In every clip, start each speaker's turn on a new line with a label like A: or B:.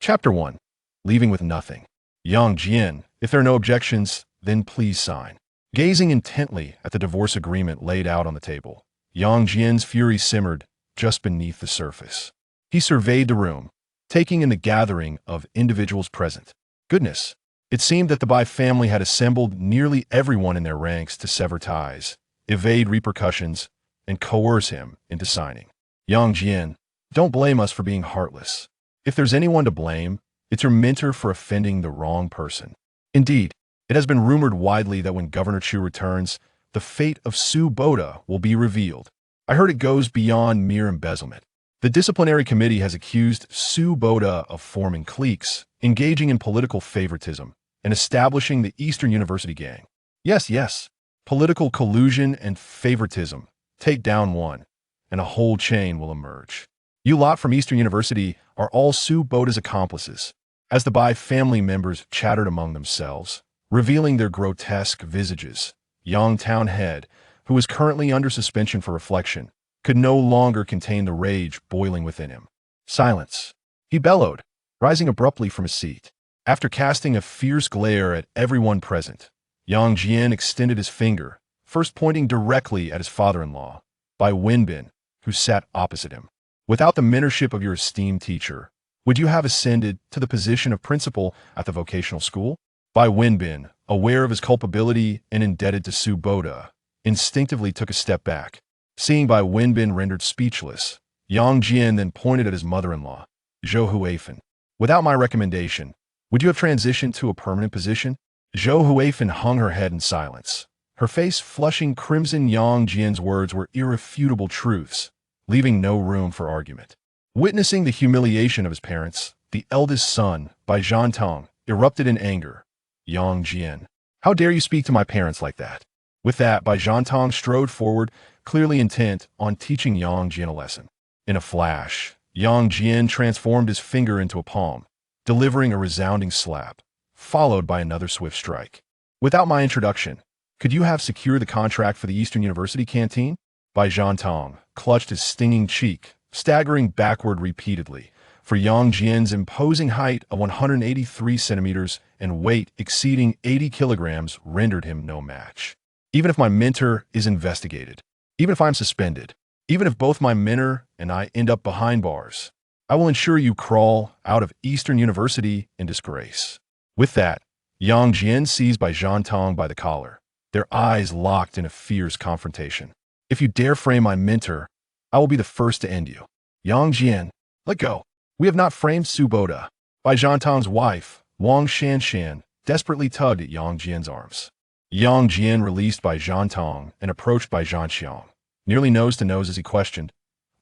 A: Chapter 1. Leaving with Nothing. Yang Jian, if there are no objections, then please sign. Gazing intently at the divorce agreement laid out on the table, Yang Jian's fury simmered just beneath the surface. He surveyed the room, taking in the gathering of individuals present. Goodness, it seemed that the Bai family had assembled nearly everyone in their ranks to sever ties, evade repercussions, and coerce him into signing. Yang Jian, don't blame us for being heartless. If there's anyone to blame, it's your mentor for offending the wrong person. Indeed, it has been rumored widely that when Governor Chu returns, the fate of Su Boda will be revealed. I heard it goes beyond mere embezzlement. The disciplinary committee has accused Su Boda of forming cliques, engaging in political favoritism, and establishing the Eastern University Gang. Yes, political collusion and favoritism. Take down one, and a whole chain will emerge. You lot from Eastern University are all Su Boda's accomplices. As the Bai family members chattered among themselves, revealing their grotesque visages, Yang Town Head, who is currently under suspension for reflection, could no longer contain the rage boiling within him. Silence, he bellowed, rising abruptly from his seat. After casting a fierce glare at everyone present, Yang Jian extended his finger, first pointing directly at his father-in-law, Bai Wenbin, who sat opposite him. Without the mentorship of your esteemed teacher, would you have ascended to the position of principal at the vocational school? Bai Wenbin, aware of his culpability and indebted to Su Boda, instinctively took a step back. Seeing Bai Wenbin rendered speechless, Yang Jian then pointed at his mother-in-law, Zhou Huifan. Without my recommendation, would you have transitioned to a permanent position? Zhou Huifan hung her head in silence, her face flushing crimson. Yang Jian's words were irrefutable truths, leaving no room for argument. Witnessing the humiliation of his parents, the eldest son, Bai Zhantong, erupted in anger. Yang Jian, how dare you speak to my parents like that? With that, Bai Zhantong strode forward, clearly intent on teaching Yang Jian a lesson. In a flash, Yang Jian transformed his finger into a palm, delivering a resounding slap, followed by another swift strike. Without my introduction, could you have secured the contract for the Eastern University canteen? Bai Zhantong clutched his stinging cheek, staggering backward repeatedly, for Yang Jian's imposing height of 183 centimeters and weight exceeding 80 kilograms rendered him no match. Even if my mentor is investigated, even if I'm suspended, even if both my mentor and I end up behind bars, I will ensure you crawl out of Eastern University in disgrace. With that, Yang Jian seized Bai Zhantong by the collar, their eyes locked in a fierce confrontation. If you dare frame my mentor, I will be the first to end you. Yang Jian, let go. We have not framed Su Boda. Bai Zhantong's wife, Wang Shanshan, desperately tugged at Yang Jian's arms. Yang Jian released Bai Zhantong and approached Bai Zhanxiang, nearly nose to nose as he questioned,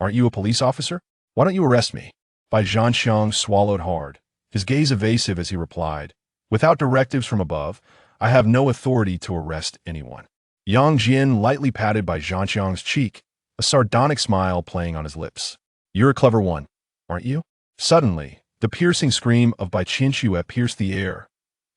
A: aren't you a police officer? Why don't you arrest me? Bai Zhanxiang swallowed hard, his gaze evasive as he replied, without directives from above, I have no authority to arrest anyone. Yang Jian lightly patted Bai Zhanxiang's cheek, a sardonic smile playing on his lips. You're a clever one, aren't you? Suddenly, the piercing scream of Bai Qianxue pierced the air.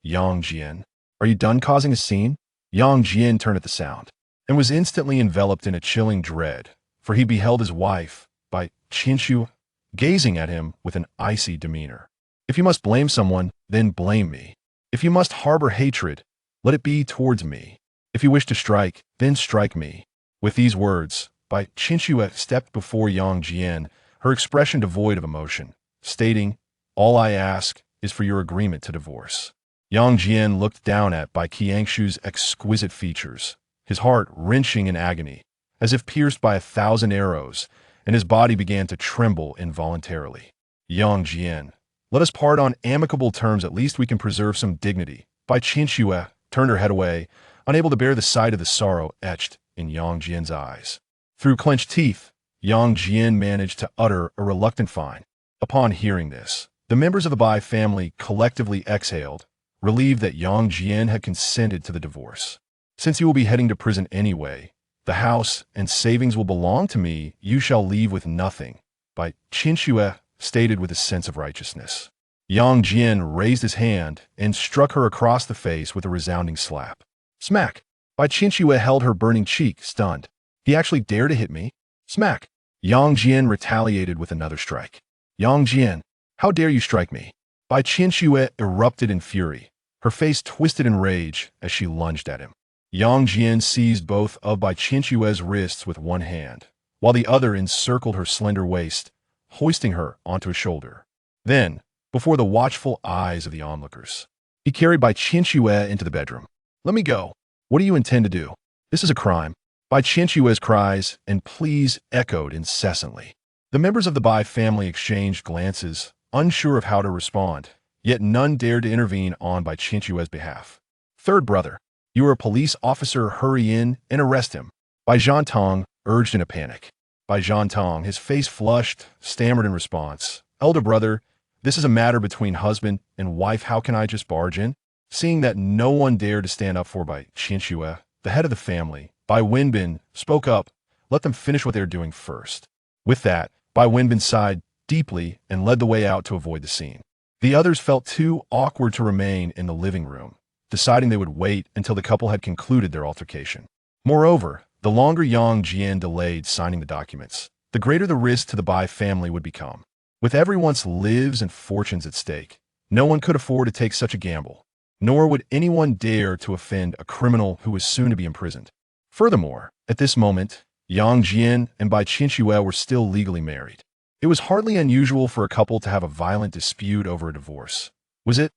A: Yang Jian, are you done causing a scene? Yang Jian turned at the sound, and was instantly enveloped in a chilling dread, for he beheld his wife, Bai Qianxue, gazing at him with an icy demeanor. If you must blame someone, then blame me. If you must harbor hatred, let it be towards me. If you wish to strike, then strike me. With these words, Bai Qianxue stepped before Yang Jian, her expression devoid of emotion, stating, all I ask is for your agreement to divorce. Yang Jian looked down at Bai Qianxue's exquisite features, his heart wrenching in agony, as if pierced by 1,000 arrows, and his body began to tremble involuntarily. Yang Jian, let us part on amicable terms, at least we can preserve some dignity. Bai Qianxue turned her head away, unable to bear the sight of the sorrow etched in Yang Jian's eyes. Through clenched teeth, Yang Jian managed to utter a reluctant fine. Upon hearing this, the members of the Bai family collectively exhaled, relieved that Yang Jian had consented to the divorce. Since you will be heading to prison anyway, the house and savings will belong to me, you shall leave with nothing, Bai Qianxue stated with a sense of righteousness. Yang Jian raised his hand and struck her across the face with a resounding slap. Smack! Bai Qianxue held her burning cheek, stunned. He actually dared to hit me? Smack! Yang Jian retaliated with another strike. Yang Jian, how dare you strike me? Bai Qianxue erupted in fury, her face twisted in rage as she lunged at him. Yang Jian seized both of Bai Qianxue's wrists with one hand, while the other encircled her slender waist, hoisting her onto his shoulder. Then, before the watchful eyes of the onlookers, he carried Bai Qianxue into the bedroom. "Let me go. What do you intend to do? This is a crime." Bai Qianxue's cries and pleas echoed incessantly. The members of the Bai family exchanged glances, unsure of how to respond, yet none dared to intervene on Bai Qianxue's behalf. "Third brother, you are a police officer. Hurry in and arrest him," Bai Zhantong urged in a panic. Bai Zhantong, his face flushed, stammered in response. "Elder brother, this is a matter between husband and wife. How can I just barge in?" Seeing that no one dared to stand up for Bai Qianxue, the head of the family, Bai Wenbin spoke up. "Let them finish what they're doing first." With that, Bai Wenbin sighed deeply and led the way out to avoid the scene. The others felt too awkward to remain in the living room, deciding they would wait until the couple had concluded their altercation. Moreover, the longer Yang Jian delayed signing the documents, the greater the risk to the Bai family would become. With everyone's lives and fortunes at stake, no one could afford to take such a gamble, nor would anyone dare to offend a criminal who was soon to be imprisoned. Furthermore, at this moment, Yang Jian and Bai Qianxue were still legally married. It was hardly unusual for a couple to have a violent dispute over a divorce. Was it?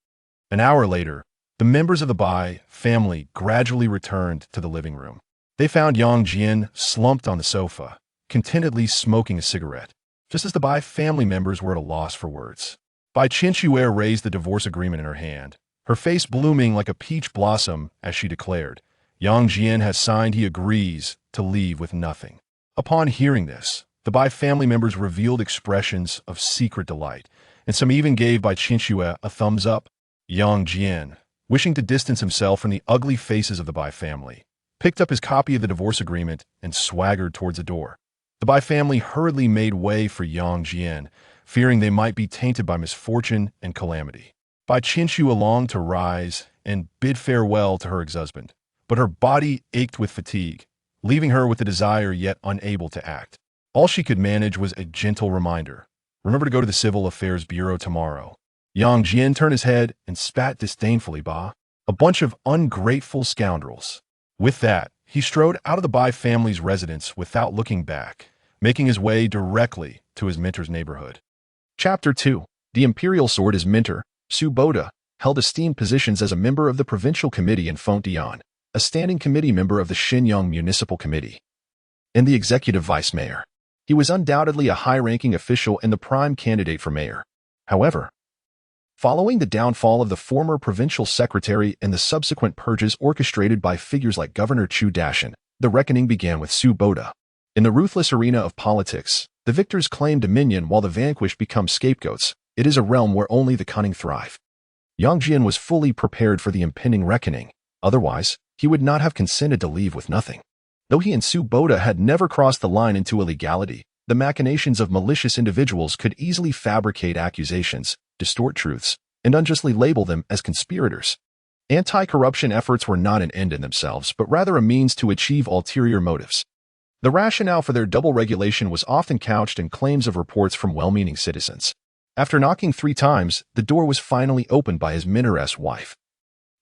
A: An hour later, the members of the Bai family gradually returned to the living room. They found Yang Jian slumped on the sofa, contentedly smoking a cigarette, just as the Bai family members were at a loss for words. Bai Qianxue raised the divorce agreement in her hand, her face blooming like a peach blossom as she declared, "Yang Jian has signed. He agrees to leave with nothing." Upon hearing this, the Bai family members revealed expressions of secret delight, and some even gave Bai Qianxue a thumbs up. Yang Jian, wishing to distance himself from the ugly faces of the Bai family, picked up his copy of the divorce agreement and swaggered towards the door. The Bai family hurriedly made way for Yang Jian, fearing they might be tainted by misfortune and calamity. Bai Qianxue longed to rise and bid farewell to her ex-husband, but her body ached with fatigue, leaving her with the desire yet unable to act. All she could manage was a gentle reminder. "Remember to go to the Civil Affairs Bureau tomorrow." Yang Jian turned his head and spat disdainfully. "Bah, a bunch of ungrateful scoundrels." With that, he strode out of the Bai family's residence without looking back, making his way directly to his mentor's neighborhood. Chapter 2. The Imperial Sword is mentor. Su Boda held esteemed positions as a member of the Provincial Committee in Fengdian, a standing committee member of the Xinyang Municipal Committee, and the executive vice mayor. He was undoubtedly a high-ranking official and the prime candidate for mayor. However, following the downfall of the former provincial secretary and the subsequent purges orchestrated by figures like Governor Chu Dashan, the reckoning began with Su Boda. In the ruthless arena of politics, the victors claim dominion while the vanquished become scapegoats. It is a realm where only the cunning thrive. Yang Jian was fully prepared for the impending reckoning. Otherwise, he would not have consented to leave with nothing. Though he and Su Boda had never crossed the line into illegality, the machinations of malicious individuals could easily fabricate accusations, distort truths, and unjustly label them as conspirators. Anti-corruption efforts were not an end in themselves, but rather a means to achieve ulterior motives. The rationale for their double regulation was often couched in claims of reports from well-meaning citizens. After knocking 3 times, the door was finally opened by his mentor's wife.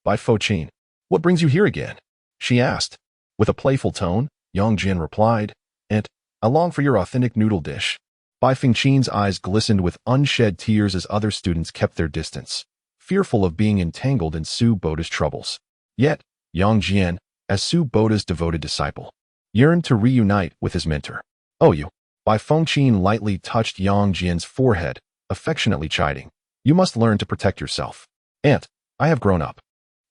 A: "Bai Fengqin, what brings you here again?" she asked. With a playful tone, Yang Jian replied, "And I long for your authentic noodle dish." Bai Fengqin's eyes glistened with unshed tears as other students kept their distance, fearful of being entangled in Su Boda's troubles. Yet, Yang Jian, as Su Boda's devoted disciple, yearned to reunite with his mentor. "Oh, you." Bai Fengqin lightly touched Yang Jian's forehead, affectionately chiding, "You must learn to protect yourself. Aunt, I have grown up.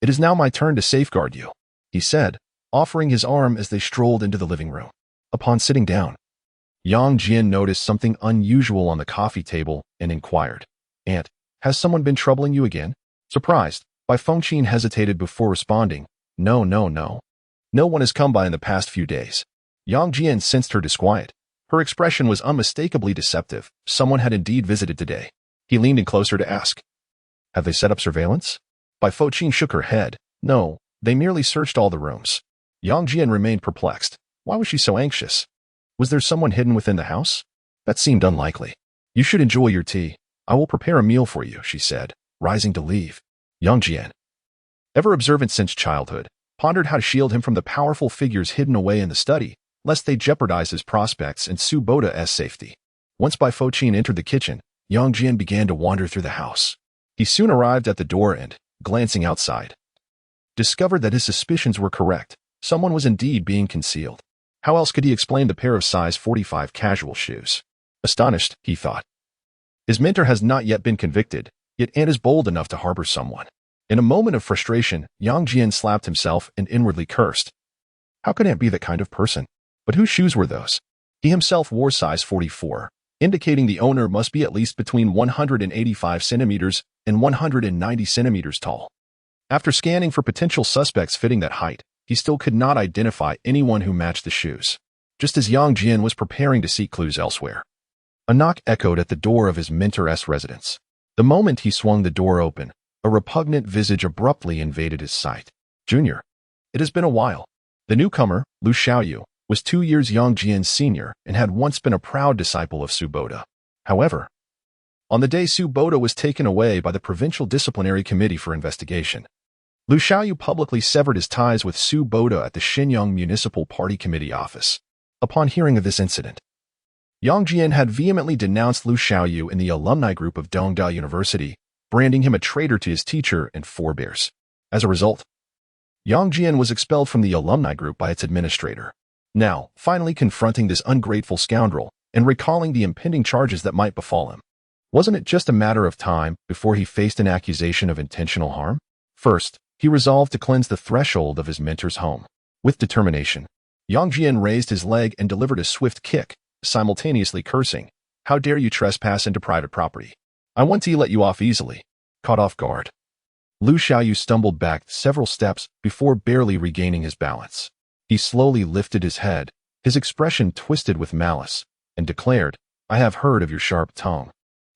A: It is now my turn to safeguard you," he said, offering his arm as they strolled into the living room. Upon sitting down, Yang Jian noticed something unusual on the coffee table and inquired, "Aunt, has someone been troubling you again?" Surprised, Bai Fengqin hesitated before responding, No one has come by in the past few days." Yang Jian sensed her disquiet. Her expression was unmistakably deceptive. Someone had indeed visited today. He leaned in closer to ask, "Have they set up surveillance?" Bai Fengqin shook her head. "No, they merely searched all the rooms." Yang Jian remained perplexed. Why was she so anxious? Was there someone hidden within the house? That seemed unlikely. "You should enjoy your tea. I will prepare a meal for you," she said, rising to leave. Yang Jian, ever observant since childhood, pondered how to shield him from the powerful figures hidden away in the study, lest they jeopardize his prospects and Su Boda's safety. Once Bai Fouqin entered the kitchen, Yang Jian began to wander through the house. He soon arrived at the door and, glancing outside, discovered that his suspicions were correct. Someone was indeed being concealed. How else could he explain the pair of size 45 casual shoes? Astonished, he thought. His mentor has not yet been convicted, yet Ant is bold enough to harbor someone. In a moment of frustration, Yang Jian slapped himself and inwardly cursed. How could Ant be that kind of person? But whose shoes were those? He himself wore size 44, indicating the owner must be at least between 185 centimeters and 190 centimeters tall. After scanning for potential suspects fitting that height, he still could not identify anyone who matched the shoes. Just as Yang Jian was preparing to seek clues elsewhere, a knock echoed at the door of his mentor's residence. The moment he swung the door open, a repugnant visage abruptly invaded his sight. Junior. It has been a while. The newcomer, Lu Xiaoyu, was 2 years Yang Jian's senior and had once been a proud disciple of Su Boda. However, on the day Su Boda was taken away by the Provincial Disciplinary Committee for investigation, Lu Xiaoyu publicly severed his ties with Su Boda at the Shenyang Municipal Party Committee office. Upon hearing of this incident, Yang Jian had vehemently denounced Lu Xiaoyu in the alumni group of Dongda University, branding him a traitor to his teacher and forebears. As a result, Yang Jian was expelled from the alumni group by its administrator. Now, finally confronting this ungrateful scoundrel and recalling the impending charges that might befall him, wasn't it just a matter of time before he faced an accusation of intentional harm? First, he resolved to cleanse the threshold of his mentor's home. With determination, Yang Jian raised his leg and delivered a swift kick, simultaneously cursing, "How dare you trespass into private property? I want to let you off easily." Caught off guard, Lu Xiaoyu stumbled back several steps before barely regaining his balance. He slowly lifted his head, his expression twisted with malice, and declared, "I have heard of your sharp tongue.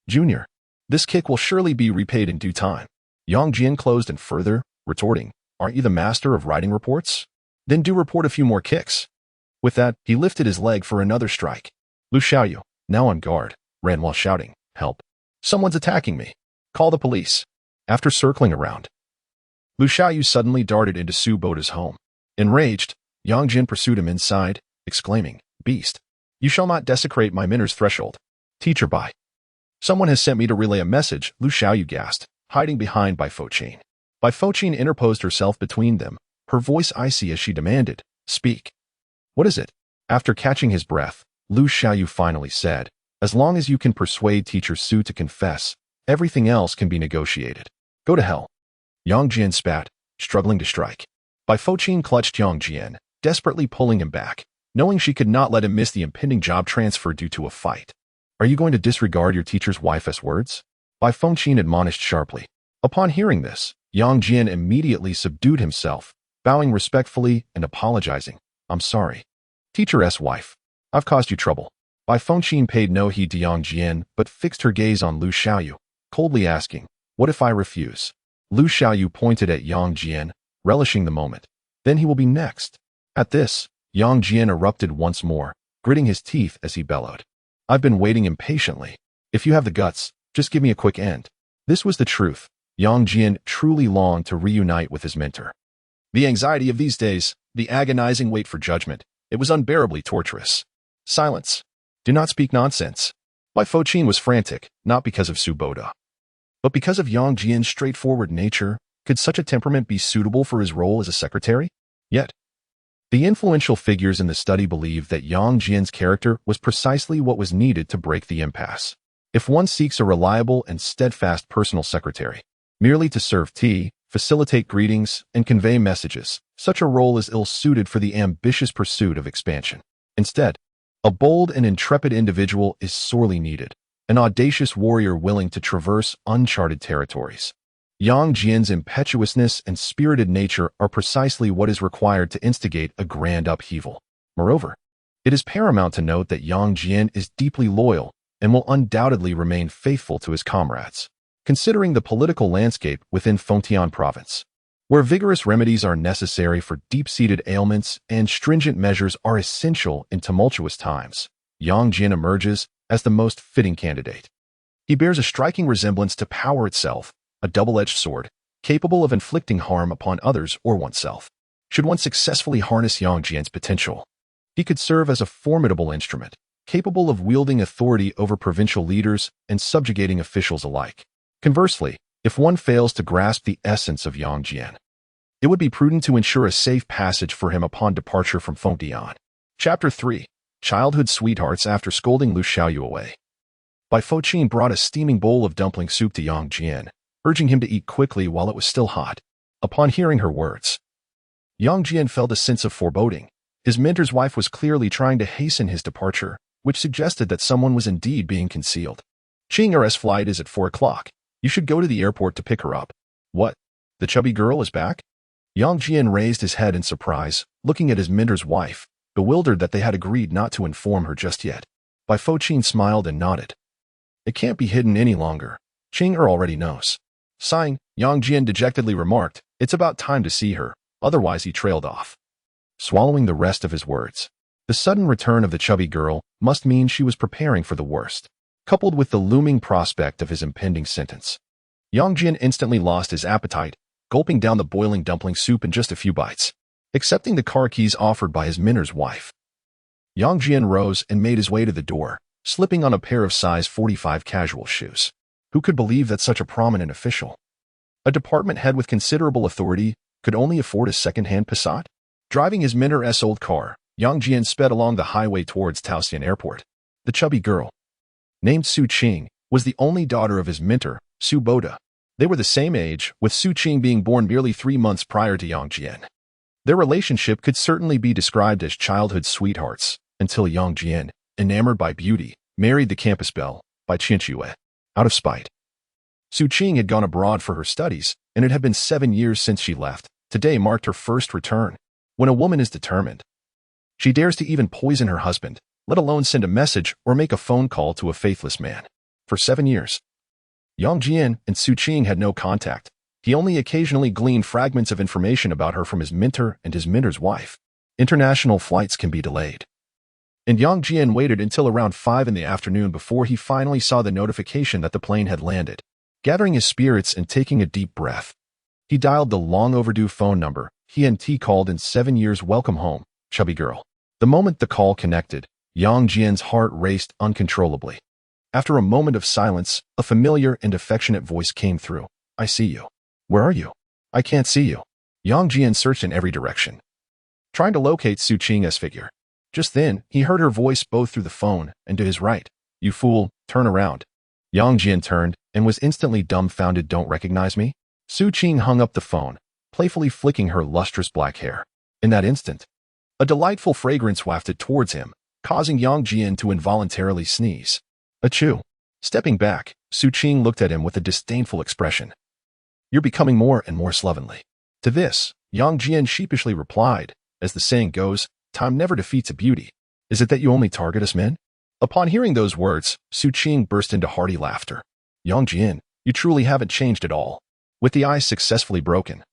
A: Junior, this kick will surely be repaid in due time." Yang Jian closed and further, retorting, "Aren't you the master of writing reports? Then do report a few more kicks." With that, he lifted his leg for another strike. Lu Xiaoyu, now on guard, ran while shouting, "Help! Someone's attacking me! Call the police!" After circling around, Lu Xiaoyu suddenly darted into Su Boda's home. Enraged, Yang Jian pursued him inside, exclaiming, "Beast! You shall not desecrate my mentor's threshold. Teacher Bai. Someone has sent me to relay a message," Lu Xiaoyu gasped, hiding behind Bai Fouqin. Bai Fouqin interposed herself between them, her voice icy as she demanded, "Speak. What is it?" After catching his breath, Lu Xiaoyu finally said, "As long as you can persuade Teacher Su to confess, everything else can be negotiated. Go to hell." Yang Jian spat, struggling to strike. Bai Fouqin clutched Yang Jian, desperately pulling him back, knowing she could not let him miss the impending job transfer due to a fight. "Are you going to disregard your teacher's wife's words?" Bai Fouqin admonished sharply. Upon hearing this, Yang Jian immediately subdued himself, bowing respectfully and apologizing. "I'm sorry. Teacher's wife. I've caused you trouble." Bai Fouqin paid no heed to Yang Jian, but fixed her gaze on Lu Xiaoyu, coldly asking, "What if I refuse?" Lu Xiaoyu pointed at Yang Jian, relishing the moment. "Then he will be next." At this, Yang Jian erupted once more, gritting his teeth as he bellowed, "I've been waiting impatiently. If you have the guts, just give me a quick end." This was the truth. Yang Jian truly longed to reunite with his mentor. The anxiety of these days, the agonizing wait for judgment, it was unbearably torturous. "Silence. Do not speak nonsense." Bai Fouqin was frantic, not because of Su Boda, but because of Yang Jian's straightforward nature. Could such a temperament be suitable for his role as a secretary? Yet, the influential figures in the study believed that Yang Jian's character was precisely what was needed to break the impasse. If one seeks a reliable and steadfast personal secretary, merely to serve tea, facilitate greetings, and convey messages, such a role is ill-suited for the ambitious pursuit of expansion. Instead, a bold and intrepid individual is sorely needed, an audacious warrior willing to traverse uncharted territories. Yang Jian's impetuousness and spirited nature are precisely what is required to instigate a grand upheaval. Moreover, it is paramount to note that Yang Jian is deeply loyal and will undoubtedly remain faithful to his comrades. Considering the political landscape within Fengtian province, where vigorous remedies are necessary for deep-seated ailments and stringent measures are essential in tumultuous times, Yang Jian emerges as the most fitting candidate. He bears a striking resemblance to power itself, a double-edged sword, capable of inflicting harm upon others or oneself. Should one successfully harness Yang Jian's potential, he could serve as a formidable instrument, capable of wielding authority over provincial leaders and subjugating officials alike. Conversely, if one fails to grasp the essence of Yang Jian, it would be prudent to ensure a safe passage for him upon departure from Fengdian. Chapter 3. Childhood Sweethearts. After scolding Lu Xiaoyu away, Bai Fouqin brought a steaming bowl of dumpling soup to Yang Jian, urging him to eat quickly while it was still hot. Upon hearing her words, Yang Jian felt a sense of foreboding. His mentor's wife was clearly trying to hasten his departure, which suggested that someone was indeed being concealed. Qing'er's flight is at 4 o'clock. You should go to the airport to pick her up. What? The chubby girl is back? Yang Jian raised his head in surprise, looking at his mentor's wife, bewildered that they had agreed not to inform her just yet. Bai Fouqin smiled and nodded. It can't be hidden any longer. Qing'er already knows. Sighing, Yang Jian dejectedly remarked, "It's about time to see her," otherwise he trailed off. Swallowing the rest of his words, the sudden return of the chubby girl must mean she was preparing for the worst, coupled with the looming prospect of his impending sentence. Yang Jian instantly lost his appetite, gulping down the boiling dumpling soup in just a few bites. Accepting the car keys offered by his mentor's wife, Yang Jian rose and made his way to the door, slipping on a pair of size 45 casual shoes. Who could believe that such a prominent official, a department head with considerable authority, could only afford a second-hand Passat? Driving his mentor's old car, Yang Jian sped along the highway towards Taoxian Airport. The chubby girl, named Su Qing, was the only daughter of his mentor, Su Boda. They were the same age, with Su Qing being born merely 3 months prior to Yang Jian. Their relationship could certainly be described as childhood sweethearts, until Yang Jian, enamored by beauty, married the campus belle, Bai Qianxue, out of spite. Su Qing had gone abroad for her studies, and it had been 7 years since she left. Today marked her first return. When a woman is determined, she dares to even poison her husband, let alone send a message or make a phone call to a faithless man. For 7 years, Yang Jian and Su Qing had no contact. He only occasionally gleaned fragments of information about her from his mentor and his mentor's wife. International flights can be delayed. And Yang Jian waited until around 5 in the afternoon before he finally saw the notification that the plane had landed. Gathering his spirits and taking a deep breath, he dialed the long-overdue phone number he and T called in 7 years. "Welcome home, chubby girl." The moment the call connected, Yang Jian's heart raced uncontrollably. After a moment of silence, a familiar and affectionate voice came through. "I see you." "Where are you?" "I can't see you." Yang Jian searched in every direction, trying to locate Su Qing's figure. Just then, he heard her voice both through the phone and to his right. "You fool, turn around." Yang Jian turned and was instantly dumbfounded. "Don't recognize me?" Su Qing hung up the phone, playfully flicking her lustrous black hair. In that instant, a delightful fragrance wafted towards him, causing Yang Jian to involuntarily sneeze. Achoo! Stepping back, Su Qing looked at him with a disdainful expression. "You're becoming more and more slovenly." To this, Yang Jian sheepishly replied, "As the saying goes, time never defeats a beauty. Is it that you only target us men?" Upon hearing those words, Su Qing burst into hearty laughter. "Yang Jian, you truly haven't changed at all." With the ice successfully broken,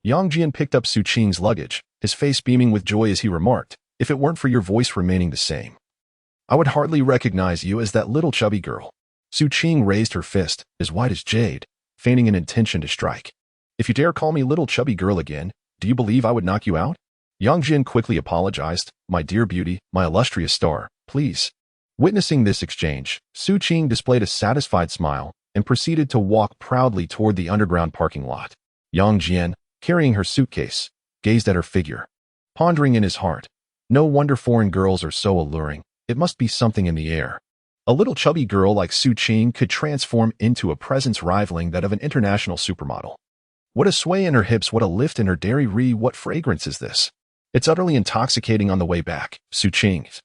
A: Yang Jian picked up Su Qing's luggage, his face beaming with joy as he remarked, "If it weren't for your voice remaining the same, I would hardly recognize you as that little chubby girl." Su Qing raised her fist, as white as jade, feigning an intention to strike. "If you dare call me little chubby girl again, do you believe I would knock you out?" Yang Jian quickly apologized. "My dear beauty, my illustrious star, please." Witnessing this exchange, Su Qing displayed a satisfied smile and proceeded to walk proudly toward the underground parking lot. Yang Jian, carrying her suitcase, gazed at her figure, pondering in his heart, "No wonder foreign girls are so alluring. It must be something in the air. A little chubby girl like Su Qing could transform into a presence rivaling that of an international supermodel. What a sway in her hips, what a lift in her dairy. What fragrance is this? It's utterly intoxicating." On the way back, Su Qing,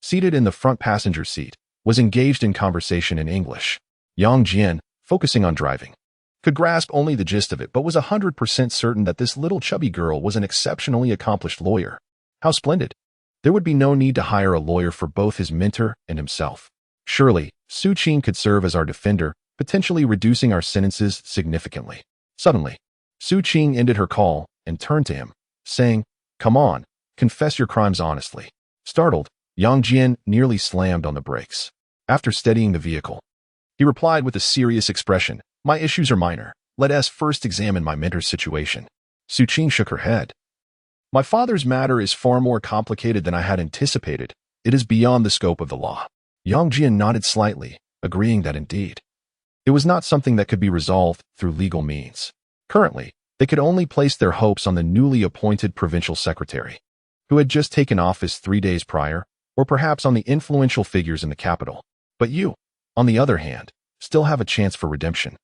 A: seated in the front passenger seat, was engaged in conversation in English. Yang Jian, focusing on driving, could grasp only the gist of it but was 100% certain that this little chubby girl was an exceptionally accomplished lawyer. How splendid! There would be no need to hire a lawyer for both his mentor and himself. Surely, Su Qing could serve as our defender, potentially reducing our sentences significantly. Suddenly, Su Qing ended her call and turned to him, saying, "Come on, confess your crimes honestly." Startled, Yang Jian nearly slammed on the brakes. After steadying the vehicle, he replied with a serious expression, "My issues are minor. Let us first examine my mentor's situation. Su Qing shook her head. My father's matter is far more complicated than I had anticipated. It is beyond the scope of the law. Yang Jian nodded slightly, agreeing that indeed. It was not something that could be resolved through legal means. Currently, they could only place their hopes on the newly appointed provincial secretary, who had just taken office 3 days prior, or perhaps on the influential figures in the capital. But you, on the other hand, still have a chance for redemption.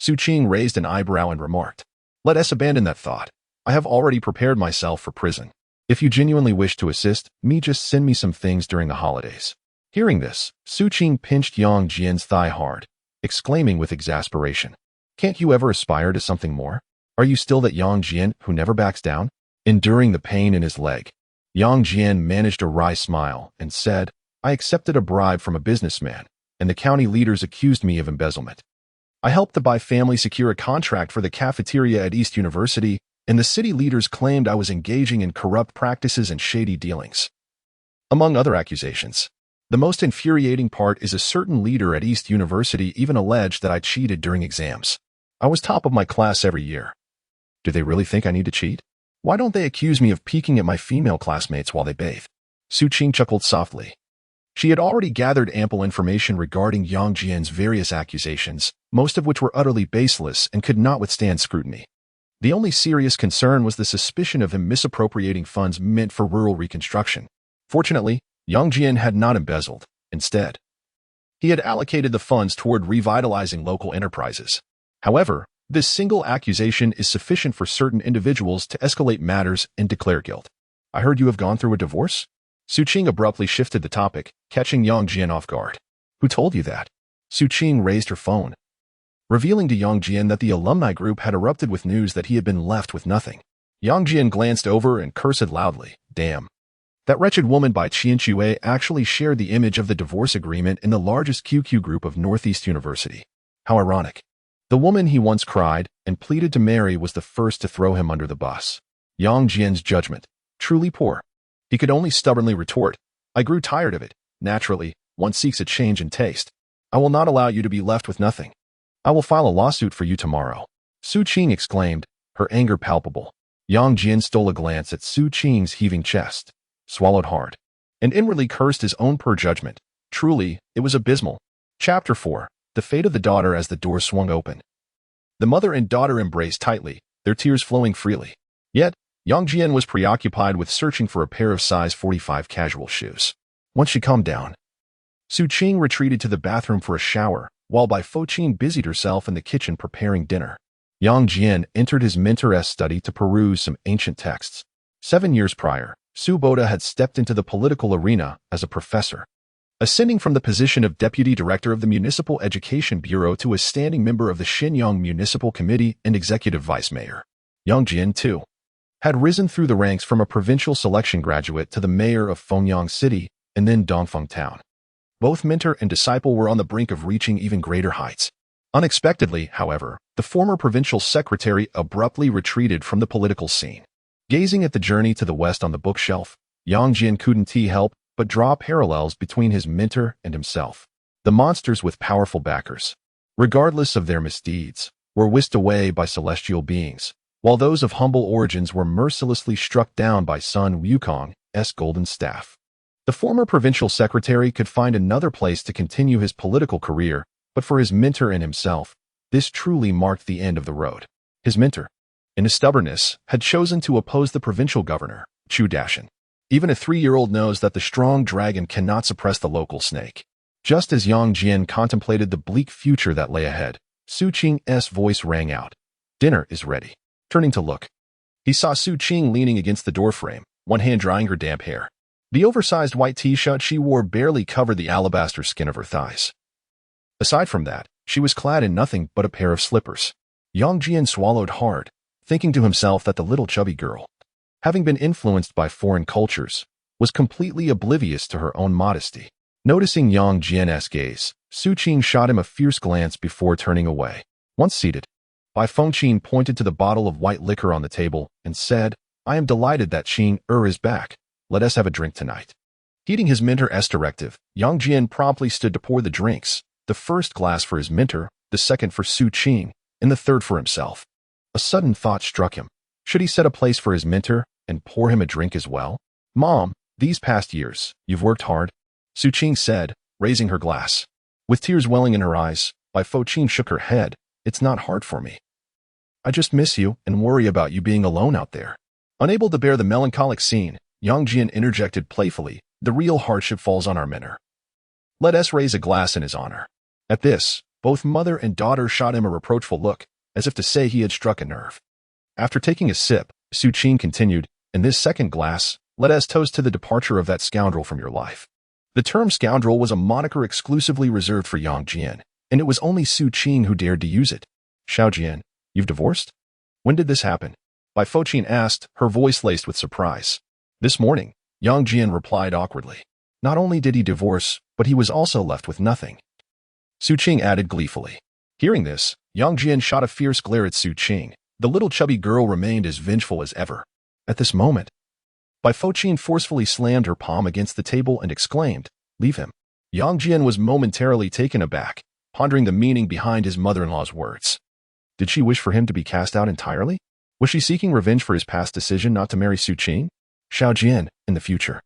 A: Su Qing raised an eyebrow and remarked, Let us abandon that thought. I have already prepared myself for prison. If you genuinely wish to assist me, just send me some things during the holidays. Hearing this, Su Qing pinched Yang Jian's thigh hard, exclaiming with exasperation, Can't you ever aspire to something more? Are you still that Yang Jian who never backs down? Enduring the pain in his leg, Yang Jian managed a wry smile and said, I accepted a bribe from a businessman, and the county leaders accused me of embezzlement. I helped the Bai family secure a contract for the cafeteria at East University, and the city leaders claimed I was engaging in corrupt practices and shady dealings. Among other accusations, the most infuriating part is a certain leader at East University even alleged that I cheated during exams. I was top of my class every year. Do they really think I need to cheat? Why don't they accuse me of peeking at my female classmates while they bathe? Su Qing chuckled softly. She had already gathered ample information regarding Yang Jian's various accusations, most of which were utterly baseless and could not withstand scrutiny. The only serious concern was the suspicion of him misappropriating funds meant for rural reconstruction. Fortunately, Yang Jian had not embezzled. Instead, he had allocated the funds toward revitalizing local enterprises. However, this single accusation is sufficient for certain individuals to escalate matters and declare guilt. I heard you have gone through a divorce? Su Qing abruptly shifted the topic, catching Yang Jian off guard. Who told you that? Su Qing raised her phone, revealing to Yang Jian that the alumni group had erupted with news that he had been left with nothing. Yang Jian glanced over and cursed loudly. Damn. That wretched woman Bai Qianxue actually shared the image of the divorce agreement in the largest QQ group of Northeast University. How ironic. The woman he once cried and pleaded to marry was the first to throw him under the bus. Yang Jian's judgment. Truly poor. He could only stubbornly retort, I grew tired of it. Naturally, one seeks a change in taste. I will not allow you to be left with nothing. I will file a lawsuit for you tomorrow. Su Qing exclaimed, her anger palpable. Yang Jian stole a glance at Su Qing's heaving chest, swallowed hard, and inwardly cursed his own poor judgment. Truly, it was abysmal. Chapter 4. The Fate of the Daughter. As the door swung open, the mother and daughter embraced tightly, their tears flowing freely. Yet, Yang Jian was preoccupied with searching for a pair of size 45 casual shoes. Once she calmed down, Su Qing retreated to the bathroom for a shower, while Bai Fouqin busied herself in the kitchen preparing dinner. Yang Jian entered his mentor's study to peruse some ancient texts. 7 years prior, Su Boda had stepped into the political arena as a professor, ascending from the position of deputy director of the Municipal Education Bureau to a standing member of the Shenyang Municipal Committee and executive vice mayor. Yang Jian, too, had risen through the ranks from a provincial selection graduate to the mayor of Fengyang City and then Dongfeng Town. Both mentor and disciple were on the brink of reaching even greater heights. Unexpectedly, however, the former provincial secretary abruptly retreated from the political scene. Gazing at the journey to the west on the bookshelf, Yang Jian couldn't help but draw parallels between his mentor and himself. The monsters with powerful backers, regardless of their misdeeds, were whisked away by celestial beings, while those of humble origins were mercilessly struck down by Sun Wukong's golden staff. The former provincial secretary could find another place to continue his political career, but for his mentor and himself, this truly marked the end of the road. His mentor, in his stubbornness, had chosen to oppose the provincial governor, Chu Dashan. Even a 3-year-old knows that the strong dragon cannot suppress the local snake. Just as Yang Jian contemplated the bleak future that lay ahead, Su Qing's voice rang out. Dinner is ready. Turning to look, he saw Su Qing leaning against the doorframe, one hand drying her damp hair. The oversized white t-shirt she wore barely covered the alabaster skin of her thighs. Aside from that, she was clad in nothing but a pair of slippers. Yang Jian swallowed hard, thinking to himself that the little chubby girl, having been influenced by foreign cultures, was completely oblivious to her own modesty. Noticing Yang Jian's gaze, Su Qing shot him a fierce glance before turning away. Once seated, Bai Fouqin pointed to the bottle of white liquor on the table and said, I am delighted that Qing is back. Let us have a drink tonight. Heeding his mentor's directive, Yang Jian promptly stood to pour the drinks, the first glass for his mentor, the second for Su Qing, and the third for himself. A sudden thought struck him. Should he set a place for his mentor and pour him a drink as well? Mom, these past years, you've worked hard, Su Qing said, raising her glass. With tears welling in her eyes, Bai Fouqin shook her head. It's not hard for me. I just miss you and worry about you being alone out there. Unable to bear the melancholic scene, Yang Jian interjected playfully, the real hardship falls on our mentor. Let us raise a glass in his honor. At this, both mother and daughter shot him a reproachful look, as if to say he had struck a nerve. After taking a sip, Su Qing continued, in this second glass, let us toast to the departure of that scoundrel from your life. The term scoundrel was a moniker exclusively reserved for Yang Jian, and it was only Su Qing who dared to use it. Xiao Jian, you've divorced? When did this happen? Bai Fouqin asked, her voice laced with surprise. This morning, Yang Jian replied awkwardly. Not only did he divorce, but he was also left with nothing. Su Qing added gleefully. Hearing this, Yang Jian shot a fierce glare at Su Qing. The little chubby girl remained as vengeful as ever. At this moment, Bai Fouqin forcefully slammed her palm against the table and exclaimed, leave him. Yang Jian was momentarily taken aback, pondering the meaning behind his mother-in-law's words. Did she wish for him to be cast out entirely? Was she seeking revenge for his past decision not to marry Su Qing? Xiao Jian, in the future,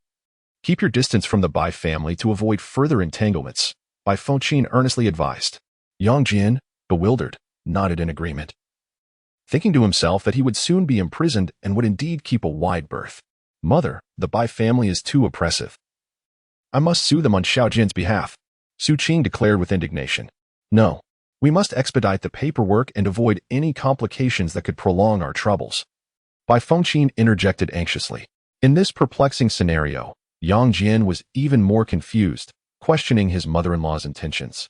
A: keep your distance from the Bai family to avoid further entanglements, Bai Fouqin earnestly advised. Yang Jian, bewildered, nodded in agreement, thinking to himself that he would soon be imprisoned and would indeed keep a wide berth. Mother, the Bai family is too oppressive. I must sue them on Xiao Jian's behalf, Su Qing declared with indignation. No, we must expedite the paperwork and avoid any complications that could prolong our troubles. Bai Fouqin interjected anxiously. In this perplexing scenario, Yang Jian was even more confused, questioning his mother-in-law's intentions.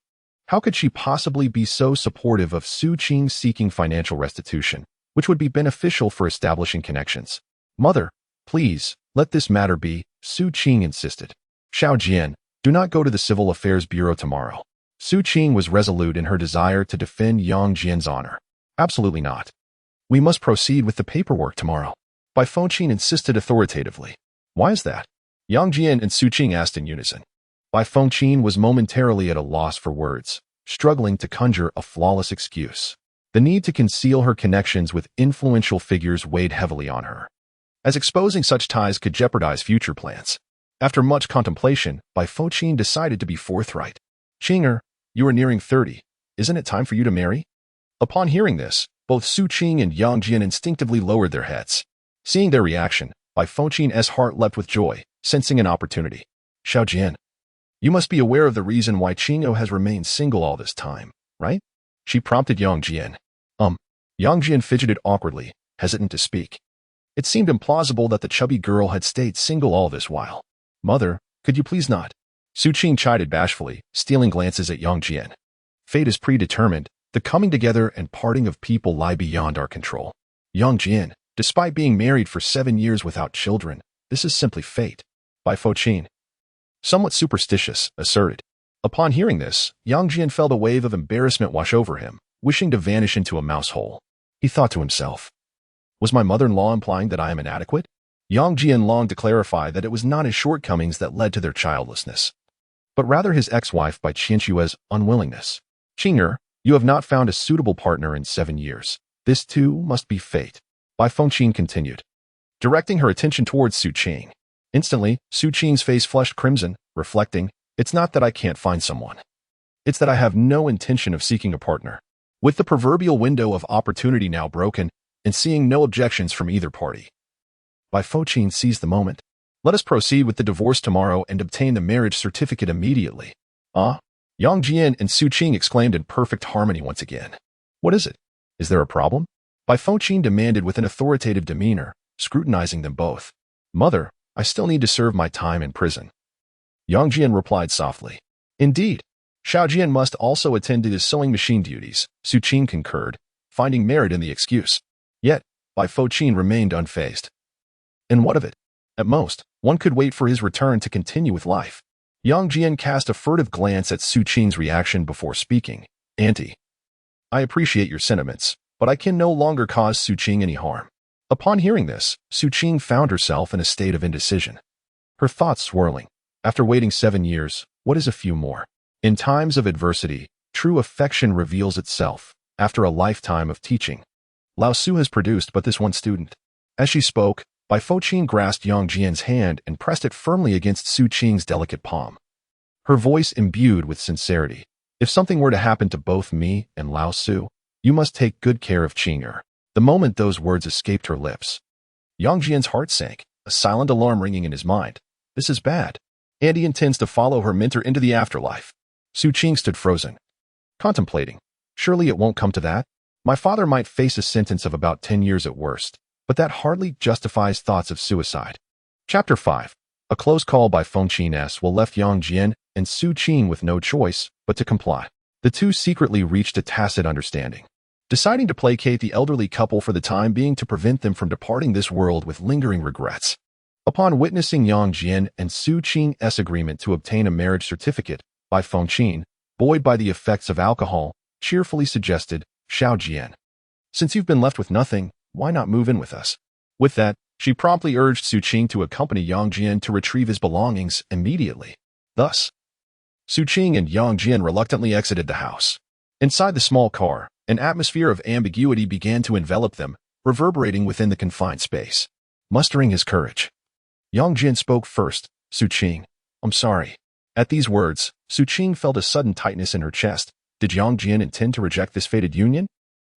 A: How could she possibly be so supportive of Su Qing seeking financial restitution, which would be beneficial for establishing connections? Mother, please, let this matter be, Su Qing insisted. Xiao Jian, do not go to the Civil Affairs Bureau tomorrow. Su Qing was resolute in her desire to defend Yang Jian's honor. Absolutely not. We must proceed with the paperwork tomorrow. Bai Fouqin insisted authoritatively. Why is that? Yang Jian and Su Qing asked in unison. Bai Fouqin was momentarily at a loss for words, struggling to conjure a flawless excuse. The need to conceal her connections with influential figures weighed heavily on her, as exposing such ties could jeopardize future plans. After much contemplation, Bai Fouqin decided to be forthright. Qinger, you are nearing 30. Isn't it time for you to marry? Upon hearing this, both Su Qing and Yang Jian instinctively lowered their heads. Seeing their reaction, Bai Fouqin's heart leapt with joy, sensing an opportunity. Xiao Jian, you must be aware of the reason why Qingyo has remained single all this time, right? She prompted Yang Jian. Yang Jian fidgeted awkwardly, hesitant to speak. It seemed implausible that the chubby girl had stayed single all this while. Mother, could you please not? Su Qing chided bashfully, stealing glances at Yang Jian. Fate is predetermined. The coming together and parting of people lie beyond our control. Yang Jian, despite being married for 7 years without children, this is simply fate. Bai Fouqin, somewhat superstitious, asserted. Upon hearing this, Yang Jian felt a wave of embarrassment wash over him, wishing to vanish into a mouse hole. He thought to himself, was my mother-in-law implying that I am inadequate? Yang Jian longed to clarify that it was not his shortcomings that led to their childlessness, but rather his ex-wife Bai Qianxue's unwillingness. Qinger, you have not found a suitable partner in 7 years. This too must be fate. Bai Fouqin continued, directing her attention towards Su Qing. Instantly, Su Qing's face flushed crimson, reflecting, it's not that I can't find someone. It's that I have no intention of seeking a partner. With the proverbial window of opportunity now broken, and seeing no objections from either party, Bai Fouqin seized the moment. Let us proceed with the divorce tomorrow and obtain the marriage certificate immediately. Yang Jian and Su Qing exclaimed in perfect harmony once again. What is it? Is there a problem? Bai Fouqin demanded with an authoritative demeanor, scrutinizing them both. Mother, I still need to serve my time in prison. Yang Jian replied softly. Indeed. Xiao Jian must also attend to his sewing machine duties, Su Qing concurred, finding merit in the excuse. Yet, Bai Fouqin remained unfazed. And what of it? At most, one could wait for his return to continue with life. Yang Jian cast a furtive glance at Su Qing's reaction before speaking. Auntie, I appreciate your sentiments, but I can no longer cause Su Qing any harm. Upon hearing this, Su Qing found herself in a state of indecision. Her thoughts swirling. After waiting 7 years, what is a few more? In times of adversity, true affection reveals itself, after a lifetime of teaching. Lao Su has produced but this one student. As she spoke, Bai Fouqin grasped Yang Jian's hand and pressed it firmly against Su Qing's delicate palm. Her voice imbued with sincerity. If something were to happen to both me and Lao Su, you must take good care of Qing'er. The moment those words escaped her lips, Yang Jian's heart sank, a silent alarm ringing in his mind. This is bad. And he intends to follow her mentor into the afterlife. Su Qing stood frozen, contemplating. Surely it won't come to that. My father might face a sentence of about 10 years at worst, but that hardly justifies thoughts of suicide. Chapter 5. A close call by Fouqin S will left Yang Jian and Su Qing with no choice but to comply. The two secretly reached a tacit understanding, deciding to placate the elderly couple for the time being to prevent them from departing this world with lingering regrets. Upon witnessing Yang Jian and Su Qing's agreement to obtain a marriage certificate, Bai Fouqin, buoyed by the effects of alcohol, cheerfully suggested, Xiao Jian, since you've been left with nothing, why not move in with us? With that, she promptly urged Su Qing to accompany Yang Jian to retrieve his belongings immediately. Thus, Su Qing and Yang Jian reluctantly exited the house. Inside the small car, an atmosphere of ambiguity began to envelop them, reverberating within the confined space. Mustering his courage, Yang Jian spoke first. Su Qing, I'm sorry. At these words, Su Qing felt a sudden tightness in her chest. Did Yang Jian intend to reject this fated union?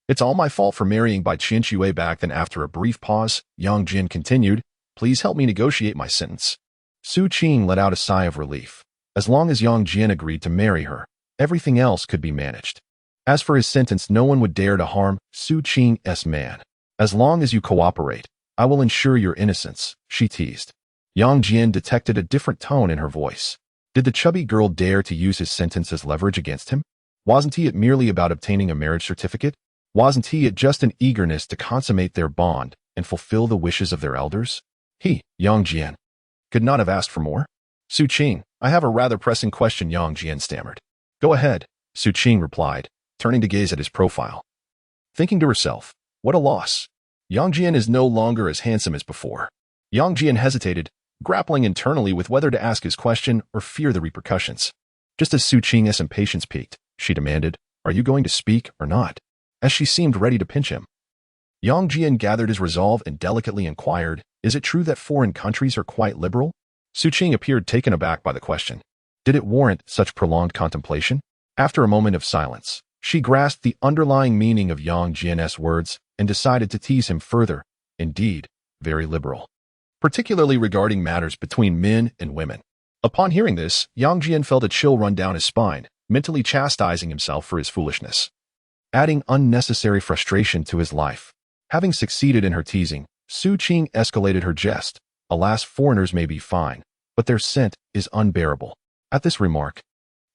A: It's all my fault for marrying Bai Qianxue back then. After a brief pause, Yang Jian continued, please help me negotiate my sentence. Su Qing let out a sigh of relief. As long as Yang Jian agreed to marry her, everything else could be managed. As for his sentence, no one would dare to harm Su Qing's man. As long as you cooperate, I will ensure your innocence, she teased. Yang Jian detected a different tone in her voice. Did the chubby girl dare to use his sentence as leverage against him? Wasn't it merely about obtaining a marriage certificate? Wasn't it just an eagerness to consummate their bond and fulfill the wishes of their elders? He, Yang Jian, could not have asked for more. Su Qing, I have a rather pressing question, Yang Jian stammered. Go ahead, Su Qing replied, turning to gaze at his profile. Thinking to herself, what a loss. Yang Jian is no longer as handsome as before. Yang Jian hesitated, grappling internally with whether to ask his question or fear the repercussions. Just as Su Qing's impatience peaked, she demanded, are you going to speak or not? As she seemed ready to pinch him. Yang Jian gathered his resolve and delicately inquired, is it true that foreign countries are quite liberal? Su Qing appeared taken aback by the question. Did it warrant such prolonged contemplation? After a moment of silence, she grasped the underlying meaning of Yang Jian's words and decided to tease him further. Indeed, very liberal. Particularly regarding matters between men and women. Upon hearing this, Yang Jian felt a chill run down his spine, mentally chastising himself for his foolishness, adding unnecessary frustration to his life. Having succeeded in her teasing, Su Qing escalated her jest. Alas, foreigners may be fine, but their scent is unbearable. At this remark,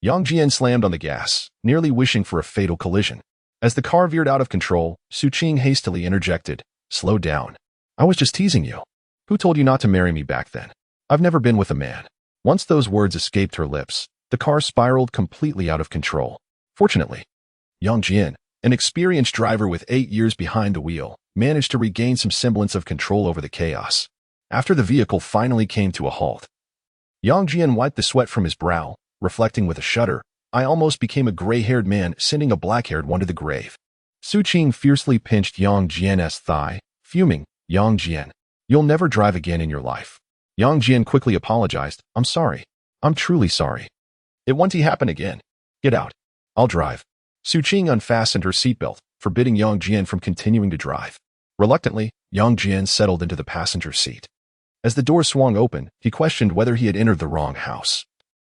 A: Yang Jian slammed on the gas, nearly wishing for a fatal collision. As the car veered out of control, Su Qing hastily interjected, slow down. I was just teasing you. Who told you not to marry me back then? I've never been with a man. Once those words escaped her lips, the car spiraled completely out of control. Fortunately, Yang Jian, an experienced driver with 8 years behind the wheel, managed to regain some semblance of control over the chaos. After the vehicle finally came to a halt, Yang Jian wiped the sweat from his brow, reflecting with a shudder, I almost became a gray-haired man sending a black-haired one to the grave. Su Qing fiercely pinched Yang Jian's thigh, fuming, Yang Jian, you'll never drive again in your life. Yang Jian quickly apologized, I'm sorry. I'm truly sorry. It won't happen again. Get out. I'll drive. Su Qing unfastened her seatbelt, forbidding Yang Jian from continuing to drive. Reluctantly, Yang Jian settled into the passenger seat. As the door swung open, he questioned whether he had entered the wrong house.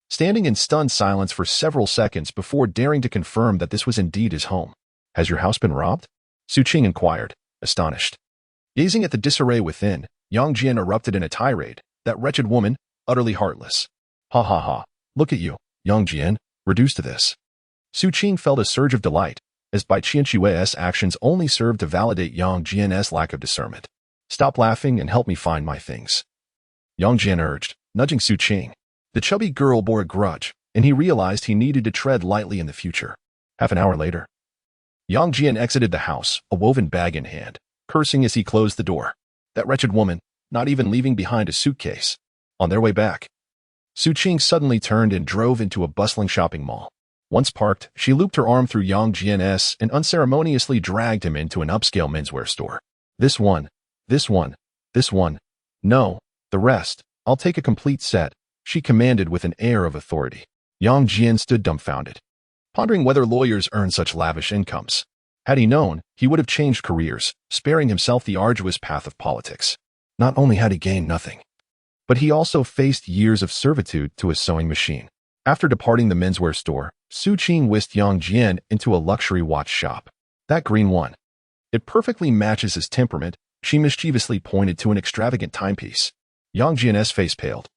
A: Standing in stunned silence for several seconds before daring to confirm that this was indeed his home. Has your house been robbed? Su Qing inquired, astonished. Gazing at the disarray within, Yang Jian erupted in a tirade, that wretched woman, utterly heartless. Ha ha ha, look at you, Yang Jian, reduced to this. Su Qing felt a surge of delight, as Bai Qianxue's actions only served to validate Yang Jian's lack of discernment. Stop laughing and help me find my things, Yang Jian urged, nudging Su Qing. The chubby girl bore a grudge, and he realized he needed to tread lightly in the future. Half an hour later, Yang Jian exited the house, a woven bag in hand, cursing as he closed the door. That wretched woman, not even leaving behind a suitcase. On their way back, Su Qing suddenly turned and drove into a bustling shopping mall. Once parked, she looped her arm through Yang Jian's and unceremoniously dragged him into an upscale menswear store. This one, this one, this one. No, the rest. I'll take a complete set, she commanded with an air of authority. Yang Jian stood dumbfounded, pondering whether lawyers earn such lavish incomes. Had he known, he would have changed careers, sparing himself the arduous path of politics. Not only had he gained nothing, but he also faced years of servitude to a sewing machine. After departing the menswear store, Su Qing whisked Yang Jian into a luxury watch shop. That green one. It perfectly matches his temperament, she mischievously pointed to an extravagant timepiece. Yang Jian's face paled.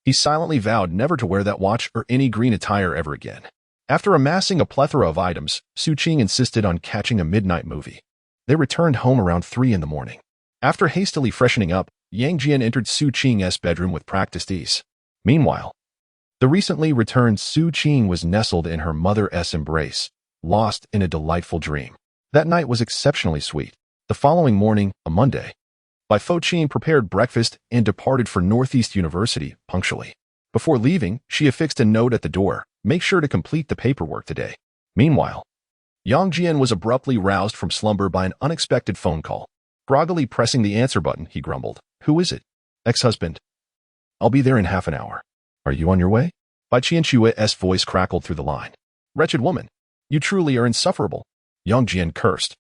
A: He silently vowed never to wear that watch or any green attire ever again. After amassing a plethora of items, Su Qing insisted on catching a midnight movie. They returned home around 3 in the morning. After hastily freshening up, Yang Jian entered Su Qing's bedroom with practiced ease. Meanwhile, the recently returned Su Qing was nestled in her mother's embrace, lost in a delightful dream. That night was exceptionally sweet. The following morning, a Monday, Bai Fo-Qing prepared breakfast and departed for Northeast University punctually. Before leaving, she affixed a note at the door, "Make sure to complete the paperwork today." Meanwhile, Yang Jian was abruptly roused from slumber by an unexpected phone call. Groggily pressing the answer button, he grumbled, "Who is it?" "Ex-husband. I'll be there in half an hour. Are you on your way?" Bai Qianshui's voice crackled through the line. "Wretched woman, you truly are insufferable." Yang Jian cursed,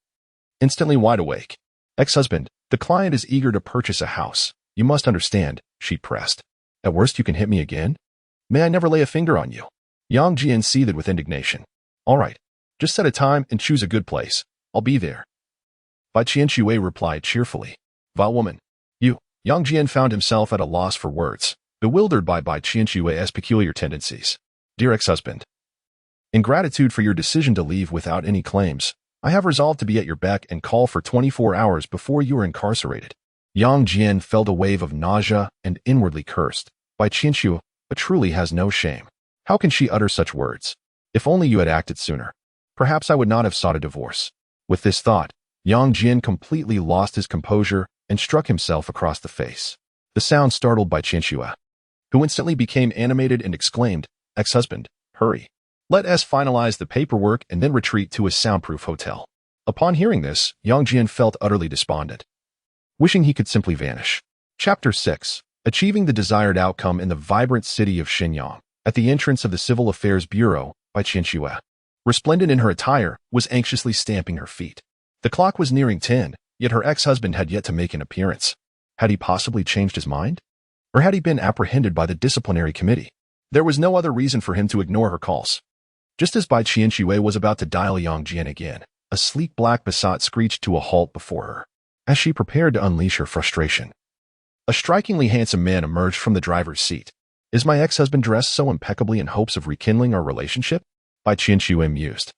A: instantly wide awake. "Ex-husband, the client is eager to purchase a house. You must understand," she pressed. "At worst you can hit me again. May I never lay a finger on you." Yang Jian seethed with indignation. "All right, just set a time and choose a good place. I'll be there." Bai Qianshui replied cheerfully. "Vile woman, you." Yang Jian found himself at a loss for words, bewildered by Bai Qianshui's peculiar tendencies. "Dear ex-husband, in gratitude for your decision to leave without any claims, I have resolved to be at your beck and call for 24 hours before you are incarcerated." Yang Jian felt a wave of nausea and inwardly cursed. Bai Qianshu, but truly has no shame. How can she utter such words? If only you had acted sooner. Perhaps I would not have sought a divorce. With this thought, Yang Jian completely lost his composure and struck himself across the face. The sound startled Bai Qianshu, who instantly became animated and exclaimed, "Ex-husband, hurry. Let us finalize the paperwork and then retreat to a soundproof hotel." Upon hearing this, Yang Jian felt utterly despondent, wishing he could simply vanish. Chapter 6. Achieving the desired outcome in the vibrant city of Shenyang. At the entrance of the Civil Affairs Bureau, Bai Qianshu, resplendent in her attire, was anxiously stamping her feet. The clock was nearing 10, yet her ex-husband had yet to make an appearance. Had he possibly changed his mind? Or had he been apprehended by the disciplinary committee? There was no other reason for him to ignore her calls. Just as Bai Qianshui was about to dial Yang Jian again, a sleek black Passat screeched to a halt before her. As she prepared to unleash her frustration, a strikingly handsome man emerged from the driver's seat. "Is my ex-husband dressed so impeccably in hopes of rekindling our relationship?" Bai Qianshui mused,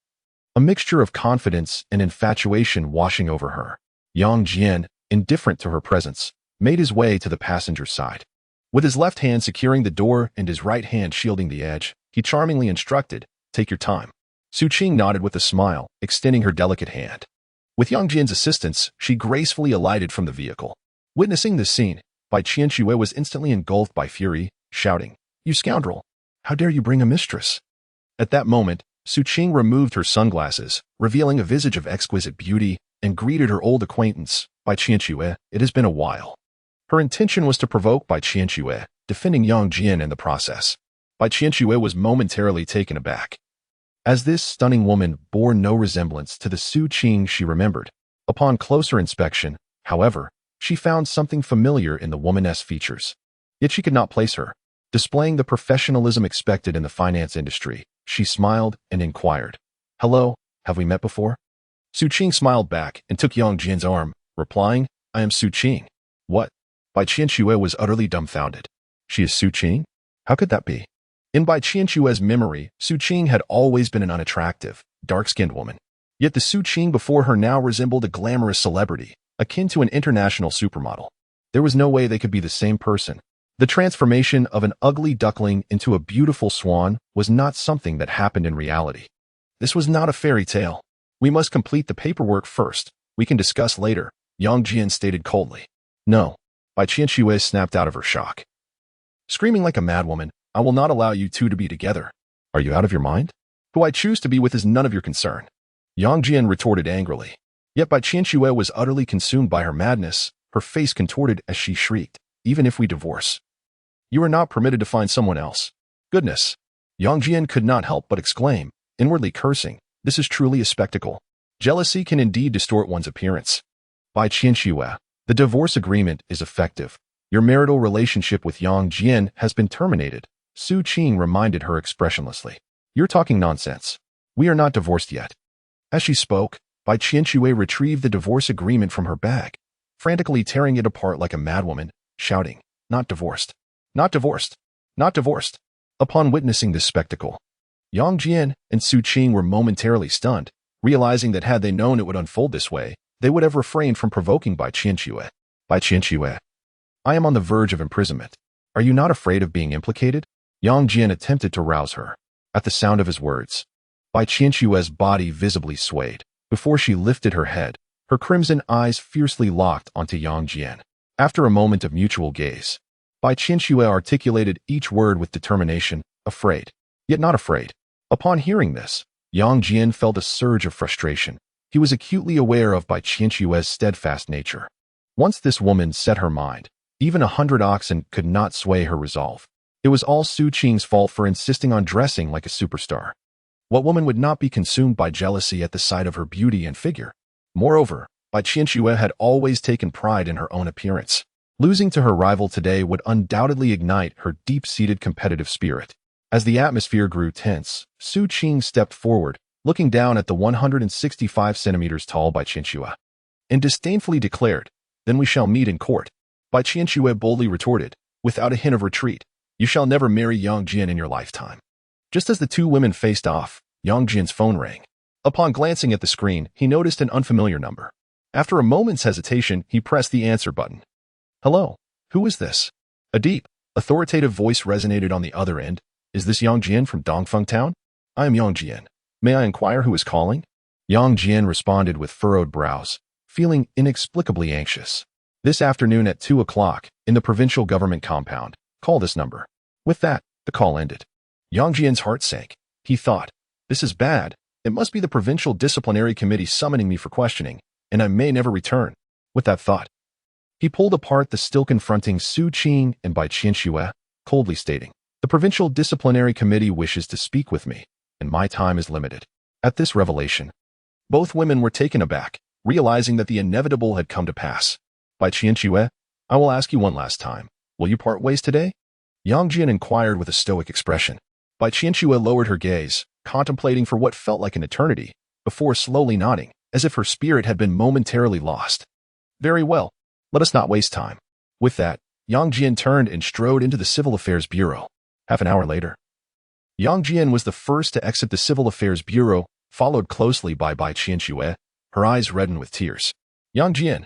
A: a mixture of confidence and infatuation washing over her. Yang Jian, indifferent to her presence, made his way to the passenger side. With his left hand securing the door and his right hand shielding the edge, he charmingly instructed, "Take your time." Su Qing nodded with a smile, extending her delicate hand. With Yang Jian's assistance, she gracefully alighted from the vehicle. Witnessing this scene, Bai Qianshui was instantly engulfed by fury, shouting, "You scoundrel! How dare you bring a mistress?" At that moment, Su Qing removed her sunglasses, revealing a visage of exquisite beauty, and greeted her old acquaintance, Bai Qianshui. It has been a while. Her intention was to provoke Bai Qianshui, defending Yang Jian in the process. Bai Qianshui was momentarily taken aback, as this stunning woman bore no resemblance to the Su Qing she remembered. Upon closer inspection, however, she found something familiar in the woman's features. Yet she could not place her. Displaying the professionalism expected in the finance industry, she smiled and inquired, "Hello, have we met before?" Su Qing smiled back and took Yang Jian's arm, replying, "I am Su Qing." "What?" Bai Qianshui was utterly dumbfounded. "She is Su Qing? How could that be?" In Bai Qianshui's memory, Su Qing had always been an unattractive, dark-skinned woman. Yet the Su Qing before her now resembled a glamorous celebrity, akin to an international supermodel. There was no way they could be the same person. The transformation of an ugly duckling into a beautiful swan was not something that happened in reality. This was not a fairy tale. "We must complete the paperwork first. We can discuss later," Yang Jian stated coldly. "No." Bai Qianshui snapped out of her shock. Screaming like a madwoman, "I will not allow you two to be together. Are you out of your mind?" Who I choose to be with is none of your concern. Yang Jian retorted angrily. Yet Bai Qianxue was utterly consumed by her madness, her face contorted as she shrieked, "Even if we divorce, you are not permitted to find someone else." Goodness! Yang Jian could not help but exclaim, inwardly cursing, this is truly a spectacle. Jealousy can indeed distort one's appearance. Bai Qianxue, the divorce agreement is effective. Your marital relationship with Yang Jian has been terminated, Su Qing reminded her expressionlessly. You're talking nonsense. We are not divorced yet. As she spoke, Bai Qianxue retrieved the divorce agreement from her bag, frantically tearing it apart like a madwoman, shouting, not divorced, not divorced, not divorced. Upon witnessing this spectacle, Yang Jian and Su Qing were momentarily stunned, realizing that had they known it would unfold this way, they would have refrained from provoking Bai Qianxue. Bai Qianxue, I am on the verge of imprisonment. Are you not afraid of being implicated? Yang Jian attempted to rouse her. At the sound of his words, Bai Qianxue's body visibly swayed. Before she lifted her head, her crimson eyes fiercely locked onto Yang Jian. After a moment of mutual gaze, Bai Qianxue articulated each word with determination, afraid, yet not afraid. Upon hearing this, Yang Jian felt a surge of frustration. He was acutely aware of Bai Qianxue's steadfast nature. Once this woman set her mind, even 100 oxen could not sway her resolve. It was all Su Qing's fault for insisting on dressing like a superstar. What woman would not be consumed by jealousy at the sight of her beauty and figure? Moreover, Bai Qianxue had always taken pride in her own appearance. Losing to her rival today would undoubtedly ignite her deep-seated competitive spirit. As the atmosphere grew tense, Su Qing stepped forward, looking down at the 165 centimeters tall Bai Qianxue, and disdainfully declared, then we shall meet in court. Bai Qianxue boldly retorted, without a hint of retreat, you shall never marry Yang Jian in your lifetime. Just as the two women faced off, Yang Jian's phone rang. Upon glancing at the screen, he noticed an unfamiliar number. After a moment's hesitation, he pressed the answer button. Hello, who is this? A deep, authoritative voice resonated on the other end. Is this Yang Jian from Dongfeng Town? I am Yang Jian. May I inquire who is calling? Yang Jian responded with furrowed brows, feeling inexplicably anxious. This afternoon at 2 o'clock, in the provincial government compound, call this number. With that, the call ended. Yang Jian's heart sank. He thought, this is bad. It must be the provincial disciplinary committee summoning me for questioning, and I may never return. With that thought, he pulled apart the still confronting Su Qing and Bai Qianxue, coldly stating, the provincial disciplinary committee wishes to speak with me, and my time is limited. At this revelation, both women were taken aback, realizing that the inevitable had come to pass. Bai Qianxue, I will ask you one last time. Will you part ways today? Yang Jian inquired with a stoic expression. Bai Qianxue lowered her gaze, contemplating for what felt like an eternity, before slowly nodding, as if her spirit had been momentarily lost. Very well. Let us not waste time. With that, Yang Jian turned and strode into the Civil Affairs Bureau. Half an hour later, Yang Jian was the first to exit the Civil Affairs Bureau, followed closely by Bai Qianxue, her eyes reddened with tears. Yang Jian.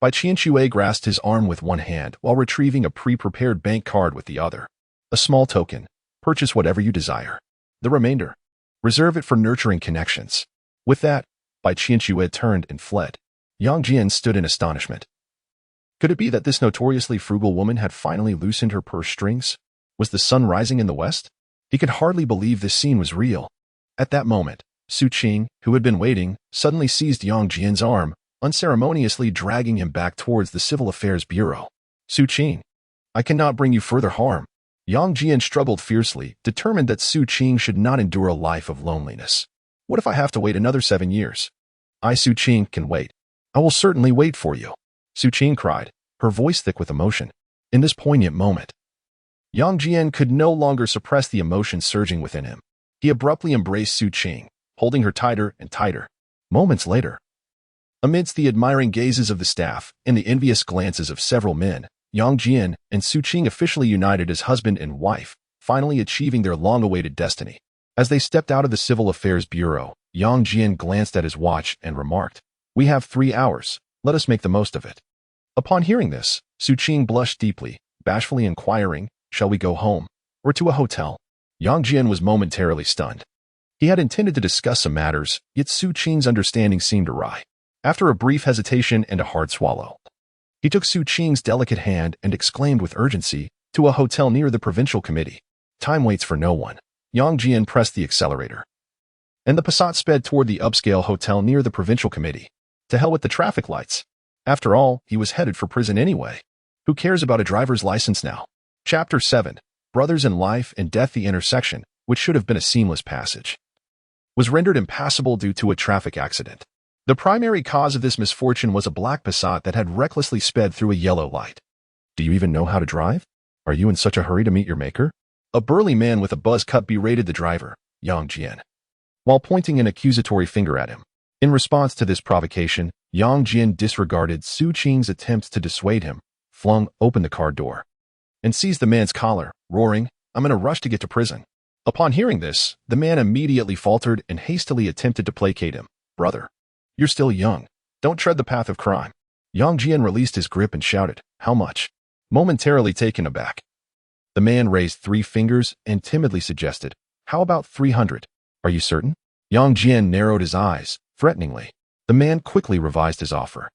A: Bai Qianxue grasped his arm with one hand while retrieving a pre-prepared bank card with the other. A small token. Purchase whatever you desire. The remainder, reserve it for nurturing connections. With that, Bai Qianxue turned and fled. Yang Jian stood in astonishment. Could it be that this notoriously frugal woman had finally loosened her purse strings? Was the sun rising in the west? He could hardly believe this scene was real. At that moment, Su Qing, who had been waiting, suddenly seized Yang Jian's arm, unceremoniously dragging him back towards the Civil Affairs Bureau. Su Qing, I cannot bring you further harm. Yang Jian struggled fiercely, determined that Su Qing should not endure a life of loneliness. What if I have to wait another 7 years? I, Su Qing, can wait. I will certainly wait for you. Su Qing cried, her voice thick with emotion. In this poignant moment, Yang Jian could no longer suppress the emotion surging within him. He abruptly embraced Su Qing, holding her tighter and tighter. Moments later, amidst the admiring gazes of the staff and the envious glances of several men, Yang Jian and Su Qing officially united as husband and wife, finally achieving their long-awaited destiny. As they stepped out of the Civil Affairs Bureau, Yang Jian glanced at his watch and remarked, we have 3 hours. Let us make the most of it. Upon hearing this, Su Qing blushed deeply, bashfully inquiring, shall we go home, or to a hotel? Yang Jian was momentarily stunned. He had intended to discuss some matters, yet Su Qing's understanding seemed awry. After a brief hesitation and a hard swallow, he took Su Qing's delicate hand and exclaimed with urgency, to a hotel near the provincial committee. Time waits for no one. Yang Jian pressed the accelerator. and the Passat sped toward the upscale hotel near the provincial committee. To hell with the traffic lights. After all, he was headed for prison anyway. Who cares about a driver's license now? Chapter 7. Brothers in Life and Death. The intersection, which should have been a seamless passage, was rendered impassable due to a traffic accident. The primary cause of this misfortune was a black Passat that had recklessly sped through a yellow light. Do you even know how to drive? Are you in such a hurry to meet your maker? A burly man with a buzz cut berated the driver, Yang Jian, while pointing an accusatory finger at him. In response to this provocation, Yang Jian disregarded Su Qing's attempts to dissuade him, flung open the car door, and seized the man's collar, roaring, "I'm in a rush to get to prison." Upon hearing this, the man immediately faltered and hastily attempted to placate him. "Brother, you're still young. Don't tread the path of crime." Yang Jian released his grip and shouted, "How much?" Momentarily taken aback, the man raised 3 fingers and timidly suggested, "How about 300? Are you certain?" Yang Jian narrowed his eyes, threateningly. The man quickly revised his offer.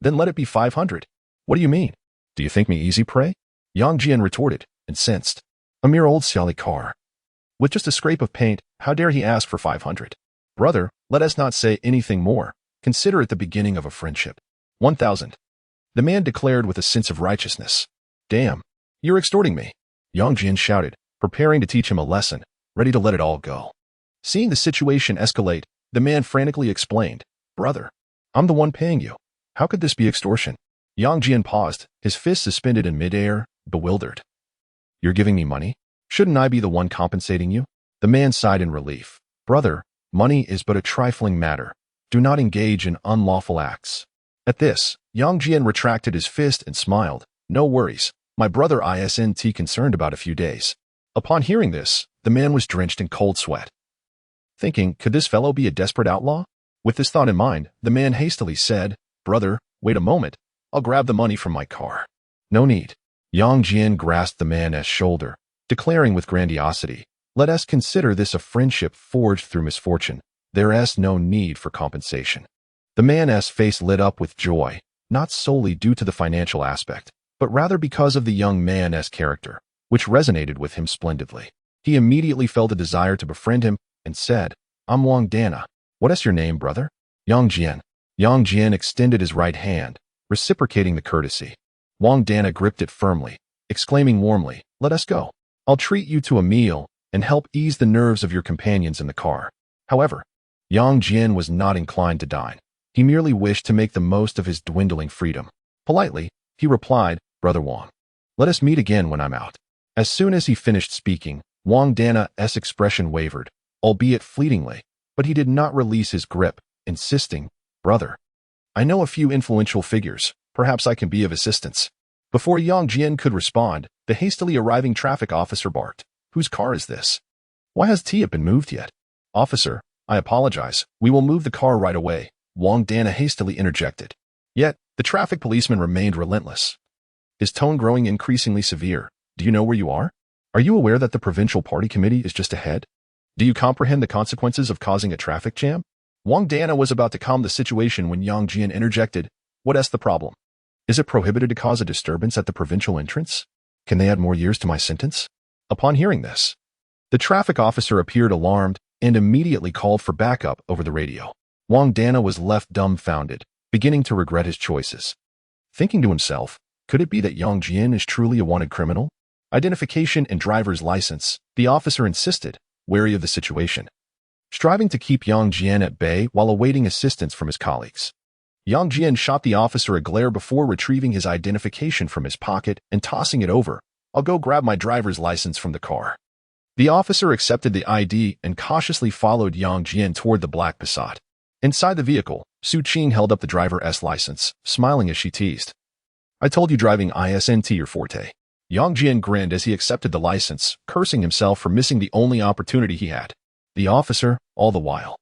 A: "Then let it be 500. What do you mean? Do you think me easy prey?" Yang Jian retorted, incensed. "A mere old Xiaoli car. With just a scrape of paint, how dare he ask for 500? Brother, let us not say anything more. Consider it the beginning of a friendship. 1,000. The man declared with a sense of righteousness. "Damn, you're extorting me," Yang Jian shouted, preparing to teach him a lesson, ready to let it all go. Seeing the situation escalate, the man frantically explained, "Brother, I'm the one paying you. How could this be extortion?" Yang Jian paused, his fist suspended in midair, bewildered. "You're giving me money? Shouldn't I be the one compensating you?" The man sighed in relief. "Brother, money is but a trifling matter. Do not engage in unlawful acts." At this, Yang Jian retracted his fist and smiled. "No worries. My brother isn't concerned about a few days." Upon hearing this, the man was drenched in cold sweat, thinking, could this fellow be a desperate outlaw? With this thought in mind, the man hastily said, "Brother, wait a moment. I'll grab the money from my car." "No need." Yang Jian grasped the man's shoulder, declaring with grandiosity, "Let us consider this a friendship forged through misfortune. There is no need for compensation." The man's face lit up with joy, not solely due to the financial aspect, but rather because of the young man's character, which resonated with him splendidly. He immediately felt a desire to befriend him and said, "I'm Wang Dana. What is your name, brother?" "Yang Jian." Yang Jian extended his right hand, reciprocating the courtesy. Wang Dana gripped it firmly, exclaiming warmly, "Let us go. I'll treat you to a meal and help ease the nerves of your companions in the car." However, Yang Jian was not inclined to dine. He merely wished to make the most of his dwindling freedom. Politely, he replied, "Brother Wang, let us meet again when I'm out." As soon as he finished speaking, Wang Dana's expression wavered, albeit fleetingly, but he did not release his grip, insisting, "Brother, I know a few influential figures. Perhaps I can be of assistance." Before Yang Jian could respond, the hastily arriving traffic officer barked, "Whose car is this? Why has it been moved yet?" "Officer, I apologize. We will move the car right away," Wang Dana hastily interjected. Yet, the traffic policeman remained relentless, his tone growing increasingly severe. "Do you know where you are? Are you aware that the provincial party committee is just ahead? Do you comprehend the consequences of causing a traffic jam?" Wang Dana was about to calm the situation when Yang Jian interjected, "What's the problem? Is it prohibited to cause a disturbance at the provincial entrance? Can they add more years to my sentence?" Upon hearing this, the traffic officer appeared alarmed and immediately called for backup over the radio. Wang Dana was left dumbfounded, beginning to regret his choices. Thinking to himself, could it be that Yang Jian is truly a wanted criminal? Identification and driver's license, the officer insisted, wary of the situation, striving to keep Yang Jian at bay while awaiting assistance from his colleagues. Yang Jian shot the officer a glare before retrieving his identification from his pocket and tossing it over. "I'll go grab my driver's license from the car." The officer accepted the ID and cautiously followed Yang Jian toward the black Passat. Inside the vehicle, Su Qing held up the driver's license, smiling as she teased, "I told you driving isn't your forte." Yang Jian grinned as he accepted the license, cursing himself for missing the only opportunity he had. The officer, all the while,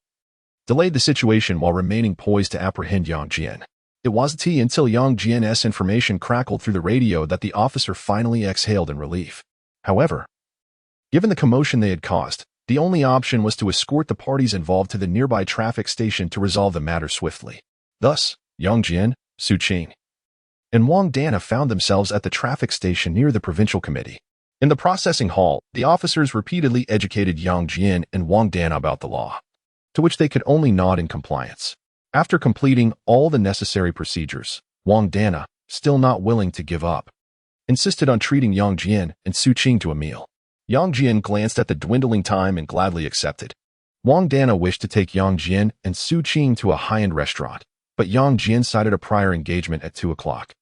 A: delayed the situation while remaining poised to apprehend Yang Jian. It wasn't until Yang Jian's information crackled through the radio that the officer finally exhaled in relief. However, given the commotion they had caused, the only option was to escort the parties involved to the nearby traffic station to resolve the matter swiftly. Thus, Yang Jian, Su Qing, and Wang Dana found themselves at the traffic station near the provincial committee. In the processing hall, the officers repeatedly educated Yang Jian and Wang Dana about the law. to which they could only nod in compliance. After completing all the necessary procedures, Wang Dana, still not willing to give up, insisted on treating Yang Jian and Su Qing to a meal. Yang Jian glanced at the dwindling time and gladly accepted. Wang Dana wished to take Yang Jian and Su Qing to a high-end restaurant, but Yang Jian cited a prior engagement at 2 o'clock,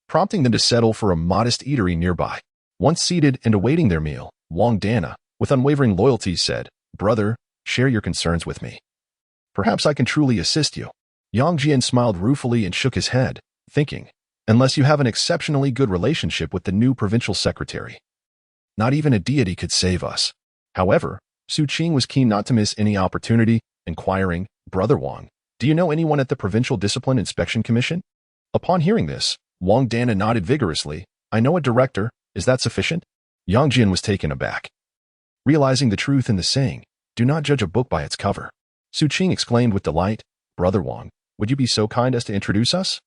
A: prompting them to settle for a modest eatery nearby. Once seated and awaiting their meal, Wang Dana, with unwavering loyalty, said, "Brother, share your concerns with me. Perhaps I can truly assist you." Yang Jian smiled ruefully and shook his head, thinking, unless you have an exceptionally good relationship with the new provincial secretary, not even a deity could save us. However, Su Qing was keen not to miss any opportunity, inquiring, "Brother Wang, do you know anyone at the Provincial Discipline Inspection Commission?" Upon hearing this, Wang Dana nodded vigorously. "I know a director. Is that sufficient?" Yang Jian was taken aback, realizing the truth in the saying, "Do not judge a book by its cover." Su Qing exclaimed with delight, "Brother Wang, would you be so kind as to introduce us?"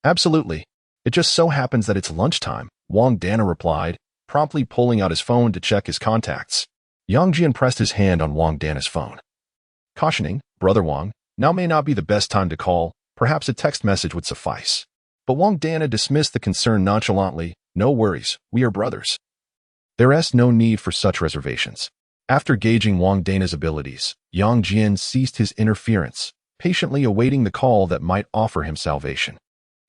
A: "Absolutely. It just so happens that it's lunchtime," Wang Dana replied, promptly pulling out his phone to check his contacts. Yang Jian pressed his hand on Wang Dana's phone, cautioning, "Brother Wang, now may not be the best time to call. Perhaps a text message would suffice." But Wang Dana dismissed the concern nonchalantly. "No worries, we are brothers. There is no need for such reservations." After gauging Wang Dana's abilities, Yang Jian ceased his interference, patiently awaiting the call that might offer him salvation.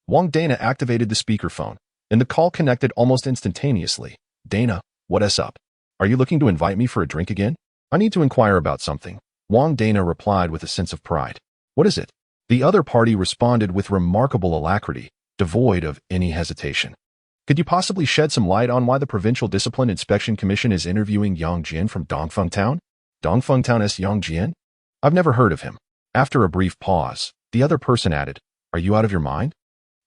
A: Wang Dana activated the speakerphone, and the call connected almost instantaneously. "Dana, what's up? Are you looking to invite me for a drink again?" "I need to inquire about something," Wang Dana replied with a sense of pride. "What is it?" The other party responded with remarkable alacrity, devoid of any hesitation. "Could you possibly shed some light on why the Provincial Discipline Inspection Commission is interviewing Yang Jian from Dongfeng Town?" "Dongfeng Town is Yang Jian? I've never heard of him." After a brief pause, the other person added, "Are you out of your mind?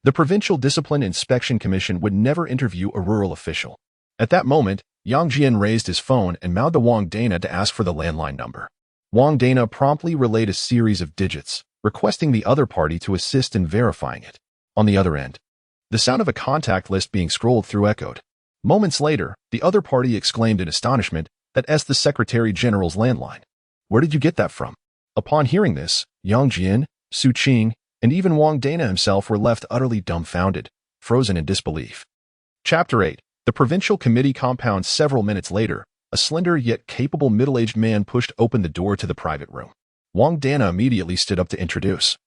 A: The Provincial Discipline Inspection Commission would never interview a rural official." At that moment, Yang Jian raised his phone and mouthed to Wang Dana to ask for the landline number. Wang Dana promptly relayed a series of digits, requesting the other party to assist in verifying it. On the other end, the sound of a contact list being scrolled through echoed. Moments later, the other party exclaimed in astonishment that it's the Secretary General's landline. "Where did you get that from?" Upon hearing this, Yang Jian, Su Qing, and even Wang Dana himself were left utterly dumbfounded, frozen in disbelief. Chapter 8. The Provincial Committee compound. Several minutes later, a slender yet capable middle-aged man pushed open the door to the private room. Wang Dana immediately stood up to introduce.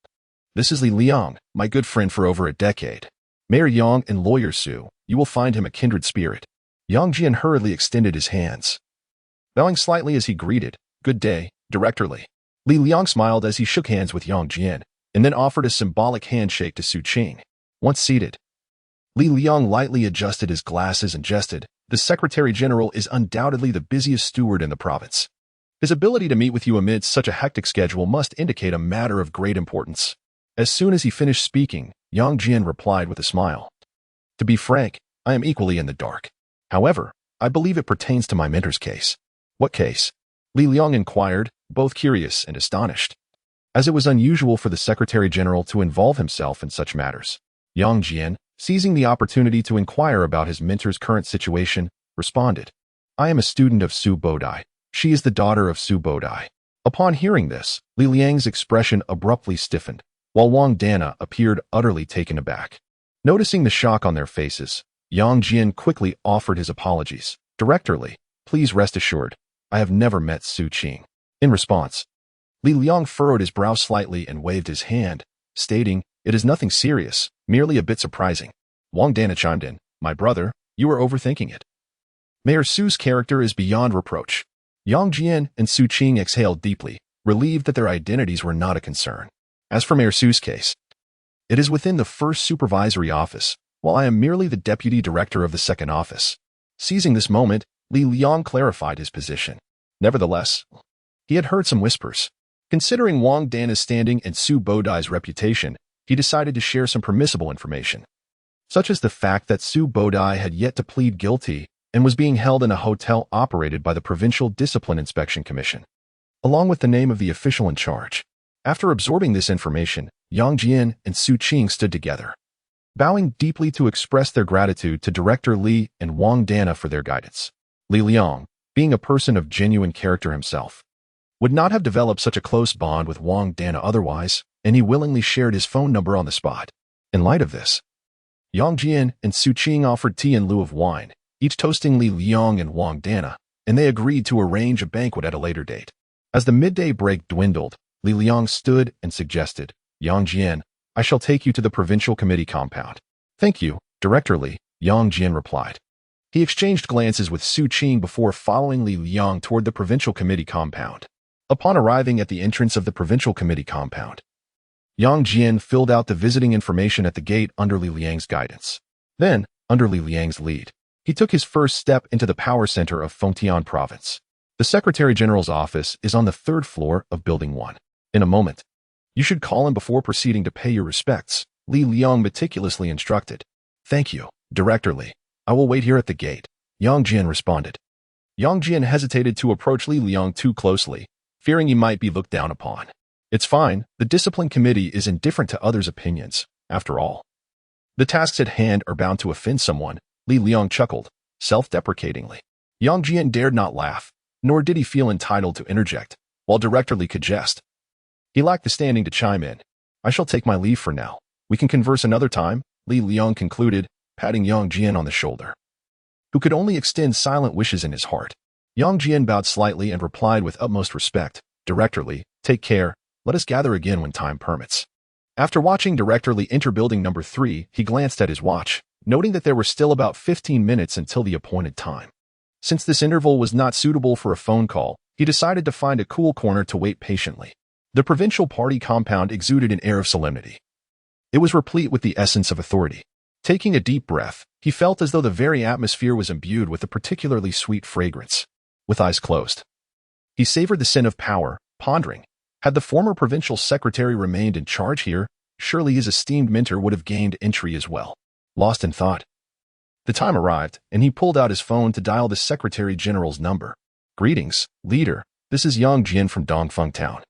A: "This is Li Liang, my good friend for over a decade. Mayor Yang and Lawyer Su, you will find him a kindred spirit." Yang Jian hurriedly extended his hands, bowing slightly as he greeted, "Good day, Director Li." Li Liang smiled as he shook hands with Yang Jian, and then offered a symbolic handshake to Su Qing. Once seated, Li Liang lightly adjusted his glasses and jested, "The Secretary General is undoubtedly the busiest steward in the province. His ability to meet with you amidst such a hectic schedule must indicate a matter of great importance." As soon as he finished speaking, Yang Jian replied with a smile, "To be frank, I am equally in the dark. However, I believe it pertains to my mentor's case." "What case?" Li Liang inquired, both curious and astonished, as it was unusual for the Secretary General to involve himself in such matters. Yang Jian, seizing the opportunity to inquire about his mentor's current situation, responded, "I am a student of Su Bodai. She is the daughter of Su Bodai." Upon hearing this, Li Liang's expression abruptly stiffened, while Wang Dana appeared utterly taken aback. Noticing the shock on their faces, Yang Jian quickly offered his apologies. "Director Li, please rest assured, I have never met Su Qing." In response, Li Liang furrowed his brow slightly and waved his hand, stating, "It is nothing serious, merely a bit surprising." Wang Dana chimed in, "My brother, you are overthinking it. Mayor Su's character is beyond reproach." Yang Jian and Su Qing exhaled deeply, relieved that their identities were not a concern. As for Mayor Su's case, it is within the first supervisory office, while I am merely the deputy director of the second office. Seizing this moment, Li Liang clarified his position. Nevertheless, he had heard some whispers. Considering Wang Dana's standing and Su Bodai's reputation, he decided to share some permissible information, such as the fact that Su Bodai had yet to plead guilty and was being held in a hotel operated by the Provincial Discipline Inspection Commission, along with the name of the official in charge. After absorbing this information, Yang Jian and Su Qing stood together, bowing deeply to express their gratitude to Director Li and Wang Dana for their guidance. Li Liang, being a person of genuine character himself, would not have developed such a close bond with Wang Dana otherwise, and he willingly shared his phone number on the spot. In light of this, Yang Jian and Su Qing offered tea in lieu of wine, each toasting Li Liang and Wang Dana, and they agreed to arrange a banquet at a later date. As the midday break dwindled, Li Liang stood and suggested, "Yang Jian, I shall take you to the provincial committee compound." "Thank you, Director Li," Yang Jian replied. He exchanged glances with Su Qing before following Li Liang toward the provincial committee compound. Upon arriving at the entrance of the provincial committee compound, Yang Jian filled out the visiting information at the gate under Li Liang's guidance. Then, under Li Liang's lead, he took his first step into the power center of Fengtian Province. The Secretary General's office is on the 3rd floor of Building 1. In a moment, you should call him before proceeding to pay your respects, Li Liang meticulously instructed. "Thank you, Director Li. I will wait here at the gate," Yang Jian responded. Yang Jian hesitated to approach Li Liang too closely, fearing he might be looked down upon. It's fine, the discipline committee is indifferent to others' opinions, after all. The tasks at hand are bound to offend someone, Li Liang chuckled, self-deprecatingly. Yang Jian dared not laugh, nor did he feel entitled to interject, while Director Li could jest. He lacked the standing to chime in. "I shall take my leave for now. We can converse another time," Li Liang concluded, patting Yang Jian on the shoulder, who could only extend silent wishes in his heart. Yang Jian bowed slightly and replied with utmost respect, "Director Li, take care. Let us gather again when time permits." After watching Director Li enter building number 3, he glanced at his watch, noting that there were still about 15 minutes until the appointed time. Since this interval was not suitable for a phone call, he decided to find a cool corner to wait patiently. The provincial party compound exuded an air of solemnity. It was replete with the essence of authority. Taking a deep breath, he felt as though the very atmosphere was imbued with a particularly sweet fragrance. With eyes closed, he savored the scent of power, pondering, had the former provincial secretary remained in charge here, surely his esteemed mentor would have gained entry as well. Lost in thought, the time arrived, and he pulled out his phone to dial the Secretary General's number. "Greetings, leader. This is Yang Jian from Dongfeng Town.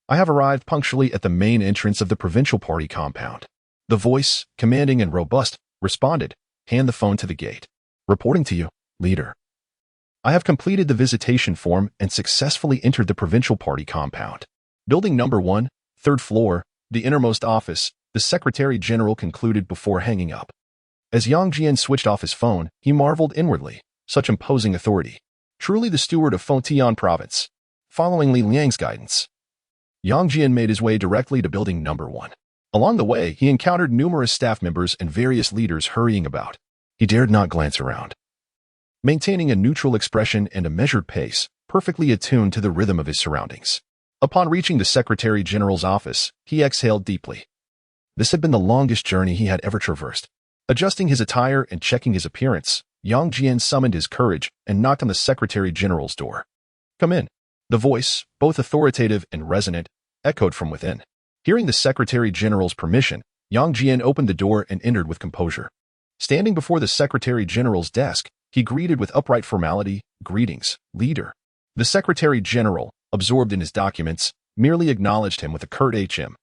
A: I have arrived punctually at the main entrance of the provincial party compound." The voice, commanding and robust, responded, "Hand the phone to the gate." "Reporting to you, leader. I have completed the visitation form and successfully entered the provincial party compound. Building number 1, 3rd floor, the innermost office," the Secretary General concluded before hanging up. As Yang Jian switched off his phone, he marveled inwardly, such imposing authority. Truly the steward of Fengtian Province. Following Li Liang's guidance, Yang Jian made his way directly to building number 1. Along the way, he encountered numerous staff members and various leaders hurrying about. He dared not glance around. Maintaining a neutral expression and a measured pace, perfectly attuned to the rhythm of his surroundings. Upon reaching the Secretary General's office, he exhaled deeply. This had been the longest journey he had ever traversed. Adjusting his attire and checking his appearance, Yang Jian summoned his courage and knocked on the Secretary General's door. "Come in." The voice, both authoritative and resonant, echoed from within. Hearing the Secretary General's permission, Yang Jian opened the door and entered with composure. Standing before the Secretary General's desk, he greeted with upright formality, "Greetings, leader." The Secretary General, absorbed in his documents, merely acknowledged him with a curt "HM,"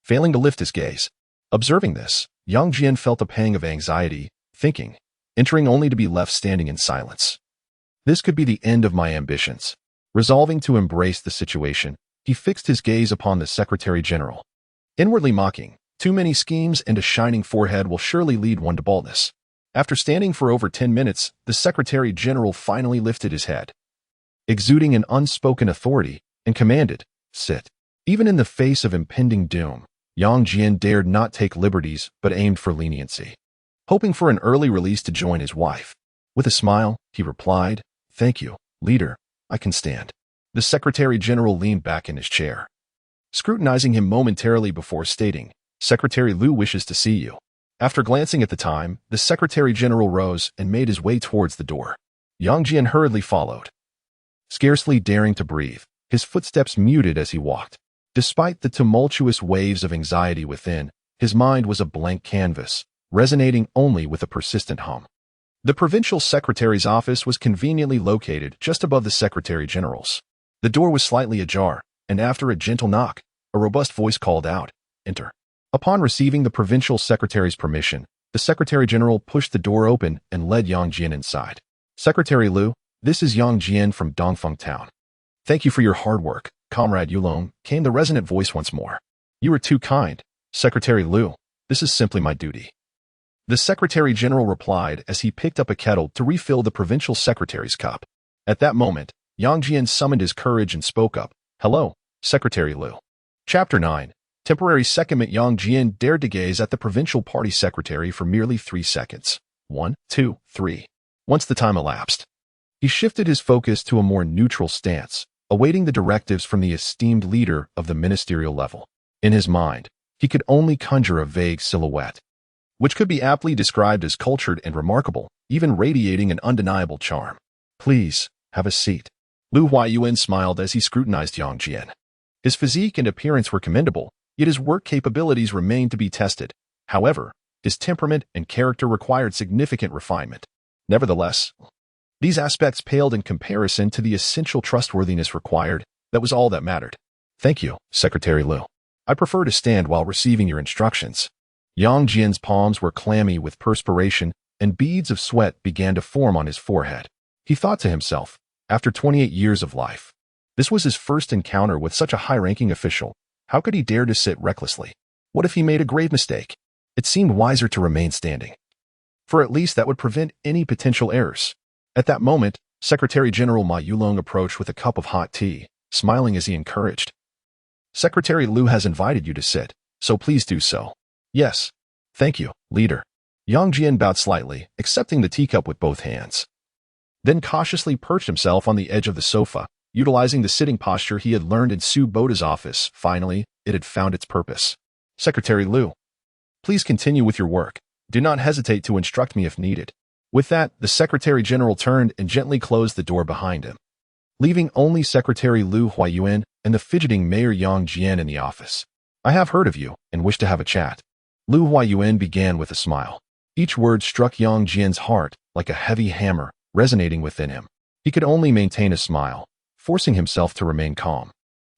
A: failing to lift his gaze. Observing this, Yang Jian felt a pang of anxiety, thinking, entering only to be left standing in silence. This could be the end of my ambitions. Resolving to embrace the situation, he fixed his gaze upon the Secretary General. Inwardly mocking, too many schemes and a shining forehead will surely lead one to baldness. After standing for over 10 minutes, the Secretary General finally lifted his head, exuding an unspoken authority, and commanded, "Sit." Even in the face of impending doom, Yang Jian dared not take liberties but aimed for leniency, hoping for an early release to join his wife. With a smile, he replied, "Thank you, leader. I can stand." The Secretary General leaned back in his chair, scrutinizing him momentarily before stating, "Secretary Liu wishes to see you." After glancing at the time, the Secretary General rose and made his way towards the door. Yang Jian hurriedly followed, scarcely daring to breathe, his footsteps muted as he walked. Despite the tumultuous waves of anxiety within, his mind was a blank canvas, resonating only with a persistent hum. The provincial secretary's office was conveniently located just above the Secretary General's. The door was slightly ajar, and after a gentle knock, a robust voice called out, "Enter." Upon receiving the provincial secretary's permission, the Secretary General pushed the door open and led Yang Jian inside. "Secretary Liu, this is Yang Jian from Dongfeng Town. Thank you for your hard work, Comrade Yulong, came the resonant voice once more. You are too kind, Secretary Liu. This is simply my duty. The Secretary General replied as he picked up a kettle to refill the provincial secretary's cup. At that moment, Yang Jian summoned his courage and spoke up. Hello, Secretary Liu. Chapter 9. Temporary Secondment. Yang Jian dared to gaze at the provincial party secretary for merely 3 seconds. 1, 2, 3. Once the time elapsed, he shifted his focus to a more neutral stance, awaiting the directives from the esteemed leader of the ministerial level. In his mind, he could only conjure a vague silhouette, which could be aptly described as cultured and remarkable, even radiating an undeniable charm. Please, have a seat. Lu Huayuan smiled as he scrutinized Yang Jian. His physique and appearance were commendable, yet his work capabilities remained to be tested. However, his temperament and character required significant refinement. Nevertheless, these aspects paled in comparison to the essential trustworthiness required. That was all that mattered. Thank you, Secretary Liu. I prefer to stand while receiving your instructions. Yang Jian's palms were clammy with perspiration, and beads of sweat began to form on his forehead. He thought to himself, after 28 years of life, this was his first encounter with such a high-ranking official. How could he dare to sit recklessly? What if he made a grave mistake? It seemed wiser to remain standing, for at least that would prevent any potential errors. At that moment, Secretary General Ma Yulong approached with a cup of hot tea, smiling as he encouraged. Secretary Liu has invited you to sit, so please do so. Yes. Thank you, leader. Yang Jian bowed slightly, accepting the teacup with both hands, then cautiously perched himself on the edge of the sofa, utilizing the sitting posture he had learned in Su Boda's office. Finally, it had found its purpose. Secretary Liu, please continue with your work. Do not hesitate to instruct me if needed. With that, the Secretary General turned and gently closed the door behind him, leaving only Secretary Lu Huayuan and the fidgeting Mayor Yang Jian in the office. I have heard of you and wish to have a chat. Lu Huayuan began with a smile. Each word struck Yang Jian's heart like a heavy hammer, resonating within him. He could only maintain a smile, forcing himself to remain calm,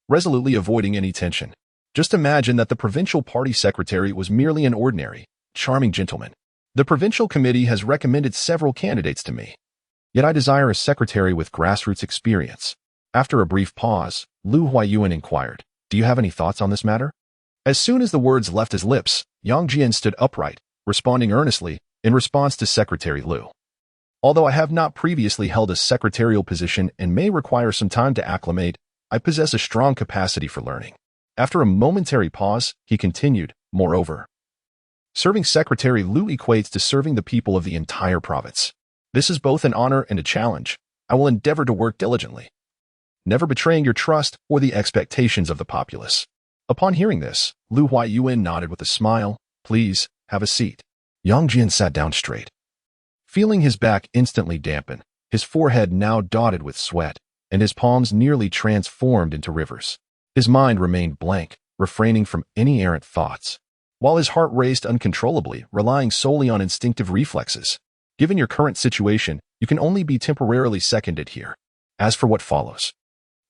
A: resolutely avoiding any tension. Just imagine that the provincial party secretary was merely an ordinary, charming gentleman. The provincial committee has recommended several candidates to me, yet I desire a secretary with grassroots experience. After a brief pause, Lu Huayuan inquired, do you have any thoughts on this matter? As soon as the words left his lips, Yang Jian stood upright, responding earnestly in response to Secretary Liu. Although I have not previously held a secretarial position and may require some time to acclimate, I possess a strong capacity for learning. After a momentary pause, he continued, moreover, serving Secretary Liu equates to serving the people of the entire province. This is both an honor and a challenge. I will endeavor to work diligently, never betraying your trust or the expectations of the populace. Upon hearing this, Lu Huayuan nodded with a smile. Please, have a seat. Yang Jian sat down straight, feeling his back instantly dampen, his forehead now dotted with sweat, and his palms nearly transformed into rivers. His mind remained blank, refraining from any errant thoughts, while his heart raced uncontrollably, relying solely on instinctive reflexes. Given your current situation, you can only be temporarily seconded here. As for what follows,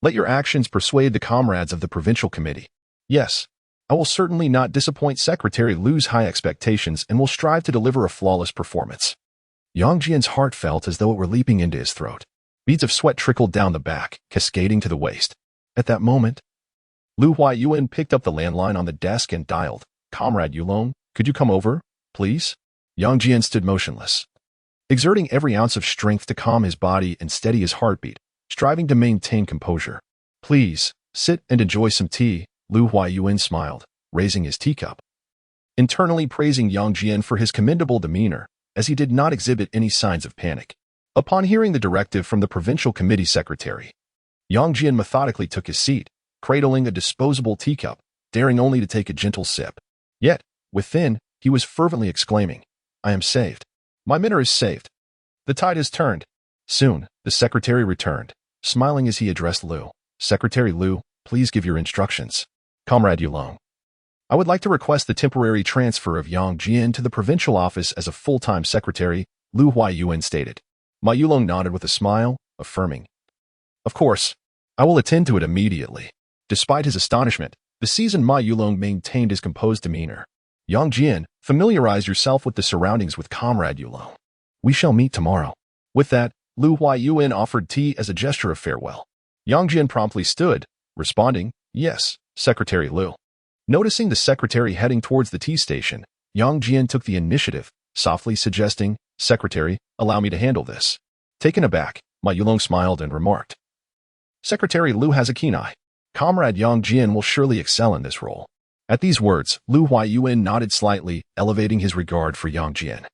A: let your actions persuade the comrades of the provincial committee. Yes, I will certainly not disappoint Secretary Liu's high expectations and will strive to deliver a flawless performance. Yang Jian's heart felt as though it were leaping into his throat. Beads of sweat trickled down the back, cascading to the waist. At that moment, Lu Huayuan picked up the landline on the desk and dialed. Comrade Yulong, could you come over, please? Yang Jian stood motionless, exerting every ounce of strength to calm his body and steady his heartbeat, striving to maintain composure. Please, sit and enjoy some tea, Lu Huayuan smiled, raising his teacup, internally praising Yang Jian for his commendable demeanor, as he did not exhibit any signs of panic. Upon hearing the directive from the provincial committee secretary, Yang Jian methodically took his seat, cradling a disposable teacup, daring only to take a gentle sip. Yet, within, he was fervently exclaiming, I am saved. My mentor is saved. The tide has turned. Soon, the secretary returned, smiling as he addressed Liu. Secretary Liu, please give your instructions. Comrade Yulong, I would like to request the temporary transfer of Yang Jian to the provincial office as a full-time secretary, Lu Huayuan stated. Ma Yulong nodded with a smile, affirming, of course, I will attend to it immediately. Despite his astonishment, the seasoned Ma Yulong maintained his composed demeanor. Yang Jian, familiarize yourself with the surroundings with Comrade Yulong. We shall meet tomorrow. With that, Lu Huayuan offered tea as a gesture of farewell. Yang Jian promptly stood, responding, "Yes, Secretary Liu." Noticing the secretary heading towards the tea station, Yang Jian took the initiative, softly suggesting, "Secretary, allow me to handle this." Taken aback, Ma Yulong smiled and remarked, "Secretary Liu has a keen eye. Comrade Yang Jian will surely excel in this role." At these words, Liu Huayuan nodded slightly, elevating his regard for Yang Jian.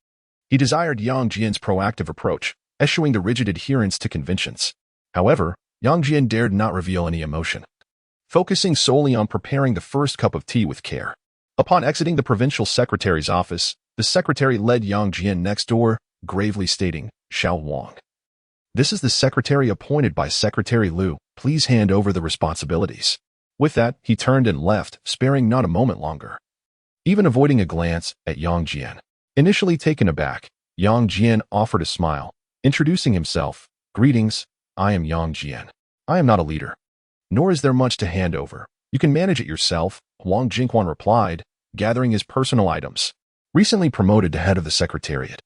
A: He desired Yang Jian's proactive approach, eschewing the rigid adherence to conventions. However, Yang Jian dared not reveal any emotion, focusing solely on preparing the first cup of tea with care. Upon exiting the provincial secretary's office, the secretary led Yang Jian next door, gravely stating, "Xiao Wang. This is the secretary appointed by Secretary Liu. Please hand over the responsibilities." With that, he turned and left, sparing not a moment longer, even avoiding a glance at Yang Jian. Initially taken aback, Yang Jian offered a smile, introducing himself. "Greetings, I am Yang Jian. I am not a leader, nor is there much to hand over. You can manage it yourself," Huang Jingquan replied, gathering his personal items. Recently promoted to head of the secretariat,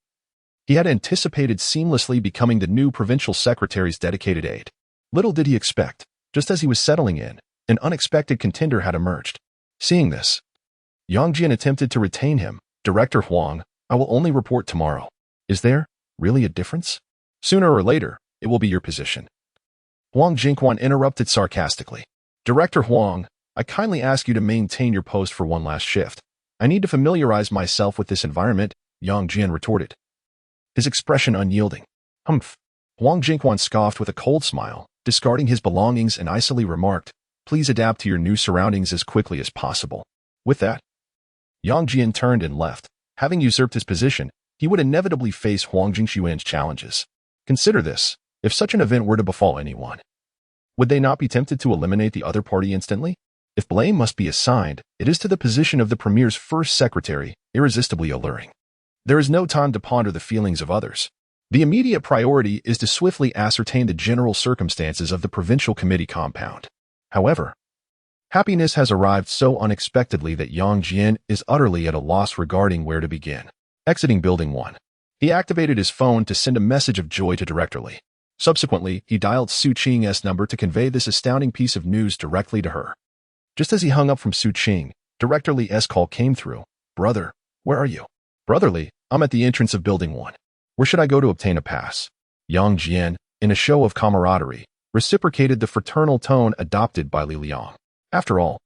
A: he had anticipated seamlessly becoming the new provincial secretary's dedicated aide. Little did he expect, just as he was settling in, an unexpected contender had emerged. Seeing this, Yang Jian attempted to retain him. "Director Huang, I will only report tomorrow. Is there really a difference? Sooner or later, it will be your position." Huang Jingquan interrupted sarcastically. "Director Huang, I kindly ask you to maintain your post for one last shift. I need to familiarize myself with this environment," Yang Jian retorted, his expression unyielding. "Humph." Huang Jingquan scoffed with a cold smile, discarding his belongings, and icily remarked, "Please adapt to your new surroundings as quickly as possible." With that, Yang Jian turned and left. Having usurped his position, he would inevitably face Huang Jingquan's challenges. Consider this: if such an event were to befall anyone, would they not be tempted to eliminate the other party instantly? If blame must be assigned, it is to the position of the premier's first secretary, irresistibly alluring. There is no time to ponder the feelings of others. The immediate priority is to swiftly ascertain the general circumstances of the provincial committee compound. However, happiness has arrived so unexpectedly that Yang Jian is utterly at a loss regarding where to begin. Exiting Building 1, he activated his phone to send a message of joy to Director Li. Subsequently, he dialed Su Qing's number to convey this astounding piece of news directly to her. Just as he hung up from Su Qing, Director Li's call came through. "Brother, where are you?" "Brother Li, I'm at the entrance of Building 1. Where should I go to obtain a pass?" Yang Jian, in a show of camaraderie, reciprocated the fraternal tone adopted by Li Liang. After all,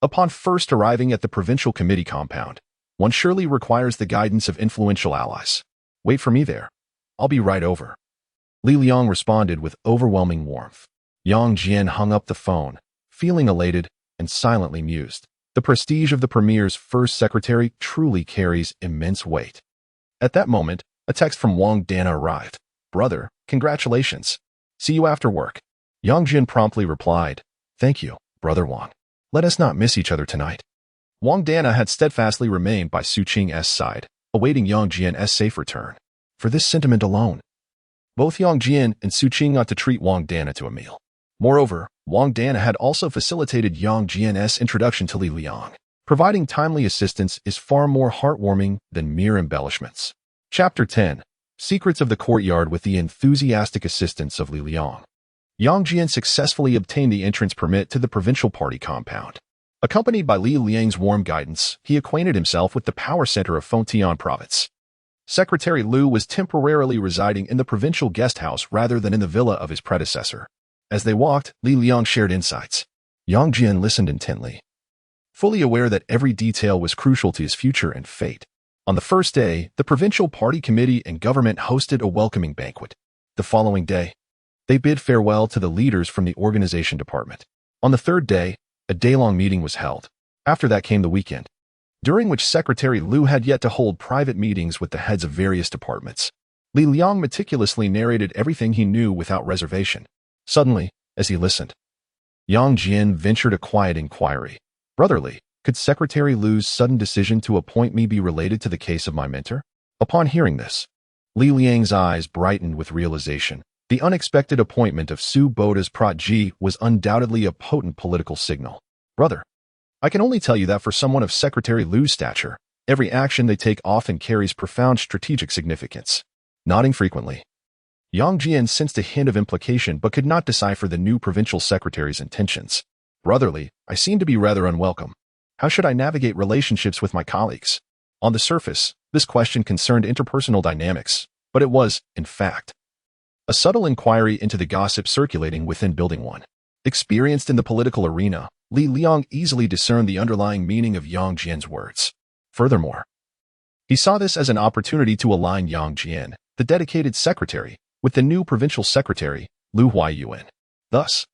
A: upon first arriving at the provincial committee compound, one surely requires the guidance of influential allies. "Wait for me there. I'll be right over," Li Liang responded with overwhelming warmth. Yang Jian hung up the phone, feeling elated and silently mused. The prestige of the premier's first secretary truly carries immense weight. At that moment, a text from Wang Dana arrived. "Brother, congratulations. See you after work." Yang Jian promptly replied, "Thank you, Brother Wang. Let us not miss each other tonight." Wang Dana had steadfastly remained by Su Qing's side, awaiting Yang Jian's safe return. For this sentiment alone, both Yang Jian and Su Qing ought to treat Wang Dana to a meal. Moreover, Wang Dana had also facilitated Yang Jian's introduction to Li Liang. Providing timely assistance is far more heartwarming than mere embellishments. Chapter 10. Secrets of the Courtyard. With the enthusiastic assistance of Li Liang, Yang Jian successfully obtained the entrance permit to the provincial party compound. Accompanied by Li Liang's warm guidance, he acquainted himself with the power center of Fengtian province. Secretary Liu was temporarily residing in the provincial guest house rather than in the villa of his predecessor. As they walked, Li Liang shared insights. Yang Jian listened intently, fully aware that every detail was crucial to his future and fate. On the first day, the provincial party committee and government hosted a welcoming banquet. The following day, they bid farewell to the leaders from the organization department. On the third day, a day-long meeting was held. After that came the weekend, during which Secretary Liu had yet to hold private meetings with the heads of various departments. Li Liang meticulously narrated everything he knew without reservation. Suddenly, as he listened, Yang Jian ventured a quiet inquiry. "Brother Li, could Secretary Liu's sudden decision to appoint me be related to the case of my mentor?" Upon hearing this, Li Liang's eyes brightened with realization. The unexpected appointment of Su Boda's protege was undoubtedly a potent political signal. "Brother, I can only tell you that for someone of Secretary Liu's stature, every action they take often carries profound strategic significance." Nodding frequently, Yang Jian sensed a hint of implication but could not decipher the new provincial secretary's intentions. Brotherly, I seem to be rather unwelcome. How should I navigate relationships with my colleagues? On the surface, this question concerned interpersonal dynamics, but it was, in fact, a subtle inquiry into the gossip circulating within Building 1. Experienced in the political arena, Li Liang easily discerned the underlying meaning of Yang Jian's words. Furthermore, he saw this as an opportunity to align Yang Jian, the dedicated secretary, with the new provincial secretary, Lu Huaiyuan. Thus,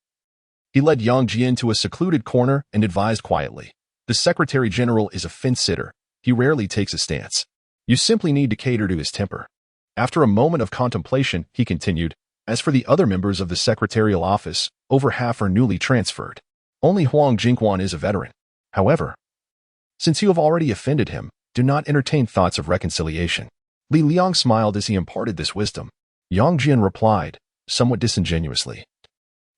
A: he led Yang Jian to a secluded corner and advised quietly, "The Secretary General is a fence-sitter. He rarely takes a stance. You simply need to cater to his temper." After a moment of contemplation, he continued, "As for the other members of the secretarial office, over half are newly transferred. Only Huang Jingquan is a veteran. However, since you have already offended him, do not entertain thoughts of reconciliation." Li Liang smiled as he imparted this wisdom. Yang Jian replied, somewhat disingenuously,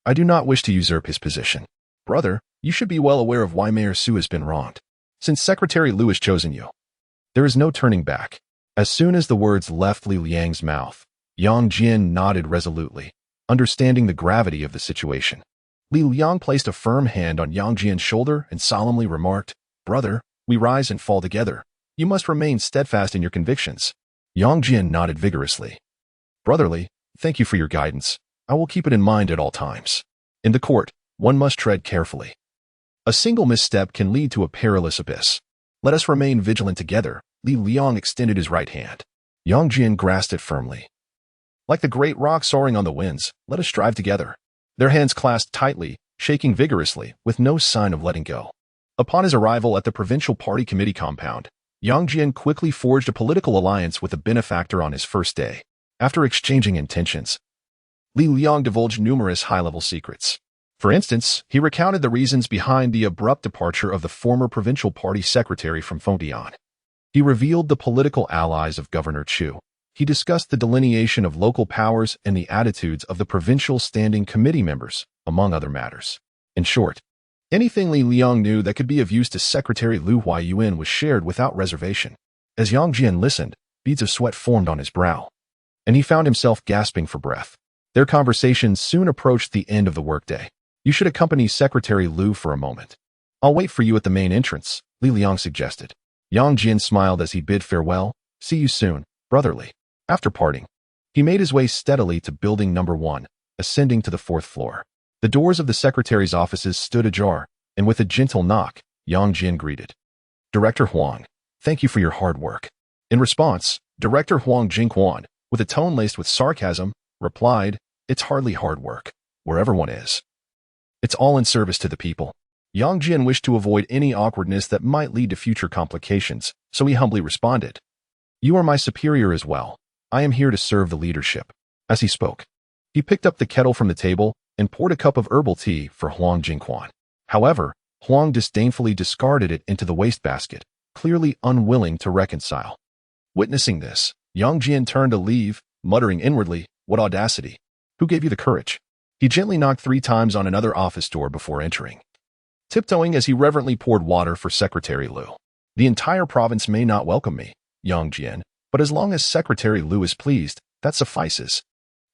A: "I do not wish to usurp his position. Brother, you should be well aware of why Mayor Su has been wronged. Since Secretary Lu has chosen you, there is no turning back." As soon as the words left Li Liang's mouth, Yang Jian nodded resolutely, understanding the gravity of the situation. Li Liang placed a firm hand on Yang Jian's shoulder and solemnly remarked, "Brother, we rise and fall together. You must remain steadfast in your convictions." Yang Jian nodded vigorously. "Brotherly, thank you for your guidance. I will keep it in mind at all times. In the court, one must tread carefully. A single misstep can lead to a perilous abyss. Let us remain vigilant together." Li Liang extended his right hand. Yang Jian grasped it firmly. Like the great rock soaring on the winds, let us strive together. Their hands clasped tightly, shaking vigorously, with no sign of letting go. Upon his arrival at the provincial party committee compound, Yang Jian quickly forged a political alliance with a benefactor on his first day. After exchanging intentions, Li Liang divulged numerous high-level secrets. For instance, he recounted the reasons behind the abrupt departure of the former provincial party secretary from Fengtian. He revealed the political allies of Governor Chu. He discussed the delineation of local powers and the attitudes of the provincial standing committee members, among other matters. In short, anything Li Liang knew that could be of use to Secretary Lu Huaiyuan was shared without reservation. As Yang Jian listened, beads of sweat formed on his brow, and he found himself gasping for breath. Their conversation soon approached the end of the workday. "You should accompany Secretary Lu for a moment. I'll wait for you at the main entrance," Li Liang suggested. Yang Jian smiled as he bid farewell. "See you soon, brotherly." After parting, he made his way steadily to Building Number 1, ascending to the 4th floor. The doors of the secretary's offices stood ajar, and with a gentle knock, Yang Jian greeted, "Director Huang, thank you for your hard work." In response, Director Huang Jingquan, with a tone laced with sarcasm, replied, "It's hardly hard work, wherever one is. It's all in service to the people." Yang Jian wished to avoid any awkwardness that might lead to future complications, so he humbly responded, "You are my superior as well. I am here to serve the leadership." As he spoke, he picked up the kettle from the table and poured a cup of herbal tea for Huang Jingquan. However, Huang disdainfully discarded it into the wastebasket, clearly unwilling to reconcile. Witnessing this, Yang Jian turned to leave, muttering inwardly, "What audacity! Who gave you the courage?" He gently knocked 3 times on another office door before entering, tiptoeing as he reverently poured water for Secretary Lu. "The entire province may not welcome me, Yang Jian, but as long as Secretary Lu is pleased, that suffices.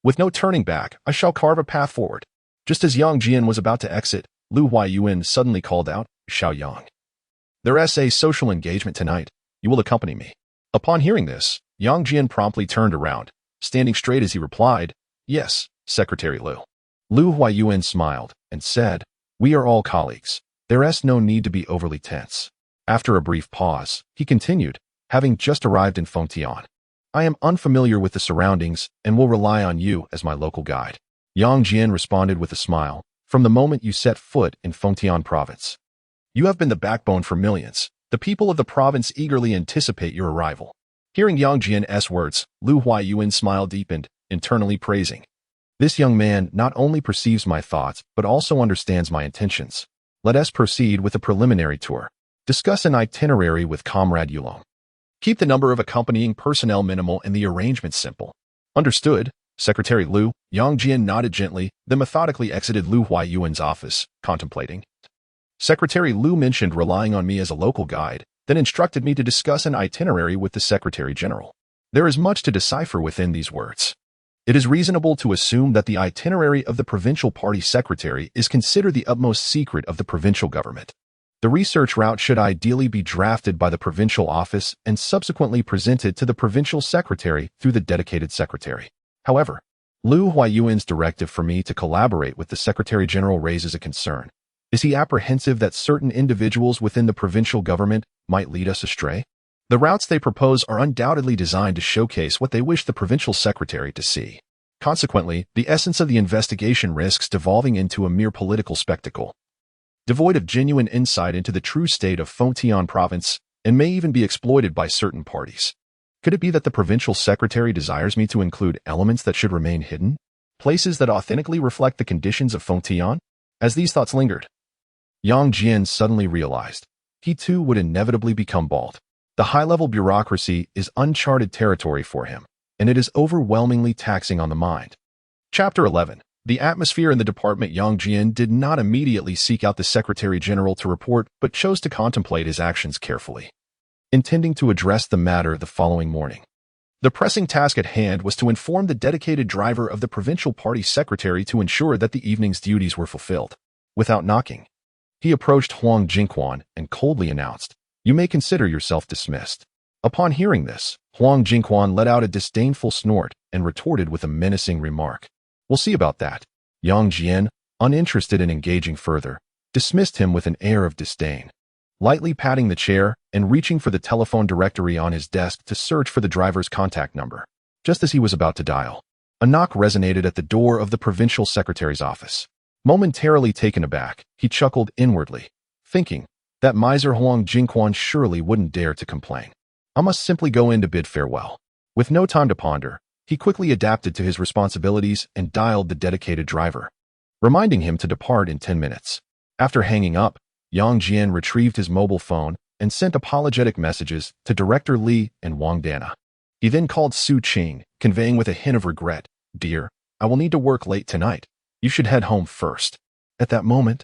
A: With no turning back, I shall carve a path forward." Just as Yang Jian was about to exit, Lu Huaiyuan suddenly called out, "Xiao Yang, there's a social engagement tonight. You will accompany me." Upon hearing this, Yang Jian promptly turned around, standing straight as he replied, "Yes, Secretary Lu." Lu Huaiyuan smiled and said, "We are all colleagues. There's no need to be overly tense." After a brief pause, he continued, "Having just arrived in Fengtian, I am unfamiliar with the surroundings and will rely on you as my local guide." Yang Jian responded with a smile, "From the moment you set foot in Fengtian province, you have been the backbone for millions. The people of the province eagerly anticipate your arrival." Hearing Yang Jian's words, Lu Huaiyuan's smile deepened, internally praising, "This young man not only perceives my thoughts, but also understands my intentions. Let us proceed with a preliminary tour. Discuss an itinerary with Comrade Yulong. Keep the number of accompanying personnel minimal and the arrangements simple." "Understood, Secretary Lu." Yang Jian nodded gently, then methodically exited Lu Huaiyuan's office, contemplating. Secretary Lu mentioned relying on me as a local guide, then instructed me to discuss an itinerary with the Secretary General. There is much to decipher within these words. It is reasonable to assume that the itinerary of the provincial party secretary is considered the utmost secret of the provincial government. The research route should ideally be drafted by the provincial office and subsequently presented to the provincial secretary through the dedicated secretary. However, Liu Huayuan's directive for me to collaborate with the Secretary General raises a concern. Is he apprehensive that certain individuals within the provincial government might lead us astray? The routes they propose are undoubtedly designed to showcase what they wish the provincial secretary to see. Consequently, the essence of the investigation risks devolving into a mere political spectacle, devoid of genuine insight into the true state of Fengtian province, and may even be exploited by certain parties. Could it be that the provincial secretary desires me to include elements that should remain hidden? Places that authentically reflect the conditions of Fengtian? As these thoughts lingered, Yang Jian suddenly realized he too would inevitably become bald. The high-level bureaucracy is uncharted territory for him, and it is overwhelmingly taxing on the mind. Chapter 11. The atmosphere in the department. Yang Jian did not immediately seek out the Secretary General to report, but chose to contemplate his actions carefully, intending to address the matter the following morning. The pressing task at hand was to inform the dedicated driver of the provincial party secretary to ensure that the evening's duties were fulfilled. Without knocking, he approached Huang Jingquan and coldly announced, "You may consider yourself dismissed." Upon hearing this, Huang Jingquan let out a disdainful snort and retorted with a menacing remark. "We'll see about that." Yang Jian, uninterested in engaging further, dismissed him with an air of disdain, lightly patting the chair and reaching for the telephone directory on his desk to search for the driver's contact number. Just as he was about to dial, a knock resonated at the door of the provincial secretary's office. Momentarily taken aback, he chuckled inwardly, thinking, that miser Huang Jingquan surely wouldn't dare to complain. I must simply go in to bid farewell. With no time to ponder, he quickly adapted to his responsibilities and dialed the dedicated driver, reminding him to depart in 10 minutes. After hanging up, Yang Jian retrieved his mobile phone and sent apologetic messages to Director Li and Wang Dana. He then called Su Qing, conveying with a hint of regret, "Dear, I will need to work late tonight. You should head home first." At that moment,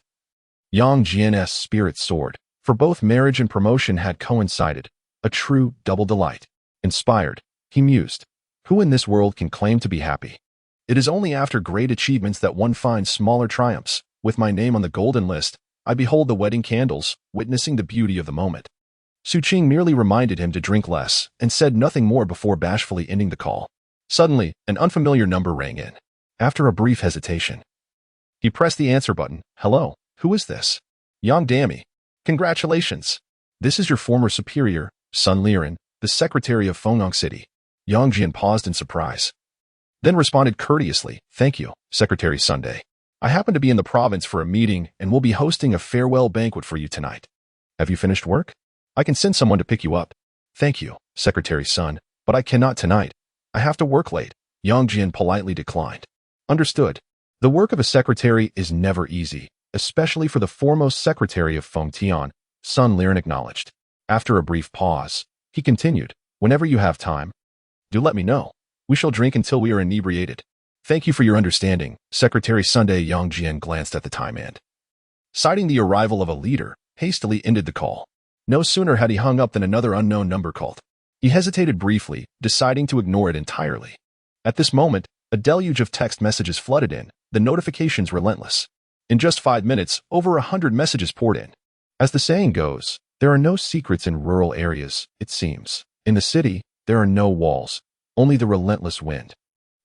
A: Yang Jian's spirit soared, for both marriage and promotion had coincided, a true double delight. Inspired, he mused, who in this world can claim to be happy? It is only after great achievements that one finds smaller triumphs. With my name on the golden list, I behold the wedding candles, witnessing the beauty of the moment. Su Qing merely reminded him to drink less and said nothing more before bashfully ending the call. Suddenly, an unfamiliar number rang in. After a brief hesitation, he pressed the answer button. "Hello, who is this?" "Yang Dami. Congratulations. This is your former superior, Sun Liren, the secretary of Fengong City." Yang Jian paused in surprise, then responded courteously, "Thank you, Secretary Sunday. I happen to be in the province for a meeting and will be hosting a farewell banquet for you tonight. Have you finished work? I can send someone to pick you up." "Thank you, Secretary Sun, but I cannot tonight. I have to work late." Yang Jian politely declined. Understood. The work of a secretary is never easy, especially for the foremost secretary of Fengtian, Sun Liren acknowledged. After a brief pause, he continued, "Whenever you have time, do let me know. We shall drink until we are inebriated." "Thank you for your understanding, Secretary Sunday." Yang Jian glanced at the time and, citing the arrival of a leader, hastily ended the call. No sooner had he hung up than another unknown number called. He hesitated briefly, deciding to ignore it entirely. At this moment, a deluge of text messages flooded in, the notifications relentless. In just 5 minutes, over 100 messages poured in. As the saying goes, there are no secrets in rural areas, it seems. In the city, there are no walls, only the relentless wind.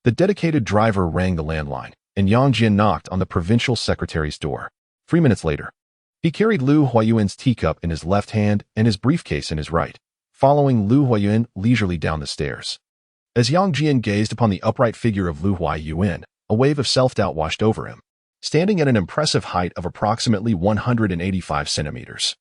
A: The dedicated driver rang the landline, and Yang Jian knocked on the provincial secretary's door. 3 minutes later, he carried Liu Huayuan's teacup in his left hand and his briefcase in his right, following Liu Huayuan leisurely down the stairs. As Yang Jian gazed upon the upright figure of Liu Huayuan, a wave of self-doubt washed over him. Standing at an impressive height of approximately 185 centimeters,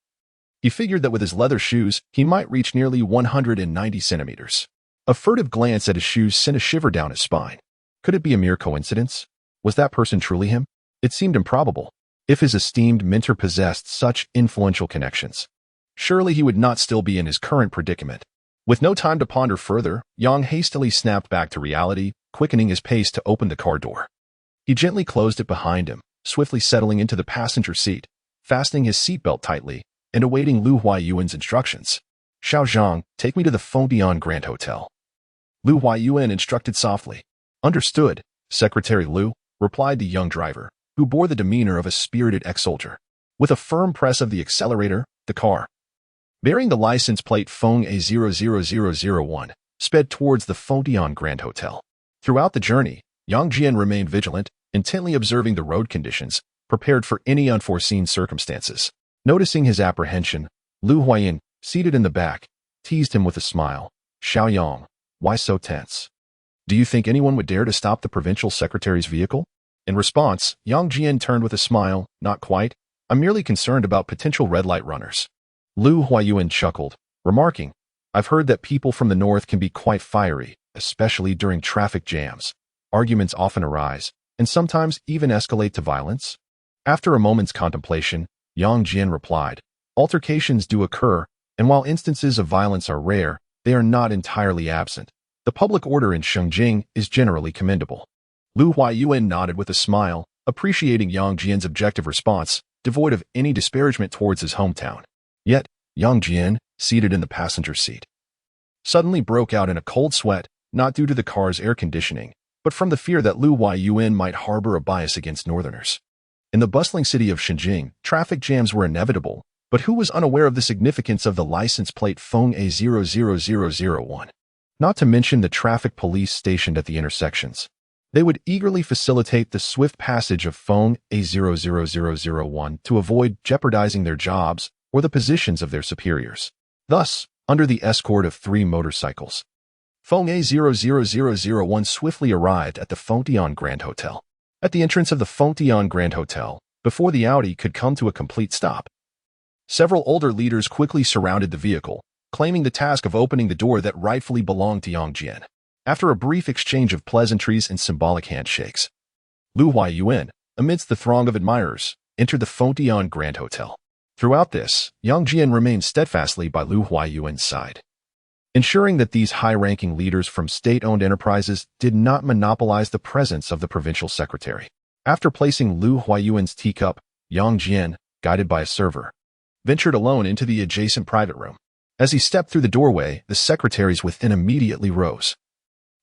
A: he figured that with his leather shoes, he might reach nearly 190 centimeters. A furtive glance at his shoes sent a shiver down his spine. Could it be a mere coincidence? Was that person truly him? It seemed improbable. If his esteemed mentor possessed such influential connections, surely he would not still be in his current predicament. With no time to ponder further, Yang hastily snapped back to reality, quickening his pace to open the car door. He gently closed it behind him, swiftly settling into the passenger seat, fastening his seatbelt tightly, and awaiting Liu Huayuan's instructions. "Xiao Zhang, take me to the Fengtian Grand Hotel." Liu Huayuan instructed softly. Understood, Secretary Liu, replied the young driver, who bore the demeanor of a spirited ex-soldier. With a firm press of the accelerator, the car, bearing the license plate Feng A00001, sped towards the Fontian Grand Hotel. Throughout the journey, Yang Jian remained vigilant, intently observing the road conditions, prepared for any unforeseen circumstances. Noticing his apprehension, Lu Huayin, seated in the back, teased him with a smile. Xiaoyang, why so tense? Do you think anyone would dare to stop the provincial secretary's vehicle? In response, Yang Jian turned with a smile. Not quite. I'm merely concerned about potential red light runners. Lu Huayuan chuckled, remarking, I've heard that people from the north can be quite fiery, especially during traffic jams. Arguments often arise, and sometimes even escalate to violence. After a moment's contemplation, Yang Jian replied, altercations do occur, and while instances of violence are rare, they are not entirely absent. The public order in Shengjing is generally commendable. Lu Huayuan nodded with a smile, appreciating Yang Jian's objective response, devoid of any disparagement towards his hometown. Yet, Yang Jian, seated in the passenger seat, suddenly broke out in a cold sweat, not due to the car's air conditioning, but from the fear that Lu Huayuan might harbor a bias against northerners. In the bustling city of Shengjing, traffic jams were inevitable, but who was unaware of the significance of the license plate Feng A00001? Not to mention the traffic police stationed at the intersections. They would eagerly facilitate the swift passage of Feng A00001 to avoid jeopardizing their jobs or the positions of their superiors. Thus, under the escort of 3 motorcycles, Feng A00001 swiftly arrived at the Fontian Grand Hotel. At the entrance of the Fontian Grand Hotel, before the Audi could come to a complete stop, several older leaders quickly surrounded the vehicle, claiming the task of opening the door that rightfully belonged to Yang Jian. After a brief exchange of pleasantries and symbolic handshakes, Lu Huayuan, amidst the throng of admirers, entered the Fontian Grand Hotel. Throughout this, Yang Jian remained steadfastly by Lu Huayuan's side, ensuring that these high-ranking leaders from state-owned enterprises did not monopolize the presence of the provincial secretary. After placing Lu Huayuan's teacup, Yang Jian, guided by a server, ventured alone into the adjacent private room. As he stepped through the doorway, the secretaries within immediately rose,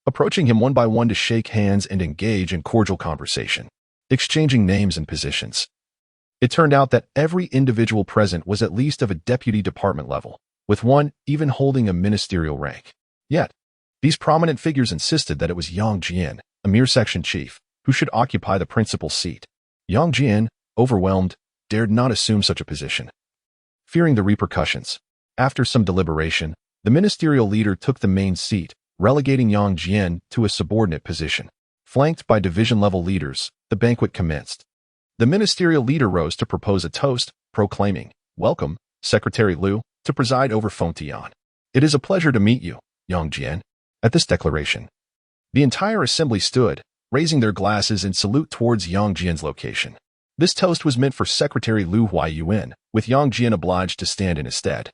A: approaching him one by one to shake hands and engage in cordial conversation, exchanging names and positions. It turned out that every individual present was at least of a deputy department level, with one even holding a ministerial rank. Yet, these prominent figures insisted that it was Yang Jian, a mere section chief, who should occupy the principal seat. Yang Jian, overwhelmed, dared not assume such a position, fearing the repercussions. After some deliberation, the ministerial leader took the main seat, relegating Yang Jian to a subordinate position. Flanked by division-level leaders, the banquet commenced. The ministerial leader rose to propose a toast, proclaiming, Welcome, Secretary Liu, to preside over Fontian. It is a pleasure to meet you, Yang Jian. At this declaration, the entire assembly stood, raising their glasses in salute towards Yang Jian's location. This toast was meant for Secretary Lu Huayuan, with Yang Jian obliged to stand in his stead.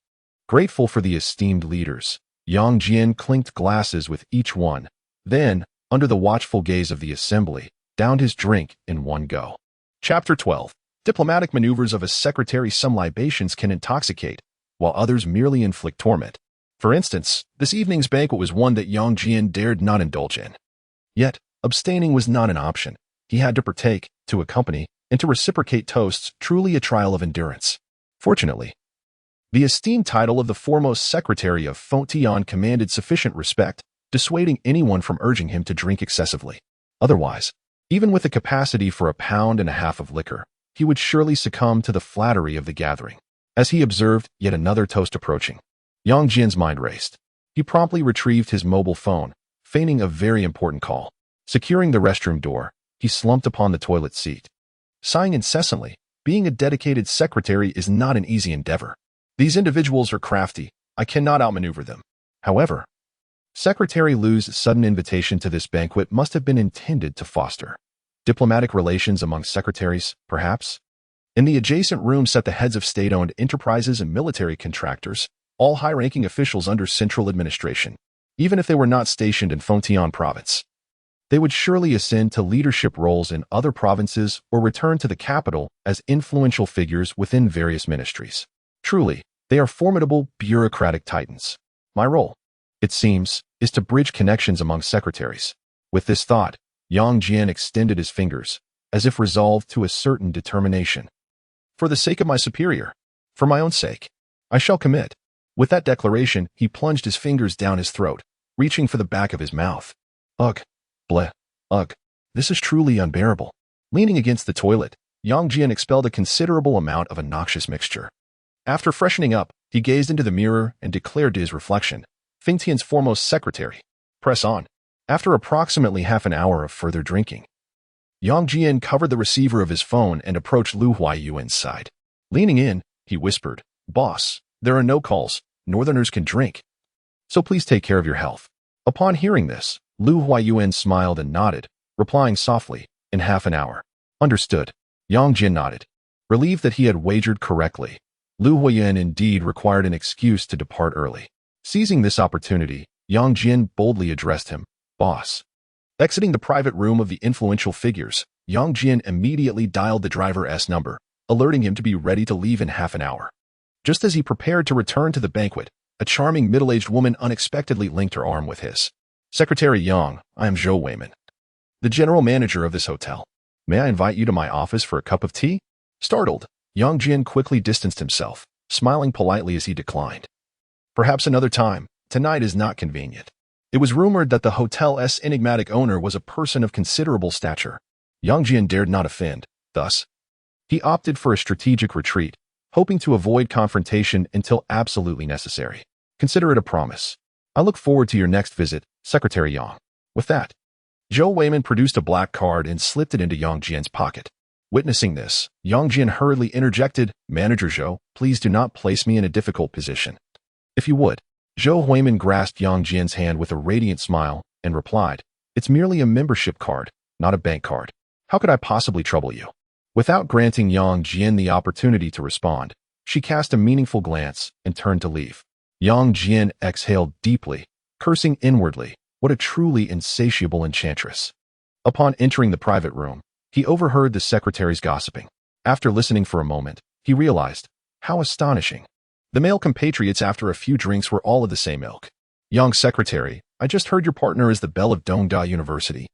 A: Grateful for the esteemed leaders, Yang Jian clinked glasses with each one, then, under the watchful gaze of the assembly, downed his drink in one go. Chapter 12. Diplomatic maneuvers of a secretary. Some libations can intoxicate, while others merely inflict torment. For instance, this evening's banquet was one that Yang Jian dared not indulge in. Yet, abstaining was not an option. He had to partake, to accompany, and to reciprocate toasts, truly a trial of endurance. Fortunately, the esteemed title of the foremost secretary of Fontian commanded sufficient respect, dissuading anyone from urging him to drink excessively. Otherwise, even with the capacity for 1.5 pounds of liquor, he would surely succumb to the flattery of the gathering. As he observed yet another toast approaching, Yang Jian's mind raced. He promptly retrieved his mobile phone, feigning a very important call. Securing the restroom door, he slumped upon the toilet seat, sighing incessantly. Being a dedicated secretary is not an easy endeavor. These individuals are crafty. I cannot outmaneuver them. However, Secretary Lu's sudden invitation to this banquet must have been intended to foster diplomatic relations among secretaries, perhaps. In the adjacent room sat the heads of state-owned enterprises and military contractors, all high-ranking officials under central administration. Even if they were not stationed in Fontian province, they would surely ascend to leadership roles in other provinces or return to the capital as influential figures within various ministries. Truly, they are formidable bureaucratic titans. My role, it seems, is to bridge connections among secretaries. With this thought, Yang Jian extended his fingers, as if resolved to a certain determination. For the sake of my superior, for my own sake, I shall commit. With that declaration, he plunged his fingers down his throat, reaching for the back of his mouth. Ugh, bleh, ugh, this is truly unbearable. Leaning against the toilet, Yang Jian expelled a considerable amount of a noxious mixture. After freshening up, he gazed into the mirror and declared to his reflection, Feng Tian's foremost secretary, press on. After approximately half an hour of further drinking, Yang Jian covered the receiver of his phone and approached Lu Huayuan's side. Leaning in, he whispered, Boss, there are no calls. Northerners can drink. So please take care of your health. Upon hearing this, Lu Huayuan smiled and nodded, replying softly, in half an hour. Understood. Yang Jian nodded. Relieved that he had wagered correctly, Lu Huayuan indeed required an excuse to depart early. Seizing this opportunity, Yang Jian boldly addressed him, Boss. Exiting the private room of the influential figures, Yang Jian immediately dialed the driver's number, alerting him to be ready to leave in half an hour. Just as he prepared to return to the banquet, a charming middle-aged woman unexpectedly linked her arm with his. Secretary Yang, I am Zhou Weiman, the general manager of this hotel. May I invite you to my office for a cup of tea? Startled, Yang Jian quickly distanced himself, smiling politely as he declined. Perhaps another time. Tonight is not convenient. It was rumored that the hotel's enigmatic owner was a person of considerable stature. Yang Jian dared not offend, thus, he opted for a strategic retreat, hoping to avoid confrontation until absolutely necessary. Consider it a promise. I look forward to your next visit, Secretary Yang. With that, Zhou Weiman produced a black card and slipped it into Yang Jian's pocket. Witnessing this, Yang Jian hurriedly interjected, Manager Zhou, please do not place me in a difficult position. If you would. Zhou Weiman grasped Yang Jian's hand with a radiant smile and replied, It's merely a membership card, not a bank card. How could I possibly trouble you? Without granting Yang Jian the opportunity to respond, she cast a meaningful glance and turned to leave. Yang Jian exhaled deeply, cursing inwardly, what a truly insatiable enchantress. Upon entering the private room, he overheard the secretaries gossiping. After listening for a moment, he realized, how astonishing. The male compatriots after a few drinks were all of the same ilk. Young secretary, I just heard your partner is the belle of Dongda University.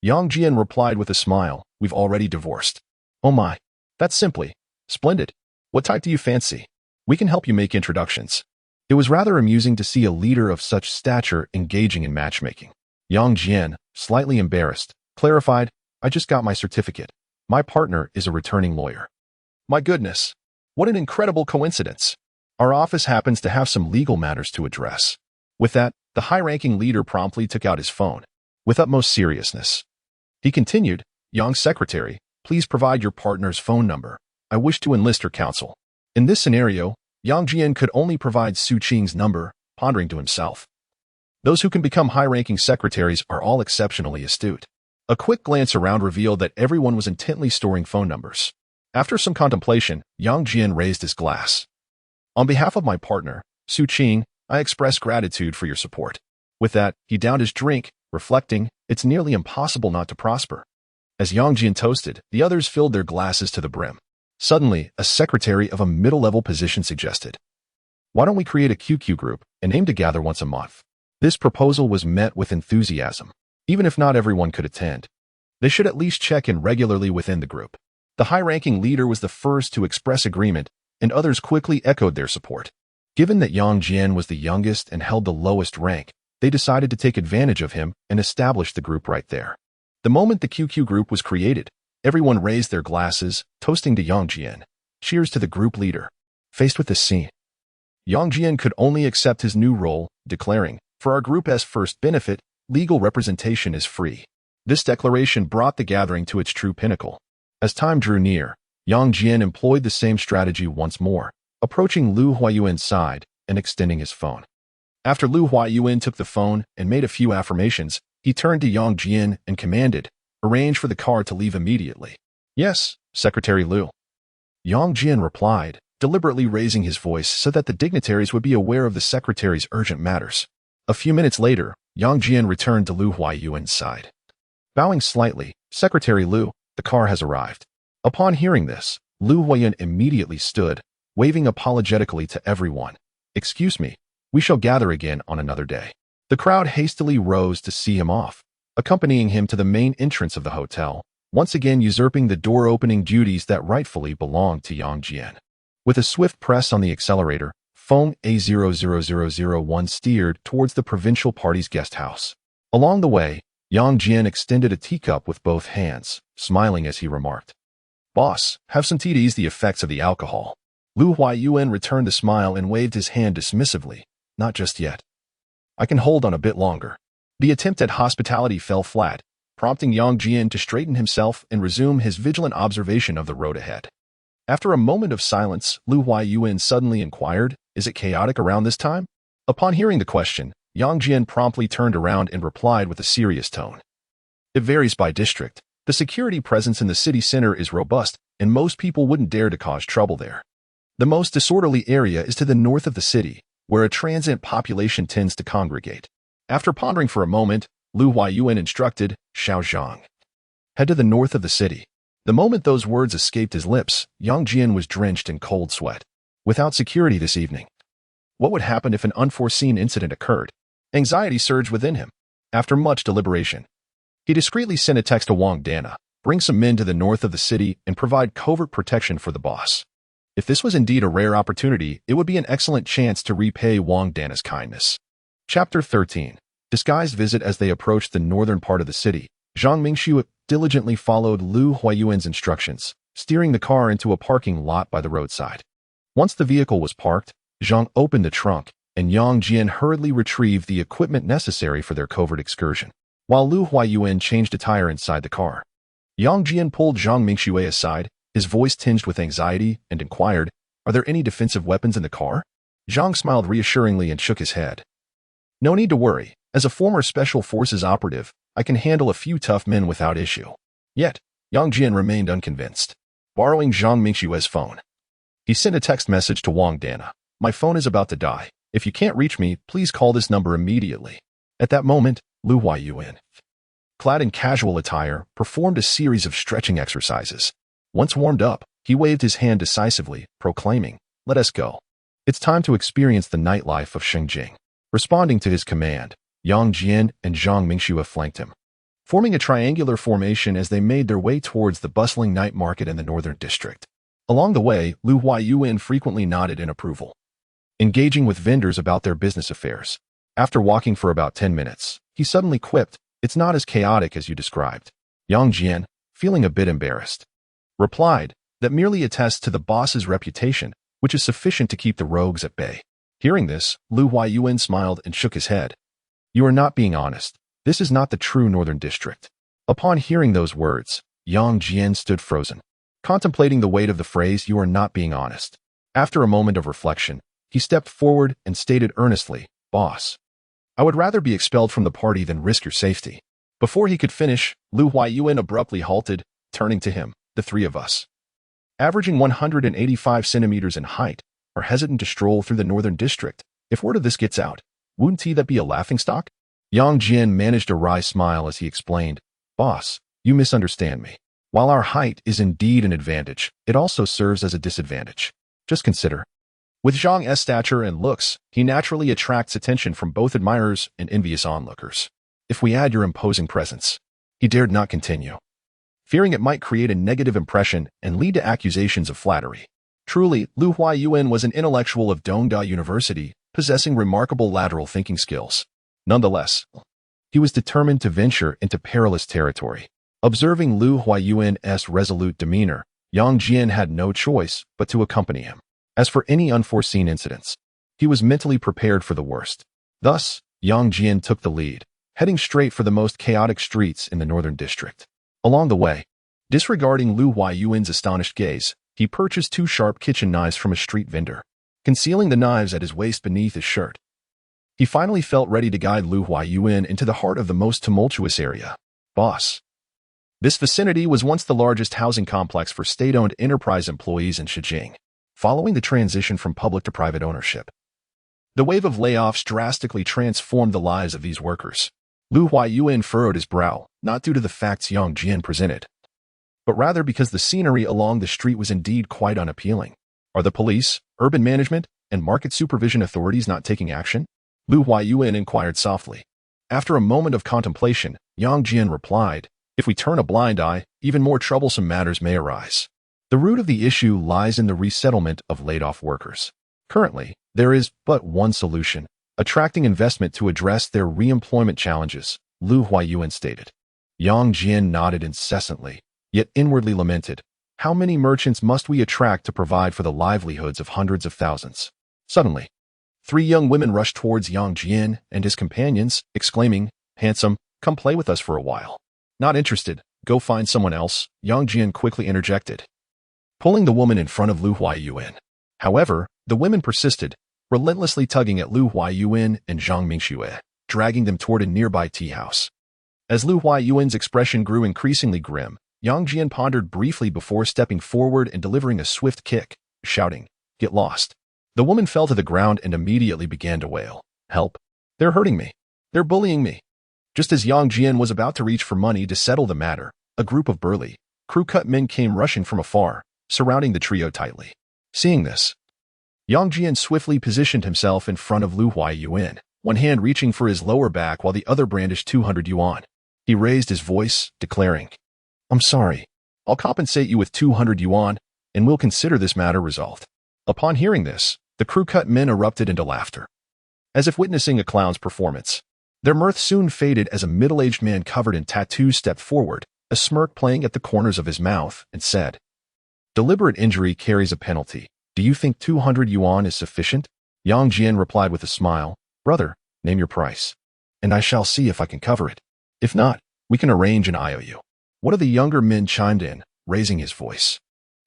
A: Yang Jian replied with a smile, we've already divorced. Oh my, that's simply splendid. What type do you fancy? We can help you make introductions. It was rather amusing to see a leader of such stature engaging in matchmaking. Yang Jian, slightly embarrassed, clarified, I just got my certificate. My partner is a returning lawyer. My goodness, what an incredible coincidence. Our office happens to have some legal matters to address. With that, the high-ranking leader promptly took out his phone. With utmost seriousness, he continued, Young secretary, please provide your partner's phone number. I wish to enlist her counsel. In this scenario, Yang Jian could only provide Su Qing's number, pondering to himself. Those who can become high-ranking secretaries are all exceptionally astute. A quick glance around revealed that everyone was intently storing phone numbers. After some contemplation, Yang Jian raised his glass. On behalf of my partner, Su Qing, I express gratitude for your support. With that, he downed his drink, reflecting, it's nearly impossible not to prosper. As Yang Jian toasted, the others filled their glasses to the brim. Suddenly, a secretary of a middle-level position suggested, why don't we create a QQ group and aim to gather once a month? This proposal was met with enthusiasm. Even if not everyone could attend, they should at least check in regularly within the group. The high-ranking leader was the first to express agreement, and others quickly echoed their support. Given that Yang Jian was the youngest and held the lowest rank, they decided to take advantage of him and establish the group right there. The moment the QQ group was created, everyone raised their glasses, toasting to Yang Jian. Cheers to the group leader. Faced with this scene, Yang Jian could only accept his new role, declaring, for our group's first benefit, legal representation is free. This declaration brought the gathering to its true pinnacle. As time drew near, Yang Jian employed the same strategy once more, approaching Lu Huayuan's side and extending his phone. After Lu Huayuan took the phone and made a few affirmations, he turned to Yang Jian and commanded, arrange for the car to leave immediately. Yes, Secretary Lu. Yang Jian replied, deliberately raising his voice so that the dignitaries would be aware of the secretary's urgent matters. A few minutes later, Yang Jian returned to Lu Huayuan's side. Bowing slightly, Secretary Lu, the car has arrived. Upon hearing this, Lu Huayuan immediately stood, waving apologetically to everyone. Excuse me, we shall gather again on another day. The crowd hastily rose to see him off. accompanying him to the main entrance of the hotel, once again usurping the door-opening duties that rightfully belonged to Yang Jian. With a swift press on the accelerator, Feng A00001 steered towards the provincial party's guest house. Along the way, Yang Jian extended a teacup with both hands, smiling as he remarked, "Boss, have some tea to ease the effects of the alcohol." Lu Huayuan returned the smile and waved his hand dismissively. "Not just yet. I can hold on a bit longer." The attempt at hospitality fell flat, prompting Yang Jian to straighten himself and resume his vigilant observation of the road ahead. After a moment of silence, Lu Huayuan suddenly inquired, "Is it chaotic around this time?" Upon hearing the question, Yang Jian promptly turned around and replied with a serious tone. "It varies by district. The security presence in the city center is robust, and most people wouldn't dare to cause trouble there. The most disorderly area is to the north of the city, where a transient population tends to congregate." After pondering for a moment, Lu Huayuan instructed, "Xiao Zhang, head to the north of the city." The moment those words escaped his lips, Yang Jian was drenched in cold sweat. Without security this evening, what would happen if an unforeseen incident occurred? Anxiety surged within him. After much deliberation, he discreetly sent a text to Wang Dana, "Bring some men to the north of the city and provide covert protection for the boss." If this was indeed a rare opportunity, it would be an excellent chance to repay Wang Dana's kindness. Chapter 13. Disguised visit. As they approached the northern part of the city, Zhang Mingxiu diligently followed Lu Huayuan's instructions, steering the car into a parking lot by the roadside. Once the vehicle was parked, Zhang opened the trunk, and Yang Jian hurriedly retrieved the equipment necessary for their covert excursion. While Lu Huayuan changed a tire inside the car, Yang Jian pulled Zhang Mingxiu aside, his voice tinged with anxiety, and inquired, "Are there any defensive weapons in the car?" Zhang smiled reassuringly and shook his head. "No need to worry. As a former Special Forces operative, I can handle a few tough men without issue." Yet, Yang Jian remained unconvinced. Borrowing Zhang Mingxiu's phone, he sent a text message to Wang Dana. "My phone is about to die. If you can't reach me, please call this number immediately." At that moment, Lu Huayuan, clad in casual attire, performed a series of stretching exercises. Once warmed up, he waved his hand decisively, proclaiming, "Let us go. It's time to experience the nightlife of Shengjing." Responding to his command, Yang Jian and Zhang Mingxiu flanked him, forming a triangular formation as they made their way towards the bustling night market in the northern district. Along the way, Lu Huayuan frequently nodded in approval, engaging with vendors about their business affairs. After walking for about 10 minutes, he suddenly quipped, "It's not as chaotic as you described." Yang Jian, feeling a bit embarrassed, replied, "That merely attests to the boss's reputation, which is sufficient to keep the rogues at bay." Hearing this, Lu Huayuan smiled and shook his head. "You are not being honest. This is not the true northern district." Upon hearing those words, Yang Jian stood frozen, contemplating the weight of the phrase, "You are not being honest." After a moment of reflection, he stepped forward and stated earnestly, "Boss, I would rather be expelled from the party than risk your safety." Before he could finish, Lu Huayuan abruptly halted, turning to him. "The three of us, averaging 185 centimeters in height, are hesitant to stroll through the northern district. If word of this gets out, wouldn't that be a laughingstock?" Yang Jian managed a wry smile as he explained, "Boss, you misunderstand me. While our height is indeed an advantage, it also serves as a disadvantage. Just consider. With Zhang's stature and looks, he naturally attracts attention from both admirers and envious onlookers. If we add your imposing presence..." He dared not continue, fearing it might create a negative impression and lead to accusations of flattery. Truly, Lu Huayuan was an intellectual of Dongda University, possessing remarkable lateral thinking skills. Nonetheless, he was determined to venture into perilous territory. Observing Lu Huayuan's resolute demeanor, Yang Jian had no choice but to accompany him. As for any unforeseen incidents, he was mentally prepared for the worst. Thus, Yang Jian took the lead, heading straight for the most chaotic streets in the northern district. Along the way, disregarding Lu Huayuan's astonished gaze, he purchased 2 sharp kitchen knives from a street vendor, concealing the knives at his waist beneath his shirt. He finally felt ready to guide Lu Huayuan into the heart of the most tumultuous area. "Boss, this vicinity was once the largest housing complex for state-owned enterprise employees in Shengjing. Following the transition from public to private ownership, the wave of layoffs drastically transformed the lives of these workers." Lu Huayuan furrowed his brow, not due to the facts Yang Jian presented, but rather because the scenery along the street was indeed quite unappealing. Are the police, urban management, and market supervision authorities not taking action? Lu Huayuan inquired softly. After a moment of contemplation, Yang Jian replied, "If we turn a blind eye, even more troublesome matters may arise. The root of the issue lies in the resettlement of laid-off workers. Currently, there is but one solution: attracting investment to address their re-employment challenges," Lu Huayuan stated. Yang Jian nodded incessantly, yet inwardly lamented, "How many merchants must we attract to provide for the livelihoods of hundreds of thousands?" Suddenly, 3 young women rushed towards Yang Jian and his companions, exclaiming, "Handsome, come play with us for a while." "Not interested, go find someone else," Yang Jian quickly interjected, pulling the woman in front of Lu Huayuan. However, the women persisted, relentlessly tugging at Lu Huayuan and Zhang Mingxue, dragging them toward a nearby tea house. As Lu Huayuan's expression grew increasingly grim, Yang Jian pondered briefly before stepping forward and delivering a swift kick, shouting, "Get lost." The woman fell to the ground and immediately began to wail, "Help! They're hurting me. They're bullying me." Just as Yang Jian was about to reach for money to settle the matter, a group of burly, crew-cut men came rushing from afar, surrounding the trio tightly. Seeing this, Yang Jian swiftly positioned himself in front of Lu Huayuan, one hand reaching for his lower back while the other brandished 200 yuan. He raised his voice, declaring, "I'm sorry. I'll compensate you with 200 yuan, and we'll consider this matter resolved." Upon hearing this, the crew-cut men erupted into laughter, as if witnessing a clown's performance. Their mirth soon faded as a middle-aged man covered in tattoos stepped forward, a smirk playing at the corners of his mouth, and said, "Deliberate injury carries a penalty. Do you think 200 yuan is sufficient?" Yang Jian replied with a smile, "Brother, name your price, and I shall see if I can cover it. If not, we can arrange an IOU." One of the younger men chimed in, raising his voice.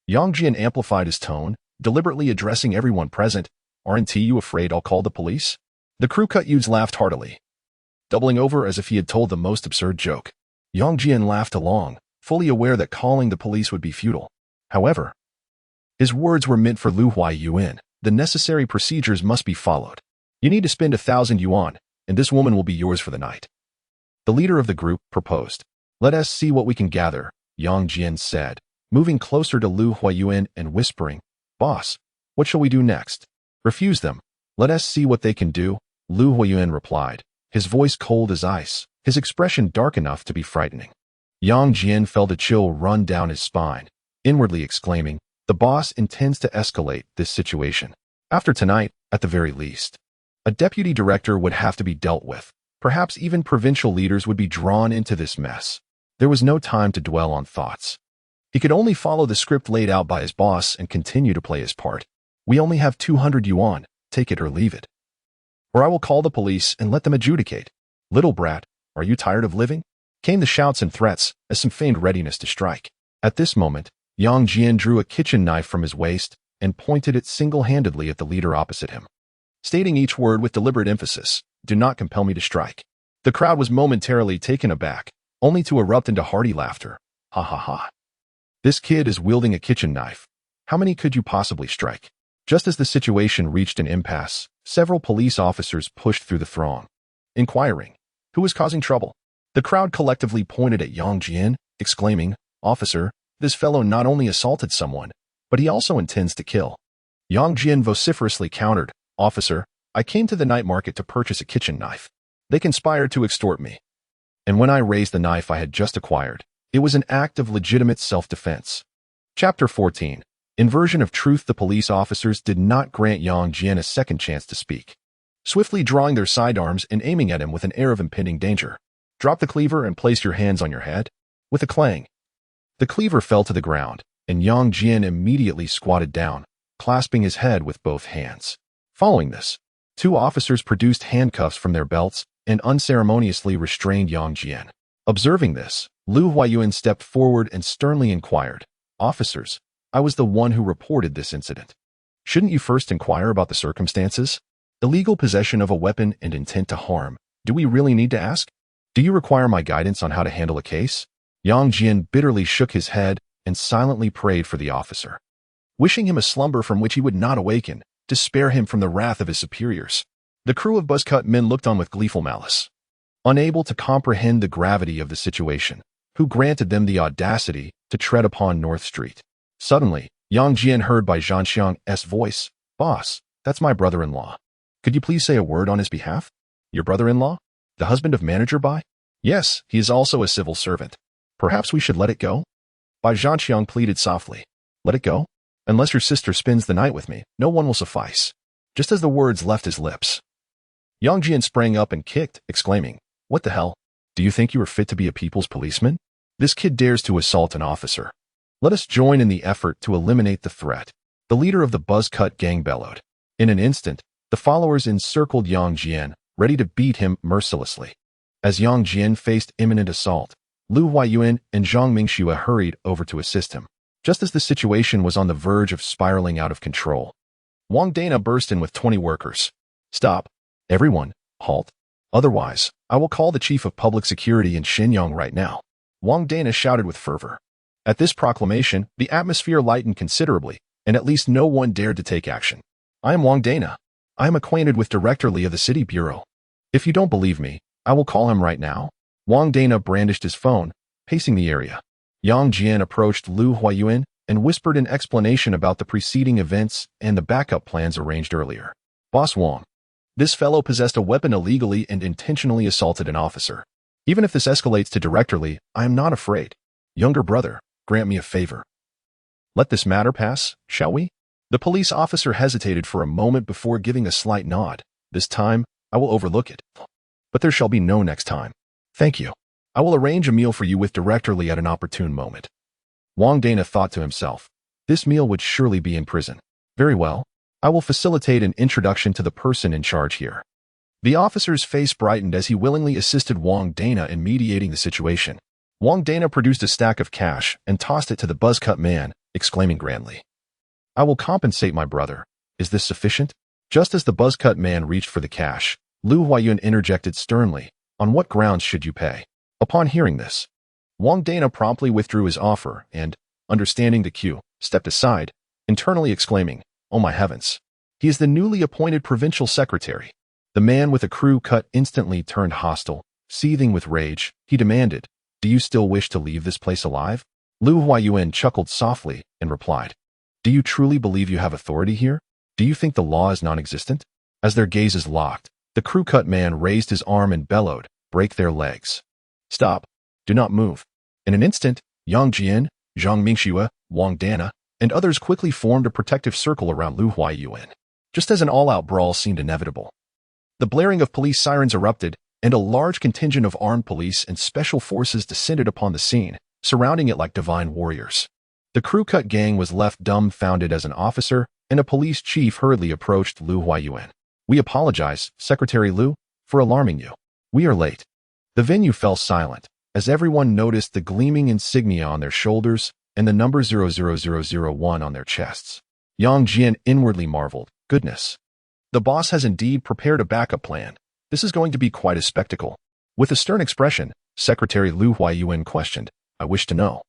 A: Yang Jian amplified his tone, deliberately addressing everyone present, "Aren't you afraid I'll call the police?" The crew-cut youths laughed heartily, doubling over as if he had told the most absurd joke. Yang Jian laughed along, fully aware that calling the police would be futile. However, his words were meant for Lu Huayuan. The necessary procedures must be followed. "You need to spend 1,000 yuan, and this woman will be yours for the night." The leader of the group proposed. "Let us see what we can gather," Yang Jian said, moving closer to Lu Huayuan and whispering, "Boss, what shall we do next?" "Refuse them. Let us see what they can do," Lu Huayuan replied, his voice cold as ice, his expression dark enough to be frightening. Yang Jian felt a chill run down his spine, inwardly exclaiming, "The boss intends to escalate this situation. After tonight, at the very least, a deputy director would have to be dealt with. Perhaps even provincial leaders would be drawn into this mess." There was no time to dwell on thoughts. He could only follow the script laid out by his boss and continue to play his part. "We only have 200 yuan, take it or leave it. Or I will call the police and let them adjudicate. Little brat, are you tired of living?" Came the shouts and threats, as some feigned readiness to strike. At this moment, Yang Jian drew a kitchen knife from his waist and pointed it single-handedly at the leader opposite him, stating each word with deliberate emphasis, "Do not compel me to strike." The crowd was momentarily taken aback, only to erupt into hearty laughter. "Ha ha ha. This kid is wielding a kitchen knife. How many could you possibly strike?" Just as the situation reached an impasse, several police officers pushed through the throng, inquiring, "Who is causing trouble?" The crowd collectively pointed at Yang Jian, exclaiming, "Officer, this fellow not only assaulted someone, but he also intends to kill." Yang Jian vociferously countered, "Officer, I came to the night market to purchase a kitchen knife. They conspired to extort me. And when I raised the knife I had just acquired, it was an act of legitimate self-defense." Chapter 14. Inversion of truth. The police officers did not grant Yang Jian a second chance to speak, swiftly drawing their sidearms and aiming at him with an air of impending danger. "Drop the cleaver and place your hands on your head." With a clang, the cleaver fell to the ground, and Yang Jian immediately squatted down, clasping his head with both hands. Following this, 2 officers produced handcuffs from their belts and unceremoniously restrained Yang Jian. Observing this, Lu Huayuan stepped forward and sternly inquired, "Officers, I was the one who reported this incident. Shouldn't you first inquire about the circumstances? Illegal possession of a weapon and intent to harm. Do we really need to ask? Do you require my guidance on how to handle a case?" Yang Jian bitterly shook his head and silently prayed for the officer, wishing him a slumber from which he would not awaken, to spare him from the wrath of his superiors. The crew of buzzcut men looked on with gleeful malice, unable to comprehend the gravity of the situation. Who granted them the audacity to tread upon North Street? Suddenly, Yang Jian heard by Zhang Xiang's voice, "Boss, that's my brother-in-law. Could you please say a word on his behalf?" "Your brother-in-law?" The husband of Manager Bai? Yes, he is also a civil servant. Perhaps we should let it go? Bai Zhanxiang pleaded softly. Let it go? Unless your sister spends the night with me, no one will suffice. Just as the words left his lips, Yang Jian sprang up and kicked, exclaiming, What the hell? Do you think you are fit to be a people's policeman? This kid dares to assault an officer. Let us join in the effort to eliminate the threat. The leader of the Buzzcut gang bellowed. In an instant, the followers encircled Yang Jian, ready to beat him mercilessly. As Yang Jian faced imminent assault, Lu Huayuan and Zhang Mingxue hurried over to assist him. Just as the situation was on the verge of spiraling out of control, Wang Dana burst in with 20 workers. Stop. Everyone, halt. Otherwise, I will call the chief of public security in Shenyang right now. Wang Dana shouted with fervor. At this proclamation, the atmosphere lightened considerably, and at least no one dared to take action. I am Wang Dana. I am acquainted with Director Li of the City Bureau. If you don't believe me, I will call him right now. Wang Dana brandished his phone, pacing the area. Yang Jian approached Lu Huayuan and whispered an explanation about the preceding events and the backup plans arranged earlier. Boss Wang. This fellow possessed a weapon illegally and intentionally assaulted an officer. Even if this escalates to Director Li, I am not afraid. Younger brother, grant me a favor. Let this matter pass, shall we? The police officer hesitated for a moment before giving a slight nod. This time, I will overlook it. But there shall be no next time. Thank you. I will arrange a meal for you with Director Li at an opportune moment. Wang Dana thought to himself, this meal would surely be in prison. Very well. I will facilitate an introduction to the person in charge here. The officer's face brightened as he willingly assisted Wang Dana in mediating the situation. Wang Dana produced a stack of cash and tossed it to the buzzcut man, exclaiming grandly, I will compensate my brother. Is this sufficient? Just as the buzzcut man reached for the cash, Lu Huayuan interjected sternly, On what grounds should you pay? Upon hearing this, Wang Dana promptly withdrew his offer and, understanding the cue, stepped aside, internally exclaiming, Oh my heavens! He is the newly appointed provincial secretary. The man with a crew cut instantly turned hostile. Seething with rage, he demanded, Do you still wish to leave this place alive? Lu Huayuan chuckled softly and replied, Do you truly believe you have authority here? Do you think the law is non-existent? As their gazes locked, the crew cut man raised his arm and bellowed, Break their legs. Stop. Do not move. In an instant, Yang Jian, Zhang Mingxue, Wang Dana, and others quickly formed a protective circle around Lu Huayuan. Just as an all-out brawl seemed inevitable, the blaring of police sirens erupted, and a large contingent of armed police and special forces descended upon the scene, surrounding it like divine warriors. The crew cut gang was left dumbfounded as an officer and a police chief hurriedly approached Lu Huayuan. We apologize, Secretary Lu, for alarming you. We are late. The venue fell silent, as everyone noticed the gleaming insignia on their shoulders and the number 00001 on their chests. Yang Jian inwardly marveled, Goodness. The boss has indeed prepared a backup plan. This is going to be quite a spectacle. With a stern expression, Secretary Lu Huayuan questioned, I wish to know.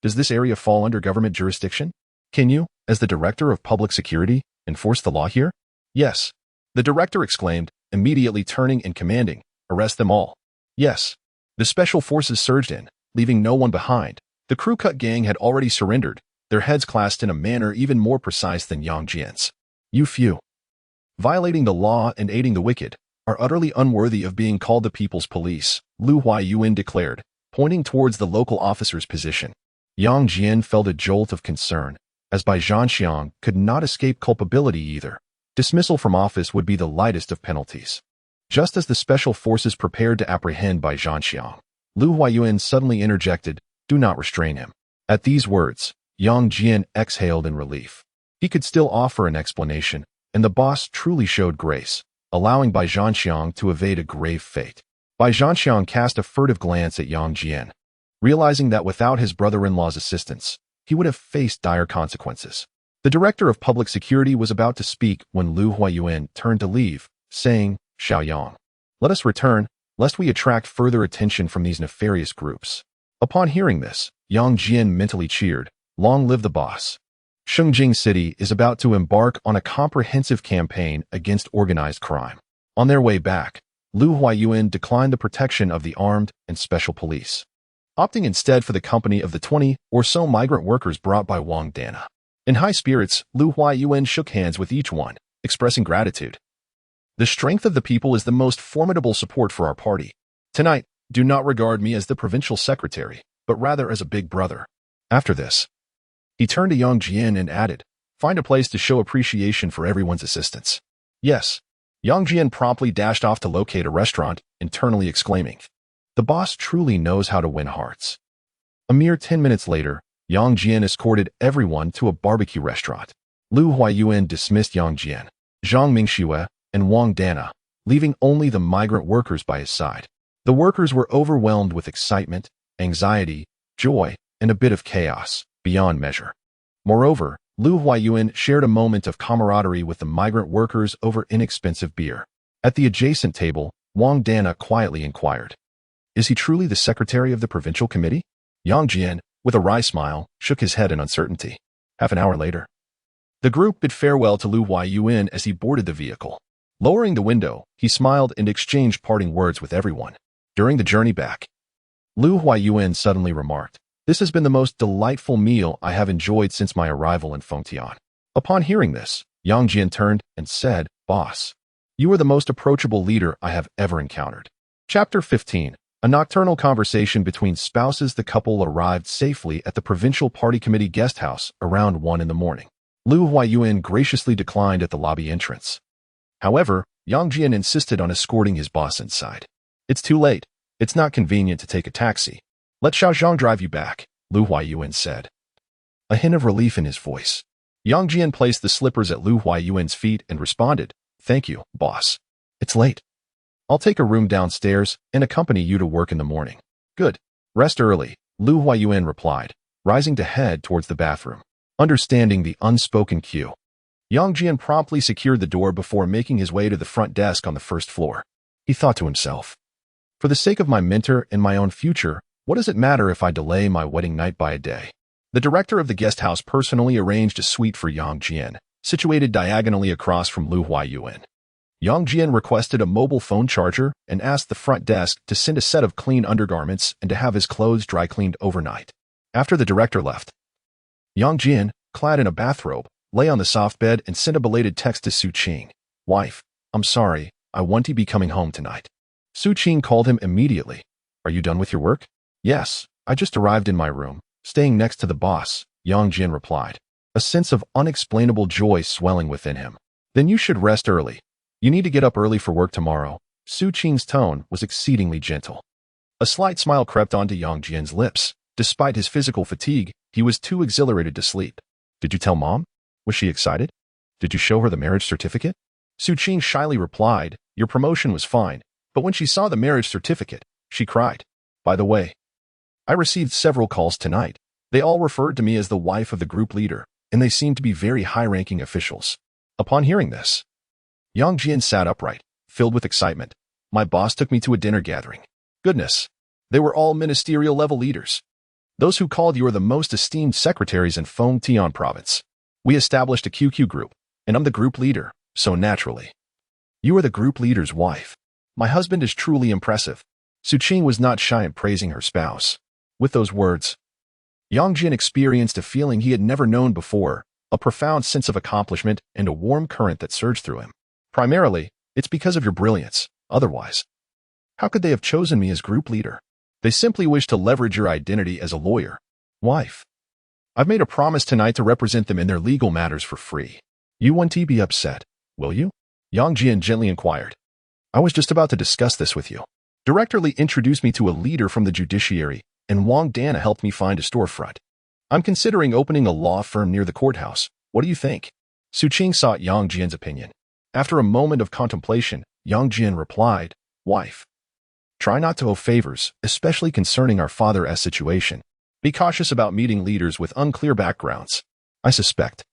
A: Does this area fall under government jurisdiction? Can you, as the Director of Public Security, enforce the law here? Yes. The director exclaimed, immediately turning and commanding, Arrest them all. Yes. The special forces surged in, leaving no one behind. The crew cut gang had already surrendered, their heads clasped in a manner even more precise than Yang Jian's. You few, violating the law and aiding the wicked, are utterly unworthy of being called the people's police, Lu Huayuan declared, pointing towards the local officer's position. Yang Jian felt a jolt of concern, as Bai Zhanxiang could not escape culpability either. Dismissal from office would be the lightest of penalties. Just as the special forces prepared to apprehend Bai Zhanxiang, Lu Huayuan suddenly interjected, Do not restrain him. At these words, Yang Jian exhaled in relief. He could still offer an explanation, and the boss truly showed grace, allowing Bai Zhanxiang to evade a grave fate. Bai Zhanxiang cast a furtive glance at Yang Jian, realizing that without his brother-in-law's assistance, he would have faced dire consequences. The Director of Public Security was about to speak when Lu Huayuan turned to leave, saying, Xiaoyang, let us return, lest we attract further attention from these nefarious groups. Upon hearing this, Yang Jian mentally cheered, Long live the boss. Shengjing City is about to embark on a comprehensive campaign against organized crime. On their way back, Lu Huayuan declined the protection of the armed and special police, opting instead for the company of the 20 or so migrant workers brought by Wang Dana. In high spirits, Lu Huayuan shook hands with each one, expressing gratitude. The strength of the people is the most formidable support for our party. Tonight, do not regard me as the provincial secretary, but rather as a big brother. After this, he turned to Yang Jian and added, find a place to show appreciation for everyone's assistance. Yes. Yang Jian promptly dashed off to locate a restaurant, internally exclaiming, the boss truly knows how to win hearts. A mere 10 minutes later, Yang Jian escorted everyone to a barbecue restaurant. Lu Huayuan dismissed Yang Jian, Zhang Mingxue, and Wang Dana, leaving only the migrant workers by his side. The workers were overwhelmed with excitement, anxiety, joy, and a bit of chaos, beyond measure. Moreover, Lu Huayuan shared a moment of camaraderie with the migrant workers over inexpensive beer. At the adjacent table, Wang Dana quietly inquired, is he truly the secretary of the provincial committee? Yang Jian, with a wry smile, shook his head in uncertainty. Half an hour later, the group bid farewell to Lu Huayuan as he boarded the vehicle. Lowering the window, he smiled and exchanged parting words with everyone. During the journey back, Lu Huayuan suddenly remarked, this has been the most delightful meal I have enjoyed since my arrival in Fengtian. Upon hearing this, Yang Jian turned and said, boss, you are the most approachable leader I have ever encountered. Chapter 15. A nocturnal conversation between spouses. The couple arrived safely at the provincial party committee guest house around 1 in the morning. Lu Huayuan graciously declined at the lobby entrance. However, Yang Jian insisted on escorting his boss inside. It's too late. It's not convenient to take a taxi. Let Xiao Zhang drive you back, Lu Huayuan said. A hint of relief in his voice. Yang Jian placed the slippers at Lu Huayuan's feet and responded, thank you, boss. It's late. I'll take a room downstairs and accompany you to work in the morning. Good. Rest early, Lu Huayuan replied, rising to head towards the bathroom. Understanding the unspoken cue, Yang Jian promptly secured the door before making his way to the front desk on the first floor. He thought to himself, for the sake of my mentor and my own future, what does it matter if I delay my wedding night by a day? The director of the guest house personally arranged a suite for Yang Jian, situated diagonally across from Lu Huayuan. Yang Jian requested a mobile phone charger and asked the front desk to send a set of clean undergarments and to have his clothes dry cleaned overnight. After the director left, Yang Jian, clad in a bathrobe, lay on the soft bed and sent a belated text to Su Qing. Wife, I'm sorry, I won't be coming home tonight. Su Qing called him immediately. Are you done with your work? Yes, I just arrived in my room, staying next to the boss, Yang Jian replied, a sense of unexplainable joy swelling within him. Then you should rest early. You need to get up early for work tomorrow. Su Qing's tone was exceedingly gentle. A slight smile crept onto Yang Jian's lips. Despite his physical fatigue, he was too exhilarated to sleep. Did you tell Mom? Was she excited? Did you show her the marriage certificate? Su Qing shyly replied, your promotion was fine, but when she saw the marriage certificate, she cried. By the way, I received several calls tonight. They all referred to me as the wife of the group leader, and they seemed to be very high-ranking officials. Upon hearing this, Yang Jian sat upright, filled with excitement. My boss took me to a dinner gathering. Goodness, they were all ministerial-level leaders. Those who called you are the most esteemed secretaries in Fengtian province. We established a QQ group, and I'm the group leader, so naturally. You are the group leader's wife. My husband is truly impressive. Su Qing was not shy in praising her spouse. With those words, Yang Jian experienced a feeling he had never known before, a profound sense of accomplishment and a warm current that surged through him. Primarily, it's because of your brilliance. Otherwise, how could they have chosen me as group leader? They simply wish to leverage your identity as a lawyer. Wife, I've made a promise tonight to represent them in their legal matters for free. You won't be upset, will you? Yang Jian gently inquired. I was just about to discuss this with you. Director Li introduced me to a leader from the judiciary, and Wang Dana helped me find a storefront. I'm considering opening a law firm near the courthouse. What do you think? Su Qing sought Yang Jian's opinion. After a moment of contemplation, Yang Jian replied, Wife, try not to owe favors, especially concerning our father's situation. Be cautious about meeting leaders with unclear backgrounds. I suspect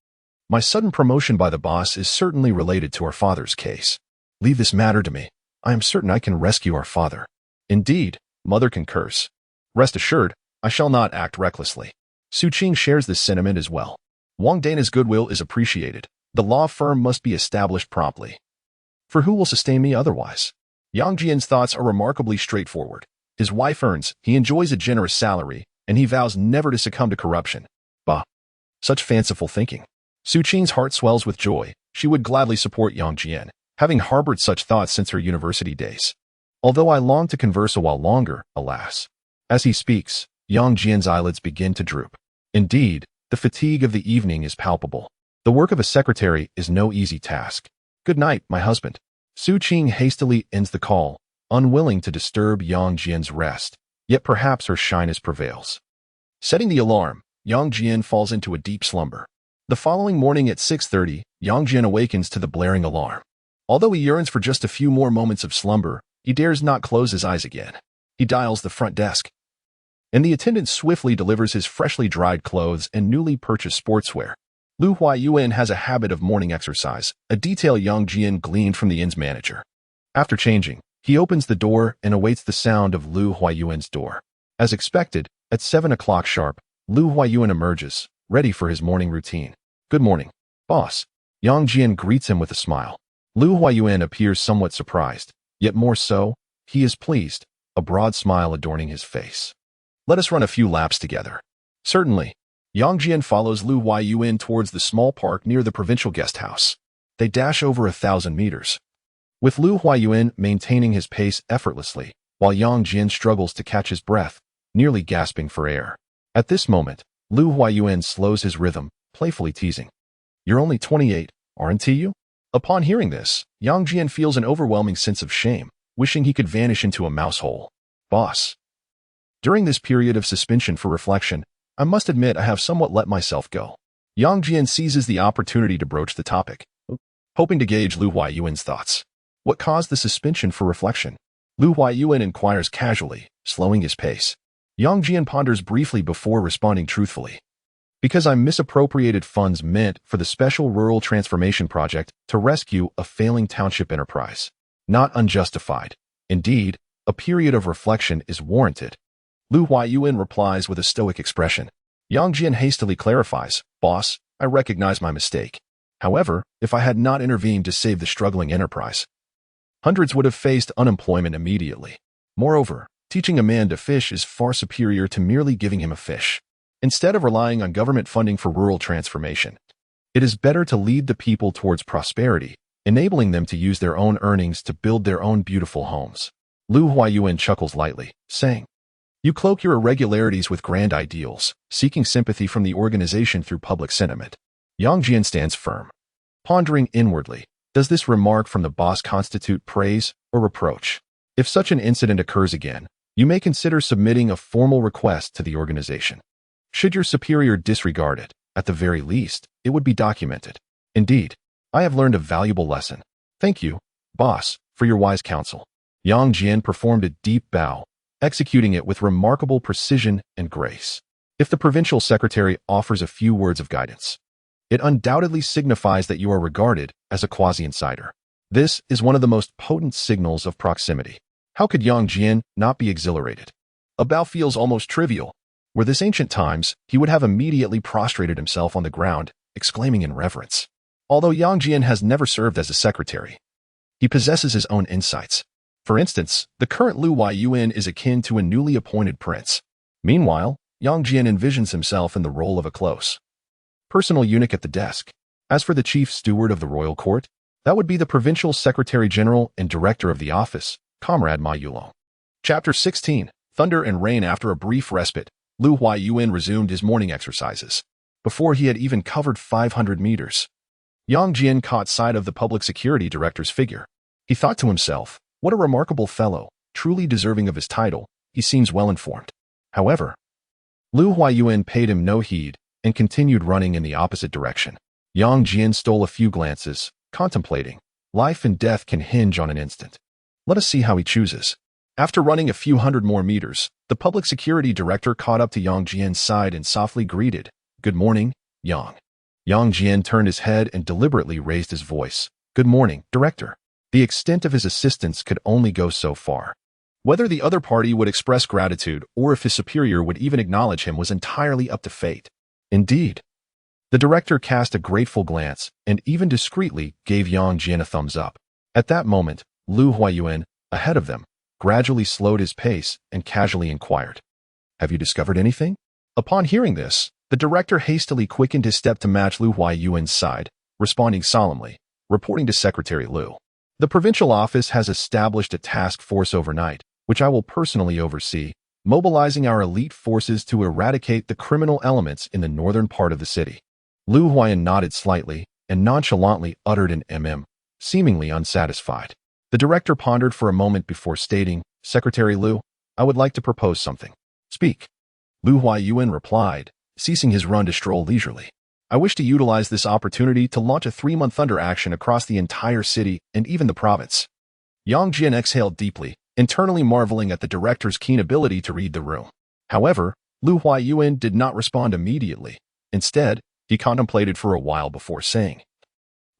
A: my sudden promotion by the boss is certainly related to our father's case. Leave this matter to me. I am certain I can rescue our father. Indeed, mother concurs. Rest assured, I shall not act recklessly. Su Qing shares this sentiment as well. Wang Dana's goodwill is appreciated. The law firm must be established promptly. For who will sustain me otherwise? Yang Jian's thoughts are remarkably straightforward. His wife earns, he enjoys a generous salary, and he vows never to succumb to corruption. Bah! Such fanciful thinking. Su Qing's heart swells with joy. She would gladly support Yang Jian, having harbored such thoughts since her university days. Although I long to converse a while longer, alas. As he speaks, Yang Jian's eyelids begin to droop. Indeed, the fatigue of the evening is palpable. The work of a secretary is no easy task. Good night, my husband. Su Qing hastily ends the call, unwilling to disturb Yang Jian's rest, yet perhaps her shyness prevails. Setting the alarm, Yang Jian falls into a deep slumber. The following morning at 6:30, Yang Jian awakens to the blaring alarm. Although he yearns for just a few more moments of slumber, he dares not close his eyes again. He dials the front desk, and the attendant swiftly delivers his freshly dried clothes and newly purchased sportswear. Lu Huayuan has a habit of morning exercise, a detail Yang Jian gleaned from the inn's manager. After changing, he opens the door and awaits the sound of Lu Huayuan's door. As expected, at 7 o'clock sharp, Lu Huayuan emerges, ready for his morning routine. Good morning, boss. Yang Jian greets him with a smile. Lu Huayuan appears somewhat surprised, yet more so, he is pleased, a broad smile adorning his face. Let us run a few laps together. Certainly. Yang Jian follows Lu Huayuan towards the small park near the provincial guest house. They dash over 1,000 meters, with Lu Huayuan maintaining his pace effortlessly, while Yang Jian struggles to catch his breath, nearly gasping for air. At this moment, Lu Huayuan slows his rhythm, playfully teasing. You're only 28, aren't you? Upon hearing this, Yang Jian feels an overwhelming sense of shame, wishing he could vanish into a mouse hole. Boss. During this period of suspension for reflection, I must admit I have somewhat let myself go. Yang Jian seizes the opportunity to broach the topic, hoping to gauge Lu Huayuan's thoughts. What caused the suspension for reflection? Lu Huayuan inquires casually, slowing his pace. Yang Jian ponders briefly before responding truthfully. Because I misappropriated funds meant for the Special Rural Transformation Project to rescue a failing township enterprise. Not unjustified. Indeed, a period of reflection is warranted. Lu Huayuan replies with a stoic expression. Yang Jian hastily clarifies, Boss, I recognize my mistake. However, if I had not intervened to save the struggling enterprise, hundreds would have faced unemployment immediately. Moreover, teaching a man to fish is far superior to merely giving him a fish. Instead of relying on government funding for rural transformation, it is better to lead the people towards prosperity, enabling them to use their own earnings to build their own beautiful homes. Lu Huayuan chuckles lightly, saying, You cloak your irregularities with grand ideals, seeking sympathy from the organization through public sentiment. Yang Jian stands firm, pondering inwardly, does this remark from the boss constitute praise or reproach? If such an incident occurs again, you may consider submitting a formal request to the organization. Should your superior disregard it, at the very least, it would be documented. Indeed, I have learned a valuable lesson. Thank you, boss, for your wise counsel. Yang Jian performed a deep bow, executing it with remarkable precision and grace. If the provincial secretary offers a few words of guidance, it undoubtedly signifies that you are regarded as a quasi-insider. This is one of the most potent signals of proximity. How could Yang Jian not be exhilarated? A bow feels almost trivial. Were this ancient times, he would have immediately prostrated himself on the ground, exclaiming in reverence. Although Yang Jian has never served as a secretary, he possesses his own insights. For instance, the current Lu Huayuan is akin to a newly appointed prince. Meanwhile, Yang Jian envisions himself in the role of a close personal eunuch at the desk. As for the chief steward of the royal court, that would be the provincial secretary general and director of the office, Comrade Ma Yulong. Chapter 16, Thunder and Rain. After a brief respite, Lu Huayuan resumed his morning exercises. Before he had even covered 500 meters, Yang Jian caught sight of the public security director's figure. He thought to himself, what a remarkable fellow, truly deserving of his title, he seems well informed. However, Lu Huayuan paid him no heed and continued running in the opposite direction. Yang Jian stole a few glances, contemplating. Life and death can hinge on an instant. Let us see how he chooses. After running a few hundred more meters, the public security director caught up to Yang Jian's side and softly greeted, Good morning, Yang. Yang Jian turned his head and deliberately raised his voice. Good morning, director. The extent of his assistance could only go so far. Whether the other party would express gratitude or if his superior would even acknowledge him was entirely up to fate. Indeed, the director cast a grateful glance and even discreetly gave Yang Jian a thumbs up. At that moment, Lu Huayuan, ahead of them, gradually slowed his pace and casually inquired, Have you discovered anything? Upon hearing this, the director hastily quickened his step to match Lu Huayuan's side, responding solemnly, reporting to Secretary Lu. The provincial office has established a task force overnight, which I will personally oversee, mobilizing our elite forces to eradicate the criminal elements in the northern part of the city. Lu Huayan nodded slightly and nonchalantly uttered an seemingly unsatisfied. The director pondered for a moment before stating, "Secretary Lu, I would like to propose something." "Speak." Lu Huayuan replied, ceasing his run to stroll leisurely. "I wish to utilize this opportunity to launch a 3-month thunder action across the entire city and even the province." Yang Jian exhaled deeply, internally marveling at the director's keen ability to read the room. However, Lu Huayuan did not respond immediately. Instead, he contemplated for a while before saying,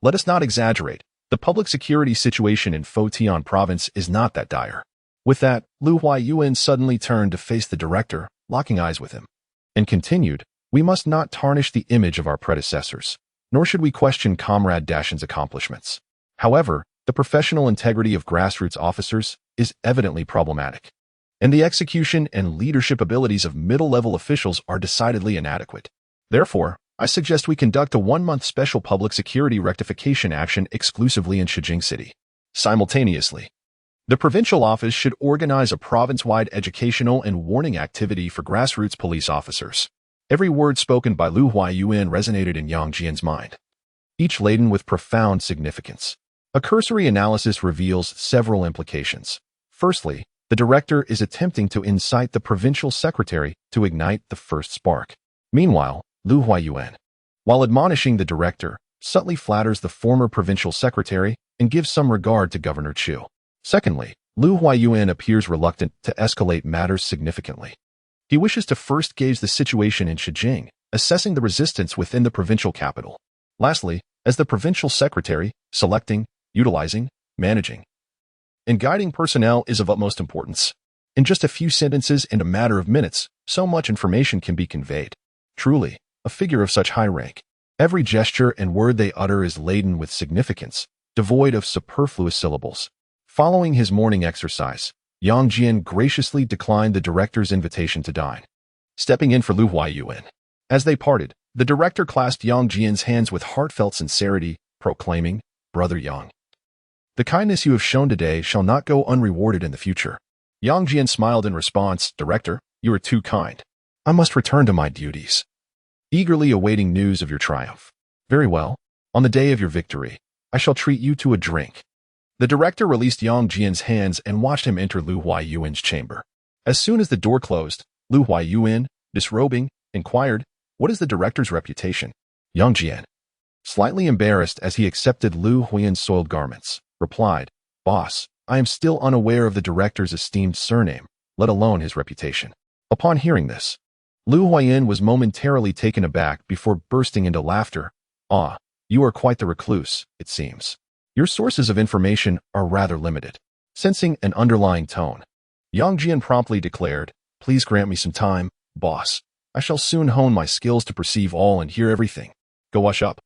A: "Let us not exaggerate. The public security situation in Fotian province is not that dire." With that, Lu Huayuan suddenly turned to face the director, locking eyes with him, and continued, "We must not tarnish the image of our predecessors, nor should we question Comrade Dashin's accomplishments. However, the professional integrity of grassroots officers is evidently problematic, and the execution and leadership abilities of middle-level officials are decidedly inadequate. Therefore, I suggest we conduct a 1-month special public security rectification action exclusively in Shijing City. Simultaneously, the provincial office should organize a province-wide educational and warning activity for grassroots police officers." Every word spoken by Lu Huayuan resonated in Yang Jian's mind, each laden with profound significance. A cursory analysis reveals several implications. Firstly, the director is attempting to incite the provincial secretary to ignite the first spark. Meanwhile, Lu Huayuan, while admonishing the director, subtly flatters the former provincial secretary and gives some regard to Governor Chu. Secondly, Lu Huayuan appears reluctant to escalate matters significantly. He wishes to first gauge the situation in Shijing, assessing the resistance within the provincial capital. Lastly, as the provincial secretary, selecting, utilizing, managing, and guiding personnel is of utmost importance. In just a few sentences and a matter of minutes, so much information can be conveyed. Truly, a figure of such high rank. Every gesture and word they utter is laden with significance, devoid of superfluous syllables. Following his morning exercise, Yang Jian graciously declined the director's invitation to dine, stepping in for Lu Huayuan. As they parted, the director clasped Yang Jian's hands with heartfelt sincerity, proclaiming, "Brother Yang, the kindness you have shown today shall not go unrewarded in the future." Yang Jian smiled in response, "Director, you are too kind. I must return to my duties." Eagerly awaiting news of your triumph. "Very well. On the day of your victory, I shall treat you to a drink." The director released Yang Jian's hands and watched him enter Lu Huayuan's chamber. As soon as the door closed, Lu Huayuan, disrobing, inquired, "What is the director's reputation?" Yang Jian, slightly embarrassed as he accepted Lu Huayuan's soiled garments, replied, "Boss, I am still unaware of the director's esteemed surname, let alone his reputation." Upon hearing this, Lu Huayuan was momentarily taken aback before bursting into laughter. "Ah, you are quite the recluse, it seems. Your sources of information are rather limited." Sensing an underlying tone, Yang Jian promptly declared, "Please grant me some time, boss. I shall soon hone my skills to perceive all and hear everything. Go wash up."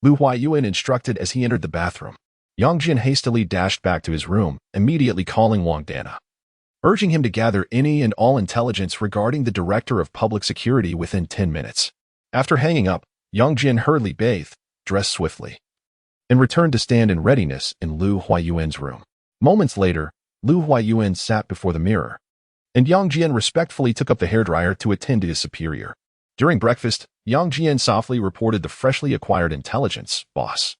A: Lu Huayuan instructed as he entered the bathroom. Yang Jian hastily dashed back to his room, immediately calling Wang Dana, urging him to gather any and all intelligence regarding the director of public security within 10 minutes. After hanging up, Yang Jian hurriedly bathed, dressed swiftly, and returned to stand in readiness in Lu Huayuan's room. Moments later, Lu Huayuan sat before the mirror, and Yang Jian respectfully took up the hairdryer to attend to his superior. During breakfast, Yang Jian softly reported the freshly acquired intelligence, "Boss,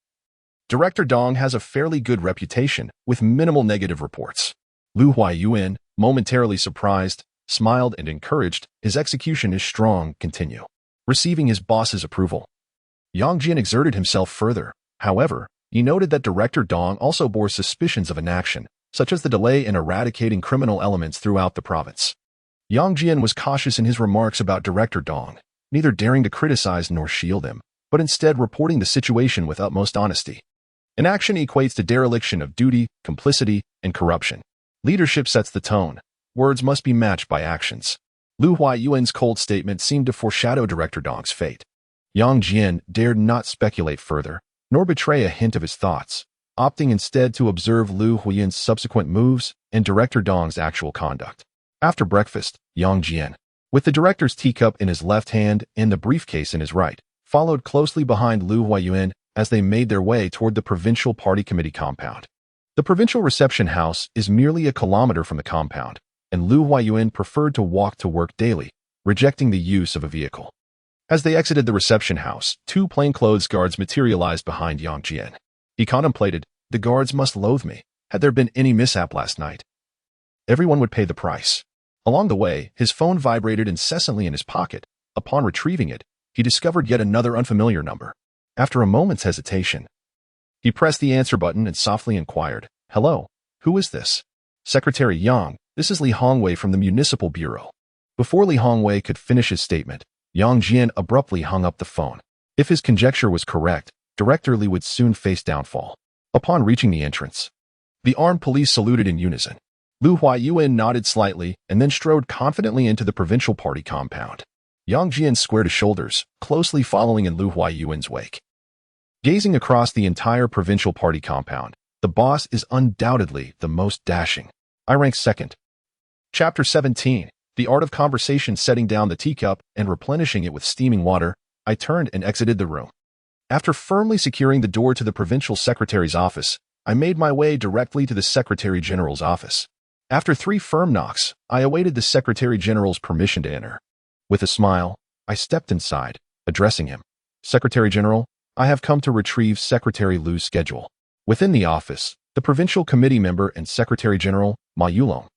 A: Director Dong has a fairly good reputation, with minimal negative reports." Lu Huayuan, momentarily surprised, smiled and encouraged, "His execution is strong, continue." Receiving his boss's approval, Yang Jian exerted himself further. However, he noted that Director Dong also bore suspicions of inaction, such as the delay in eradicating criminal elements throughout the province. Yang Jian was cautious in his remarks about Director Dong, neither daring to criticize nor shield him, but instead reporting the situation with utmost honesty. Inaction equates to dereliction of duty, complicity, and corruption. Leadership sets the tone. Words must be matched by actions. Lu Huayuan's cold statement seemed to foreshadow Director Dong's fate. Yang Jian dared not speculate further, nor betray a hint of his thoughts, opting instead to observe Lu Huayuan's subsequent moves and Director Dong's actual conduct. After breakfast, Yang Jian, with the director's teacup in his left hand and the briefcase in his right, followed closely behind Lu Huayuan as they made their way toward the provincial party committee compound. The provincial reception house is merely a kilometer from the compound, and Lu Huayuan preferred to walk to work daily, rejecting the use of a vehicle. As they exited the reception house, two plainclothes guards materialized behind Yang Jian. He contemplated, the guards must loathe me. Had there been any mishap last night, everyone would pay the price. Along the way, his phone vibrated incessantly in his pocket. Upon retrieving it, he discovered yet another unfamiliar number. After a moment's hesitation, he pressed the answer button and softly inquired, "Hello, who is this?" "Secretary Yang, this is Li Hongwei from the Municipal Bureau." Before Li Hongwei could finish his statement, Yang Jian abruptly hung up the phone. If his conjecture was correct, Director Li would soon face downfall. Upon reaching the entrance, the armed police saluted in unison. Lu Huayuan nodded slightly and then strode confidently into the provincial party compound. Yang Jian squared his shoulders, closely following in Lu Huayuan's wake. Gazing across the entire provincial party compound, the boss is undoubtedly the most dashing. I rank second. Chapter 17. The Art of Conversation. Setting down the teacup and replenishing it with steaming water, I turned and exited the room. After firmly securing the door to the provincial secretary's office, I made my way directly to the Secretary General's office. After 3 firm knocks, I awaited the Secretary General's permission to enter. With a smile, I stepped inside, addressing him. "Secretary General, I have come to retrieve Secretary Lu's schedule." Within the office, the provincial committee member and Secretary General, Ma Yulong,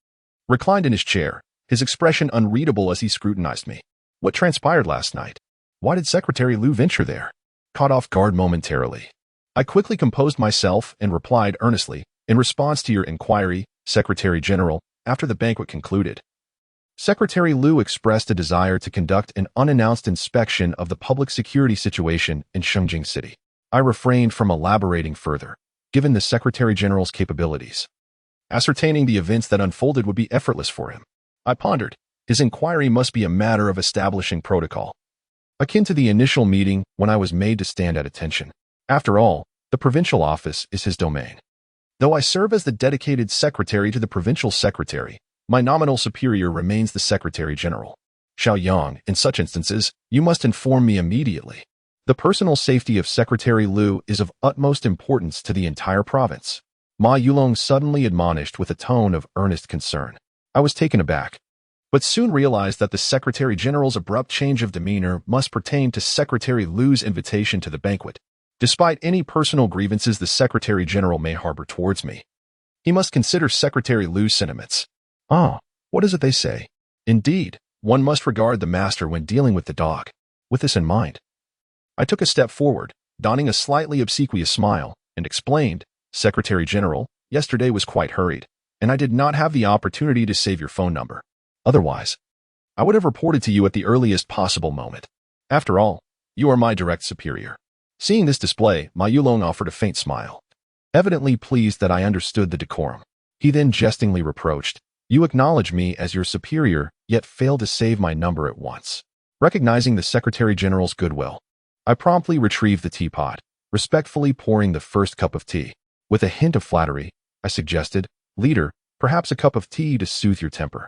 A: reclined in his chair, his expression unreadable as he scrutinized me. What transpired last night? Why did Secretary Lu venture there? Caught off guard momentarily, I quickly composed myself and replied earnestly, "In response to your inquiry, Secretary General, after the banquet concluded, Secretary Lu expressed a desire to conduct an unannounced inspection of the public security situation in Shengjing City. I refrained from elaborating further, given the Secretary General's capabilities. Ascertaining the events that unfolded would be effortless for him. I pondered, his inquiry must be a matter of establishing protocol, akin to the initial meeting when I was made to stand at attention. After all, the provincial office is his domain. Though I serve as the dedicated secretary to the provincial secretary, my nominal superior remains the Secretary General. Xiao Yang, in such instances, you must inform me immediately. The personal safety of Secretary Lu is of utmost importance to the entire province." Ma Yulong suddenly admonished with a tone of earnest concern. I was taken aback, but soon realized that the Secretary General's abrupt change of demeanor must pertain to Secretary Lu's invitation to the banquet. Despite any personal grievances the Secretary General may harbor towards me, he must consider Secretary Lu's sentiments. Ah, what is it they say? Indeed, one must regard the master when dealing with the dog. With this in mind, I took a step forward, donning a slightly obsequious smile, and explained, "Secretary General, yesterday was quite hurried, and I did not have the opportunity to save your phone number. Otherwise, I would have reported to you at the earliest possible moment. After all, you are my direct superior." Seeing this display, Ma Yulong offered a faint smile, evidently pleased that I understood the decorum. He then jestingly reproached, "You acknowledge me as your superior, yet fail to save my number at once." Recognizing the Secretary General's goodwill, I promptly retrieved the teapot, respectfully pouring the first cup of tea. With a hint of flattery, I suggested, "Leader, perhaps a cup of tea to soothe your temper.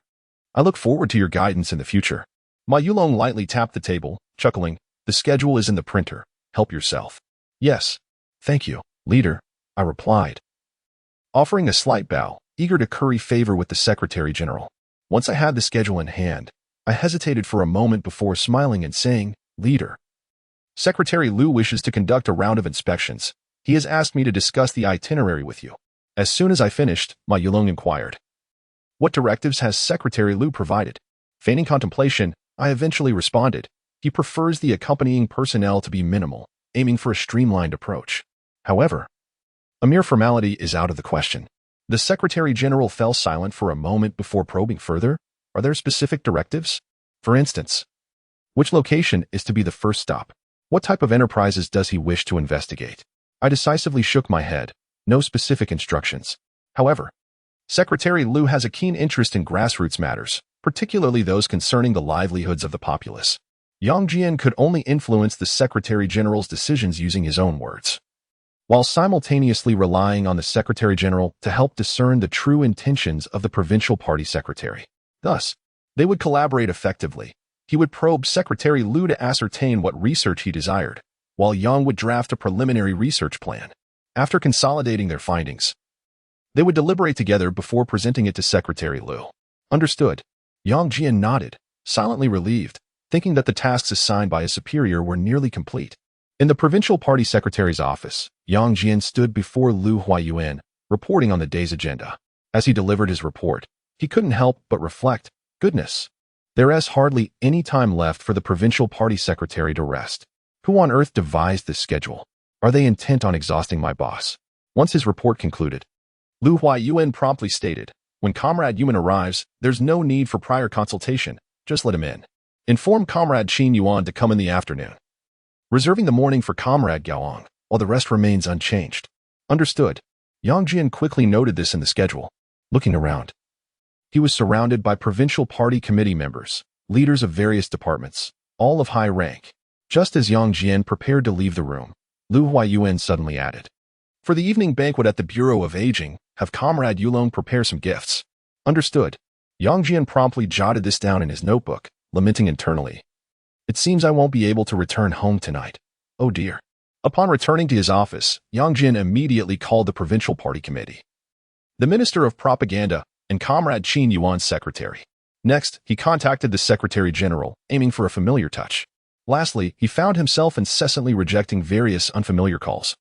A: I look forward to your guidance in the future." Ma Yulong lightly tapped the table, chuckling, "The schedule is in the printer. Help yourself." "Yes, thank you, leader," I replied, offering a slight bow, eager to curry favor with the Secretary General. Once I had the schedule in hand, I hesitated for a moment before smiling and saying, "Leader, Secretary Lu wishes to conduct a round of inspections. He has asked me to discuss the itinerary with you." As soon as I finished, Ma Yulong inquired, "What directives has Secretary Lu provided?" Feigning contemplation, I eventually responded, "He prefers the accompanying personnel to be minimal, aiming for a streamlined approach. However, a mere formality is out of the question." The Secretary General fell silent for a moment before probing further. "Are there specific directives? For instance, which location is to be the first stop? What type of enterprises does he wish to investigate?" I decisively shook my head. No specific instructions. However, Secretary Lu has a keen interest in grassroots matters, particularly those concerning the livelihoods of the populace. Yang Jian could only influence the Secretary General's decisions using his own words, while simultaneously relying on the Secretary General to help discern the true intentions of the provincial party secretary. Thus, they would collaborate effectively. He would probe Secretary Lu to ascertain what research he desired, while Yang would draft a preliminary research plan. After consolidating their findings, They would deliberate together before presenting it to Secretary Liu. Understood. Yang Jian nodded, silently relieved, thinking that the tasks assigned by his superior were nearly complete. In the provincial party secretary's office, Yang Jian stood before Lu Huayuan, reporting on the day's agenda. As he delivered his report, he couldn't help but reflect, goodness, there is hardly any time left for the provincial party secretary to rest. Who on earth devised this schedule? Are they intent on exhausting my boss? Once his report concluded, Lu Huayuan promptly stated, when Comrade Yuan arrives, there's no need for prior consultation, just let him in. Inform Comrade Qin Yuan to come in the afternoon, reserving the morning for Comrade Gaoang, while the rest remains unchanged. Understood. Yang Jian quickly noted this in the schedule. Looking around, he was surrounded by provincial party committee members, leaders of various departments, all of high rank. Just as Yang Jian prepared to leave the room, Lu Huayuan suddenly added, for the evening banquet at the Bureau of Aging, have Comrade Yulong prepare some gifts. Understood. Yang Jian promptly jotted this down in his notebook, lamenting internally. It seems I won't be able to return home tonight. Oh dear. Upon returning to his office, Yang Jian immediately called the provincial party committee, the Minister of Propaganda, and Comrade Qin Yuan's secretary. Next, he contacted the Secretary General, aiming for a familiar touch. Lastly, he found himself incessantly rejecting various unfamiliar calls,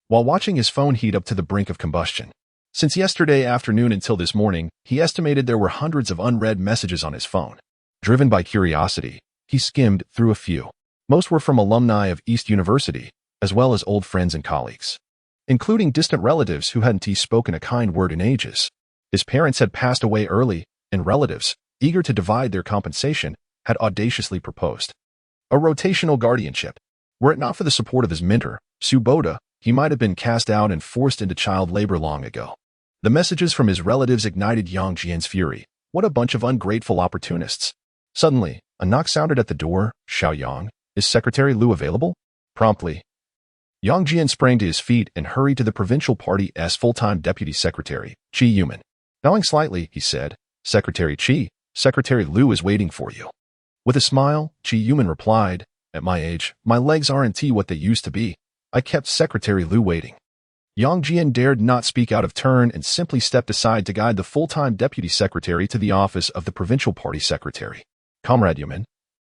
A: while watching his phone heat up to the brink of combustion. Since yesterday afternoon until this morning, he estimated there were hundreds of unread messages on his phone. Driven by curiosity, he skimmed through a few. Most were from alumni of East University, as well as old friends and colleagues, including distant relatives who hadn't spoken a kind word in ages. His parents had passed away early, and relatives, eager to divide their compensation, had audaciously proposed a rotational guardianship. Were it not for the support of his mentor, Suboda, he might have been cast out and forced into child labor long ago. The messages from his relatives ignited Yang Jian's fury. What a bunch of ungrateful opportunists. Suddenly, a knock sounded at the door. Xiao Yang, is Secretary Liu available? Promptly, Yang Jian sprang to his feet and hurried to the provincial party's full-time deputy secretary, Qi Yuman. Bowing slightly, he said, Secretary Qi, Secretary Liu is waiting for you. With a smile, Qi Yuman replied, at my age, my legs aren't what they used to be. I kept Secretary Liu waiting. Yang Jian dared not speak out of turn and simply stepped aside to guide the full-time deputy secretary to the office of the provincial party secretary. Comrade Yuman,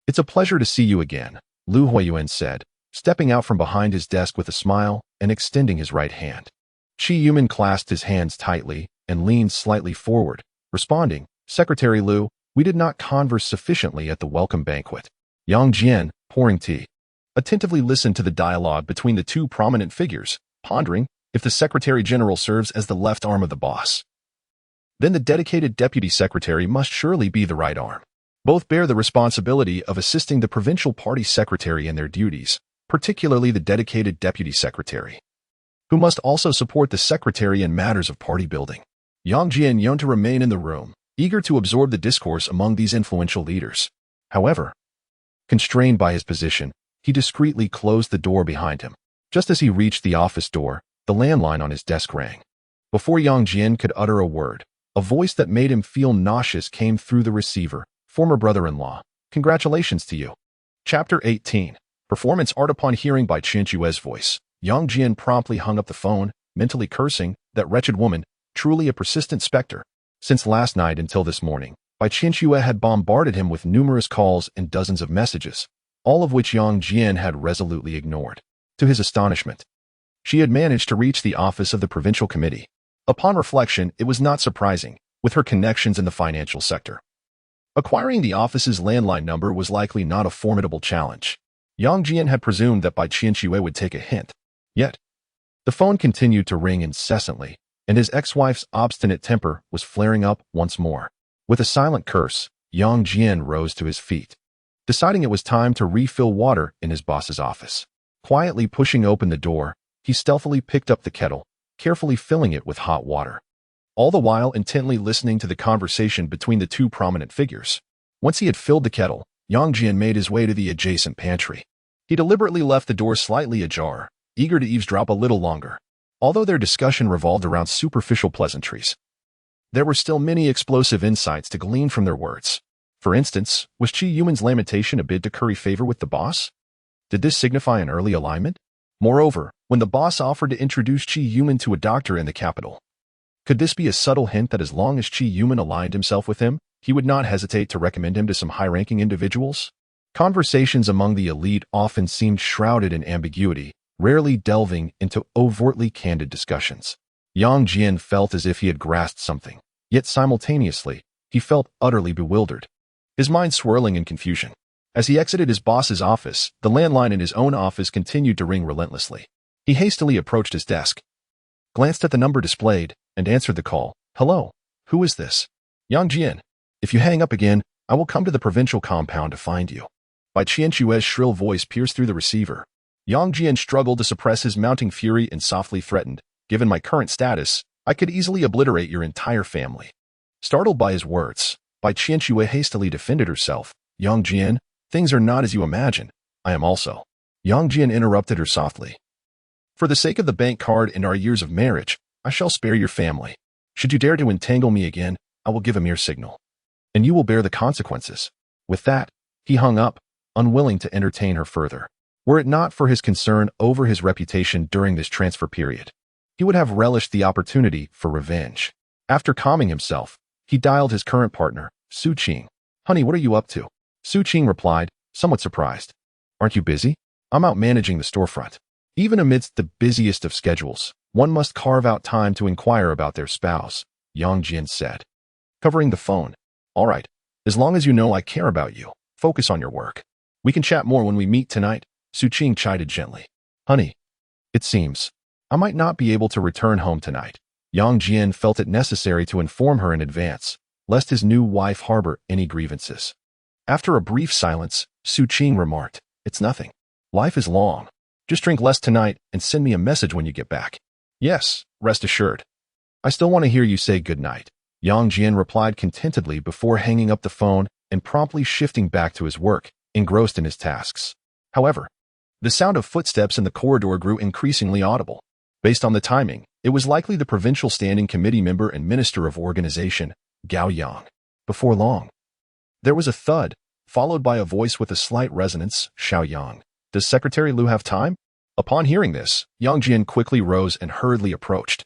A: it's a pleasure to see you again, Lu Huayuan said, stepping out from behind his desk with a smile and extending his right hand. Qi Yuman clasped his hands tightly and leaned slightly forward, responding, Secretary Liu, we did not converse sufficiently at the welcome banquet. Yang Jian, pouring tea, attentively listened to the dialogue between the two prominent figures, pondering if the Secretary General serves as the left arm of the boss, then the dedicated deputy secretary must surely be the right arm. Both bear the responsibility of assisting the provincial party secretary in their duties, particularly the dedicated deputy secretary, who must also support the secretary in matters of party building. Yang Jian yearned to remain in the room, eager to absorb the discourse among these influential leaders. However, constrained by his position, he discreetly closed the door behind him. Just as he reached the office door, the landline on his desk rang. Before Yang Jian could utter a word, a voice that made him feel nauseous came through the receiver. Former brother-in-law, congratulations to you. Chapter 18. Performance art. Upon hearing Bai Qianxue's voice, Yang Jian promptly hung up the phone, mentally cursing that wretched woman, truly a persistent specter. Since last night until this morning, Bai Qianxue had bombarded him with numerous calls and dozens of messages, all of which Yang Jian had resolutely ignored. To his astonishment, she had managed to reach the office of the provincial committee. Upon reflection, it was not surprising, with her connections in the financial sector. Acquiring the office's landline number was likely not a formidable challenge. Yang Jian had presumed that Bai Qianxue would take a hint. Yet, the phone continued to ring incessantly, and his ex-wife's obstinate temper was flaring up once more. With a silent curse, Yang Jian rose to his feet, deciding it was time to refill water in his boss's office. Quietly pushing open the door, he stealthily picked up the kettle, carefully filling it with hot water, all the while intently listening to the conversation between the two prominent figures. Once he had filled the kettle, Yang Jian made his way to the adjacent pantry. He deliberately left the door slightly ajar, eager to eavesdrop a little longer. Although their discussion revolved around superficial pleasantries, there were still many explosive insights to glean from their words. For instance, was Qi Yuman's lamentation a bid to curry favor with the boss? Did this signify an early alignment? Moreover, when the boss offered to introduce Qi Yuman to a doctor in the capital, Could this be a subtle hint that as long as Qi Yuman aligned himself with him, he would not hesitate to recommend him to some high-ranking individuals? Conversations among the elite often seemed shrouded in ambiguity, rarely delving into overtly candid discussions. Yang Jian felt as if he had grasped something, yet simultaneously, he felt utterly bewildered, his mind swirling in confusion. As he exited his boss's office, the landline in his own office continued to ring relentlessly. He hastily approached his desk, glanced at the number displayed, and answered the call. Hello, who is this? Yang Jian. If you hang up again, I will come to the provincial compound to find you. By Qian Chue's shrill voice pierced through the receiver. Yang Jian struggled to suppress his mounting fury and softly threatened, given my current status, I could easily obliterate your entire family. Startled by his words, Bai Qianxue hastily defended herself. Yang Jian, things are not as you imagine. I am also. Yang Jian interrupted her softly. For the sake of the bank card and our years of marriage, I shall spare your family. Should you dare to entangle me again, I will give a mere signal. And you will bear the consequences. With that, he hung up, unwilling to entertain her further. Were it not for his concern over his reputation during this transfer period, he would have relished the opportunity for revenge. After calming himself, he dialed his current partner, Su Qing. Honey, what are you up to? Su Qing replied, somewhat surprised. Aren't you busy? I'm out managing the storefront. Even amidst the busiest of schedules, one must carve out time to inquire about their spouse, Yang Jian said. Covering the phone. All right, as long as you know I care about you, focus on your work. We can chat more when we meet tonight, Su Qing chided gently. Honey, it seems I might not be able to return home tonight. Yang Jian felt it necessary to inform her in advance, lest his new wife harbor any grievances. After a brief silence, Su Qing remarked, It's nothing. Life is long. Just drink less tonight and send me a message when you get back. Yes, rest assured. I still want to hear you say good night. Yang Jian replied contentedly before hanging up the phone and promptly shifting back to his work, engrossed in his tasks. However, the sound of footsteps in the corridor grew increasingly audible. Based on the timing, it was likely the Provincial Standing Committee member and Minister of Organization, Gao Yang. Before long, there was a thud, followed by a voice with a slight resonance, Xiao Yang. Does Secretary Liu have time? Upon hearing this, Yang Jian quickly rose and hurriedly approached.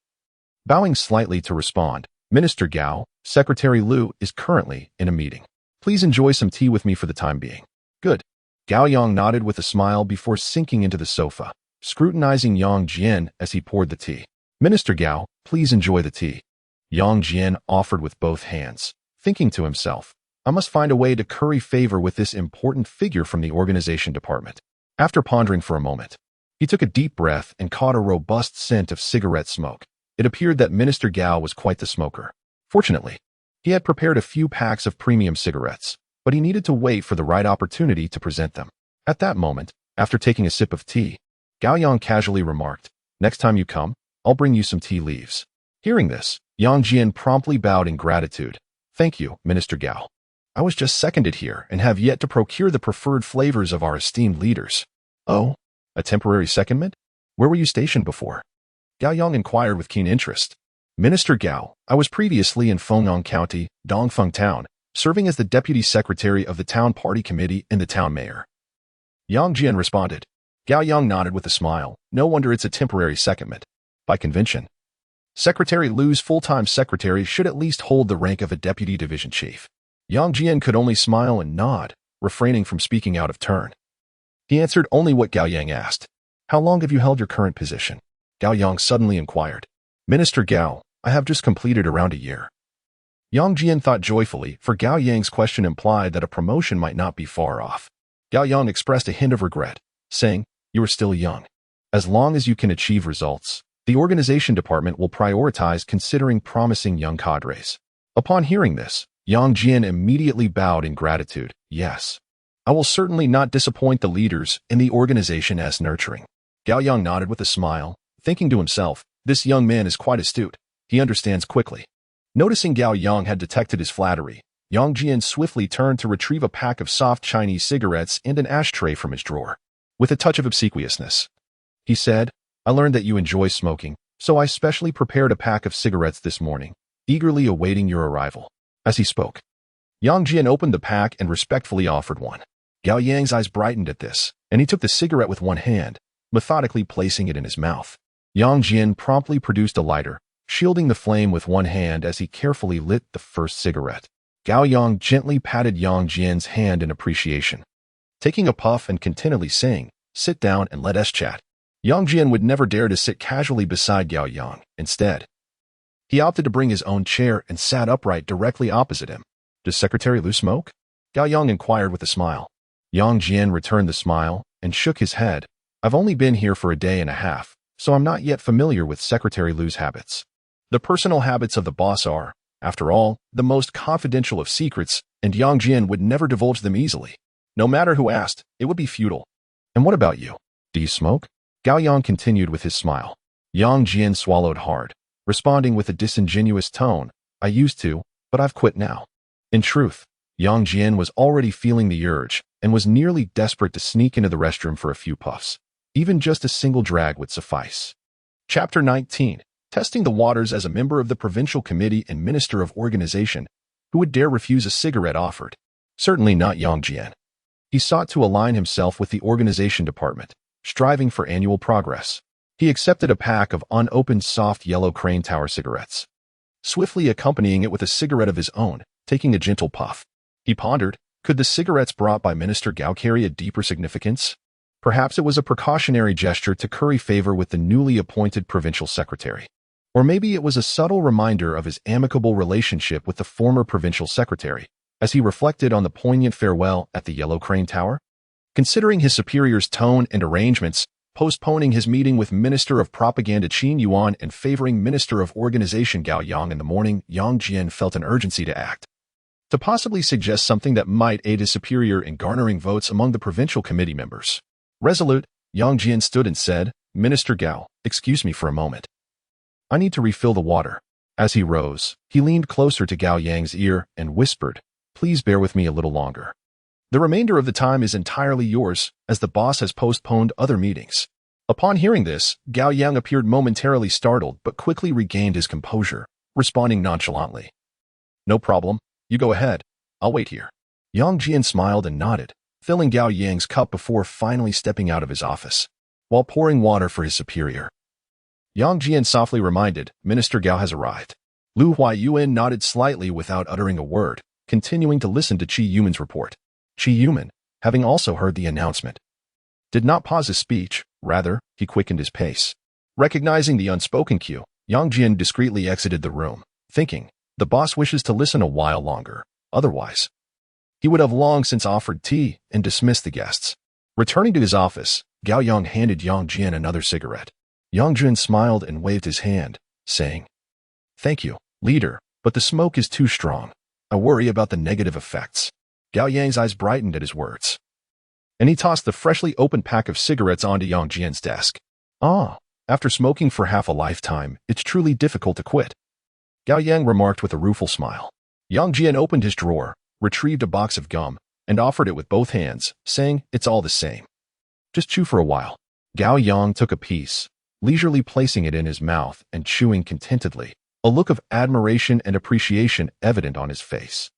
A: Bowing slightly to respond, Minister Gao, Secretary Liu is currently in a meeting. Please enjoy some tea with me for the time being. Good. Gao Yang nodded with a smile before sinking into the sofa, scrutinizing Yang Jian as he poured the tea. Minister Gao, please enjoy the tea. Yang Jian offered with both hands, thinking to himself, I must find a way to curry favor with this important figure from the organization department. After pondering for a moment, he took a deep breath and caught a robust scent of cigarette smoke. It appeared that Minister Gao was quite the smoker. Fortunately, he had prepared a few packs of premium cigarettes, but he needed to wait for the right opportunity to present them. At that moment, after taking a sip of tea, Gao Yang casually remarked, Next time you come, I'll bring you some tea leaves. Hearing this, Yang Jian promptly bowed in gratitude. Thank you, Minister Gao. I was just seconded here and have yet to procure the preferred flavors of our esteemed leaders. Oh, a temporary secondment? Where were you stationed before? Gao Yang inquired with keen interest. Minister Gao, I was previously in Fengyang County, Dongfeng Town, serving as the Deputy Secretary of the Town Party Committee and the Town Mayor. Yang Jian responded. Gao Yang nodded with a smile. No wonder it's a temporary secondment. By convention, Secretary Liu's full-time secretary should at least hold the rank of a deputy division chief. Yang Jian could only smile and nod, refraining from speaking out of turn. He answered only what Gao Yang asked. How long have you held your current position? Gao Yang suddenly inquired. Minister Gao, I have just completed around a year. Yang Jian thought joyfully, for Gao Yang's question implied that a promotion might not be far off. Gao Yang expressed a hint of regret, saying, You are still young. As long as you can achieve results, the organization department will prioritize considering promising young cadres. Upon hearing this, Yang Jian immediately bowed in gratitude. Yes, I will certainly not disappoint the leaders in the organization as nurturing. Gao Yang nodded with a smile, thinking to himself, this young man is quite astute. He understands quickly. Noticing Gao Yang had detected his flattery, Yang Jian swiftly turned to retrieve a pack of soft Chinese cigarettes and an ashtray from his drawer. With a touch of obsequiousness, he said, I learned that you enjoy smoking, so I specially prepared a pack of cigarettes this morning, eagerly awaiting your arrival. As he spoke, Yang Jian opened the pack and respectfully offered one. Gao Yang's eyes brightened at this, and he took the cigarette with one hand, methodically placing it in his mouth. Yang Jian promptly produced a lighter, shielding the flame with one hand as he carefully lit the first cigarette. Gao Yang gently patted Yang Jian's hand in appreciation, taking a puff and contentedly saying, "Sit down and let us chat." Yang Jian would never dare to sit casually beside Gao Yang. Instead, he opted to bring his own chair and sat upright directly opposite him. "Does Secretary Lu smoke?" Gao Yang inquired with a smile. Yang Jian returned the smile and shook his head. "I've only been here for a day and a half, so I'm not yet familiar with Secretary Lu's habits. The personal habits of the boss are, after all, the most confidential of secrets, and Yang Jian would never divulge them easily. No matter who asked, it would be futile." "And what about you? Do you smoke?" Gao Yang continued with his smile. Yang Jian swallowed hard, responding with a disingenuous tone, "I used to, but I've quit now." In truth, Yang Jian was already feeling the urge and was nearly desperate to sneak into the restroom for a few puffs. Even just a single drag would suffice. Chapter 19. Testing the waters as a member of the Provincial Committee and Minister of Organization, who would dare refuse a cigarette offered? Certainly not Yang Jian. He sought to align himself with the organization department, striving for annual progress. He accepted a pack of unopened soft yellow Crane Tower cigarettes, swiftly accompanying it with a cigarette of his own, taking a gentle puff. He pondered, could the cigarettes brought by Minister Gao carry a deeper significance? Perhaps it was a precautionary gesture to curry favor with the newly appointed provincial secretary. Or maybe it was a subtle reminder of his amicable relationship with the former provincial secretary, as he reflected on the poignant farewell at the Yellow Crane Tower. Considering his superior's tone and arrangements, postponing his meeting with Minister of Propaganda Qin Yuan and favoring Minister of Organization Gao Yang in the morning, Yang Jian felt an urgency to act, to possibly suggest something that might aid his superior in garnering votes among the provincial committee members. Resolute, Yang Jian stood and said, "Minister Gao, excuse me for a moment. I need to refill the water." As he rose, he leaned closer to Gao Yang's ear and whispered, "Please bear with me a little longer. The remainder of the time is entirely yours, as the boss has postponed other meetings." Upon hearing this, Gao Yang appeared momentarily startled but quickly regained his composure, responding nonchalantly, "No problem. You go ahead. I'll wait here." Yang Jian smiled and nodded, filling Gao Yang's cup before finally stepping out of his office, while pouring water for his superior. Yang Jian softly reminded, "Minister Gao has arrived." Lu Huayuan nodded slightly without uttering a word, continuing to listen to Qi Yuman's report. Qi Yuman, having also heard the announcement, did not pause his speech. Rather, he quickened his pace. Recognizing the unspoken cue, Yang Jian discreetly exited the room, thinking, the boss wishes to listen a while longer. Otherwise, he would have long since offered tea and dismissed the guests. Returning to his office, Gao Yang handed Yang Jian another cigarette. Yang Jian smiled and waved his hand, saying, "Thank you, leader, but the smoke is too strong. I worry about the negative effects." Gao Yang's eyes brightened at his words, and he tossed the freshly opened pack of cigarettes onto Yang Jian's desk. After smoking for half a lifetime, it's truly difficult to quit," Gao Yang remarked with a rueful smile. Yang Jian opened his drawer, retrieved a box of gum, and offered it with both hands, saying, "It's all the same. Just chew for a while." Gao Yang took a piece, leisurely placing it in his mouth and chewing contentedly, a look of admiration and appreciation evident on his face.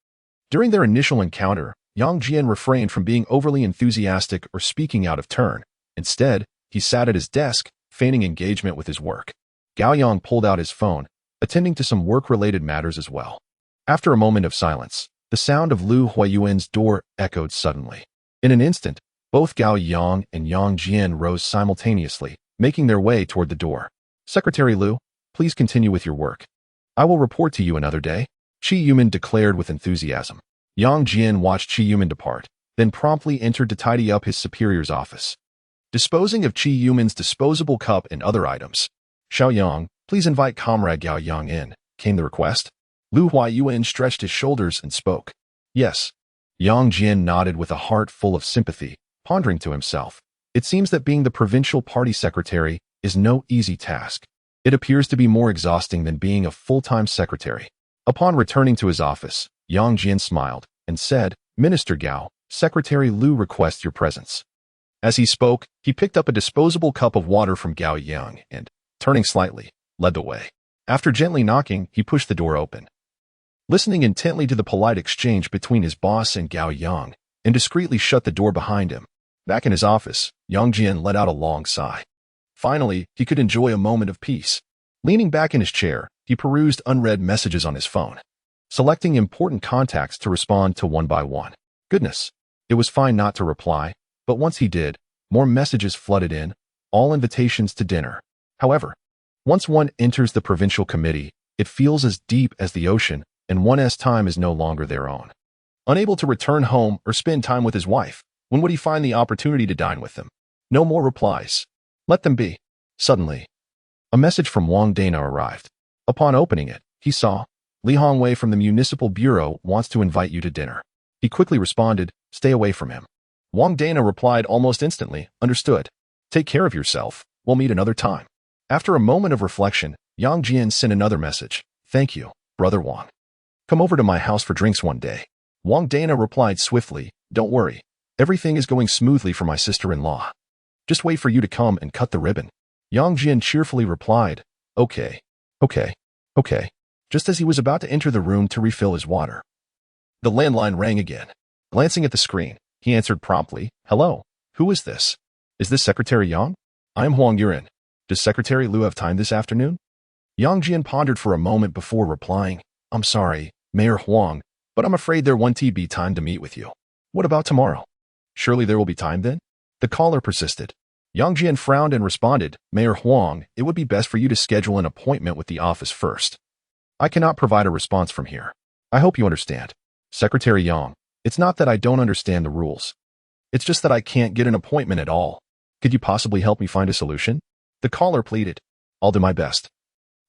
A: During their initial encounter, Yang Jian refrained from being overly enthusiastic or speaking out of turn. Instead, he sat at his desk, feigning engagement with his work. Gao Yang pulled out his phone, attending to some work-related matters as well. After a moment of silence, the sound of Lu Huayuan's door echoed suddenly. In an instant, both Gao Yang and Yang Jian rose simultaneously, making their way toward the door. "Secretary Lu, please continue with your work. I will report to you another day," Qi Yuman declared with enthusiasm. Yang Jian watched Qi Yuman depart, then promptly entered to tidy up his superior's office, disposing of Qi Yuman's disposable cup and other items. "Xiao Yang, please invite Comrade Gao Yang in," came the request. Lu Huayuan stretched his shoulders and spoke. "Yes." Yang Jian nodded with a heart full of sympathy, pondering to himself. It seems that being the provincial party secretary is no easy task. It appears to be more exhausting than being a full-time secretary. Upon returning to his office, Yang Jian smiled and said, "Minister Gao, Secretary Lu requests your presence." As he spoke, he picked up a disposable cup of water from Gao Yang and, turning slightly, led the way. After gently knocking, he pushed the door open. Listening intently to the polite exchange between his boss and Gao Yang, and discreetly shut the door behind him. Back in his office, Yang Jian let out a long sigh. Finally, he could enjoy a moment of peace. Leaning back in his chair, He perused unread messages on his phone, selecting important contacts to respond to one by one. Goodness, it was fine not to reply, but once he did, more messages flooded in, all invitations to dinner. However, once one enters the provincial committee, it feels as deep as the ocean, and one's time is no longer their own. Unable to return home or spend time with his wife, when would he find the opportunity to dine with them? No more replies. Let them be. Suddenly, a message from Wang Dana arrived. Upon opening it, he saw, Li Hongwei from the Municipal Bureau wants to invite you to dinner. He quickly responded, stay away from him. Wang Dana replied almost instantly, understood. Take care of yourself. We'll meet another time. After a moment of reflection, Yang Jian sent another message. Thank you, Brother Wang. Come over to my house for drinks one day. Wang Dana replied swiftly, don't worry. Everything is going smoothly for my sister-in-law. Just wait for you to come and cut the ribbon. Yang Jian cheerfully replied, okay. Just as he was about to enter the room to refill his water. The landline rang again. Glancing at the screen, he answered promptly, hello, who is this? Is this Secretary Yang? I am Huang Yuan. Does Secretary Liu have time this afternoon? Yang Jian pondered for a moment before replying, I'm sorry, Mayor Huang, but I'm afraid there won't be time to meet with you. What about tomorrow? Surely there will be time then? The caller persisted. Yang Jian frowned and responded, Mayor Huang, it would be best for you to schedule an appointment with the office first. I cannot provide a response from here. I hope you understand. Secretary Yang, it's not that I don't understand the rules. It's just that I can't get an appointment at all. Could you possibly help me find a solution? The caller pleaded. I'll do my best.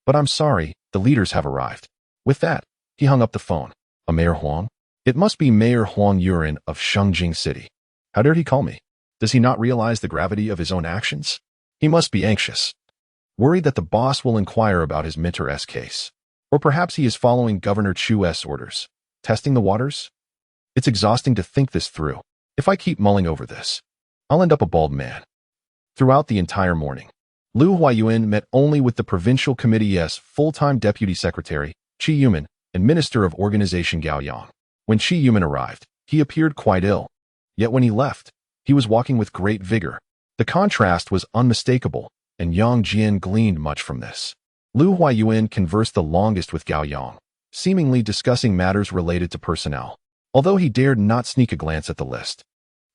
A: But I'm sorry, the leaders have arrived. With that, he hung up the phone. A Mayor Huang? It must be Mayor Huang Yuan of Shengjing City. How dare he call me? Does he not realize the gravity of his own actions? He must be anxious. Worried that the boss will inquire about his mentor's case. Or perhaps he is following Governor Chu's orders. Testing the waters? It's exhausting to think this through. If I keep mulling over this, I'll end up a bald man. Throughout the entire morning, Liu Huayuan met only with the Provincial Committee's full-time Deputy Secretary, Qi Yuman, and Minister of Organization Gao Yang. When Qi Yuman arrived, he appeared quite ill. Yet when he left, he was walking with great vigor. The contrast was unmistakable, and Yang Jian gleaned much from this. Liu Huayuan conversed the longest with Gao Yang, seemingly discussing matters related to personnel. Although he dared not sneak a glance at the list,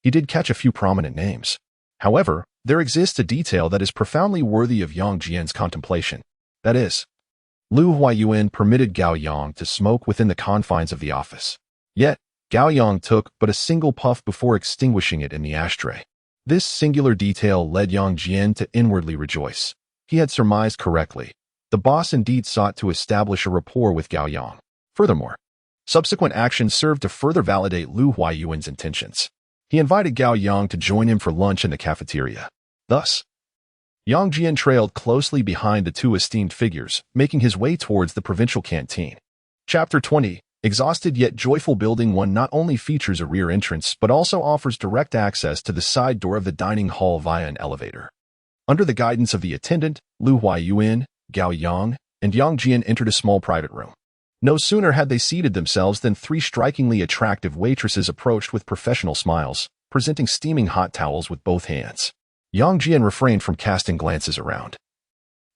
A: he did catch a few prominent names. However, there exists a detail that is profoundly worthy of Yang Jian's contemplation. That is, Liu Huayuan permitted Gao Yang to smoke within the confines of the office. Yet, Gao Yang took but a single puff before extinguishing it in the ashtray. This singular detail led Yang Jian to inwardly rejoice. He had surmised correctly. The boss indeed sought to establish a rapport with Gao Yang. Furthermore, subsequent actions served to further validate Liu Huayuan's intentions. He invited Gao Yang to join him for lunch in the cafeteria. Thus, Yang Jian trailed closely behind the two esteemed figures, making his way towards the provincial canteen. Chapter 20. Exhausted yet joyful. Building 1 not only features a rear entrance but also offers direct access to the side door of the dining hall via an elevator. Under the guidance of the attendant, Liu Huayuan, Gao Yang, and Yang Jian entered a small private room. No sooner had they seated themselves than 3 strikingly attractive waitresses approached with professional smiles, presenting steaming hot towels with both hands. Yang Jian refrained from casting glances around.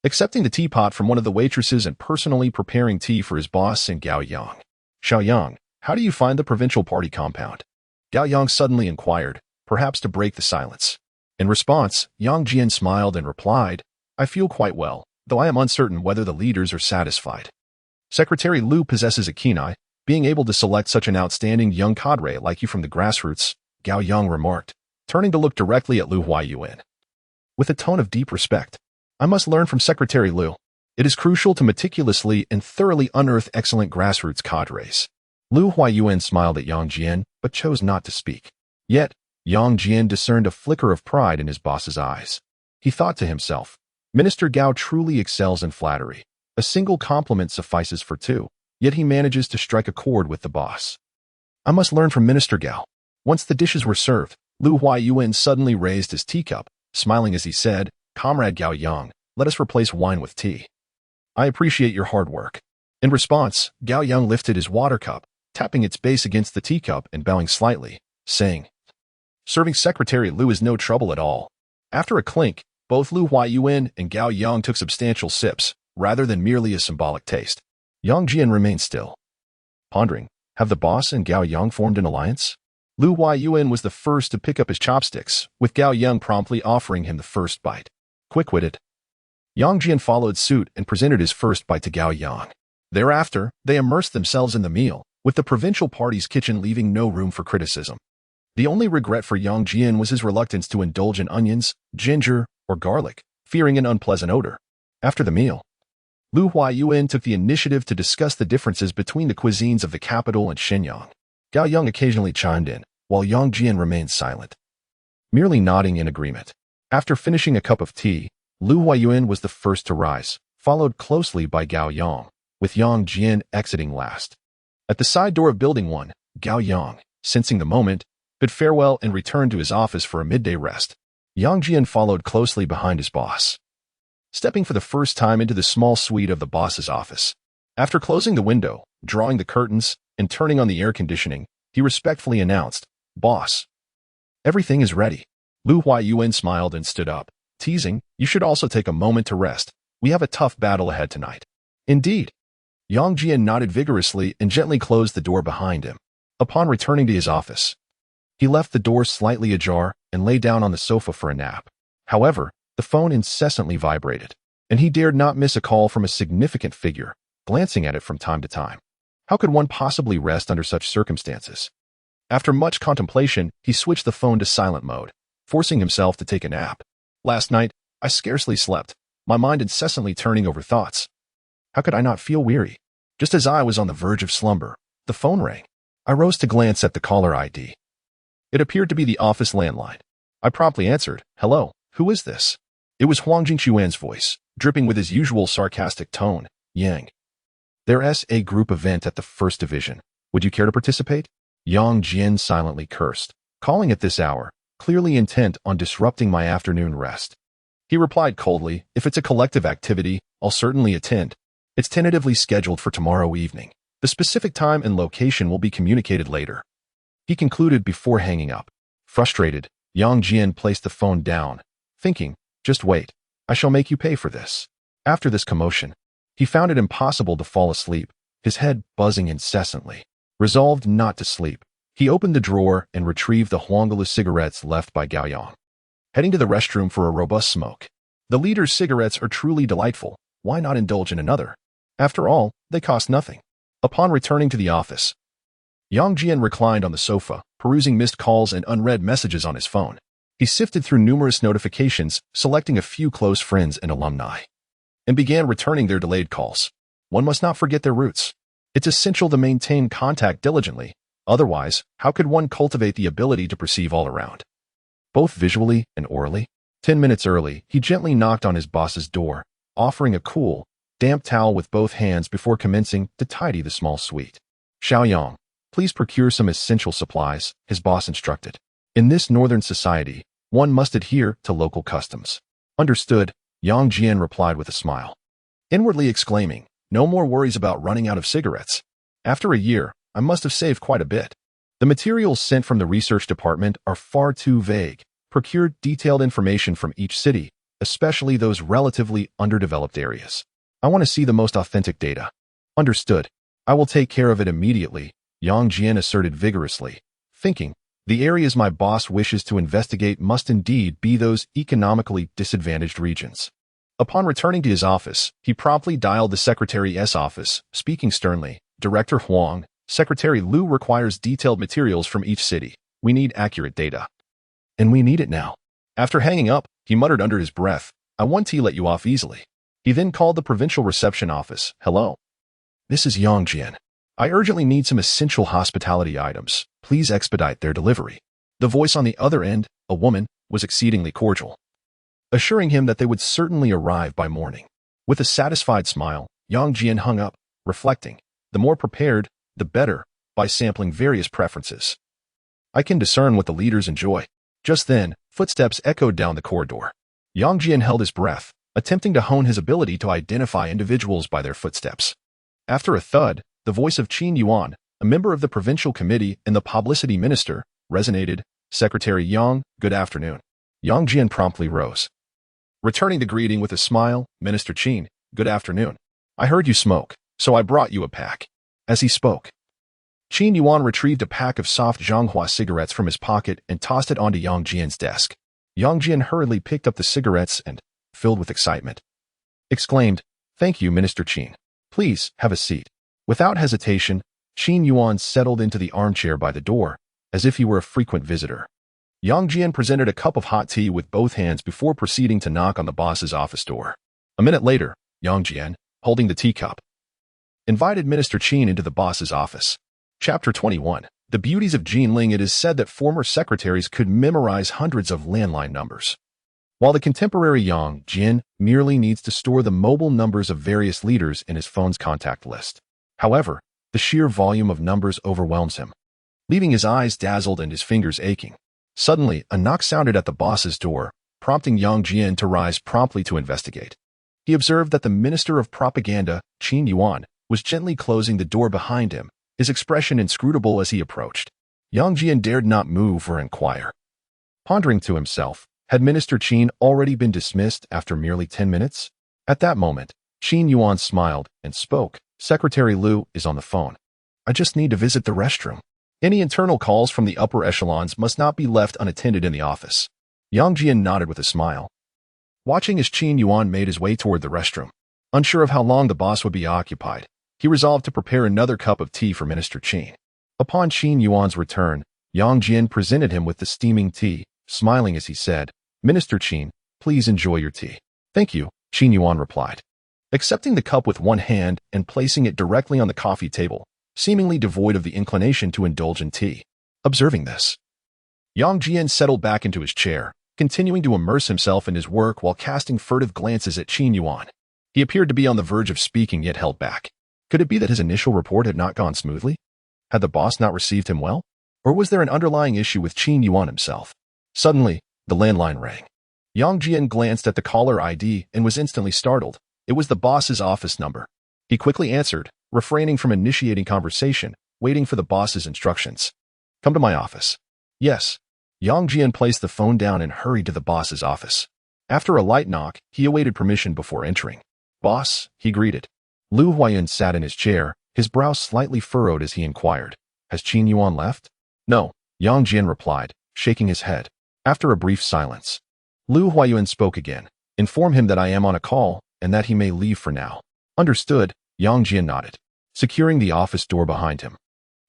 A: Accepting the teapot from one of the waitresses and personally preparing tea for his boss and Gao Yang. Xiao Yang, how do you find the provincial party compound? Gao Yang suddenly inquired, perhaps to break the silence. In response, Yang Jian smiled and replied, I feel quite well, though I am uncertain whether the leaders are satisfied. Secretary Liu possesses a keen eye, being able to select such an outstanding young cadre like you from the grassroots, Gao Yang remarked, turning to look directly at Liu Huayuan. With a tone of deep respect, I must learn from Secretary Liu. It is crucial to meticulously and thoroughly unearth excellent grassroots cadres. Liu Huayuan smiled at Yang Jian, but chose not to speak. Yet, Yang Jian discerned a flicker of pride in his boss's eyes. He thought to himself, Minister Gao truly excels in flattery. A single compliment suffices for 2, yet he manages to strike a chord with the boss. I must learn from Minister Gao. Once the dishes were served, Liu Huayuan suddenly raised his teacup, smiling as he said, Comrade Gao Yang, let us replace wine with tea. I appreciate your hard work. In response, Gao Yang lifted his water cup, tapping its base against the teacup and bowing slightly, saying, Serving Secretary Liu is no trouble at all. After a clink, both Liu Huayuan and Gao Yang took substantial sips, rather than merely a symbolic taste. Yang Jian remained still, pondering. Have the boss and Gao Yang formed an alliance? Lu Huayuan was the first to pick up his chopsticks, with Gao Yang promptly offering him the first bite. Quick-witted, Yang Jian followed suit and presented his first bite to Gao Yang. Thereafter, they immersed themselves in the meal, with the provincial party's kitchen leaving no room for criticism. The only regret for Yang Jian was his reluctance to indulge in onions, ginger, or garlic, fearing an unpleasant odor. After the meal, Lu Huayuan took the initiative to discuss the differences between the cuisines of the capital and Shenyang. Gao Yang occasionally chimed in, while Yang Jian remained silent, merely nodding in agreement. After finishing a cup of tea, Lu Huayuan was the first to rise, followed closely by Gao Yang, with Yang Jian exiting last. At the side door of Building 1, Gao Yang, sensing the moment, bid farewell and returned to his office for a midday rest. Yang Jian followed closely behind his boss, stepping for the first time into the small suite of the boss's office. After closing the window, drawing the curtains, and turning on the air conditioning, he respectfully announced, "Boss, everything is ready." Lu Huayuan smiled and stood up, teasing, "You should also take a moment to rest. We have a tough battle ahead tonight." Indeed. Yang Jian nodded vigorously and gently closed the door behind him. Upon returning to his office, he left the door slightly ajar and lay down on the sofa for a nap. However, the phone incessantly vibrated, and he dared not miss a call from a significant figure, glancing at it from time to time. How could one possibly rest under such circumstances? After much contemplation, he switched the phone to silent mode, forcing himself to take a nap. Last night, I scarcely slept, my mind incessantly turning over thoughts. How could I not feel weary? Just as I was on the verge of slumber, the phone rang. I rose to glance at the caller ID. It appeared to be the office landline. I promptly answered, "Hello, who is this?" It was Huang Jingxuan's voice, dripping with his usual sarcastic tone. "Yang, there's a group event at the First Division. Would you care to participate?" Yang Jian silently cursed, calling at this hour, clearly intent on disrupting my afternoon rest. He replied coldly, "If it's a collective activity, I'll certainly attend. It's tentatively scheduled for tomorrow evening. The specific time and location will be communicated later." He concluded before hanging up. Frustrated, Yang Jian placed the phone down, thinking, "Just wait. I shall make you pay for this." After this commotion, he found it impossible to fall asleep, his head buzzing incessantly. Resolved not to sleep, he opened the drawer and retrieved the Huangala cigarettes left by Gao Yang. Heading to the restroom for a robust smoke. The leader's cigarettes are truly delightful. Why not indulge in another? After all, they cost nothing. Upon returning to the office, Yang Jian reclined on the sofa, perusing missed calls and unread messages on his phone. He sifted through numerous notifications, selecting a few close friends and alumni, and began returning their delayed calls. One must not forget their roots. It's essential to maintain contact diligently. Otherwise, how could one cultivate the ability to perceive all around, both visually and orally? 10 minutes early, he gently knocked on his boss's door, offering a cool, damp towel with both hands before commencing to tidy the small suite. "Xiaoyang, please procure some essential supplies," his boss instructed. In this northern society, one must adhere to local customs. "Understood," Yang Jian replied with a smile, inwardly exclaiming, "No more worries about running out of cigarettes. After a year, I must have saved quite a bit." The materials sent from the research department are far too vague. Procure detailed information from each city, especially those relatively underdeveloped areas. I want to see the most authentic data. "Understood. I will take care of it immediately," Yang Jian asserted vigorously, thinking, the areas my boss wishes to investigate must indeed be those economically disadvantaged regions. Upon returning to his office, he promptly dialed the secretary's office, speaking sternly, "Director Huang, Secretary Lu requires detailed materials from each city. We need accurate data. And we need it now." After hanging up, he muttered under his breath, "I won't let you off easily." He then called the provincial reception office. "Hello. This is Yang Jian. I urgently need some essential hospitality items. Please expedite their delivery." The voice on the other end, a woman, was exceedingly cordial, assuring him that they would certainly arrive by morning. With a satisfied smile, Yang Jian hung up, reflecting, the more prepared, the better, by sampling various preferences. I can discern what the leaders enjoy. Just then, footsteps echoed down the corridor. Yang Jian held his breath, attempting to hone his ability to identify individuals by their footsteps. After a thud, the voice of Qin Yuan, a member of the provincial committee and the publicity minister, resonated. "Secretary Yang, good afternoon." Yang Jian promptly rose. Returning the greeting with a smile, "Minister Qin, Good afternoon. I heard you smoke, so I brought you a pack. As he spoke, Qin Yuan retrieved a pack of soft Zhonghua cigarettes from his pocket and tossed it onto Yang Jian's desk. Yang Jian hurriedly picked up the cigarettes and, filled with excitement, exclaimed, "Thank you, Minister Qin. Please, have a seat." Without hesitation, Qin Yuan settled into the armchair by the door, as if he were a frequent visitor. Yang Jian presented a cup of hot tea with both hands before proceeding to knock on the boss's office door. A minute later, Yang Jian, holding the teacup, invited Minister Qin into the boss's office. Chapter 21. The Beauties of Jinling. It is said that former secretaries could memorize hundreds of landline numbers, while the contemporary Yang Jian merely needs to store the mobile numbers of various leaders in his phone's contact list. However, the sheer volume of numbers overwhelms him, leaving his eyes dazzled and his fingers aching. Suddenly, a knock sounded at the boss's door, prompting Yang Jian to rise promptly to investigate. He observed that the Minister of Propaganda, Qin Yuan, was gently closing the door behind him, his expression inscrutable as he approached. Yang Jian dared not move or inquire. Pondering to himself, had Minister Qin already been dismissed after merely 10 minutes? At that moment, Qin Yuan smiled and spoke. "Secretary Liu is on the phone. I just need to visit the restroom. Any internal calls from the upper echelons must not be left unattended in the office." Yang Jian nodded with a smile, watching as Qin Yuan made his way toward the restroom. Unsure of how long the boss would be occupied, he resolved to prepare another cup of tea for Minister Qin. Upon Qin Yuan's return, Yang Jian presented him with the steaming tea, smiling as he said, "Minister Qin, please enjoy your tea." "Thank you," Qin Yuan replied, accepting the cup with one hand and placing it directly on the coffee table, seemingly devoid of the inclination to indulge in tea. Observing this, Yang Jian settled back into his chair, continuing to immerse himself in his work while casting furtive glances at Qin Yuan. He appeared to be on the verge of speaking yet held back. Could it be that his initial report had not gone smoothly? Had the boss not received him well? Or was there an underlying issue with Qin Yuan himself? Suddenly, the landline rang. Yang Jian glanced at the caller ID and was instantly startled. It was the boss's office number. He quickly answered, refraining from initiating conversation, waiting for the boss's instructions. "Come to my office." "Yes." Yang Jian placed the phone down and hurried to the boss's office. After a light knock, he awaited permission before entering. "Boss," he greeted. Liu Huayun sat in his chair, his brow slightly furrowed as he inquired, "Has Qin Yuan left?" "No," Yang Jian replied, shaking his head. After a brief silence, Liu Huayun spoke again. "Inform him that I am on a call and that he may leave for now." "Understood," Yang Jian nodded, securing the office door behind him.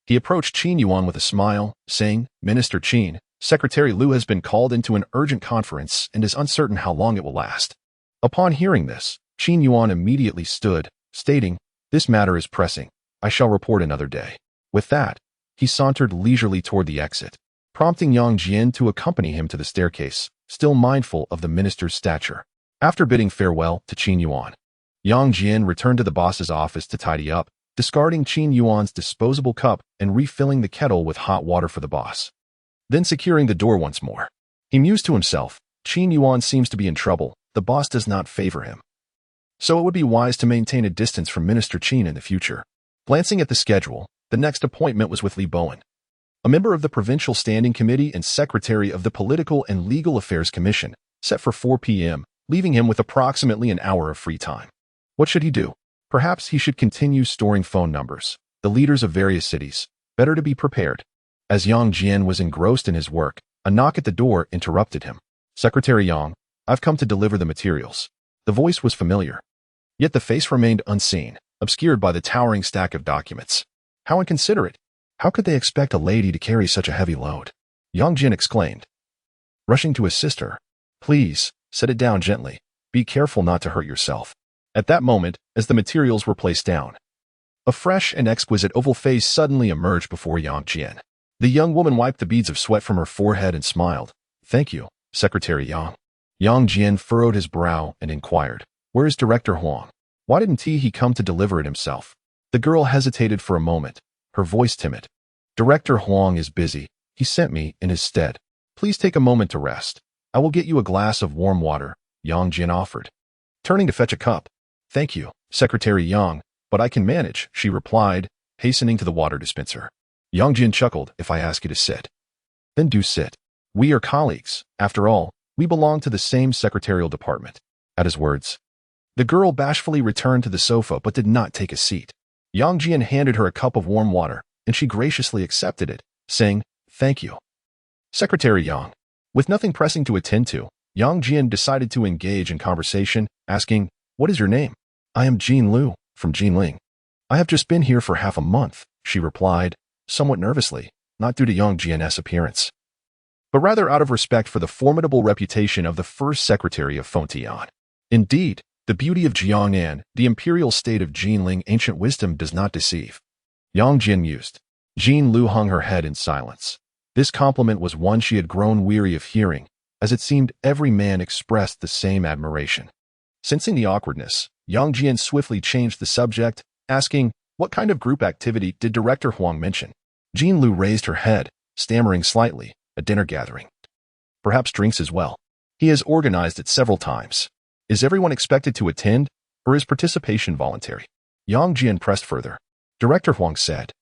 A: He approached Qin Yuan with a smile, saying, "Minister Qin, Secretary Liu has been called into an urgent conference and is uncertain how long it will last." Upon hearing this, Qin Yuan immediately stood, stating, "This matter is pressing. I shall report another day." With that, he sauntered leisurely toward the exit, prompting Yang Jian to accompany him to the staircase, still mindful of the minister's stature. After bidding farewell to Qin Yuan, Yang Jian returned to the boss's office to tidy up, discarding Qin Yuan's disposable cup and refilling the kettle with hot water for the boss. Then securing the door once more, he mused to himself, "Qin Yuan seems to be in trouble. The boss does not favor him. So it would be wise to maintain a distance from Minister Qin in the future." Glancing at the schedule, the next appointment was with Li Bowen, a member of the Provincial Standing Committee and Secretary of the Political and Legal Affairs Commission, set for 4 p.m., leaving him with approximately an hour of free time. What should he do? Perhaps he should continue storing phone numbers, the leaders of various cities. Better to be prepared. As Yang Jian was engrossed in his work, a knock at the door interrupted him. "Secretary Yang, I've come to deliver the materials." The voice was familiar, yet the face remained unseen, obscured by the towering stack of documents. How inconsiderate! How could they expect a lady to carry such a heavy load? Yang Jian exclaimed, rushing to assist her. "Please, set it down gently. Be careful not to hurt yourself." At that moment, as the materials were placed down, a fresh and exquisite oval face suddenly emerged before Yang Jian. The young woman wiped the beads of sweat from her forehead and smiled. "Thank you, Secretary Yang." Yang Jian furrowed his brow and inquired, "Where is Director Huang? Why didn't he come to deliver it himself?" The girl hesitated for a moment, her voice timid. "Director Huang is busy. He sent me in his stead. Please take a moment to rest. I will get you a glass of warm water," Yang Jian offered, turning to fetch a cup. "Thank you, Secretary Yang, but I can manage," she replied, hastening to the water dispenser. Yang Jian chuckled. "If I ask you to sit, then do sit. We are colleagues. After all, we belong to the same secretarial department." At his words, The girl bashfully returned to the sofa but did not take a seat. Yang Jian handed her a cup of warm water, and she graciously accepted it, saying, "Thank you." Secretary Yang. With nothing pressing to attend to, Yang Jian decided to engage in conversation, asking, "What is your name?" "I am Jean Lu, from Jinling." "I have just been here for half a month," she replied, somewhat nervously, not due to Yang Jian's appearance, but rather out of respect for the formidable reputation of the first secretary of Fengtian. Indeed, the beauty of Jiangnan, the imperial state of Jinling ancient wisdom does not deceive. Yang Jian mused. Jean Lu hung her head in silence. This compliment was one she had grown weary of hearing, as it seemed every man expressed the same admiration. Sensing the awkwardness, Yang Jian swiftly changed the subject, asking, "What kind of group activity did Director Huang mention?" Jean Lu raised her head, stammering slightly, "A dinner gathering. Perhaps drinks as well. He has organized it several times. Is everyone expected to attend, or is participation voluntary?" Yang Jian pressed further. Director Huang said,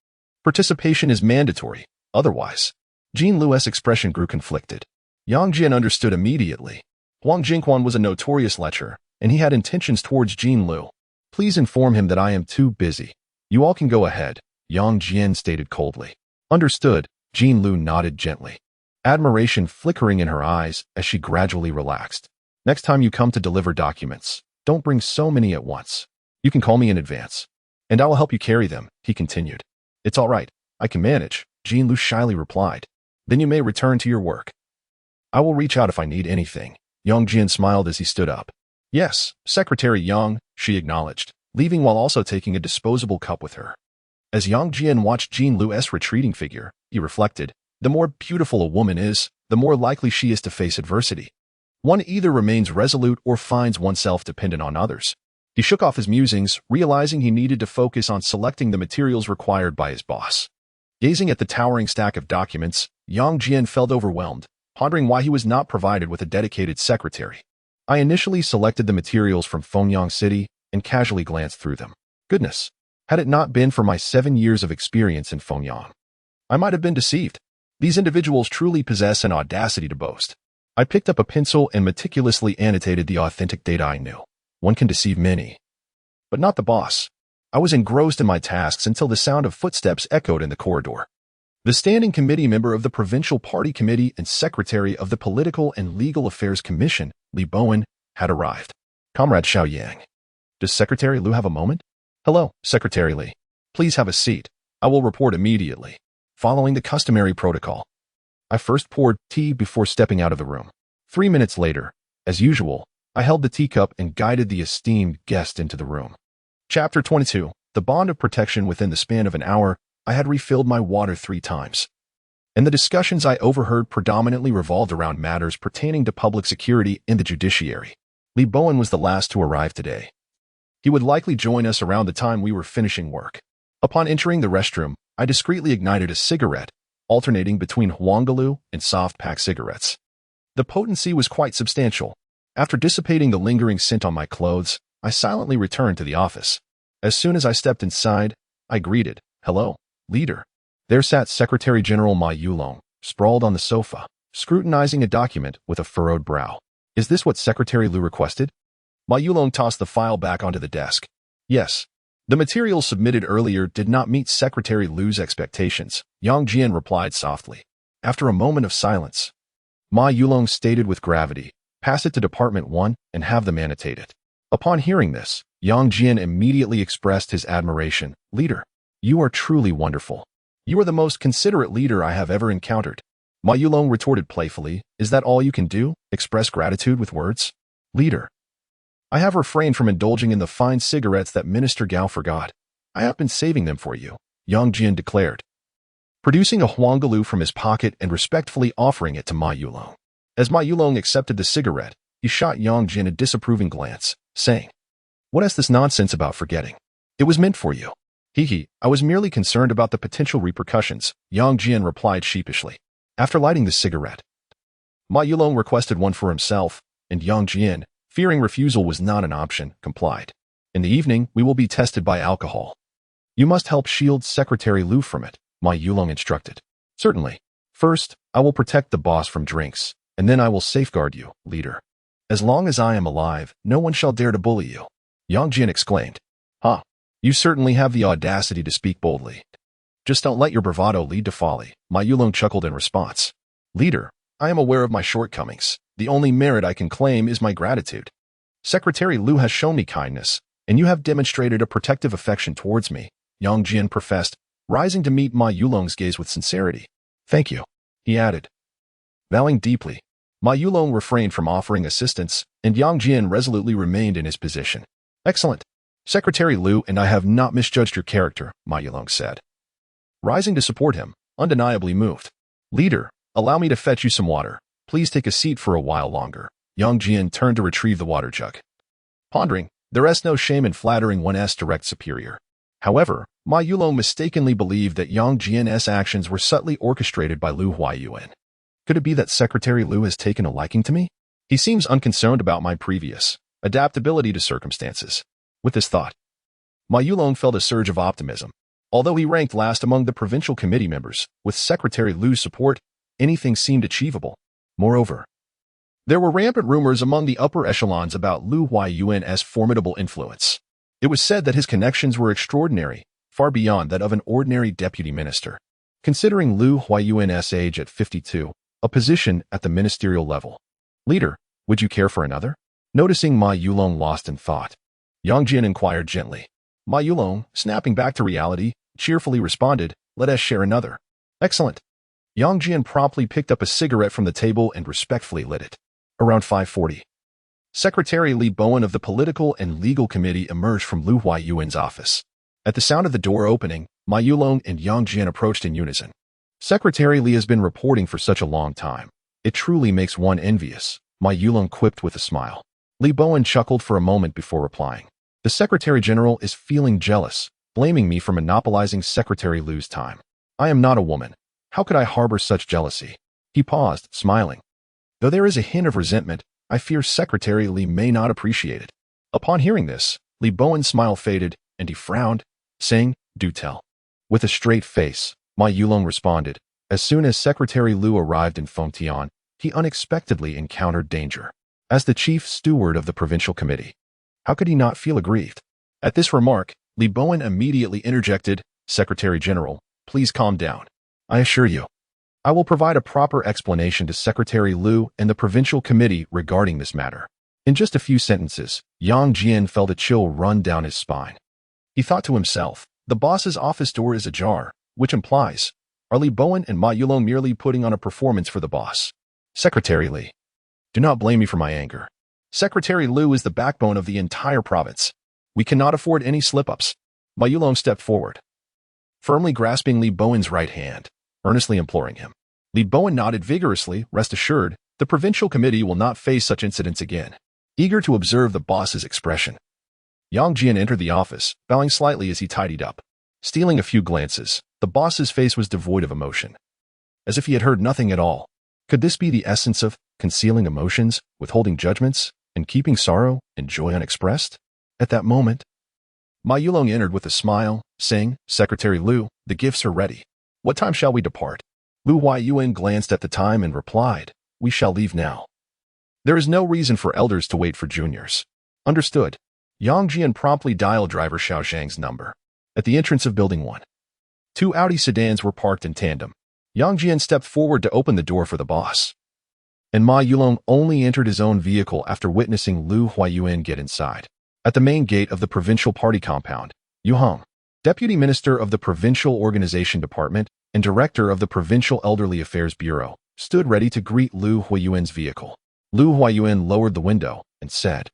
A: "Participation is mandatory, otherwise." Jean Lu's expression grew conflicted. Yang Jian understood immediately. Huang Jingquan was a notorious lecher, and he had intentions towards Jean Lu. "Please inform him that I am too busy. You all can go ahead," Yang Jian stated coldly. "Understood," Jean Lu nodded gently, admiration flickering in her eyes as she gradually relaxed. "Next time you come to deliver documents, don't bring so many at once. You can call me in advance, and I will help you carry them," he continued. "It's all right. I can manage," Jean Lu shyly replied. "Then you may return to your work. I will reach out if I need anything." Yang Jian smiled as he stood up. "Yes, Secretary Yang," she acknowledged, leaving while also taking a disposable cup with her. As Yang Jian watched Jean Lu's retreating figure, he reflected, the more beautiful a woman is, the more likely she is to face adversity. One either remains resolute or finds oneself dependent on others. He shook off his musings, realizing he needed to focus on selecting the materials required by his boss. Gazing at the towering stack of documents, Yang Jian felt overwhelmed, pondering why he was not provided with a dedicated secretary. "I initially selected the materials from Fengyang City and casually glanced through them. Goodness, had it not been for my 7 years of experience in Fengyang, I might have been deceived. These individuals truly possess an audacity to boast." I picked up a pencil and meticulously annotated the authentic data I knew. One can deceive many, but not the boss. I was engrossed in my tasks until the sound of footsteps echoed in the corridor. The standing committee member of the Provincial Party Committee and Secretary of the Political and Legal Affairs Commission, Li Bowen, had arrived. "Comrade Xiao Yang. Does Secretary Lu have a moment?" "Hello, Secretary Li. Please have a seat. I will report immediately." Following the customary protocol, I first poured tea before stepping out of the room. 3 minutes later, as usual, I held the teacup and guided the esteemed guest into the room. Chapter 22. The Bond of Protection. Within the span of an hour, I had refilled my water 3 times. And the discussions I overheard predominantly revolved around matters pertaining to public security and the judiciary. Li Bowen was the last to arrive today. He would likely join us around the time we were finishing work. Upon entering the restroom, I discreetly ignited a cigarette, alternating between Huangalu and soft-pack cigarettes. The potency was quite substantial. After dissipating the lingering scent on my clothes, I silently returned to the office. As soon as I stepped inside, I greeted, "Hello, leader." There sat Secretary General Ma Yulong, sprawled on the sofa, scrutinizing a document with a furrowed brow. "Is this what Secretary Lu requested?" Ma Yulong tossed the file back onto the desk. "Yes. The materials submitted earlier did not meet Secretary Lu's expectations," Yang Jian replied softly. After a moment of silence, Ma Yulong stated with gravity, "Pass it to Department 1 and have them annotate it." Upon hearing this, Yang Jian immediately expressed his admiration. "Leader, you are truly wonderful. You are the most considerate leader I have ever encountered." Ma Yulong retorted playfully, "Is that all you can do? Express gratitude with words?" "Leader, I have refrained from indulging in the fine cigarettes that Minister Gao forgot. I have been saving them for you," Yang Jian declared, producing a Huangalu from his pocket and respectfully offering it to Ma Yulong. As Ma Yulong accepted the cigarette, he shot Yang Jian a disapproving glance, saying, "What is this nonsense about forgetting? It was meant for you." "Hee, I was merely concerned about the potential repercussions," Yang Jian replied sheepishly. After lighting the cigarette, Ma Yulong requested one for himself, and Yang Jian, fearing refusal was not an option, complied. "In the evening, we will be tested by alcohol. You must help shield Secretary Lu from it," Ma Yulong instructed. "Certainly. First, I will protect the boss from drinks, and then I will safeguard you, leader. As long as I am alive, no one shall dare to bully you." Yang Jian exclaimed. Huh. You certainly have the audacity to speak boldly. Just don't let your bravado lead to folly, Ma Yulong chuckled in response. Leader, I am aware of my shortcomings. The only merit I can claim is my gratitude. Secretary Lu has shown me kindness, and you have demonstrated a protective affection towards me, Yang Jian professed, rising to meet Ma Yulong's gaze with sincerity. Thank you, he added. Bowing deeply, Ma Yulong refrained from offering assistance, and Yang Jian resolutely remained in his position. Excellent. Secretary Lu and I have not misjudged your character, Ma Yulong said. Rising to support him, undeniably moved. Leader, allow me to fetch you some water. Please take a seat for a while longer. Yang Jian turned to retrieve the water jug. Pondering, there is no shame in flattering one's direct superior. However, Ma Yulong mistakenly believed that Yang Jian's actions were subtly orchestrated by Lu Huayuan. Could it be that Secretary Lu has taken a liking to me? He seems unconcerned about my previous adaptability to circumstances. With this thought, Ma Yulong felt a surge of optimism. Although he ranked last among the provincial committee members, with Secretary Lu's support, anything seemed achievable. Moreover, there were rampant rumors among the upper echelons about Lu Huayuan's formidable influence. It was said that his connections were extraordinary, far beyond that of an ordinary deputy minister. Considering Lu Huayuan's age at 52, a position at the ministerial level. Leader, would you care for another? Noticing Ma Yulong lost in thought, Yang Jian inquired gently. Ma Yulong, snapping back to reality, cheerfully responded, let us share another. Excellent. Yang Jian promptly picked up a cigarette from the table and respectfully lit it. Around 5:40. Secretary Li Bowen of the Political and Legal Committee emerged from Lu Huayuan's office. At the sound of the door opening, Ma Yulong and Yang Jian approached in unison. Secretary Li has been reporting for such a long time. It truly makes one envious, Ma Yulong quipped with a smile. Li Bowen chuckled for a moment before replying. The Secretary General is feeling jealous, blaming me for monopolizing Secretary Lu's time. I am not a woman. How could I harbor such jealousy? He paused, smiling. Though there is a hint of resentment, I fear Secretary Li may not appreciate it. Upon hearing this, Li Bowen's smile faded, and he frowned, saying, do tell. With a straight face, Ma Yulong responded. As soon as Secretary Lu arrived in Fengtian, he unexpectedly encountered danger. As the chief steward of the provincial committee, how could he not feel aggrieved? At this remark, Li Bowen immediately interjected, Secretary General, please calm down. I assure you, I will provide a proper explanation to Secretary Lu and the provincial committee regarding this matter. In just a few sentences, Yang Jian felt a chill run down his spine. He thought to himself, the boss's office door is ajar, which implies, are Li Bowen and Ma Yulong merely putting on a performance for the boss? Secretary Li, do not blame me for my anger. Secretary Lu is the backbone of the entire province. We cannot afford any slip-ups. Ma Yulong stepped forward, firmly grasping Li Bowen's right hand, earnestly imploring him. Li Bowen nodded vigorously, rest assured, the provincial committee will not face such incidents again. Eager to observe the boss's expression, Yang Jian entered the office, bowing slightly as he tidied up. Stealing a few glances, the boss's face was devoid of emotion, as if he had heard nothing at all. Could this be the essence of concealing emotions, withholding judgments, and keeping sorrow and joy unexpressed? At that moment, Ma Yulong entered with a smile, saying, Secretary Lu, the gifts are ready. What time shall we depart? Lu Huayuan glanced at the time and replied, we shall leave now. There is no reason for elders to wait for juniors. Understood. Yang Jian promptly dialed driver Xiao Zhang's number. At the entrance of Building 1, 2 Audi sedans were parked in tandem. Yang Jian stepped forward to open the door for the boss, and Ma Yulong only entered his own vehicle after witnessing Lu Huayuan get inside. At the main gate of the provincial party compound, Yu Hong, deputy minister of the Provincial Organization Department and director of the Provincial Elderly Affairs Bureau, stood ready to greet Lu Huayuan's vehicle. Lu Huayuan lowered the window and said,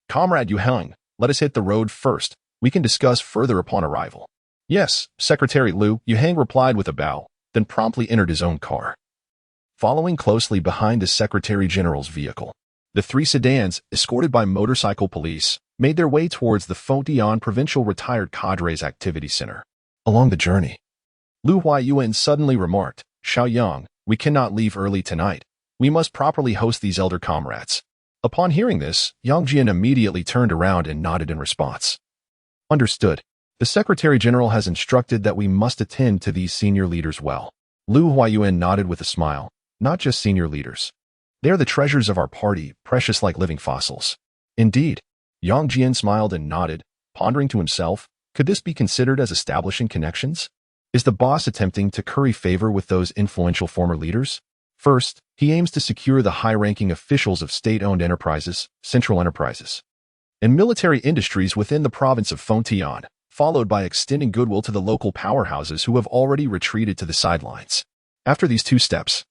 A: Comrade Yu Hong, let us hit the road first. We can discuss further upon arrival. Yes, Secretary Lu, Yu Hong replied with a bow, then promptly entered his own car. Following closely behind the Secretary General's vehicle, the 3 sedans, escorted by motorcycle police, made their way towards the Fengtian Provincial Retired Cadres Activity Center. Along the journey, Lu Huayuan suddenly remarked, Xiaoyang, we cannot leave early tonight. We must properly host these elder comrades. Upon hearing this, Yang Jian immediately turned around and nodded in response. Understood. The Secretary General has instructed that we must attend to these senior leaders well. Lu Huayuan nodded with a smile. Not just senior leaders. They are the treasures of our party, precious like living fossils. Indeed. Yang Jian smiled and nodded, pondering to himself, could this be considered as establishing connections? Is the boss attempting to curry favor with those influential former leaders? First, he aims to secure the high-ranking officials of state-owned enterprises, central enterprises, and military industries within the province of Fengtian, followed by extending goodwill to the local powerhouses who have already retreated to the sidelines. After these two steps,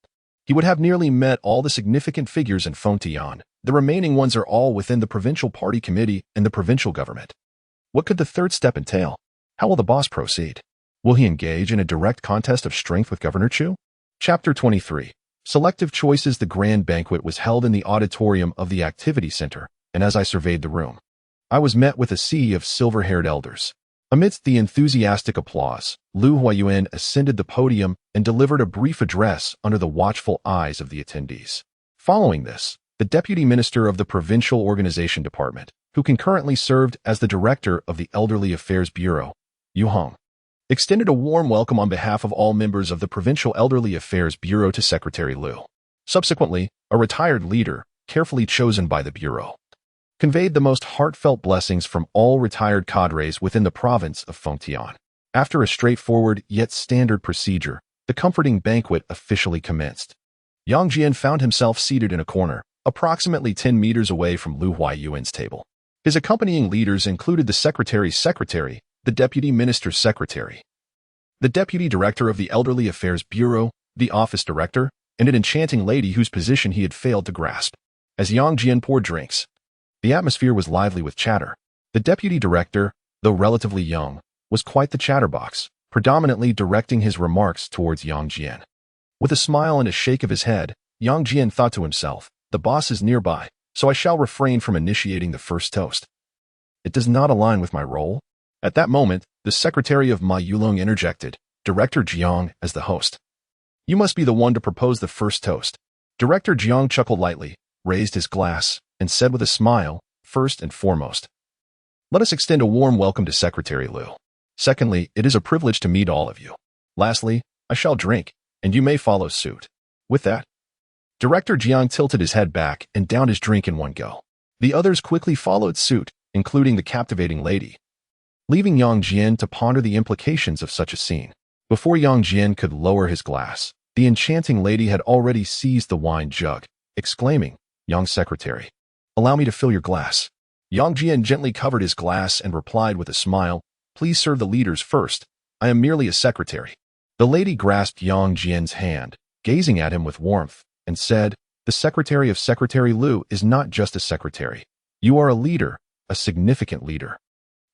A: he would have nearly met all the significant figures in Fengtian. The remaining ones are all within the provincial party committee and the provincial government. What could the third step entail? How will the boss proceed? Will he engage in a direct contest of strength with Governor Chu? Chapter 23. Selective Choices. The grand banquet was held in the auditorium of the activity center, and as I surveyed the room, I was met with a sea of silver-haired elders. Amidst the enthusiastic applause, Lu Huayuan ascended the podium and delivered a brief address under the watchful eyes of the attendees. Following this, the Deputy Minister of the Provincial Organization Department, who concurrently served as the Director of the Elderly Affairs Bureau, Yu Hong, extended a warm welcome on behalf of all members of the Provincial Elderly Affairs Bureau to Secretary Lu. Subsequently, a retired leader, carefully chosen by the Bureau, conveyed the most heartfelt blessings from all retired cadres within the province of Fengtian. After a straightforward yet standard procedure, the comforting banquet officially commenced. Yang Jian found himself seated in a corner, approximately 10 meters away from Lu Huayuan's table. His accompanying leaders included the Secretary's secretary, the Deputy Minister's secretary, the Deputy Director of the Elderly Affairs Bureau, the Office Director, and an enchanting lady whose position he had failed to grasp. As Yang Jian poured drinks, the atmosphere was lively with chatter. The Deputy Director, though relatively young, was quite the chatterbox, predominantly directing his remarks towards Yang Jian. With a smile and a shake of his head, Yang Jian thought to himself, the boss is nearby, so I shall refrain from initiating the first toast. It does not align with my role. At that moment, the Secretary of Ma Yulong interjected, Director Jiang as the host. You must be the one to propose the first toast. Director Jiang chuckled lightly, raised his glass, and said with a smile, first and foremost, let us extend a warm welcome to Secretary Lu. Secondly, it is a privilege to meet all of you. Lastly, I shall drink, and you may follow suit. With that, Director Jiang tilted his head back and downed his drink in one go. The others quickly followed suit, including the captivating lady, leaving Yang Jian to ponder the implications of such a scene. Before Yang Jian could lower his glass, the enchanting lady had already seized the wine jug, exclaiming, Young Secretary, allow me to fill your glass. Yang Jian gently covered his glass and replied with a smile, please serve the leaders first. I am merely a secretary. The lady grasped Yang Jian's hand, gazing at him with warmth, and said, the secretary of Secretary Lu is not just a secretary. You are a leader, a significant leader.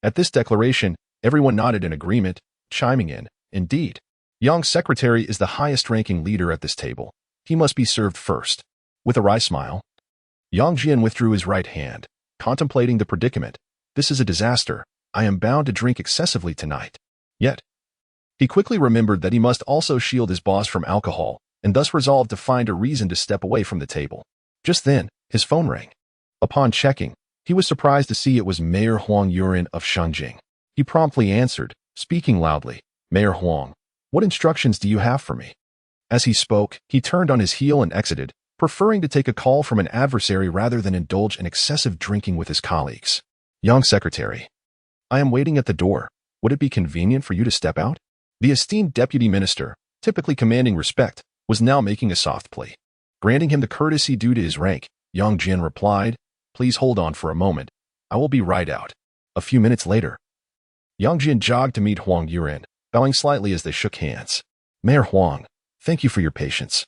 A: At this declaration, everyone nodded in agreement, chiming in, indeed. Yang Secretary is the highest-ranking leader at this table. He must be served first. With a wry smile, Yang Jian withdrew his right hand, contemplating the predicament. This is a disaster. I am bound to drink excessively tonight. Yet, he quickly remembered that he must also shield his boss from alcohol, and thus resolved to find a reason to step away from the table. Just then, his phone rang. Upon checking, he was surprised to see it was Mayor Huang Yuran of Shangjing. He promptly answered, speaking loudly, Mayor Huang, what instructions do you have for me? As he spoke, he turned on his heel and exited, preferring to take a call from an adversary rather than indulge in excessive drinking with his colleagues. Young Secretary, I am waiting at the door. Would it be convenient for you to step out? The esteemed Deputy Minister, typically commanding respect, was now making a soft plea. Granting him the courtesy due to his rank, Yang Jian replied, please hold on for a moment. I will be right out. A few minutes later, Yang Jian jogged to meet Huang Yuran, bowing slightly as they shook hands. Mayor Huang, thank you for your patience.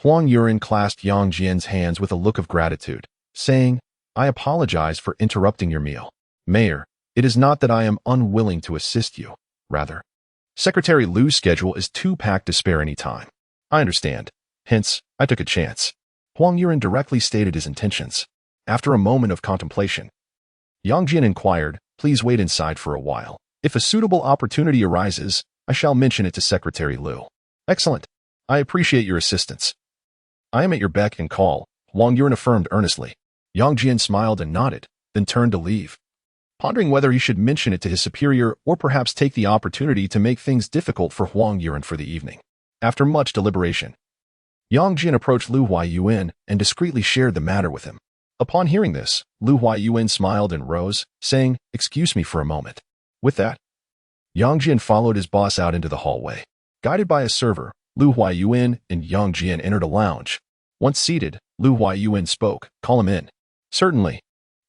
A: Huang Yuran clasped Yang Jian's hands with a look of gratitude, saying, I apologize for interrupting your meal. Mayor, it is not that I am unwilling to assist you. Rather, Secretary Lu's schedule is too packed to spare any time. I understand. Hence, I took a chance. Huang Yuran directly stated his intentions. After a moment of contemplation, Yang Jian inquired, please wait inside for a while. If a suitable opportunity arises, I shall mention it to Secretary Lu. Excellent. I appreciate your assistance. I am at your beck and call, Huang Yuran affirmed earnestly. Yang Jian smiled and nodded, then turned to leave, pondering whether he should mention it to his superior or perhaps take the opportunity to make things difficult for Huang Yuran for the evening. After much deliberation, Yang Jian approached Lu Huayuan and discreetly shared the matter with him. Upon hearing this, Lu Huaiyuan smiled and rose, saying, "Excuse me for a moment." With that, Yang Jian followed his boss out into the hallway. Guided by a server, Lu Huaiyuan and Yang Jian entered a lounge. Once seated, Lu Huaiyuan spoke, "Call him in." "Certainly."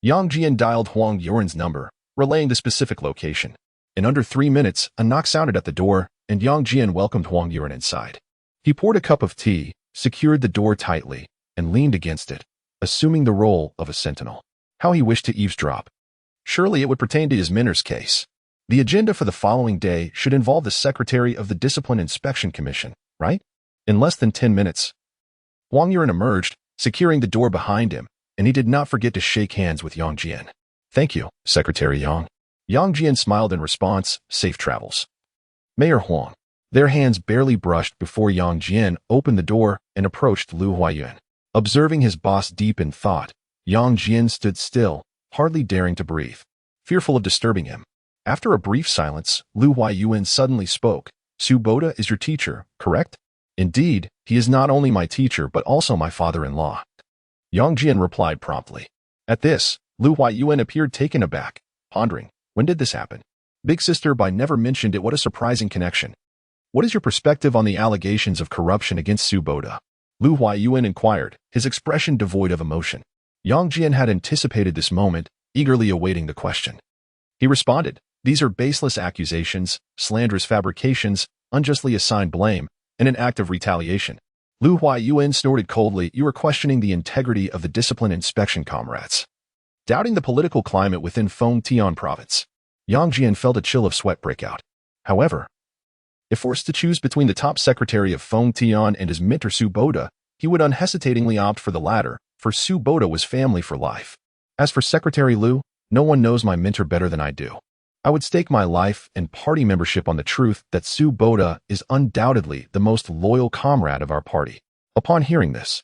A: Yang Jian dialed Huang Yuan's number, relaying the specific location. In under 3 minutes, a knock sounded at the door, and Yang Jian welcomed Huang Yuan inside. He poured a cup of tea, secured the door tightly, and leaned against it, assuming the role of a sentinel. How he wished to eavesdrop. Surely it would pertain to his Minter's case. The agenda for the following day should involve the Secretary of the Discipline Inspection Commission, right? In less than 10 minutes, Huang Yuan emerged, securing the door behind him, and he did not forget to shake hands with Yang Jian. "Thank you, Secretary Yang." Yang Jian smiled in response, "Safe travels." Mayor Huang. Their hands barely brushed before Yang Jian opened the door and approached Lu Huaiyuan. Observing his boss deep in thought, Yang Jian stood still, hardly daring to breathe, fearful of disturbing him. After a brief silence, Lu Huaiyuan suddenly spoke. "Su Boda is your teacher, correct?" "Indeed, he is not only my teacher but also my father-in-law." Yang Jian replied promptly. At this, Lu Huaiyuan appeared taken aback, pondering, "When did this happen? Big sister by never mentioned it. What a surprising connection. What is your perspective on the allegations of corruption against Su Boda?" Lu Huaiyuan inquired, his expression devoid of emotion. Yang Jian had anticipated this moment, eagerly awaiting the question. He responded, "These are baseless accusations, slanderous fabrications, unjustly assigned blame, and an act of retaliation." Lu Huaiyuan snorted coldly, "You are questioning the integrity of the discipline inspection comrades. Doubting the political climate within Feng Tian province." Yang Jian felt a chill of sweat break out. However, if forced to choose between the top secretary of Feng Tian and his mentor Su Boda, he would unhesitatingly opt for the latter, for Su Boda was family for life. As for Secretary Lu, no one knows my mentor better than I do. I would stake my life and party membership on the truth that Su Boda is undoubtedly the most loyal comrade of our party. Upon hearing this,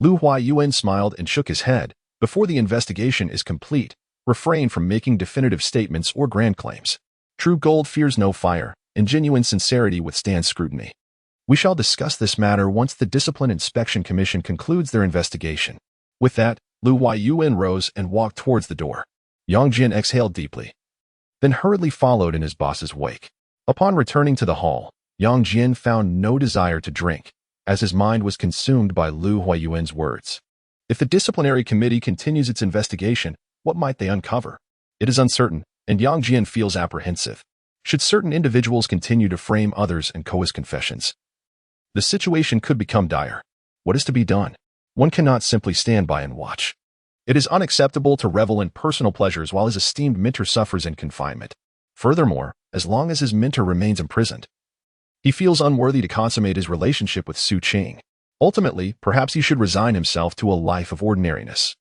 A: Lu Huaiyuan smiled and shook his head. "Before the investigation is complete, refrain from making definitive statements or grand claims. True gold fears no fire, and genuine sincerity withstands scrutiny. We shall discuss this matter once the Discipline Inspection Commission concludes their investigation." With that, Lu Huaiyuan rose and walked towards the door. Yang Jian exhaled deeply, then hurriedly followed in his boss's wake. Upon returning to the hall, Yang Jian found no desire to drink, as his mind was consumed by Lu Huaiyuan's words. If the disciplinary committee continues its investigation, what might they uncover? It is uncertain, and Yang Jian feels apprehensive. Should certain individuals continue to frame others and coerce confessions, the situation could become dire. What is to be done? One cannot simply stand by and watch. It is unacceptable to revel in personal pleasures while his esteemed mentor suffers in confinement. Furthermore, as long as his mentor remains imprisoned, he feels unworthy to consummate his relationship with Su Qing. Ultimately, perhaps he should resign himself to a life of ordinariness,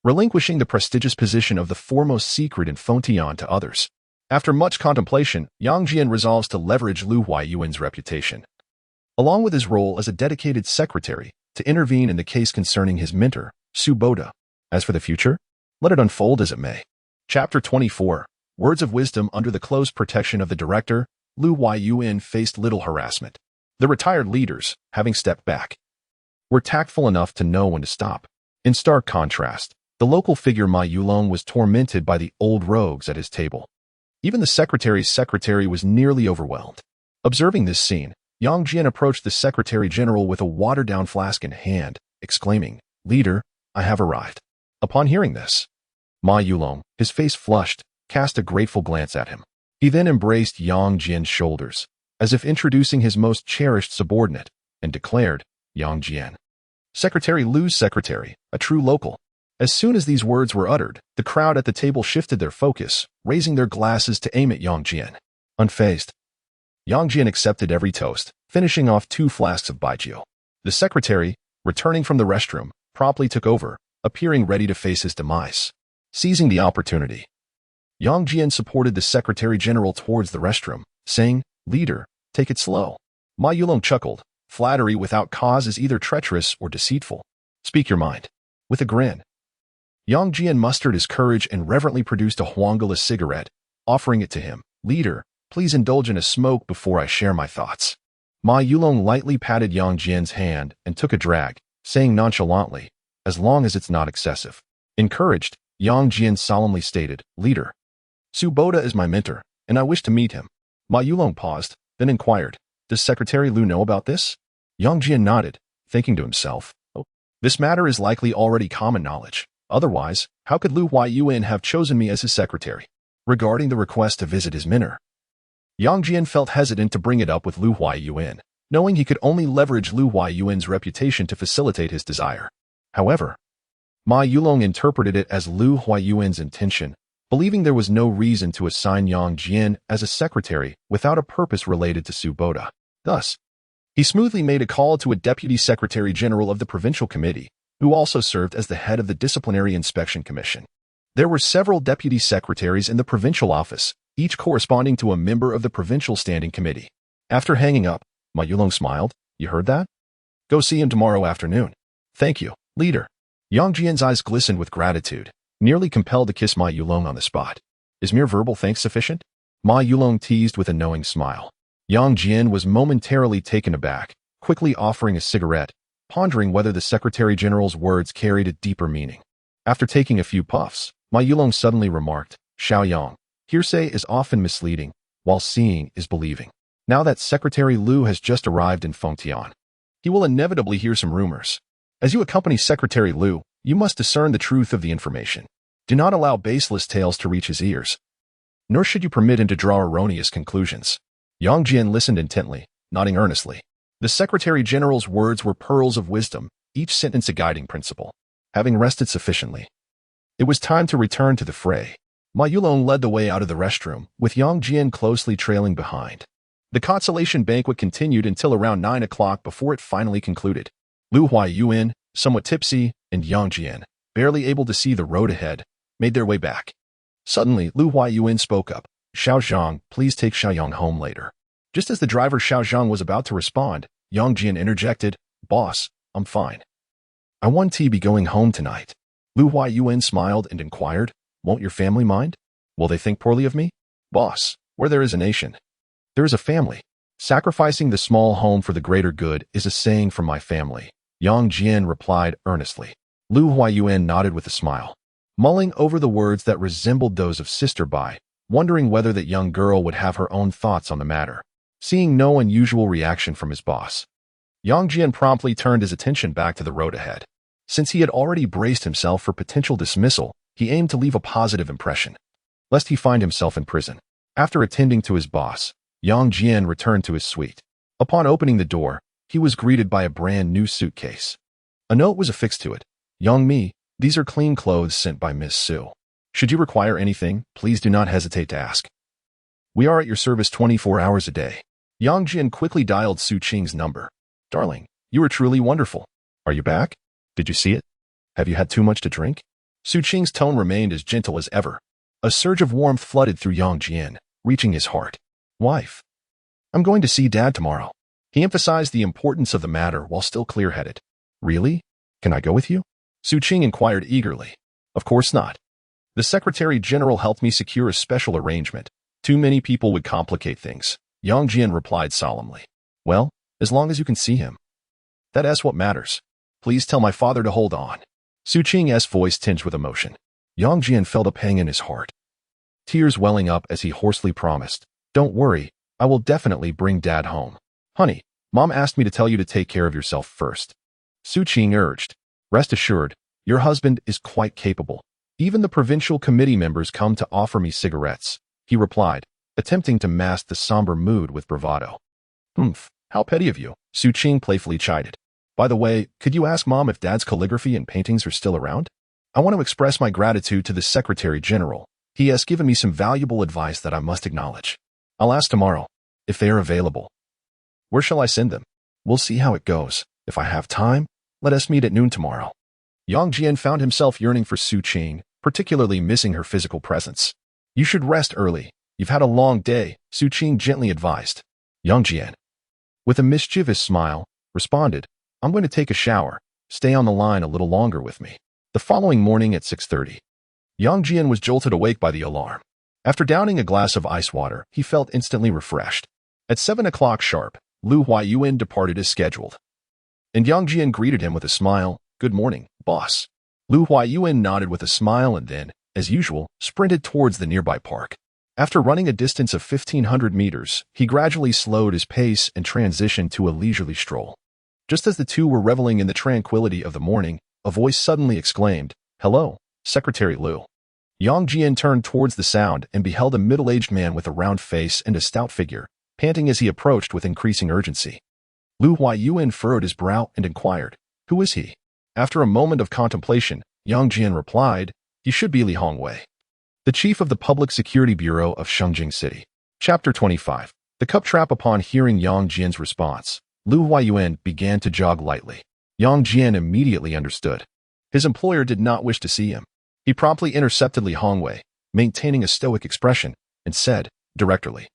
A: relinquishing the prestigious position of the foremost secret in Feng Tian to others. After much contemplation, Yang Jian resolves to leverage Lu Huaiyuan's reputation, along with his role as a dedicated secretary, to intervene in the case concerning his mentor, Su Boda. As for the future, let it unfold as it may. Chapter 24. Words of wisdom. Under the close protection of the director, Lu Huaiyuan faced little harassment. The retired leaders, having stepped back, were tactful enough to know when to stop. In stark contrast, the local figure Ma Yulong was tormented by the old rogues at his table. Even the secretary's secretary was nearly overwhelmed. Observing this scene, Yang Jian approached the Secretary General with a watered-down flask in hand, exclaiming, "Leader, I have arrived." Upon hearing this, Ma Yulong, his face flushed, cast a grateful glance at him. He then embraced Yang Jian's shoulders, as if introducing his most cherished subordinate, and declared, "Yang Jian, Secretary Lu's secretary, a true local." As soon as these words were uttered, the crowd at the table shifted their focus, raising their glasses to aim at Yang Jian. Unfazed, Yang Jian accepted every toast, finishing off 2 flasks of baijiu. The secretary, returning from the restroom, promptly took over, appearing ready to face his demise. Seizing the opportunity, Yang Jian supported the Secretary General towards the restroom, saying, "Leader, take it slow." Ma Yulong chuckled. "Flattery without cause is either treacherous or deceitful. Speak your mind." With a grin, Yang Jian mustered his courage and reverently produced a Huangless cigarette, offering it to him. "Leader, please indulge in a smoke before I share my thoughts." Ma Yulong lightly patted Yang Jian's hand and took a drag, saying nonchalantly, "As long as it's not excessive." Encouraged, Yang Jian solemnly stated, "Leader, Su Boda is my mentor, and I wish to meet him." Ma Yulong paused, then inquired, "Does Secretary Lu know about this?" Yang Jian nodded, thinking to himself, "Oh, this matter is likely already common knowledge. Otherwise, how could Lu Huayuan have chosen me as his secretary?" Regarding the request to visit his mentor, Yang Jian felt hesitant to bring it up with Lu Huayuan, knowing he could only leverage Lu Huayuan's reputation to facilitate his desire. However, Ma Yulong interpreted it as Lu Huayuan's intention, believing there was no reason to assign Yang Jian as a secretary without a purpose related to Su Boda. Thus, he smoothly made a call to a deputy secretary general of the provincial committee, who also served as the head of the disciplinary inspection commission. There were several deputy secretaries in the provincial office, each corresponding to a member of the provincial standing committee. After hanging up, Ma Yulong smiled. "You heard that? Go see him tomorrow afternoon." "Thank you, leader." Yang Jian's eyes glistened with gratitude, nearly compelled to kiss Ma Yulong on the spot. "Is mere verbal thanks sufficient?" Ma Yulong teased with a knowing smile. Yang Jian was momentarily taken aback, quickly offering a cigarette, pondering whether the Secretary General's words carried a deeper meaning. After taking a few puffs, Ma Yulong suddenly remarked, "Xiaoyang, hearsay is often misleading, while seeing is believing. Now that Secretary Lu has just arrived in Fengtian, he will inevitably hear some rumors. As you accompany Secretary Lu, you must discern the truth of the information. Do not allow baseless tales to reach his ears, nor should you permit him to draw erroneous conclusions." Yang Jian listened intently, nodding earnestly. The Secretary General's words were pearls of wisdom, each sentence a guiding principle. Having rested sufficiently, it was time to return to the fray. Ma Yulong led the way out of the restroom, with Yang Jian closely trailing behind. The consolation banquet continued until around 9 o'clock before it finally concluded. Lu Huayuan, somewhat tipsy, and Yang Jian, barely able to see the road ahead, made their way back. Suddenly, Lu Huayuan spoke up. "Xiao Zhang, please take Xiaoyang home later." Just as the driver Xiao Zhang was about to respond, Yang Jian interjected, "Boss, I'm fine. I want to be going home tonight." Lu Huayuan smiled and inquired, "Won't your family mind? Will they think poorly of me?" "Boss, where there is a nation, there is a family. Sacrificing the small home for the greater good is a saying from my family," Yang Jian replied earnestly. Lu Huayuan nodded with a smile, mulling over the words that resembled those of Sister Bai, wondering whether that young girl would have her own thoughts on the matter. Seeing no unusual reaction from his boss, Yang Jian promptly turned his attention back to the road ahead. Since he had already braced himself for potential dismissal, he aimed to leave a positive impression, lest he find himself in prison. After attending to his boss, Yang Jian returned to his suite. Upon opening the door, he was greeted by a brand new suitcase. A note was affixed to it. "Young Mi, these are clean clothes sent by Miss Su. Should you require anything, please do not hesitate to ask. We are at your service 24 hours a day." Yang Jian quickly dialed Su Qing's number. "Darling, you are truly wonderful. Are you back? Did you see it? Have you had too much to drink?" Su Qing's tone remained as gentle as ever. A surge of warmth flooded through Yang Jian, reaching his heart. "Wife, I'm going to see Dad tomorrow." He emphasized the importance of the matter while still clear-headed. "Really? Can I go with you?" Su Qing inquired eagerly. "Of course not. The Secretary General helped me secure a special arrangement. Too many people would complicate things," Yang Jian replied solemnly. "Well, as long as you can see him. That's what matters. Please tell my father to hold on." Su Qing's voice tinged with emotion. Yang Jian felt a pang in his heart, tears welling up as he hoarsely promised, "Don't worry, I will definitely bring Dad home." "Honey, Mom asked me to tell you to take care of yourself first," Su Qing urged. "Rest assured, your husband is quite capable. Even the provincial committee members come to offer me cigarettes," he replied, attempting to mask the somber mood with bravado. "Humph, how petty of you," Su Qing playfully chided. "By the way, could you ask Mom if Dad's calligraphy and paintings are still around? I want to express my gratitude to the Secretary General. He has given me some valuable advice that I must acknowledge. I'll ask tomorrow, if they are available. Where shall I send them? We'll see how it goes. If I have time, let us meet at noon tomorrow." Yang Jian found himself yearning for Su Qing, particularly missing her physical presence. "You should rest early. You've had a long day," Su Qing gently advised. Yang Jian, with a mischievous smile, responded, "I'm going to take a shower. Stay on the line a little longer with me." The following morning at 6:30, Yang Jian was jolted awake by the alarm. After downing a glass of ice water, he felt instantly refreshed. At 7 o'clock sharp, Lu Huayuan departed as scheduled, and Yang Jian greeted him with a smile. "Good morning, boss." Lu Huayuan nodded with a smile and then, as usual, sprinted towards the nearby park. After running a distance of 1,500 meters, he gradually slowed his pace and transitioned to a leisurely stroll. Just as the two were reveling in the tranquility of the morning, a voice suddenly exclaimed, "Hello, Secretary Lu." Yang Jian turned towards the sound and beheld a middle-aged man with a round face and a stout figure, panting as he approached with increasing urgency. Lu Huayuan furrowed his brow and inquired, "Who is he?" After a moment of contemplation, Yang Jian replied, "He should be Li Hongwei, the chief of the Public Security Bureau of Shengjing City." Chapter 25. The Cup Trap. Upon hearing Yang Jian's response, Lu Huayuan began to jog lightly. Yang Jian immediately understood. His employer did not wish to see him. He promptly intercepted Li Hongwei, maintaining a stoic expression, and said, directly,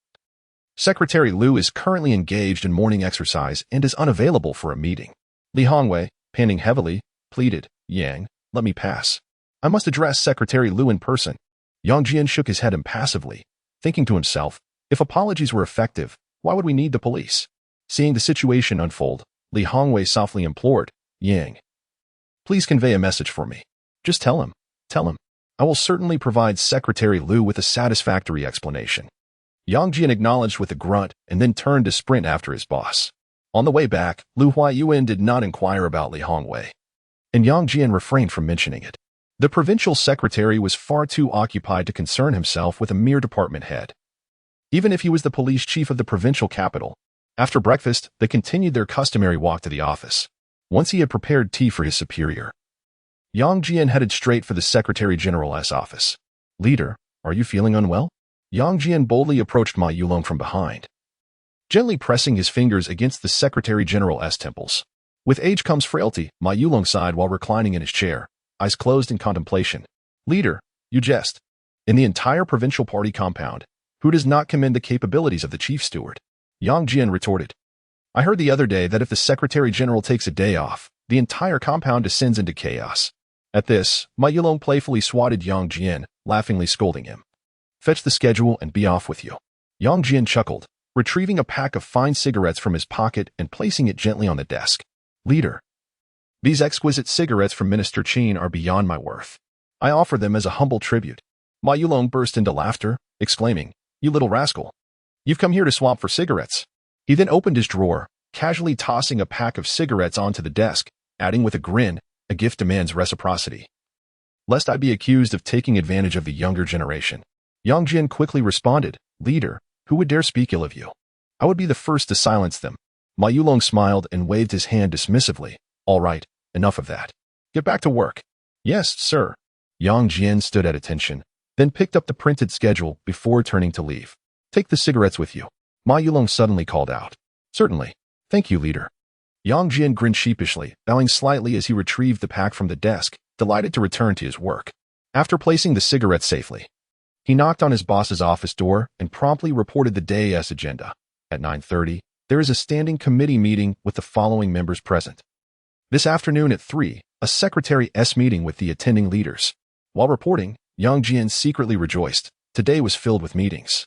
A: "Secretary Lu is currently engaged in morning exercise and is unavailable for a meeting." Li Hongwei, panting heavily, pleaded, "Yang, let me pass. I must address Secretary Lu in person." Yang Jian shook his head impassively, thinking to himself, if apologies were effective, why would we need the police? Seeing the situation unfold, Li Hongwei softly implored, "Yang, please convey a message for me. Just tell him. I will certainly provide Secretary Lu with a satisfactory explanation." Yang Jian acknowledged with a grunt and then turned to sprint after his boss. On the way back, Lu Huayuan did not inquire about Li Hongwei, and Yang Jian refrained from mentioning it. The provincial secretary was far too occupied to concern himself with a mere department head. Even if he was the police chief of the provincial capital, after breakfast, they continued their customary walk to the office. Once he had prepared tea for his superior, Yang Jian headed straight for the Secretary General's office. "Leader, are you feeling unwell?" Yang Jian boldly approached Ma Yulong from behind, gently pressing his fingers against the Secretary General's temples. With age comes frailty, Ma Yulong sighed while reclining in his chair, eyes closed in contemplation. "Leader, you jest. In the entire provincial party compound, who does not commend the capabilities of the chief steward?" Yang Jian retorted, "I heard the other day that if the Secretary General takes a day off, the entire compound descends into chaos." At this, Ma Yulong playfully swatted Yang Jian, laughingly scolding him. "Fetch the schedule and be off with you." Yang Jian chuckled, retrieving a pack of fine cigarettes from his pocket and placing it gently on the desk. "Leader, these exquisite cigarettes from Minister Qin are beyond my worth. I offer them as a humble tribute." Ma Yulong burst into laughter, exclaiming, "You little rascal. You've come here to swap for cigarettes." He then opened his drawer, casually tossing a pack of cigarettes onto the desk, adding with a grin, "A gift demands reciprocity. Lest I be accused of taking advantage of the younger generation." Yang Jian quickly responded, "Leader, who would dare speak ill of you? I would be the first to silence them." Ma Yulong smiled and waved his hand dismissively. "All right, enough of that. Get back to work." "Yes, sir." Yang Jian stood at attention, then picked up the printed schedule before turning to leave. "Take the cigarettes with you," Ma Yulong suddenly called out. "Certainly. Thank you, leader." Yang Jian grinned sheepishly, bowing slightly as he retrieved the pack from the desk, delighted to return to his work. After placing the cigarettes safely, he knocked on his boss's office door and promptly reported the day's agenda. At 9:30, there is a standing committee meeting with the following members present. This afternoon at 3, a secretary's meeting with the attending leaders. While reporting, Yang Jian secretly rejoiced. Today was filled with meetings,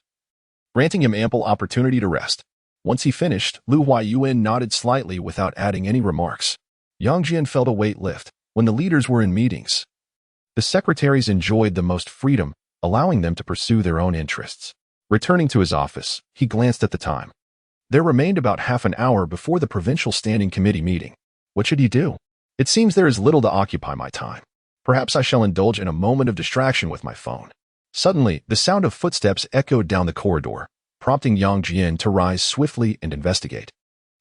A: granting him ample opportunity to rest. Once he finished, Lu Huayuan nodded slightly without adding any remarks. Yang Jian felt a weight lift. When the leaders were in meetings, the secretaries enjoyed the most freedom, allowing them to pursue their own interests. Returning to his office, he glanced at the time. There remained about half an hour before the provincial standing committee meeting. What should he do? It seems there is little to occupy my time. Perhaps I shall indulge in a moment of distraction with my phone. Suddenly, the sound of footsteps echoed down the corridor, prompting Yang Jian to rise swiftly and investigate.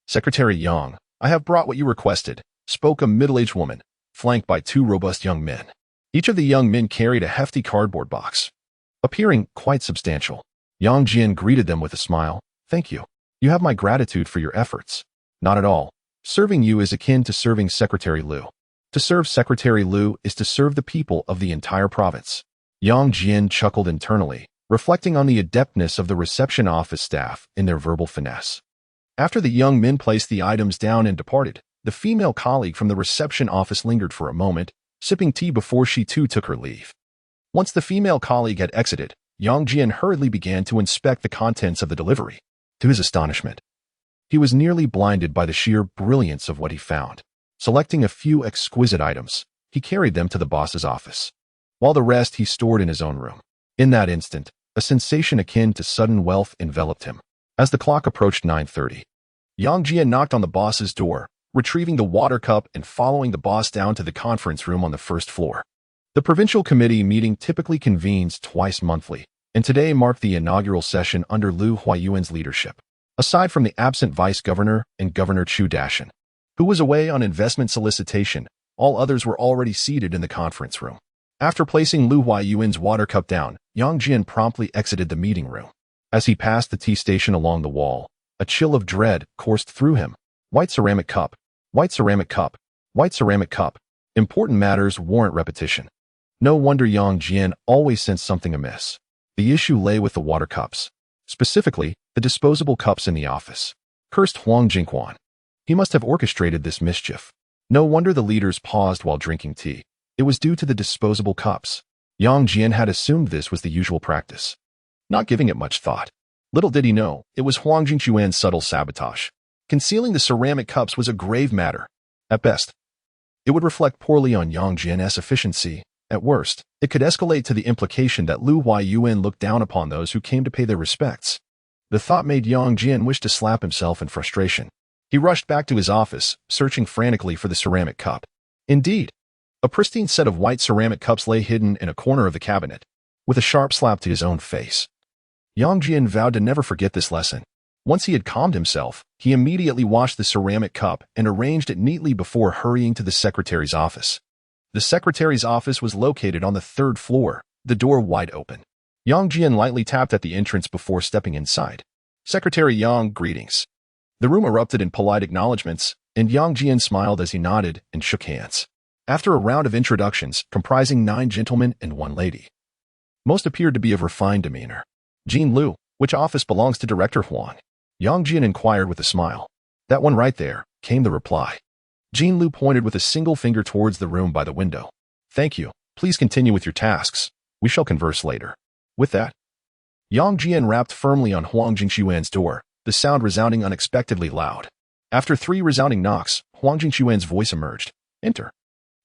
A: "Secretary Yang, I have brought what you requested," spoke a middle-aged woman, flanked by two robust young men. Each of the young men carried a hefty cardboard box, appearing quite substantial. Yang Jian greeted them with a smile. "Thank you. You have my gratitude for your efforts." "Not at all. Serving you is akin to serving Secretary Lu. To serve Secretary Lu is to serve the people of the entire province." Yang Jian chuckled internally, reflecting on the adeptness of the reception office staff in their verbal finesse. After the young men placed the items down and departed, the female colleague from the reception office lingered for a moment, sipping tea before she too took her leave. Once the female colleague had exited, Yang Jian hurriedly began to inspect the contents of the delivery. To his astonishment, he was nearly blinded by the sheer brilliance of what he found. Selecting a few exquisite items, he carried them to the boss's office, while the rest he stored in his own room. In that instant, a sensation akin to sudden wealth enveloped him. As the clock approached 9:30, Yang Jian knocked on the boss's door, retrieving the water cup and following the boss down to the conference room on the first floor. The provincial committee meeting typically convenes twice monthly, and today marked the inaugural session under Lu Huayuan's leadership. Aside from the absent vice governor and Governor Chu Dashan, who was away on investment solicitation, all others were already seated in the conference room. After placing Lu Huayuan's water cup down, Yang Jian promptly exited the meeting room. As he passed the tea station along the wall, a chill of dread coursed through him. White ceramic cup, white ceramic cup, white ceramic cup. Important matters warrant repetition. No wonder Yang Jian always sensed something amiss. The issue lay with the water cups. Specifically, the disposable cups in the office. Cursed Huang Jingquan. He must have orchestrated this mischief. No wonder the leaders paused while drinking tea. It was due to the disposable cups. Yang Jian had assumed this was the usual practice, not giving it much thought. Little did he know, it was Huang Jingquan's subtle sabotage. Concealing the ceramic cups was a grave matter. At best, it would reflect poorly on Yang Jian's efficiency. At worst, it could escalate to the implication that Lu Huayuan looked down upon those who came to pay their respects. The thought made Yang Jian wish to slap himself in frustration. He rushed back to his office, searching frantically for the ceramic cup. Indeed, a pristine set of white ceramic cups lay hidden in a corner of the cabinet, with a sharp slap to his own face. Yang Jian vowed to never forget this lesson. Once he had calmed himself, he immediately washed the ceramic cup and arranged it neatly before hurrying to the secretary's office. The secretary's office was located on the third floor, the door wide open. Yang Jian lightly tapped at the entrance before stepping inside. Secretary Yang, greetings. The room erupted in polite acknowledgments, and Yang Jian smiled as he nodded and shook hands. After a round of introductions comprising 9 gentlemen and 1 lady, most appeared to be of refined demeanor. Jean Lu, which office belongs to Director Huang? Yang Jian inquired with a smile. That one right there, came the reply. Jean Lu pointed with a single finger towards the room by the window. Thank you. Please continue with your tasks. We shall converse later. With that, Yang Jian rapped firmly on Huang Jingquan's door, the sound resounding unexpectedly loud. After 3 resounding knocks, Huang Jingquan's voice emerged. Enter.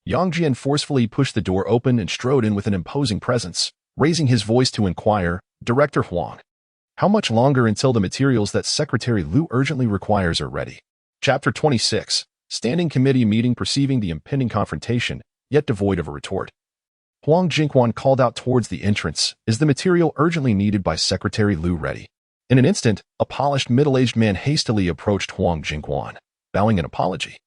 A: Yang Jian forcefully pushed the door open and strode in with an imposing presence, raising his voice to inquire, Director Huang, how much longer until the materials that Secretary Lu urgently requires are ready? Chapter 26. Standing Committee Meeting. Perceiving the impending confrontation, yet devoid of a retort, Huang Jingquan called out towards the entrance, Is the material urgently needed by Secretary Lu ready? In an instant, a polished middle-aged man hastily approached Huang Jingquan, bowing an apology.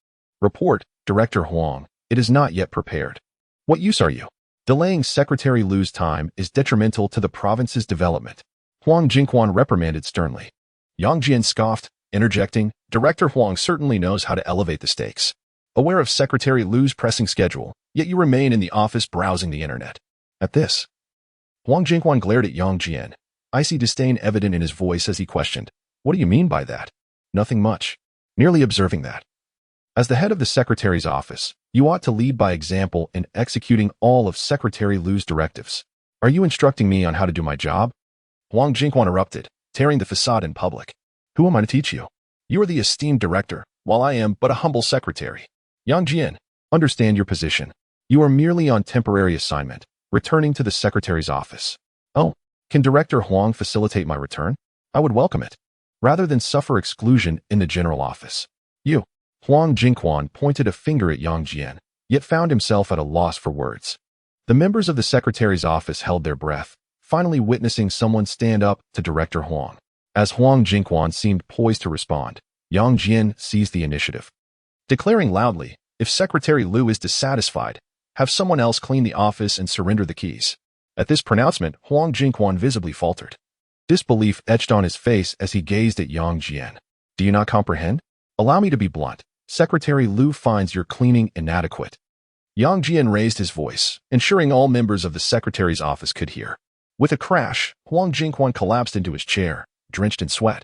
A: Report, Director Huang, it is not yet prepared. What use are you? Delaying Secretary Lu's time is detrimental to the province's development. Huang Jingquan reprimanded sternly. Yang Jian scoffed, interjecting, Director Huang certainly knows how to elevate the stakes. Aware of Secretary Lu's pressing schedule, yet you remain in the office browsing the internet. At this, Huang Jingquan glared at Yang Jian, icy disdain evident in his voice as he questioned, What do you mean by that? Nothing much. Merely observing that. As the head of the Secretary's office, you ought to lead by example in executing all of Secretary Lu's directives. Are you instructing me on how to do my job? Huang Jingquan erupted, tearing the facade in public. Who am I to teach you? You are the esteemed director, while I am but a humble secretary. Yang Jian, understand your position. You are merely on temporary assignment, returning to the secretary's office. Oh, can Director Huang facilitate my return? I would welcome it, rather than suffer exclusion in the general office. You. Huang Jingquan pointed a finger at Yang Jian, yet found himself at a loss for words. The members of the secretary's office held their breath, finally witnessing someone stand up to Director Huang. As Huang Jingquan seemed poised to respond, Yang Jian seized the initiative, declaring loudly, If Secretary Lu is dissatisfied, have someone else clean the office and surrender the keys. At this pronouncement, Huang Jingquan visibly faltered. Disbelief etched on his face as he gazed at Yang Jian. Do you not comprehend? Allow me to be blunt. Secretary Lu finds your cleaning inadequate. Yang Jian raised his voice, ensuring all members of the secretary's office could hear. With a crash, Huang Jingquan collapsed into his chair, drenched in sweat,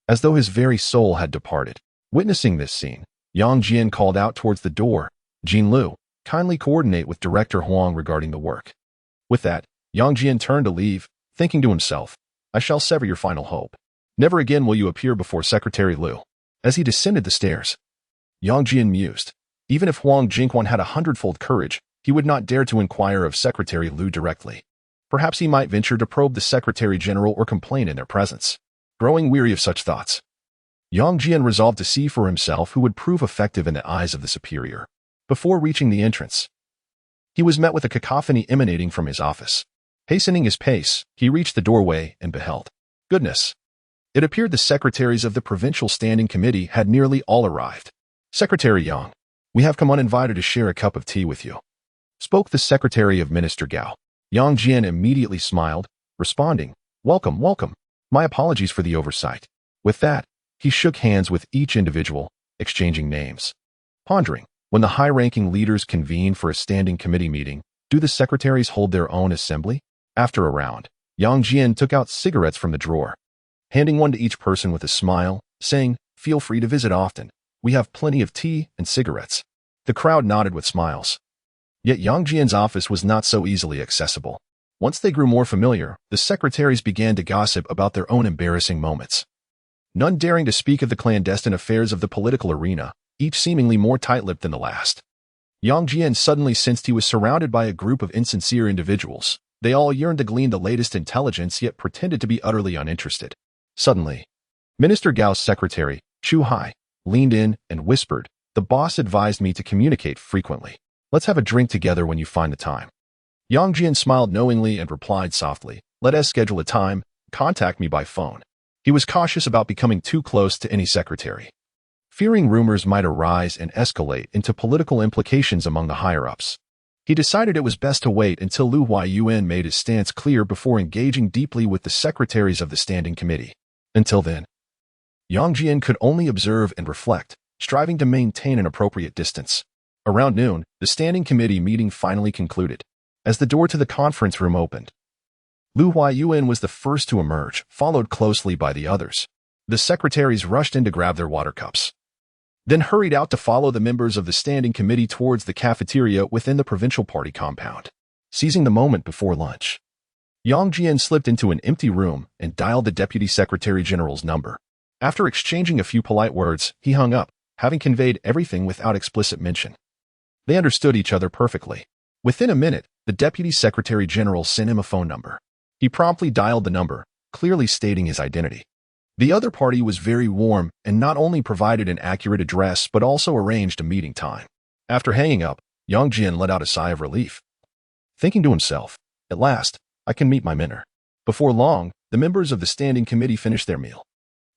A: as though his very soul had departed. Witnessing this scene, Yang Jian called out towards the door, Jean Lu, kindly coordinate with Director Huang regarding the work. With that, Yang Jian turned to leave, thinking to himself, I shall sever your final hope. Never again will you appear before Secretary Lu. As he descended the stairs, Yang Jian mused, Even if Huang Jingquan had 100-fold courage, he would not dare to inquire of Secretary Liu directly. Perhaps he might venture to probe the Secretary General or complain in their presence. Growing weary of such thoughts, Yang Jian resolved to see for himself who would prove effective in the eyes of the superior. Before reaching the entrance, he was met with a cacophony emanating from his office. Hastening his pace, he reached the doorway and beheld. Goodness! It appeared the secretaries of the Provincial Standing Committee had nearly all arrived. Secretary Yang, we have come uninvited to share a cup of tea with you, spoke the Secretary of Minister Gao. Yang Jian immediately smiled, responding, Welcome, welcome. My apologies for the oversight. With that, he shook hands with each individual, exchanging names. Pondering, when the high-ranking leaders convene for a standing committee meeting, do the secretaries hold their own assembly? After a round, Yang Jian took out cigarettes from the drawer, handing one to each person with a smile, saying, Feel free to visit often. We have plenty of tea and cigarettes. The crowd nodded with smiles. Yet Yang Jian's office was not so easily accessible. Once they grew more familiar, the secretaries began to gossip about their own embarrassing moments. None daring to speak of the clandestine affairs of the political arena, each seemingly more tight-lipped than the last. Yang Jian suddenly sensed he was surrounded by a group of insincere individuals. They all yearned to glean the latest intelligence yet pretended to be utterly uninterested. Suddenly, Minister Gao's secretary, Chu Hai, leaned in and whispered, The boss advised me to communicate frequently. Let's have a drink together when you find the time. Yang Jian smiled knowingly and replied softly, Let us schedule a time, contact me by phone. He was cautious about becoming too close to any secretary, fearing rumors might arise and escalate into political implications among the higher-ups. He decided it was best to wait until Lu Huaiyuan made his stance clear before engaging deeply with the secretaries of the Standing Committee. Until then, Yang Jian could only observe and reflect, striving to maintain an appropriate distance. Around noon, the Standing Committee meeting finally concluded. As the door to the conference room opened, Lu Huaiyuan was the first to emerge, followed closely by the others. The secretaries rushed in to grab their water cups, then hurried out to follow the members of the Standing Committee towards the cafeteria within the Provincial Party compound. Seizing the moment before lunch, Yang Jian slipped into an empty room and dialed the Deputy Secretary General's number. After exchanging a few polite words, he hung up, having conveyed everything without explicit mention. They understood each other perfectly. Within a minute, the Deputy Secretary General sent him a phone number. He promptly dialed the number, clearly stating his identity. The other party was very warm and not only provided an accurate address but also arranged a meeting time. After hanging up, Yang Jian let out a sigh of relief, thinking to himself, At last, I can meet my mentor. Before long, the members of the Standing Committee finished their meal.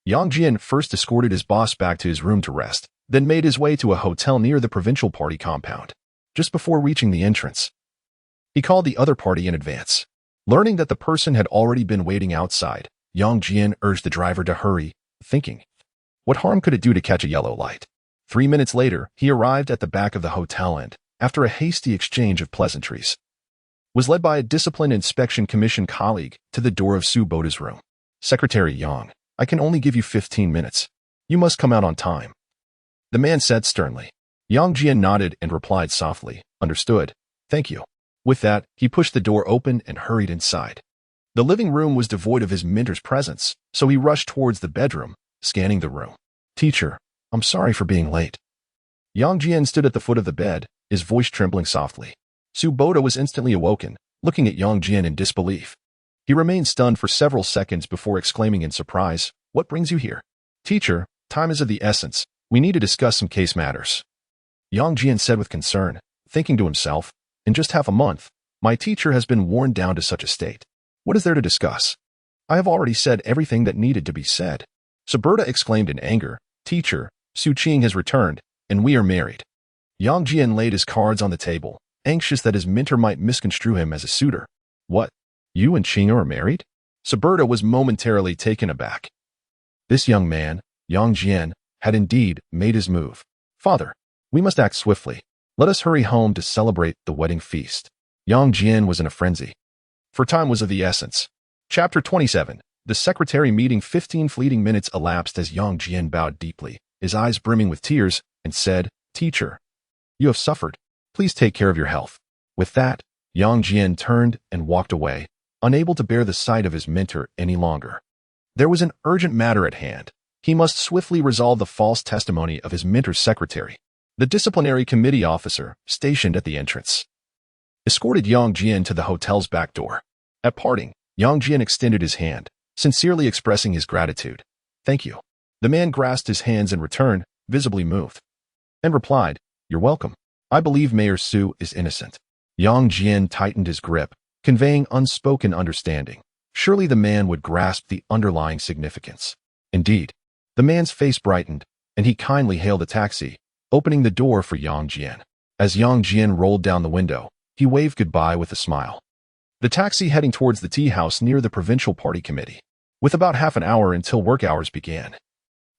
A: Yang Jian first escorted his boss back to his room to rest, then made his way to a hotel near the Provincial Party compound. Just before reaching the entrance, he called the other party in advance. Learning that the person had already been waiting outside, Yang Jian urged the driver to hurry, thinking, What harm could it do to catch a yellow light? 3 minutes later, he arrived at the back of the hotel and, after a hasty exchange of pleasantries, was led by a Discipline Inspection Commission colleague to the door of Su Boda's room. Secretary Yang, I can only give you 15 minutes. You must come out on time, the man said sternly. Yang Jian nodded and replied softly, Understood. Thank you. With that, he pushed the door open and hurried inside. The living room was devoid of his mentor's presence, so he rushed towards the bedroom, scanning the room. Teacher, I'm sorry for being late. Yang Jian stood at the foot of the bed, his voice trembling softly. Su Boda was instantly awoken, looking at Yang Jian in disbelief. He remained stunned for several seconds before exclaiming in surprise, What brings you here? Teacher, time is of the essence. We need to discuss some case matters. Yang Jian said with concern, thinking to himself, In just half a month, my teacher has been worn down to such a state. What is there to discuss? I have already said everything that needed to be said. Su Boda exclaimed in anger, Teacher, Su Qing has returned, and we are married. Yang Jian laid his cards on the table, anxious that his mentor might misconstrue him as a suitor. What? You and Qing are married? Su Boda was momentarily taken aback. This young man, Yang Jian, had indeed made his move. Father, we must act swiftly. Let us hurry home to celebrate the wedding feast. Yang Jian was in a frenzy, for time was of the essence. Chapter 27. The secretary meeting. 15 fleeting minutes elapsed as Yang Jian bowed deeply, his eyes brimming with tears, and said, Teacher, you have suffered. Please take care of your health. With that, Yang Jian turned and walked away, unable to bear the sight of his mentor any longer. There was an urgent matter at hand. He must swiftly resolve the false testimony of his mentor's secretary. The disciplinary committee officer, stationed at the entrance, escorted Yang Jian to the hotel's back door. At parting, Yang Jian extended his hand, sincerely expressing his gratitude. "Thank you." The man grasped his hands in return, visibly moved, and replied, "You're welcome. I believe Mayor Su is innocent." Yang Jian tightened his grip, conveying unspoken understanding. Surely the man would grasp the underlying significance. Indeed, the man's face brightened, and he kindly hailed a taxi, opening the door for Yang Jian. As Yang Jian rolled down the window, he waved goodbye with a smile. The taxi heading towards the tea house near the provincial party committee. With about half an hour until work hours began,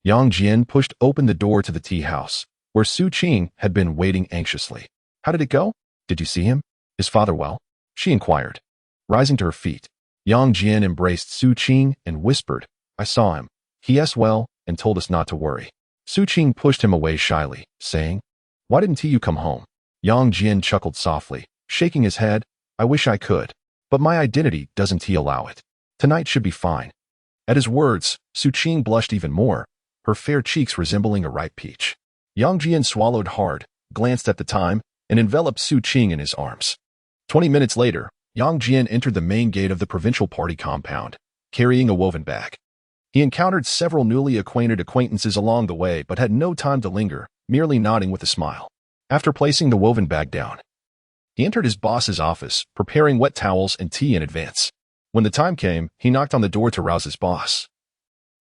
A: Yang Jian pushed open the door to the tea house, where Su Qing had been waiting anxiously. "How did it go? Did you see him? Is father well?" she inquired. Rising to her feet, Yang Jian embraced Su Qing and whispered, "I saw him. He is well and told us not to worry." Su Qing pushed him away shyly, saying, "Why didn't you come home?" Yang Jian chuckled softly, shaking his head. "I wish I could, but my identity doesn't allow it. Tonight should be fine." At his words, Su Qing blushed even more, her fair cheeks resembling a ripe peach. Yang Jian swallowed hard, glanced at the time, and enveloped Su Qing in his arms. 20 minutes later, Yang Jian entered the main gate of the provincial party compound, carrying a woven bag. He encountered several newly acquainted acquaintances along the way but had no time to linger, merely nodding with a smile. After placing the woven bag down, he entered his boss's office, preparing wet towels and tea in advance. When the time came, he knocked on the door to rouse his boss,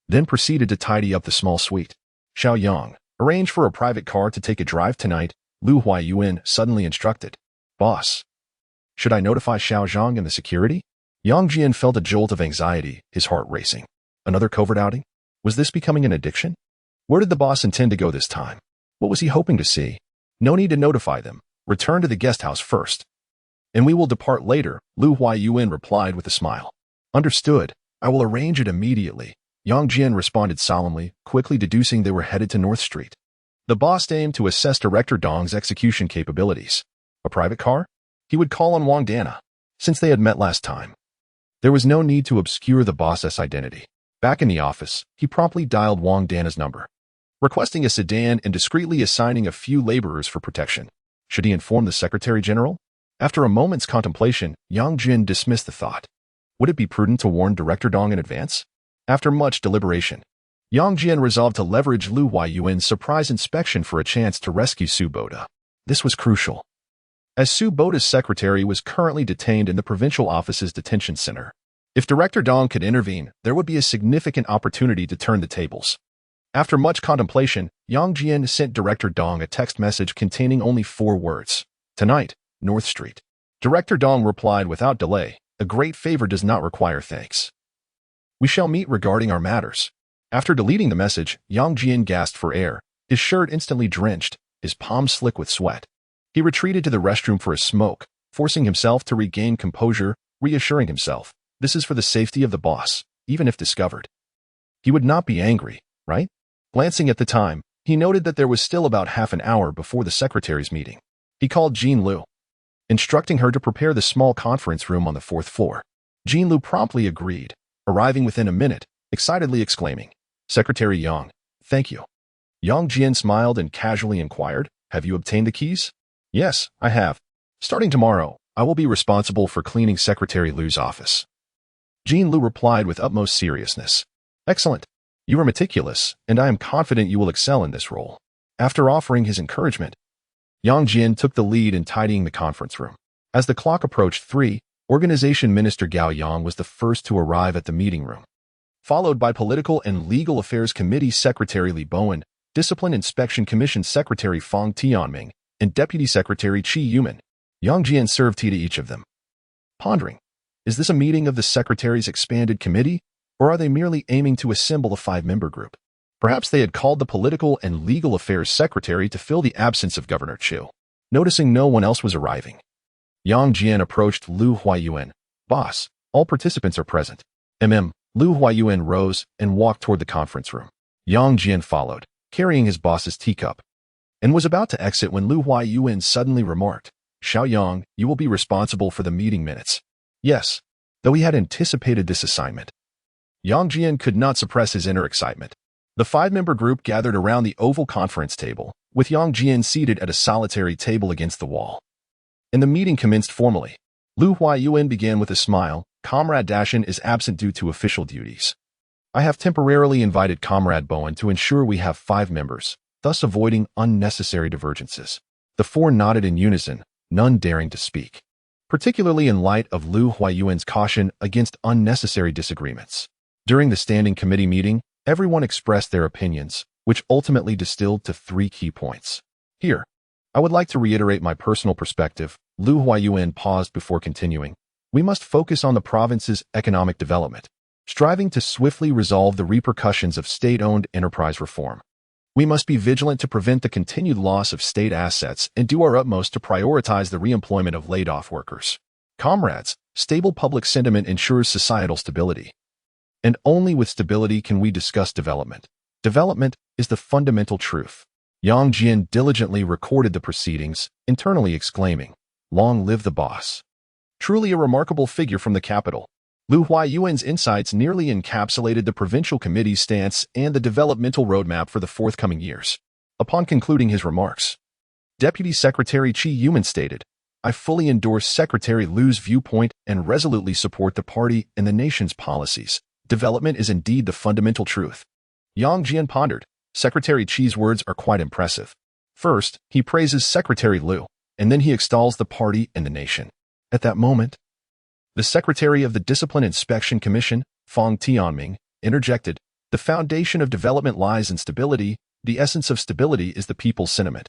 A: then proceeded to tidy up the small suite. "Xiao Yang, arrange for a private car to take a drive tonight," Lu Huayuan suddenly instructed. "Boss, should I notify Xiao Zhang and the security?" Yang Jian felt a jolt of anxiety, his heart racing. Another covert outing? Was this becoming an addiction? Where did the boss intend to go this time? What was he hoping to see? No need to notify them. Return to the guest house first, and we will depart later, Lu Huayuan replied with a smile. "Understood. I will arrange it immediately," Yang Jian responded solemnly, quickly deducing they were headed to North Street. The boss aimed to assess Director Dong's execution capabilities. A private car? He would call on Wang Dana, since they had met last time. There was no need to obscure the boss's identity. Back in the office, he promptly dialed Wang Dana's number, requesting a sedan and discreetly assigning a few laborers for protection. Should he inform the Secretary General? After a moment's contemplation, Yang Jian dismissed the thought. Would it be prudent to warn Director Dong in advance? After much deliberation, Yang Jian resolved to leverage Lu Huayuan's surprise inspection for a chance to rescue Su Boda. This was crucial, as Su Boda's secretary was currently detained in the provincial office's detention center. If Director Dong could intervene, there would be a significant opportunity to turn the tables. After much contemplation, Yang Jian sent Director Dong a text message containing only 4 words. "Tonight, North Street." Director Dong replied without delay, "A great favor does not require thanks. We shall meet regarding our matters." After deleting the message, Yang Jian gasped for air, his shirt instantly drenched, his palms slick with sweat. He retreated to the restroom for a smoke, forcing himself to regain composure, reassuring himself, this is for the safety of the boss, even if discovered. He would not be angry, right? Glancing at the time, he noted that there was still about half an hour before the secretary's meeting. He called Jean Lu, instructing her to prepare the small conference room on the 4th floor. Jean Lu promptly agreed, arriving within a minute, excitedly exclaiming, "Secretary Yang, thank you." Yang Jian smiled and casually inquired, "Have you obtained the keys?" "Yes, I have. Starting tomorrow, I will be responsible for cleaning Secretary Lu's office." Jean Lu replied with utmost seriousness. "Excellent. You are meticulous, and I am confident you will excel in this role." After offering his encouragement, Yang Jian took the lead in tidying the conference room. As the clock approached 3, Organization Minister Gao Yang was the first to arrive at the meeting room, followed by Political and Legal Affairs Committee Secretary Li Bowen, Discipline Inspection Commission Secretary Fang Tianming, and Deputy Secretary Qi Yuman. Yang Jian served tea to each of them. Pondering, is this a meeting of the Secretary's expanded committee, or are they merely aiming to assemble a 5-member group? Perhaps they had called the Political and Legal Affairs Secretary to fill the absence of Governor Chu. Noticing no one else was arriving, Yang Jian approached Lu Huayuan. "Boss, all participants are present." Lu Huayuan rose and walked toward the conference room. Yang Jian followed, carrying his boss's teacup, and was about to exit when Lu Huayuan suddenly remarked, "Xiao Yang, you will be responsible for the meeting minutes." Yes, though he had anticipated this assignment, Yang Jian could not suppress his inner excitement. The 5-member group gathered around the oval conference table, with Yang Jian seated at a solitary table against the wall. And the meeting commenced formally. Lu Huayuan began with a smile. Comrade Dashan is absent due to official duties. I have temporarily invited Comrade Bowen to ensure we have 5 members, thus avoiding unnecessary divergences. The 4 nodded in unison, none daring to speak, particularly in light of Lu Huayuan's caution against unnecessary disagreements. During the standing committee meeting, everyone expressed their opinions, which ultimately distilled to 3 key points. Here, I would like to reiterate my personal perspective. Lu Huayuan paused before continuing. We must focus on the province's economic development, striving to swiftly resolve the repercussions of state-owned enterprise reform. We must be vigilant to prevent the continued loss of state assets and do our utmost to prioritize the reemployment of laid-off workers. Comrades, stable public sentiment ensures societal stability. And only with stability can we discuss development. Development is the fundamental truth. Yang Jian diligently recorded the proceedings, internally exclaiming, "Long live the boss." Truly a remarkable figure from the capital. Lu Huayuan's insights nearly encapsulated the provincial committee's stance and the developmental roadmap for the forthcoming years. Upon concluding his remarks, Deputy Secretary Qi Yuman stated, "I fully endorse Secretary Lu's viewpoint and resolutely support the party and the nation's policies. Development is indeed the fundamental truth." Yang Jian pondered. Secretary Qi's words are quite impressive. First, he praises Secretary Lu, and then he extols the party and the nation. At that moment, the Secretary of the Discipline Inspection Commission, Fang Tianming, interjected, "The foundation of development lies in stability. The essence of stability is the people's sentiment.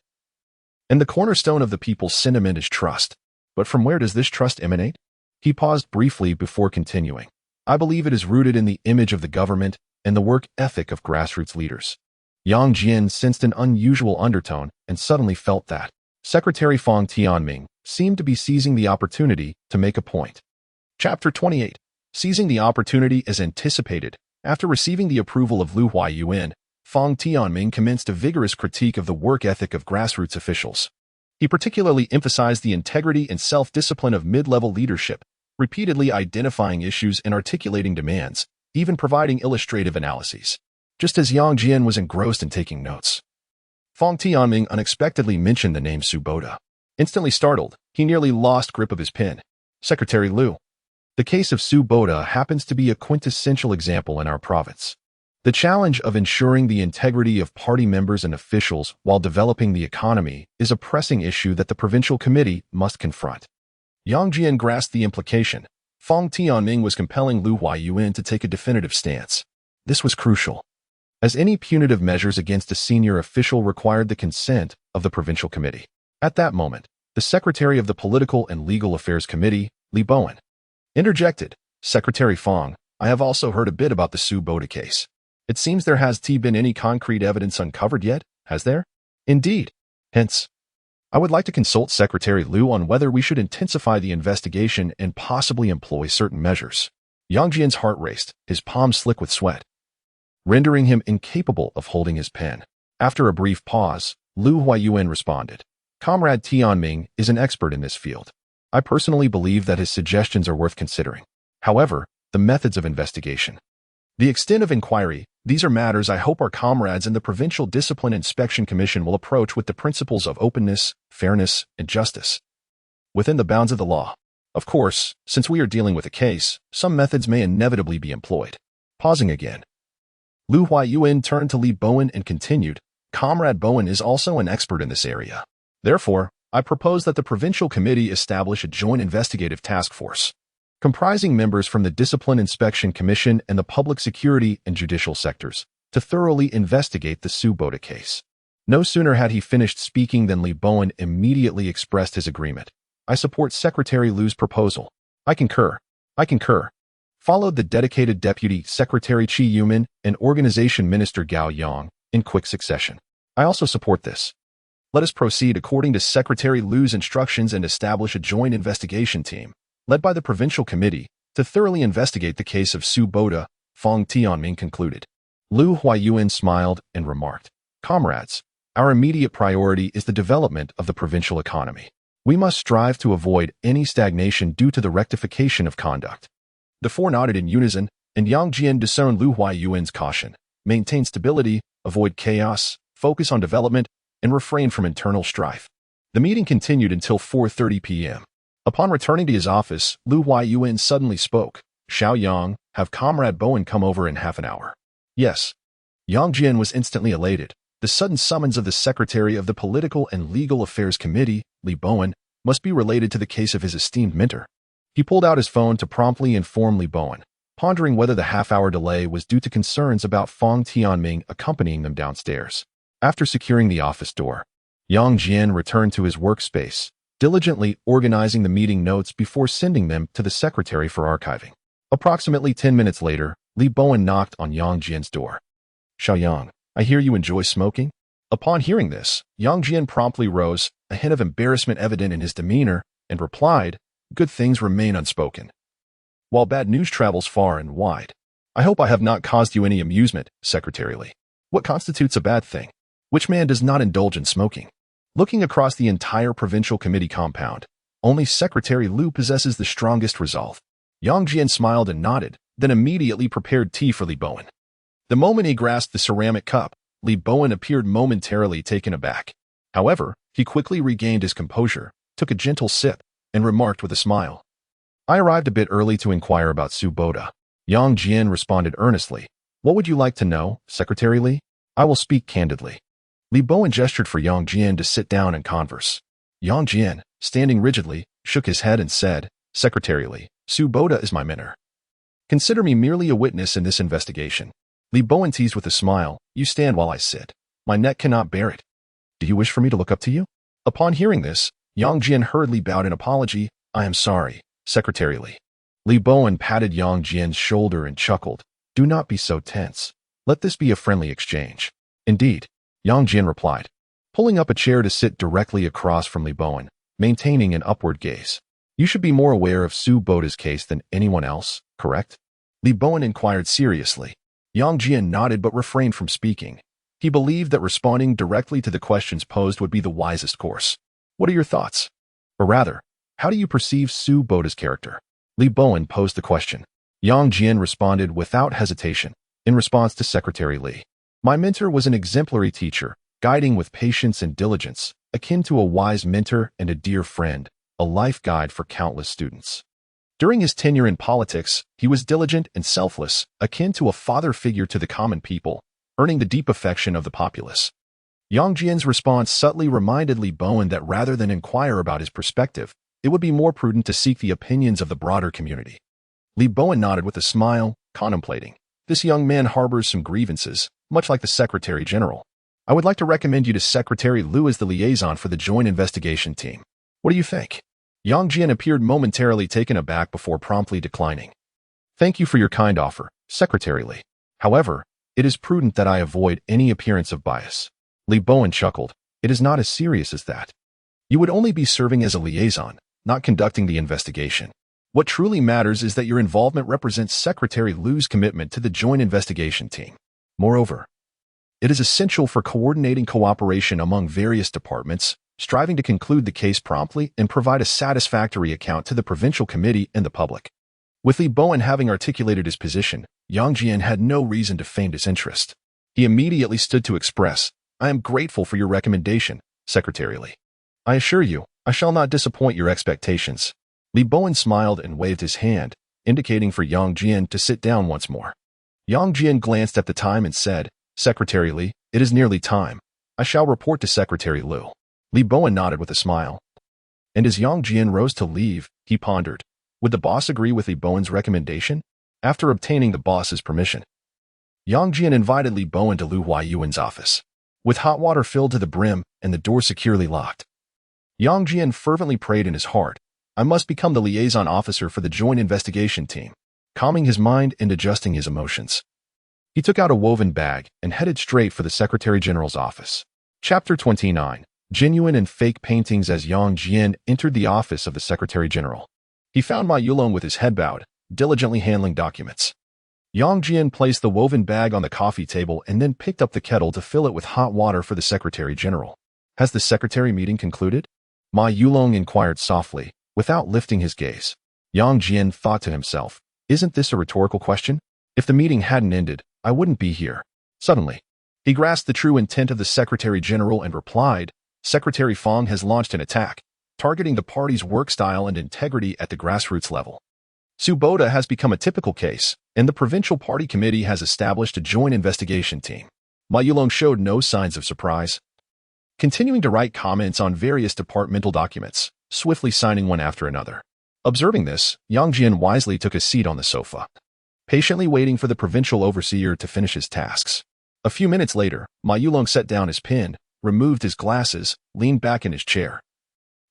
A: And the cornerstone of the people's sentiment is trust. But from where does this trust emanate?" He paused briefly before continuing. "I believe it is rooted in the image of the government and the work ethic of grassroots leaders." Yang Jian sensed an unusual undertone and suddenly felt that Secretary Fang Tianming seemed to be seizing the opportunity to make a point. Chapter 28. Seizing the opportunity as anticipated. After receiving the approval of Lu Huayuan, Fang Tianming commenced a vigorous critique of the work ethic of grassroots officials. He particularly emphasized the integrity and self-discipline of mid-level leadership, repeatedly identifying issues and articulating demands, even providing illustrative analyses. Just as Yang Jian was engrossed in taking notes, Fang Tianming unexpectedly mentioned the name Suboda. Instantly startled, he nearly lost grip of his pen. "Secretary Lu, the case of Suboda happens to be a quintessential example in our province. The challenge of ensuring the integrity of party members and officials while developing the economy is a pressing issue that the provincial committee must confront." Yang Jian grasped the implication. Fang Tianming was compelling Lu Huayuan to take a definitive stance. This was crucial, as any punitive measures against a senior official required the consent of the provincial committee. At that moment, the Secretary of the Political and Legal Affairs Committee, Li Bowen, interjected, "Secretary Fang, I have also heard a bit about the Suboda case. It seems there hasn't been any concrete evidence uncovered yet, has there?" "Indeed. Hence, I would like to consult Secretary Lu on whether we should intensify the investigation and possibly employ certain measures." Yang Jian's heart raced, his palms slick with sweat, rendering him incapable of holding his pen. After a brief pause, Lu Huayuan responded, "Comrade Tianming is an expert in this field. I personally believe that his suggestions are worth considering. However, the methods of investigation, the extent of inquiry, these are matters I hope our comrades in the Provincial Discipline Inspection Commission will approach with the principles of openness, fairness, and justice, within the bounds of the law. Of course, since we are dealing with a case, some methods may inevitably be employed." Pausing again, Lu Huayuan turned to Li Bowen and continued, "Comrade Bowen is also an expert in this area. Therefore, I propose that the provincial committee establish a joint investigative task force, comprising members from the Discipline Inspection Commission and the public security and judicial sectors, to thoroughly investigate the Suboda case." No sooner had he finished speaking than Li Bowen immediately expressed his agreement. "I support Secretary Lu's proposal." I concur. Followed the dedicated Deputy Secretary Qi Yuman and Organization Minister Gao Yang in quick succession. "I also support this. Let us proceed according to Secretary Lu's instructions and establish a joint investigation team, led by the provincial committee, to thoroughly investigate the case of Suboda," Fang Tianming concluded. Lu Huayuan smiled and remarked, "Comrades, our immediate priority is the development of the provincial economy. We must strive to avoid any stagnation due to the rectification of conduct." The 4 nodded in unison, and Yang Jian discerned Lu Huayuan's caution: maintain stability, avoid chaos, focus on development, and refrained from internal strife. The meeting continued until 4:30 p.m. Upon returning to his office, Lu Huayuan suddenly spoke. Xiao Yang, have Comrade Bowen come over in half an hour. Yes. Yang Jian was instantly elated. The sudden summons of the Secretary of the Political and Legal Affairs Committee, Li Bowen, must be related to the case of his esteemed mentor. He pulled out his phone to promptly inform Li Bowen, pondering whether the half-hour delay was due to concerns about Fang Tianming accompanying them downstairs. After securing the office door, Yang Jian returned to his workspace, diligently organizing the meeting notes before sending them to the secretary for archiving. Approximately 10 minutes later, Li Bowen knocked on Yang Jian's door. Xiao Yang, I hear you enjoy smoking? Upon hearing this, Yang Jian promptly rose, a hint of embarrassment evident in his demeanor, and replied, good things remain unspoken, while bad news travels far and wide. I hope I have not caused you any amusement, Secretary Li. What constitutes a bad thing? Which man does not indulge in smoking? Looking across the entire provincial committee compound, only Secretary Lu possesses the strongest resolve. Yang Jian smiled and nodded, then immediately prepared tea for Li Bowen. The moment he grasped the ceramic cup, Li Bowen appeared momentarily taken aback. However, he quickly regained his composure, took a gentle sip, and remarked with a smile. I arrived a bit early to inquire about Su Boda. Yang Jian responded earnestly. What would you like to know, Secretary Li? I will speak candidly. Li Bowen gestured for Yang Jian to sit down and converse. Yang Jian, standing rigidly, shook his head and said, Secretary Li, Su Boda is my mentor. Consider me merely a witness in this investigation. Li Bowen teased with a smile, you stand while I sit. My neck cannot bear it. Do you wish for me to look up to you? Upon hearing this, Yang Jian hurriedly bowed in apology. I am sorry, Secretary Li. Li Bowen patted Yang Jian's shoulder and chuckled. Do not be so tense. Let this be a friendly exchange. Indeed, Yang Jian replied, pulling up a chair to sit directly across from Li Bowen, maintaining an upward gaze. You should be more aware of Su Boda's case than anyone else, correct? Li Bowen inquired seriously. Yang Jian nodded but refrained from speaking. He believed that responding directly to the questions posed would be the wisest course. What are your thoughts? Or rather, how do you perceive Su Boda's character? Li Bowen posed the question. Yang Jian responded without hesitation, in response to Secretary Li. My mentor was an exemplary teacher, guiding with patience and diligence, akin to a wise mentor and a dear friend, a life guide for countless students. During his tenure in politics, he was diligent and selfless, akin to a father figure to the common people, earning the deep affection of the populace. Yang Jian's response subtly reminded Li Bowen that rather than inquire about his perspective, it would be more prudent to seek the opinions of the broader community. Li Bowen nodded with a smile, contemplating. This young man harbors some grievances, much like the Secretary General. I would like to recommend you to Secretary Lu as the liaison for the joint investigation team. What do you think? Yang Jian appeared momentarily taken aback before promptly declining. Thank you for your kind offer, Secretary Li. However, it is prudent that I avoid any appearance of bias. Li Bowen chuckled. It is not as serious as that. You would only be serving as a liaison, not conducting the investigation. What truly matters is that your involvement represents Secretary Lu's commitment to the joint investigation team. Moreover, it is essential for coordinating cooperation among various departments, striving to conclude the case promptly and provide a satisfactory account to the provincial committee and the public. With Li Bowen having articulated his position, Yang Jian had no reason to feign disinterest. He immediately stood to express, I am grateful for your recommendation, Secretary Li. I assure you, I shall not disappoint your expectations. Li Bowen smiled and waved his hand, indicating for Yang Jian to sit down once more. Yang Jian glanced at the time and said, Secretary Li, it is nearly time. I shall report to Secretary Lu. Li Bowen nodded with a smile. And as Yang Jian rose to leave, he pondered, would the boss agree with Li Bowen's recommendation? After obtaining the boss's permission, Yang Jian invited Li Bowen to Lu Huayuan's office. With hot water filled to the brim and the door securely locked, Yang Jian fervently prayed in his heart, I must become the liaison officer for the joint investigation team, calming his mind and adjusting his emotions. He took out a woven bag and headed straight for the Secretary General's office. Chapter 29. Genuine and Fake Paintings. As Yang Jian entered the office of the Secretary General, he found Ma Yulong with his head bowed, diligently handling documents. Yang Jian placed the woven bag on the coffee table and then picked up the kettle to fill it with hot water for the Secretary General. Has the Secretary meeting concluded? Ma Yulong inquired softly, without lifting his gaze. Yang Jian thought to himself, isn't this a rhetorical question? If the meeting hadn't ended, I wouldn't be here. Suddenly, He grasped the true intent of the Secretary General and replied, Secretary Fong has launched an attack, targeting the party's work style and integrity at the grassroots level. Suboda has become a typical case, and the Provincial Party Committee has established a joint investigation team. Ma Yulong showed no signs of surprise, continuing to write comments on various departmental documents, swiftly signing one after another. Observing this, Yang Jian wisely took a seat on the sofa, patiently waiting for the provincial overseer to finish his tasks. A few minutes later, Ma Yulong set down his pen, removed his glasses, leaned back in his chair,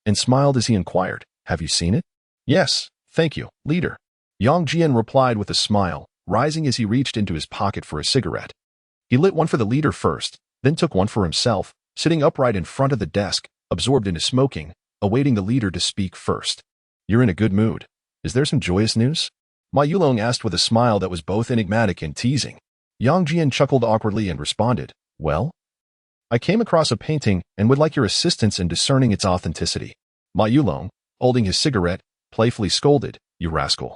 A: and smiled as he inquired, Have you seen it? Yes, thank you, leader. Yang Jian replied with a smile, rising as he reached into his pocket for a cigarette. He lit one for the leader first, then took one for himself, sitting upright in front of the desk, absorbed into smoking, awaiting the leader to speak first. You're in a good mood. Is there some joyous news? Ma Yulong asked with a smile that was both enigmatic and teasing. Yang Jian chuckled awkwardly and responded, Well, I came across a painting and would like your assistance in discerning its authenticity. Ma Yulong, holding his cigarette, playfully scolded, You rascal.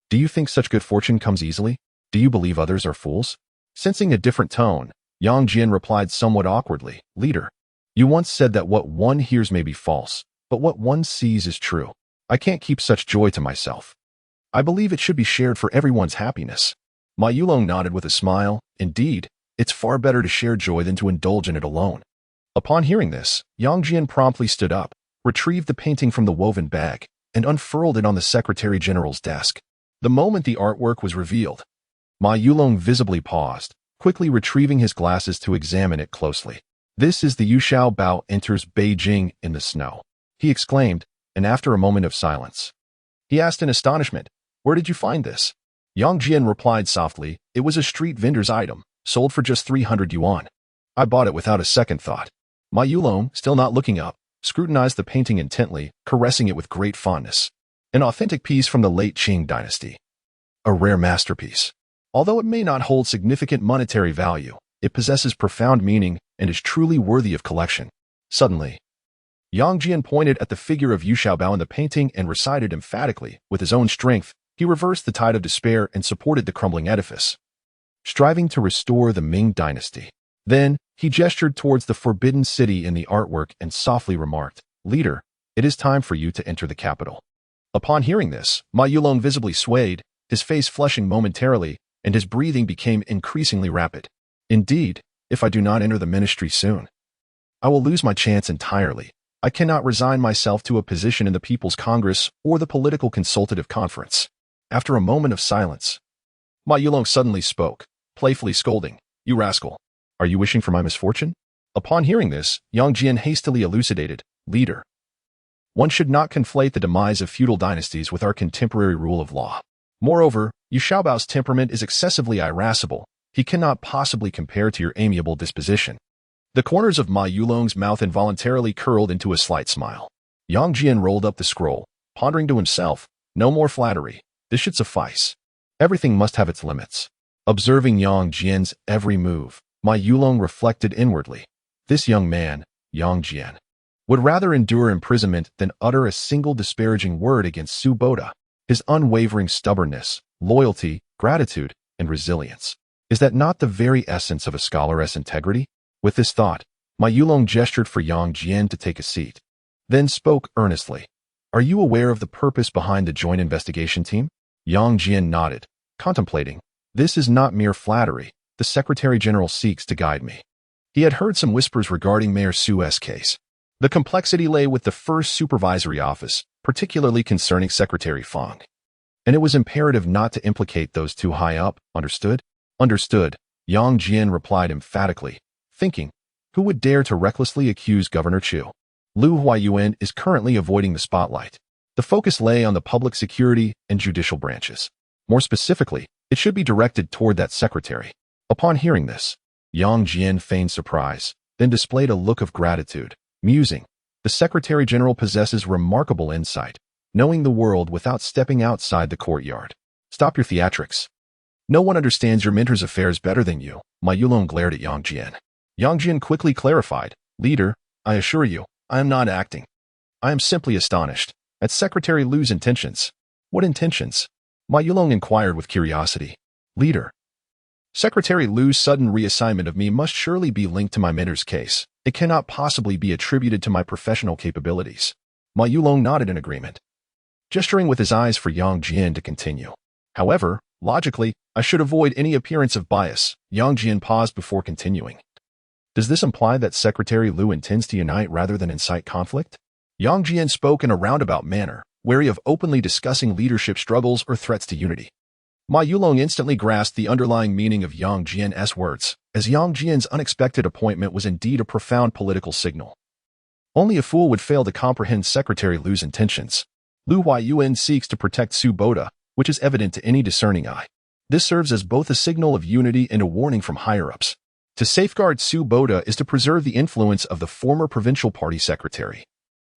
A: Do you think such good fortune comes easily? Do you believe others are fools? Sensing a different tone, Yang Jian replied somewhat awkwardly, Leader, you once said that what one hears may be false, but what one sees is true. I can't keep such joy to myself. I believe it should be shared for everyone's happiness. Ma Yulong nodded with a smile. Indeed, it's far better to share joy than to indulge in it alone. Upon hearing this, Yang Jian promptly stood up, retrieved the painting from the woven bag, and unfurled it on the Secretary General's desk. The moment the artwork was revealed, Ma Yulong visibly paused, quickly retrieving his glasses to examine it closely. This is the Yu Xiaobao enters Beijing in the snow, he exclaimed, and after a moment of silence, he asked in astonishment, Where did you find this? Yang Jian replied softly, It was a street vendor's item, sold for just 300 yuan. I bought it without a second thought. Ma Yulong, still not looking up, scrutinized the painting intently, caressing it with great fondness. An authentic piece from the late Qing dynasty. A rare masterpiece. Although it may not hold significant monetary value, it possesses profound meaning and is truly worthy of collection. Suddenly, Yang Jian pointed at the figure of Yu Xiaobao in the painting and recited emphatically, with his own strength, he reversed the tide of despair and supported the crumbling edifice, striving to restore the Ming dynasty. Then, he gestured towards the forbidden city in the artwork and softly remarked, Leader, it is time for you to enter the capital. Upon hearing this, Ma Yulong visibly swayed, his face flushing momentarily, and his breathing became increasingly rapid. Indeed, if I do not enter the ministry soon, I will lose my chance entirely. I cannot resign myself to a position in the People's Congress or the Political Consultative Conference. After a moment of silence, Ma Yulong suddenly spoke, playfully scolding, You rascal. Are you wishing for my misfortune? Upon hearing this, Yang Jian hastily elucidated, Leader, one should not conflate the demise of feudal dynasties with our contemporary rule of law. Moreover, Yu Xiaobao's temperament is excessively irascible. He cannot possibly compare to your amiable disposition. The corners of Ma Yulong's mouth involuntarily curled into a slight smile. Yang Jian rolled up the scroll, pondering to himself, No more flattery. This should suffice. Everything must have its limits. Observing Yang Jian's every move, Ma Yulong reflected inwardly. This young man, Yang Jian, would rather endure imprisonment than utter a single disparaging word against Suboda. His unwavering stubbornness, loyalty, gratitude, and resilience. Is that not the very essence of a scholar's integrity? With this thought, Ma Yulong gestured for Yang Jian to take a seat, then spoke earnestly. Are you aware of the purpose behind the joint investigation team? Yang Jian nodded, contemplating. This is not mere flattery. The Secretary General seeks to guide me. He had heard some whispers regarding Mayor Su's case. The complexity lay with the first supervisory office, particularly concerning Secretary Fong. And it was imperative not to implicate those too high up, understood? Understood, Yang Jian replied emphatically, thinking, who would dare to recklessly accuse Governor Chu? Lu Huayuan is currently avoiding the spotlight. The focus lay on the public security and judicial branches. More specifically, it should be directed toward that secretary. Upon hearing this, Yang Jian feigned surprise, then displayed a look of gratitude, musing, the Secretary General possesses remarkable insight, knowing the world without stepping outside the courtyard. Stop your theatrics. No one understands your mentor's affairs better than you. Ma Yulong glared at Yang Jian. Yang Jian quickly clarified, Leader, I assure you, I am not acting. I am simply astonished at Secretary Lu's intentions. What intentions? Ma Yulong inquired with curiosity. Leader, Secretary Lu's sudden reassignment of me must surely be linked to my mentor's case. It cannot possibly be attributed to my professional capabilities. Ma Yulong nodded in agreement, gesturing with his eyes for Yang Jian to continue. However, logically, I should avoid any appearance of bias. Yang Jian paused before continuing. Does this imply that Secretary Lu intends to unite rather than incite conflict? Yang Jian spoke in a roundabout manner, wary of openly discussing leadership struggles or threats to unity. Ma Yulong instantly grasped the underlying meaning of Yang Jian's words, as Yang Jian's unexpected appointment was indeed a profound political signal. Only a fool would fail to comprehend Secretary Lu's intentions. Lu Huayuan seeks to protect Su Boda, which is evident to any discerning eye. This serves as both a signal of unity and a warning from higher-ups. To safeguard Su Boda is to preserve the influence of the former provincial party secretary,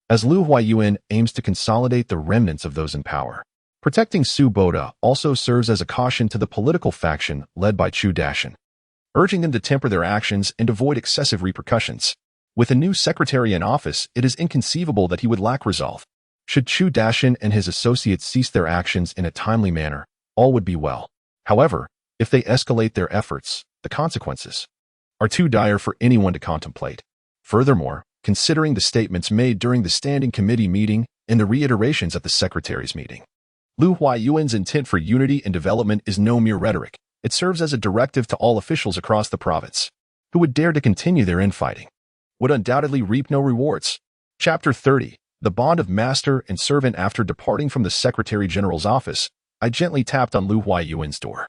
A: as Lu Huayuan aims to consolidate the remnants of those in power. Protecting Su Boda also serves as a caution to the political faction led by Chu Dashan, urging them to temper their actions and avoid excessive repercussions. With a new secretary in office, it is inconceivable that he would lack resolve. Should Chu Dashan and his associates cease their actions in a timely manner, all would be well. However, if they escalate their efforts, the consequences are too dire for anyone to contemplate. Furthermore, considering the statements made during the Standing Committee meeting and the reiterations at the Secretary's meeting, Lu Huayuan's intent for unity and development is no mere rhetoric. It serves as a directive to all officials across the province who would dare to continue their infighting would undoubtedly reap no rewards. Chapter 30. The Bond of Master and Servant. After departing from the Secretary General's office, I gently tapped on Lu Huayuan's door.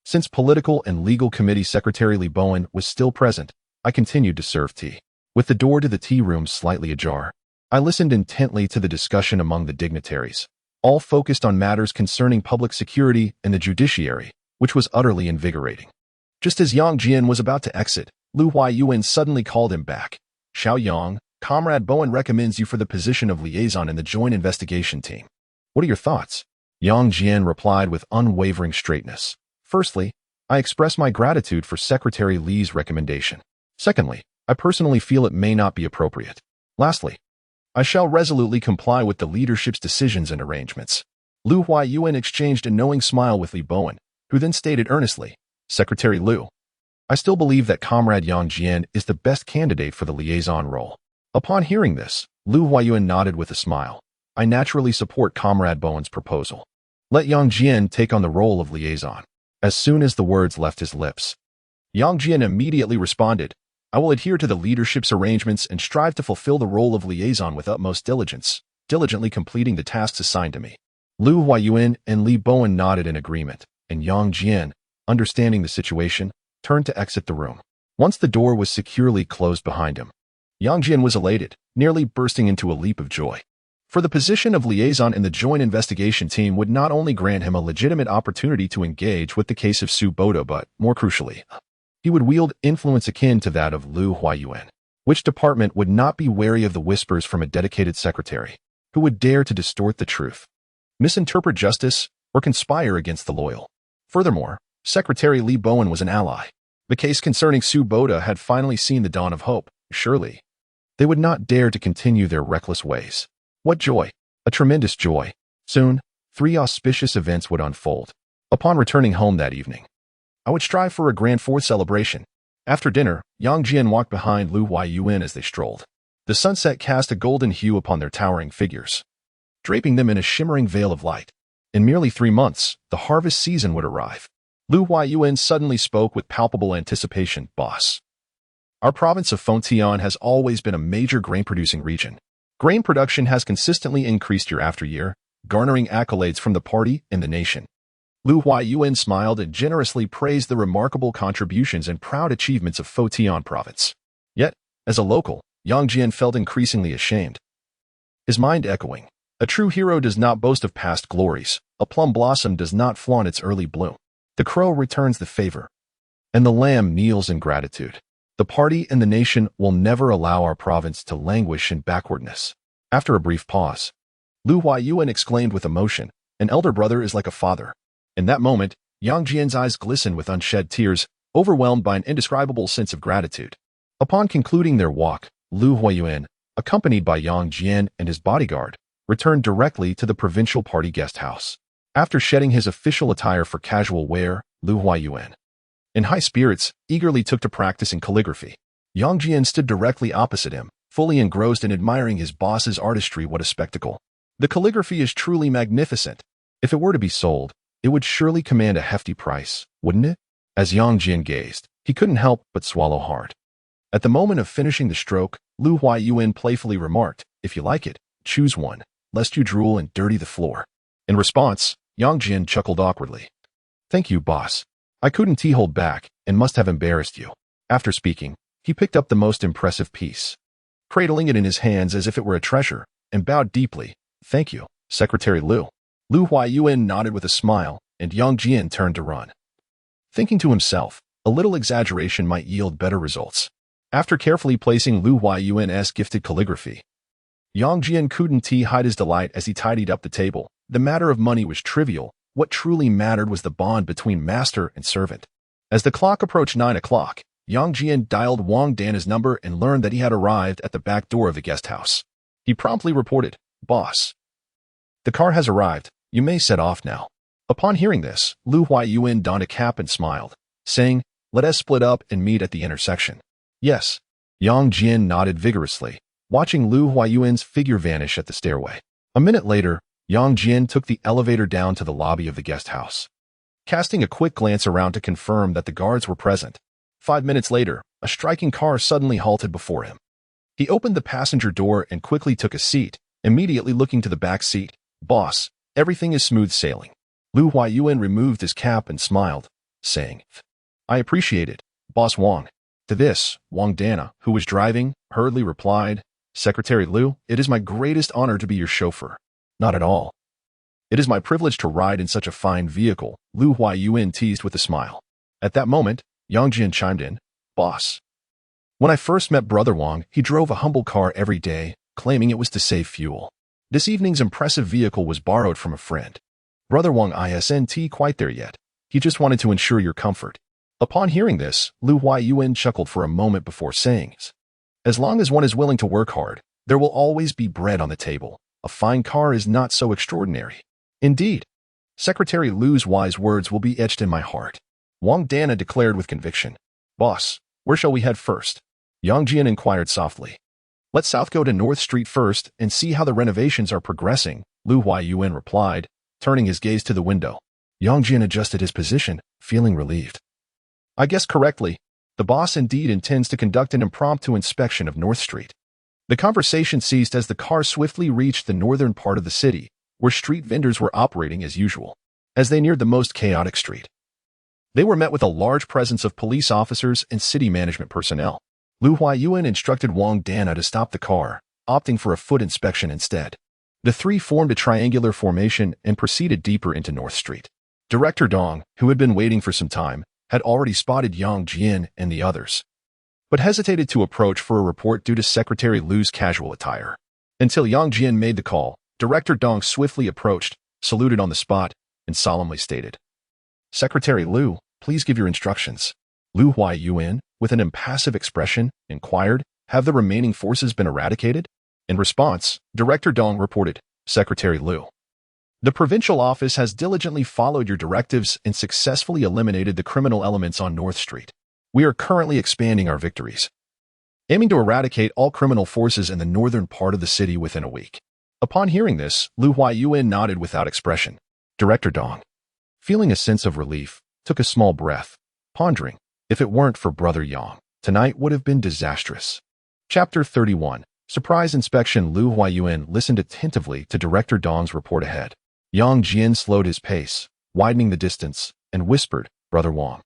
A: Since Political and Legal Committee Secretary Li Bowen was still present, I continued to serve tea. With the door to the tea room slightly ajar, I listened intently to the discussion among the dignitaries, all focused on matters concerning public security and the judiciary, which was utterly invigorating. Just as Yang Jian was about to exit, Lu Huayuan suddenly called him back. Xiao Yang, Comrade Bowen recommends you for the position of liaison in the joint investigation team. What are your thoughts? Yang Jian replied with unwavering straightness. Firstly, I express my gratitude for Secretary Li's recommendation. Secondly, I personally feel it may not be appropriate. Lastly, I shall resolutely comply with the leadership's decisions and arrangements. Lu Huayuan exchanged a knowing smile with Li Bowen, who then stated earnestly, Secretary Lu, I still believe that Comrade Yang Jian is the best candidate for the liaison role. Upon hearing this, Lu Huayuan nodded with a smile. I naturally support Comrade Bowen's proposal. Let Yang Jian take on the role of liaison. As soon as the words left his lips, Yang Jian immediately responded, I will adhere to the leadership's arrangements and strive to fulfill the role of liaison with utmost diligence, diligently completing the tasks assigned to me. Lu Huayuan and Li Bowen nodded in agreement, and Yang Jian, understanding the situation, turned to exit the room. Once the door was securely closed behind him, Yang Jian was elated, nearly bursting into a leap of joy. For the position of liaison in the joint investigation team would not only grant him a legitimate opportunity to engage with the case of Su Boda, but, more crucially, he would wield influence akin to that of Lu Huayuan. Which department would not be wary of the whispers from a dedicated secretary, who would dare to distort the truth, misinterpret justice, or conspire against the loyal? Furthermore, Secretary Li Bowen was an ally. The case concerning Su Boda had finally seen the dawn of hope. Surely, they would not dare to continue their reckless ways. What joy! A tremendous joy. Soon, 3 auspicious events would unfold. Upon returning home that evening, I would strive for a grand 4th celebration. After dinner, Yang Jian walked behind Lu Huayuan as they strolled. The sunset cast a golden hue upon their towering figures, draping them in a shimmering veil of light. In merely 3 months, the harvest season would arrive. Lu Huayuan suddenly spoke with palpable anticipation. Boss, our province of Fengtian has always been a major grain-producing region. Grain production has consistently increased year after year, garnering accolades from the party and the nation. Lu Huayuan smiled and generously praised the remarkable contributions and proud achievements of Fengtian province. Yet, as a local, Yang Jian felt increasingly ashamed. His mind echoing, a true hero does not boast of past glories, a plum blossom does not flaunt its early bloom. The crow returns the favor, and the lamb kneels in gratitude. The party and the nation will never allow our province to languish in backwardness. After a brief pause, Lu Huayuan exclaimed with emotion, an elder brother is like a father. In that moment, Yang Jian's eyes glistened with unshed tears, overwhelmed by an indescribable sense of gratitude. Upon concluding their walk, Lu Huayuan, accompanied by Yang Jian and his bodyguard, returned directly to the provincial party guest house. After shedding his official attire for casual wear, Lu Huayuan In high spirits, eagerly took to practicing calligraphy. Yang Jian stood directly opposite him, fully engrossed in admiring his boss's artistry. What a spectacle. The calligraphy is truly magnificent. If it were to be sold, it would surely command a hefty price, wouldn't it? As Yang Jian gazed, he couldn't help but swallow hard. At the moment of finishing the stroke, Lu Huayuan playfully remarked, "If you like it, choose one, lest you drool and dirty the floor." In response, Yang Jian chuckled awkwardly. "Thank you, boss. I couldn't hold back and must have embarrassed you." After speaking, he picked up the most impressive piece, cradling it in his hands as if it were a treasure, and bowed deeply. "Thank you, Secretary Lu." Lu Huayuan nodded with a smile, and Yang Jian turned to run. Thinking to himself, a little exaggeration might yield better results. After carefully placing Lu Huayuan's gifted calligraphy, Yang Jian couldn't hide his delight as he tidied up the table. The matter of money was trivial. What truly mattered was the bond between master and servant. As the clock approached 9 o'clock, Yang Jian dialed Wang Dana's number and learned that he had arrived at the back door of the guest house. He promptly reported, "Boss, the car has arrived. You may set off now." Upon hearing this, Lu Huayuan donned a cap and smiled, saying, "Let us split up and meet at the intersection." "Yes." Yang Jian nodded vigorously, watching Lu Huayuan's figure vanish at the stairway. A minute later, Yang Jian took the elevator down to the lobby of the guest house, casting a quick glance around to confirm that the guards were present. 5 minutes later, a striking car suddenly halted before him. He opened the passenger door and quickly took a seat, immediately looking to the back seat. "Boss, everything is smooth sailing." Lu Huayuan removed his cap and smiled, saying, "I appreciate it, Boss Wang." To this, Wang Dana, who was driving, hurriedly replied, "Secretary Lu, it is my greatest honor to be your chauffeur." "Not at all. It is my privilege to ride in such a fine vehicle," Lu Huayuan teased with a smile. At that moment, Yang Jian chimed in, "Boss, when I first met Brother Wang, he drove a humble car every day, claiming it was to save fuel. This evening's impressive vehicle was borrowed from a friend. Brother Wang isn't quite there yet. He just wanted to ensure your comfort." Upon hearing this, Lu Huayuan chuckled for a moment before saying, "As long as one is willing to work hard, there will always be bread on the table. A fine car is not so extraordinary." "Indeed. Secretary Lu's wise words will be etched in my heart," Wang Dana declared with conviction. "Boss, where shall we head first?" Yang Jian inquired softly. "Let's south go to North Street first and see how the renovations are progressing," Lu Huayuan replied, turning his gaze to the window. Yang Jian adjusted his position, feeling relieved. "I guessed correctly. The boss indeed intends to conduct an impromptu inspection of North Street." The conversation ceased as the car swiftly reached the northern part of the city, where street vendors were operating as usual. As they neared the most chaotic street, they were met with a large presence of police officers and city management personnel. Lu Huayuan instructed Wang Dana to stop the car, opting for a foot inspection instead. The three formed a triangular formation and proceeded deeper into North Street. Director Dong, who had been waiting for some time, had already spotted Yang Jian and the others, but hesitated to approach for a report due to Secretary Lu's casual attire. Until Yang Jian made the call, Director Dong swiftly approached, saluted on the spot, and solemnly stated, "Secretary Lu, please give your instructions." Lu Huayuan, with an impassive expression, inquired, "Have the remaining forces been eradicated?" In response, Director Dong reported, "Secretary Lu, the provincial office has diligently followed your directives and successfully eliminated the criminal elements on North Street. We are currently expanding our victories, aiming to eradicate all criminal forces in the northern part of the city within a week." Upon hearing this, Lu Huayuan nodded without expression. Director Dong, feeling a sense of relief, took a small breath, pondering, if it weren't for Brother Yang, tonight would have been disastrous. Chapter 31. Surprise Inspection. Lu Huayuan listened attentively to Director Dong's report ahead. Yang Jian slowed his pace, widening the distance, and whispered, "Brother Wang,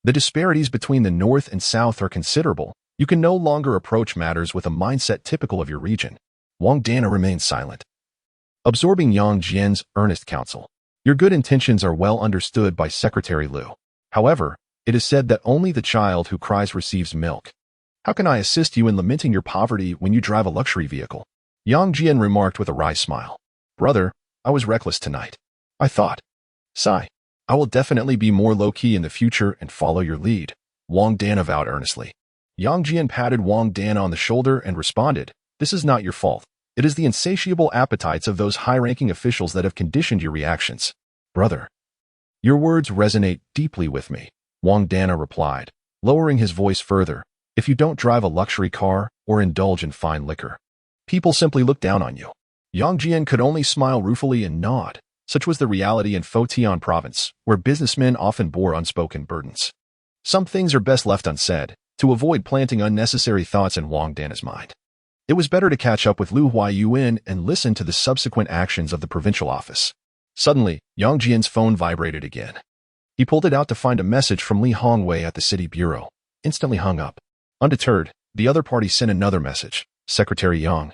A: the disparities between the north and south are considerable. You can no longer approach matters with a mindset typical of your region." Wang Dana remained silent, absorbing Yang Jian's earnest counsel. "Your good intentions are well understood by Secretary Lu. However, it is said that only the child who cries receives milk. How can I assist you in lamenting your poverty when you drive a luxury vehicle?" Yang Jian remarked with a wry smile. "Brother, I was reckless tonight. I thought. Sigh. I will definitely be more low-key in the future and follow your lead," Wang Dana vowed earnestly. Yang Jian patted Wang Dana on the shoulder and responded, "This is not your fault. It is the insatiable appetites of those high-ranking officials that have conditioned your reactions. Brother, your words resonate deeply with me. Wang Dana replied, lowering his voice further. If you don't drive a luxury car or indulge in fine liquor, people simply look down on you. Yang Jian could only smile ruefully and nod. Such was the reality in Fujian province, where businessmen often bore unspoken burdens. Some things are best left unsaid, to avoid planting unnecessary thoughts in Wang Dana's mind. It was better to catch up with Lu Huayuan and listen to the subsequent actions of the provincial office. Suddenly, Yang Jian's phone vibrated again. He pulled it out to find a message from Li Hongwei at the city bureau, instantly hung up. Undeterred, the other party sent another message. Secretary Yang,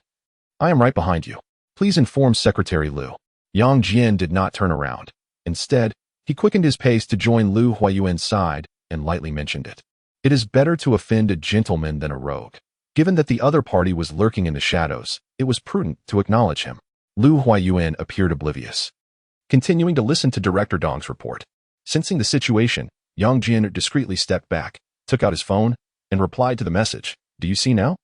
A: I am right behind you. Please inform Secretary Lu. Yang Jian did not turn around. Instead, he quickened his pace to join Lu Huayuan's side and lightly mentioned it. It is better to offend a gentleman than a rogue. Given that the other party was lurking in the shadows, it was prudent to acknowledge him. Lu Huayuan appeared oblivious, continuing to listen to Director Dong's report. Sensing the situation, Yang Jian discreetly stepped back, took out his phone, and replied to the message. Do you see now?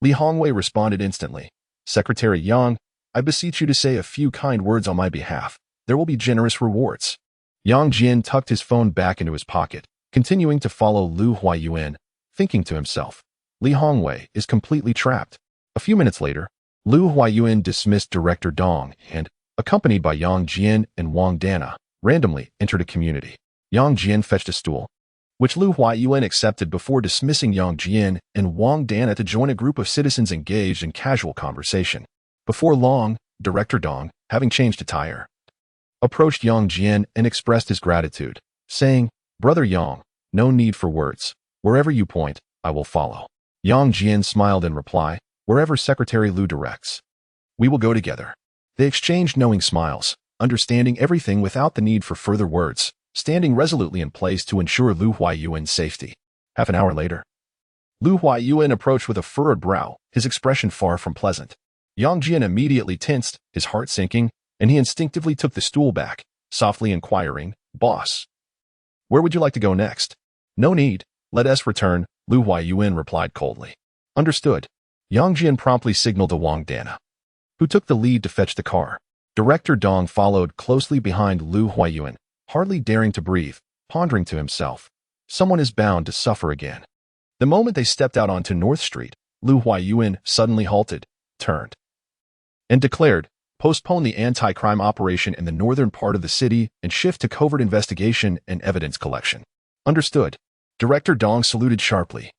A: Li Hongwei responded instantly. Secretary Yang, I beseech you to say a few kind words on my behalf. There will be generous rewards. Yang Jian tucked his phone back into his pocket, continuing to follow Lu Huayuan, thinking to himself, Li Hongwei is completely trapped. A few minutes later, Lu Huayuan dismissed Director Dong and, accompanied by Yang Jian and Wang Dana, randomly entered a community. Yang Jian fetched a stool, which Lu Huayuan accepted before dismissing Yang Jian and Wang Dana to join a group of citizens engaged in casual conversation. Before long, Director Dong, having changed attire, approached Yang Jian and expressed his gratitude, saying, Brother Yang, no need for words. Wherever you point, I will follow. Yang Jian smiled in reply, wherever Secretary Lu directs, we will go together. They exchanged knowing smiles, understanding everything without the need for further words, standing resolutely in place to ensure Lu Huayuan's safety. Half an hour later, Lu Huayuan approached with a furrowed brow, his expression far from pleasant. Yang Jian immediately tensed, his heart sinking, and he instinctively took the stool back, softly inquiring, Boss, where would you like to go next? No need, let us return, Lu Huayuan replied coldly. Understood. Yang Jian promptly signaled to Wang Dana, who took the lead to fetch the car. Director Dong followed closely behind Lu Huayuan, hardly daring to breathe, pondering to himself, someone is bound to suffer again. The moment they stepped out onto North Street, Lu Huayuan suddenly halted, turned, and declared, postpone the anti-crime operation in the northern part of the city and shift to covert investigation and evidence collection. Understood. Director Dong saluted sharply,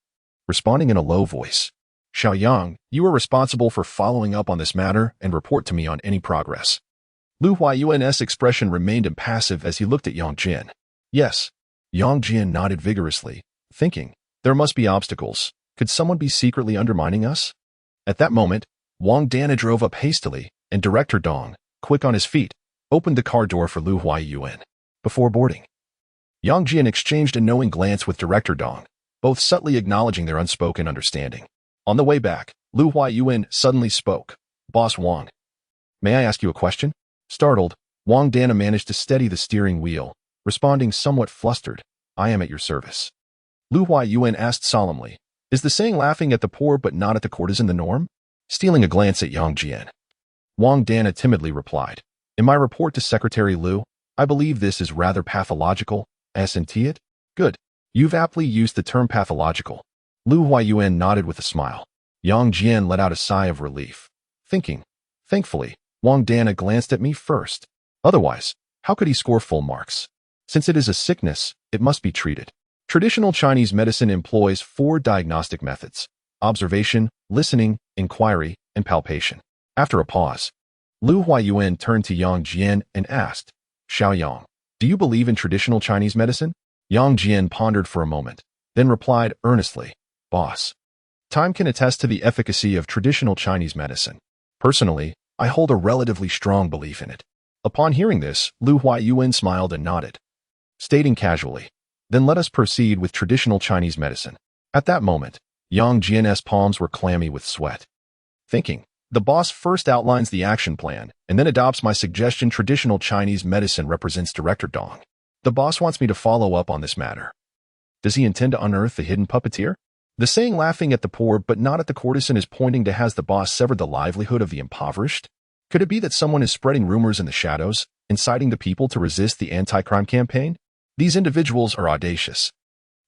A: responding in a low voice. Xiaoyang, you are responsible for following up on this matter and report to me on any progress. Lu Huayuan's expression remained impassive as he looked at Yang Jian. Yes. Yang Jian nodded vigorously, thinking, there must be obstacles. Could someone be secretly undermining us? At that moment, Wang Dana drove up hastily, and Director Dong, quick on his feet, opened the car door for Lu Huayuan. Before boarding, Yang Jian exchanged a knowing glance with Director Dong, both subtly acknowledging their unspoken understanding. On the way back, Lu Huayuan suddenly spoke. Boss Wang, may I ask you a question? Startled, Wang Dana managed to steady the steering wheel, responding somewhat flustered, I am at your service. Lu Huayuan asked solemnly, is the saying laughing at the poor but not at the courtesan the norm? Stealing a glance at Yang Jian, Wang Dana timidly replied, in my report to Secretary Lu, I believe this is rather pathological, isn't it? Good. You've aptly used the term pathological. Lu Huayuan nodded with a smile. Yang Jian let out a sigh of relief, thinking, thankfully, Wang Dana glanced at me first. Otherwise, how could he score full marks? Since it is a sickness, it must be treated. Traditional Chinese medicine employs 4 diagnostic methods: observation, listening, inquiry, and palpation. After a pause, Lu Huayuan turned to Yang Jian and asked, Xiaoyang, do you believe in traditional Chinese medicine? Yang Jian pondered for a moment, then replied earnestly, Boss, time can attest to the efficacy of traditional Chinese medicine. Personally, I hold a relatively strong belief in it. Upon hearing this, Lu Huayuan smiled and nodded, stating casually, then let us proceed with traditional Chinese medicine. At that moment, Yang Jian's palms were clammy with sweat. Thinking, the boss first outlines the action plan and then adopts my suggestion traditional Chinese medicine represents Director Dong. The boss wants me to follow up on this matter. Does he intend to unearth the hidden puppeteer? The saying laughing at the poor but not at the courtesan is pointing to has the boss severed the livelihood of the impoverished? Could it be that someone is spreading rumors in the shadows, inciting the people to resist the anti-crime campaign? These individuals are audacious,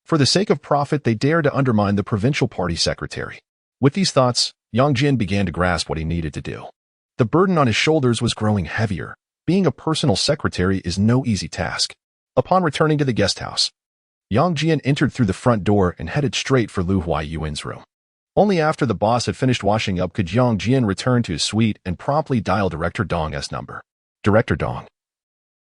A: For the sake of profit, they dare to undermine the provincial party secretary. With these thoughts, Yang Jian began to grasp what he needed to do. The burden on his shoulders was growing heavier. Being a personal secretary is no easy task. Upon returning to the guest house, Yang Jian entered through the front door and headed straight for Lu Huayuan's room. Only after the boss had finished washing up could Yang Jian return to his suite and promptly dial Director Dong's number. Director Dong,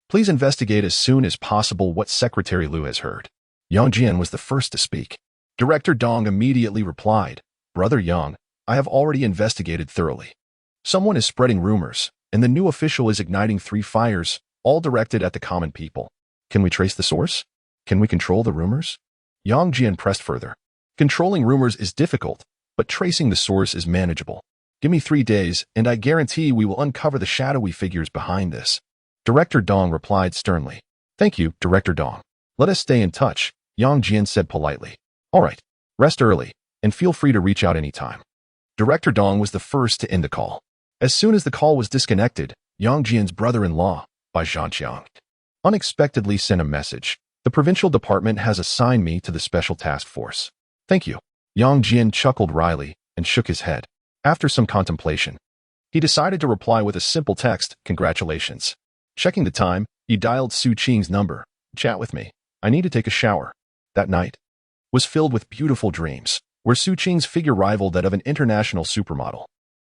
A: please investigate as soon as possible what Secretary Lu has heard. Yang Jian was the first to speak. Director Dong immediately replied, Brother Yang, I have already investigated thoroughly. Someone is spreading rumors, and the new official is igniting 3 fires, all directed at the common people. Can we trace the source? Can we control the rumors? Yang Jian pressed further. Controlling rumors is difficult, but tracing the source is manageable. Give me 3 days, and I guarantee we will uncover the shadowy figures behind this. Director Dong replied sternly. Thank you, Director Dong. Let us stay in touch, Yang Jian said politely. All right, rest early, and feel free to reach out anytime. Director Dong was the first to end the call. As soon as the call was disconnected, Yang Jian's brother-in-law, Bai Zhanqiang, unexpectedly sent a message. The provincial department has assigned me to the special task force. Thank you. Yang Jian chuckled wryly and shook his head. After some contemplation, he decided to reply with a simple text, congratulations. Checking the time, he dialed Su Qing's number. Chat with me. I need to take a shower. That night was filled with beautiful dreams, where Su Qing's figure rivaled that of an international supermodel.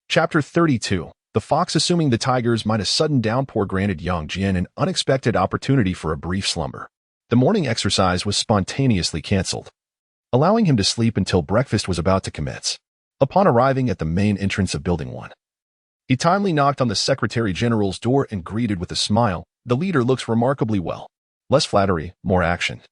A: Chapter 32. The fox assuming the tigers might a sudden downpour granted Yang Jian an unexpected opportunity for a brief slumber. The morning exercise was spontaneously cancelled, allowing him to sleep until breakfast was about to commence. Upon arriving at the main entrance of Building 1, he timely knocked on the Secretary General's door and greeted with a smile. The leader looks remarkably well. Less flattery, more action.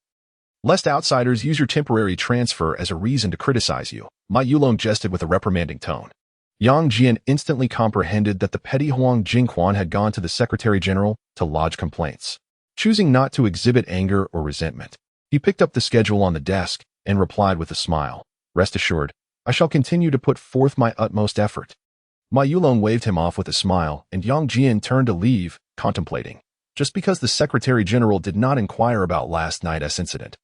A: Lest outsiders use your temporary transfer as a reason to criticize you, Ma Yulong jested with a reprimanding tone. Yang Jian instantly comprehended that the petty Huang Jingquan had gone to the Secretary General to lodge complaints. Choosing not to exhibit anger or resentment, he picked up the schedule on the desk and replied with a smile. Rest assured, I shall continue to put forth my utmost effort. Ma Yulong waved him off with a smile, and Yang Jian turned to leave, contemplating. Just because the Secretary General did not inquire about last night's incident,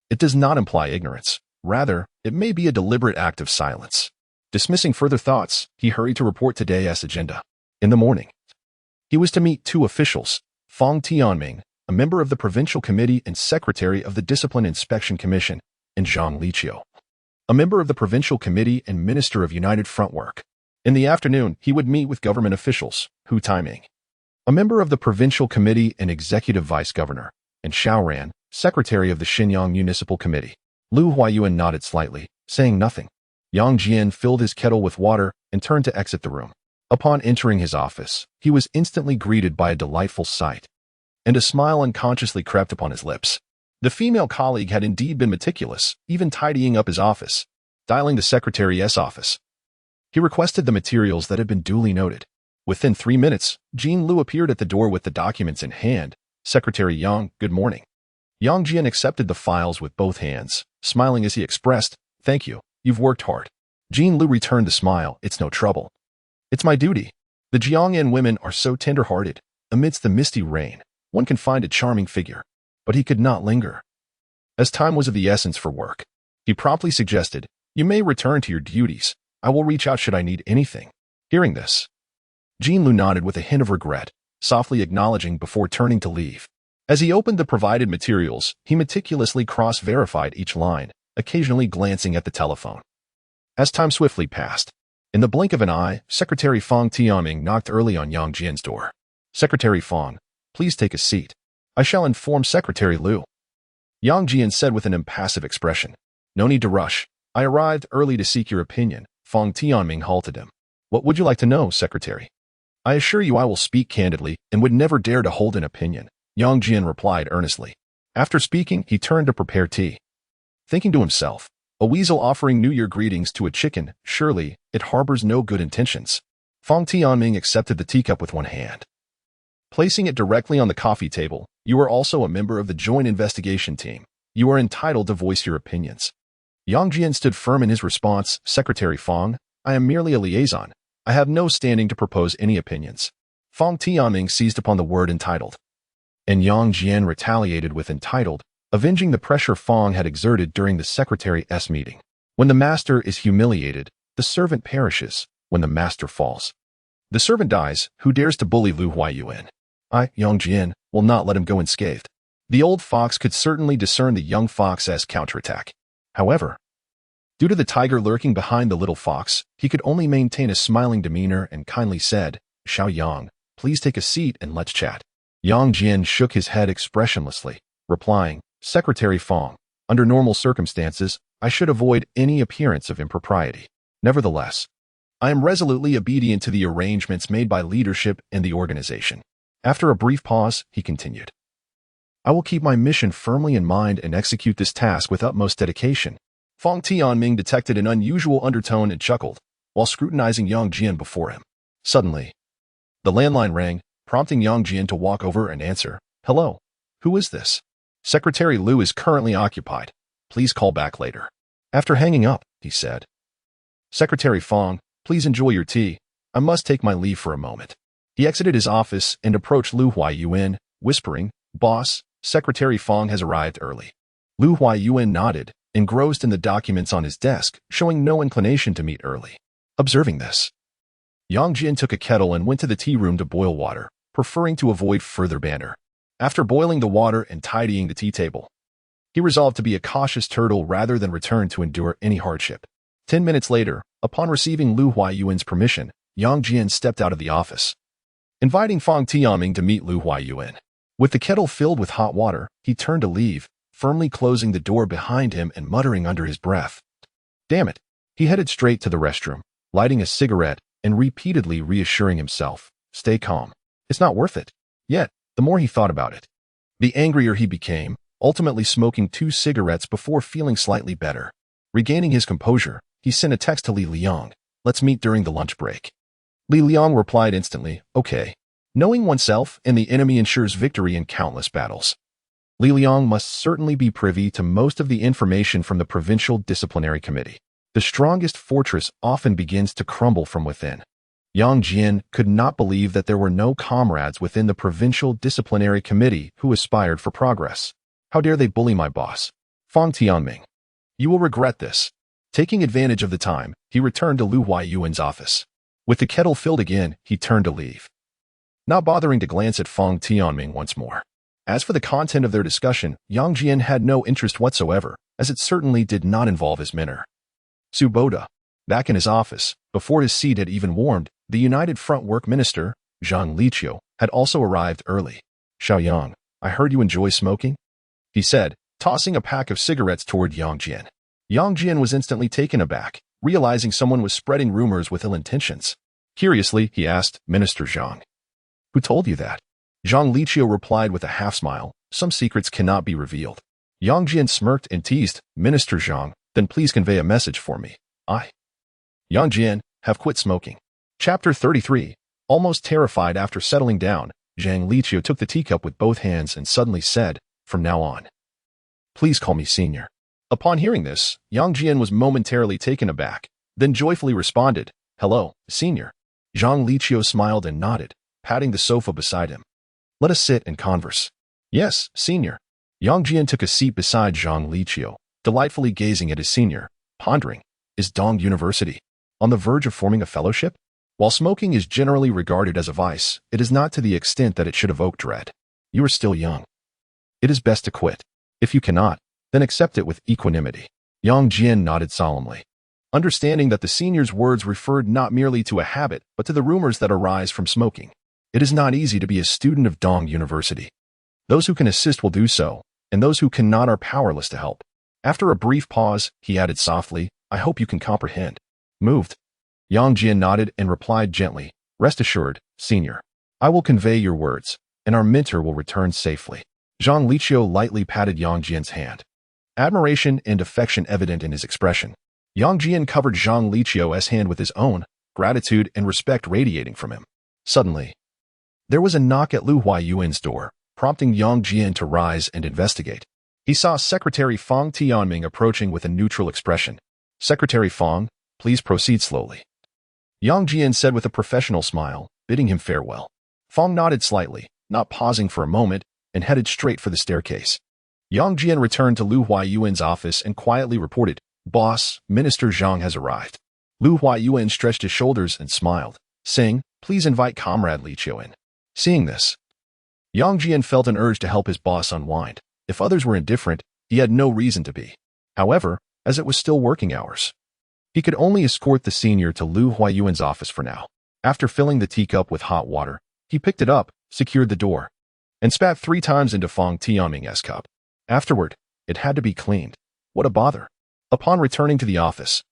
A: it does not imply ignorance. Rather, it may be a deliberate act of silence. Dismissing further thoughts, he hurried to report today's agenda. In the morning, he was to meet 2 officials, Fang Tianming, a member of the Provincial Committee and Secretary of the Discipline Inspection Commission, and Zhang Liqiu, a member of the Provincial Committee and Minister of United Front Work. In the afternoon, he would meet with government officials, Hu Taiming, a member of the Provincial Committee and Executive Vice Governor, and Xiao Ran, Secretary of the Shenyang Municipal Committee. Lu Huayuan nodded slightly, saying nothing. Yang Jian filled his kettle with water and turned to exit the room. Upon entering his office, he was instantly greeted by a delightful sight, and a smile unconsciously crept upon his lips. The female colleague had indeed been meticulous, even tidying up his office. Dialing the secretary's office, he requested the materials that had been duly noted. Within 3 minutes, Jean Lu appeared at the door with the documents in hand. Secretary Yang, good morning. Yang Jian accepted the files with both hands, smiling as he expressed, thank you, you've worked hard. Jean Lu returned the smile, it's no trouble. It's my duty. The Jiangyan women are so tender-hearted. Amidst the misty rain, one can find a charming figure. But he could not linger, as time was of the essence for work. He promptly suggested, you may return to your duties. I will reach out should I need anything. Hearing this, Jean Lu nodded with a hint of regret, softly acknowledging before turning to leave. As he opened the provided materials, he meticulously cross-verified each line, occasionally glancing at the telephone. As time swiftly passed, in the blink of an eye, Secretary Fang Tianming knocked early on Yang Jian's door. Secretary Fang, please take a seat. I shall inform Secretary Lu. Yang Jian said with an impassive expression. No need to rush. I arrived early to seek your opinion. Fang Tianming halted him. What would you like to know, Secretary? I assure you I will speak candidly and would never dare to hold an opinion, Yang Jian replied earnestly. After speaking, he turned to prepare tea. Thinking to himself, a weasel offering New Year greetings to a chicken, surely it harbors no good intentions. Fang Tianming accepted the teacup with one hand, placing it directly on the coffee table. You are also a member of the Joint Investigation Team. You are entitled to voice your opinions. Yang Jian stood firm in his response. Secretary Fang, I am merely a liaison. I have no standing to propose any opinions. Fang Tianming seized upon the word entitled, and Yang Jian retaliated with entitled. avenging the pressure Fong had exerted during the Secretary's meeting. When the master is humiliated, the servant perishes. When the master falls, the servant dies. Who dares to bully Lu Huaiyuan? I, Yang Jian, will not let him go unscathed. The old fox could certainly discern the young fox's counterattack. However, due to the tiger lurking behind the little fox, he could only maintain a smiling demeanor and kindly said, Xiao Yang, please take a seat and let's chat. Yang Jian shook his head expressionlessly, replying, Secretary Fong, under normal circumstances, I should avoid any appearance of impropriety. Nevertheless, I am resolutely obedient to the arrangements made by leadership and the organization. After a brief pause, he continued, I will keep my mission firmly in mind and execute this task with utmost dedication. Fong Tianming detected an unusual undertone and chuckled, while scrutinizing Yang Jian before him. Suddenly, the landline rang, prompting Yang Jian to walk over and answer, Hello, who is this? Secretary Lu is currently occupied. Please call back later. After hanging up, he said, Secretary Fong, please enjoy your tea. I must take my leave for a moment. He exited his office and approached Lu Huaiyuan, whispering, Boss, Secretary Fong has arrived early. Lu Huaiyuan nodded, engrossed in the documents on his desk, showing no inclination to meet early. Observing this, Yang Jian took a kettle and went to the tea room to boil water, preferring to avoid further banter. After boiling the water and tidying the tea table, he resolved to be a cautious turtle rather than return to endure any hardship. 10 minutes later, upon receiving Lu Huaiyuan's permission, Yang Jian stepped out of the office, inviting Fong Tianming to meet Lu Huaiyuan. With the kettle filled with hot water, he turned to leave, firmly closing the door behind him and muttering under his breath, Damn it. He headed straight to the restroom, lighting a cigarette and repeatedly reassuring himself, Stay calm. It's not worth it. Yet, the more he thought about it, the angrier he became, ultimately smoking 2 cigarettes before feeling slightly better. Regaining his composure, he sent a text to Li Liang, Let's meet during the lunch break. Li Liang replied instantly, Okay. Knowing oneself and the enemy ensures victory in countless battles. Li Liang must certainly be privy to most of the information from the Provincial Disciplinary Committee. The strongest fortress often begins to crumble from within. Yang Jian could not believe that there were no comrades within the Provincial Disciplinary Committee who aspired for progress. How dare they bully my boss? Fong Tianming. You will regret this. Taking advantage of the time, he returned to Lu Huaiyuan's office. With the kettle filled again, he turned to leave, not bothering to glance at Fong Tianming once more. As for the content of their discussion, Yang Jian had no interest whatsoever, as it certainly did not involve his mentor. Suboda, back in his office, before his seat had even warmed, the United Front Work Minister, Zhang Liqiu, had also arrived early. Xiao Yang, I heard you enjoy smoking? He said, tossing a pack of cigarettes toward Yang Jian. Yang Jian was instantly taken aback, realizing someone was spreading rumors with ill intentions. Curiously, he asked, Minister Zhang, who told you that? Zhang Liqiu replied with a half-smile, Some secrets cannot be revealed. Yang Jian smirked and teased, Minister Zhang, then please convey a message for me. I, Yang Jian, have quit smoking. Chapter 33. Almost terrified after settling down, Zhang Liqiu took the teacup with both hands and suddenly said, From now on, please call me senior. Upon hearing this, Yang Jian was momentarily taken aback, then joyfully responded, Hello, senior. Zhang Liqiu smiled and nodded, patting the sofa beside him. Let us sit and converse. Yes, senior. Yang Jian took a seat beside Zhang Liqiu, delightfully gazing at his senior, pondering, Is Dong University on the verge of forming a fellowship? While smoking is generally regarded as a vice, it is not to the extent that it should evoke dread. You are still young. It is best to quit. If you cannot, then accept it with equanimity. Yang Jian nodded solemnly, understanding that the senior's words referred not merely to a habit, but to the rumors that arise from smoking. It is not easy to be a student of Dong University. Those who can assist will do so, and those who cannot are powerless to help. After a brief pause, he added softly, I hope you can comprehend. Moved. Yang Jian nodded and replied gently, Rest assured, senior. I will convey your words, and our mentor will return safely. Zhang Liqiu lightly patted Yang Jian's hand, admiration and affection evident in his expression. Yang Jian covered Zhang Liqiu's hand with his own, gratitude and respect radiating from him. Suddenly, there was a knock at Lu Huaiyuan's door, prompting Yang Jian to rise and investigate. He saw Secretary Fong Tianming approaching with a neutral expression. Secretary Fong, please proceed slowly. Yang Jian said with a professional smile, bidding him farewell. Fong nodded slightly, not pausing for a moment, and headed straight for the staircase. Yang Jian returned to Lu Huayuan's office and quietly reported, "Boss, Minister Zhang has arrived." Lu Huayuan stretched his shoulders and smiled, saying, "Please invite Comrade Li Qiu in." Seeing this, Yang Jian felt an urge to help his boss unwind. If others were indifferent, he had no reason to be. However, as it was still working hours, he could only escort the senior to Lu Huayuan's office for now. After filling the teacup with hot water, he picked it up, secured the door, and spat 3 times into Fang Tianming's cup. Afterward, it had to be cleaned. What a bother. Upon returning to the office,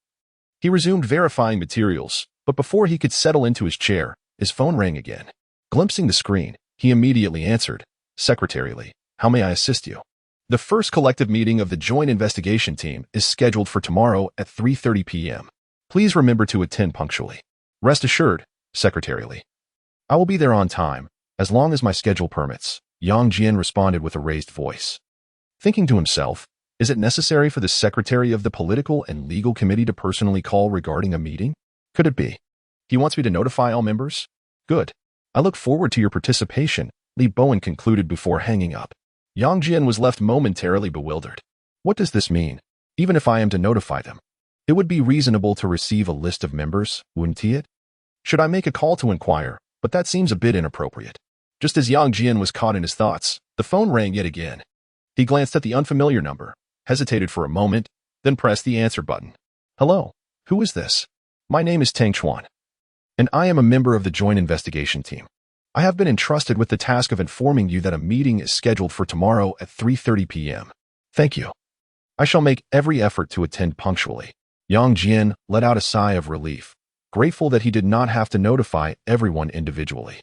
A: he resumed verifying materials, but before he could settle into his chair, his phone rang again. Glimpsing the screen, he immediately answered, "Secretary Li, how may I assist you?" The first collective meeting of the Joint Investigation Team is scheduled for tomorrow at 3:30 p.m. Please remember to attend punctually. Rest assured, Secretary Li, I will be there on time, as long as my schedule permits, Yang Jian responded with a raised voice. Thinking to himself, is it necessary for the Secretary of the Political and Legal Committee to personally call regarding a meeting? Could it be? He wants me to notify all members? Good. I look forward to your participation, Li Bowen concluded before hanging up. Yang Jian was left momentarily bewildered. What does this mean? Even if I am to notify them, it would be reasonable to receive a list of members, wouldn't it? Should I make a call to inquire? But that seems a bit inappropriate. Just as Yang Jian was caught in his thoughts, the phone rang yet again. He glanced at the unfamiliar number, hesitated for a moment, then pressed the answer button. Hello, who is this? My name is Tang Chuan, and I am a member of the Joint Investigation Team. I have been entrusted with the task of informing you that a meeting is scheduled for tomorrow at 3:30 p.m. Thank you. I shall make every effort to attend punctually. Yang Jian let out a sigh of relief, grateful that he did not have to notify everyone individually.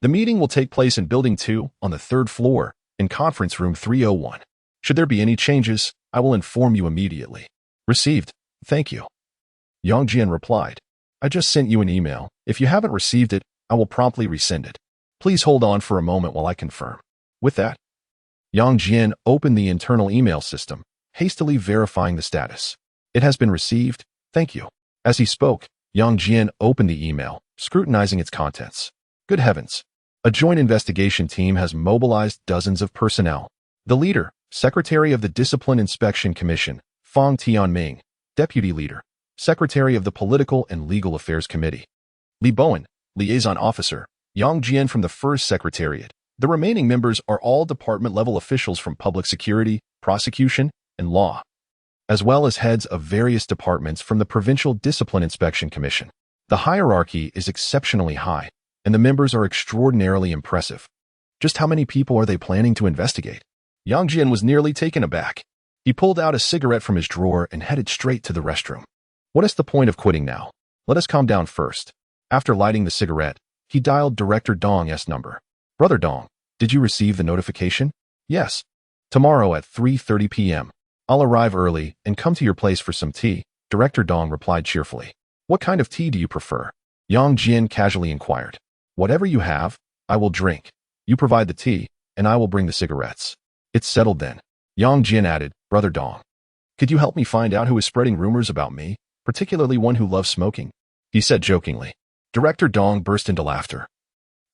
A: The meeting will take place in Building 2 on the 3rd floor, in Conference Room 301. Should there be any changes, I will inform you immediately. Received. Thank you. Yang Jian replied, I just sent you an email. If you haven't received it, I will promptly resend it. Please hold on for a moment while I confirm. With that, Yang Jian opened the internal email system, hastily verifying the status. It has been received. Thank you. As he spoke, Yang Jian opened the email, scrutinizing its contents. Good heavens. A joint investigation team has mobilized dozens of personnel. The leader, Secretary of the Discipline Inspection Commission, Fang Tianming, Deputy Leader, Secretary of the Political and Legal Affairs Committee, Li Bowen, Liaison Officer, Yang Jian from the First Secretariat. The remaining members are all department-level officials from Public Security, Prosecution, and Law, as well as heads of various departments from the Provincial Discipline Inspection Commission. The hierarchy is exceptionally high, and the members are extraordinarily impressive. Just how many people are they planning to investigate? Yang Jian was nearly taken aback. He pulled out a cigarette from his drawer and headed straight to the restroom. What is the point of quitting now? Let us calm down first. After lighting the cigarette, he dialed Director Dong's number. Brother Dong, did you receive the notification? Yes. Tomorrow at 3:30 p.m. I'll arrive early and come to your place for some tea, Director Dong replied cheerfully. What kind of tea do you prefer? Yang Jian casually inquired. Whatever you have, I will drink. You provide the tea, and I will bring the cigarettes. It's settled then. Yang Jian added, Brother Dong, could you help me find out who is spreading rumors about me, particularly one who loves smoking? He said jokingly. Director Dong burst into laughter,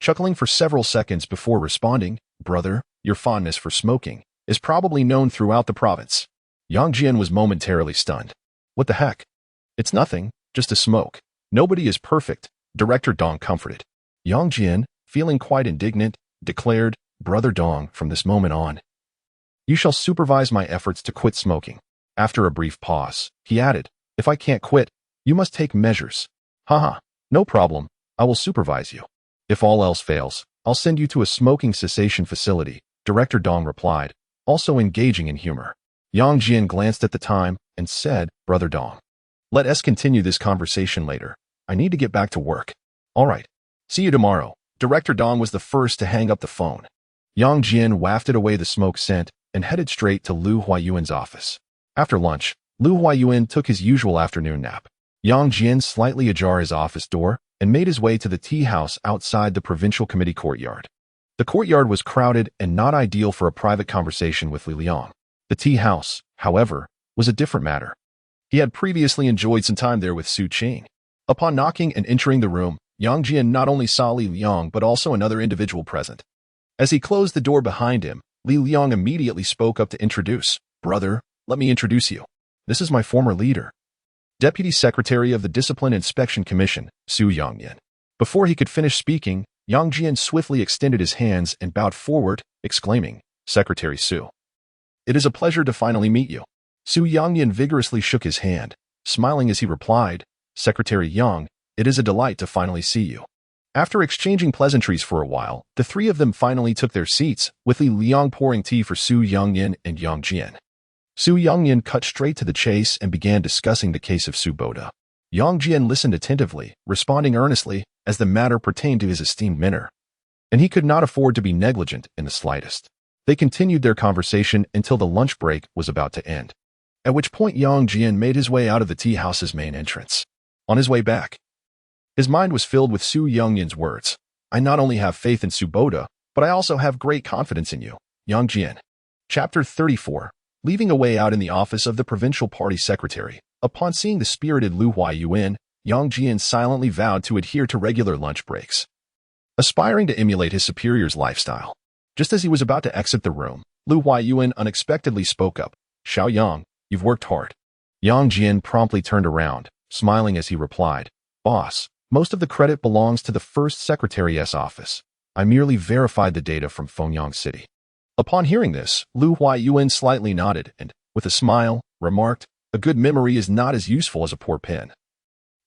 A: chuckling for several seconds before responding, Brother, your fondness for smoking is probably known throughout the province. Yang Jian was momentarily stunned. What the heck? It's nothing, just a smoke. Nobody is perfect, Director Dong comforted. Yang Jian, feeling quite indignant, declared, Brother Dong, from this moment on, you shall supervise my efforts to quit smoking. After a brief pause, he added, if I can't quit, you must take measures. Haha, no problem, I will supervise you. If all else fails, I'll send you to a smoking cessation facility, Director Dong replied, also engaging in humor. Yang Jian glanced at the time and said, Brother Dong, let us continue this conversation later. I need to get back to work. All right. See you tomorrow. Director Dong was the first to hang up the phone. Yang Jian wafted away the smoke scent and headed straight to Lu Huayuan's office. After lunch, Lu Huayuan took his usual afternoon nap. Yang Jian slightly ajar his office door and made his way to the tea house outside the provincial committee courtyard. The courtyard was crowded and not ideal for a private conversation with Li Liang. The tea house, however, was a different matter. He had previously enjoyed some time there with Su Qing. Upon knocking and entering the room, Yang Jian not only saw Li Liang but also another individual present. As he closed the door behind him, Li Liang immediately spoke up to introduce. Brother, let me introduce you. This is my former leader, Deputy Secretary of the Discipline Inspection Commission, Su Yongyan. Before he could finish speaking, Yang Jian swiftly extended his hands and bowed forward, exclaiming, Secretary Su. It is a pleasure to finally meet you. Su Yongyan vigorously shook his hand, smiling as he replied, Secretary Yang, it is a delight to finally see you. After exchanging pleasantries for a while, the three of them finally took their seats, with Li Liang pouring tea for Su Yongyan and Yang Jian. Su Yongyan cut straight to the chase and began discussing the case of Su Boda. Yang Jian listened attentively, responding earnestly, as the matter pertained to his esteemed mentor. And he could not afford to be negligent in the slightest. They continued their conversation until the lunch break was about to end, at which point Yang Jian made his way out of the tea house's main entrance. On his way back, his mind was filled with Su Yongyan's words. I not only have faith in Su Boda, but I also have great confidence in you, Yang Jian. Chapter 34. Leaving a way out in the office of the provincial party secretary, upon seeing the spirited Lu Huayuan, Yang Jian silently vowed to adhere to regular lunch breaks, aspiring to emulate his superior's lifestyle. Just as he was about to exit the room, Lu Huayuan unexpectedly spoke up. Xiao Yang, you've worked hard. Yang Jian promptly turned around, smiling as he replied, Boss, most of the credit belongs to the first secretary's office. I merely verified the data from Fengyang City. Upon hearing this, Lu Huayuan slightly nodded and, with a smile, remarked, a good memory is not as useful as a poor pen.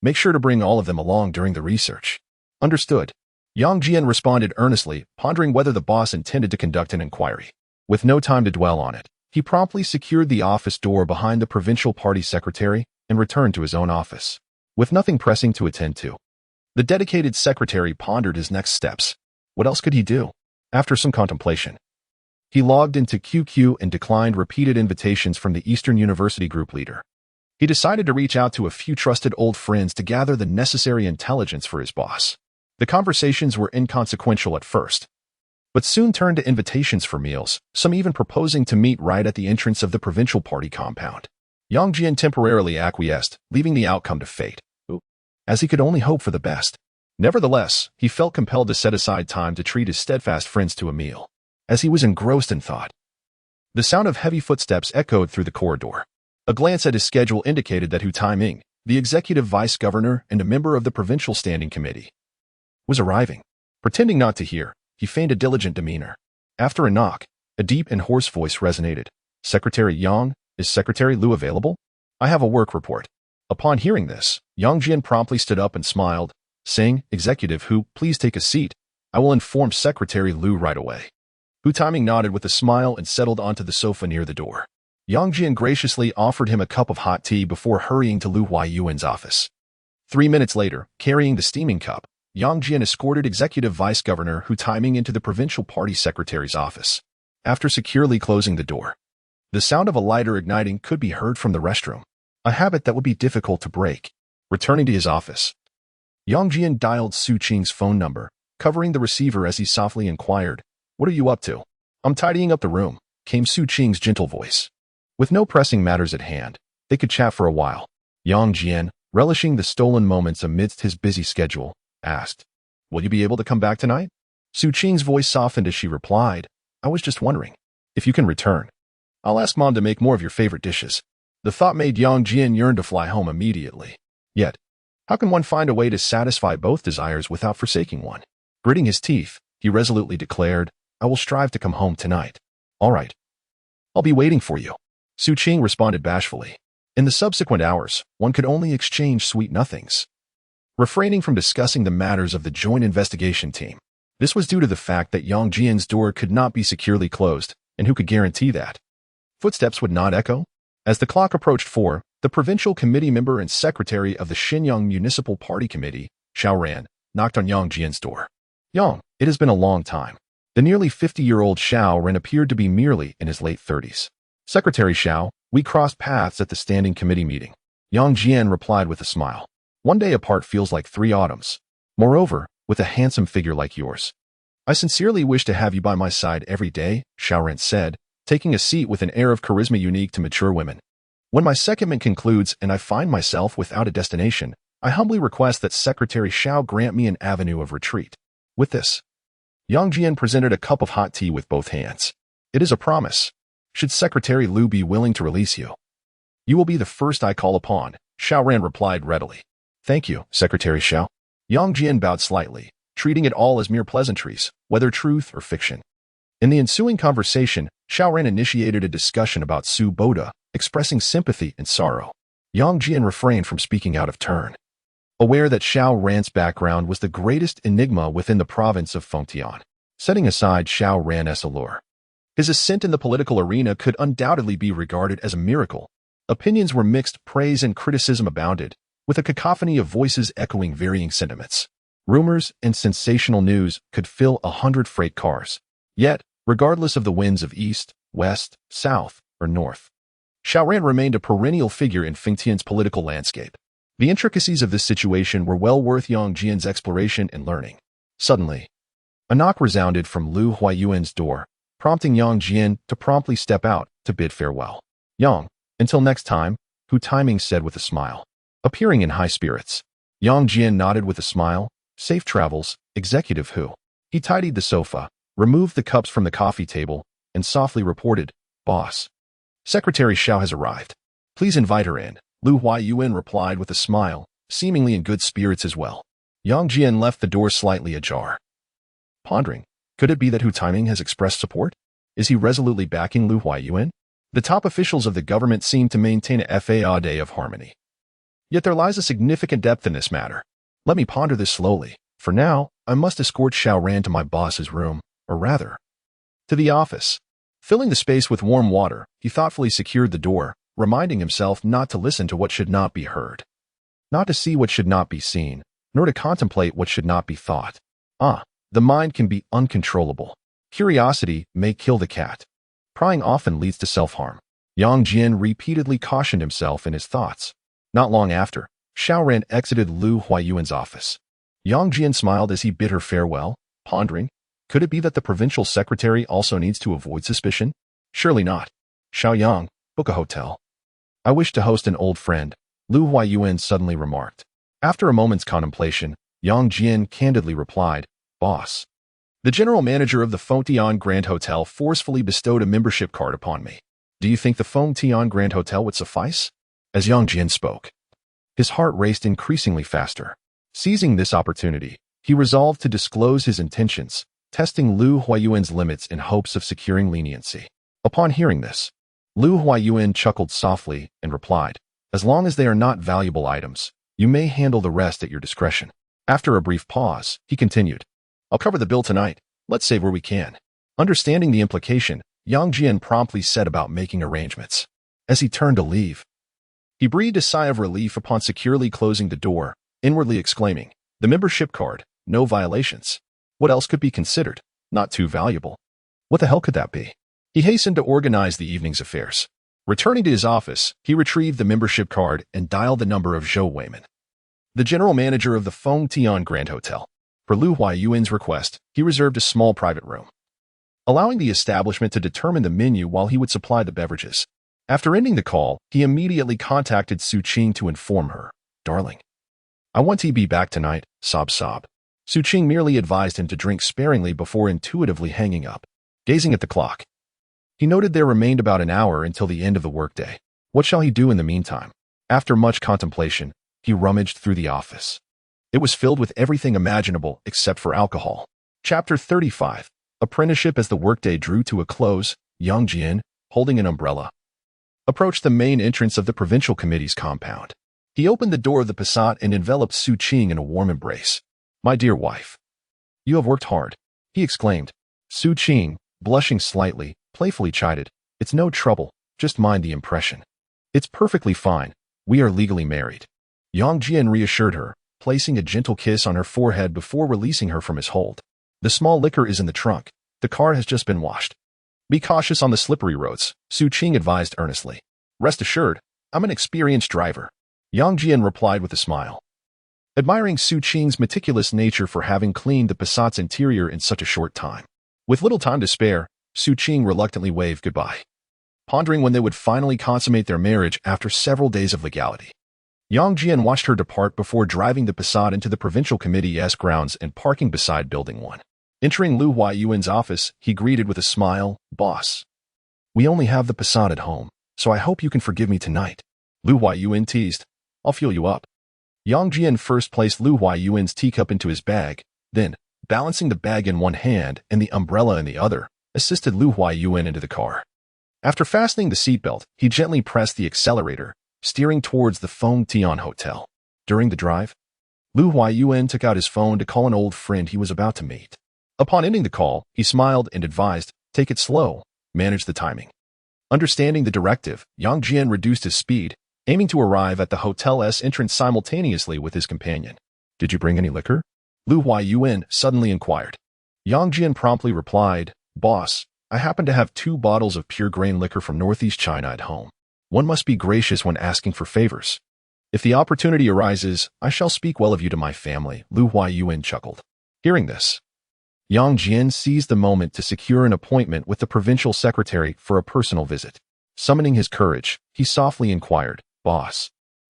A: Make sure to bring all of them along during the research. Understood. Yang Jian responded earnestly, pondering whether the boss intended to conduct an inquiry. With no time to dwell on it, he promptly secured the office door behind the provincial party secretary and returned to his own office. With nothing pressing to attend to, the dedicated secretary pondered his next steps. What else could he do? After some contemplation, he logged into QQ and declined repeated invitations from the Eastern University group leader. He decided to reach out to a few trusted old friends to gather the necessary intelligence for his boss. The conversations were inconsequential at first, but soon turned to invitations for meals, some even proposing to meet right at the entrance of the provincial party compound. Yang Jian temporarily acquiesced, leaving the outcome to fate, as he could only hope for the best. Nevertheless, he felt compelled to set aside time to treat his steadfast friends to a meal. As he was engrossed in thought, the sound of heavy footsteps echoed through the corridor. A glance at his schedule indicated that Hu Taiming, the executive vice governor and a member of the provincial standing committee, was arriving. Pretending not to hear, he feigned a diligent demeanor. After a knock, a deep and hoarse voice resonated. Secretary Yang, is Secretary Lu available? I have a work report. Upon hearing this, Yang Jian promptly stood up and smiled, saying, Executive Hu, please take a seat. I will inform Secretary Lu right away. Hu Taiming nodded with a smile and settled onto the sofa near the door. Yang Jian graciously offered him a cup of hot tea before hurrying to Lu Huayuan's office. 3 minutes later, carrying the steaming cup, Yang Jian escorted Executive Vice Governor Hu Taiming into the provincial party secretary's office. After securely closing the door, the sound of a lighter igniting could be heard from the restroom, a habit that would be difficult to break. Returning to his office, Yang Jian dialed Su Qing's phone number, covering the receiver as he softly inquired, What are you up to? I'm tidying up the room, came Su Qing's gentle voice. With no pressing matters at hand, they could chat for a while. Yang Jian, relishing the stolen moments amidst his busy schedule, asked, Will you be able to come back tonight? Su Qing's voice softened as she replied, I was just wondering. If you can return, I'll ask Mom to make more of your favorite dishes. The thought made Yang Jian yearn to fly home immediately. Yet, how can one find a way to satisfy both desires without forsaking one? Gritting his teeth, he resolutely declared, I will strive to come home tonight. All right. I'll be waiting for you. Su Qing responded bashfully. In the subsequent hours, one could only exchange sweet nothings, refraining from discussing the matters of the joint investigation team. This was due to the fact that Yang Jian's door could not be securely closed, and who could guarantee that footsteps would not echo? As the clock approached 4, the provincial committee member and secretary of the Shenyang Municipal Party Committee, Xiao Ran, knocked on Yang Jian's door. Yang, it has been a long time. The nearly 50-year-old Xiao Ran appeared to be merely in his late 30s. Secretary Xiao, we crossed paths at the standing committee meeting. Yang Jian replied with a smile. One day apart feels like 3 autumns. Moreover, with a handsome figure like yours, I sincerely wish to have you by my side every day, Xiao Ran said, taking a seat with an air of charisma unique to mature women. When my secondment concludes and I find myself without a destination, I humbly request that Secretary Xiao grant me an avenue of retreat. With this, Yang Jian presented a cup of hot tea with both hands. It is a promise. Should Secretary Liu be willing to release you, you will be the first I call upon, Xiao Ran replied readily. Thank you, Secretary Xiao. Yang Jian bowed slightly, treating it all as mere pleasantries, whether truth or fiction. In the ensuing conversation, Xiao Ran initiated a discussion about Su Boda, expressing sympathy and sorrow. Yang Jian refrained from speaking out of turn, aware that Xiao Ran's background was the greatest enigma within the province of Fengtian. Setting aside Xiao Ran's allure, his ascent in the political arena could undoubtedly be regarded as a miracle. Opinions were mixed, praise and criticism abounded, with a cacophony of voices echoing varying sentiments. Rumors and sensational news could fill 100 freight cars. Yet, regardless of the winds of east, west, south, or north, Xiao Ran remained a perennial figure in Fengtian's political landscape. The intricacies of this situation were well worth Yang Jian's exploration and learning. Suddenly, a knock resounded from Liu Huayuan's door, prompting Yang Jian to promptly step out to bid farewell. Yang, until next time, Hu Taiming said with a smile. Appearing in high spirits, Yang Jian nodded with a smile. Safe travels, Executive Hu. He tidied the sofa, removed the cups from the coffee table, and softly reported, Boss, Secretary Xiao has arrived. Please invite her in. Liu Huayuan replied with a smile, seemingly in good spirits as well. Yang Jian left the door slightly ajar, pondering, could it be that Hu Taiming has expressed support? Is he resolutely backing Liu Huayuan? The top officials of the government seem to maintain a facade of harmony. Yet there lies a significant depth in this matter. Let me ponder this slowly. For now, I must escort Xiao Ran to my boss's room, or rather, to the office. Filling the space with warm water, he thoughtfully secured the door, reminding himself not to listen to what should not be heard, not to see what should not be seen, nor to contemplate what should not be thought. The mind can be uncontrollable. Curiosity may kill the cat. Prying often leads to self-harm. Yang Jian repeatedly cautioned himself in his thoughts. Not long after, Xiao Ran exited Liu Huayuan's office. Yang Jian smiled as he bid her farewell, pondering, could it be that the provincial secretary also needs to avoid suspicion? Surely not. Xiao Yang, book a hotel. I wish to host an old friend, Liu Huayuan suddenly remarked. After a moment's contemplation, Yang Jian candidly replied, Boss, the general manager of the Fengtian Grand Hotel forcefully bestowed a membership card upon me. Do you think the Fengtian Grand Hotel would suffice? As Yang Jian spoke, his heart raced increasingly faster. Seizing this opportunity, he resolved to disclose his intentions, testing Liu Huayuan's limits in hopes of securing leniency. Upon hearing this, Liu Huayuan chuckled softly and replied, as long as they are not valuable items, you may handle the rest at your discretion. After a brief pause, he continued, I'll cover the bill tonight. Let's save where we can. Understanding the implication, Yang Jian promptly set about making arrangements. As he turned to leave, he breathed a sigh of relief upon securely closing the door, inwardly exclaiming, the membership card, no violations. What else could be considered? Not too valuable. What the hell could that be? He hastened to organize the evening's affairs. Returning to his office, he retrieved the membership card and dialed the number of Zhou Weiman, the general manager of the Fengtian Grand Hotel. For Liu Huayuan's request, he reserved a small private room, allowing the establishment to determine the menu while he would supply the beverages. After ending the call, he immediately contacted Su Qing to inform her, Darling, I want to be back tonight, sob. Su Qing merely advised him to drink sparingly before intuitively hanging up. Gazing at the clock, he noted there remained about an hour until the end of the workday. What shall he do in the meantime? After much contemplation, he rummaged through the office. It was filled with everything imaginable except for alcohol. Chapter 35. Apprenticeship. As the workday drew to a close, Yang Jian, holding an umbrella, approached the main entrance of the provincial committee's compound. He opened the door of the Passat and enveloped Su Qing in a warm embrace. My dear wife, you have worked hard, he exclaimed. Su Qing, blushing slightly, playfully chided, It's no trouble, just mind the impression. It's perfectly fine, we are legally married. Yang Jian reassured her, placing a gentle kiss on her forehead before releasing her from his hold. The small liquor is in the trunk. The car has just been washed. Be cautious on the slippery roads, Su Qing advised earnestly. Rest assured, I'm an experienced driver. Yang Jian replied with a smile, admiring Su Qing's meticulous nature for having cleaned the Passat's interior in such a short time. With little time to spare, Su Qing reluctantly waved goodbye, pondering when they would finally consummate their marriage after several days of legality. Yang Jian watched her depart before driving the Passat into the provincial committee's grounds and parking beside Building 1. Entering Lu Huayuan's office, he greeted with a smile, "Boss, we only have the Passat at home, so I hope you can forgive me tonight." Lu Huayuan teased, "I'll fuel you up." Yang Jian first placed Lu Huayuan's teacup into his bag, then, balancing the bag in one hand and the umbrella in the other, assisted Lu Huayuan into the car. After fastening the seatbelt, he gently pressed the accelerator, steering towards the Feng Tian Hotel. During the drive, Lu Huayuan took out his phone to call an old friend he was about to meet. Upon ending the call, he smiled and advised, "Take it slow, manage the timing." Understanding the directive, Yang Jian reduced his speed, aiming to arrive at the hotel's entrance simultaneously with his companion. "Did you bring any liquor?" Lu Huayuan suddenly inquired. Yang Jian promptly replied, "Boss, I happen to have 2 bottles of pure grain liquor from Northeast China at home. One must be gracious when asking for favors. If the opportunity arises, I shall speak well of you to my family," Lu Huayuan chuckled. Hearing this, Yang Jian seized the moment to secure an appointment with the provincial secretary for a personal visit. Summoning his courage, he softly inquired, "Boss,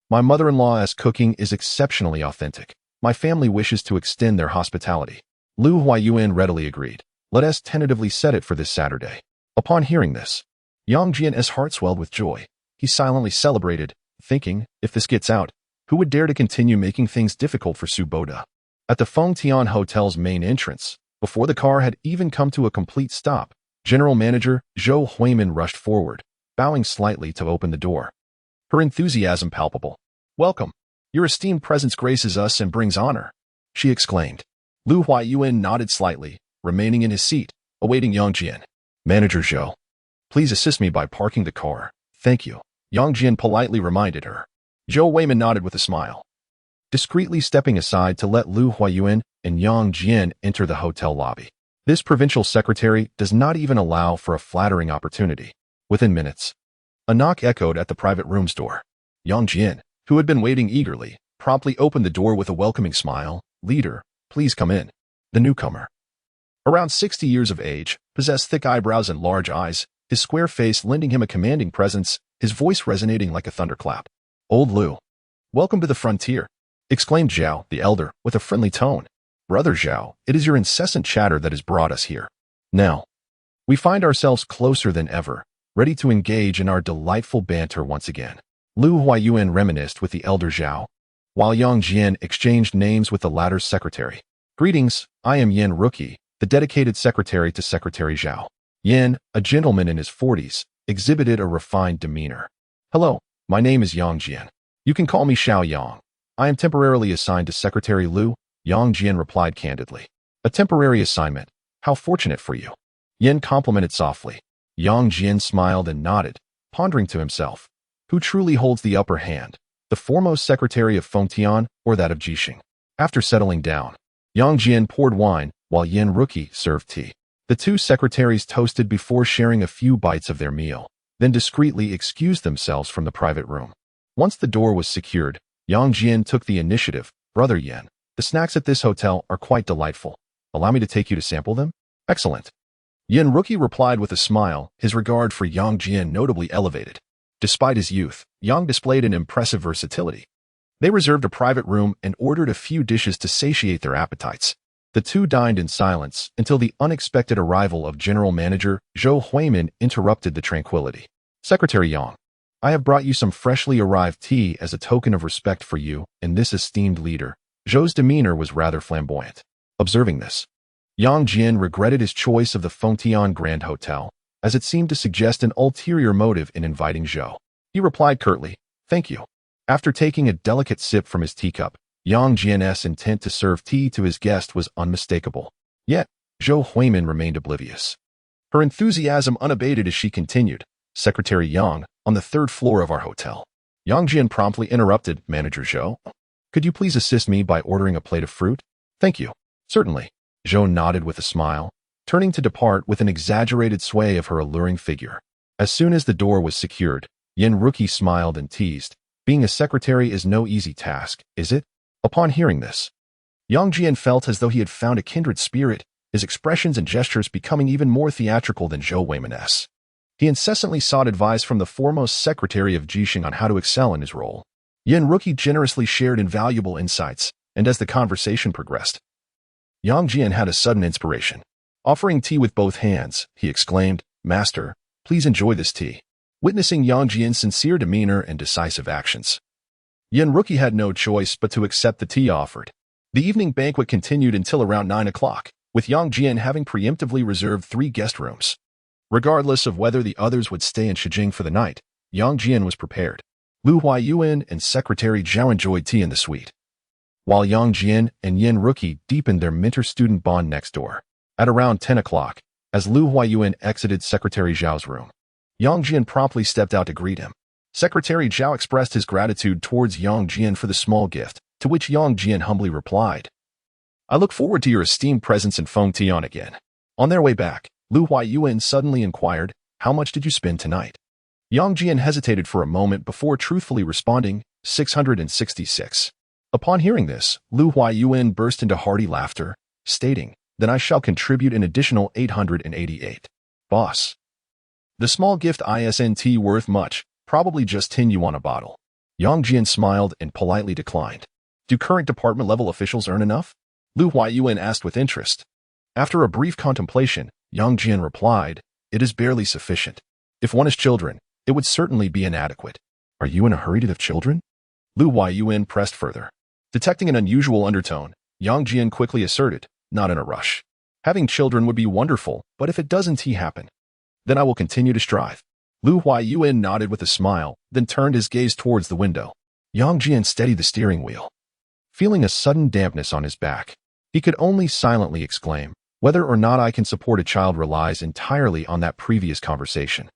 A: my mother-in-law's cooking is exceptionally authentic. My family wishes to extend their hospitality." Lu Huayuan readily agreed. "Let us tentatively set it for this Saturday." Upon hearing this, Yang Jian's heart swelled with joy. He silently celebrated, thinking, if this gets out, who would dare to continue making things difficult for Su Boda? At the Feng Tian Hotel's main entrance, before the car had even come to a complete stop, General Manager Zhou Huimin rushed forward, bowing slightly to open the door. Her enthusiasm palpable. "Welcome. Your esteemed presence graces us and brings honor," she exclaimed. Lu Huayuan nodded slightly, remaining in his seat, awaiting Yang Jian. "Manager Zhou, please assist me by parking the car. Thank you," Yang Jian politely reminded her. Zhou Huimin nodded with a smile, discreetly stepping aside to let Lu Huayuan and Yang Jian enter the hotel lobby. This provincial secretary does not even allow for a flattering opportunity. Within minutes, a knock echoed at the private room's door. Yang Jian, who had been waiting eagerly, promptly opened the door with a welcoming smile. "Leader, please come in." The newcomer, around 60 years of age, possessed thick eyebrows and large eyes, his square face lending him a commanding presence, his voice resonating like a thunderclap. "Old Lu, welcome to the frontier," exclaimed Zhao, the elder, with a friendly tone. "Brother Zhao, it is your incessant chatter that has brought us here. Now, we find ourselves closer than ever, ready to engage in our delightful banter once again." Lu Huayuan reminisced with the elder Zhao, while Yang Jian exchanged names with the latter's secretary. "Greetings, I am Yan Rookie, the dedicated secretary to Secretary Zhao." Yan, a gentleman in his 40s, exhibited a refined demeanor. "Hello, my name is Yang Jian. You can call me Xiao Yang. I am temporarily assigned to Secretary Lu," Yang Jian replied candidly. "A temporary assignment? How fortunate for you." Yan complimented softly. Yang Jian smiled and nodded, pondering to himself, who truly holds the upper hand, the foremost secretary of Feng Tian or that of Jixing? After settling down, Yang Jian poured wine while Yan Rookie served tea. The two secretaries toasted before sharing a few bites of their meal, then discreetly excused themselves from the private room. Once the door was secured, Yang Jian took the initiative. "Brother Yan, the snacks at this hotel are quite delightful. Allow me to take you to sample them?" "Excellent." Yan Rookie replied with a smile, his regard for Yang Jian notably elevated. Despite his youth, Yang displayed an impressive versatility. They reserved a private room and ordered a few dishes to satiate their appetites. The two dined in silence until the unexpected arrival of General Manager Zhou Huimin interrupted the tranquility. "Secretary Yang, I have brought you some freshly arrived tea as a token of respect for you and this esteemed leader." Zhou's demeanor was rather flamboyant. Observing this, Yang Jian regretted his choice of the Feng Tian Grand Hotel, as it seemed to suggest an ulterior motive in inviting Zhou. He replied curtly, "Thank you." After taking a delicate sip from his teacup, Yang Jian's intent to serve tea to his guest was unmistakable. Yet, Zhou Huimin remained oblivious. Her enthusiasm unabated as she continued, "Secretary Yang, on the 3rd floor of our hotel." Yang Jian promptly interrupted, "Manager Zhou, could you please assist me by ordering a plate of fruit?" "Thank you." "Certainly." Zhou nodded with a smile, turning to depart with an exaggerated sway of her alluring figure. As soon as the door was secured, Yan Rookie smiled and teased, "Being a secretary is no easy task, is it?" Upon hearing this, Yang Jian felt as though he had found a kindred spirit, his expressions and gestures becoming even more theatrical than Zhou Huimin's. He incessantly sought advice from the foremost secretary of Jixing on how to excel in his role. Yan Rookie generously shared invaluable insights, and as the conversation progressed, Yang Jian had a sudden inspiration. Offering tea with both hands, he exclaimed, "Master, please enjoy this tea." Witnessing Yang Jian's sincere demeanor and decisive actions, Yin Rookie had no choice but to accept the tea offered. The evening banquet continued until around 9 o'clock, with Yang Jian having preemptively reserved 3 guest rooms. Regardless of whether the others would stay in Shijing for the night, Yang Jian was prepared. Lu Huayuan and Secretary Zhao enjoyed tea in the suite, while Yang Jian and Yin Rookie deepened their mentor-student bond next door. At around 10 o'clock, as Lu Huayuan exited Secretary Zhao's room, Yang Jian promptly stepped out to greet him. Secretary Zhao expressed his gratitude towards Yang Jian for the small gift, to which Yang Jian humbly replied, "I look forward to your esteemed presence in Feng Tian again." On their way back, Lu Huayuan suddenly inquired, "How much did you spend tonight?" Yang Jian hesitated for a moment before truthfully responding, 666. Upon hearing this, Lu Huayuan burst into hearty laughter, stating, "Then I shall contribute an additional 888. Boss. The small gift isn't worth much, probably just 10 yuan a bottle." Yang Jian smiled and politely declined. "Do current department-level officials earn enough?" Lu Huayuan asked with interest. After a brief contemplation, Yang Jian replied, "It is barely sufficient. If one has children, it would certainly be inadequate." "Are you in a hurry to have children?" Lu Huayuan pressed further. Detecting an unusual undertone, Yang Jian quickly asserted, "Not in a rush. Having children would be wonderful, but if it doesn't happen, then I will continue to strive." Lu Huayuan nodded with a smile, then turned his gaze towards the window. Yang Jian steadied the steering wheel. Feeling a sudden dampness on his back, he could only silently exclaim, "Whether or not I can support a child relies entirely on that previous conversation."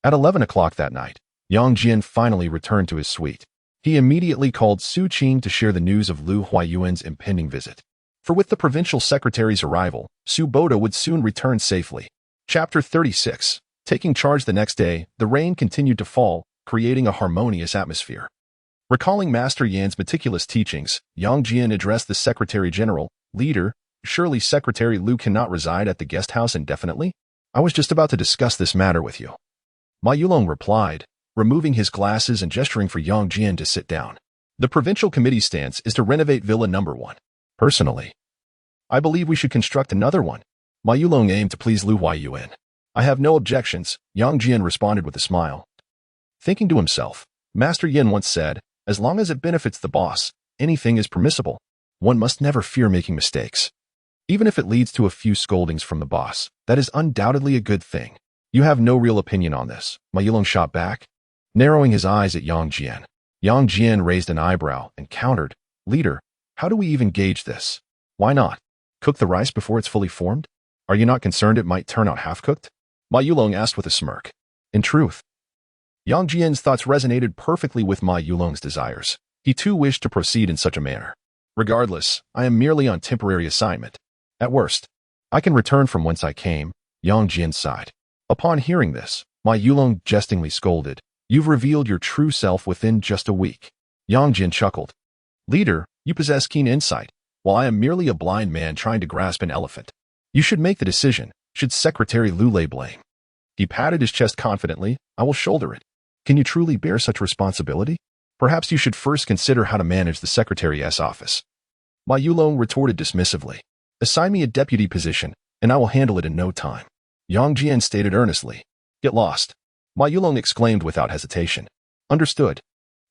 A: At 11 o'clock that night, Yang Jian finally returned to his suite. He immediately called Su Qing to share the news of Lu Huayuan's impending visit. For with the provincial secretary's arrival, Su Boda would soon return safely. Chapter 36. Taking charge the next day, the rain continued to fall, creating a harmonious atmosphere. Recalling Master Yan's meticulous teachings, Yang Jian addressed the Secretary General, "Leader, surely Secretary Lu cannot reside at the guest house indefinitely? I was just about to discuss this matter with you." Ma Yulong replied, removing his glasses and gesturing for Yang Jian to sit down. "The provincial committee's stance is to renovate Villa Number 1. Personally, I believe we should construct another one." Ma Yulong aimed to please Lu Huayuan. "I have no objections," Yang Jian responded with a smile. Thinking to himself, Master Yin once said, "As long as it benefits the boss, anything is permissible. One must never fear making mistakes. Even if it leads to a few scoldings from the boss, that is undoubtedly a good thing." "You have no real opinion on this," Ma Yulong shot back, narrowing his eyes at Yang Jian. Yang Jian raised an eyebrow and countered, "Leader, how do we even gauge this? Why not cook the rice before it's fully formed? Are you not concerned it might turn out half-cooked?" Ma Yulong asked with a smirk. In truth, Yang Jian's thoughts resonated perfectly with Ma Yulong's desires. He too wished to proceed in such a manner. "Regardless, I am merely on temporary assignment. At worst, I can return from whence I came," Yang Jian sighed. Upon hearing this, Ma Yulong jestingly scolded, "You've revealed your true self within just a week." Yang Jian chuckled. "Leader, you possess keen insight, while I am merely a blind man trying to grasp an elephant. You should make the decision. Should Secretary Lu lay blame?" He patted his chest confidently. "I will shoulder it." "Can you truly bear such responsibility? Perhaps you should first consider how to manage the Secretary's office." Ma Yulong retorted dismissively. "Assign me a deputy position, and I will handle it in no time." Yang Jian stated earnestly. "Get lost," Ma Yulong exclaimed without hesitation. "Understood."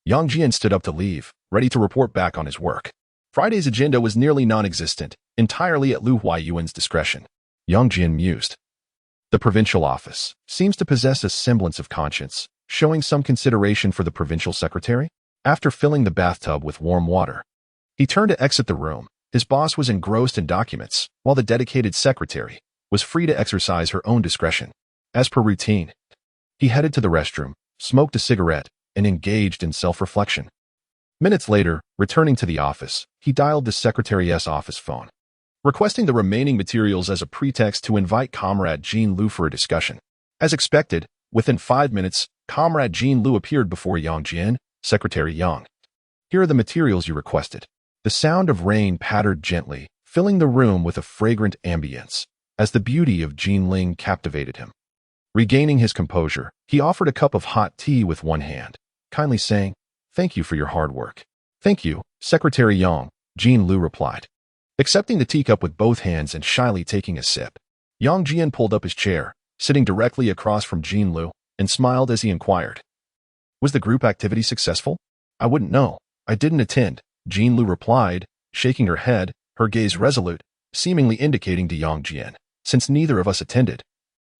A: Yang Jian stood up to leave, ready to report back on his work. Friday's agenda was nearly non-existent, entirely at Lu Huayuan's discretion. Yang Jian mused. The provincial office seems to possess a semblance of conscience, showing some consideration for the provincial secretary. After filling the bathtub with warm water, he turned to exit the room. His boss was engrossed in documents, while the dedicated secretary was free to exercise her own discretion. As per routine, he headed to the restroom, smoked a cigarette, and engaged in self-reflection. Minutes later, returning to the office, he dialed the secretary's office phone, requesting the remaining materials as a pretext to invite Comrade Jean Lu for a discussion. As expected, within 5 minutes, Comrade Jean Lu appeared before Yang Jian. "Secretary Yang, here are the materials you requested." The sound of rain pattered gently, filling the room with a fragrant ambience, as the beauty of Jean Ling captivated him. Regaining his composure, he offered a cup of hot tea with one hand, kindly saying, "Thank you for your hard work." "Thank you, Secretary Yang," Jean Lu replied. accepting the teacup with both hands and shyly taking a sip. Yang Jian pulled up his chair, sitting directly across from Jean Lu, and smiled as he inquired. Was the group activity successful? I wouldn't know. I didn't attend, Jean Lu replied, shaking her head, her gaze resolute, seemingly indicating to Yang Jian, since neither of us attended.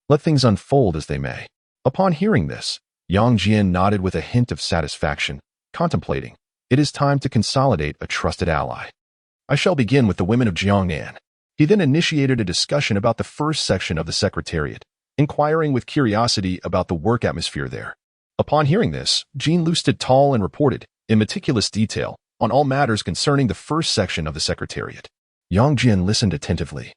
A: Let things unfold as they may. Upon hearing this, Yang Jian nodded with a hint of satisfaction, contemplating. It is time to consolidate a trusted ally. I shall begin with the women of Jiangnan. He then initiated a discussion about the first section of the Secretariat, inquiring with curiosity about the work atmosphere there. Upon hearing this, Jean Lu stood tall and reported, in meticulous detail, on all matters concerning the first section of the Secretariat. Yang Jian listened attentively,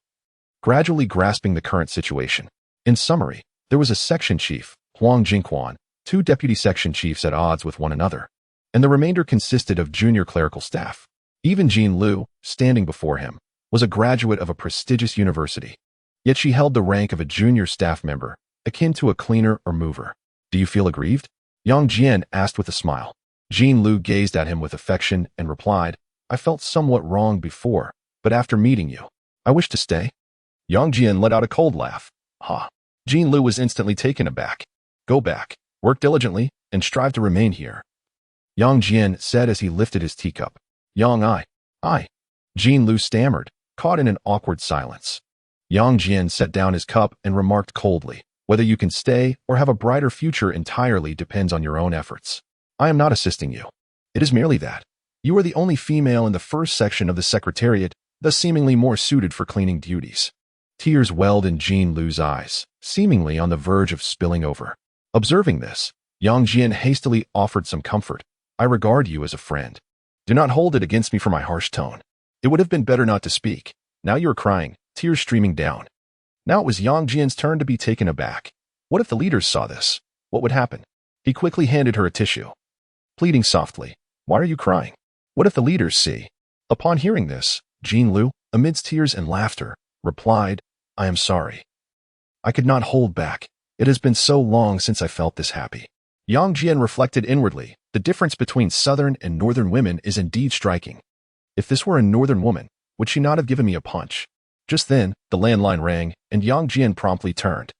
A: gradually grasping the current situation. In summary, there was a section chief, Huang Jingquan, 2 deputy section chiefs at odds with one another, and the remainder consisted of junior clerical staff. Even Jean Lu, standing before him, was a graduate of a prestigious university. Yet she held the rank of a junior staff member, akin to a cleaner or mover. Do you feel aggrieved? Yang Jian asked with a smile. Jean Lu gazed at him with affection and replied, I felt somewhat wrong before, but after meeting you, I wish to stay. Yang Jian let out a cold laugh. Ha! Jean Lu was instantly taken aback. Go back, work diligently, and strive to remain here, Yang Jian said as he lifted his teacup. Yang I. Jean Lu stammered, caught in an awkward silence. Yang Jian set down his cup and remarked coldly, whether you can stay or have a brighter future entirely depends on your own efforts. I am not assisting you. It is merely that you are the only female in the first section of the Secretariat, thus seemingly more suited for cleaning duties. Tears welled in Jean Lu's eyes, seemingly on the verge of spilling over. Observing this, Yang Jian hastily offered some comfort. I regard you as a friend. Do not hold it against me for my harsh tone. It would have been better not to speak. Now you are crying, tears streaming down. Now it was Yang Jian's turn to be taken aback. What if the leaders saw this? What would happen? He quickly handed her a tissue, pleading softly, why are you crying? What if the leaders see? Upon hearing this, Jean Lu, amidst tears and laughter, replied, I am sorry. I could not hold back. It has been so long since I felt this happy. Yang Jian reflected inwardly. The difference between southern and northern women is indeed striking. If this were a northern woman, would she not have given me a punch? Just then, the landline rang, and Yang Jian promptly turned,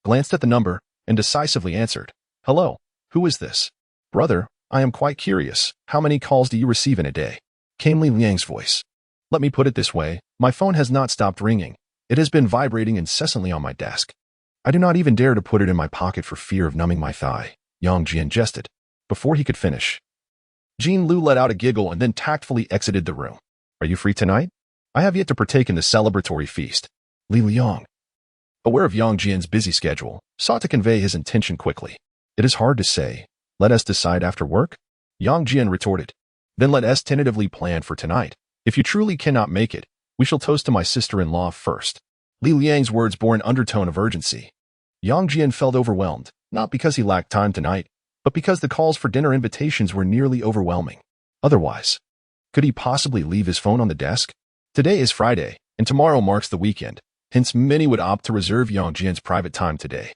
A: glanced at the number, and decisively answered, Hello, who is this? Brother, I am quite curious. How many calls do you receive in a day? Came Li Liang's voice. Let me put it this way, my phone has not stopped ringing. It has been vibrating incessantly on my desk. I do not even dare to put it in my pocket for fear of numbing my thigh, Yang Jian jested. Before he could finish, Jean Lu let out a giggle and then tactfully exited the room. Are you free tonight? I have yet to partake in the celebratory feast. Li Liang, aware of Yang Jian's busy schedule, sought to convey his intention quickly. It is hard to say. Let us decide after work? Yang Jian retorted. Then let us tentatively plan for tonight. If you truly cannot make it, we shall toast to my sister-in-law first. Li Liang's words bore an undertone of urgency. Yang Jian felt overwhelmed, not because he lacked time tonight, but because the calls for dinner invitations were nearly overwhelming. Otherwise, could he possibly leave his phone on the desk? Today is Friday, and tomorrow marks the weekend, hence many would opt to reserve Yang Jian's private time today.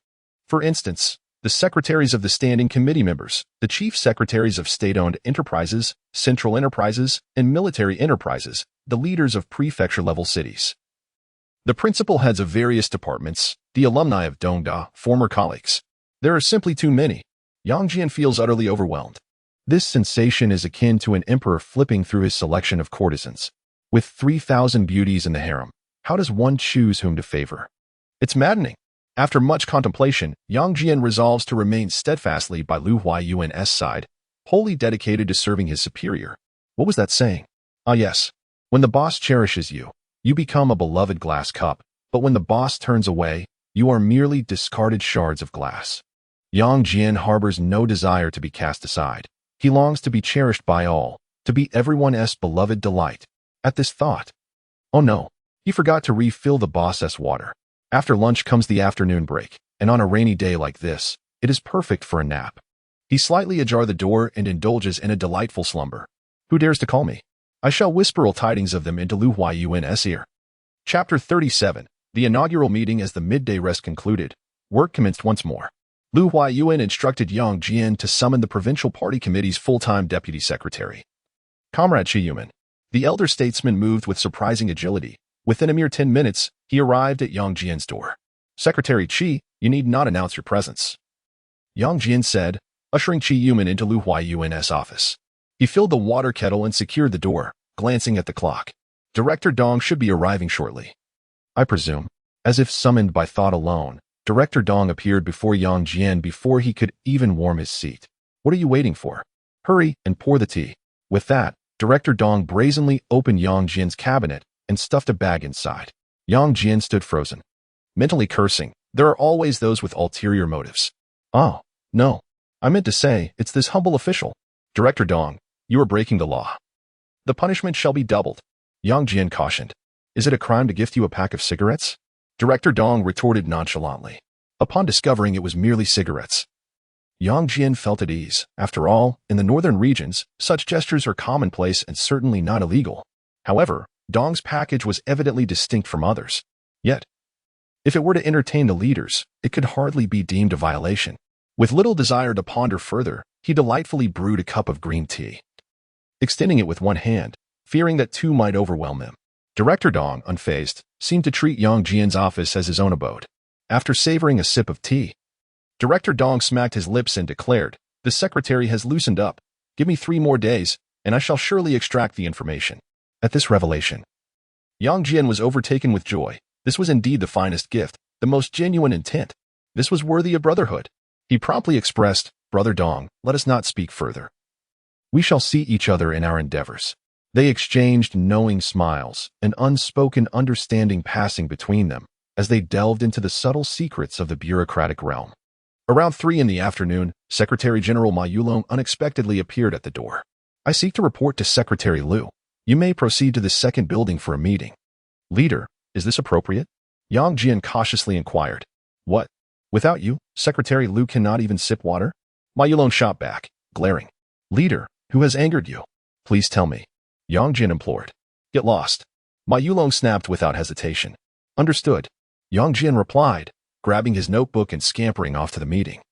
A: For instance, the secretaries of the standing committee members, the chief secretaries of state-owned enterprises, central enterprises, and military enterprises, the leaders of prefecture-level cities, the principal heads of various departments, the alumni of Dongda, former colleagues. There are simply too many. Yang Jian feels utterly overwhelmed. This sensation is akin to an emperor flipping through his selection of courtesans. With 3,000 beauties in the harem, how does one choose whom to favor? It's maddening. After much contemplation, Yang Jian resolves to remain steadfastly by Lu Huayuan's side, wholly dedicated to serving his superior. What was that saying? Ah yes, when the boss cherishes you, you become a beloved glass cup, but when the boss turns away, you are merely discarded shards of glass. Yang Jian harbors no desire to be cast aside. He longs to be cherished by all, to be everyone's beloved delight. At this thought, oh no, he forgot to refill the boss's water. After lunch comes the afternoon break, and on a rainy day like this, it is perfect for a nap. He slightly ajar the door and indulges in a delightful slumber. Who dares to call me? I shall whisper all tidings of them into Lu Huayuan's ear. Chapter 37. The inaugural meeting. As the midday rest concluded, work commenced once more. Lu Huayuan instructed Yang Jian to summon the provincial party committee's full-time deputy secretary, Comrade Chi Yuman. The elder statesman moved with surprising agility. Within a mere 10 minutes, he arrived at Yang Jian's door. "Secretary Qi, you need not announce your presence," Yang Jian said, ushering Qi Yuman into Lu Huayuan's office. He filled the water kettle and secured the door, glancing at the clock. "Director Dong should be arriving shortly, I presume." As if summoned by thought alone, Director Dong appeared before Yang Jian before he could even warm his seat. "What are you waiting for? Hurry and pour the tea." With that, Director Dong brazenly opened Yang Jian's cabinet and stuffed a bag inside. Yang Jian stood frozen, mentally cursing. There are always those with ulterior motives. "Oh, no. I meant to say, it's this humble official." "Director Dong, you are breaking the law. The punishment shall be doubled," Yang Jian cautioned. "Is it a crime to gift you a pack of cigarettes?" Director Dong retorted nonchalantly. Upon discovering it was merely cigarettes, Yang Jian felt at ease. After all, in the northern regions, such gestures are commonplace and certainly not illegal. However, Dong's package was evidently distinct from others. Yet, if it were to entertain the leaders, it could hardly be deemed a violation. With little desire to ponder further, he delightfully brewed a cup of green tea, extending it with one hand, fearing that two might overwhelm him. Director Dong, unfazed, seemed to treat Yang Jian's office as his own abode. After savoring a sip of tea, Director Dong smacked his lips and declared, "The secretary has loosened up. Give me 3 more days, and I shall surely extract the information." At this revelation, Yang Jian was overtaken with joy. This was indeed the finest gift, the most genuine intent. This was worthy of brotherhood. He promptly expressed, "Brother Dong, let us not speak further. We shall see each other in our endeavors." They exchanged knowing smiles, an unspoken understanding passing between them as they delved into the subtle secrets of the bureaucratic realm. Around 3 in the afternoon, Secretary General Ma Yulong unexpectedly appeared at the door. "I seek to report to Secretary Liu. You may proceed to the second building for a meeting." "Leader, is this appropriate?" Yang Jian cautiously inquired. "What? Without you, Secretary Liu cannot even sip water?" Ma Yulong shot back, glaring. "Leader, who has angered you? Please tell me," Yang Jian implored. "Get lost," Ma Yulong snapped without hesitation. "Understood," Yang Jian replied, grabbing his notebook and scampering off to the meeting.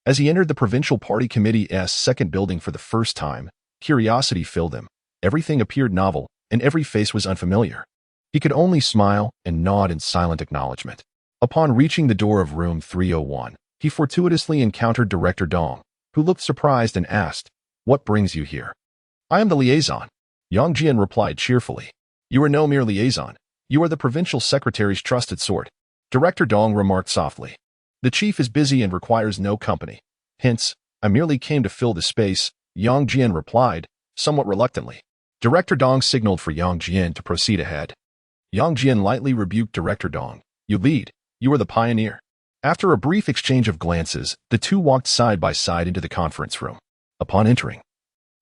A: As he entered the Provincial Party Committee's second building for the first time, curiosity filled him. Everything appeared novel, and every face was unfamiliar. He could only smile and nod in silent acknowledgement. Upon reaching the door of room 301, he fortuitously encountered Director Dong, who looked surprised and asked, "What brings you here?" "I am the liaison," Yang Jian replied cheerfully. "You are no mere liaison. You are the provincial secretary's trusted sort," Director Dong remarked softly. "The chief is busy and requires no company. Hence, I merely came to fill the space," Yang Jian replied, somewhat reluctantly. Director Dong signaled for Yang Jian to proceed ahead. Yang Jian lightly rebuked Director Dong. "You lead. You are the pioneer." After a brief exchange of glances, the two walked side by side into the conference room. Upon entering,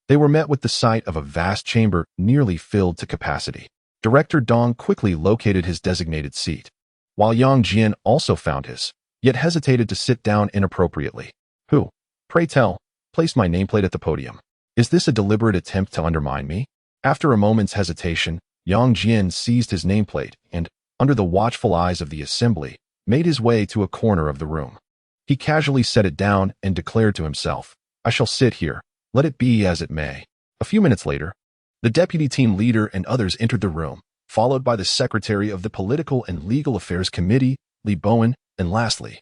A: they were met with the sight of a vast chamber nearly filled to capacity. Director Dong quickly located his designated seat, while Yang Jian also found his, yet hesitated to sit down inappropriately. "Who, pray tell, placed my nameplate at the podium? Is this a deliberate attempt to undermine me?" After a moment's hesitation, Yang Jian seized his nameplate and, under the watchful eyes of the assembly, made his way to a corner of the room. He casually set it down and declared to himself, "I shall sit here, let it be as it may." A few minutes later, the deputy team leader and others entered the room, followed by the secretary of the Political and Legal Affairs Committee, Li Bowen, and lastly,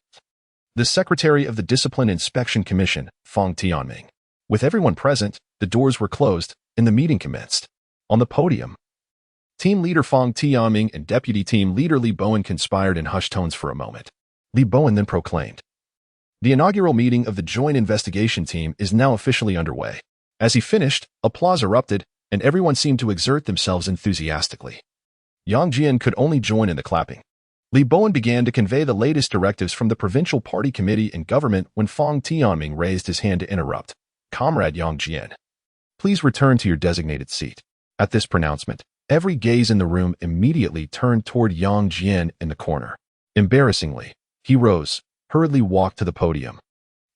A: the secretary of the Discipline Inspection Commission, Fang Tianming. With everyone present, the doors were closed, and the meeting commenced. On the podium, team leader Fang Tianming and deputy team leader Li Bowen conspired in hushed tones for a moment. Li Bowen then proclaimed, "The inaugural meeting of the Joint Investigation Team is now officially underway." As he finished, applause erupted, and everyone seemed to exert themselves enthusiastically. Yang Jian could only join in the clapping. Li Bowen began to convey the latest directives from the Provincial Party Committee and government when Fang Tianming raised his hand to interrupt. "Comrade Yang Jian, please return to your designated seat." At this pronouncement, every gaze in the room immediately turned toward Yang Jian in the corner. Embarrassingly, he rose, hurriedly walked to the podium,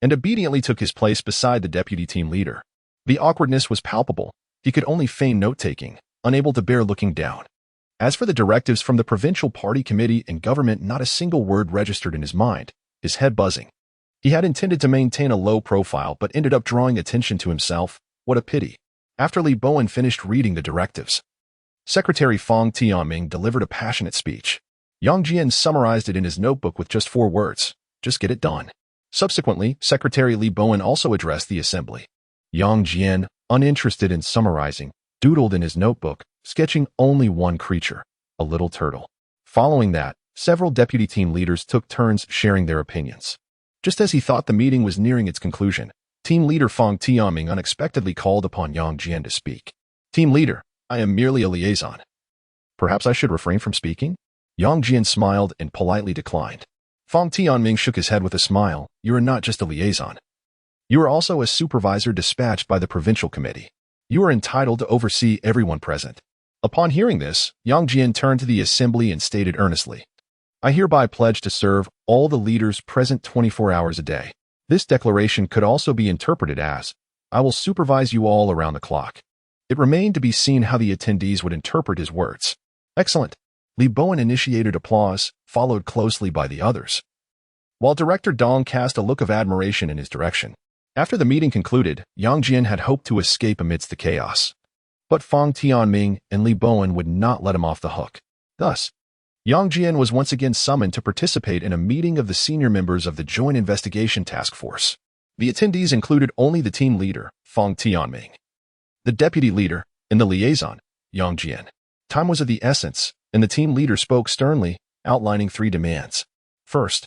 A: and obediently took his place beside the deputy team leader. The awkwardness was palpable. He could only feign note-taking, unable to bear looking down. As for the directives from the Provincial Party Committee and government, not a single word registered in his mind, his head buzzing. He had intended to maintain a low profile but ended up drawing attention to himself. What a pity. After Li Bowen finished reading the directives, Secretary Fang Tianming delivered a passionate speech. Yang Jian summarized it in his notebook with just 4 words: just get it done. Subsequently, Secretary Li Bowen also addressed the assembly. Yang Jian, uninterested in summarizing, doodled in his notebook, sketching only one creature, a little turtle. Following that, several deputy team leaders took turns sharing their opinions. Just as he thought the meeting was nearing its conclusion, team leader Fang Tianming unexpectedly called upon Yang Jian to speak. Team leader, I am merely a liaison. Perhaps I should refrain from speaking? Yang Jian smiled and politely declined. Fang Tianming shook his head with a smile. You are not just a liaison. You are also a supervisor dispatched by the provincial committee. You are entitled to oversee everyone present. Upon hearing this, Yang Jian turned to the assembly and stated earnestly, I hereby pledge to serve all the leaders present 24 hours a day. This declaration could also be interpreted as, I will supervise you all around the clock. It remained to be seen how the attendees would interpret his words. Excellent. Li Bowen initiated applause, followed closely by the others, while Director Dong cast a look of admiration in his direction. After the meeting concluded, Yang Jian had hoped to escape amidst the chaos. But Fang Tianming and Li Bowen would not let him off the hook. Thus, Yang Jian was once again summoned to participate in a meeting of the senior members of the Joint Investigation Task Force. The attendees included only the team leader, Fang Tianming, the deputy leader, and the liaison, Yang Jian. Time was of the essence, and the team leader spoke sternly, outlining 3 demands. First,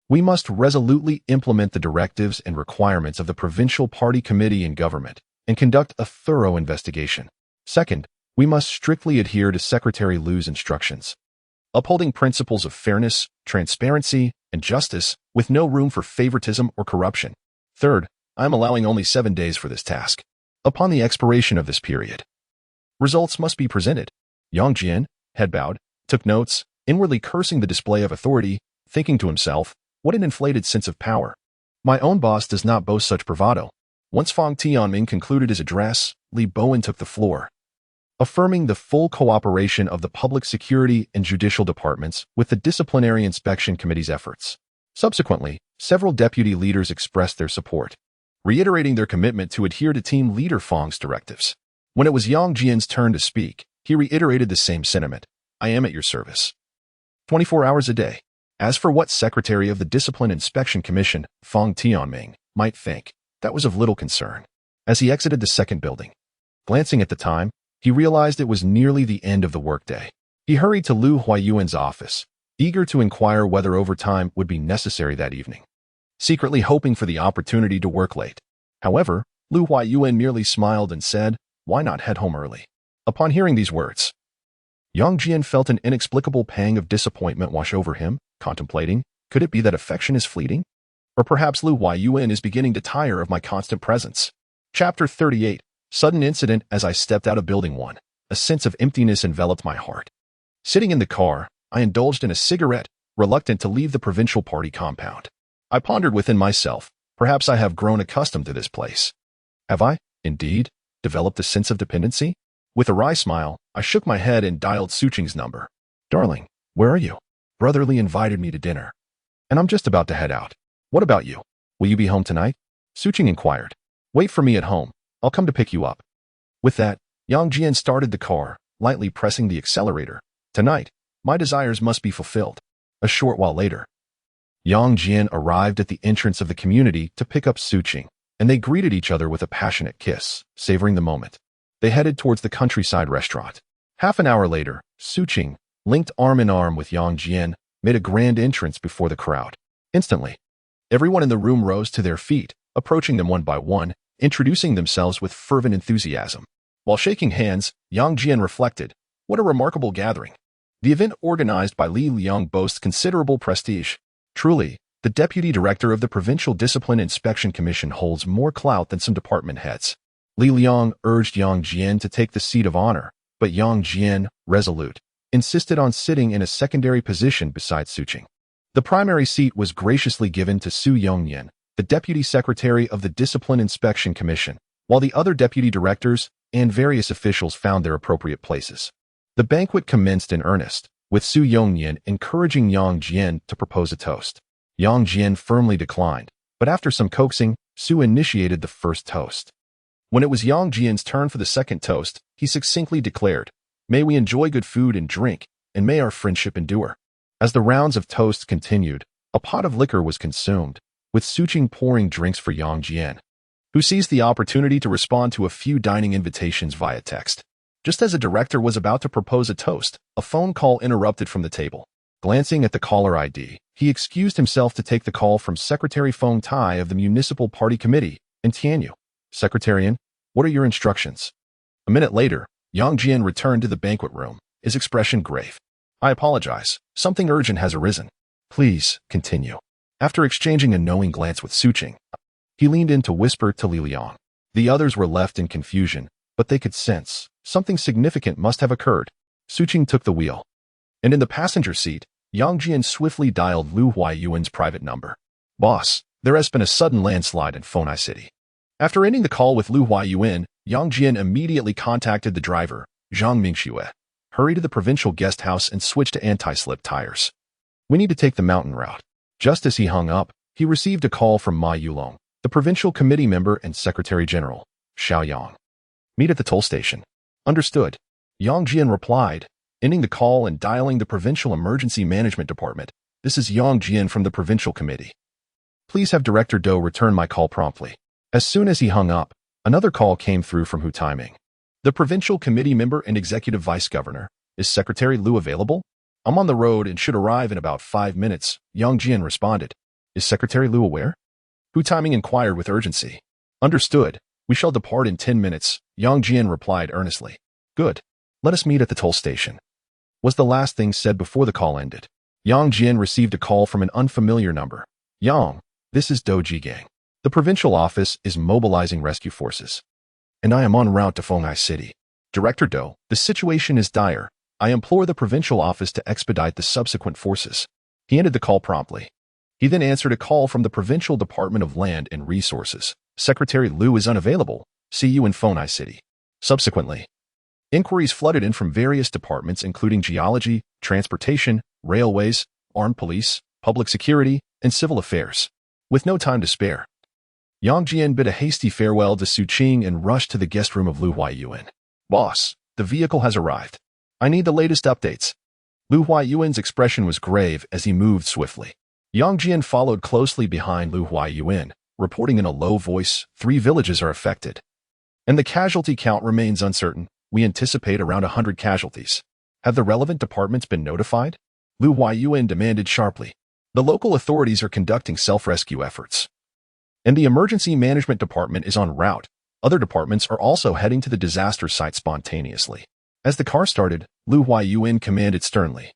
A: we must resolutely implement the directives and requirements of the Provincial Party Committee and government and conduct a thorough investigation. Second, we must strictly adhere to Secretary Liu's instructions, upholding principles of fairness, transparency, and justice with no room for favoritism or corruption. Third, I am allowing only 7 days for this task. Upon the expiration of this period, results must be presented. Yang Jian, head bowed, took notes, inwardly cursing the display of authority, thinking to himself, what an inflated sense of power. My own boss does not boast such bravado. Once Fang Tianming concluded his address, Li Bowen took the floor, affirming the full cooperation of the Public Security and Judicial Departments with the Disciplinary Inspection Committee's efforts. Subsequently, several deputy leaders expressed their support, reiterating their commitment to adhere to team leader Fang's directives. When it was Yang Jian's turn to speak, he reiterated the same sentiment. I am at your service. 24 hours a day. As for what Secretary of the Discipline Inspection Commission, Fang Tianming, might think, that was of little concern. As he exited the second building, glancing at the time, he realized it was nearly the end of the workday. He hurried to Lu Huayuan's office, eager to inquire whether overtime would be necessary that evening, secretly hoping for the opportunity to work late. However, Lu Huayuan merely smiled and said, why not head home early? Upon hearing these words, Yang Jian felt an inexplicable pang of disappointment wash over him, contemplating, could it be that affection is fleeting? Or perhaps Lu Huayuan is beginning to tire of my constant presence. Chapter 38. Sudden incident. As I stepped out of Building 1, a sense of emptiness enveloped my heart. Sitting in the car, I indulged in a cigarette, reluctant to leave the provincial party compound. I pondered within myself, perhaps I have grown accustomed to this place. Have I, indeed, developed a sense of dependency? With a wry smile, I shook my head and dialed Suqing's number. Darling, where are you? Brotherly invited me to dinner, and I'm just about to head out. What about you? Will you be home tonight? Suqing inquired. Wait for me at home. I'll come to pick you up. With that, Yang Jian started the car, lightly pressing the accelerator. Tonight, my desires must be fulfilled. A short while later, Yang Jian arrived at the entrance of the community to pick up Suqing, and they greeted each other with a passionate kiss, savoring the moment. They headed towards the countryside restaurant. Half an hour later, Suqing, linked arm in arm with Yang Jian, made a grand entrance before the crowd. Instantly, everyone in the room rose to their feet, approaching them one by one, introducing themselves with fervent enthusiasm. While shaking hands, Yang Jian reflected, what a remarkable gathering. The event organized by Li Liang boasts considerable prestige. Truly, the deputy director of the Provincial Discipline Inspection Commission holds more clout than some department heads. Li Liang urged Yang Jian to take the seat of honor, but Yang Jian, resolute, insisted on sitting in a secondary position beside Suqing. The primary seat was graciously given to Su Yongnian, the deputy secretary of the Discipline Inspection Commission, while the other deputy directors and various officials found their appropriate places. The banquet commenced in earnest, with Su Yongnian encouraging Yang Jian to propose a toast. Yang Jian firmly declined, but after some coaxing, Su initiated the first toast. When it was Yang Jian's turn for the second toast, he succinctly declared, May we enjoy good food and drink, and may our friendship endure. As the rounds of toasts continued, a pot of liquor was consumed, with Suqing pouring drinks for Yang Jian, who seized the opportunity to respond to a few dining invitations via text. Just as a director was about to propose a toast, a phone call interrupted from the table. Glancing at the caller ID, he excused himself to take the call from Secretary Feng Tai of the Municipal Party Committee in Tianyu. Secretarian, what are your instructions? A minute later, Yang Jian returned to the banquet room, his expression grave. I apologize. Something urgent has arisen. Please, continue. After exchanging a knowing glance with Suqing, he leaned in to whisper to Li Liang. The others were left in confusion, but they could sense something significant must have occurred. Suqing took the wheel, and in the passenger seat, Yang Jian swiftly dialed Lu Huayuan's private number. Boss, there has been a sudden landslide in Fonghai City. After ending the call with Lu Huayuan, Yang Jian immediately contacted the driver, Zhang Mingxue, hurried to the provincial guest house and switched to anti-slip tires. We need to take the mountain route. Just as he hung up, he received a call from Ma Yulong, the provincial committee member and secretary general, Xiao Yang. Meet at the toll station. Understood. Yang Jian replied, ending the call and dialing the provincial emergency management department. This is Yang Jian from the provincial committee. Please have Director Dou return my call promptly. As soon as he hung up, another call came through from Hu Taiming, the provincial committee member and executive vice governor. Is Secretary Lu available? I'm on the road and should arrive in about 5 minutes, Yang Jian responded. Is Secretary Lu aware? Hu Taiming inquired with urgency. Understood. We shall depart in 10 minutes, Yang Jian replied earnestly. Good. Let us meet at the toll station, was the last thing said before the call ended. Yang Jian received a call from an unfamiliar number. Yang, this is Dou Jigang. The provincial office is mobilizing rescue forces, and I am en route to Fonghai City. Director Dou, the situation is dire. I implore the provincial office to expedite the subsequent forces. He ended the call promptly. He then answered a call from the Provincial Department of Land and Resources. Secretary Lu is unavailable. See you in Fonghai City. Subsequently, inquiries flooded in from various departments including geology, transportation, railways, armed police, public security, and civil affairs. With no time to spare, Yang Jian bid a hasty farewell to Suqing and rushed to the guest room of Lu Huayuan. Boss, the vehicle has arrived. I need the latest updates. Lu Huayuan's expression was grave as he moved swiftly. Yang Jian followed closely behind Lu Huayuan, reporting in a low voice, 3 villages are affected, and the casualty count remains uncertain. We anticipate around 100 casualties. Have the relevant departments been notified? Lu Huayuan demanded sharply. The local authorities are conducting self-rescue efforts, and the emergency management department is en route. Other departments are also heading to the disaster site spontaneously. As the car started, Lu Huayuan commanded sternly,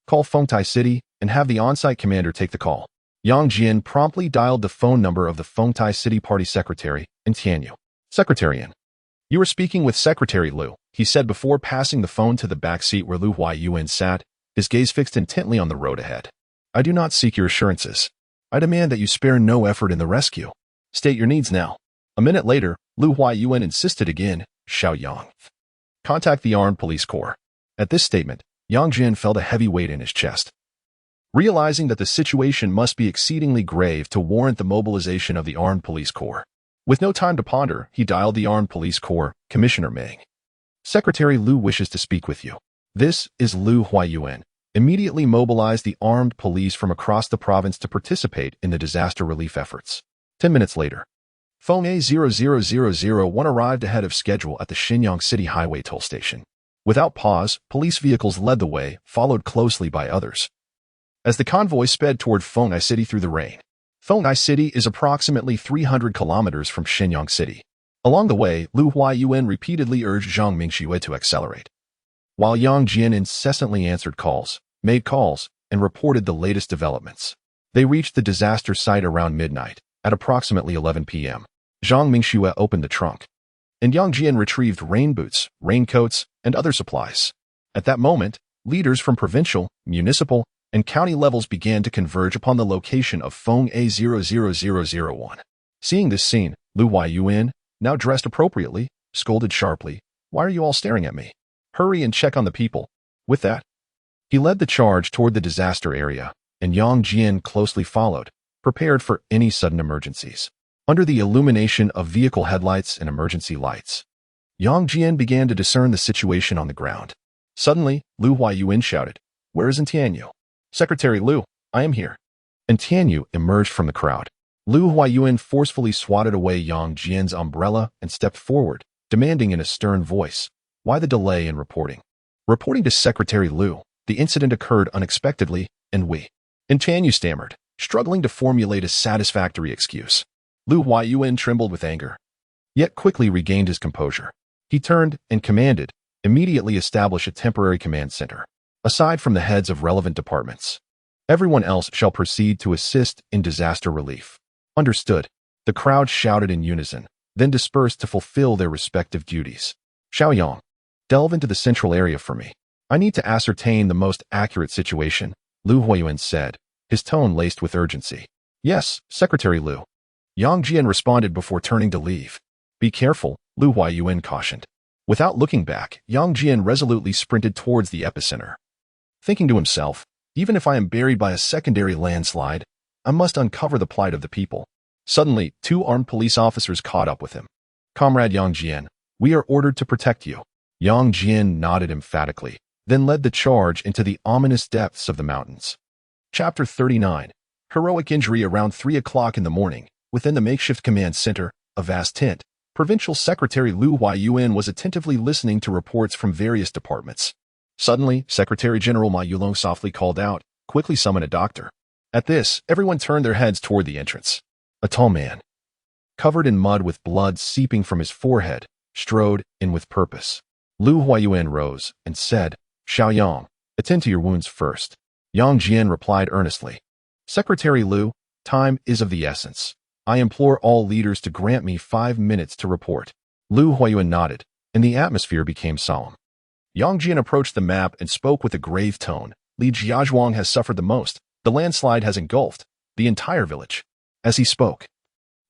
A: call Fonghai City and have the on-site commander take the call. Yang Jian promptly dialed the phone number of the Fonghai City Party Secretary in Tianyu. Secretarian. You are speaking with Secretary Lu, he said before passing the phone to the back seat where Lu Huayuan sat, his gaze fixed intently on the road ahead. I do not seek your assurances. I demand that you spare no effort in the rescue. State your needs now. A minute later, Lu Huayuan insisted again, Xiao Yang. Contact the Armed Police Corps. At this statement, Yang Jian felt a heavy weight in his chest. Realizing that the situation must be exceedingly grave to warrant the mobilization of the Armed Police Corps. With no time to ponder, he dialed the Armed Police Corps, Commissioner Meng. Secretary Lu wishes to speak with you. This is Lu Huayuan. Immediately mobilized the armed police from across the province to participate in the disaster relief efforts. 10 minutes later, Fonghai 00001 arrived ahead of schedule at the Shenyang City Highway toll station. Without pause, police vehicles led the way, followed closely by others, as the convoy sped toward Fonghai City through the rain. Fonghai City is approximately 300 kilometers from Shenyang City. Along the way, Lu Huayuan repeatedly urged Zhang Mingxue to accelerate, while Yang Jian incessantly answered calls, made calls, and reported the latest developments. They reached the disaster site around midnight, at approximately 11 p.m. Zhang Mingxue opened the trunk, and Yang Jian retrieved rain boots, raincoats, and other supplies. At that moment, leaders from provincial, municipal, and county levels began to converge upon the location of Fonghai 00001. Seeing this scene, Lu Huayuan, now dressed appropriately, scolded sharply, "Why are you all staring at me? Hurry and check on the people." With that, he led the charge toward the disaster area, and Yang Jian closely followed, prepared for any sudden emergencies. Under the illumination of vehicle headlights and emergency lights, Yang Jian began to discern the situation on the ground. Suddenly, Lu Huayuan shouted, "Where is Tianyu?" "Secretary Lu, I am here." And Tianyu emerged from the crowd. Lu Huayuan forcefully swatted away Yang Jian's umbrella and stepped forward, demanding in a stern voice, "Why the delay in reporting?" Reporting to Secretary Lu, the incident occurred unexpectedly, and Tianyu stammered, struggling to formulate a satisfactory excuse. Lu Huayuan trembled with anger, yet quickly regained his composure. He turned and commanded, "Immediately establish a temporary command center, aside from the heads of relevant departments. Everyone else shall proceed to assist in disaster relief." "Understood." The crowd shouted in unison, then dispersed to fulfill their respective duties. "Xiaoyang, delve into the central area for me. I need to ascertain the most accurate situation," Lu Huayuan said, his tone laced with urgency. "Yes, Secretary Lu." Yang Jian responded before turning to leave. "Be careful," Lu Huayuan cautioned. Without looking back, Yang Jian resolutely sprinted towards the epicenter. Thinking to himself, "Even if I am buried by a secondary landslide, I must uncover the plight of the people." Suddenly, 2 armed police officers caught up with him. "Comrade Yang Jian, we are ordered to protect you." Yang Jian nodded emphatically, then led the charge into the ominous depths of the mountains. Chapter 39. Heroic injury. Around 3 o'clock in the morning, within the makeshift command center, a vast tent, Provincial Secretary Lu Huayuan was attentively listening to reports from various departments. Suddenly, Secretary General Ma Yulong softly called out, "Quickly summon a doctor." At this, everyone turned their heads toward the entrance. A tall man, covered in mud with blood seeping from his forehead, strode in with purpose. Lu Huayuan rose and said, "Xiaoyang, attend to your wounds first." Yang Jian replied earnestly, "Secretary Lu, time is of the essence. I implore all leaders to grant me 5 minutes to report." Lu Huayuan nodded, and the atmosphere became solemn. Yang Jian approached the map and spoke with a grave tone. "Li Jiazhuang has suffered the most. The landslide has engulfed the entire village." As he spoke,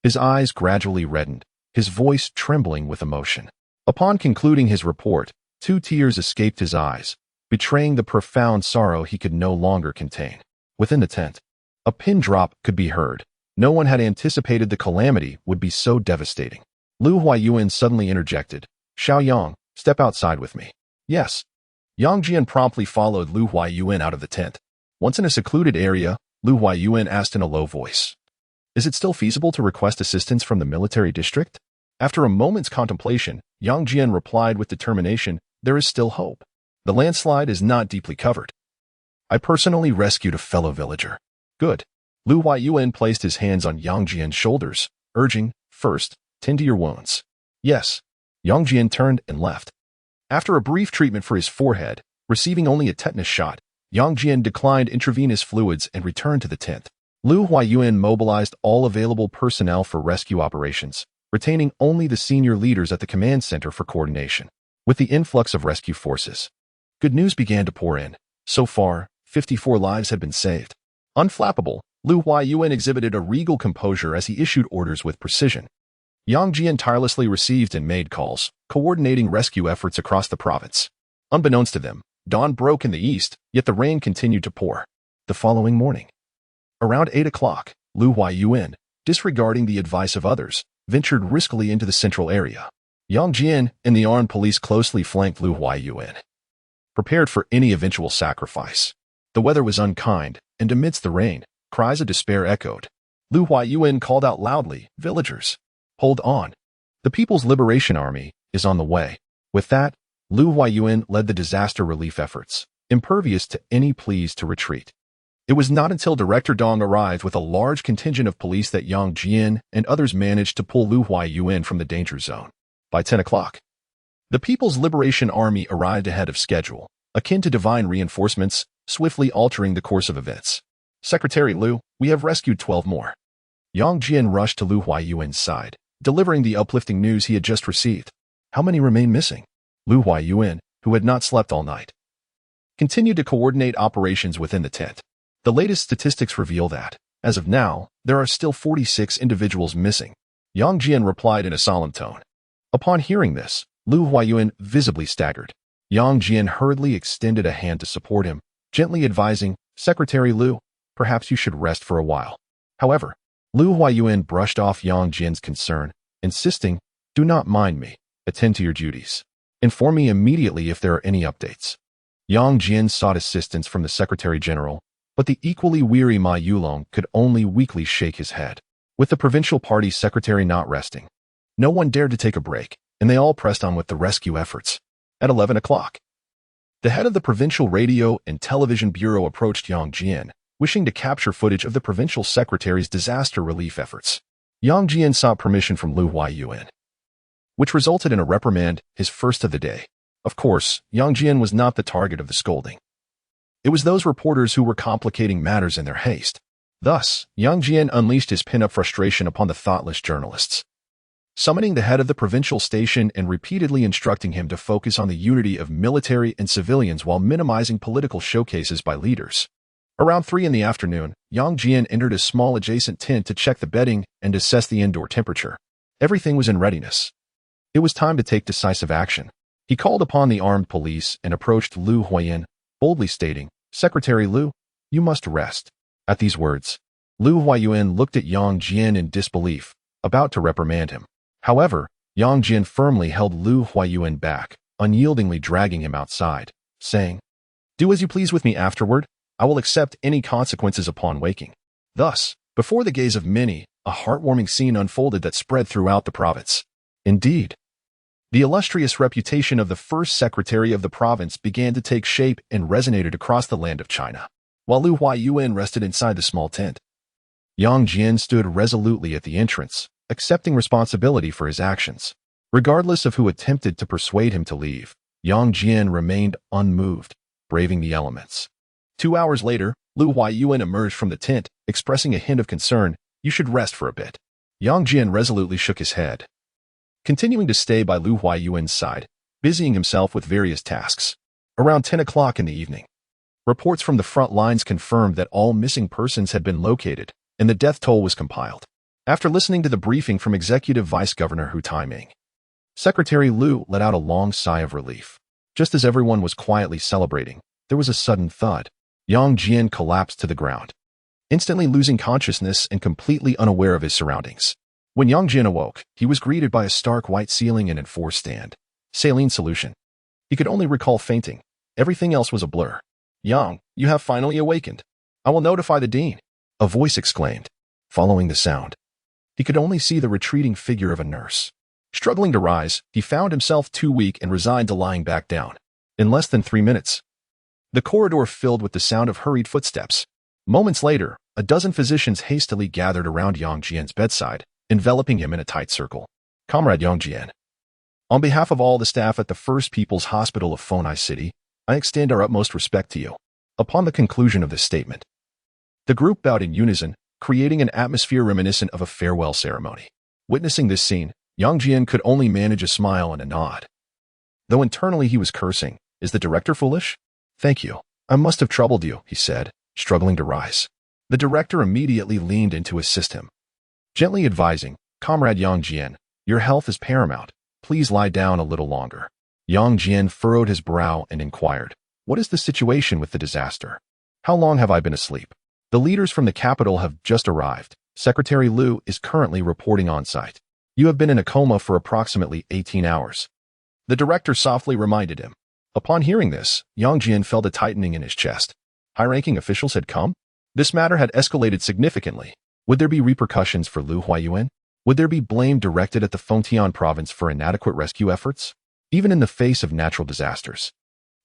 A: his eyes gradually reddened, his voice trembling with emotion. Upon concluding his report, 2 tears escaped his eyes, betraying the profound sorrow he could no longer contain. Within the tent, a pin drop could be heard. No one had anticipated the calamity would be so devastating. Lu Huayuan suddenly interjected, "Xiaoyang, step outside with me." "Yes." Yang Jian promptly followed Lu Huayuan out of the tent. Once in a secluded area, Lu Huayuan asked in a low voice, "Is it still feasible to request assistance from the military district?" After a moment's contemplation, Yang Jian replied with determination, "There is still hope. The landslide is not deeply covered. I personally rescued a fellow villager." "Good." Lu Huayuan placed his hands on Yang Jian's shoulders, urging, "First, tend to your wounds." "Yes." Yang Jian turned and left. After a brief treatment for his forehead, receiving only a tetanus shot, Yang Jian declined intravenous fluids and returned to the tent. Lu Huayuan mobilized all available personnel for rescue operations, retaining only the senior leaders at the command center for coordination. With the influx of rescue forces, good news began to pour in. So far, 54 lives had been saved. Unflappable, Lu Huayuan exhibited a regal composure as he issued orders with precision. Yang Jian tirelessly received and made calls, coordinating rescue efforts across the province. Unbeknownst to them, dawn broke in the east, yet the rain continued to pour. The following morning, around 8 o'clock, Lu Huayuan, disregarding the advice of others, ventured riskily into the central area. Yang Jian and the armed police closely flanked Lu Huayuan, prepared for any eventual sacrifice. The weather was unkind, and amidst the rain, cries of despair echoed. Lu Huayuan called out loudly, "Villagers, hold on. The People's Liberation Army is on the way." With that, Lu Huayuan led the disaster relief efforts, impervious to any pleas to retreat. It was not until Director Dong arrived with a large contingent of police that Yang Jian and others managed to pull Lu Huayuan from the danger zone. By 10 o'clock, the People's Liberation Army arrived ahead of schedule, akin to divine reinforcements, swiftly altering the course of events. "Secretary Lu, we have rescued 12 more." Yang Jian rushed to Lu Huayuan's side, delivering the uplifting news he had just received. "How many remain missing?" Lu Huayuan, who had not slept all night, continued to coordinate operations within the tent. The latest statistics reveal that, as of now, there are still 46 individuals missing. Yang Jian replied in a solemn tone. Upon hearing this, Lu Huayuan visibly staggered. Yang Jian hurriedly extended a hand to support him, gently advising, "Secretary Lu, perhaps you should rest for a while." However, Lu Huayuan brushed off Yang Jian's concern, insisting, "Do not mind me. Attend to your duties. Inform me immediately if there are any updates." Yang Jian sought assistance from the Secretary General, but the equally weary Ma Yulong could only weakly shake his head. With the provincial party secretary not resting, no one dared to take a break, and they all pressed on with the rescue efforts. At 11 o'clock, the head of the Provincial Radio and Television Bureau approached Yang Jian, wishing to capture footage of the provincial secretary's disaster relief efforts. Yang Jian sought permission from Lu Huaiyuan, which resulted in a reprimand, his first of the day. Of course, Yang Jian was not the target of the scolding. It was those reporters who were complicating matters in their haste. Thus, Yang Jian unleashed his pin-up frustration upon the thoughtless journalists, summoning the head of the provincial station and repeatedly instructing him to focus on the unity of military and civilians while minimizing political showcases by leaders. Around 3 in the afternoon, Yang Jian entered a small adjacent tent to check the bedding and assess the indoor temperature. Everything was in readiness. It was time to take decisive action. He called upon the armed police and approached Lu Huayan, boldly stating, "Secretary Lu, you must rest." At these words, Lu Huaiyuan looked at Yang Jian in disbelief, about to reprimand him. However, Yang Jian firmly held Lu Huaiyuan back, unyieldingly dragging him outside, saying, "Do as you please with me afterward. I will accept any consequences upon waking." Thus, before the gaze of many, a heartwarming scene unfolded that spread throughout the province. Indeed, the illustrious reputation of the first secretary of the province began to take shape and resonated across the land of China. While Lu Huaiyuan rested inside the small tent, Yang Jian stood resolutely at the entrance, accepting responsibility for his actions. Regardless of who attempted to persuade him to leave, Yang Jian remained unmoved, braving the elements. 2 hours later, Lu Huaiyuan emerged from the tent, expressing a hint of concern. "You should rest for a bit." Yang Jian resolutely shook his head, continuing to stay by Lu Huaiyuan's side, busying himself with various tasks. Around 10 o'clock in the evening, reports from the front lines confirmed that all missing persons had been located, and the death toll was compiled. After listening to the briefing from Executive Vice Governor Hu Taiming, Secretary Lu let out a long sigh of relief. Just as everyone was quietly celebrating, there was a sudden thud. Yang Jian collapsed to the ground, instantly losing consciousness and completely unaware of his surroundings. When Yang Jian awoke, he was greeted by a stark white ceiling and enforced stand. Saline solution. He could only recall fainting. Everything else was a blur. "Yang, you have finally awakened. I will notify the dean," a voice exclaimed. Following the sound, he could only see the retreating figure of a nurse. Struggling to rise, he found himself too weak and resigned to lying back down. In less than 3 minutes, the corridor filled with the sound of hurried footsteps. Moments later, a dozen physicians hastily gathered around Yang Jian's bedside, enveloping him in a tight circle. "Comrade Yang Jian, on behalf of all the staff at the First People's Hospital of Fonai City, I extend our utmost respect to you." Upon the conclusion of this statement, the group bowed in unison, creating an atmosphere reminiscent of a farewell ceremony. Witnessing this scene, Yang Jian could only manage a smile and a nod. Though internally he was cursing, "Is the director foolish?" "Thank you. I must have troubled you," he said, struggling to rise. The director immediately leaned in to assist him, gently advising, "Comrade Yang Jian, your health is paramount. Please lie down a little longer." Yang Jian furrowed his brow and inquired, "What is the situation with the disaster? How long have I been asleep?" "The leaders from the capital have just arrived. Secretary Lu is currently reporting on site. You have been in a coma for approximately 18 hours. The director softly reminded him. Upon hearing this, Yang Jian felt a tightening in his chest. High-ranking officials had come? This matter had escalated significantly. Would there be repercussions for Lu Huaiyuan? Would there be blame directed at the Fengtian province for inadequate rescue efforts? Even in the face of natural disasters,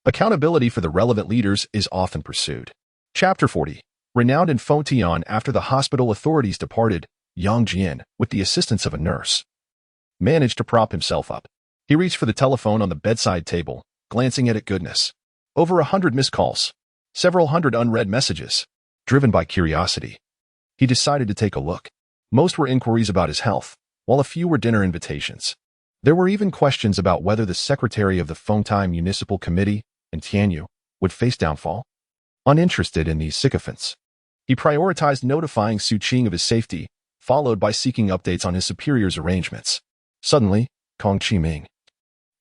A: accountability for the relevant leaders is often pursued. Chapter 40. Renowned in Fengtian. After the hospital authorities departed, Yang Jian, with the assistance of a nurse, managed to prop himself up. He reached for the telephone on the bedside table, glancing at it. Goodness. Over 100 missed calls. Several hundred unread messages. Driven by curiosity, he decided to take a look. Most were inquiries about his health, while a few were dinner invitations. There were even questions about whether the secretary of the Fengtai Municipal Committee, and Tianyu, would face downfall. Uninterested in these sycophants, he prioritized notifying Su Qing of his safety, followed by seeking updates on his superior's arrangements. Suddenly, Kong Qiming,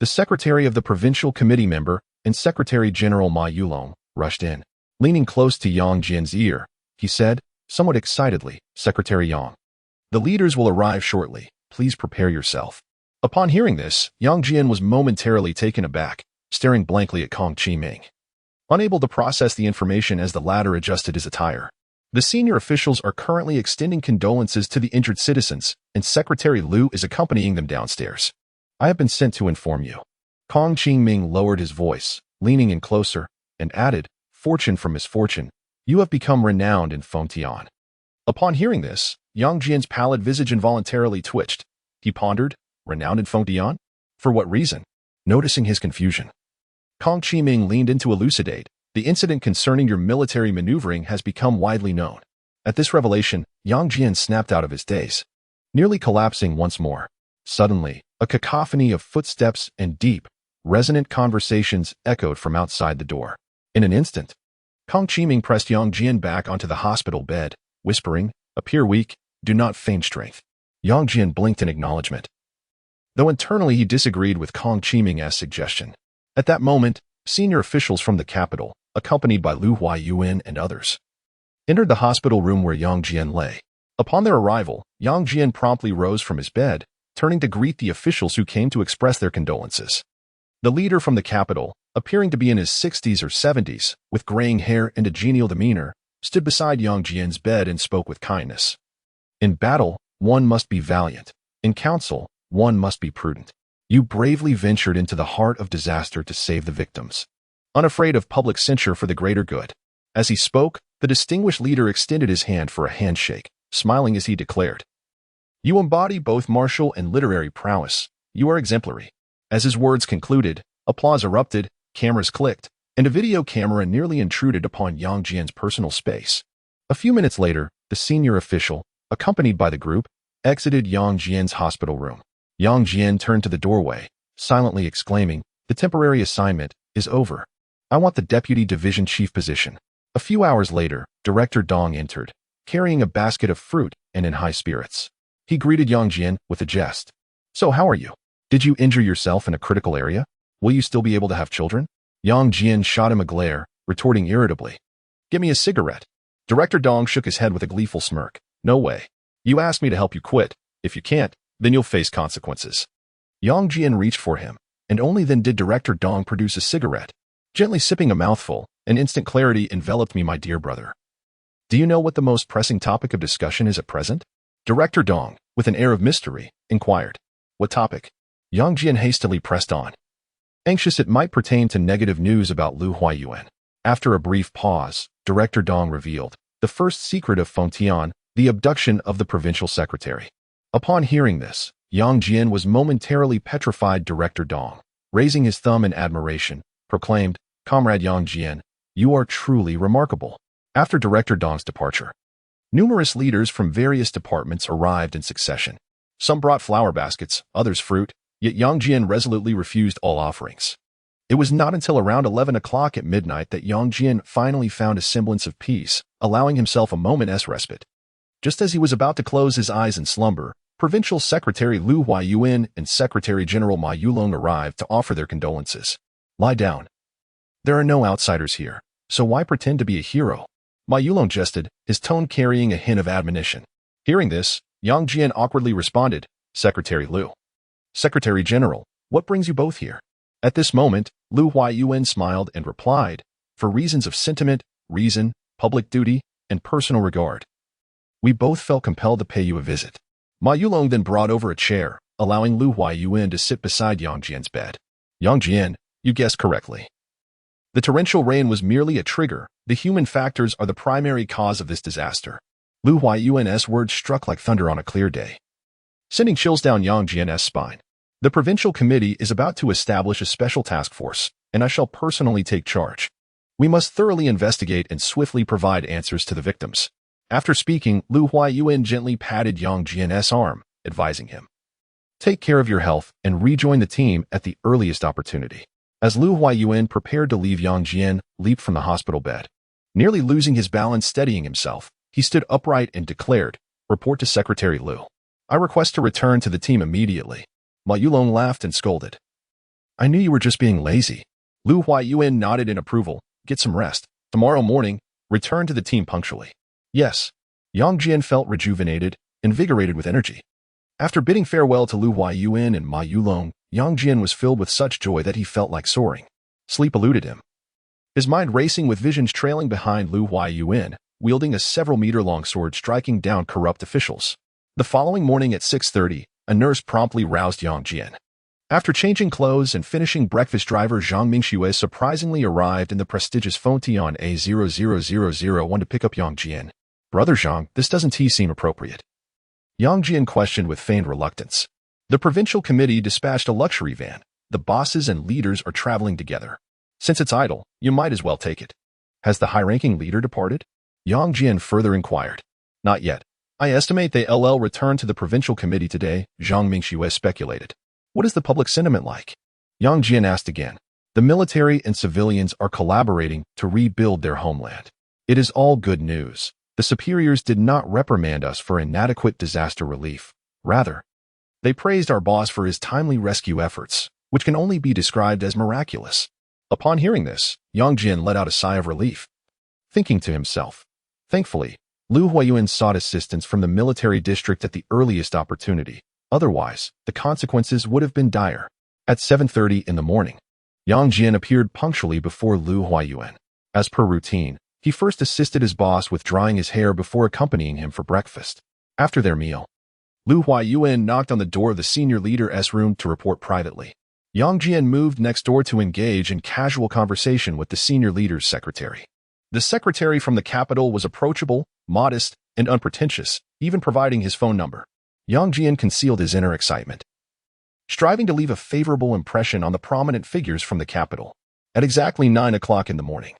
A: the secretary of the provincial committee member and Secretary General Ma Yulong, rushed in. Leaning close to Yang Jian's ear, he said, somewhat excitedly, "Secretary Yang, the leaders will arrive shortly. Please prepare yourself." Upon hearing this, Yang Jian was momentarily taken aback, staring blankly at Kong Qiming. unable to process the information as the latter adjusted his attire. The senior officials are currently extending condolences to the injured citizens, and Secretary Liu is accompanying them downstairs. I have been sent to inform you. Kong Qingming lowered his voice, leaning in closer, and added, fortune for misfortune, you have become renowned in Fengtian. Upon hearing this, Yang Jian's pallid visage involuntarily twitched. He pondered, renowned in Fengtian? For what reason? Noticing his confusion, Kong Qingming leaned in to elucidate. The incident concerning your military maneuvering has become widely known. At this revelation, Yang Jian snapped out of his daze, nearly collapsing once more. Suddenly, a cacophony of footsteps and deep, resonant conversations echoed from outside the door. In an instant, Kong Qingming pressed Yang Jian back onto the hospital bed, whispering, appear weak, do not feign strength. Yang Jian blinked in acknowledgement, though internally he disagreed with Kong Qingming's suggestion. At that moment, senior officials from the capital, accompanied by Lu Huaiyuan and others, entered the hospital room where Yang Jian lay. Upon their arrival, Yang Jian promptly rose from his bed, turning to greet the officials who came to express their condolences. The leader from the capital, appearing to be in his 60s or 70s, with graying hair and a genial demeanor, stood beside Yang Jian's bed and spoke with kindness. In battle, one must be valiant. In council, one must be prudent. You bravely ventured into the heart of disaster to save the victims, unafraid of public censure for the greater good. As he spoke, the distinguished leader extended his hand for a handshake, smiling as he declared, you embody both martial and literary prowess. You are exemplary. As his words concluded, applause erupted, cameras clicked, and a video camera nearly intruded upon Yang Jian's personal space. A few minutes later, the senior official, accompanied by the group, exited Yang Jian's hospital room. Yang Jian turned to the doorway, silently exclaiming, the temporary assignment is over. I want the deputy division chief position. A few hours later, Director Dong entered, carrying a basket of fruit and in high spirits. He greeted Yang Jian with a jest. So how are you? Did you injure yourself in a critical area? Will you still be able to have children? Yang Jian shot him a glare, retorting irritably, give me a cigarette. Director Dong shook his head with a gleeful smirk. No way. You asked me to help you quit. If you can't, then you'll face consequences. Yang Jian reached for him, and only then did Director Dong produce a cigarette. Gently sipping a mouthful, an instant clarity enveloped me, my dear brother. Do you know what the most pressing topic of discussion is at present? Director Dong, with an air of mystery, inquired. What topic? Yang Jian hastily pressed on, anxious it might pertain to negative news about Lu Huaiyuan. After a brief pause, Director Dong revealed the first secret of Fengtian, the abduction of the provincial secretary. Upon hearing this, Yang Jian was momentarily petrified. Director Dong, raising his thumb in admiration, proclaimed, Comrade Yang Jian, you are truly remarkable. After Director Dong's departure, numerous leaders from various departments arrived in succession. Some brought flower baskets, others fruit, yet Yang Jian resolutely refused all offerings. It was not until around 11 o'clock at midnight that Yang Jian finally found a semblance of peace, allowing himself a moment's respite. Just as he was about to close his eyes in slumber, Provincial Secretary Lu Huaiyuan and Secretary General Ma Yulong arrived to offer their condolences. Lie down. There are no outsiders here, so why pretend to be a hero? Ma Yulong jested, his tone carrying a hint of admonition. Hearing this, Yang Jian awkwardly responded, Secretary Lu. Secretary General, what brings you both here? At this moment, Lu Huaiyuan smiled and replied, for reasons of sentiment, reason, public duty, and personal regard. We both felt compelled to pay you a visit. Ma Yulong then brought over a chair, allowing Lu Huaiyuan to sit beside Yang Jian's bed. Yang Jian, you guessed correctly. The torrential rain was merely a trigger. The human factors are the primary cause of this disaster. Lu Huaiyuan's words struck like thunder on a clear day, sending chills down Yang Jian's spine. The provincial committee is about to establish a special task force, and I shall personally take charge. We must thoroughly investigate and swiftly provide answers to the victims. After speaking, Lu Huaiyuan gently patted Yang Jian's arm, advising him, take care of your health and rejoin the team at the earliest opportunity. As Lu Huaiyuan prepared to leave, Yang Jian leaped from the hospital bed. Nearly losing his balance steadying himself, he stood upright and declared, report to Secretary Lu. I request to return to the team immediately. Ma Yulong laughed and scolded. I knew you were just being lazy. Lu Huaiyuan nodded in approval. Get some rest. Tomorrow morning, return to the team punctually. Yes. Yang Jian felt rejuvenated, invigorated with energy. After bidding farewell to Lu Huaiyuan and Ma Yulong, Yang Jian was filled with such joy that he felt like soaring. Sleep eluded him. his mind racing with visions trailing behind Lu Huayuan, wielding a several-meter-long sword striking down corrupt officials. The following morning at 6:30, a nurse promptly roused Yang Jian. After changing clothes and finishing breakfast, driver Zhang Mingxue surprisingly arrived in the prestigious Fengtian A00001 to pick up Yang Jian. Brother Zhang, this doesn't seem appropriate. Yang Jian questioned with feigned reluctance. The provincial committee dispatched a luxury van. The bosses and leaders are traveling together. Since it's idle, you might as well take it. Has the high-ranking leader departed? Yang Jian further inquired. Not yet. I estimate they'll return to the provincial committee today, Zhang Mingxue speculated. What is the public sentiment like? Yang Jian asked again. The military and civilians are collaborating to rebuild their homeland. It is all good news. The superiors did not reprimand us for inadequate disaster relief. Rather, they praised our boss for his timely rescue efforts, which can only be described as miraculous. Upon hearing this, Yang Jian let out a sigh of relief, thinking to himself, thankfully, Lu Huayuan sought assistance from the military district at the earliest opportunity. Otherwise, the consequences would have been dire. At 7:30 in the morning, Yang Jian appeared punctually before Lu Huayuan. As per routine, he first assisted his boss with drying his hair before accompanying him for breakfast. After their meal, Lu Huayuan knocked on the door of the senior leader's room to report privately. Yang Jian moved next door to engage in casual conversation with the senior leader's secretary. The secretary from the capital was approachable, modest, and unpretentious, even providing his phone number. Yang Jian concealed his inner excitement, striving to leave a favorable impression on the prominent figures from the capital. At exactly 9 o'clock in the morning,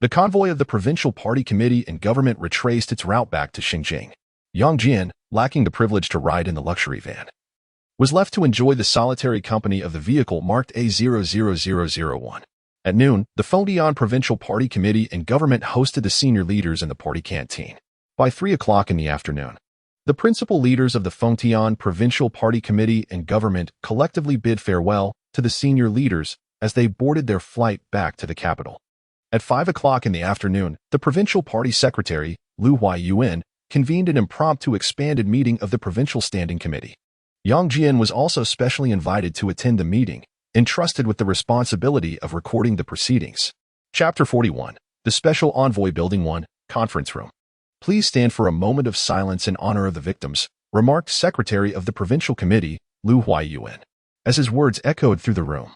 A: the convoy of the provincial party committee and government retraced its route back to Xinjiang. Yang Jian, lacking the privilege to ride in the luxury van, was left to enjoy the solitary company of the vehicle marked A00001. At noon, the Fengtian Provincial Party Committee and government hosted the senior leaders in the party canteen. By 3 o'clock in the afternoon, the principal leaders of the Fengtian Provincial Party Committee and government collectively bid farewell to the senior leaders as they boarded their flight back to the capital. At 5 o'clock in the afternoon, the provincial party secretary, Lu Huayuan, convened an impromptu expanded meeting of the Provincial Standing Committee. Yang Jian was also specially invited to attend the meeting, entrusted with the responsibility of recording the proceedings. Chapter 41. The Special Envoy Building 1, Conference Room. Please stand for a moment of silence in honor of the victims, remarked Secretary of the Provincial Committee, Lu Huayuan. As his words echoed through the room,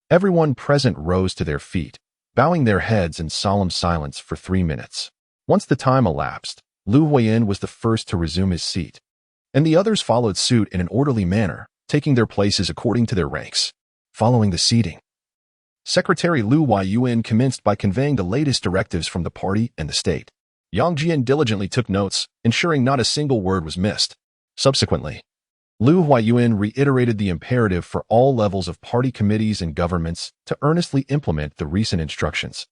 A: everyone present rose to their feet, bowing their heads in solemn silence for 3 minutes. Once the time elapsed, Lu Huayuan was the first to resume his seat, and the others followed suit in an orderly manner, taking their places according to their ranks. Following the seating, Secretary Lu Huayuan commenced by conveying the latest directives from the party and the state. Yang Jian diligently took notes, ensuring not a single word was missed. Subsequently, Lu Huayuan reiterated the imperative for all levels of party committees and governments to earnestly implement the recent instructions,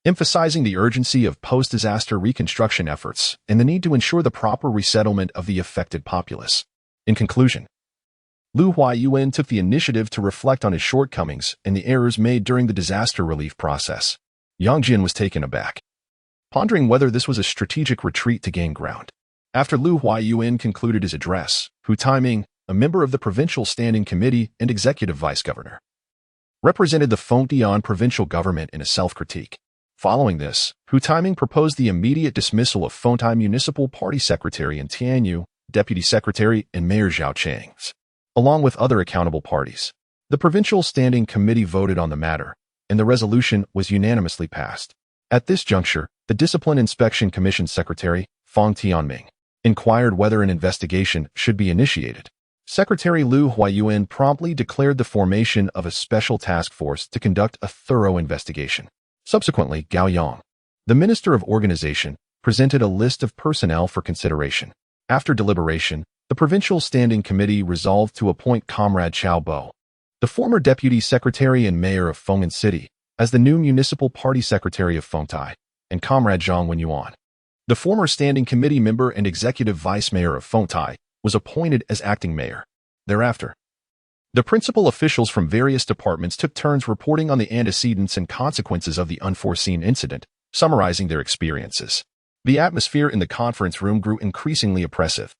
A: emphasizing the urgency of post-disaster reconstruction efforts and the need to ensure the proper resettlement of the affected populace. In conclusion, Lu Huayuan took the initiative to reflect on his shortcomings and the errors made during the disaster relief process. Yang Jian was taken aback, pondering whether this was a strategic retreat to gain ground. After Lu Huayuan concluded his address, Hu Taiming, a member of the Provincial Standing Committee and Executive Vice Governor, represented the Fengtian provincial government in a self-critique. Following this, Hu Taiming proposed the immediate dismissal of Fengtai Municipal Party Secretary and Tianyu, Deputy Secretary and Mayor Zhao Chang's, along with other accountable parties. The Provincial Standing Committee voted on the matter, and the resolution was unanimously passed. At this juncture, the Discipline Inspection Commission Secretary, Fang Tianming, inquired whether an investigation should be initiated. Secretary Lu Huayuan promptly declared the formation of a special task force to conduct a thorough investigation. Subsequently, Gao Yang, the Minister of Organization, presented a list of personnel for consideration. After deliberation, the Provincial Standing Committee resolved to appoint Comrade Chao Bo, the former Deputy Secretary and Mayor of Feng'an City, as the new Municipal Party Secretary of Fengtai, and Comrade Zhang Wenyuan, the former Standing Committee member and Executive Vice Mayor of Fengtai, was appointed as acting mayor. Thereafter, the principal officials from various departments took turns reporting on the antecedents and consequences of the unforeseen incident, summarizing their experiences. The atmosphere in the conference room grew increasingly oppressive,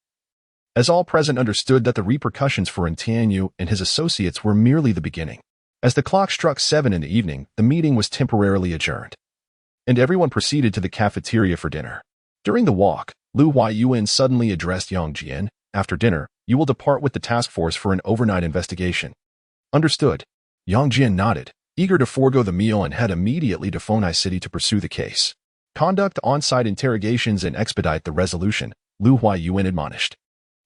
A: as all present understood that the repercussions for Tianyu and his associates were merely the beginning. As the clock struck 7 in the evening, the meeting was temporarily adjourned, and everyone proceeded to the cafeteria for dinner. During the walk, Lu Huaiyuan suddenly addressed Yang Jian. After dinner, you will depart with the task force for an overnight investigation. Understood. Yang Jian nodded, eager to forego the meal, and head immediately to Fontai City to pursue the case. Conduct on-site interrogations and expedite the resolution, Lu Huaiyuan admonished.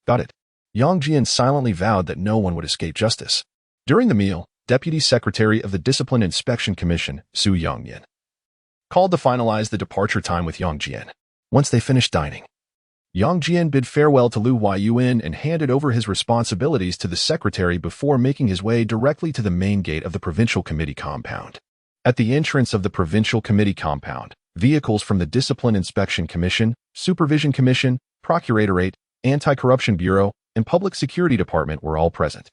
A: Got it. Yang Jian silently vowed that no one would escape justice. During the meal, Deputy Secretary of the Discipline Inspection Commission, Su Yongyan, called to finalize the departure time with Yang Jian. Once they finished dining, Yang Jian bid farewell to Lu Huaiyuan and handed over his responsibilities to the secretary before making his way directly to the main gate of the Provincial Committee compound. At the entrance of the Provincial Committee compound, vehicles from the Discipline Inspection Commission, Supervision Commission, Procuratorate, Anti-Corruption Bureau, and Public Security Department were all present.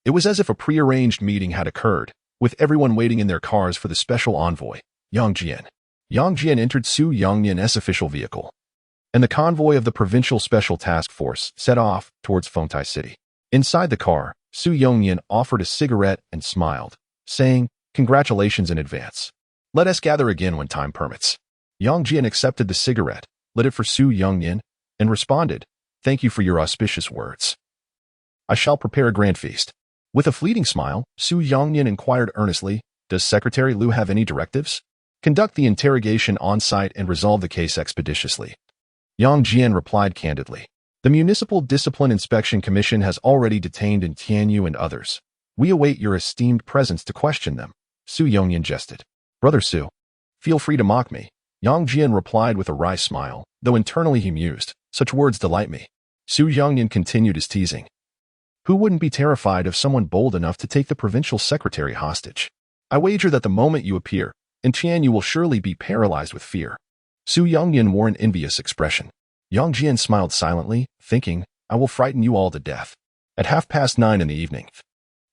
A: It was as if a prearranged meeting had occurred, with everyone waiting in their cars for the special envoy, Yang Jian. Yang Jian entered Su Yongyan's official vehicle, and the convoy of the Provincial Special Task Force set off towards Fontai City. Inside the car, Su Yongyan offered a cigarette and smiled, saying, "Congratulations in advance. Let us gather again when time permits." Yang Jian accepted the cigarette, lit it for Su Yongyan, and responded, "Thank you for your auspicious words. I shall prepare a grand feast." With a fleeting smile, Su Yongyan inquired earnestly, "Does Secretary Lu have any directives?" "Conduct the interrogation on-site and resolve the case expeditiously." Yang Jian replied candidly, "The Municipal Discipline Inspection Commission has already detained Tianyu and others. We await your esteemed presence to question them." Su Yongyan jested. "Brother Su, feel free to mock me." Yang Jian replied with a wry smile, though internally he mused, "Such words delight me." Su Yongyan continued his teasing. "Who wouldn't be terrified of someone bold enough to take the provincial secretary hostage? I wager that the moment you appear, Tianyu will surely be paralyzed with fear." Su Yongyan wore an envious expression. Yang Jian smiled silently, thinking, "I will frighten you all to death." At 9:30 in the evening,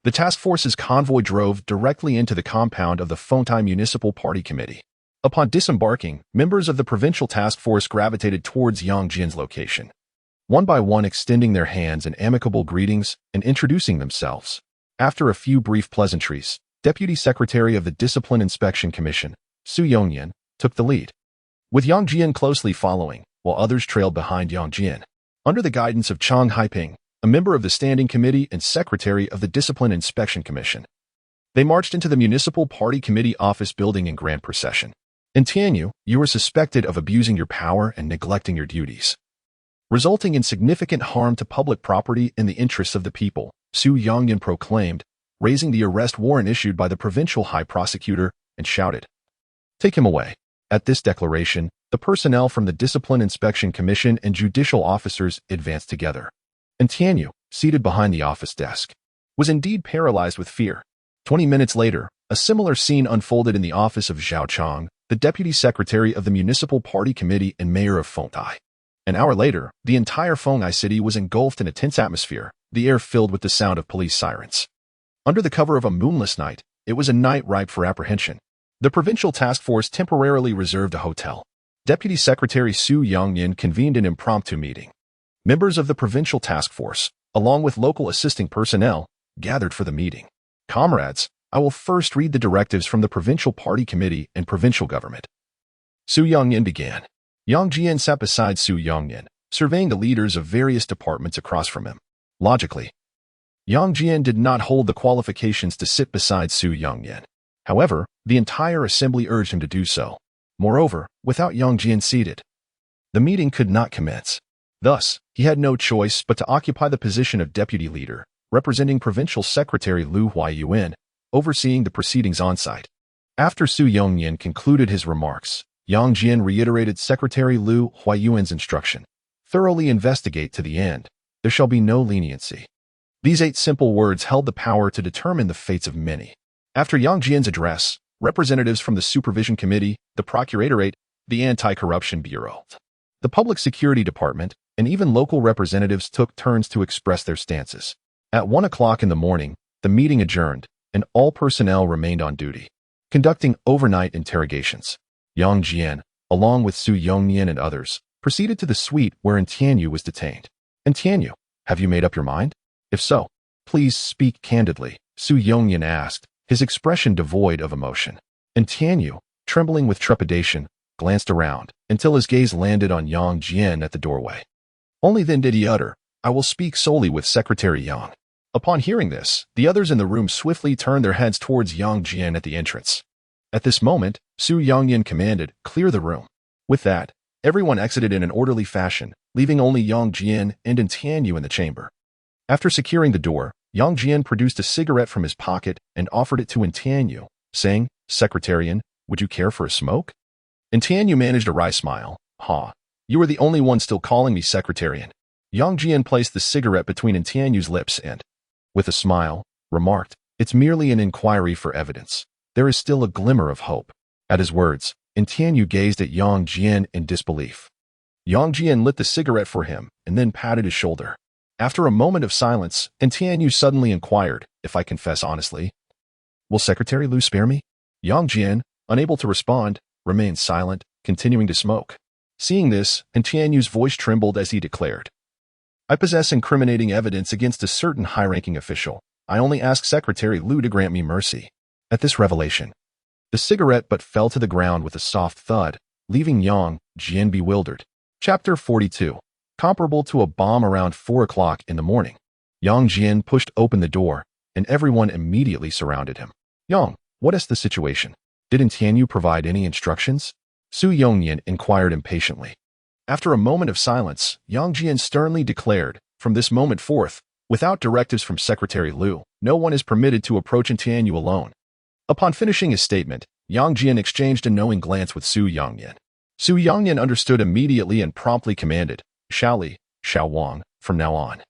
A: the task force's convoy drove directly into the compound of the Fontai Municipal Party Committee. Upon disembarking, members of the provincial task force gravitated towards Yang Jian's location, one by one extending their hands in amicable greetings and introducing themselves. After a few brief pleasantries, Deputy Secretary of the Discipline Inspection Commission, Su Yongyan, took the lead, with Yang Jian closely following, while others trailed behind Yang Jian. Under the guidance of Chang Haiping, a member of the Standing Committee and Secretary of the Discipline Inspection Commission, they marched into the Municipal Party Committee office building in grand procession. "In Tianyu, you are suspected of abusing your power and neglecting your duties, resulting in significant harm to public property and the interests of the people," Su Yongyan proclaimed, raising the arrest warrant issued by the provincial high prosecutor, and shouted, "Take him away." At this declaration, the personnel from the Discipline Inspection Commission and judicial officers advanced together. And Tianyu, seated behind the office desk, was indeed paralyzed with fear. 20 minutes later, a similar scene unfolded in the office of Zhao Chang, the Deputy Secretary of the Municipal Party Committee and Mayor of Fontai. An hour later, the entire Fontai City was engulfed in a tense atmosphere, the air filled with the sound of police sirens. Under the cover of a moonless night, it was a night ripe for apprehension. The provincial task force temporarily reserved a hotel. Deputy Secretary Su Yongyan convened an impromptu meeting. Members of the provincial task force, along with local assisting personnel, gathered for the meeting. "Comrades, I will first read the directives from the Provincial Party Committee and provincial government." Su Yongyan began. Yang Jian sat beside Su Yongyan, surveying the leaders of various departments across from him. Logically, Yang Jian did not hold the qualifications to sit beside Su Yongyan. However, the entire assembly urged him to do so. Moreover, without Yang Jian seated, the meeting could not commence. Thus, he had no choice but to occupy the position of deputy leader, representing Provincial Secretary Lu Huaiyuan, overseeing the proceedings on-site. After Su Yongyan concluded his remarks, Yang Jian reiterated Secretary Lu Huaiyuan's instruction: "Thoroughly investigate to the end. There shall be no leniency." These 8 simple words held the power to determine the fates of many. After Yang Jian's address, representatives from the Supervision Committee, the Procuratorate, the Anti-Corruption Bureau, the Public Security Department, and even local representatives took turns to express their stances. At 1 o'clock in the morning, the meeting adjourned, and all personnel remained on duty, conducting overnight interrogations. Yang Jian, along with Su Yongyan and others, proceeded to the suite wherein Tianyu was detained. "And Tianyu, have you made up your mind? If so, please speak candidly," Su Yongyan asked, his expression devoid of emotion. And Tianyu, trembling with trepidation, glanced around until his gaze landed on Yang Jian at the doorway. Only then did he utter, "I will speak solely with Secretary Yang." Upon hearing this, the others in the room swiftly turned their heads towards Yang Jian at the entrance. At this moment, Su Yongyan commanded, "Clear the room." With that, everyone exited in an orderly fashion, leaving only Yang Jian and Tianyu in the chamber. After securing the door, Yang Jian produced a cigarette from his pocket and offered it to Tianyu, saying, "Secretarian, would you care for a smoke?" Tianyu managed a wry smile. "Ha, you are the only one still calling me Secretarian." Yang Jian placed the cigarette between Tianyu's lips and, with a smile, remarked, "It's merely an inquiry for evidence. There is still a glimmer of hope." At his words, Tianyu gazed at Yang Jian in disbelief. Yang Jian lit the cigarette for him and then patted his shoulder. After a moment of silence, Tianyu suddenly inquired, "If I confess honestly, will Secretary Lu spare me?" Yang Jian, unable to respond, remained silent, continuing to smoke. Seeing this, Tianyu's voice trembled as he declared, "I possess incriminating evidence against a certain high-ranking official. I only ask Secretary Lu to grant me mercy." At this revelation, the cigarette but fell to the ground with a soft thud, leaving Yang Jian bewildered. Chapter 42. Comparable to a bomb around 4 o'clock in the morning. Yang Jian pushed open the door, and everyone immediately surrounded him. "Yang, what is the situation? Didn't Tianyu provide any instructions?" Su Yongyan inquired impatiently. After a moment of silence, Yang Jian sternly declared, "From this moment forth, without directives from Secretary Lu, no one is permitted to approach Tianyu alone." Upon finishing his statement, Yang Jian exchanged a knowing glance with Su Yongyan. Su Yongyan understood immediately and promptly commanded, "Xiao Li, Xiao Wang, from now on,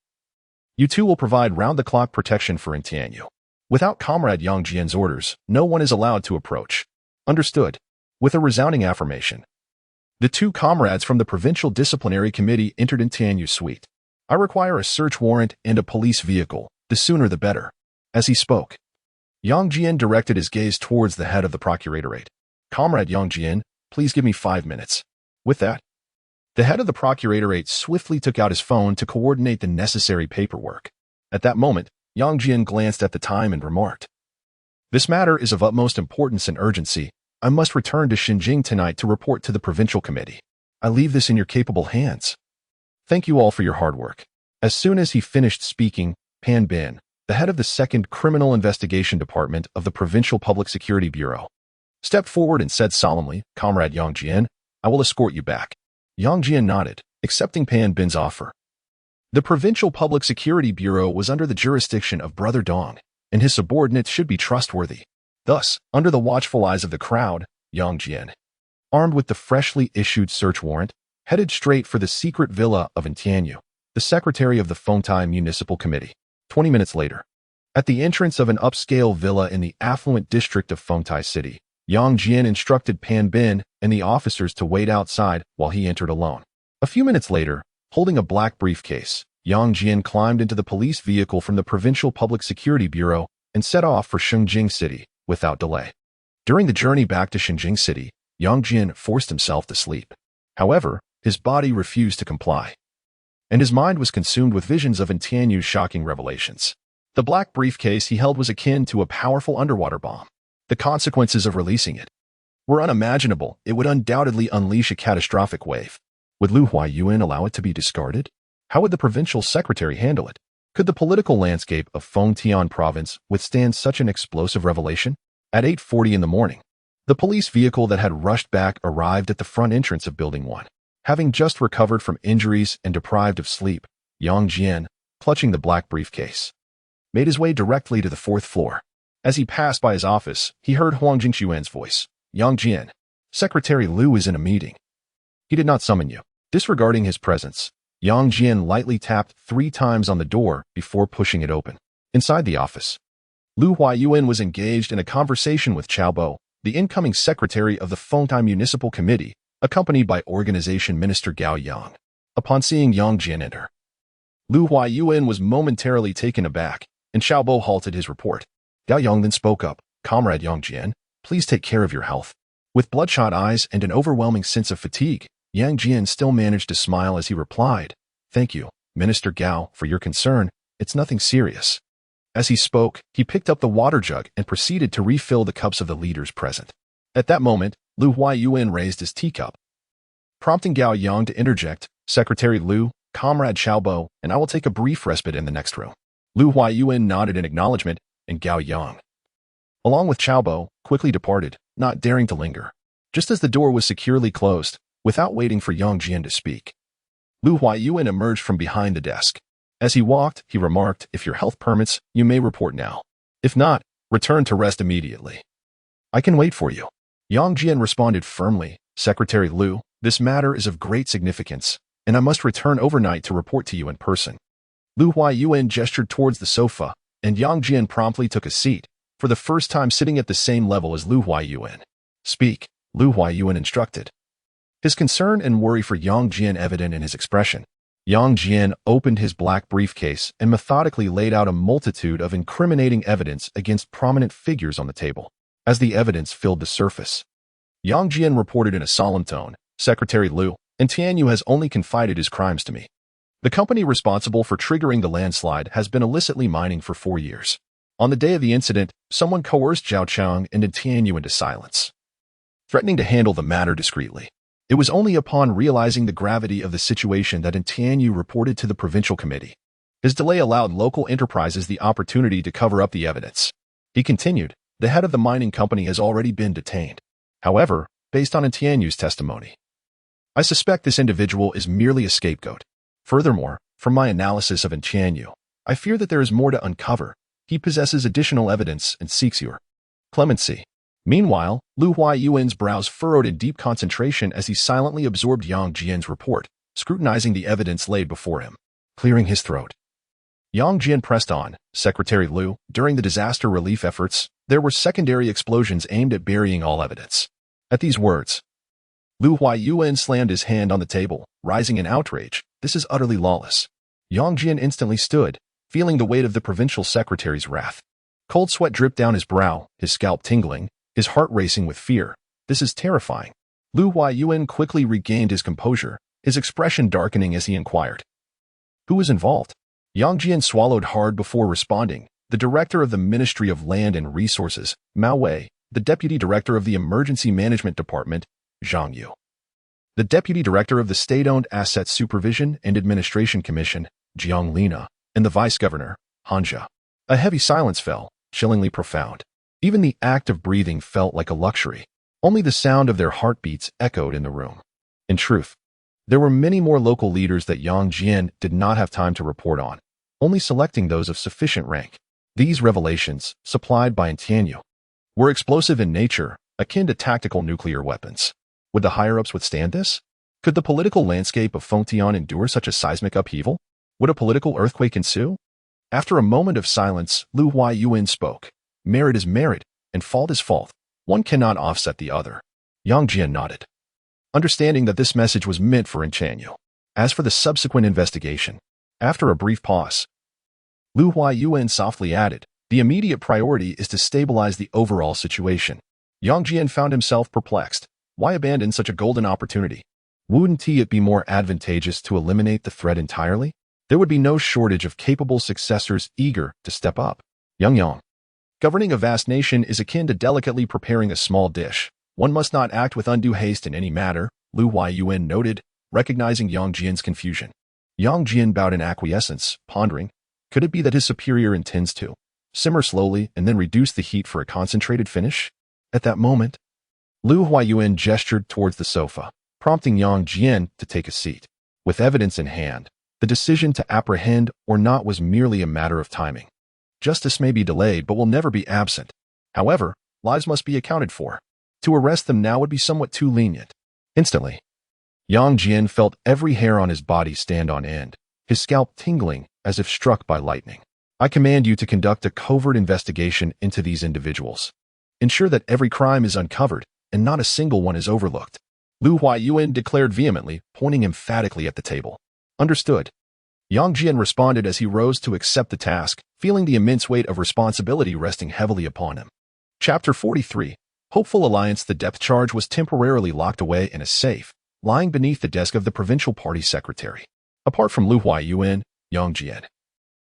A: you two will provide round-the-clock protection for Tianyu. Without Comrade Yang Jian's orders, no one is allowed to approach." "Understood." With a resounding affirmation, the two comrades from the Provincial Disciplinary Committee entered Tianyu's suite. "I require a search warrant and a police vehicle, the sooner the better." As he spoke, Yang Jian directed his gaze towards the head of the Procuratorate. "Comrade Yang Jian, please give me 5 minutes." With that, the head of the Procuratorate swiftly took out his phone to coordinate the necessary paperwork. At that moment, Yang Jian glanced at the time and remarked, "This matter is of utmost importance and urgency. I must return to Xinjiang tonight to report to the Provincial Committee. I leave this in your capable hands. Thank you all for your hard work." As soon as he finished speaking, Pan Bin, the head of the 2nd Criminal Investigation Department of the Provincial Public Security Bureau, stepped forward and said solemnly, "Comrade Yang Jian, I will escort you back." Yang Jian nodded, accepting Pan Bin's offer. The Provincial Public Security Bureau was under the jurisdiction of Brother Dong, and his subordinates should be trustworthy. Thus, under the watchful eyes of the crowd, Yang Jian, armed with the freshly issued search warrant, headed straight for the secret villa of Tianyu, the secretary of the Fengtai Municipal Committee. 20 minutes later, at the entrance of an upscale villa in the affluent district of Fengtai City, Yang Jian instructed Pan Bin and the officers to wait outside while he entered alone. A few minutes later, holding a black briefcase, Yang Jian climbed into the police vehicle from the Provincial Public Security Bureau and set off for Xinjiang City without delay. During the journey back to Xinjiang City, Yang Jian forced himself to sleep. However, his body refused to comply, and his mind was consumed with visions of Tianyu's shocking revelations. The black briefcase he held was akin to a powerful underwater bomb. The consequences of releasing it were unimaginable. It would undoubtedly unleash a catastrophic wave. Would Lu Huayuan allow it to be discarded? How would the provincial secretary handle it? Could the political landscape of Fengtian province withstand such an explosive revelation? At 8:40 in the morning, the police vehicle that had rushed back arrived at the front entrance of Building 1. Having just recovered from injuries and deprived of sleep, Yang Jian, clutching the black briefcase, made his way directly to the 4th floor. As he passed by his office, he heard Huang Jingxuan's voice. "Yang Jian, Secretary Lu is in a meeting. He did not summon you." Disregarding his presence, Yang Jian lightly tapped 3 times on the door before pushing it open. Inside the office, Lu Huayuan was engaged in a conversation with Chao Bo, the incoming secretary of the Fengtai Municipal Committee, accompanied by Organization Minister Gao Yang. Upon seeing Yang Jian enter, Lu Huayuan was momentarily taken aback, and Chao Bo halted his report. Gao Yang then spoke up, "Comrade Yang Jian, please take care of your health." With bloodshot eyes and an overwhelming sense of fatigue, Yang Jian still managed to smile as he replied, "Thank you, Minister Gao, for your concern. It's nothing serious." As he spoke, he picked up the water jug and proceeded to refill the cups of the leaders present. At that moment, Lu Huayuan raised his teacup, prompting Gao Yang to interject, "Secretary Lu, Comrade Xiaobo, and I will take a brief respite in the next room." Lu Huayuan nodded in acknowledgement, and Gao Yang, along with Xiaobo, quickly departed, not daring to linger. Just as the door was securely closed, without waiting for Yang Jian to speak, Lu Huayuan emerged from behind the desk. As he walked, he remarked, "If your health permits, you may report now. If not, return to rest immediately. I can wait for you." Yang Jian responded firmly, "Secretary Lu, this matter is of great significance, and I must return overnight to report to you in person." Lu Huayuan gestured towards the sofa, and Yang Jian promptly took a seat, for the first time sitting at the same level as Lu Huayuan. "Speak," Lu Huayuan instructed, his concern and worry for Yang Jian evident in his expression. Yang Jian opened his black briefcase and methodically laid out a multitude of incriminating evidence against prominent figures on the table. As the evidence filled the surface, Yang Jian reported in a solemn tone, "Secretary Lu, and Tianyu has only confided his crimes to me. The company responsible for triggering the landslide has been illicitly mining for 4 years. On the day of the incident, someone coerced Zhao Chang and Tianyu into silence, threatening to handle the matter discreetly. It was only upon realizing the gravity of the situation that Tianyu reported to the provincial committee. His delay allowed local enterprises the opportunity to cover up the evidence." He continued, "The head of the mining company has already been detained. However, based on Tianyu's testimony, I suspect this individual is merely a scapegoat. Furthermore, from my analysis of Tianyu, I fear that there is more to uncover. He possesses additional evidence and seeks your clemency." Meanwhile, Lu Huayuan's brows furrowed in deep concentration as he silently absorbed Yang Jian's report, scrutinizing the evidence laid before him. Clearing his throat, Yang Jian pressed on, "Secretary Lu, during the disaster relief efforts, there were secondary explosions aimed at burying all evidence." At these words, Lu Huayuan slammed his hand on the table, rising in outrage. "This is utterly lawless." Yang Jian instantly stood, feeling the weight of the provincial secretary's wrath. Cold sweat dripped down his brow, his scalp tingling, his heart racing with fear. "This is terrifying." Lu Huayuan quickly regained his composure, his expression darkening as he inquired, "Who is involved?" Yang Jian swallowed hard before responding, "The director of the Ministry of Land and Resources, Mao Wei, the deputy director of the Emergency Management Department, Zhang Yu, the deputy director of the State-Owned Assets Supervision and Administration Commission, Jiang Lina, and the vice governor, Han Jia." A heavy silence fell, chillingly profound. Even the act of breathing felt like a luxury. Only the sound of their heartbeats echoed in the room. In truth, there were many more local leaders that Yang Jian did not have time to report on, only selecting those of sufficient rank. These revelations, supplied by Tianyu, were explosive in nature, akin to tactical nuclear weapons. Would the higher-ups withstand this? Could the political landscape of Fengtian endure such a seismic upheaval? Would a political earthquake ensue? After a moment of silence, Lu Huayuan spoke. "Merit is merit, and fault is fault. One cannot offset the other." Yang Jian nodded, understanding that this message was meant for Tianyu. As for the subsequent investigation, after a brief pause, Lu Huayuan softly added, "The immediate priority is to stabilize the overall situation." Yang Jian found himself perplexed. Why abandon such a golden opportunity? Wouldn't it be more advantageous to eliminate the threat entirely? There would be no shortage of capable successors eager to step up. Yang. Governing a vast nation is akin to delicately preparing a small dish. One must not act with undue haste in any matter, Lu Huayuan noted, recognizing Yang Jian's confusion. Yang Jian bowed in acquiescence, pondering, could it be that his superior intends to simmer slowly and then reduce the heat for a concentrated finish? At that moment, Lu Huayuan gestured towards the sofa, prompting Yang Jian to take a seat. With evidence in hand, the decision to apprehend or not was merely a matter of timing. Justice may be delayed but will never be absent. However, lives must be accounted for. To arrest them now would be somewhat too lenient. Instantly, Yang Jian felt every hair on his body stand on end, his scalp tingling as if struck by lightning. "I command you to conduct a covert investigation into these individuals. Ensure that every crime is uncovered and not a single one is overlooked," Lu Huayuan declared vehemently, pointing emphatically at the table. "Understood." Yang Jian responded as he rose to accept the task, feeling the immense weight of responsibility resting heavily upon him. Chapter 43. Hopeful Alliance. The depth charge was temporarily locked away in a safe, lying beneath the desk of the provincial party secretary. Apart from Lu Huayuan, Yang Jian,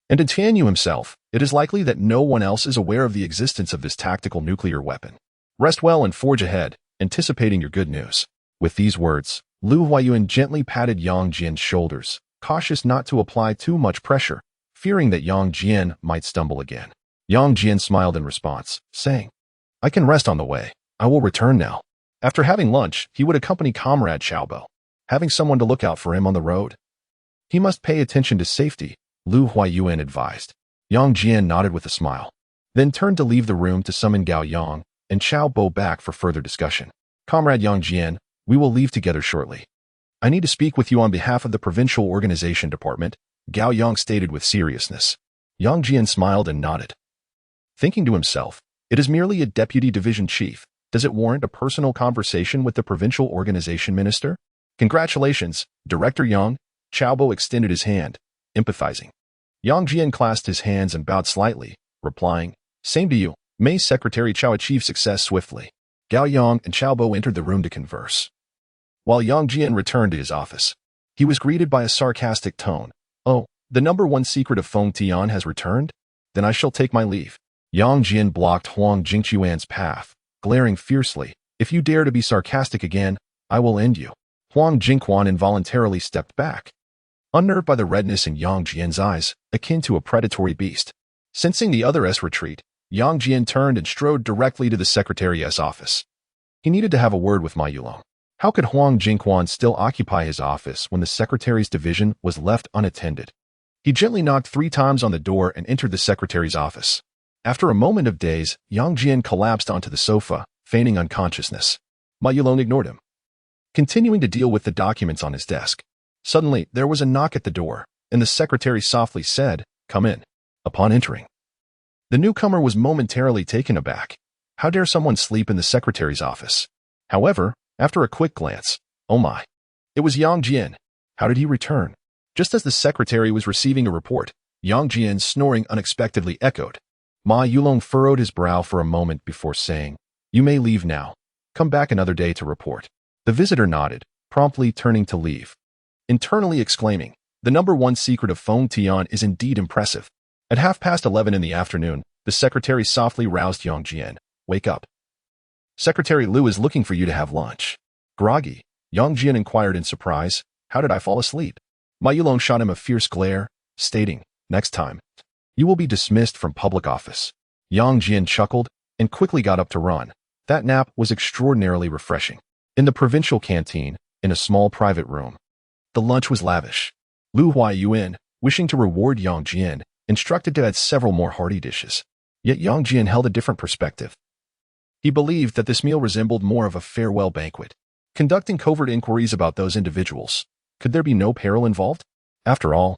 A: and Tianyu himself, It is likely that no one else is aware of the existence of this tactical nuclear weapon. Rest well and forge ahead, anticipating your good news. With these words, Lu Huayuan gently patted Yang Jian's shoulders, cautious not to apply too much pressure, fearing that Yang Jian might stumble again. Yang Jian smiled in response, saying, "I can rest on the way. I will return now." After having lunch, he would accompany Comrade Xiaobo, having someone to look out for him on the road. He must pay attention to safety, Lu Huayuan advised. Yang Jian nodded with a smile, then turned to leave the room to summon Gao Yang and Xiaobo back for further discussion. "Comrade Yang Jian, we will leave together shortly. I need to speak with you on behalf of the Provincial Organization Department," Gao Yang stated with seriousness. Yang Jian smiled and nodded, thinking to himself, it is merely a deputy division chief. Does it warrant a personal conversation with the Provincial Organization Minister? "Congratulations, Director Yang," Xiaobo extended his hand, empathizing. Yang Jian clasped his hands and bowed slightly, replying, "Same to you. May Secretary Chao achieve success swiftly." Gao Yang and Xiaobo entered the room to converse. While Yang Jian returned to his office, he was greeted by a sarcastic tone. "Oh, the #1 secret of Feng Tian has returned? Then I shall take my leave." Yang Jian blocked Huang Jingquan's path, glaring fiercely. "If you dare to be sarcastic again, I will end you." Huang Jingquan involuntarily stepped back, unnerved by the redness in Yang Jian's eyes, akin to a predatory beast. Sensing the other's retreat, Yang Jian turned and strode directly to the secretary's office. He needed to have a word with Ma Yulong. How could Huang Jingquan still occupy his office when the secretary's division was left unattended? He gently knocked 3 times on the door and entered the secretary's office. After a moment of daze, Yang Jian collapsed onto the sofa, feigning unconsciousness. Ma Yulong ignored him, continuing to deal with the documents on his desk. Suddenly, there was a knock at the door, and the secretary softly said, "Come in." Upon entering, the newcomer was momentarily taken aback. How dare someone sleep in the secretary's office? However, after a quick glance, oh my, it was Yang Jian. How did he return? Just as the secretary was receiving a report, Yang Jian's snoring unexpectedly echoed. Ma Yulong furrowed his brow for a moment before saying, "You may leave now. Come back another day to report." The visitor nodded, promptly turning to leave, internally exclaiming, "The #1 secret of Feng Tian is indeed impressive." At 11:30 in the afternoon, the secretary softly roused Yang Jian. "Wake up. Secretary Lu is looking for you to have lunch." Groggy, Yang Jian inquired in surprise, "How did I fall asleep?" Ma Yulong shot him a fierce glare, stating, "Next time, you will be dismissed from public office." Yang Jian chuckled and quickly got up to run. That nap was extraordinarily refreshing. In the provincial canteen, in a small private room, the lunch was lavish. Lu Huayuan, wishing to reward Yang Jian, instructed to add several more hearty dishes. Yet Yang Jian held a different perspective. He believed that this meal resembled more of a farewell banquet. Conducting covert inquiries about those individuals, could there be no peril involved? After all,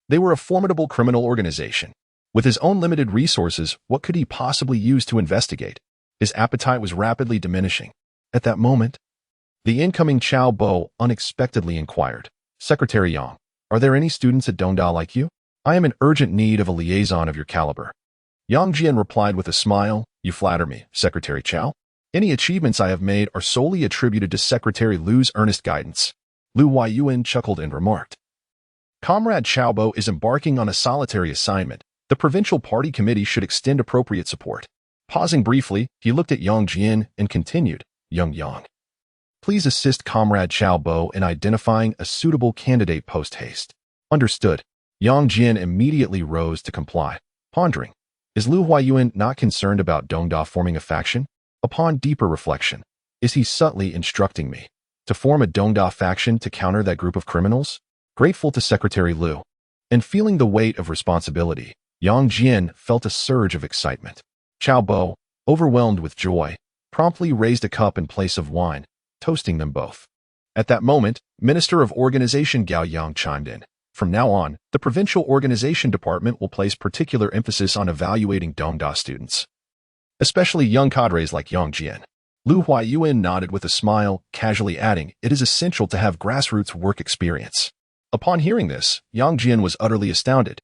A: they were a formidable criminal organization. With his own limited resources, what could he possibly use to investigate? His appetite was rapidly diminishing. At that moment, the incoming Xiaobo unexpectedly inquired, "Secretary Yang, are there any students at Dongda like you? I am in urgent need of a liaison of your caliber." Yang Jian replied with a smile, "You flatter me, Secretary Chao. Any achievements I have made are solely attributed to Secretary Lu's earnest guidance." Lu Huayuan chuckled and remarked, "Comrade Xiaobo is embarking on a solitary assignment. The provincial party committee should extend appropriate support." Pausing briefly, he looked at Yang Jian and continued, "Young Yang, please assist Comrade Xiaobo in identifying a suitable candidate post-haste." Understood. Yang Jian immediately rose to comply, pondering, is Lu Huayuan not concerned about Dongda forming a faction? Upon deeper reflection, is he subtly instructing me to form a Dongda faction to counter that group of criminals? Grateful to Secretary Lu, and feeling the weight of responsibility, Yang Jian felt a surge of excitement. Xiaobo, overwhelmed with joy, promptly raised a cup in place of wine, toasting them both. At that moment, Minister of Organization Gao Yang chimed in. "From now on, the Provincial Organization Department will place particular emphasis on evaluating Dongda students, especially young cadres like Yang Jian." Lu Huayuan nodded with a smile, casually adding, "It is essential to have grassroots work experience." Upon hearing this, Yang Jian was utterly astounded,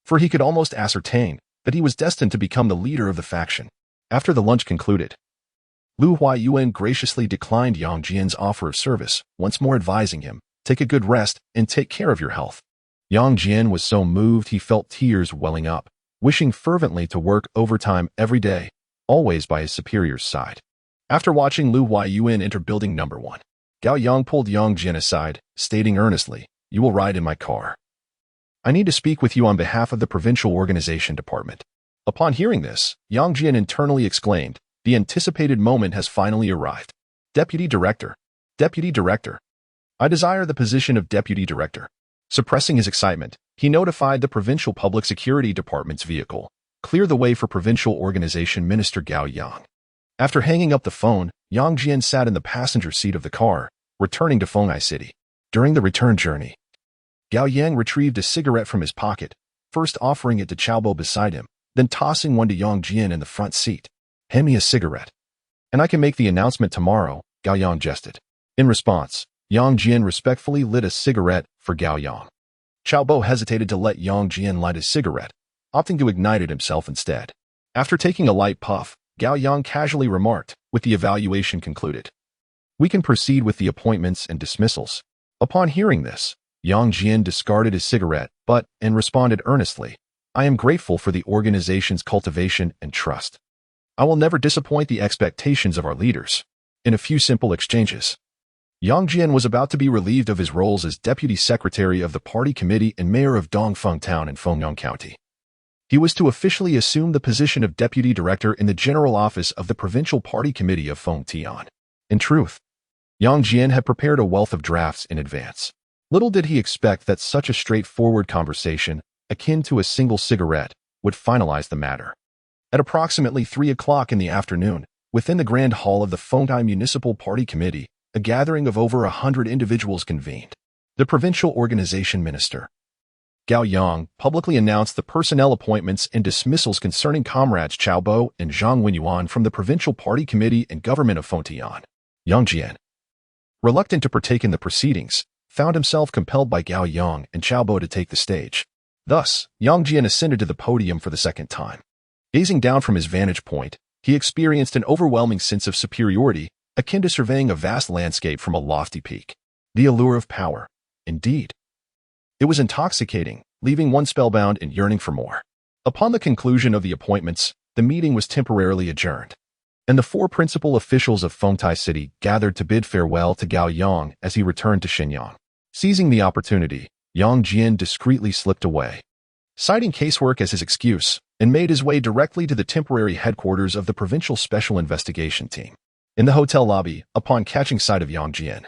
A: for he could almost ascertain that he was destined to become the leader of the faction. After the lunch concluded, Lu Huayuan graciously declined Yang Jian's offer of service, once more advising him, "Take a good rest and take care of your health." Yang Jian was so moved he felt tears welling up. wishing fervently to work overtime every day, always by his superior's side. After watching Lu Yuan enter building number 1, Gao Yang pulled Yang Jian aside, stating earnestly, "You will ride in my car. I need to speak with you on behalf of the Provincial Organization Department." Upon hearing this, Yang Jian internally exclaimed, "The anticipated moment has finally arrived. Deputy Director. Deputy Director. I desire the position of Deputy Director." Suppressing his excitement, he notified the Provincial Public Security Department's vehicle, "Clear the way for Provincial Organization Minister Gao Yang." After hanging up the phone, Yang Jian sat in the passenger seat of the car, returning to Fenghai City. During the return journey, Gao Yang retrieved a cigarette from his pocket, first offering it to Chaobo beside him, then tossing one to Yang Jian in the front seat. "Hand me a cigarette, and I can make the announcement tomorrow," Gao Yang jested. In response, Yang Jian respectfully lit a cigarette for Gao Yang. Chaobo hesitated to let Yang Jian light his cigarette, opting to ignite it himself instead. After taking a light puff, Gao Yang casually remarked, with the evaluation concluded, "We can proceed with the appointments and dismissals." Upon hearing this, Yang Jian discarded his cigarette, and responded earnestly, "I am grateful for the organization's cultivation and trust. I will never disappoint the expectations of our leaders." In a few simple exchanges, Yang Jian was about to be relieved of his roles as Deputy Secretary of the Party Committee and Mayor of Dongfeng Town in Fengyang County. He was to officially assume the position of Deputy Director in the General Office of the Provincial Party Committee of Fengtian. In truth, Yang Jian had prepared a wealth of drafts in advance. Little did he expect that such a straightforward conversation, akin to a single cigarette, would finalize the matter. At approximately 3 o'clock in the afternoon, within the Grand Hall of the Fengtai Municipal Party Committee, a gathering of over 100 individuals convened. The Provincial Organization Minister, Gao Yang, publicly announced the personnel appointments and dismissals concerning comrades Chaobo and Zhang Wenyuan from the Provincial Party Committee and Government of Fengtian. Yang Jian, reluctant to partake in the proceedings, found himself compelled by Gao Yang and Chaobo to take the stage. Thus, Yang Jian ascended to the podium for the second time. Gazing down from his vantage point, he experienced an overwhelming sense of superiority, akin to surveying a vast landscape from a lofty peak. The allure of power, indeed. It was intoxicating, leaving one spellbound and yearning for more. Upon the conclusion of the appointments, the meeting was temporarily adjourned, and the 4 principal officials of Fengtai City gathered to bid farewell to Gao Yang as he returned to Shenyang. Seizing the opportunity, Yang Jian discreetly slipped away, citing casework as his excuse, and made his way directly to the temporary headquarters of the Provincial Special Investigation Team. In the hotel lobby, upon catching sight of Yang Jian,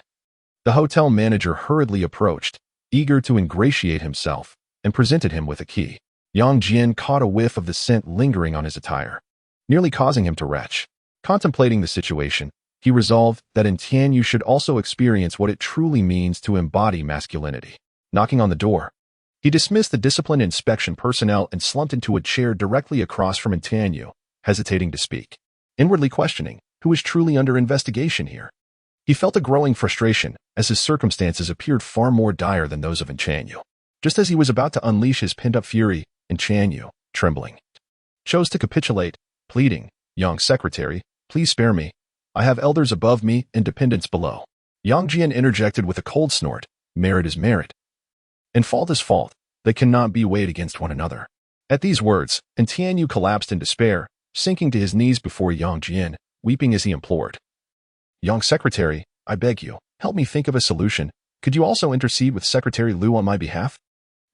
A: the hotel manager hurriedly approached, eager to ingratiate himself, and presented him with a key. Yang Jian caught a whiff of the scent lingering on his attire, nearly causing him to retch. Contemplating the situation, he resolved that in Tianyu should also experience what it truly means to embody masculinity. Knocking on the door, he dismissed the discipline inspection personnel and slumped into a chair directly across from Tianyu, hesitating to speak, inwardly questioning who was truly under investigation here. He felt a growing frustration as his circumstances appeared far more dire than those of Tianyu. Just as he was about to unleash his pent-up fury, Tianyu, trembling, chose to capitulate, pleading, "Young Secretary, please spare me. I have elders above me and dependents below." Yang Jian interjected with a cold snort, "Merit is merit, and fault is fault. They cannot be weighed against one another." At these words, Tianyu collapsed in despair, sinking to his knees before Yang Jian, weeping as he implored, "Young Secretary, I beg you, help me think of a solution. Could you also intercede with Secretary Lu on my behalf?"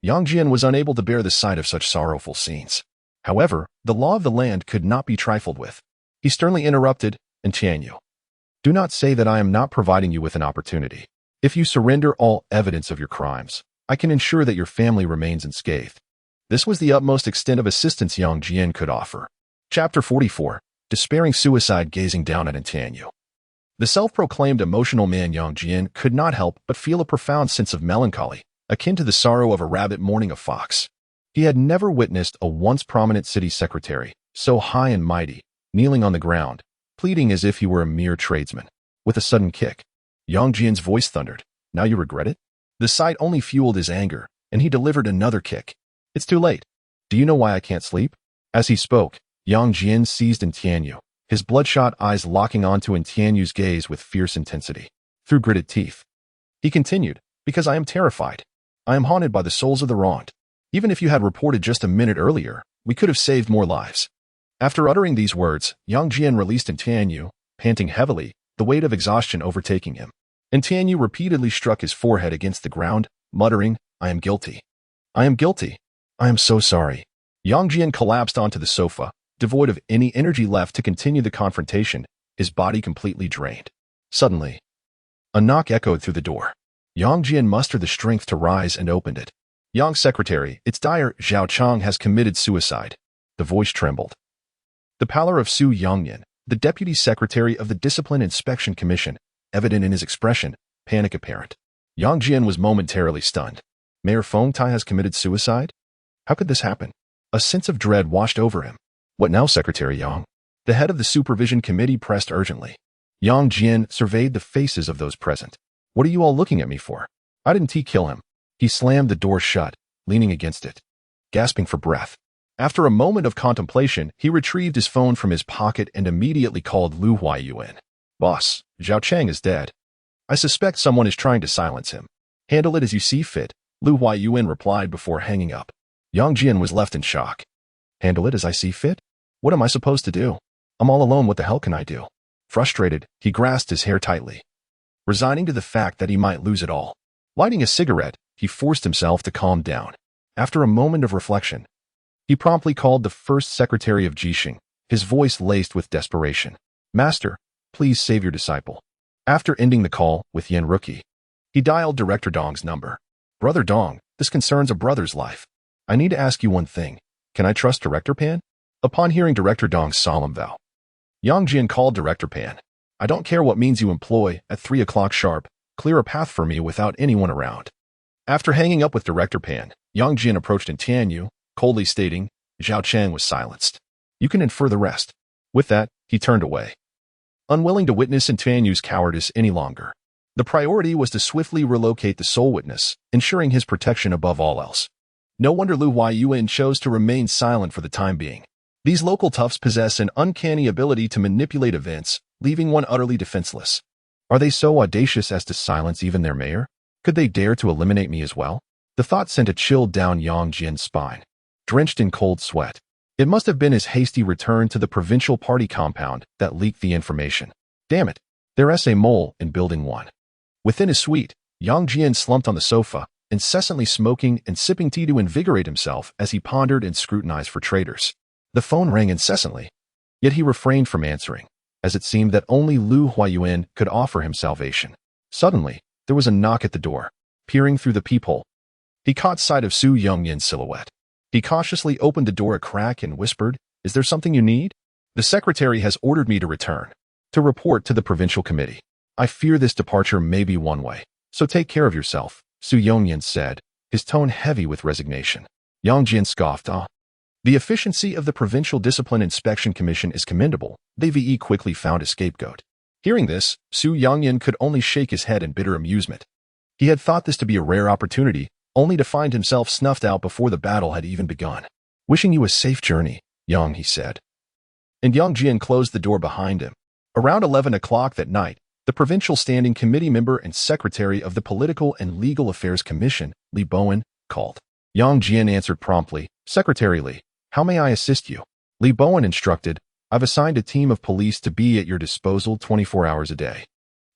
A: Yang Jian was unable to bear the sight of such sorrowful scenes. However, the law of the land could not be trifled with. He sternly interrupted, "Tianyu, do not say that I am not providing you with an opportunity. If you surrender all evidence of your crimes, I can ensure that your family remains unscathed." This was the utmost extent of assistance Yang Jian could offer. Chapter 44. Despairing suicide gazing down at Tianyu. The self-proclaimed emotional man Yang Jian could not help but feel a profound sense of melancholy, akin to the sorrow of a rabbit mourning a fox. He had never witnessed a once prominent city secretary, so high and mighty, kneeling on the ground, pleading as if he were a mere tradesman. With a sudden kick, Yang Jian's voice thundered, "Now you regret it?" The sight only fueled his anger, and he delivered another kick. "It's too late. Do you know why I can't sleep?" As he spoke, Yang Jian seized Tianyu, his bloodshot eyes locking onto Tianyu's gaze with fierce intensity. Through gritted teeth, he continued, "Because I am terrified. I am haunted by the souls of the wronged. Even if you had reported just a minute earlier, We could have saved more lives. After uttering these words, Yang Jian released Tianyu, panting heavily, the weight of exhaustion overtaking him. Tianyu repeatedly struck his forehead against the ground, muttering, "I am guilty. I am guilty. I am so sorry." Yang Jian collapsed onto the sofa, devoid of any energy left to continue the confrontation, his body completely drained. Suddenly, a knock echoed through the door. Yang Jian mustered the strength to rise and opened it. "Yang Secretary, it's dire, Zhao Chang has committed suicide." The voice trembled. The pallor of Su Yongyan, the Deputy Secretary of the Discipline Inspection Commission, evident in his expression, panic apparent. Yang Jian was momentarily stunned. Mayor Feng Tai has committed suicide? How could this happen? A sense of dread washed over him. "What now, Secretary Yang?" The head of the Supervision Committee pressed urgently. Yang Jian surveyed the faces of those present. "What are you all looking at me for? I didn't kill him." He slammed the door shut, leaning against it, gasping for breath. After a moment of contemplation, he retrieved his phone from his pocket and immediately called Lu Huayuan. "Boss, Zhao Chang is dead. I suspect someone is trying to silence him. Handle it as you see fit," Lu Huayuan replied before hanging up. Yang Jian was left in shock. "Handle it as I see fit? What am I supposed to do? I'm all alone, what the hell can I do?" Frustrated, he grasped his hair tightly, resigning to the fact that he might lose it all. Lighting a cigarette, he forced himself to calm down. After a moment of reflection, he promptly called the first secretary of Jixing, his voice laced with desperation. "Master, please save your disciple." After ending the call with Yan Rookie, he dialed Director Dong's number. "Brother Dong, this concerns a brother's life. I need to ask you one thing. Can I trust Director Pan?" Upon hearing Director Dong's solemn vow, Yang Jian called Director Pan. "I don't care what means you employ, at 3 o'clock sharp, clear a path for me without anyone around." After hanging up with Director Pan, Yang Jian approached Tianyu, coldly stating, Zhao Chang was silenced. "You can infer the rest." With that, he turned away, unwilling to witness Tianyu's cowardice any longer. The priority was to swiftly relocate the sole witness, ensuring his protection above all else. No wonder Lu Huayuan chose to remain silent for the time being. These local toughs possess an uncanny ability to manipulate events, leaving one utterly defenseless. Are they so audacious as to silence even their mayor? Could they dare to eliminate me as well? The thought sent a chill down Yang Jian's spine. Drenched in cold sweat, it must have been his hasty return to the provincial party compound that leaked the information. Damn it, there's a mole in Building 1. Within his suite, Yang Jian slumped on the sofa, incessantly smoking and sipping tea to invigorate himself as he pondered and scrutinized for traitors. The phone rang incessantly, yet he refrained from answering, as it seemed that only Lu Huayuan could offer him salvation. Suddenly, there was a knock at the door. Peering through the peephole, he caught sight of Su Yongyan's silhouette. He cautiously opened the door a crack and whispered, "Is there something you need?" "The secretary has ordered me to return, to report to the provincial committee. I fear this departure may be one way, so take care of yourself," Su Yongyan said, his tone heavy with resignation. Yang Jian scoffed, "Ah. The efficiency of the Provincial Discipline Inspection Commission is commendable." They quickly found a scapegoat. Hearing this, Su Yongyan could only shake his head in bitter amusement. He had thought this to be a rare opportunity, only to find himself snuffed out before the battle had even begun. "Wishing you a safe journey, Yang," he said. And Yang Jian closed the door behind him. Around 11 o'clock that night, the Provincial Standing Committee member and Secretary of the Political and Legal Affairs Commission, Li Bowen, called. Yang Jian answered promptly, "Secretary Li, how may I assist you?" Li Bowen instructed, "I've assigned a team of police to be at your disposal 24 hours a day.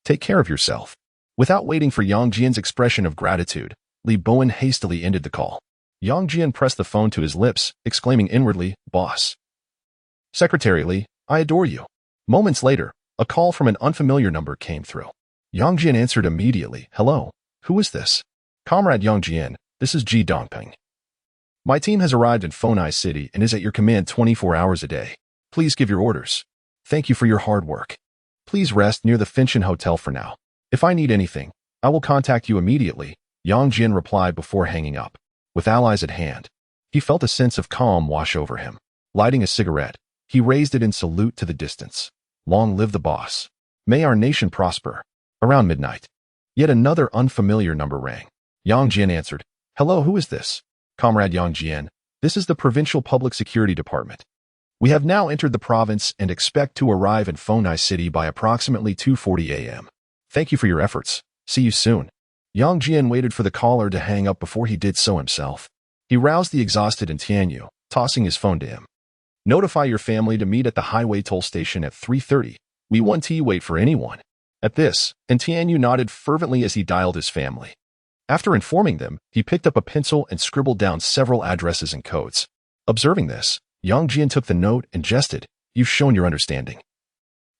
A: Take care of yourself." Without waiting for Yang Jian's expression of gratitude, Li Bowen hastily ended the call. Yang Jian pressed the phone to his lips, exclaiming inwardly, "Boss. Secretary Li, I adore you." Moments later, a call from an unfamiliar number came through. Yang Jian answered immediately, "Hello, who is this?" "Comrade Yang Jian, this is Ji Dongping. My team has arrived in Fonai City and is at your command 24 hours a day. Please give your orders. Thank you for your hard work. Please rest near the Finchin Hotel for now. If I need anything, I will contact you immediately," Yang Jian replied before hanging up. With allies at hand, he felt a sense of calm wash over him. Lighting a cigarette, he raised it in salute to the distance. "Long live the boss. May our nation prosper." Around midnight, yet another unfamiliar number rang. Yang Jian answered, "Hello, who is this?" "Comrade Yang Jian, this is the Provincial Public Security Department. We have now entered the province and expect to arrive in Fonai City by approximately 2:40 a.m. Thank you for your efforts. See you soon." Yang Jian waited for the caller to hang up before he did so himself. He roused the exhausted Tianyu, tossing his phone to him. Notify your family to meet at the highway toll station at 3:30. We won't wait for anyone. At this, Tianyu nodded fervently as he dialed his family. After informing them, he picked up a pencil and scribbled down several addresses and codes. Observing this, Yang Jian took the note and jested, "You've shown your understanding.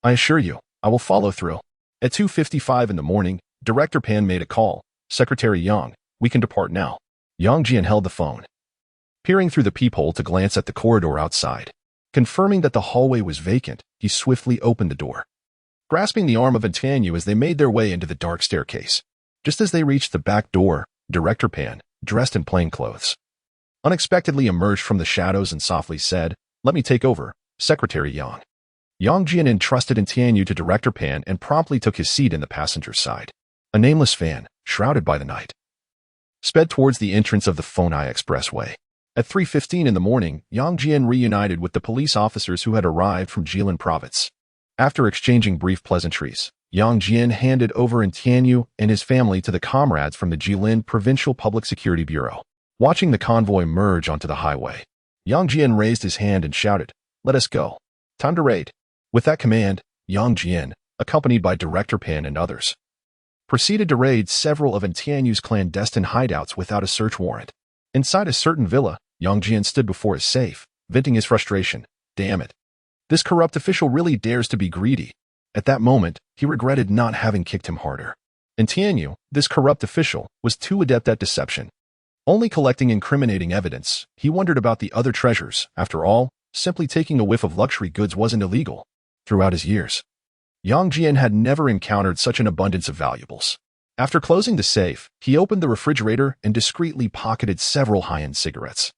A: I assure you, I will follow through." At 2:55 in the morning, Director Pan made a call. "Secretary Yang, we can depart now." Yang Jian held the phone, peering through the peephole to glance at the corridor outside. Confirming that the hallway was vacant, he swiftly opened the door, grasping the arm of Tianyu as they made their way into the dark staircase. Just as they reached the back door, Director Pan, dressed in plain clothes, unexpectedly emerged from the shadows and softly said, "Let me take over, Secretary Yang." Yang Jian entrusted Tianyu to Director Pan and promptly took his seat in the passenger's side. A nameless van, shrouded by the night, sped towards the entrance of the Fonai Expressway. At 3:15 in the morning, Yang Jian reunited with the police officers who had arrived from Jilin province. After exchanging brief pleasantries, Yang Jian handed over Tianyu and his family to the comrades from the Jilin Provincial Public Security Bureau. Watching the convoy merge onto the highway, Yang Jian raised his hand and shouted, "Let us go. Time to raid." With that command, Yang Jian, accompanied by Director Pan and others, proceeded to raid several of Tianyu's clandestine hideouts without a search warrant. Inside a certain villa, Yang Jian stood before his safe, venting his frustration. Damn it. This corrupt official really dares to be greedy. At that moment, he regretted not having kicked him harder. Tianyu, this corrupt official, was too adept at deception. Only collecting incriminating evidence, he wondered about the other treasures. After all, simply taking a whiff of luxury goods wasn't illegal. Throughout his years, Yang Jian had never encountered such an abundance of valuables. After closing the safe, he opened the refrigerator and discreetly pocketed several high-end cigarettes,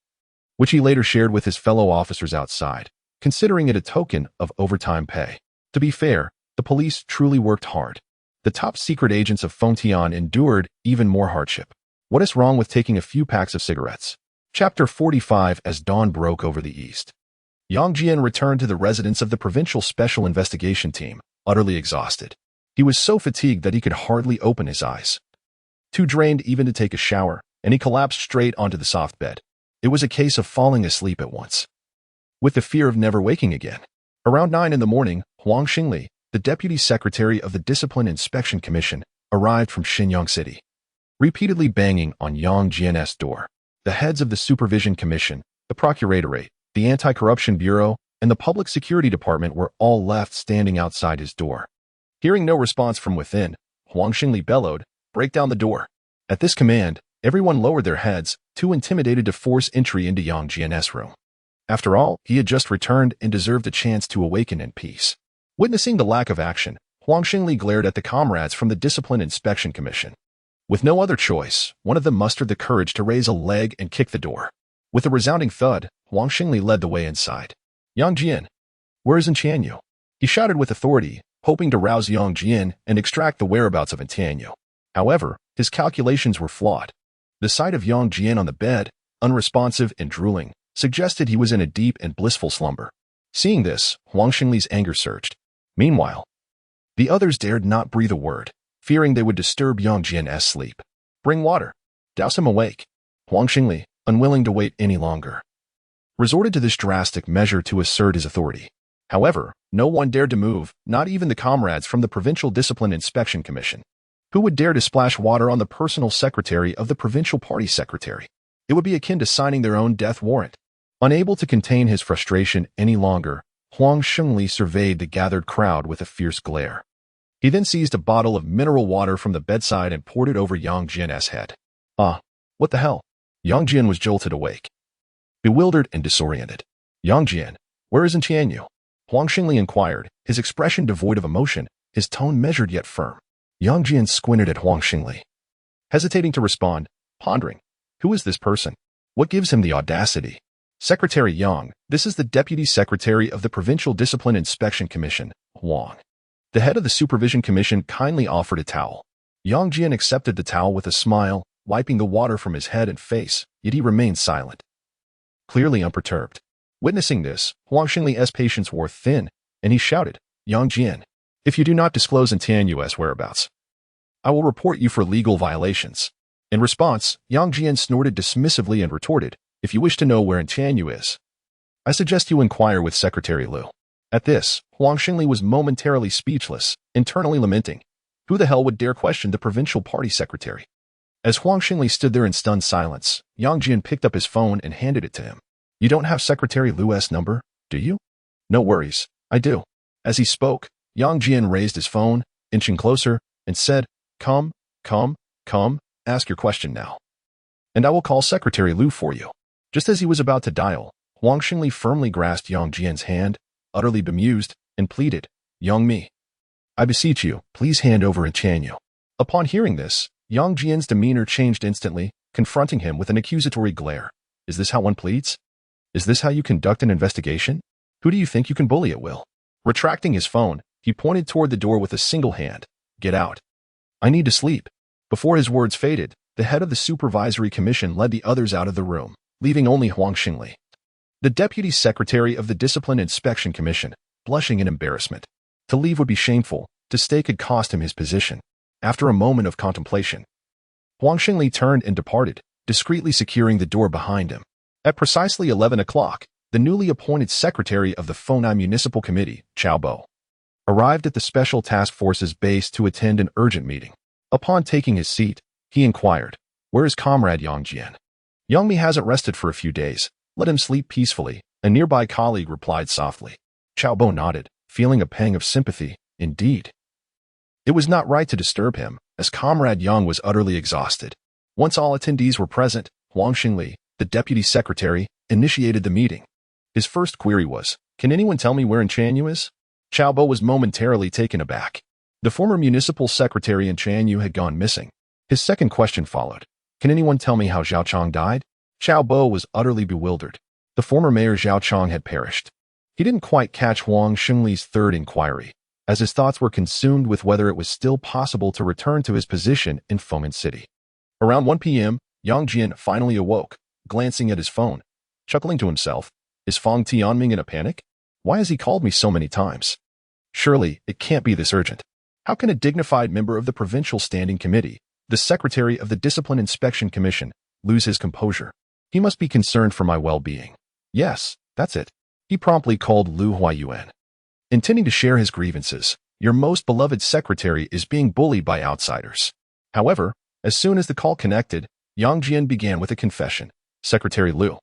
A: which he later shared with his fellow officers outside, considering it a token of overtime pay. To be fair, the police truly worked hard. The top secret agents of Fengtian endured even more hardship. What is wrong with taking a few packs of cigarettes? Chapter 45. As dawn broke over the east, Yang Jian returned to the residence of the Provincial Special Investigation Team, utterly exhausted. He was so fatigued that he could hardly open his eyes. Too drained even to take a shower, and he collapsed straight onto the soft bed. It was a case of falling asleep at once, with the fear of never waking again. Around 9 in the morning, Huang Xingli, the Deputy Secretary of the Discipline Inspection Commission, arrived from Shenyang City, repeatedly banging on Yang Jian's door. The heads of the Supervision Commission, the Procuratorate, the Anti-Corruption Bureau, and the Public Security Department were all left standing outside his door. Hearing no response from within, Huang Xingli bellowed, "Break down the door." At this command, everyone lowered their heads, too intimidated to force entry into Yang Jian's room. After all, he had just returned and deserved a chance to awaken in peace. Witnessing the lack of action, Huang Xingli glared at the comrades from the Discipline Inspection Commission. With no other choice, one of them mustered the courage to raise a leg and kick the door. With a resounding thud, Huang Xingli led the way inside. "Yang Jian, where is Tianyu?" he shouted with authority, hoping to rouse Yang Jian and extract the whereabouts of Tianyu. However, his calculations were flawed. The sight of Yang Jian on the bed, unresponsive and drooling, suggested he was in a deep and blissful slumber. Seeing this, Huang Xingli's anger surged. Meanwhile, the others dared not breathe a word, fearing they would disturb Yang Jian's sleep. "Bring water. Douse him awake." Huang Xingli, unwilling to wait any longer, resorted to this drastic measure to assert his authority. However, no one dared to move, not even the comrades from the Provincial Discipline Inspection Commission. Who would dare to splash water on the personal secretary of the provincial party secretary? It would be akin to signing their own death warrant. Unable to contain his frustration any longer, Huang Xingli surveyed the gathered crowd with a fierce glare. He then seized a bottle of mineral water from the bedside and poured it over Yang Jian's head. What the hell? Yang Jian was jolted awake, bewildered and disoriented. "Yang Jian, where is Tianyu?" Huang Xingli inquired, his expression devoid of emotion, his tone measured yet firm. Yang Jian squinted at Huang Xingli, hesitating to respond, pondering. Who is this person? What gives him the audacity? "Secretary Yang, this is the Deputy Secretary of the Provincial Discipline Inspection Commission, Huang." The head of the Supervision Commission kindly offered a towel. Yang Jian accepted the towel with a smile, wiping the water from his head and face, yet he remained silent, clearly unperturbed. Witnessing this, Huang Xingli's patience wore thin, and he shouted, "Yang Jian, if you do not disclose Tianyu's whereabouts, I will report you for legal violations." In response, Yang Jian snorted dismissively and retorted, If you wish to know where Tianyu is, I suggest you inquire with Secretary Liu. At this, Huang Xingli was momentarily speechless, internally lamenting. Who the hell would dare question the provincial party secretary? As Huang Xingli stood there in stunned silence, Yang Jian picked up his phone and handed it to him. You don't have Secretary Liu's number, do you? No worries, I do. As he spoke, Yang Jian raised his phone, inching closer, and said, Come, ask your question now. And I will call Secretary Liu for you. Just as he was about to dial, Huang Xingli firmly grasped Yang Jian's hand, utterly bemused, and pleaded, Yang Mi, I beseech you, please hand over Tianyu. Upon hearing this, Yang Jian's demeanor changed instantly, confronting him with an accusatory glare. Is this how one pleads? Is this how you conduct an investigation? Who do you think you can bully at will? Retracting his phone, he pointed toward the door with a single hand. Get out. I need to sleep. Before his words faded, the head of the supervisory commission led the others out of the room, leaving only Huang Xingli, the deputy secretary of the Discipline Inspection Commission, blushing in embarrassment. To leave would be shameful. To stay could cost him his position. After a moment of contemplation, Huang Xingli turned and departed, discreetly securing the door behind him. At precisely 11 o'clock, the newly appointed secretary of the Fengnai Municipal Committee, Chao Bo, arrived at the Special Task Force's base to attend an urgent meeting. Upon taking his seat, he inquired, Where is Comrade Yang Jian? Yang Mi hasn't rested for a few days. Let him sleep peacefully, a nearby colleague replied softly. Chao Bo nodded, feeling a pang of sympathy. Indeed. It was not right to disturb him, as Comrade Yang was utterly exhausted. Once all attendees were present, Huang Xingli, the deputy secretary, initiated the meeting. His first query was, Can anyone tell me where Tianyu is? Chao Bo was momentarily taken aback. The former municipal secretary in Tianyu had gone missing. His second question followed. Can anyone tell me how Zhao Chong died? Chao Bo was utterly bewildered. The former mayor Zhao Chong had perished. He didn't quite catch Huang Xingli's third inquiry, as his thoughts were consumed with whether it was still possible to return to his position in Fengmen City. Around 1 p.m., Yang Jian finally awoke, glancing at his phone, chuckling to himself. Is Fang Tianming in a panic? Why has he called me so many times? Surely, it can't be this urgent. How can a dignified member of the Provincial Standing Committee, the secretary of the Discipline Inspection Commission, lose his composure? He must be concerned for my well-being. Yes, that's it. He promptly called Lu Huayuan. Intending to share his grievances, your most beloved secretary is being bullied by outsiders. However, as soon as the call connected, Yang Jian began with a confession. Secretary Liu,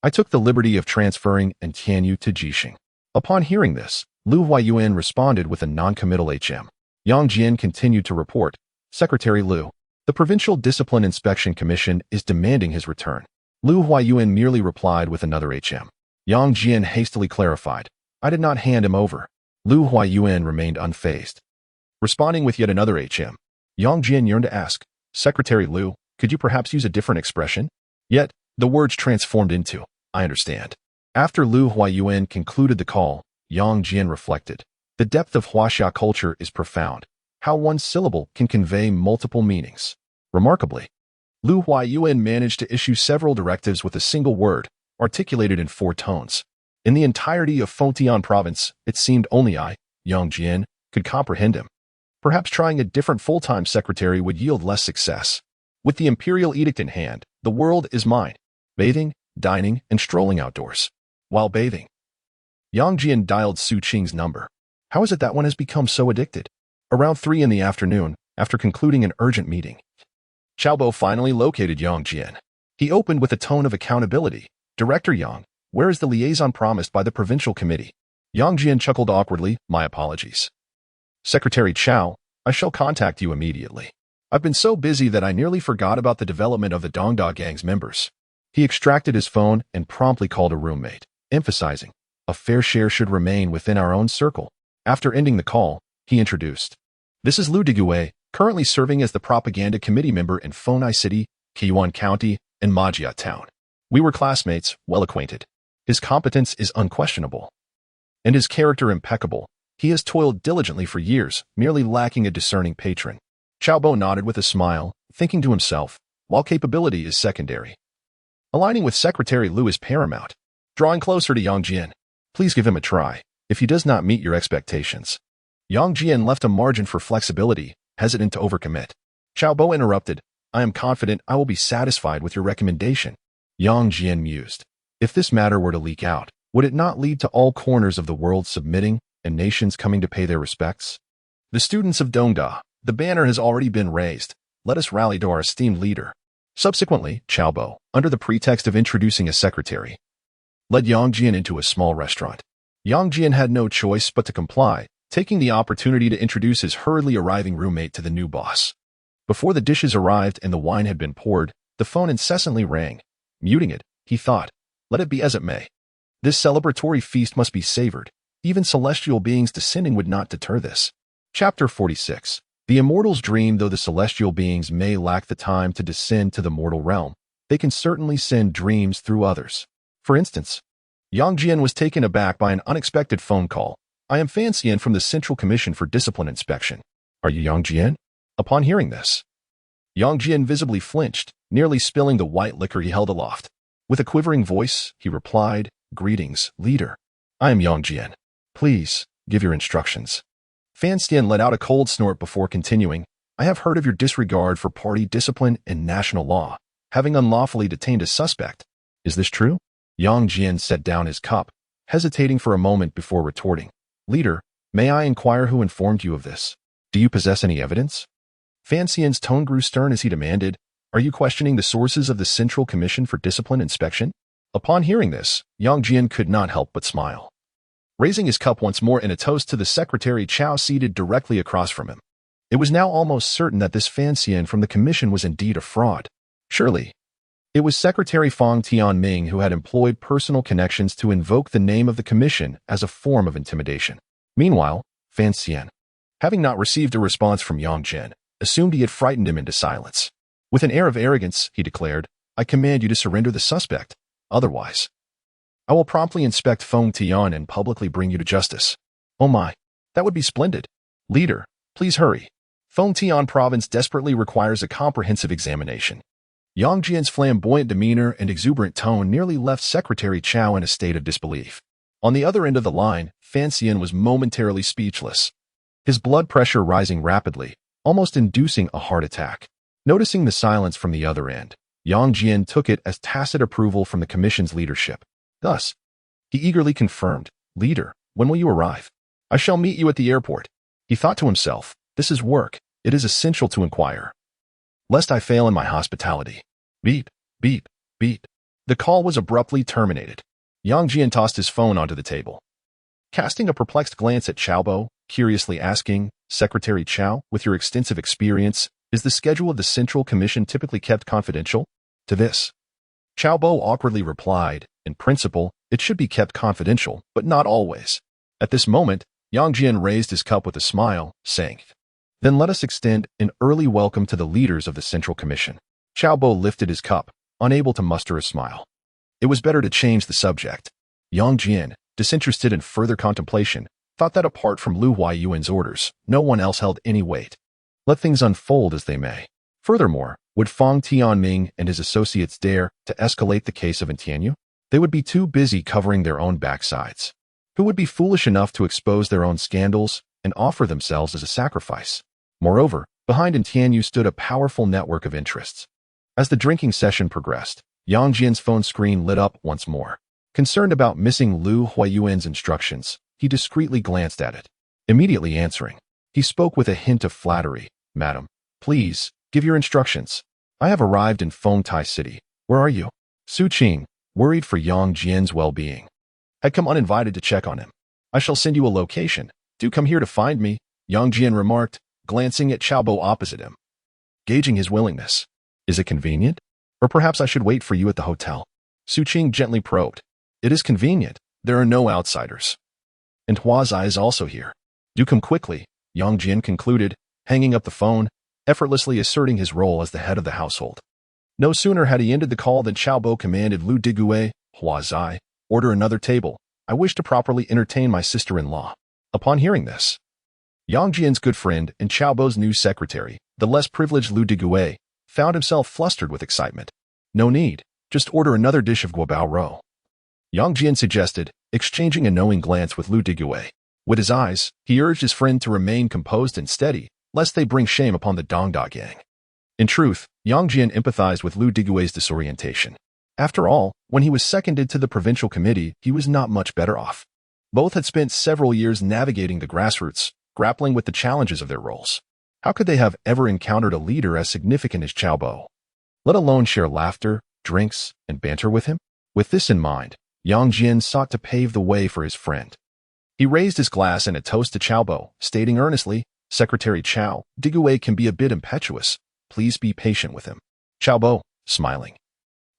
A: I took the liberty of transferring Tianyu to Jixing. Upon hearing this, Lu Huayuan responded with a non-committal HM. Yang Jian continued to report, Secretary Liu, the Provincial Discipline Inspection Commission is demanding his return. Lu Huayuan merely replied with another HM. Yang Jian hastily clarified, I did not hand him over. Lu Huayuan remained unfazed. Responding with yet another HM, Yang Jian yearned to ask, Secretary Liu, could you perhaps use a different expression? Yet, the words transformed into, I understand. After Lu Huayuan concluded the call, Yang Jian reflected. The depth of Huaxia culture is profound. How one syllable can convey multiple meanings. Remarkably, Lu Huayuan managed to issue several directives with a single word, articulated in 4 tones. In the entirety of Fengtian province, it seemed only I, Yang Jian, could comprehend him. Perhaps trying a different full-time secretary would yield less success. With the imperial edict in hand, the world is mine. Bathing, dining, and strolling outdoors. While bathing, Yang Jian dialed Su Qing's number. How is it that one has become so addicted? Around 3 in the afternoon, after concluding an urgent meeting, Chao Bo finally located Yang Jian. He opened with a tone of accountability. Director Yang, where is the liaison promised by the provincial committee? Yang Jian chuckled awkwardly. My apologies. Secretary Chao, I shall contact you immediately. I've been so busy that I nearly forgot about the development of the Dongda Gang's members. He extracted his phone and promptly called a roommate, emphasizing, a fair share should remain within our own circle. After ending the call, he introduced. This is Lu Degue, currently serving as the propaganda committee member in Fengnai City, Qiyuan County, and Majia Town. We were classmates, well acquainted. His competence is unquestionable, and his character impeccable. He has toiled diligently for years, merely lacking a discerning patron. Chao Bo nodded with a smile, thinking to himself, while capability is secondary, aligning with Secretary Liu is paramount. Drawing closer to Yang Jian, please give him a try, if he does not meet your expectations. Yang Jian left a margin for flexibility, hesitant to overcommit. Chao Bo interrupted, I am confident I will be satisfied with your recommendation. Yang Jian mused. If this matter were to leak out, would it not lead to all corners of the world submitting and nations coming to pay their respects? The students of Dongda, the banner has already been raised. Let us rally to our esteemed leader. Subsequently, Qiaobo, under the pretext of introducing a secretary, led Yang Jian into a small restaurant. Yang Jian had no choice but to comply, taking the opportunity to introduce his hurriedly arriving roommate to the new boss. Before the dishes arrived and the wine had been poured, the phone incessantly rang. Muting it, he thought, let it be as it may. This celebratory feast must be savored. Even celestial beings descending would not deter this. Chapter 46. The immortals dream. Though the celestial beings may lack the time to descend to the mortal realm, they can certainly send dreams through others. For instance, Yang Jian was taken aback by an unexpected phone call. I am Fan Xian from the Central Commission for Discipline Inspection. Are you Yang Jian? Upon hearing this, Yang Jian visibly flinched, nearly spilling the white liquor he held aloft. With a quivering voice, he replied, Greetings, leader. I am Yang Jian. Please, give your instructions. Fan Xian let out a cold snort before continuing. I have heard of your disregard for party discipline and national law, having unlawfully detained a suspect. Is this true? Yang Jian set down his cup, hesitating for a moment before retorting. Leader, may I inquire who informed you of this? Do you possess any evidence? Fan Xian's tone grew stern as he demanded, Are you questioning the sources of the Central Commission for Discipline Inspection? Upon hearing this, Yang Jian could not help but smile. Raising his cup once more in a toast to the Secretary Chao seated directly across from him. It was now almost certain that this Fan Xian from the commission was indeed a fraud. Surely, it was Secretary Fang Tianming who had employed personal connections to invoke the name of the commission as a form of intimidation. Meanwhile, Fan Xian, having not received a response from Yang Jian, assumed he had frightened him into silence. With an air of arrogance, he declared, I command you to surrender the suspect. Otherwise, I will promptly inspect Feng Tian and publicly bring you to justice. Oh my, that would be splendid. Leader, please hurry. Feng Tian province desperately requires a comprehensive examination. Yang Jian's flamboyant demeanor and exuberant tone nearly left Secretary Chao in a state of disbelief. On the other end of the line, Fan Xian was momentarily speechless, his blood pressure rising rapidly, almost inducing a heart attack. Noticing the silence from the other end, Yang Jian took it as tacit approval from the commission's leadership. Thus, he eagerly confirmed, Leader, when will you arrive? I shall meet you at the airport. He thought to himself, this is work. It is essential to inquire, lest I fail in my hospitality. Beep, beep, beep. The call was abruptly terminated. Yang Jian tossed his phone onto the table. Casting a perplexed glance at Qiaobo, curiously asking, Secretary Chao, with your extensive experience, is the schedule of the Central Commission typically kept confidential? To this, Qiaobo awkwardly replied, in principle, it should be kept confidential, but not always. At this moment, Yang Jian raised his cup with a smile, saying, Then let us extend an early welcome to the leaders of the Central Commission. Qiaobo lifted his cup, unable to muster a smile. It was better to change the subject. Yang Jian, disinterested in further contemplation, thought that apart from Lu Huayuan's orders, no one else held any weight. Let things unfold as they may. Furthermore, would Fang Tianming and his associates dare to escalate the case of Tianyu? They would be too busy covering their own backsides. Who would be foolish enough to expose their own scandals and offer themselves as a sacrifice? Moreover, behind Tianyu stood a powerful network of interests. As the drinking session progressed, Yang Jian's phone screen lit up once more. Concerned about missing Lu Huayuan's instructions, he discreetly glanced at it. Immediately answering, he spoke with a hint of flattery. Madam, please, give your instructions. I have arrived in Fengtai City. Where are you? Su Qing, worried for Yang Jian's well-being, had come uninvited to check on him. I shall send you a location. Do come here to find me, Yang Jian remarked, glancing at Qiaobo opposite him. Gauging his willingness. Is it convenient? Or perhaps I should wait for you at the hotel? Su Qing gently probed. It is convenient. There are no outsiders. And Huazai is also here. Do come quickly, Yang Jian concluded, hanging up the phone, effortlessly asserting his role as the head of the household. No sooner had he ended the call than Qiaobo commanded Lu Digue, Huazai, order another table. I wish to properly entertain my sister-in-law. Upon hearing this, Yang Jian's good friend and Qiaobo's new secretary, the less privileged Lu Digue, found himself flustered with excitement. No need, just order another dish of guabao roe. Yang Jian suggested, exchanging a knowing glance with Lu Digue. With his eyes, he urged his friend to remain composed and steady, lest they bring shame upon the Dongda gang. In truth, Yang Jian empathized with Lu Digue's disorientation. After all, when he was seconded to the provincial committee, he was not much better off. Both had spent several years navigating the grassroots, grappling with the challenges of their roles. How could they have ever encountered a leader as significant as Xiaobo, let alone share laughter, drinks, and banter with him? With this in mind, Yang Jian sought to pave the way for his friend. He raised his glass in a toast to Xiaobo, stating earnestly, "Secretary Qiao, Digui can be a bit impetuous. Please be patient with him." Xiaobo, smiling,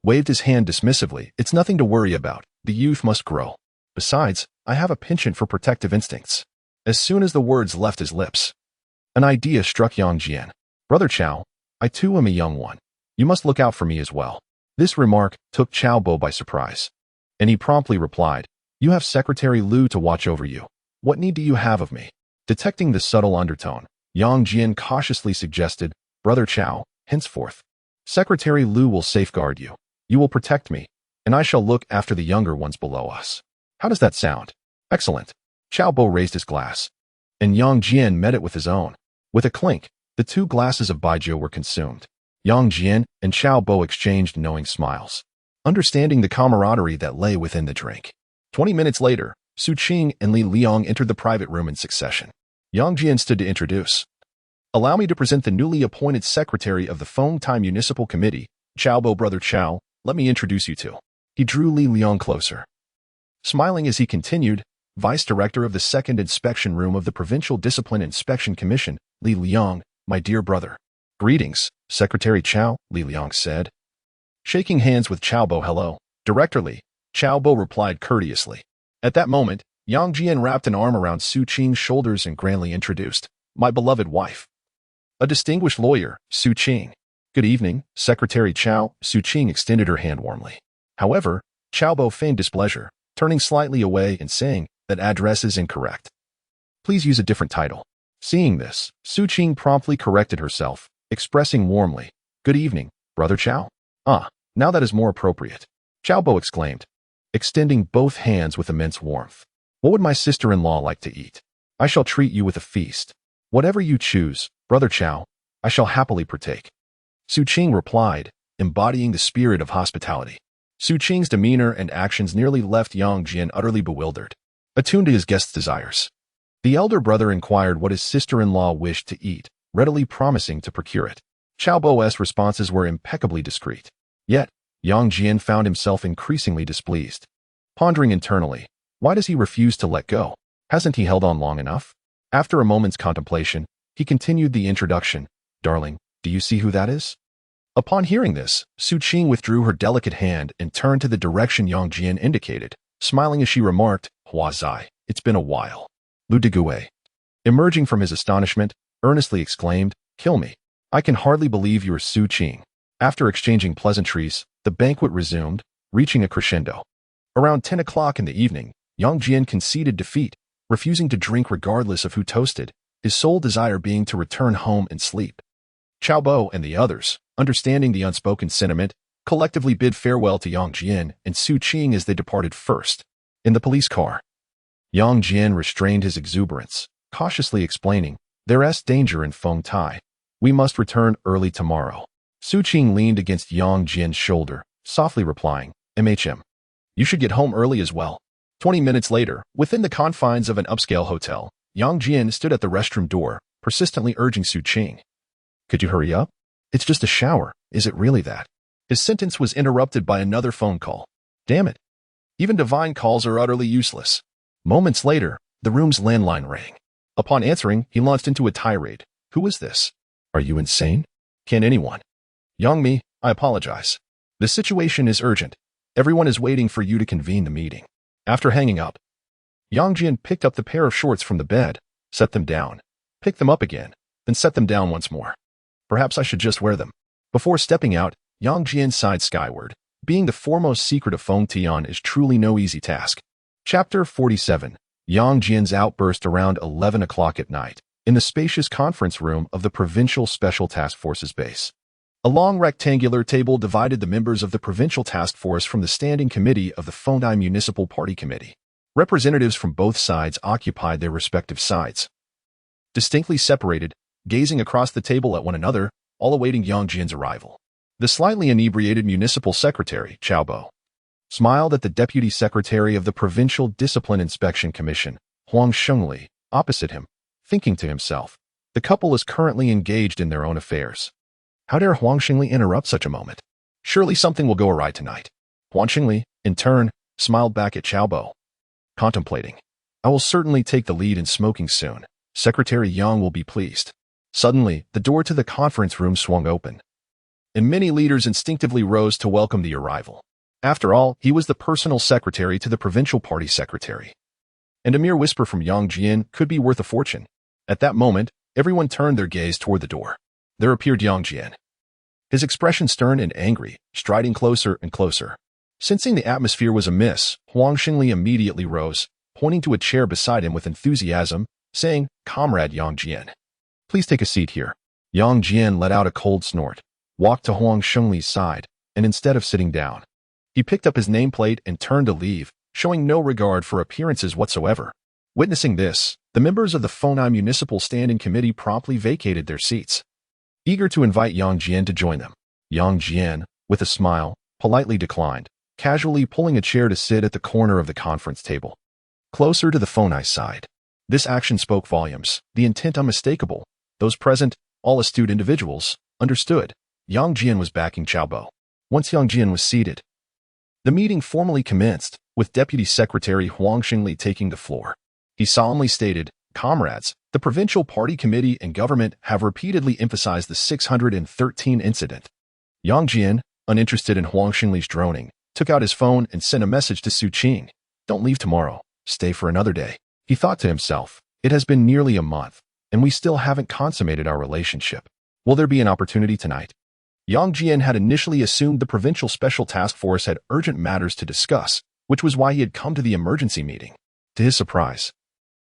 A: waved his hand dismissively. "It's nothing to worry about. The youth must grow. Besides, I have a penchant for protective instincts." As soon as the words left his lips, an idea struck Yang Jian. "Brother Qiao, I too am a young one. You must look out for me as well." This remark took Xiaobo by surprise, and he promptly replied, "You have Secretary Lu to watch over you. What need do you have of me?" Detecting the subtle undertone, Yang Jian cautiously suggested, "Brother Qiao, henceforth, Secretary Lu will safeguard you. You will protect me, and I shall look after the younger ones below us. How does that sound?" "Excellent." Xiaobo raised his glass, and Yang Jian met it with his own. With a clink, the 2 glasses of baijiu were consumed. Yang Jian and Xiaobo exchanged knowing smiles, understanding the camaraderie that lay within the drink. 20 minutes later, Su Qing and Li Liang entered the private room in succession. Yang Jian stood to introduce. "Allow me to present the newly appointed secretary of the Fengtai Municipal Committee, Xiaobo. Brother Qiao, let me introduce you to." He drew Li Liang closer, smiling as he continued, "Vice Director of the Second Inspection Room of the Provincial Discipline Inspection Commission, Li Liang, my dear brother." "Greetings, Secretary Qiao," Li Liang said. Shaking hands with Xiaobo. "Hello, Director Li," Xiaobo replied courteously. At that moment, Yang Jian wrapped an arm around Su Qing's shoulders and grandly introduced, "My beloved wife." A distinguished lawyer, Su Qing. "Good evening, Secretary Qiao." Su Qing extended her hand warmly. However, Xiaobo feigned displeasure, turning slightly away and saying, "That address is incorrect. Please use a different title." Seeing this, Su Qing promptly corrected herself, expressing warmly, "Good evening, Brother Qiao." "Ah, now that is more appropriate," Xiaobo exclaimed, extending both hands with immense warmth. "What would my sister-in-law like to eat? I shall treat you with a feast. Whatever you choose, Brother Qiao, I shall happily partake." Su Qing replied, embodying the spirit of hospitality. Su Qing's demeanor and actions nearly left Yang Jian utterly bewildered. Attuned to his guest's desires, the elder brother inquired what his sister-in-law wished to eat, readily promising to procure it. Xiaobo's responses were impeccably discreet. Yet, Yang Jian found himself increasingly displeased. Pondering internally, why does he refuse to let go? Hasn't he held on long enough? After a moment's contemplation, he continued the introduction. "Darling, do you see who that is?" Upon hearing this, Su Qing withdrew her delicate hand and turned to the direction Yang Jian indicated, smiling as she remarked, "Hua Zai, it's been a while." Lu Digui, emerging from his astonishment, earnestly exclaimed, "Kill me. I can hardly believe you're Su Qing." After exchanging pleasantries, the banquet resumed, reaching a crescendo. Around 10 o'clock in the evening, Yang Jian conceded defeat, refusing to drink regardless of who toasted, his sole desire being to return home and sleep. Xiaobo and the others, understanding the unspoken sentiment, collectively bid farewell to Yang Jian and Su Qing as they departed first. In the police car, Yang Jian restrained his exuberance, cautiously explaining, "There's danger in Fengtai. We must return early tomorrow." Su Qing leaned against Yang Jian's shoulder, softly replying, You should get home early as well." 20 minutes later, within the confines of an upscale hotel, Yang Jian stood at the restroom door, persistently urging Su Qing, "Could you hurry up? It's just a shower. Is it really that?" His sentence was interrupted by another phone call. Damn it. Even divine calls are utterly useless. Moments later, the room's landline rang. Upon answering, he launched into a tirade. "Who is this? Are you insane? Can anyone?" "Yang Mi, I apologize. The situation is urgent. Everyone is waiting for you to convene the meeting." After hanging up, Yang Jian picked up the pair of shorts from the bed, set them down, picked them up again, then set them down once more. Perhaps I should just wear them. Before stepping out, Yang Jian sighed skyward. Being the foremost secret of Feng Tian is truly no easy task. Chapter 47. Yang Jian's outburst around 11 o'clock at night, in the spacious conference room of the Provincial Special Task Force's base. A long rectangular table divided the members of the Provincial Task Force from the Standing Committee of the Fengtai Municipal Party Committee. Representatives from both sides occupied their respective sides, distinctly separated, gazing across the table at one another, all awaiting Yang Jian's arrival. The slightly inebriated municipal secretary, Chao Bo, smiled at the deputy secretary of the Provincial Discipline Inspection Commission, Huang Shengli, opposite him, thinking to himself, the couple is currently engaged in their own affairs. How dare Huang Shengli interrupt such a moment? Surely something will go awry tonight. Huang Shengli, in turn, smiled back at Chao Bo, contemplating. I will certainly take the lead in smoking soon. Secretary Yang will be pleased. Suddenly, the door to the conference room swung open, and many leaders instinctively rose to welcome the arrival. After all, he was the personal secretary to the provincial party secretary, and a mere whisper from Yang Jian could be worth a fortune. At that moment, everyone turned their gaze toward the door. There appeared Yang Jian, his expression stern and angry, striding closer and closer. Sensing the atmosphere was amiss, Huang Shengli immediately rose, pointing to a chair beside him with enthusiasm, saying, Comrade Yang Jian, please take a seat here. Yang Jian let out a cold snort, walked to Huang Shengli's side, and instead of sitting down, he picked up his nameplate and turned to leave, showing no regard for appearances whatsoever. Witnessing this, the members of the Fonai Municipal Standing Committee promptly vacated their seats, eager to invite Yang Jian to join them. Yang Jian, with a smile, politely declined, casually pulling a chair to sit at the corner of the conference table, closer to the Fonai side. This action spoke volumes, the intent unmistakable. Those present, all astute individuals, understood. Yang Jian was backing Chao Bo. Once Yang Jian was seated, the meeting formally commenced, with Deputy Secretary Huang Shengli taking the floor. He solemnly stated, Comrades, the Provincial Party Committee and government have repeatedly emphasized the 613 incident. Yang Jian, uninterested in Huang Shengli's droning, took out his phone and sent a message to Su Qing. Don't leave tomorrow. Stay for another day. He thought to himself, it has been nearly a month, and we still haven't consummated our relationship. Will there be an opportunity tonight? Yang Jian had initially assumed the Provincial Special Task Force had urgent matters to discuss, which was why he had come to the emergency meeting. To his surprise,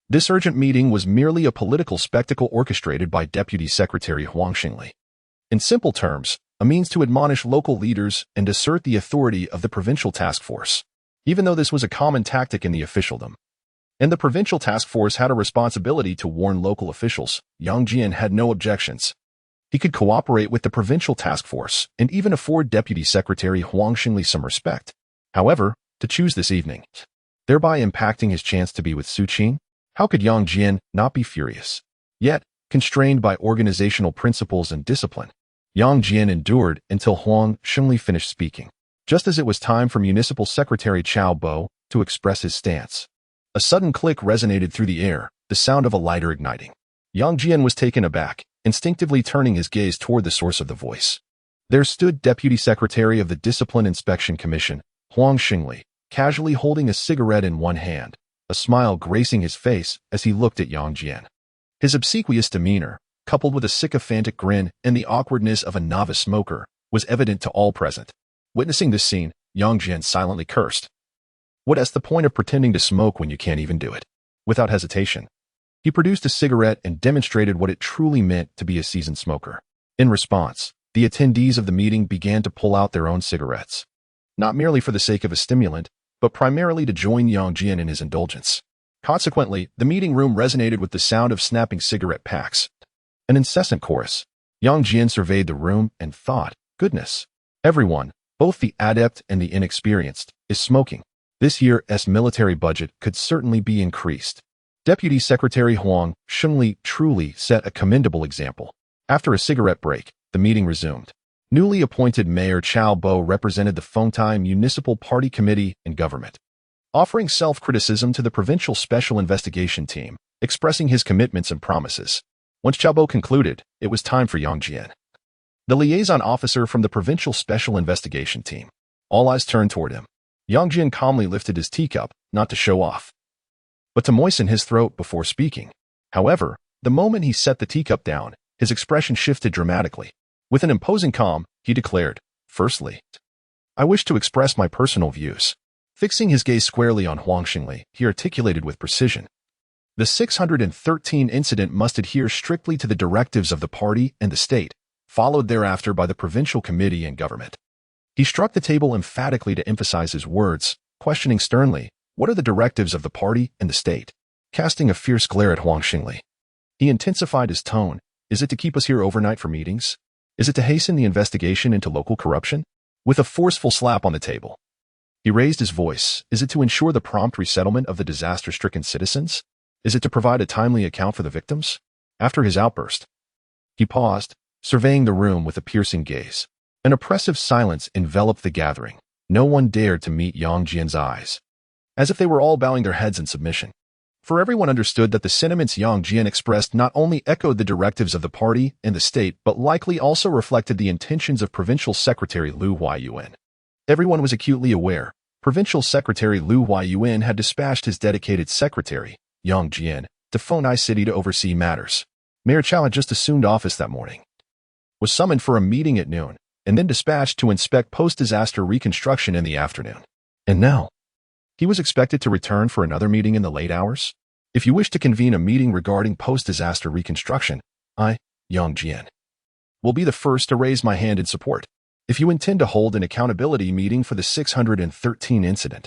A: this urgent meeting was merely a political spectacle orchestrated by Deputy Secretary Huang Shengli. In simple terms, a means to admonish local leaders and assert the authority of the Provincial Task Force, even though this was a common tactic in the officialdom. And the Provincial Task Force had a responsibility to warn local officials. Yang Jian had no objections. He could cooperate with the Provincial Task Force and even afford Deputy Secretary Huang Shengli some respect. However, to choose this evening, thereby impacting his chance to be with Su Qing, how could Yang Jian not be furious? Yet, constrained by organizational principles and discipline, Yang Jian endured until Huang Shengli finished speaking. Just as it was time for Municipal Secretary Chao Bo to express his stance, a sudden click resonated through the air, the sound of a lighter igniting. Yang Jian was taken aback, instinctively turning his gaze toward the source of the voice. There stood Deputy Secretary of the Discipline Inspection Commission, Huang Shengli, casually holding a cigarette in one hand, a smile gracing his face as he looked at Yang Jian. His obsequious demeanor, coupled with a sycophantic grin and the awkwardness of a novice smoker, was evident to all present. Witnessing this scene, Yang Jian silently cursed. What's the point of pretending to smoke when you can't even do it? Without hesitation, he produced a cigarette and demonstrated what it truly meant to be a seasoned smoker. In response, the attendees of the meeting began to pull out their own cigarettes, not merely for the sake of a stimulant, but primarily to join Yang Jian in his indulgence. Consequently, the meeting room resonated with the sound of snapping cigarette packs, an incessant chorus. Yang Jian surveyed the room and thought, goodness, everyone, both the adept and the inexperienced, is smoking. This year's military budget could certainly be increased. Deputy Secretary Huang Shengli truly set a commendable example. After a cigarette break, the meeting resumed. Newly appointed Mayor Chao Bo represented the Fontai Municipal Party Committee and government, offering self-criticism to the Provincial Special Investigation Team, expressing his commitments and promises. Once Chao Bo concluded, it was time for Yang Jian, the liaison officer from the Provincial Special Investigation Team. All eyes turned toward him. Yang Jian calmly lifted his teacup, not to show off, but to moisten his throat before speaking. However, the moment he set the teacup down, his expression shifted dramatically. With an imposing calm, he declared, Firstly, I wish to express my personal views. Fixing his gaze squarely on Huang Shengli, he articulated with precision. The 613 incident must adhere strictly to the directives of the party and the state, followed thereafter by the provincial committee and government. He struck the table emphatically to emphasize his words, questioning sternly, what are the directives of the party and the state? Casting a fierce glare at Huang Shengli, he intensified his tone. Is it to keep us here overnight for meetings? Is it to hasten the investigation into local corruption? With a forceful slap on the table, he raised his voice. Is it to ensure the prompt resettlement of the disaster-stricken citizens? Is it to provide a timely account for the victims? After his outburst, he paused, surveying the room with a piercing gaze. An oppressive silence enveloped the gathering. No one dared to meet Yang Jian's eyes, as if they were all bowing their heads in submission. For everyone understood that the sentiments Yang Jian expressed not only echoed the directives of the party and the state, but likely also reflected the intentions of Provincial Secretary Liu Huayuan. Everyone was acutely aware. Provincial Secretary Liu Huayuan had dispatched his dedicated secretary, Yang Jian, to Fenghai City to oversee matters. Mayor Chao had just assumed office that morning, was summoned for a meeting at noon, and then dispatched to inspect post-disaster reconstruction in the afternoon. And now, he was expected to return for another meeting in the late hours. If you wish to convene a meeting regarding post-disaster reconstruction, I, Yang Jian, will be the first to raise my hand in support. If you intend to hold an accountability meeting for the 613 incident,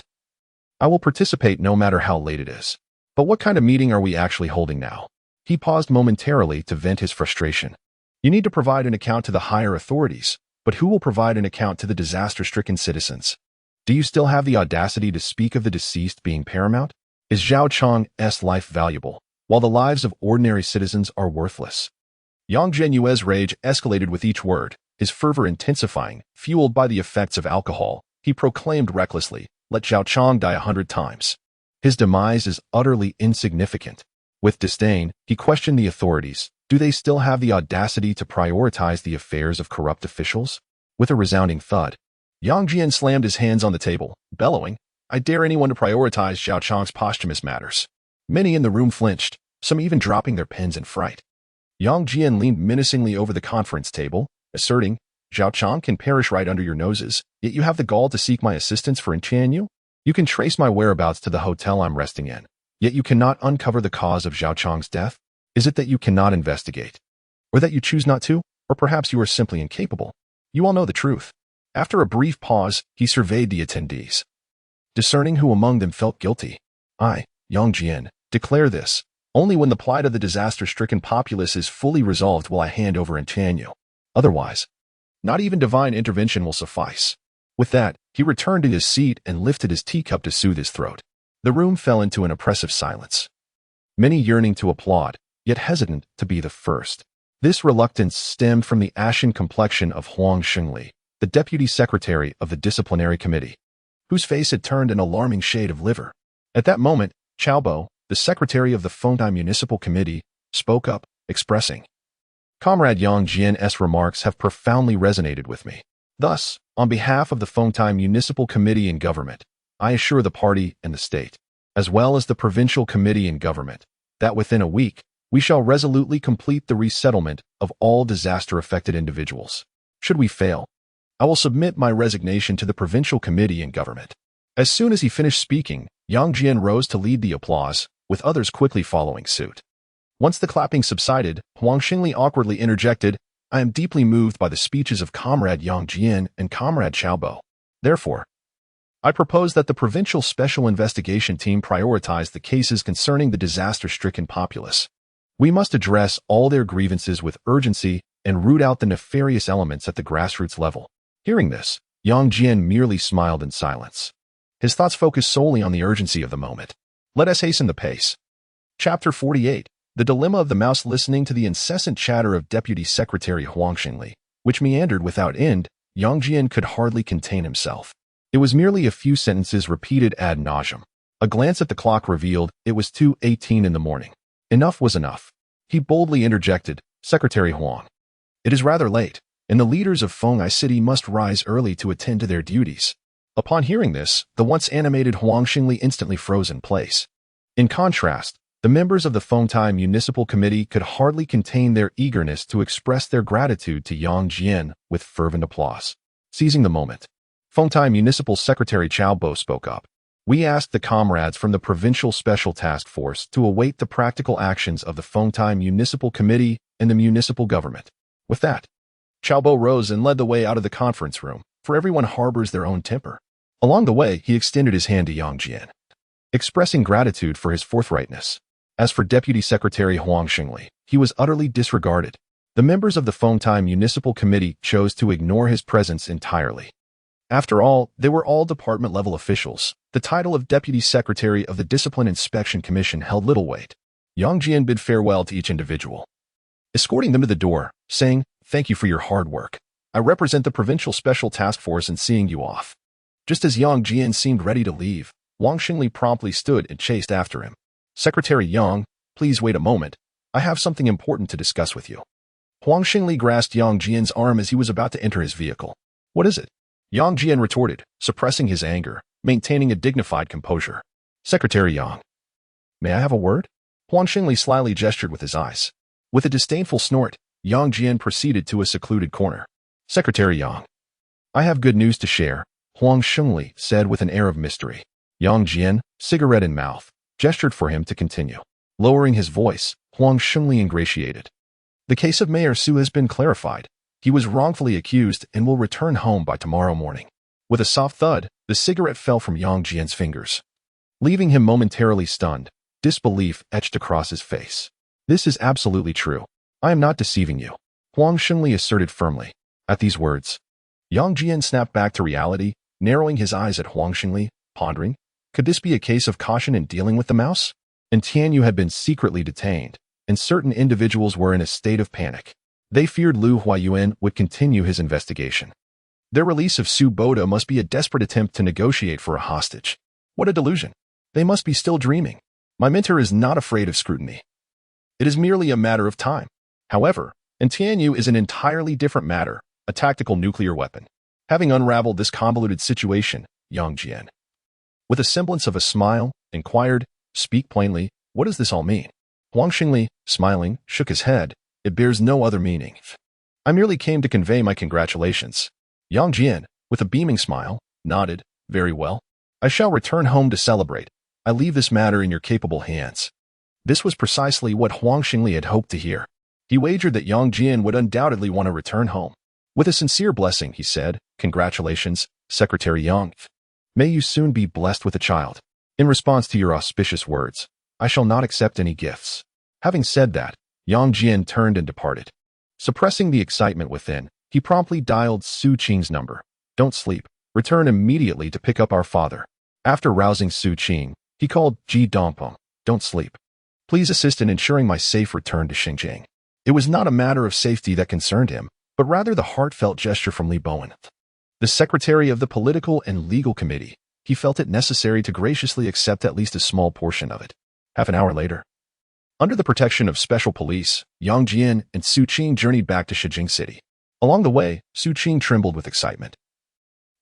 A: I will participate no matter how late it is. But what kind of meeting are we actually holding now? He paused momentarily to vent his frustration. You need to provide an account to the higher authorities, but who will provide an account to the disaster-stricken citizens? Do you still have the audacity to speak of the deceased being paramount? Is Zhao Chang's life valuable, while the lives of ordinary citizens are worthless? Yang Jianyue's rage escalated with each word, his fervor intensifying, fueled by the effects of alcohol. He proclaimed recklessly, "Let Zhao Chang die 100 times. His demise is utterly insignificant." With disdain, he questioned the authorities. Do they still have the audacity to prioritize the affairs of corrupt officials? With a resounding thud, Yang Jian slammed his hands on the table, bellowing, "I dare anyone to prioritize Zhao Chang's posthumous matters." Many in the room flinched, some even dropping their pens in fright. Yang Jian leaned menacingly over the conference table, asserting, "Zhao Chang can perish right under your noses, yet you have the gall to seek my assistance for Tianyu? You can trace my whereabouts to the hotel I'm resting in, yet you cannot uncover the cause of Zhao Chang's death? Is it that you cannot investigate? Or that you choose not to? Or perhaps you are simply incapable? You all know the truth." After a brief pause, he surveyed the attendees, discerning who among them felt guilty. "I, Yang Jian, declare this. Only when the plight of the disaster-stricken populace is fully resolved will I hand over Tianyu. Otherwise, not even divine intervention will suffice." With that, he returned to his seat and lifted his teacup to soothe his throat. The room fell into an oppressive silence, many yearning to applaud, yet hesitant to be the first. This reluctance stemmed from the ashen complexion of Huang Xingli, the deputy secretary of the disciplinary committee, whose face had turned an alarming shade of liver. At that moment, Chao Bo, the secretary of the Fenghai Municipal Committee, spoke up, expressing, "Comrade Yang Jian's remarks have profoundly resonated with me. Thus, on behalf of the Fenghai Municipal Committee and Government, I assure the party and the state, as well as the Provincial Committee and Government, that within a week, we shall resolutely complete the resettlement of all disaster-affected individuals. Should we fail, I will submit my resignation to the Provincial Committee and Government." As soon as he finished speaking, Yang Jian rose to lead the applause, with others quickly following suit. Once the clapping subsided, Huang Xingli awkwardly interjected, "I am deeply moved by the speeches of Comrade Yang Jian and Comrade Chao Bo. Therefore, I propose that the Provincial Special Investigation Team prioritize the cases concerning the disaster-stricken populace. We must address all their grievances with urgency and root out the nefarious elements at the grassroots level." Hearing this, Yang Jian merely smiled in silence. His thoughts focused solely on the urgency of the moment. Let us hasten the pace. Chapter 48. The Dilemma of the Mouse. Listening to the incessant chatter of Deputy Secretary Huang Xingli, which meandered without end, Yang Jian could hardly contain himself. It was merely a few sentences repeated ad nauseum. A glance at the clock revealed it was 2:18 in the morning. Enough was enough. He boldly interjected, "Secretary Huang, it is rather late, and the leaders of Fenghai City must rise early to attend to their duties." Upon hearing this, the once animated Huang Xingli instantly froze in place. In contrast, the members of the Fenghai Municipal Committee could hardly contain their eagerness to express their gratitude to Yang Jian with fervent applause. Seizing the moment, Fenghai Municipal Secretary Chao Bo spoke up. "We asked the comrades from the Provincial Special Task Force to await the practical actions of the Fenghai Municipal Committee and the municipal government." With that, Chao Bo rose and led the way out of the conference room, for everyone harbors their own temper. Along the way, he extended his hand to Yang Jian, expressing gratitude for his forthrightness. As for Deputy Secretary Huang Xingli, he was utterly disregarded. The members of the Fengtai Municipal Committee chose to ignore his presence entirely. After all, they were all department-level officials. The title of Deputy Secretary of the Discipline Inspection Commission held little weight. Yang Jian bid farewell to each individual, escorting them to the door, saying, "Thank you for your hard work. I represent the Provincial Special Task Force in seeing you off." Just as Yang Jian seemed ready to leave, Huang Xingli promptly stood and chased after him. "Secretary Yang, please wait a moment. I have something important to discuss with you." Huang Xingli grasped Yang Jian's arm as he was about to enter his vehicle. "What is it?" Yang Jian retorted, suppressing his anger, maintaining a dignified composure. "Secretary Yang, may I have a word?" Huang Xingli slyly gestured with his eyes. With a disdainful snort, Yang Jian proceeded to a secluded corner. "Secretary Yang, I have good news to share," Huang Xingli said with an air of mystery. Yang Jian, cigarette in mouth, gestured for him to continue. Lowering his voice, Huang Xingli ingratiated. "The case of Mayor Su has been clarified. He was wrongfully accused and will return home by tomorrow morning." With a soft thud, the cigarette fell from Yang Jian's fingers, leaving him momentarily stunned. Disbelief etched across his face. "This is absolutely true. I am not deceiving you," Huang Xingli asserted firmly. At these words, Yang Jian snapped back to reality, narrowing his eyes at Huang Xingli, pondering, could this be a case of caution in dealing with the mouse? And Tianyu had been secretly detained, and certain individuals were in a state of panic. They feared Lu Huayuan would continue his investigation. Their release of Su Boda must be a desperate attempt to negotiate for a hostage. What a delusion. They must be still dreaming. My mentor is not afraid of scrutiny. It is merely a matter of time. However, and Tianyu is an entirely different matter, a tactical nuclear weapon. Having unraveled this convoluted situation, Yang Jian, with a semblance of a smile, inquired, "Speak plainly, what does this all mean?" Huang Xingli, smiling, shook his head. "It bears no other meaning. I merely came to convey my congratulations." Yang Jian, with a beaming smile, nodded, "Very well. I shall return home to celebrate. I leave this matter in your capable hands." This was precisely what Huang Xingli had hoped to hear. He wagered that Yang Jian would undoubtedly want to return home. With a sincere blessing, he said, "Congratulations, Secretary Yang. May you soon be blessed with a child. In response to your auspicious words, I shall not accept any gifts." Having said that, Yang Jian turned and departed. Suppressing the excitement within, he promptly dialed Su Qing's number. "Don't sleep. Return immediately to pick up our father." After rousing Su Qing, he called Ji Dongpeng. "Don't sleep. Please assist in ensuring my safe return to Xinjiang." It was not a matter of safety that concerned him, but rather the heartfelt gesture from Li Bowen, the secretary of the Political and Legal Committee. He felt it necessary to graciously accept at least a small portion of it. Half an hour later, under the protection of special police, Yang Jian and Su Qing journeyed back to Shijing City. Along the way, Su Qing trembled with excitement,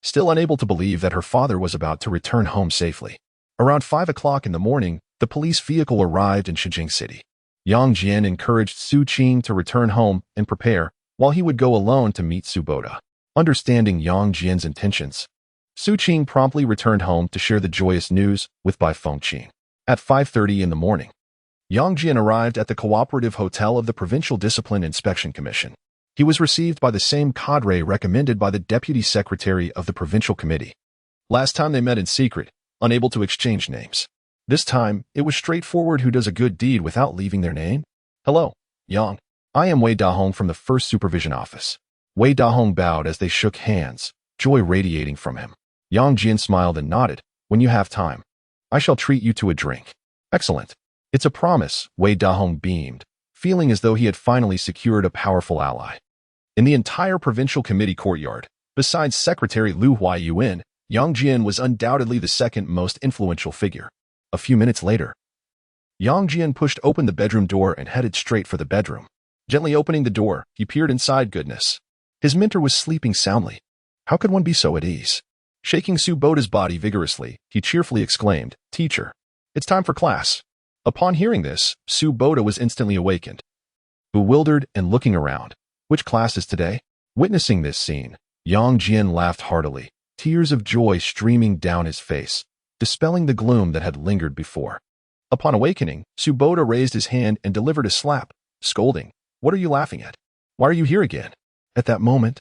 A: still unable to believe that her father was about to return home safely. Around 5 o'clock in the morning, the police vehicle arrived in Shijing City. Yang Jian encouraged Su Qing to return home and prepare, while he would go alone to meet Su Boda. Understanding Yang Jian's intentions, Su Qing promptly returned home to share the joyous news with Bai Fengqing. At 5:30 in the morning, Yang Jian arrived at the cooperative hotel of the Provincial Discipline Inspection Commission. He was received by the same cadre recommended by the Deputy Secretary of the Provincial Committee. Last time they met in secret, unable to exchange names. This time, it was straightforward who does a good deed without leaving their name. "Hello, Yang. I am Wei Dahong from the First Supervision Office." Wei Dahong bowed as they shook hands, joy radiating from him. Yang Jian smiled and nodded. "When you have time, I shall treat you to a drink." "Excellent. It's a promise," Wei Dahong beamed, feeling as though he had finally secured a powerful ally. In the entire provincial committee courtyard, besides Secretary Lu Huayuan, Yang Jian was undoubtedly the second most influential figure. A few minutes later, Yang Jian pushed open the bedroom door and headed straight for the bedroom. Gently opening the door, he peered inside. Goodness. His mentor was sleeping soundly. How could one be so at ease? Shaking Su Boda's body vigorously, he cheerfully exclaimed, "Teacher, it's time for class." Upon hearing this, Su Boda was instantly awakened, bewildered and looking around. "Which class is today?" Witnessing this scene, Yang Jian laughed heartily, tears of joy streaming down his face, dispelling the gloom that had lingered before. Upon awakening, Su Boda raised his hand and delivered a slap, scolding, "What are you laughing at? Why are you here again?" At that moment,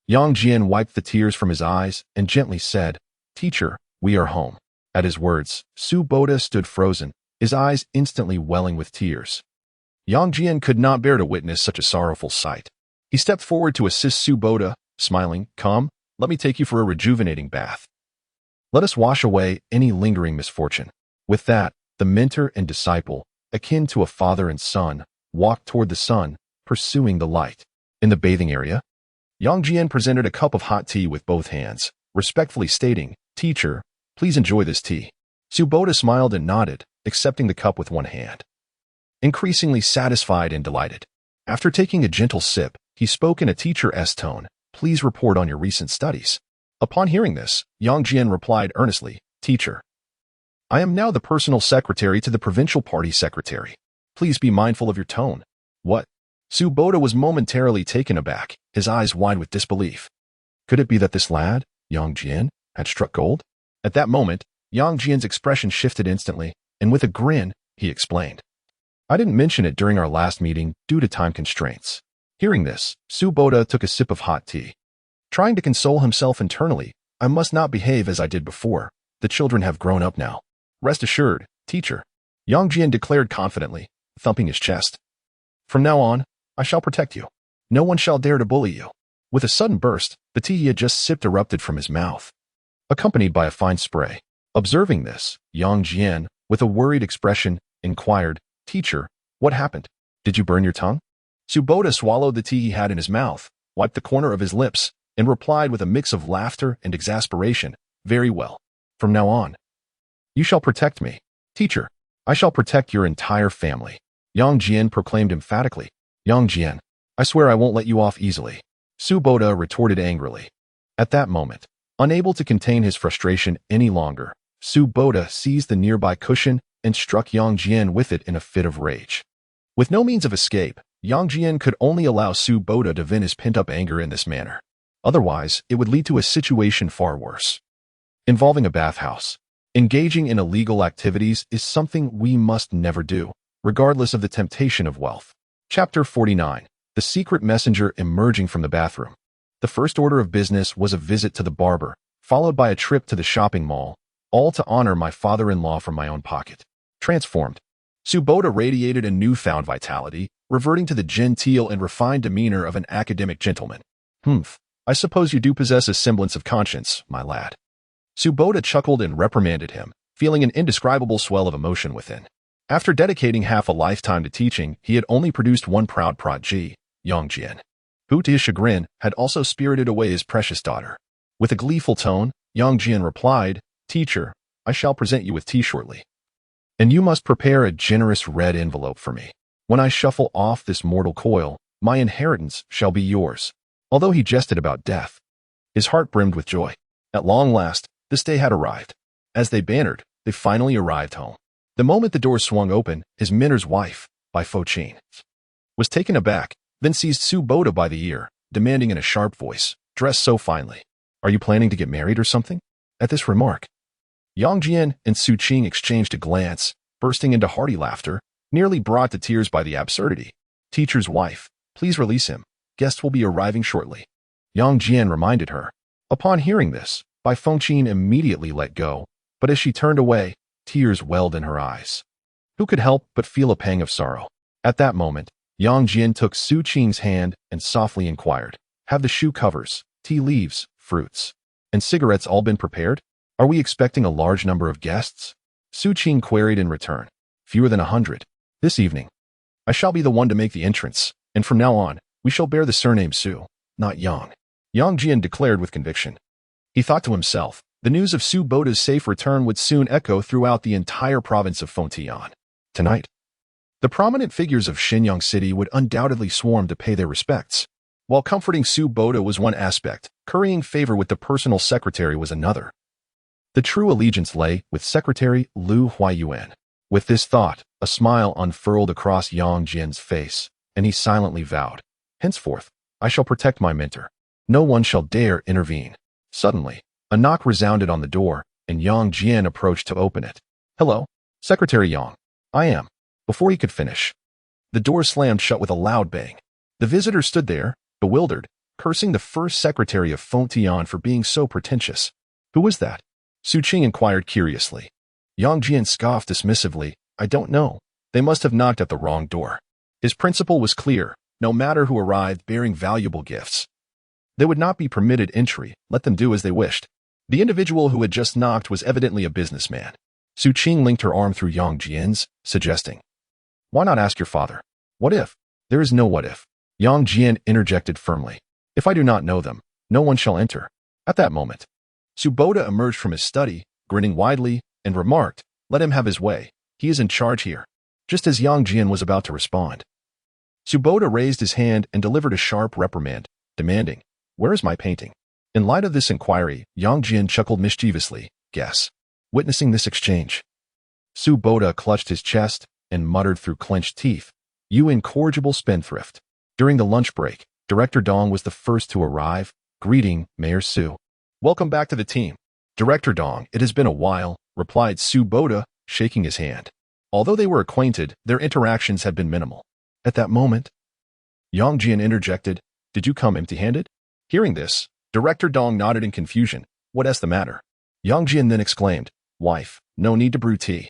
A: Yang Jian wiped the tears from his eyes and gently said, "Teacher, we are home." At his words, Su Boda stood frozen, his eyes instantly welling with tears. Yang Jian could not bear to witness such a sorrowful sight. He stepped forward to assist Su Boda, smiling, "Come, let me take you for a rejuvenating bath. Let us wash away any lingering misfortune." With that, the mentor and disciple, akin to a father and son, walked toward the sun, pursuing the light. In the bathing area, Yang Jian presented a cup of hot tea with both hands, respectfully stating, "Teacher, please enjoy this tea." Su Boda smiled and nodded, accepting the cup with one hand. Increasingly satisfied and delighted, after taking a gentle sip, he spoke in a teacher-esque tone, "Please report on your recent studies." Upon hearing this, Yang Jian replied earnestly, "Teacher, I am now the personal secretary to the provincial party secretary. Please be mindful of your tone." "What?" Su Boda was momentarily taken aback, his eyes wide with disbelief. Could it be that this lad, Yang Jian, had struck gold? At that moment, Yang Jian's expression shifted instantly, and with a grin, he explained, "I didn't mention it during our last meeting due to time constraints." Hearing this, Su Boda took a sip of hot tea. Trying to console himself internally, "I must not behave as I did before. The children have grown up now. Rest assured, teacher," Yang Jian declared confidently, thumping his chest. "From now on, I shall protect you. No one shall dare to bully you." With a sudden burst, the tea he had just sipped erupted from his mouth, accompanied by a fine spray. Observing this, Yang Jian, with a worried expression, inquired, "Teacher, what happened? Did you burn your tongue?" Su Boda swallowed the tea he had in his mouth, wiped the corner of his lips, and replied with a mix of laughter and exasperation, "Very well. From now on, you shall protect me. Teacher, I shall protect your entire family," Yang Jian proclaimed emphatically. "Yang Jian, I swear I won't let you off easily," Su Boda retorted angrily. At that moment, unable to contain his frustration any longer, Su Boda seized the nearby cushion and struck Yang Jian with it in a fit of rage. With no means of escape, Yang Jian could only allow Su Boda to vent his pent-up anger in this manner. Otherwise, it would lead to a situation far worse. Involving a bathhouse. Engaging in illegal activities is something we must never do, regardless of the temptation of wealth. Chapter 49. The Secret Messenger Emerging from the Bathroom. The first order of business was a visit to the barber, followed by a trip to the shopping mall, all to honor my father-in-law from my own pocket. Transformed. Su Boda radiated a newfound vitality, reverting to the genteel and refined demeanor of an academic gentleman. "Humph, I suppose you do possess a semblance of conscience, my lad." Su Boda chuckled and reprimanded him, feeling an indescribable swell of emotion within. After dedicating half a lifetime to teaching, he had only produced one proud prodigy, Yang Jian, who, to his chagrin, had also spirited away his precious daughter. With a gleeful tone, Yang Jian replied, "Teacher, I shall present you with tea shortly. And you must prepare a generous red envelope for me. When I shuffle off this mortal coil, my inheritance shall be yours." Although he jested about death, his heart brimmed with joy. At long last, this day had arrived. As they bantered, they finally arrived home. The moment the door swung open, his mentor's wife, Bai Fo-chin, was taken aback, then seized Su Boda by the ear, demanding in a sharp voice, "Dressed so finely. Are you planning to get married or something?" At this remark, Yang Jian and Su Qing exchanged a glance, bursting into hearty laughter, nearly brought to tears by the absurdity. "Teacher's wife, please release him. Guests will be arriving shortly," Yang Jian reminded her. Upon hearing this, Bai Fo-chin immediately let go, but as she turned away, tears welled in her eyes. Who could help but feel a pang of sorrow? At that moment, Yang Jian took Su Qing's hand and softly inquired, "Have the shoe covers, tea leaves, fruits, and cigarettes all been prepared? Are we expecting a large number of guests?" Su Qing queried in return. "Fewer than 100. This evening, I shall be the one to make the entrance, and from now on, we shall bear the surname Su, not Yang," Yang Jian declared with conviction. He thought to himself, the news of Su Boda's safe return would soon echo throughout the entire province of Fengtian. Tonight, the prominent figures of Shenyang City would undoubtedly swarm to pay their respects. While comforting Su Boda was one aspect, currying favor with the personal secretary was another. The true allegiance lay with Secretary Lu Huayuan. With this thought, a smile unfurled across Yang Jian's face, and he silently vowed, "Henceforth, I shall protect my mentor. No one shall dare intervene." Suddenly, a knock resounded on the door, and Yang Jian approached to open it. "Hello, Secretary Yang. I am." Before he could finish, the door slammed shut with a loud bang. The visitor stood there, bewildered, cursing the first secretary of Fengtian for being so pretentious. "Who was that?" Su Qing inquired curiously. Yang Jian scoffed dismissively, "I don't know. They must have knocked at the wrong door." His principle was clear: no matter who arrived bearing valuable gifts, they would not be permitted entry, let them do as they wished. The individual who had just knocked was evidently a businessman. Su Qing linked her arm through Yang Jian's, suggesting, "Why not ask your father? What if?" "There is no what if," Yang Jian interjected firmly. "If I do not know them, no one shall enter." At that moment, Su Boda emerged from his study, grinning widely, and remarked, "Let him have his way. He is in charge here." Just as Yang Jian was about to respond, Su Boda raised his hand and delivered a sharp reprimand, demanding, "Where is my painting?" In light of this inquiry, Yang Jian chuckled mischievously. Guess. Witnessing this exchange, Su Boda clutched his chest and muttered through clenched teeth, "You incorrigible spendthrift." During the lunch break, Director Dong was the first to arrive, greeting Mayor Su. "Welcome back to the team, Director Dong. It has been a while," replied Su Boda, shaking his hand. Although they were acquainted, their interactions had been minimal. At that moment, Yang Jian interjected, "Did you come empty-handed?" Hearing this, Director Dong nodded in confusion. "What's the matter?" Yang Jian then exclaimed, "Wife, no need to brew tea.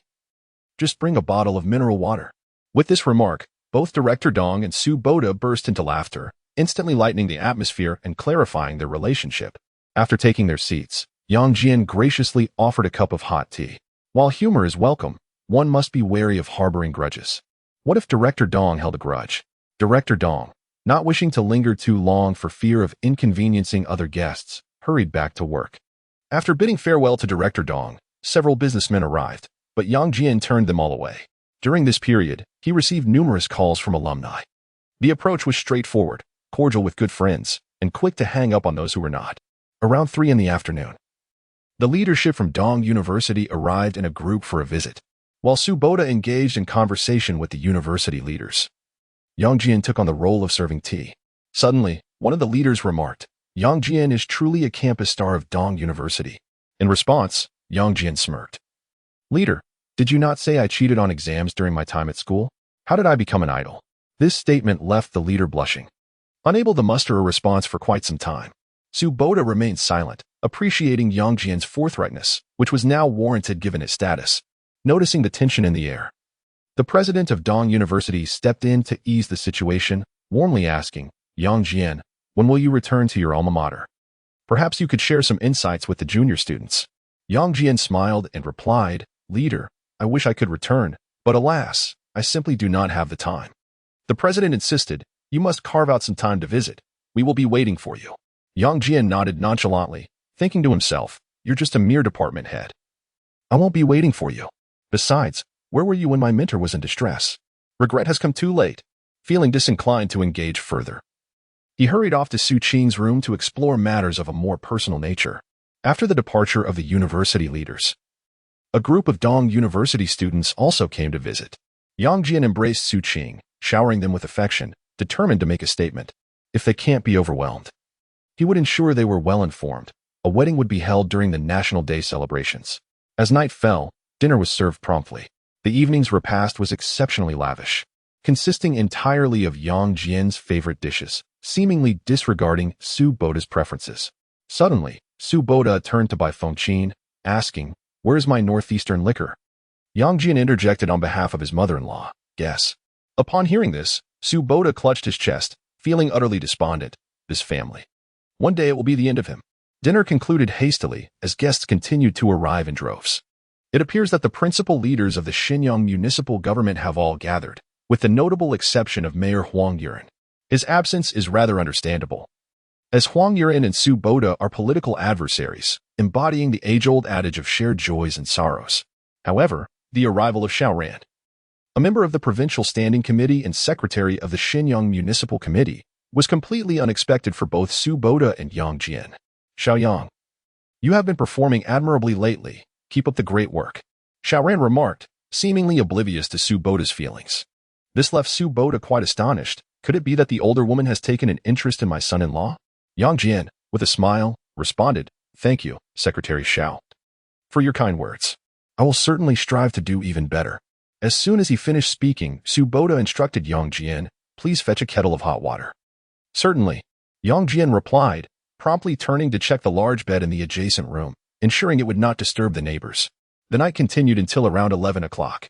A: Just bring a bottle of mineral water." With this remark, both Director Dong and Su Boda burst into laughter, instantly lightening the atmosphere and clarifying their relationship. After taking their seats, Yang Jian graciously offered a cup of hot tea. While humor is welcome, one must be wary of harboring grudges. What if Director Dong held a grudge? Director Dong, not wishing to linger too long for fear of inconveniencing other guests, hurried back to work. After bidding farewell to Director Dong, several businessmen arrived, but Yang Jian turned them all away. During this period, he received numerous calls from alumni. The approach was straightforward, cordial with good friends, and quick to hang up on those who were not. Around 3 in the afternoon, the leadership from Dong University arrived in a group for a visit. While Su Boda engaged in conversation with the university leaders, Yang Jian took on the role of serving tea. Suddenly, one of the leaders remarked, "Yang Jian is truly a campus star of Dong University." In response, Yang Jian smirked. "Leader, did you not say I cheated on exams during my time at school? How did I become an idol?" This statement left the leader blushing. Unable to muster a response for quite some time, Su Boda remained silent, appreciating Yang Jian's forthrightness, which was now warranted given his status. Noticing the tension in the air, the president of Dong University stepped in to ease the situation, warmly asking, "Yang Jian, when will you return to your alma mater? Perhaps you could share some insights with the junior students." Yang Jian smiled and replied, "Leader, I wish I could return, but alas, I simply do not have the time." The president insisted, "You must carve out some time to visit. We will be waiting for you." Yang Jian nodded nonchalantly, thinking to himself, "You're just a mere department head. I won't be waiting for you. Besides, where were you when my mentor was in distress? Regret has come too late." Feeling disinclined to engage further, he hurried off to Su Qing's room to explore matters of a more personal nature. After the departure of the university leaders, a group of Dong University students also came to visit. Yang Jian embraced Su Qing, showering them with affection, determined to make a statement. If they can't be overwhelmed, he would ensure they were well informed. A wedding would be held during the National Day celebrations. As night fell, dinner was served promptly. The evening's repast was exceptionally lavish, consisting entirely of Yang Jian's favorite dishes, seemingly disregarding Su Boda's preferences. Suddenly, Su Boda turned to Bai Fengqin, asking, "Where's my northeastern liquor?" Yang Jian interjected on behalf of his mother-in-law, "Guess." Upon hearing this, Su Boda clutched his chest, feeling utterly despondent. This family. One day it will be the end of him. Dinner concluded hastily as guests continued to arrive in droves. It appears that the principal leaders of the Shenyang municipal government have all gathered, with the notable exception of Mayor Huang Yuan. His absence is rather understandable, as Huang Yuan and Su Boda are political adversaries, embodying the age-old adage of shared joys and sorrows. However, the arrival of Xiao Ran, a member of the Provincial Standing Committee and secretary of the Shenyang Municipal Committee, was completely unexpected for both Su Boda and Yang Jian. "Xiaoyang, you have been performing admirably lately. Keep up the great work," Xiao Ran remarked, seemingly oblivious to Su Boda's feelings. This left Su Boda quite astonished. Could it be that the older woman has taken an interest in my son-in-law? Yang Jian, with a smile, responded, "Thank you, Secretary Xiao, for your kind words. I will certainly strive to do even better." As soon as he finished speaking, Su Boda instructed Yang Jian, "Please fetch a kettle of hot water." "Certainly," Yang Jian replied, promptly turning to check the large bed in the adjacent room, ensuring it would not disturb the neighbors. The night continued until around 11 o'clock.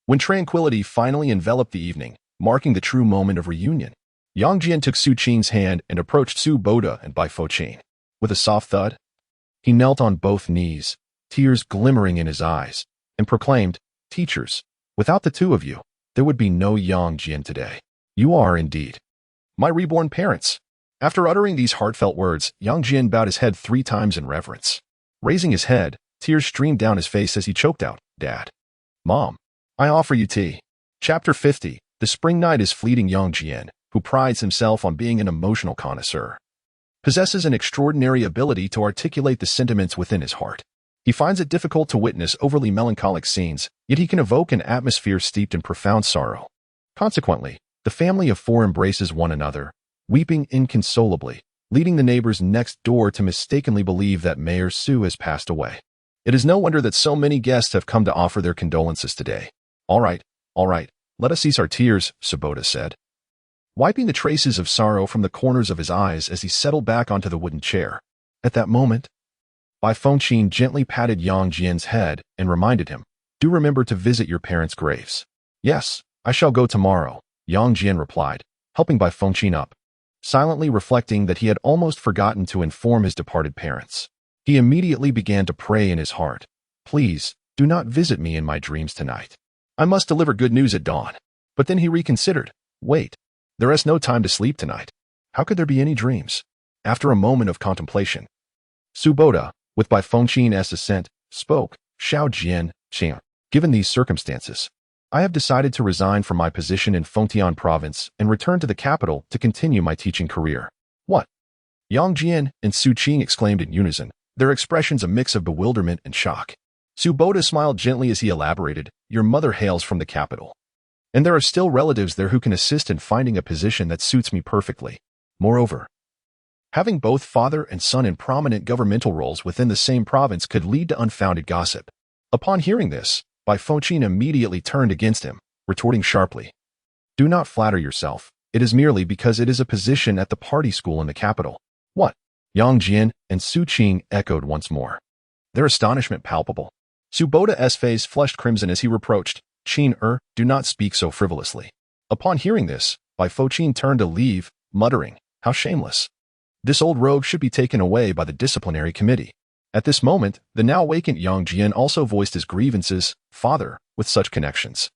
A: When tranquility finally enveloped the evening, marking the true moment of reunion. Yang Jian took Su Qing's hand and approached Su Boda and Bai Fouqin. With a soft thud, he knelt on both knees, tears glimmering in his eyes, and proclaimed, "Teachers, without the two of you, there would be no Yang Jian today. You are, indeed, my reborn parents." After uttering these heartfelt words, Yang Jian bowed his head 3 times in reverence. Raising his head, tears streamed down his face as he choked out, "Dad. Mom, I offer you tea." Chapter 50. The spring night is fleeting. Yang Jian, who prides himself on being an emotional connoisseur, possesses an extraordinary ability to articulate the sentiments within his heart. He finds it difficult to witness overly melancholic scenes, yet he can evoke an atmosphere steeped in profound sorrow. Consequently, the family of 4 embraces one another, weeping inconsolably, leading the neighbors next door to mistakenly believe that Mayor Su has passed away. It is no wonder that so many guests have come to offer their condolences today. All right, let us cease our tears," Su Boda said, wiping the traces of sorrow from the corners of his eyes as he settled back onto the wooden chair. At that moment, Bai Fouqin gently patted Yang Jian's head and reminded him, "Do remember to visit your parents' graves." "Yes, I shall go tomorrow," Yang Jian replied, helping Bai Fouqin up, silently reflecting that he had almost forgotten to inform his departed parents. He immediately began to pray in his heart, "Please, do not visit me in my dreams tonight. I must deliver good news at dawn." But then he reconsidered. Wait, there is no time to sleep tonight. How could there be any dreams? After a moment of contemplation, Su Boda, with Bai Fouqin's assent, spoke, "Xiao Jian, Qing, given these circumstances, I have decided to resign from my position in Fengtian province and return to the capital to continue my teaching career." "What?" Yang Jian and Su Qing exclaimed in unison, their expressions a mix of bewilderment and shock. Su Boda smiled gently as he elaborated, "Your mother hails from the capital, and there are still relatives there who can assist in finding a position that suits me perfectly. Moreover, having both father and son in prominent governmental roles within the same province could lead to unfounded gossip." Upon hearing this, Bai Fouqin immediately turned against him, retorting sharply, "Do not flatter yourself. It is merely because it is a position at the party school in the capital." "What?" Yang Jian and Su Qing echoed once more, their astonishment palpable. Su Boda's face flushed crimson as he reproached, "Qing, do not speak so frivolously." Upon hearing this, Bai Fouqin turned to leave, muttering, "How shameless. This old rogue should be taken away by the disciplinary committee." At this moment, the now awakened Yang Jian also voiced his grievances. "Father, with such connections,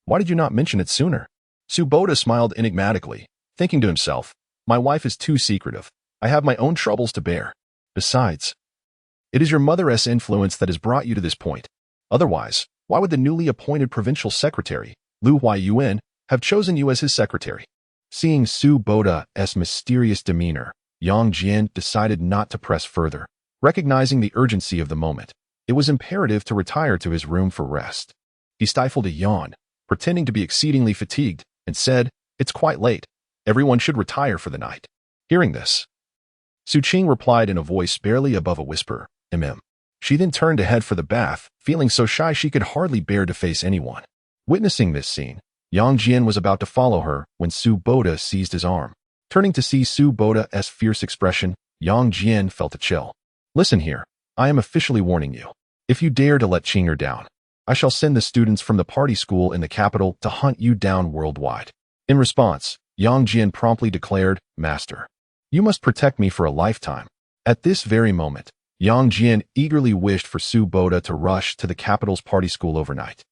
A: why did you not mention it sooner?" Su Boda smiled enigmatically, thinking to himself, "My wife is too secretive. I have my own troubles to bear. Besides, it is your mother's influence that has brought you to this point. Otherwise, why would the newly appointed provincial secretary, Lu Huayuan, have chosen you as his secretary?" Seeing Su Boda's mysterious demeanor, Yang Jian decided not to press further. Recognizing the urgency of the moment, it was imperative to retire to his room for rest. He stifled a yawn, pretending to be exceedingly fatigued, and said, "It's quite late. Everyone should retire for the night." Hearing this, Su Qing replied in a voice barely above a whisper, "Mm." She then turned to head for the bath, feeling so shy she could hardly bear to face anyone. Witnessing this scene, Yang Jian was about to follow her when Su Boda seized his arm. Turning to see Su Boda's fierce expression, Yang Jian felt a chill. "Listen here, I am officially warning you. If you dare to let Qing down, I shall send the students from the party school in the capital to hunt you down worldwide." In response, Yang Jian promptly declared, "Master, you must protect me for a lifetime." At this very moment, Yang Jian eagerly wished for Su Boda to rush to the capital's party school overnight,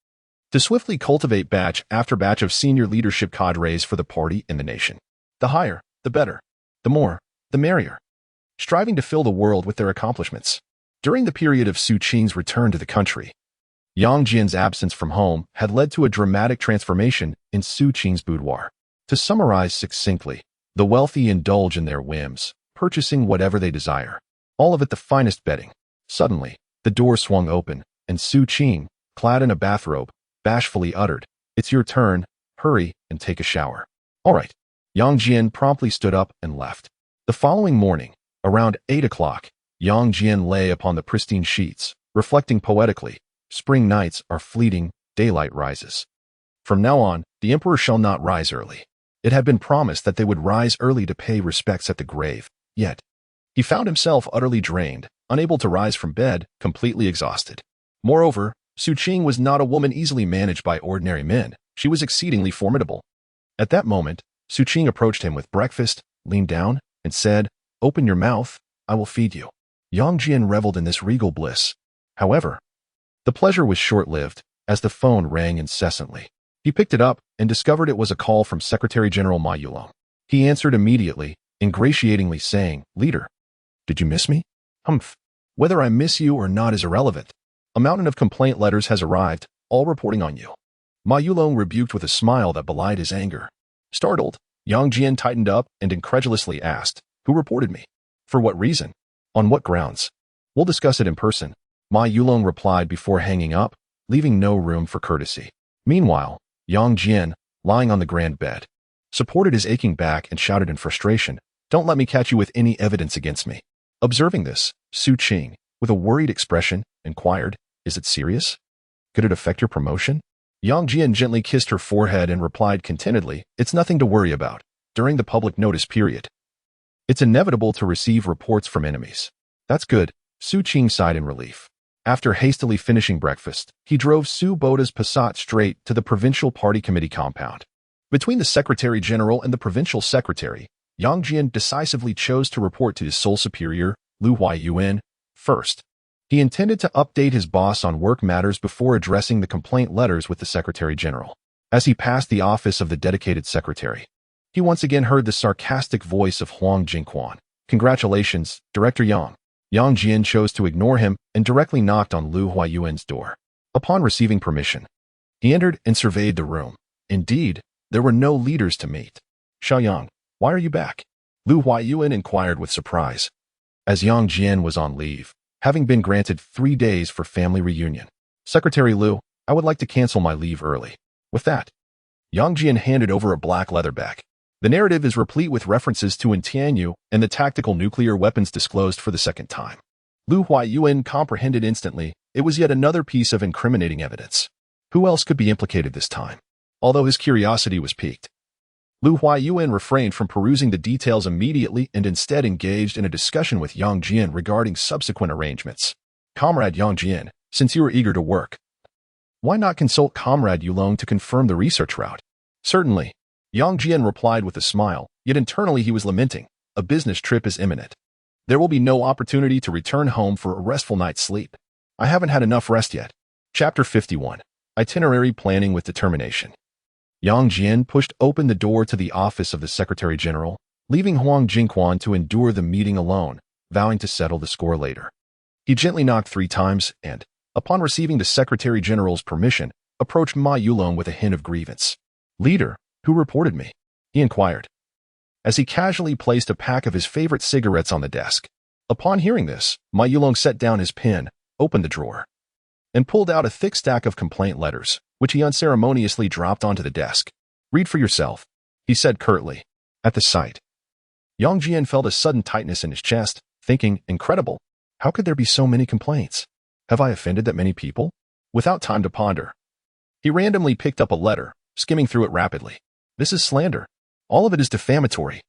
A: to swiftly cultivate batch after batch of senior leadership cadres for the party and the nation. The higher, the better. The more, the merrier. Striving to fill the world with their accomplishments. During the period of Su Qing's return to the country, Yang Jian's absence from home had led to a dramatic transformation in Su Qing's boudoir. To summarize succinctly, the wealthy indulge in their whims, purchasing whatever they desire, all of it the finest bedding. Suddenly, the door swung open, and Su Qing, clad in a bathrobe, bashfully uttered, "It's your turn, hurry and take a shower." "All right." Yang Jian promptly stood up and left. The following morning, around 8 o'clock, Yang Jian lay upon the pristine sheets, reflecting poetically, "Spring nights are fleeting, daylight rises. From now on, the emperor shall not rise early." It had been promised that they would rise early to pay respects at the grave, yet he found himself utterly drained, unable to rise from bed, completely exhausted. Moreover, Su Qing was not a woman easily managed by ordinary men. She was exceedingly formidable. At that moment, Su Qing approached him with breakfast, leaned down, and said, "Open your mouth, I will feed you." Yang Jian reveled in this regal bliss. However, the pleasure was short-lived, as the phone rang incessantly. He picked it up and discovered it was a call from Secretary General Ma Yulong. He answered immediately, ingratiatingly saying, "Leader, did you miss me?" "Humph. Whether I miss you or not is irrelevant. A mountain of complaint letters has arrived, all reporting on you." Ma Yulong rebuked with a smile that belied his anger. Startled, Yang Jian tightened up and incredulously asked, "Who reported me? For what reason? On what grounds?" "We'll discuss it in person," Ma Yulong replied before hanging up, leaving no room for courtesy. Meanwhile, Yang Jian, lying on the grand bed, supported his aching back and shouted in frustration, "Don't let me catch you with any evidence against me." Observing this, Su Qing, with a worried expression, inquired, "Is it serious? Could it affect your promotion?" Yang Jian gently kissed her forehead and replied contentedly, "It's nothing to worry about. During the public notice period, it's inevitable to receive reports from enemies." "That's good," Su Qing sighed in relief. After hastily finishing breakfast, he drove Su Boda's Passat straight to the Provincial Party Committee compound. Between the Secretary General and the Provincial Secretary, Yang Jian decisively chose to report to his sole superior, Lu Huaiyuan, first. He intended to update his boss on work matters before addressing the complaint letters with the Secretary General. As he passed the office of the dedicated secretary, he once again heard the sarcastic voice of Huang Jingquan. "Congratulations, Director Yang." Yang Jian chose to ignore him and directly knocked on Lu Huaiyuan's door. Upon receiving permission, he entered and surveyed the room. Indeed, there were no leaders to meet. "Xiaoyang, why are you back?" Lu Huaiyuan inquired with surprise. As Yang Jian was on leave, having been granted 3 days for family reunion. "Secretary Lu, I would like to cancel my leave early." With that, Yang Jian handed over a black leather bag. The narrative is replete with references to Tianyu and the tactical nuclear weapons disclosed for the second time. Lu Huaiyuan comprehended instantly it was yet another piece of incriminating evidence. Who else could be implicated this time? Although his curiosity was piqued, Lu Huaiyuan refrained from perusing the details immediately and instead engaged in a discussion with Yang Jian regarding subsequent arrangements. "Comrade Yang Jian, since you are eager to work, why not consult Comrade Yulong to confirm the research route?" "Certainly," Yang Jian replied with a smile, yet internally he was lamenting, "A business trip is imminent. There will be no opportunity to return home for a restful night's sleep. I haven't had enough rest yet." Chapter 51. Itinerary Planning with Determination. Yang Jian pushed open the door to the office of the Secretary General, leaving Huang Jingquan to endure the meeting alone, vowing to settle the score later. He gently knocked 3 times and, upon receiving the Secretary General's permission, approached Ma Yulong with a hint of grievance. "Leader, who reported me?" he inquired, as he casually placed a pack of his favorite cigarettes on the desk. Upon hearing this, Ma Yulong set down his pen, opened the drawer, and pulled out a thick stack of complaint letters, which he unceremoniously dropped onto the desk. "Read for yourself," he said curtly. At the sight, Yang Jian felt a sudden tightness in his chest, thinking, "Incredible. How could there be so many complaints? Have I offended that many people?" Without time to ponder, he randomly picked up a letter, skimming through it rapidly. "This is slander. All of it is defamatory.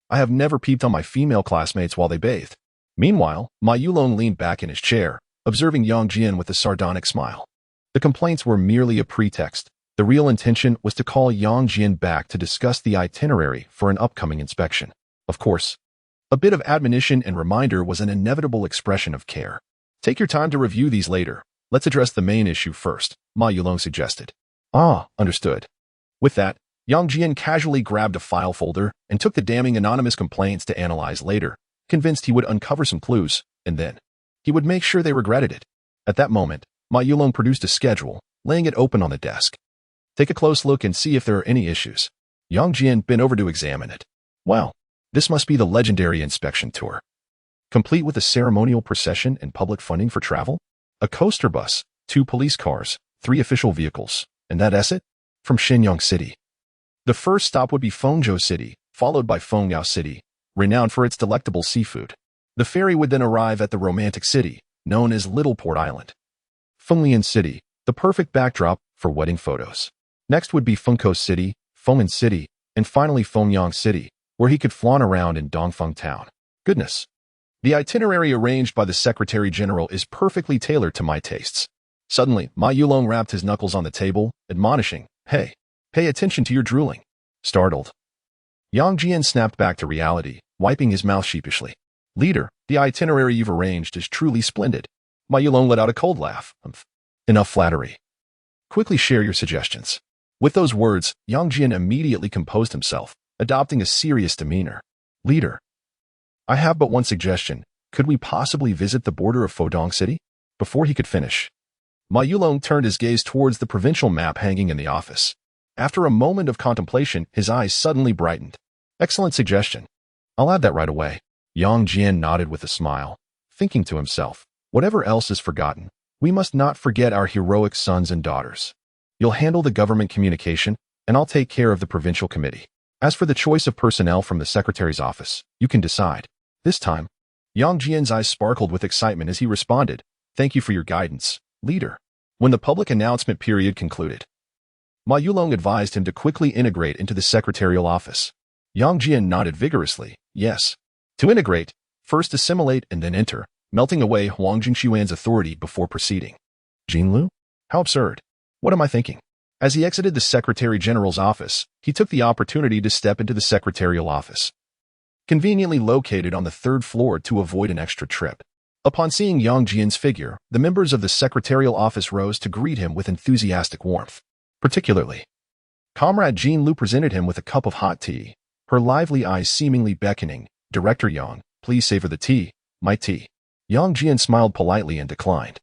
A: I have never peeped on my female classmates while they bathed." Meanwhile, Ma Yulong leaned back in his chair, observing Yang Jian with a sardonic smile. The complaints were merely a pretext. The real intention was to call Yang Jian back to discuss the itinerary for an upcoming inspection. Of course, a bit of admonition and reminder was an inevitable expression of care. "Take your time to review these later. Let's address the main issue first," Ma Yulong suggested. "Ah, understood." With that, Yang Jian casually grabbed a file folder and took the damning anonymous complaints to analyze later, convinced he would uncover some clues, and then he would make sure they regretted it. At that moment, Ma Yulong produced a schedule, laying it open on the desk. "Take a close look and see if there are any issues." Yang Jian bent over to examine it. Wow, this must be the legendary inspection tour, complete with a ceremonial procession and public funding for travel, a coaster bus, 2 police cars, 3 official vehicles, and that's it? From Shenyang City. The first stop would be Fengzhou City, followed by Fengyao City, renowned for its delectable seafood. The ferry would then arrive at the romantic city, known as Little Port Island. Fenglian City, the perfect backdrop for wedding photos. Next would be Fengkou City, Fengmen City, and finally Fengyang City, where he could flaunt around in Dongfeng Town. Goodness. The itinerary arranged by the Secretary General is perfectly tailored to my tastes. Suddenly, Ma Yulong rapped his knuckles on the table, admonishing, "Hey, pay attention to your drooling." Startled, Yang Jian snapped back to reality, wiping his mouth sheepishly. Leader, the itinerary you've arranged is truly splendid. Ma Yulong let out a cold laugh. Enough flattery. Quickly share your suggestions. With those words, Yang Jian immediately composed himself, adopting a serious demeanor. Leader, I have but one suggestion. Could we possibly visit the border of Fodong City? Before he could finish, Ma Yulong turned his gaze towards the provincial map hanging in the office. After a moment of contemplation, his eyes suddenly brightened. Excellent suggestion. I'll add that right away. Yang Jian nodded with a smile, thinking to himself, whatever else is forgotten, we must not forget our heroic sons and daughters. You'll handle the government communication, and I'll take care of the provincial committee. As for the choice of personnel from the secretary's office, you can decide. This time, Yang Jian's eyes sparkled with excitement as he responded, Thank you for your guidance, leader. When the public announcement period concluded, Ma Yulong advised him to quickly integrate into the secretarial office. Yang Jian nodded vigorously, yes. To integrate, first assimilate and then enter, melting away Huang Jingxuan's authority before proceeding. Jinlu? How absurd. What am I thinking? As he exited the Secretary General's office, he took the opportunity to step into the secretarial office, conveniently located on the third floor to avoid an extra trip. Upon seeing Yang Jian's figure, the members of the secretarial office rose to greet him with enthusiastic warmth. Particularly, Comrade Jean Lu presented him with a cup of hot tea, her lively eyes seemingly beckoning. Director Yang, please savor the tea, my tea. Yang Jian smiled politely and declined.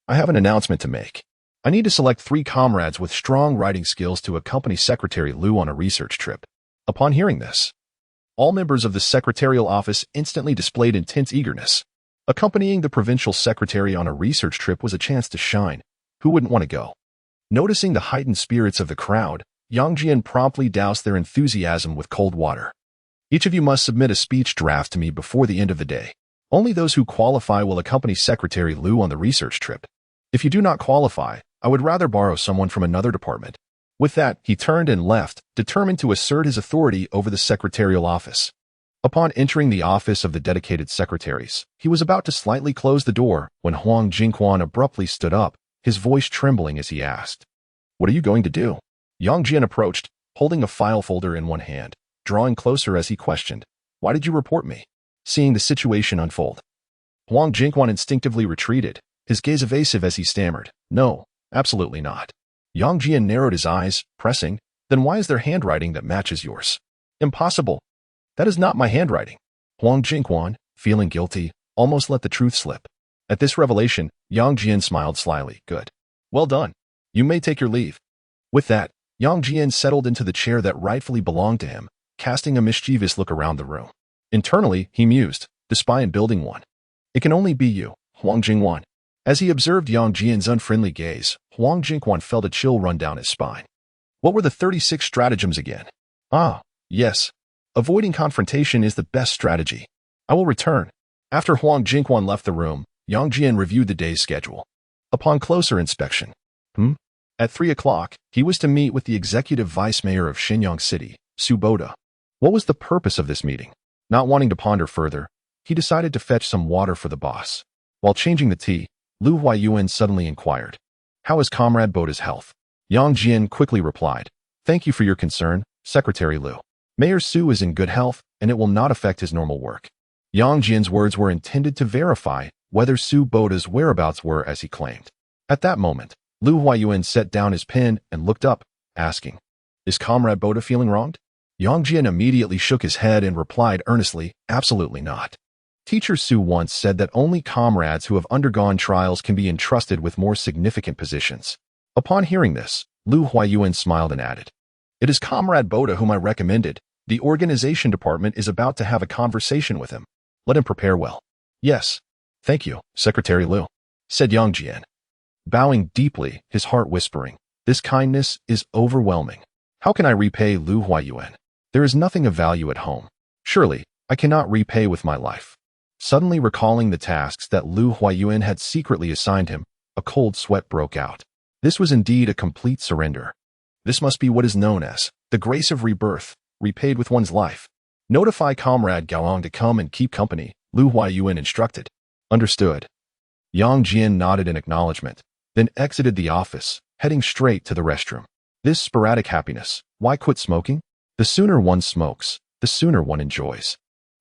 A: I have an announcement to make. I need to select 3 comrades with strong writing skills to accompany Secretary Lu on a research trip. Upon hearing this, all members of the secretarial office instantly displayed intense eagerness. Accompanying the provincial secretary on a research trip was a chance to shine. Who wouldn't want to go? Noticing the heightened spirits of the crowd, Yang Jian promptly doused their enthusiasm with cold water. Each of you must submit a speech draft to me before the end of the day. Only those who qualify will accompany Secretary Lu on the research trip. If you do not qualify, I would rather borrow someone from another department. With that, he turned and left, determined to assert his authority over the secretarial office. Upon entering the office of the dedicated secretaries, he was about to slightly close the door when Huang Jingquan abruptly stood up, his voice trembling as he asked, What are you going to do? Yang Jian approached, holding a file folder in one hand, drawing closer as he questioned, Why did you report me? Seeing the situation unfold, Huang Jingquan instinctively retreated, his gaze evasive as he stammered, No, absolutely not. Yang Jian narrowed his eyes, pressing, Then why is there handwriting that matches yours? Impossible. That is not my handwriting. Huang Jingquan, feeling guilty, almost let the truth slip. At this revelation, Yang Jian smiled slyly. Good. Well done. You may take your leave. With that, Yang Jian settled into the chair that rightfully belonged to him, casting a mischievous look around the room. Internally, he mused, the spy in building 1. It can only be you, Huang Jingquan. As he observed Yang Jian's unfriendly gaze, Huang Jingquan felt a chill run down his spine. What were the 36 stratagems again? Ah, yes. Avoiding confrontation is the best strategy. I will return. After Huang Jingquan left the room, Yang Jian reviewed the day's schedule. Upon closer inspection, at 3 o'clock, he was to meet with the executive vice mayor of Shenyang City, Su Boda. What was the purpose of this meeting? Not wanting to ponder further, he decided to fetch some water for the boss. While changing the tea, Lu Huayuan suddenly inquired, How is Comrade Boda's health? Yang Jian quickly replied, Thank you for your concern, Secretary Lu. Mayor Su is in good health, and it will not affect his normal work. Yang Jian's words were intended to verify whether Su Boda's whereabouts were as he claimed. At that moment, Lu Huayuan set down his pen and looked up, asking, Is Comrade Boda feeling wronged? Yang Jian immediately shook his head and replied earnestly, Absolutely not. Teacher Su once said that only comrades who have undergone trials can be entrusted with more significant positions. Upon hearing this, Lu Huayuan smiled and added, It is Comrade Boda whom I recommended. The organization department is about to have a conversation with him. Let him prepare well. Yes. Thank you, Secretary Lu, said Yang Jian, bowing deeply, his heart whispering, This kindness is overwhelming. How can I repay Lu Huayuan? There is nothing of value at home. Surely, I cannot repay with my life. Suddenly recalling the tasks that Lu Huayuan had secretly assigned him, a cold sweat broke out. This was indeed a complete surrender. This must be what is known as the grace of rebirth, repaid with one's life. Notify Comrade Gaoang to come and keep company, Lu Huayuan instructed. Understood. Yang Jian nodded in acknowledgement, then exited the office, heading straight to the restroom. This sporadic happiness, why quit smoking? The sooner one smokes, the sooner one enjoys.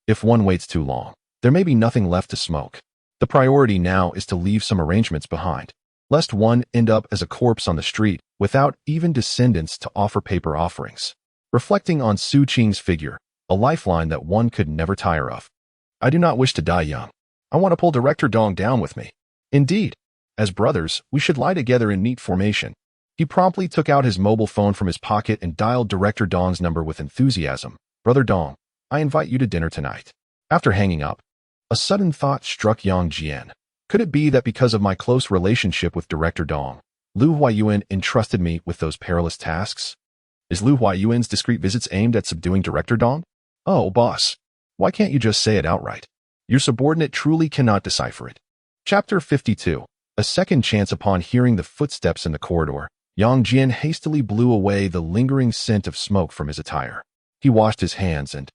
A: If one waits too long, there may be nothing left to smoke. The priority now is to leave some arrangements behind, lest one end up as a corpse on the street without even descendants to offer paper offerings. Reflecting on Su Qing's figure, a lifeline that one could never tire of. I do not wish to die young. I want to pull Director Dong down with me. Indeed, as brothers, we should lie together in neat formation. He promptly took out his mobile phone from his pocket and dialed Director Dong's number with enthusiasm. Brother Dong, I invite you to dinner tonight. After hanging up, a sudden thought struck Yang Jian. Could it be that because of my close relationship with Director Dong, Lu Huayuan entrusted me with those perilous tasks? Is Lu Huayuan's discreet visits aimed at subduing Director Dong? Oh, boss, why can't you just say it outright? Your subordinate truly cannot decipher it. Chapter 52. A second chance. Upon hearing the footsteps in the corridor, Yang Jian hastily blew away the lingering scent of smoke from his attire. He washed his hands and,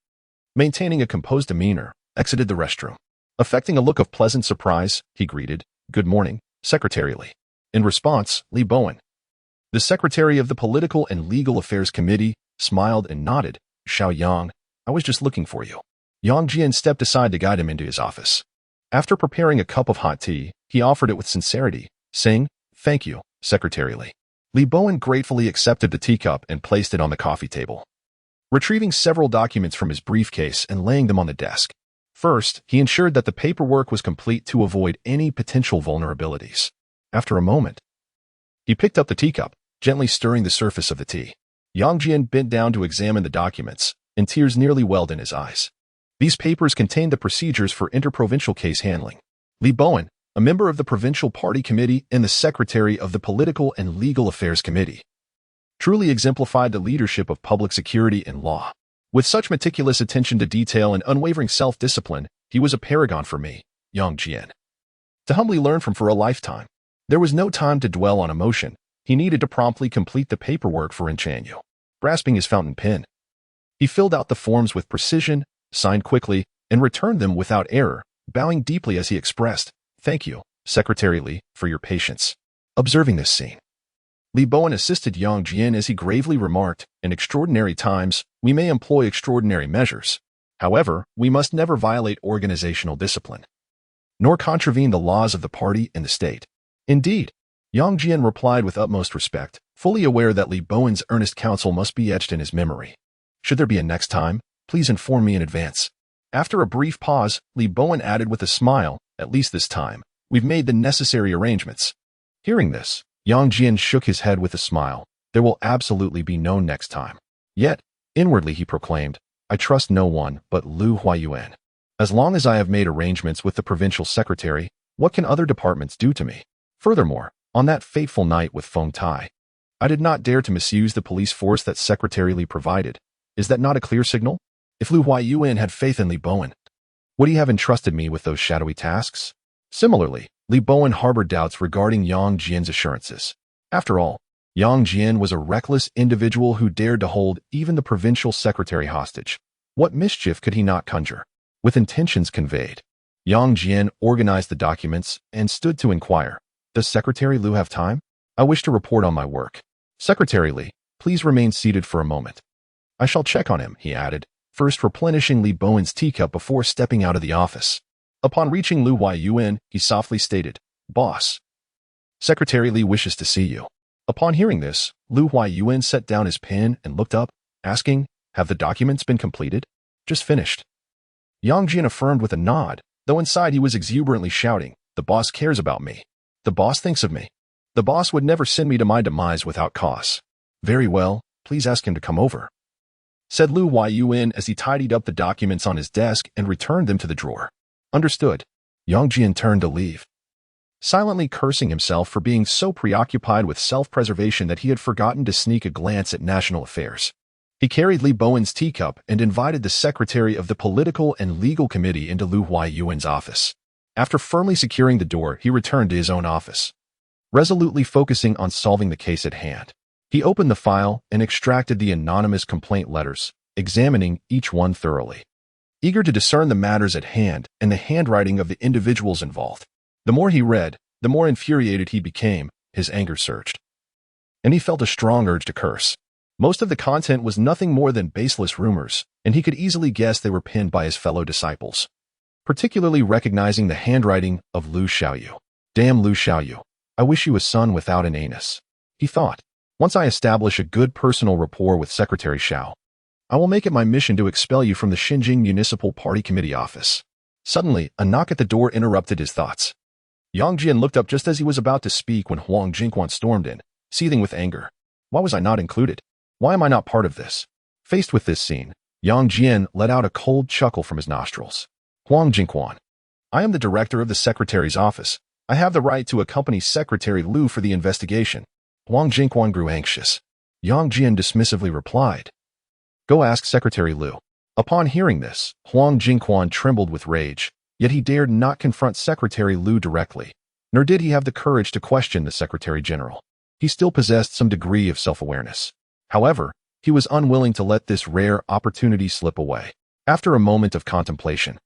A: maintaining a composed demeanor, exited the restroom. Affecting a look of pleasant surprise, he greeted, "Good morning," secretarially. In response, Li Bowen, the secretary of the Political and Legal Affairs Committee, smiled and nodded. "Xiao Yang, I was just looking for you." Yang Jian stepped aside to guide him into his office. After preparing a cup of hot tea, he offered it with sincerity, saying, "Thank you," secretarially. Li Bowen gratefully accepted the teacup and placed it on the coffee table. Retrieving several documents from his briefcase and laying them on the desk. First, he ensured that the paperwork was complete to avoid any potential vulnerabilities. After a moment, he picked up the teacup, gently stirring the surface of the tea. Yang Jian bent down to examine the documents, and tears nearly welled in his eyes. These papers contained the procedures for interprovincial case handling. Li Bowen, a member of the Provincial Party Committee and the Secretary of the Political and Legal Affairs Committee, truly exemplified the leadership of public security and law. With such meticulous attention to detail and unwavering self-discipline, he was a paragon for me, Yang Jian, to humbly learn from for a lifetime. There was no time to dwell on emotion. He needed to promptly complete the paperwork for Enchanyu. Grasping his fountain pen, he filled out the forms with precision, signed quickly, and returned them without error, bowing deeply as he expressed, "Thank you, Secretary Li, for your patience." Observing this scene, Li Bowen assisted Yang Jian as he gravely remarked, "In extraordinary times, we may employ extraordinary measures. However, we must never violate organizational discipline, nor contravene the laws of the party and the state." Indeed, Yang Jian replied with utmost respect, fully aware that Li Bowen's earnest counsel must be etched in his memory. "Should there be a next time, please inform me in advance." After a brief pause, Li Bowen added with a smile, "At least this time, we've made the necessary arrangements." Hearing this, Yang Jian shook his head with a smile. There will absolutely be no next time. Yet, inwardly he proclaimed, "I trust no one but Lu Huayuan. As long as I have made arrangements with the provincial secretary, what can other departments do to me?" Furthermore, on that fateful night with Feng Tai, I did not dare to misuse the police force that Secretary Li provided. Is that not a clear signal? If Lu Huayuan had faith in Li Bowen, would he have entrusted me with those shadowy tasks? Similarly, Li Bowen harbored doubts regarding Yang Jian's assurances. After all, Yang Jian was a reckless individual who dared to hold even the provincial secretary hostage. What mischief could he not conjure? With intentions conveyed, Yang Jian organized the documents and stood to inquire, "Does Secretary Lu have time? I wish to report on my work." "Secretary Li, please remain seated for a moment. I shall check on him," he added, first replenishing Li Bowen's teacup before stepping out of the office. Upon reaching Lu Huayuan, he softly stated, "Boss, Secretary Li wishes to see you." Upon hearing this, Lu Huayuan set down his pen and looked up, asking, "Have the documents been completed?" "Just finished." Yang Jian affirmed with a nod, though inside he was exuberantly shouting, "The boss cares about me. The boss thinks of me. The boss would never send me to my demise without cause." "Very well, please ask him to come over," said Lu Huayuan as he tidied up the documents on his desk and returned them to the drawer. "Understood." Yang Jian turned to leave, silently cursing himself for being so preoccupied with self-preservation that he had forgotten to sneak a glance at national affairs. He carried Li Bowen's teacup and invited the secretary of the Political and Legal Committee into Lu Huayuan's office. After firmly securing the door, he returned to his own office, resolutely focusing on solving the case at hand. He opened the file and extracted the anonymous complaint letters, examining each one thoroughly, eager to discern the matters at hand and the handwriting of the individuals involved. The more he read, the more infuriated he became. His anger surged, and he felt a strong urge to curse. Most of the content was nothing more than baseless rumors, and he could easily guess they were penned by his fellow disciples, particularly recognizing the handwriting of Lu Xiaoyu. Damn Lu Xiaoyu, I wish you a son without an anus, he thought. Once I establish a good personal rapport with Secretary Xiao, I will make it my mission to expel you from the Xinjing Municipal Party Committee office. Suddenly, a knock at the door interrupted his thoughts. Yang Jian looked up just as he was about to speak when Huang Jingquan stormed in, seething with anger. Why was I not included? Why am I not part of this? Faced with this scene, Yang Jian let out a cold chuckle from his nostrils. Huang Jingquan, I am the director of the secretary's office. I have the right to accompany Secretary Lu for the investigation. Huang Jingquan grew anxious. Yang Jian dismissively replied, Go ask Secretary Lu. Upon hearing this, Huang Jingquan trembled with rage, yet he dared not confront Secretary Lu directly, nor did he have the courage to question the Secretary General. He still possessed some degree of self-awareness. However, he was unwilling to let this rare opportunity slip away. After a moment of contemplation,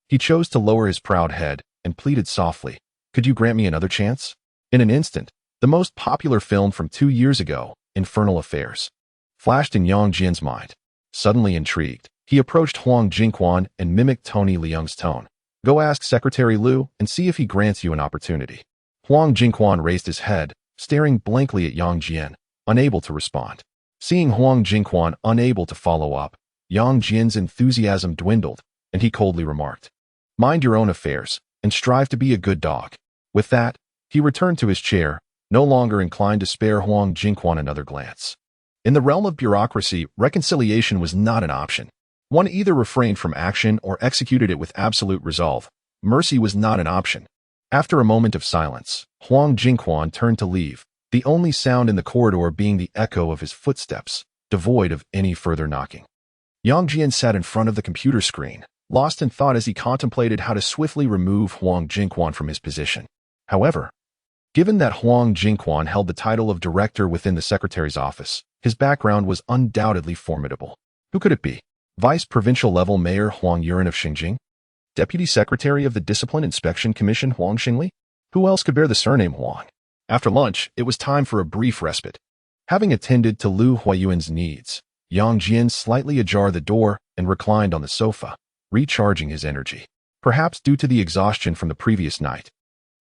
A: he chose to lower his proud head and pleaded softly, Could you grant me another chance? In an instant, the most popular film from 2 years ago, Infernal Affairs, flashed in Yang Jian's mind. Suddenly intrigued, he approached Huang Jingquan and mimicked Tony Liang's tone. Go ask Secretary Lu and see if he grants you an opportunity. Huang Jingquan raised his head, staring blankly at Yang Jian, unable to respond. Seeing Huang Jingquan unable to follow up, Yang Jian's enthusiasm dwindled, and he coldly remarked, Mind your own affairs, and strive to be a good dog. With that, he returned to his chair, no longer inclined to spare Huang Jingquan another glance. In the realm of bureaucracy, reconciliation was not an option. One either refrained from action or executed it with absolute resolve. Mercy was not an option. After a moment of silence, Huang Jingquan turned to leave, the only sound in the corridor being the echo of his footsteps, devoid of any further knocking. Yang Jian sat in front of the computer screen, lost in thought as he contemplated how to swiftly remove Huang Jingquan from his position. However, given that Huang Jingquan held the title of director within the secretary's office, his background was undoubtedly formidable. Who could it be? Vice Provincial Level Mayor Huang Yuan of Xinjing? Deputy Secretary of the Discipline Inspection Commission Huang Xingli? Who else could bear the surname Huang? After lunch, it was time for a brief respite. Having attended to Lu Huayuan's needs, Yang Jian slightly ajar the door and reclined on the sofa, recharging his energy. Perhaps due to the exhaustion from the previous night,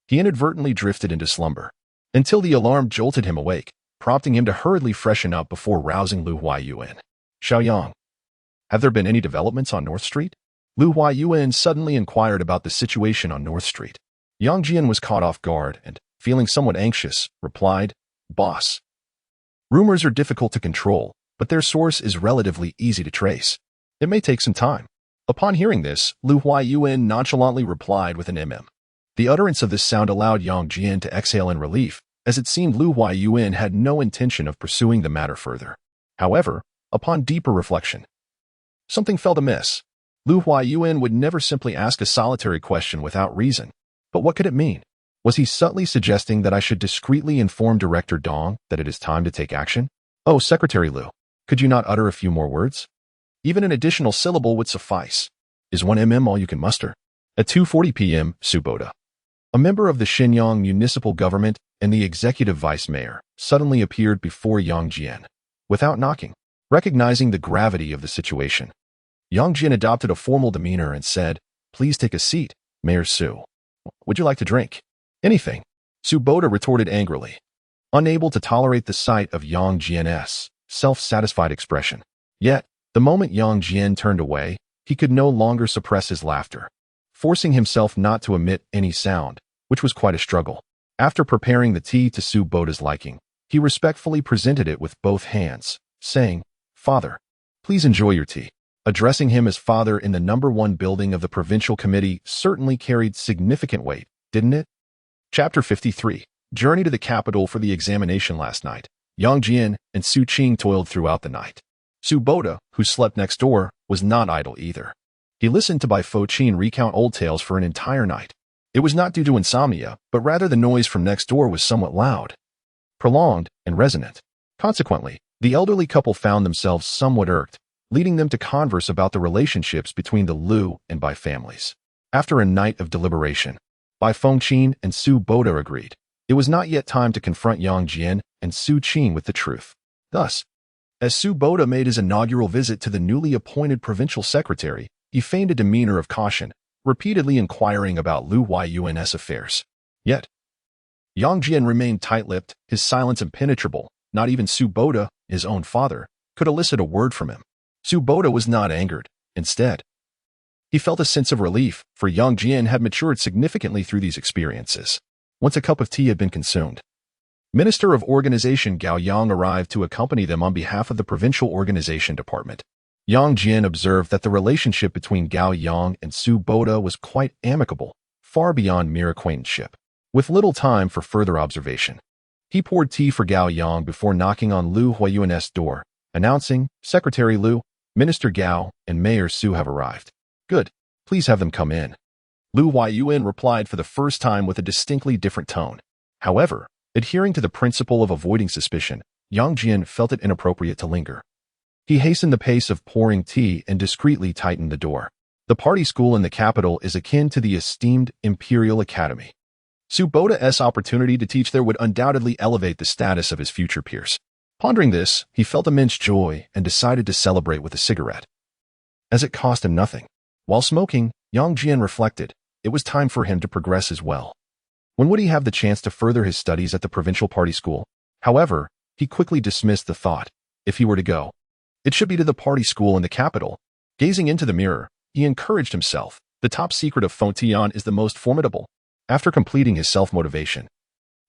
A: he inadvertently drifted into slumber, until the alarm jolted him awake, prompting him to hurriedly freshen up before rousing Lu Huayuan. Xiaoyang, have there been any developments on North Street? Lu Huayuan suddenly inquired about the situation on North Street. Yang Jian was caught off guard and, feeling somewhat anxious, replied, Boss, rumors are difficult to control, but their source is relatively easy to trace. It may take some time. Upon hearing this, Lu Huayuan nonchalantly replied with an The utterance of this sound allowed Yang Jian to exhale in relief, as it seemed Lu Huayuan had no intention of pursuing the matter further. However, upon deeper reflection, something felt amiss. Lu Huayuan would never simply ask a solitary question without reason. But what could it mean? Was he subtly suggesting that I should discreetly inform Director Dong that it is time to take action? Oh, Secretary Lu, could you not utter a few more words? Even an additional syllable would suffice. Is 1 all you can muster? At 2:40 p.m., Su Boda, a member of the Shenyang municipal government and the executive vice mayor, suddenly appeared before Yang Jian. Without knocking, recognizing the gravity of the situation, Yang Jian adopted a formal demeanor and said, Please take a seat, Mayor Su. Would you like to drink? Anything. Su Boda retorted angrily, unable to tolerate the sight of Yang Jian's self-satisfied expression. Yet, the moment Yang Jian turned away, he could no longer suppress his laughter, forcing himself not to emit any sound, which was quite a struggle. After preparing the tea to Su Boda's liking, he respectfully presented it with both hands, saying, Father, please enjoy your tea. Addressing him as father in the number 1 building of the provincial committee certainly carried significant weight, didn't it? Chapter 53. Journey to the capital for the examination last night. Yang Jian and Su Qing toiled throughout the night. Su Boda, who slept next door, was not idle either. He listened to Bai Fo Qin recount old tales for an entire night. It was not due to insomnia, but rather the noise from next door was somewhat loud, prolonged, and resonant. Consequently, the elderly couple found themselves somewhat irked, leading them to converse about the relationships between the Lu and Bai families. After a night of deliberation, Bai Fengqin and Su Boda agreed it was not yet time to confront Yang Jian and Su Qing with the truth. Thus, As Su Boda made his inaugural visit to the newly appointed provincial secretary, he feigned a demeanor of caution, repeatedly inquiring about Lu Yuan's affairs. Yet, Yang Jian remained tight-lipped, his silence impenetrable. Not even Su Boda, his own father, could elicit a word from him. Su Boda was not angered. Instead, he felt a sense of relief, for Yang Jian had matured significantly through these experiences. Once a cup of tea had been consumed, Minister of Organization Gao Yang arrived to accompany them on behalf of the Provincial Organization Department. Yang Jian observed that the relationship between Gao Yang and Su Boda was quite amicable, far beyond mere acquaintanceship. With little time for further observation, he poured tea for Gao Yang before knocking on Lu Huayuan's door, announcing, "Secretary Lu, Minister Gao, and Mayor Su have arrived." "Good. Please have them come in." Lu Huayuan replied for the first time with a distinctly different tone. However, adhering to the principle of avoiding suspicion, Yang Jian felt it inappropriate to linger. He hastened the pace of pouring tea and discreetly tightened the door. The party school in the capital is akin to the esteemed Imperial Academy. Su Boda's opportunity to teach there would undoubtedly elevate the status of his future peers. Pondering this, he felt immense joy and decided to celebrate with a cigarette, as it cost him nothing. While smoking, Yang Jian reflected, it was time for him to progress as well. When would he have the chance to further his studies at the provincial party school? However, he quickly dismissed the thought. If he were to go, it should be to the party school in the capital. Gazing into the mirror, he encouraged himself. The top secret of Fengtian is the most formidable. After completing his self-motivation,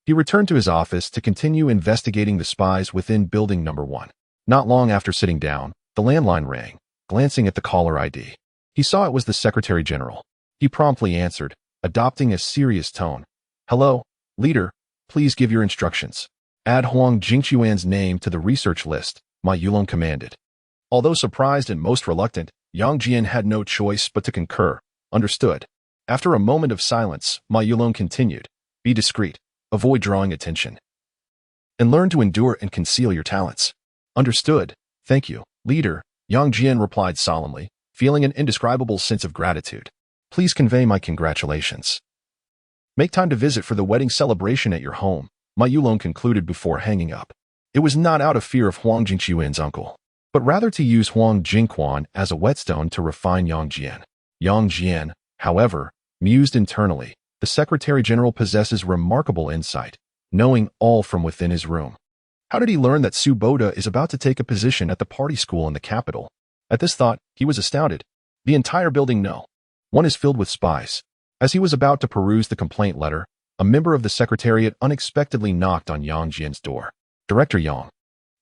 A: he returned to his office to continue investigating the spies within building number 1. Not long after sitting down, the landline rang. Glancing at the caller ID, he saw it was the Secretary General. He promptly answered, adopting a serious tone. "Hello, leader, please give your instructions. Add Huang Jingquan's name to the research list," Ma Yulong commanded. Although surprised and most reluctant, Yang Jian had no choice but to concur. Understood. After a moment of silence, Ma Yulong continued, "Be discreet, avoid drawing attention, and learn to endure and conceal your talents." "Understood. Thank you, leader," Yang Jian replied solemnly, feeling an indescribable sense of gratitude. "Please convey my congratulations. Make time to visit for the wedding celebration at your home," Ma Yulong concluded before hanging up. It was not out of fear of Huang Jingquan's uncle, but rather to use Huang Jingquan as a whetstone to refine Yang Jian. Yang Jian, however, mused internally, the Secretary General possesses remarkable insight, knowing all from within his room. How did he learn that Su Boda is about to take a position at the party school in the capital? At this thought, he was astounded. The entire building one is filled with spies. As he was about to peruse the complaint letter, a member of the Secretariat unexpectedly knocked on Yang Jian's door. "Director Yang,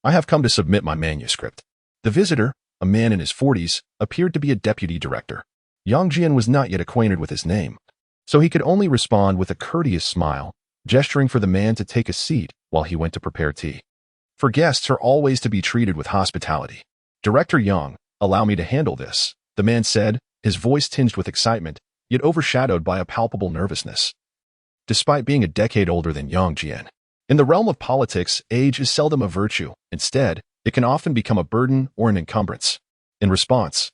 A: I have come to submit my manuscript." The visitor, a man in his 40s, appeared to be a deputy director. Yang Jian was not yet acquainted with his name, so he could only respond with a courteous smile, gesturing for the man to take a seat while he went to prepare tea. "For guests are always to be treated with hospitality. Director Yang, allow me to handle this," the man said, his voice tinged with excitement, yet overshadowed by a palpable nervousness. Despite being a decade older than Yang Jian, in the realm of politics, age is seldom a virtue. Instead, it can often become a burden or an encumbrance. In response,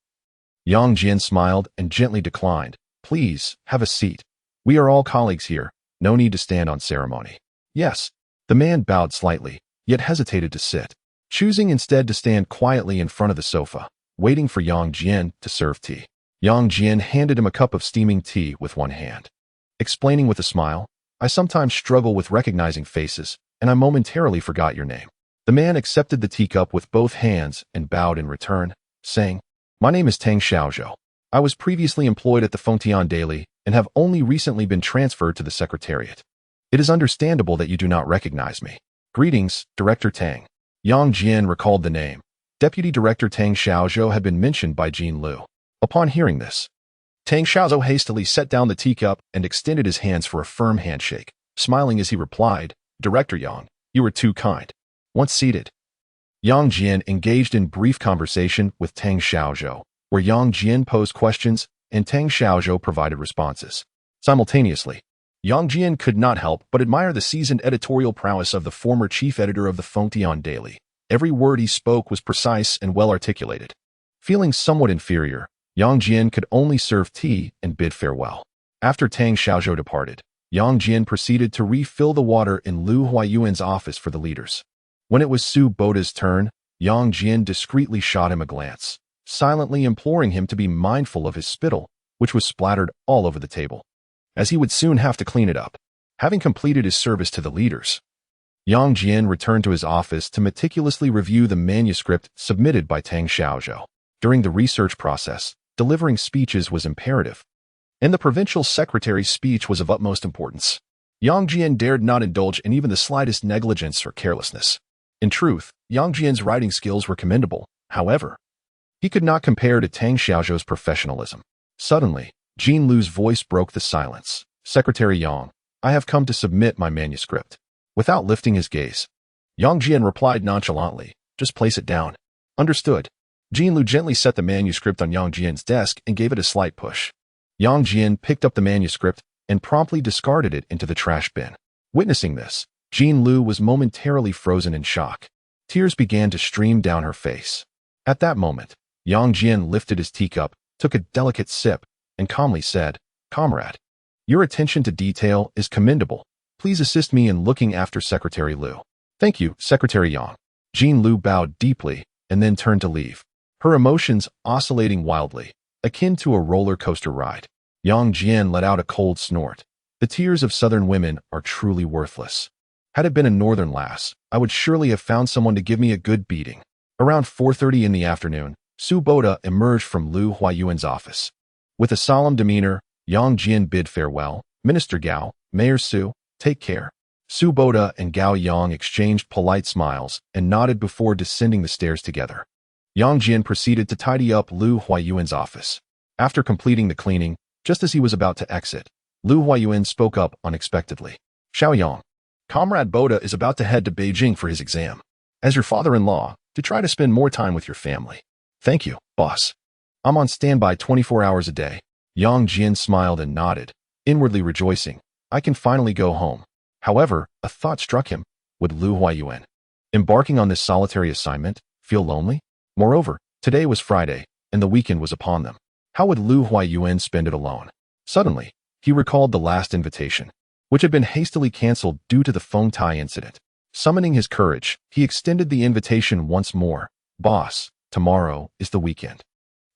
A: Yang Jian smiled and gently declined. "Please, have a seat. We are all colleagues here. No need to stand on ceremony." "Yes." The man bowed slightly, yet hesitated to sit, choosing instead to stand quietly in front of the sofa, waiting for Yang Jian to serve tea. Yang Jian handed him a cup of steaming tea with one hand, explaining with a smile, "I sometimes struggle with recognizing faces, and I momentarily forgot your name." The man accepted the teacup with both hands and bowed in return, saying, "My name is Tang Xiaozhou. I was previously employed at the Fengtian Daily and have only recently been transferred to the Secretariat. It is understandable that you do not recognize me. Greetings, Director Tang." Yang Jian recalled the name. Deputy Director Tang Xiaozhou had been mentioned by Jean Lu. Upon hearing this, Tang Xiaozhou hastily set down the teacup and extended his hands for a firm handshake, smiling as he replied, "Director Yang, you are too kind." Once seated, Yang Jian engaged in brief conversation with Tang Xiaozhou, where Yang Jian posed questions and Tang Xiaozhou provided responses. Simultaneously, Yang Jian could not help but admire the seasoned editorial prowess of the former chief editor of the Fengtian Daily. Every word he spoke was precise and well-articulated. Feeling somewhat inferior, Yang Jian could only serve tea and bid farewell. After Tang Xiaozhou departed, Yang Jian proceeded to refill the water in Lu Huayuan's office for the leaders. When it was Su Boda's turn, Yang Jian discreetly shot him a glance, silently imploring him to be mindful of his spittle, which was splattered all over the table, as he would soon have to clean it up. Having completed his service to the leaders, Yang Jian returned to his office to meticulously review the manuscript submitted by Tang Xiaozhou. During the research process, delivering speeches was imperative, and the provincial secretary's speech was of utmost importance. Yang Jian dared not indulge in even the slightest negligence or carelessness. In truth, Yang Jian's writing skills were commendable. However, he could not compare to Tang Xiaozhou's professionalism. Suddenly, Jean Lu's voice broke the silence. "Secretary Yang, I have come to submit my manuscript." Without lifting his gaze, Yang Jian replied nonchalantly, "Just place it down." "Understood." Jean Lu gently set the manuscript on Yang Jian's desk and gave it a slight push. Yang Jian picked up the manuscript and promptly discarded it into the trash bin. Witnessing this, Jean Lu was momentarily frozen in shock. Tears began to stream down her face. At that moment, Yang Jian lifted his teacup, took a delicate sip, and calmly said, "Comrade, your attention to detail is commendable. Please assist me in looking after Secretary Lu." "Thank you, Secretary Yang." Jean Lu bowed deeply and then turned to leave, her emotions oscillating wildly, akin to a roller coaster ride. Yang Jian let out a cold snort. The tears of southern women are truly worthless. Had it been a northern lass, I would surely have found someone to give me a good beating. Around 4:30 in the afternoon, Su Boda emerged from Lu Huayuan's office. With a solemn demeanor, Yang Jian bid farewell. "Minister Gao, Mayor Su, take care." Su Boda and Gao Yang exchanged polite smiles and nodded before descending the stairs together. Yang Jian proceeded to tidy up Lu Huayuan's office. After completing the cleaning, just as he was about to exit, Lu Huayuan spoke up unexpectedly. "Xiao Yang, Comrade Boda is about to head to Beijing for his exam. As your father-in-law, to try to spend more time with your family." "Thank you, boss. I'm on standby 24 hours a day." Yang Jian smiled and nodded, inwardly rejoicing. I can finally go home. However, a thought struck him. Would Lu Huayuan, embarking on this solitary assignment, feel lonely? Moreover, today was Friday, and the weekend was upon them. How would Lu Huayuan spend it alone? Suddenly, he recalled the last invitation, which had been hastily cancelled due to the Feng Tai incident. Summoning his courage, he extended the invitation once more. "Boss, tomorrow is the weekend.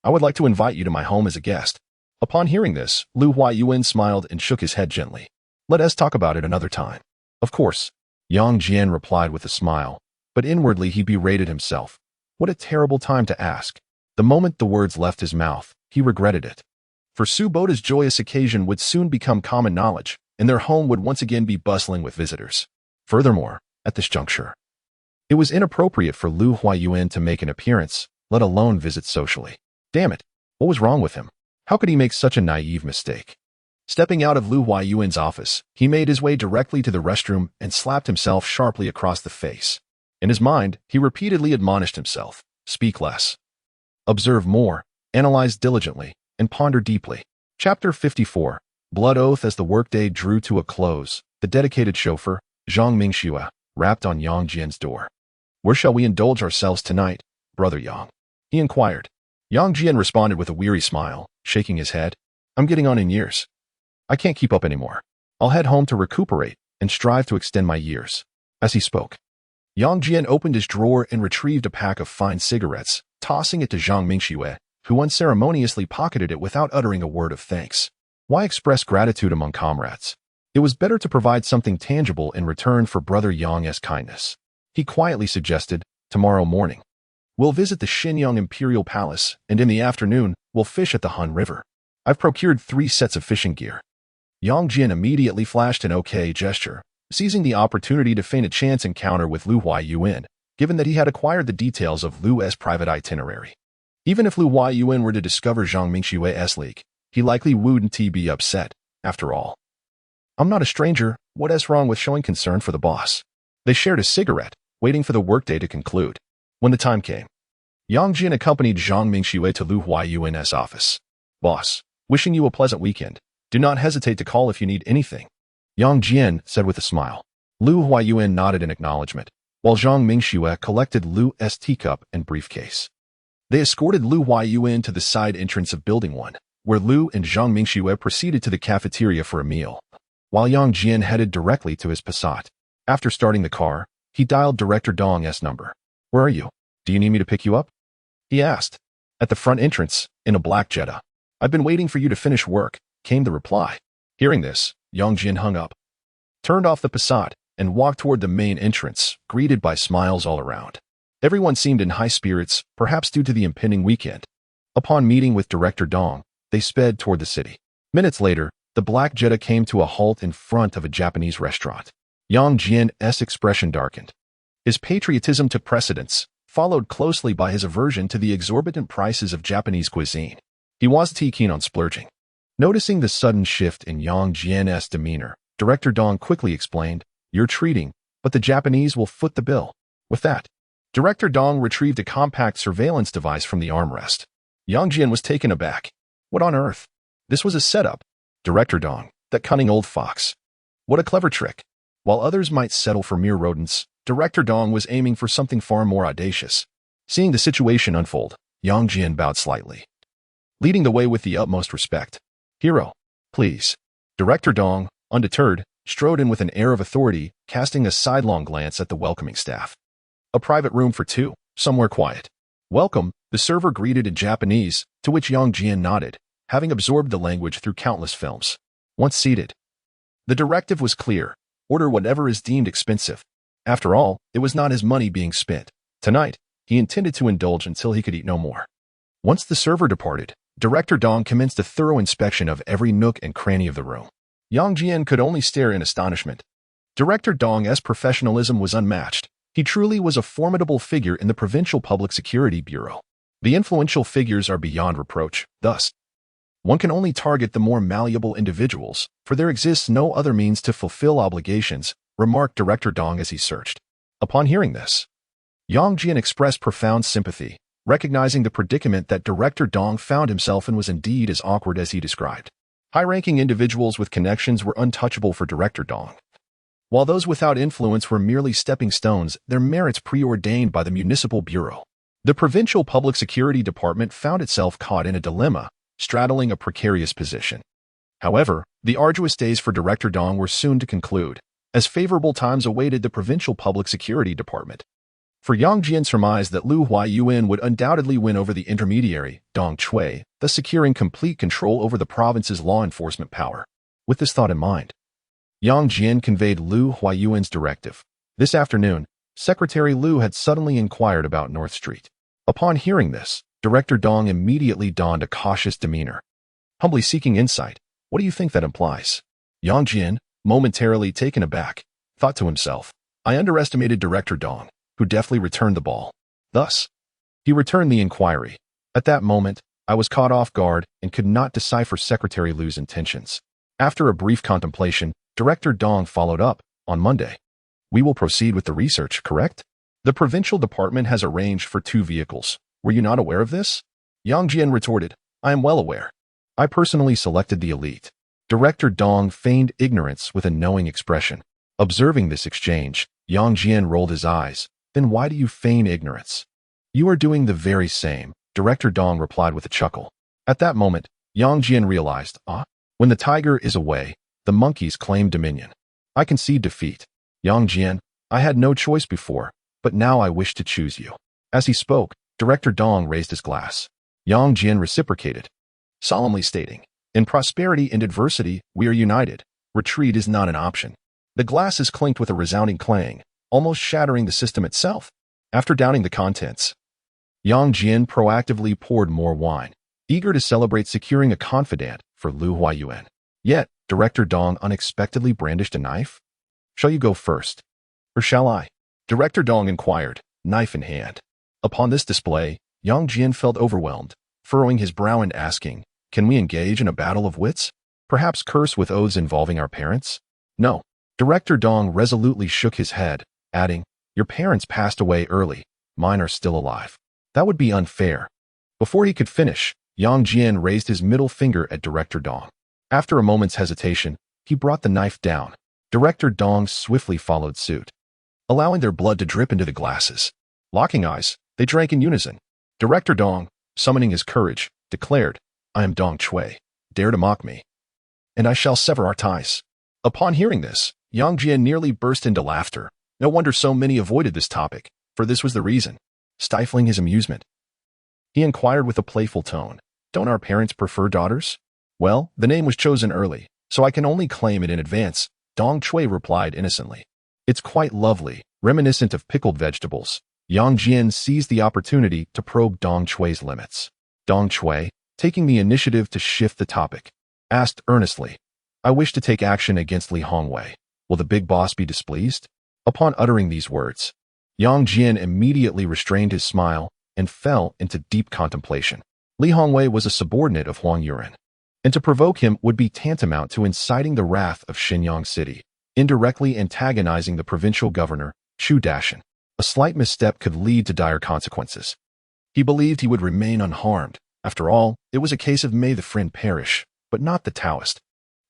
A: I would like to invite you to my home as a guest." Upon hearing this, Lu Huayuan smiled and shook his head gently. "Let us talk about it another time." "Of course," Yang Jian replied with a smile, but inwardly he berated himself. What a terrible time to ask. The moment the words left his mouth, he regretted it. For Su Boda's joyous occasion would soon become common knowledge, and their home would once again be bustling with visitors. Furthermore, at this juncture, it was inappropriate for Lu Huayuan to make an appearance, let alone visit socially. Damn it, what was wrong with him? How could he make such a naive mistake? Stepping out of Lu Huayuan's office, he made his way directly to the restroom and slapped himself sharply across the face. In his mind, he repeatedly admonished himself, "Speak less. Observe more, analyze diligently, and ponder deeply." Chapter 54. Blood Oath. As the workday drew to a close, the dedicated chauffeur, Zhang Mingxue, rapped on Yang Jian's door. "Where shall we indulge ourselves tonight, Brother Yang?" he inquired. Yang Jian responded with a weary smile, shaking his head. "I'm getting on in years. I can't keep up anymore. I'll head home to recuperate and strive to extend my years." As he spoke, Yang Jian opened his drawer and retrieved a pack of fine cigarettes, tossing it to Zhang Mingxue, who unceremoniously pocketed it without uttering a word of thanks. Why express gratitude among comrades? It was better to provide something tangible in return for Brother Yang's kindness. He quietly suggested, "Tomorrow morning, we'll visit the Xinyang Imperial Palace, and in the afternoon, we'll fish at the Han River. I've procured 3 sets of fishing gear." Yang Jian immediately flashed an okay gesture, seizing the opportunity to feign a chance encounter with Lu Huayuan, given that he had acquired the details of Lu's private itinerary. Even if Lu Huayuan were to discover Zhang Mingxue's leak, he likely wouldn't be upset. After all, "I'm not a stranger. What's wrong with showing concern for the boss?" They shared a cigarette, waiting for the workday to conclude. When the time came, Yang Jian accompanied Zhang Mingxue to Lu Huayuan's office. "Boss, wishing you a pleasant weekend. Do not hesitate to call if you need anything," Yang Jian said with a smile. Lu Huayuan nodded in acknowledgement, while Zhang Mingxue collected Lu's teacup and briefcase. They escorted Lu Huayuan to the side entrance of Building 1, where Lu and Zhang Mingxue proceeded to the cafeteria for a meal, while Yang Jian headed directly to his Passat. After starting the car, he dialed Director Dong's number. "Where are you?" Do you need me to pick you up? He asked. At the front entrance, in a black Jetta. I've been waiting for you to finish work, came the reply. Hearing this, Yang Jian hung up, turned off the Passat, and walked toward the main entrance, greeted by smiles all around. Everyone seemed in high spirits, perhaps due to the impending weekend. Upon meeting with Director Dong, they sped toward the city. Minutes later, the black Jetta came to a halt in front of a Japanese restaurant. Yang Jian's expression darkened. His patriotism took precedence, followed closely by his aversion to the exorbitant prices of Japanese cuisine. He wasn't keen on splurging. Noticing the sudden shift in Yang Jian's demeanor, Director Dong quickly explained, "You're treating, but the Japanese will foot the bill." With that, Director Dong retrieved a compact surveillance device from the armrest. Yang Jian was taken aback. What on earth? This was a setup. Director Dong, that cunning old fox. What a clever trick. While others might settle for mere rodents, Director Dong was aiming for something far more audacious. Seeing the situation unfold, Yang Jian bowed slightly, leading the way with the utmost respect. "Hero, please." Director Dong, undeterred, strode in with an air of authority, casting a sidelong glance at the welcoming staff. A private room for two, somewhere quiet. "Welcome," the server greeted in Japanese, to which Yang Jian nodded, having absorbed the language through countless films. Once seated, the directive was clear: order whatever is deemed expensive. After all, it was not his money being spent. Tonight, he intended to indulge until he could eat no more. Once the server departed, Director Dong commenced a thorough inspection of every nook and cranny of the room. Yang Jian could only stare in astonishment. Director Dong's professionalism was unmatched. He truly was a formidable figure in the Provincial Public Security Bureau. The influential figures are beyond reproach. Thus, one can only target the more malleable individuals, for there exists no other means to fulfill obligations, remarked Director Dong as he searched. Upon hearing this, Yang Jian expressed profound sympathy, recognizing the predicament that Director Dong found himself in was indeed as awkward as he described. High-ranking individuals with connections were untouchable for Director Dong, while those without influence were merely stepping stones, their merits preordained by the Municipal Bureau. The Provincial Public Security Department found itself caught in a dilemma, straddling a precarious position. However, the arduous days for Director Dong were soon to conclude, as favorable times awaited the Provincial Public Security Department. For Yang Jian surmised that Lu Huayuan would undoubtedly win over the intermediary, Dong Chui, thus securing complete control over the province's law enforcement power. With this thought in mind, Yang Jian conveyed Lu Huayuan's directive. This afternoon, Secretary Lu had suddenly inquired about North Street. Upon hearing this, Director Dong immediately donned a cautious demeanor. Humbly seeking insight, what do you think that implies? Yang Jian, momentarily taken aback, thought to himself, I underestimated Director Dong, who deftly returned the ball. Thus, he returned the inquiry. At that moment, I was caught off guard and could not decipher Secretary Lu's intentions. After a brief contemplation, Director Dong followed up, on Monday. We will proceed with the research, correct? The provincial department has arranged for 2 vehicles. Were you not aware of this? Yang Jian retorted, I am well aware. I personally selected the elite. Director Dong feigned ignorance with a knowing expression. Observing this exchange, Yang Jian rolled his eyes. Then why do you feign ignorance? You are doing the very same, Director Dong replied with a chuckle. At that moment, Yang Jian realized, when the tiger is away, the monkeys claim dominion. I concede defeat. Yang Jian, I had no choice before, but now I wish to choose you. As he spoke, Director Dong raised his glass. Yang Jian reciprocated, solemnly stating, in prosperity and adversity, we are united. Retreat is not an option. The glasses clinked with a resounding clang, almost shattering the system itself. After downing the contents, Yang Jian proactively poured more wine, eager to celebrate securing a confidant for Lu Huayuan. Yet, Director Dong unexpectedly brandished a knife. Shall you go first? Or shall I? Director Dong inquired, knife in hand. Upon this display, Yang Jian felt overwhelmed, furrowing his brow and asking, can we engage in a battle of wits? Perhaps curse with oaths involving our parents? No. Director Dong resolutely shook his head, adding, your parents passed away early. Mine are still alive. That would be unfair. Before he could finish, Yang Jian raised his middle finger at Director Dong. After a moment's hesitation, he brought the knife down. Director Dong swiftly followed suit, allowing their blood to drip into the glasses. Locking eyes, they drank in unison. Director Dong, summoning his courage, declared, I am Dong Chui. Dare to mock me, and I shall sever our ties. Upon hearing this, Yang Jian nearly burst into laughter. No wonder so many avoided this topic, for this was the reason. stifling his amusement. He inquired with a playful tone, "Don't our parents prefer daughters?" "Well, the name was chosen early, so I can only claim it in advance," Dong Chui replied innocently. "It's quite lovely, reminiscent of pickled vegetables." Yang Jian seized the opportunity to probe Dong Chui's limits. Dong Chui, taking the initiative to shift the topic, asked earnestly, "I wish to take action against Li Hongwei. Will the big boss be displeased?" Upon uttering these words, Yang Jian immediately restrained his smile and fell into deep contemplation. Li Hongwei was a subordinate of Huang Yuren, and to provoke him would be tantamount to inciting the wrath of Xinyang City, indirectly antagonizing the provincial governor, Chu Dashan. A slight misstep could lead to dire consequences. He believed he would remain unharmed. After all, it was a case of may the friend perish, but not the Taoist.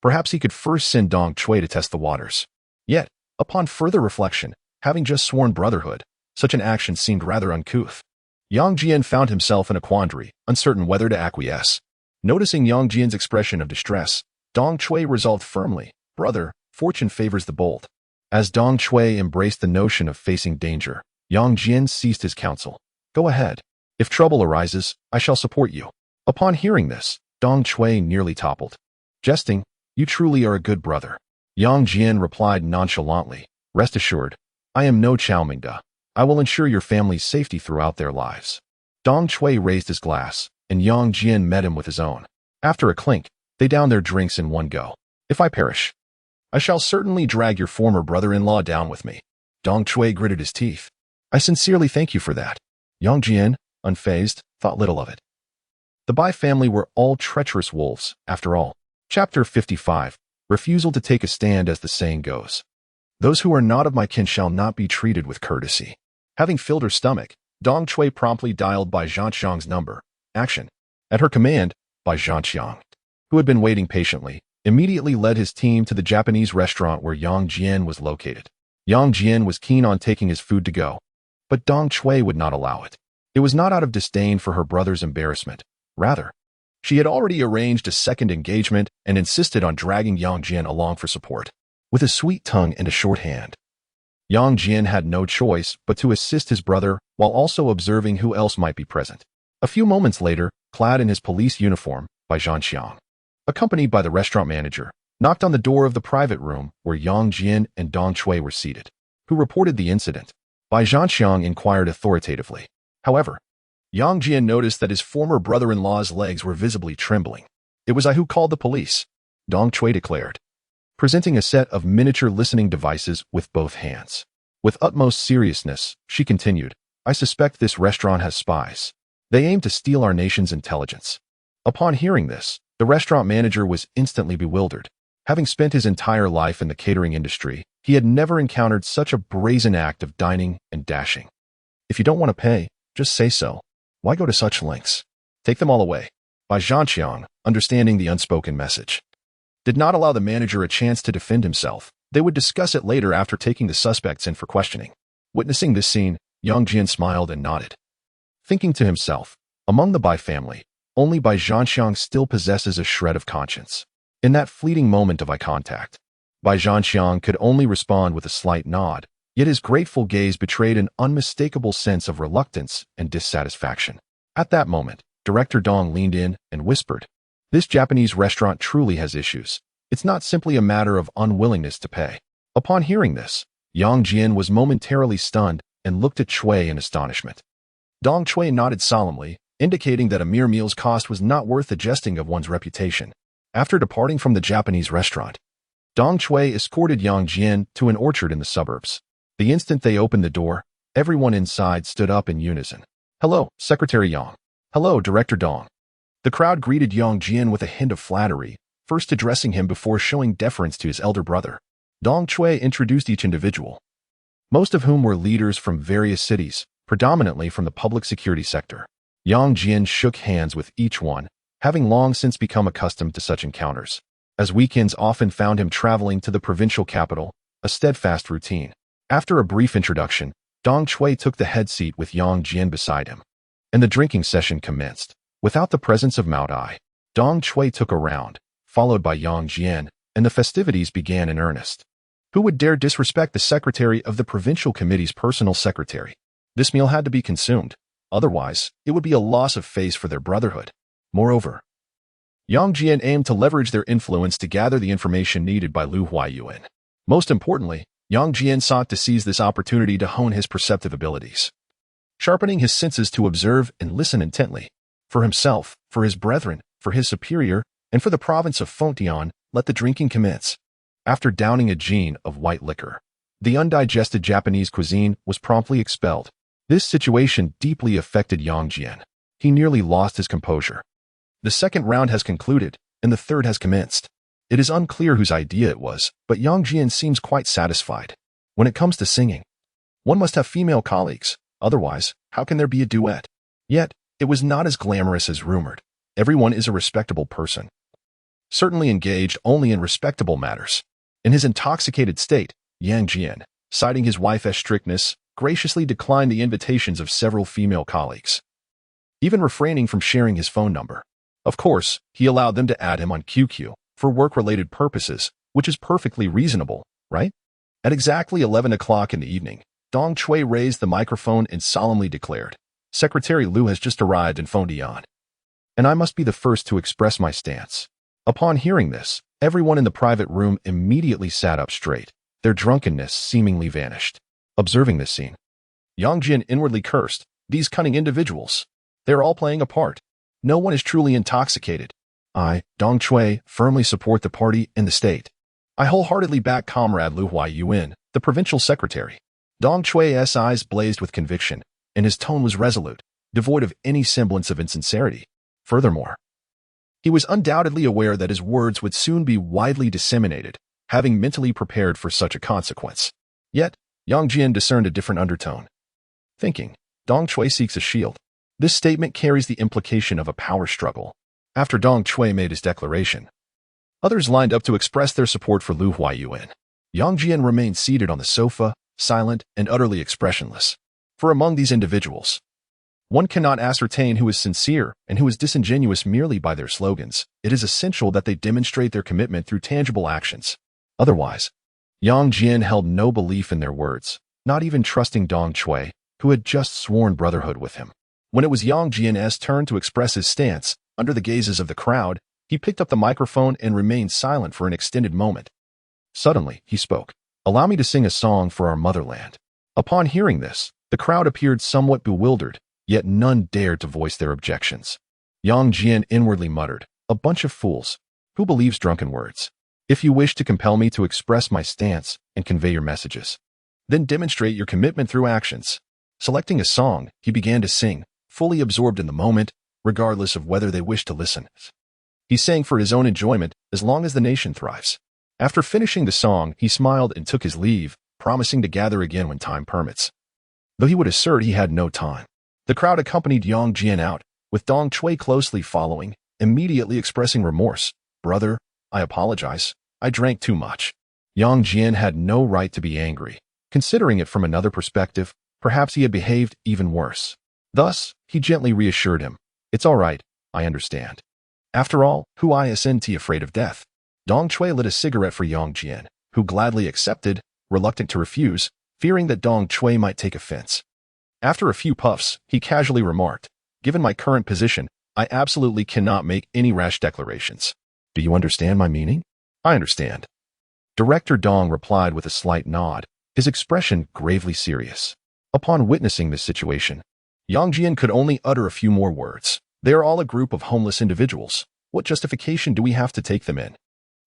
A: Perhaps he could first send Dong Chui to test the waters. Yet, upon further reflection, having just sworn brotherhood, such an action seemed rather uncouth. Yang Jian found himself in a quandary, uncertain whether to acquiesce. Noticing Yang Jian's expression of distress, Dong Chui resolved firmly, "Brother, fortune favors the bold." As Dong Chui embraced the notion of facing danger, Yang Jian seized his counsel. "Go ahead. If trouble arises, I shall support you." Upon hearing this, Dong Chui nearly toppled. "Jesting, you truly are a good brother." Yang Jian replied nonchalantly, "Rest assured, I am no Chao Mingda. I will ensure your family's safety throughout their lives." Dong Chui raised his glass, and Yang Jian met him with his own. After a clink, they downed their drinks in one go. "If I perish, I shall certainly drag your former brother-in-law down with me." Dong Chui gritted his teeth. "I sincerely thank you for that." Yang Jian, unfazed, thought little of it. The Bai family were all treacherous wolves, after all. Chapter 55. Refusal to take a stand. As the saying goes, those who are not of my kin shall not be treated with courtesy. Having filled her stomach, Dong Chui promptly dialed Bai Zhanxiang's number. Action. At her command, Bai Zhanxiang, who had been waiting patiently, immediately led his team to the Japanese restaurant where Yang Jian was located. Yang Jian was keen on taking his food to go, but Dong Chui would not allow it. It was not out of disdain for her brother's embarrassment. Rather, she had already arranged a second engagement and insisted on dragging Yang Jian along for support. With a sweet tongue and a short hand, Yang Jian had no choice but to assist his brother while also observing who else might be present. A few moments later, clad in his police uniform, Bai Zhanxiang, accompanied by the restaurant manager, knocked on the door of the private room where Yang Jian and Dong Chui were seated. Who reported the incident? Bai Zhanxiang inquired authoritatively. However, Yang Jian noticed that his former brother-in-law's legs were visibly trembling. "It was I who called the police," Dong Chui declared, presenting a set of miniature listening devices with both hands. With utmost seriousness, she continued, "I suspect this restaurant has spies. They aim to steal our nation's intelligence." Upon hearing this, the restaurant manager was instantly bewildered. Having spent his entire life in the catering industry, he had never encountered such a brazen act of dining and dashing. "If you don't want to pay, just say so. Why go to such lengths? Take them all away." Bai Zhanxiang, understanding the unspoken message, did not allow the manager a chance to defend himself. They would discuss it later after taking the suspects in for questioning. Witnessing this scene, Yang Jian smiled and nodded, thinking to himself, among the Bai family, only Bai Zhanxiang still possesses a shred of conscience. In that fleeting moment of eye contact, Bai Zhanxiang could only respond with a slight nod, yet his grateful gaze betrayed an unmistakable sense of reluctance and dissatisfaction. At that moment, Director Dong leaned in and whispered, "This Japanese restaurant truly has issues. It's not simply a matter of unwillingness to pay." Upon hearing this, Yang Jian was momentarily stunned and looked at Chui in astonishment. Dong Chui nodded solemnly, indicating that a mere meal's cost was not worth the jesting of one's reputation. After departing from the Japanese restaurant, Dong Chui escorted Yang Jian to an orchard in the suburbs. The instant they opened the door, everyone inside stood up in unison. "Hello, Secretary Yang." "Hello, Director Dong." The crowd greeted Yang Jian with a hint of flattery, first addressing him before showing deference to his elder brother. Dong Chui introduced each individual, most of whom were leaders from various cities, predominantly from the public security sector. Yang Jian shook hands with each one, having long since become accustomed to such encounters, as weekends often found him traveling to the provincial capital, a steadfast routine. After a brief introduction, Dong Chui took the head seat with Yang Jian beside him, and the drinking session commenced. Without the presence of Mao Dai, Dong Chui took a round, followed by Yang Jian, and the festivities began in earnest. Who would dare disrespect the secretary of the provincial committee's personal secretary? This meal had to be consumed. Otherwise, it would be a loss of face for their brotherhood. Moreover, Yang Jian aimed to leverage their influence to gather the information needed by Lu Huaiyuan. Most importantly, Yang Jian sought to seize this opportunity to hone his perceptive abilities, sharpening his senses to observe and listen intently. For himself, for his brethren, for his superior, and for the province of Fengtian, let the drinking commence. After downing a gene of white liquor, the undigested Japanese cuisine was promptly expelled. This situation deeply affected Yang Jian. He nearly lost his composure. The second round has concluded, and the third has commenced. It is unclear whose idea it was, but Yang Jian seems quite satisfied. When it comes to singing, one must have female colleagues, otherwise, how can there be a duet? Yet, it was not as glamorous as rumored. Everyone is a respectable person, certainly engaged only in respectable matters. In his intoxicated state, Yang Jian, citing his wife's strictness, graciously declined the invitations of several female colleagues, even refraining from sharing his phone number. Of course, he allowed them to add him on QQ for work-related purposes, which is perfectly reasonable, right? At exactly 11 o'clock in the evening, Dong Chui raised the microphone and solemnly declared, "Secretary Lu has just arrived in Fengtian, and I must be the first to express my stance." Upon hearing this, everyone in the private room immediately sat up straight. Their drunkenness seemingly vanished. Observing this scene, Yang Jian inwardly cursed, "These cunning individuals. They are all playing a part. No one is truly intoxicated. I, Dong Chui, firmly support the party and the state. I wholeheartedly back Comrade Lu Huaiyuan, the provincial secretary." Dong Chui's eyes blazed with conviction, and his tone was resolute, devoid of any semblance of insincerity. Furthermore, he was undoubtedly aware that his words would soon be widely disseminated, having mentally prepared for such a consequence. Yet, Yang Jian discerned a different undertone. Thinking, Dong Chui seeks a shield. This statement carries the implication of a power struggle. After Dong Chui made his declaration, others lined up to express their support for Lu Huaiyuan. Yang Jian remained seated on the sofa, silent and utterly expressionless. For among these individuals, one cannot ascertain who is sincere and who is disingenuous merely by their slogans. It is essential that they demonstrate their commitment through tangible actions. Otherwise, Yang Jian held no belief in their words, not even trusting Dong Chui, who had just sworn brotherhood with him. When it was Yang Jian's turn to express his stance, under the gazes of the crowd, he picked up the microphone and remained silent for an extended moment. Suddenly, he spoke, "Allow me to sing a song for our motherland." Upon hearing this, the crowd appeared somewhat bewildered, yet none dared to voice their objections. Yang Jian inwardly muttered, "A bunch of fools. Who believes drunken words? If you wish to compel me to express my stance and convey your messages, then demonstrate your commitment through actions." Selecting a song, he began to sing, fully absorbed in the moment, regardless of whether they wished to listen. He sang for his own enjoyment, as long as the nation thrives. After finishing the song, he smiled and took his leave, promising to gather again when time permits, though he would assert he had no time. The crowd accompanied Yang Jian out, with Dong Chui closely following, immediately expressing remorse. "Brother, I apologize. I drank too much." Yang Jian had no right to be angry. Considering it from another perspective, perhaps he had behaved even worse. Thus, he gently reassured him, "It's all right, I understand. After all, who isn't afraid of death?" Dong Chui lit a cigarette for Yang Jian, who gladly accepted, reluctant to refuse, fearing that Dong Chui might take offense. After a few puffs, he casually remarked, "Given my current position, I absolutely cannot make any rash declarations. Do you understand my meaning?" "I understand." Director Dong replied with a slight nod, his expression gravely serious. Upon witnessing this situation, Yang Jian could only utter a few more words. "They are all a group of homeless individuals. What justification do we have to take them in?"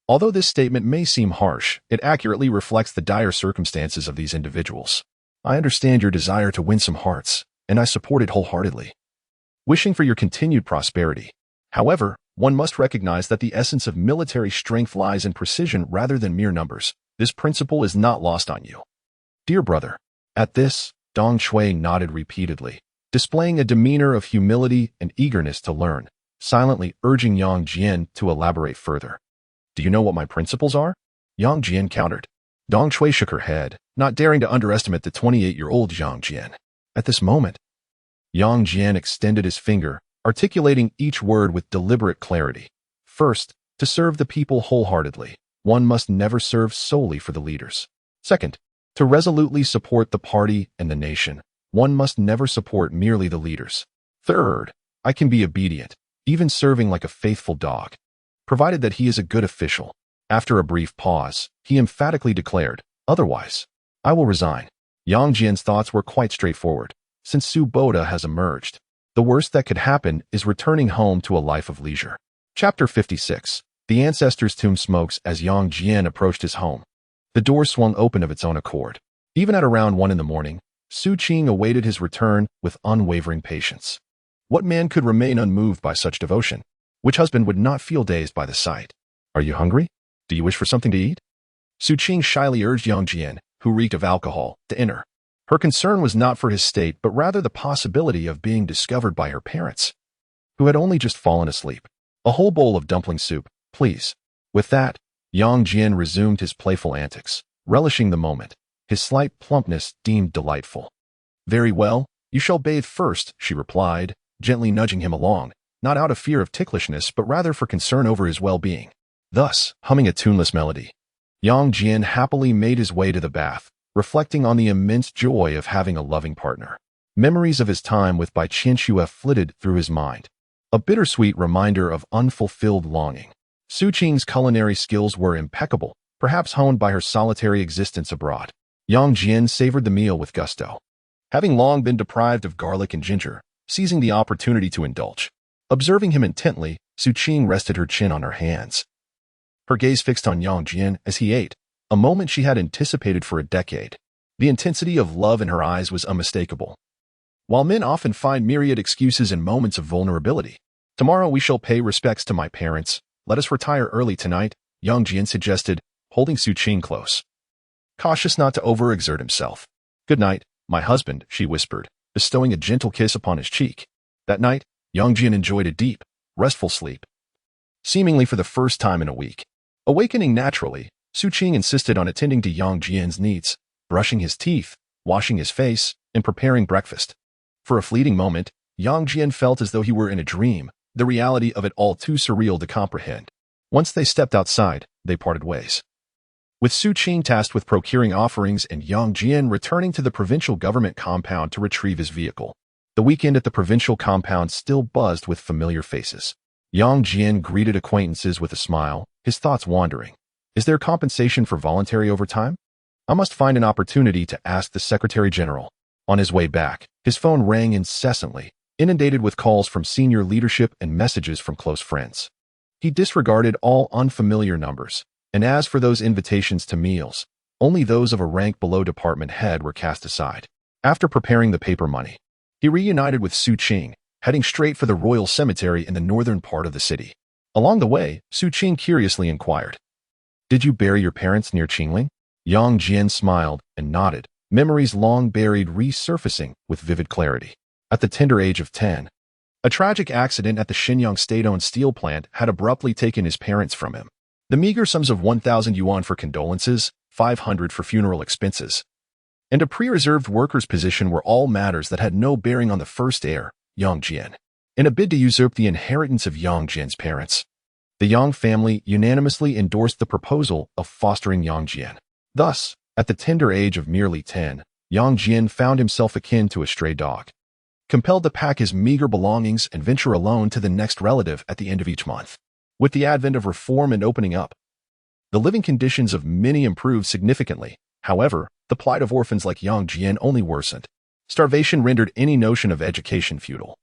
A: Although this statement may seem harsh, it accurately reflects the dire circumstances of these individuals. "I understand your desire to win some hearts, and I support it wholeheartedly, wishing for your continued prosperity. However, one must recognize that the essence of military strength lies in precision rather than mere numbers. This principle is not lost on you, dear brother." At this, Dong Chui nodded repeatedly, displaying a demeanor of humility and eagerness to learn, silently urging Yang Jian to elaborate further. "Do you know what my principles are?" Yang Jian countered. Dong Chui shook her head, not daring to underestimate the 28-year-old Yang Jian. At this moment, Yang Jian extended his finger, articulating each word with deliberate clarity. "First, to serve the people wholeheartedly, one must never serve solely for the leaders. Second, to resolutely support the party and the nation, One must never support merely the leaders. Third, I can be obedient, even serving like a faithful dog, provided that he is a good official. After a brief pause, he emphatically declared, otherwise, I will resign. Yang Jian's thoughts were quite straightforward. Since Su Boda has emerged, the worst that could happen is returning home to a life of leisure. Chapter 56. The ancestor's tomb smokes as Yang Jian approached his home. The door swung open of its own accord. Even at around 1 in the morning, Su Qing awaited his return with unwavering patience. What man could remain unmoved by such devotion? Which husband would not feel dazed by the sight? Are you hungry? Do you wish for something to eat? Su Qing shyly urged Yang Jian, who reeked of alcohol, to enter. Her concern was not for his state, but rather the possibility of being discovered by her parents, who had only just fallen asleep. A whole bowl of dumpling soup, please. With that, Yang Jian resumed his playful antics, relishing the moment, his slight plumpness deemed delightful. Very well, you shall bathe first, she replied, gently nudging him along, not out of fear of ticklishness, but rather for concern over his well-being. Thus, humming a tuneless melody, Yang Jian happily made his way to the bath, reflecting on the immense joy of having a loving partner. Memories of his time with Bai Qianxue flitted through his mind, a bittersweet reminder of unfulfilled longing. Su Qing's culinary skills were impeccable, perhaps honed by her solitary existence abroad. Yang Jian savored the meal with gusto, having long been deprived of garlic and ginger, seizing the opportunity to indulge. Observing him intently, Su Qing rested her chin on her hands, her gaze fixed on Yang Jian as he ate, a moment she had anticipated for a decade. The intensity of love in her eyes was unmistakable. While men often find myriad excuses in moments of vulnerability, tomorrow we shall pay respects to my parents. Let us retire early tonight, Yang Jian suggested, holding Su Qing close, cautious not to overexert himself. Good night, my husband, she whispered, bestowing a gentle kiss upon his cheek. That night, Yang Jian enjoyed a deep, restful sleep, seemingly for the first time in a week. Awakening naturally, Su Qing insisted on attending to Yang Jian's needs, brushing his teeth, washing his face, and preparing breakfast. For a fleeting moment, Yang Jian felt as though he were in a dream, the reality of it all too surreal to comprehend. Once they stepped outside, they parted ways, with Su Qing tasked with procuring offerings and Yang Jian returning to the provincial government compound to retrieve his vehicle. The weekend at the provincial compound still buzzed with familiar faces. Yang Jian greeted acquaintances with a smile, his thoughts wandering. Is there compensation for voluntary overtime? I must find an opportunity to ask the Secretary General. On his way back, his phone rang incessantly, inundated with calls from senior leadership and messages from close friends. He disregarded all unfamiliar numbers, and as for those invitations to meals, only those of a rank below department head were cast aside. After preparing the paper money, he reunited with Su Qing, heading straight for the royal cemetery in the northern part of the city. Along the way, Su Qing curiously inquired, Did you bury your parents near Qingling? Yang Jian smiled and nodded, memories long buried resurfacing with vivid clarity. At the tender age of 10, a tragic accident at the Shenyang state-owned steel plant had abruptly taken his parents from him. The meager sums of 1,000 yuan for condolences, 500 for funeral expenses, and a pre-reserved worker's position were all matters that had no bearing on the first heir, Yang Jian. In a bid to usurp the inheritance of Yang Jian's parents, the Yang family unanimously endorsed the proposal of fostering Yang Jian. Thus, at the tender age of merely 10, Yang Jian found himself akin to a stray dog, compelled to pack his meager belongings and venture alone to the next relative at the end of each month. With the advent of reform and opening up, the living conditions of many improved significantly. However, the plight of orphans like Yang Jian only worsened. Starvation rendered any notion of education futile,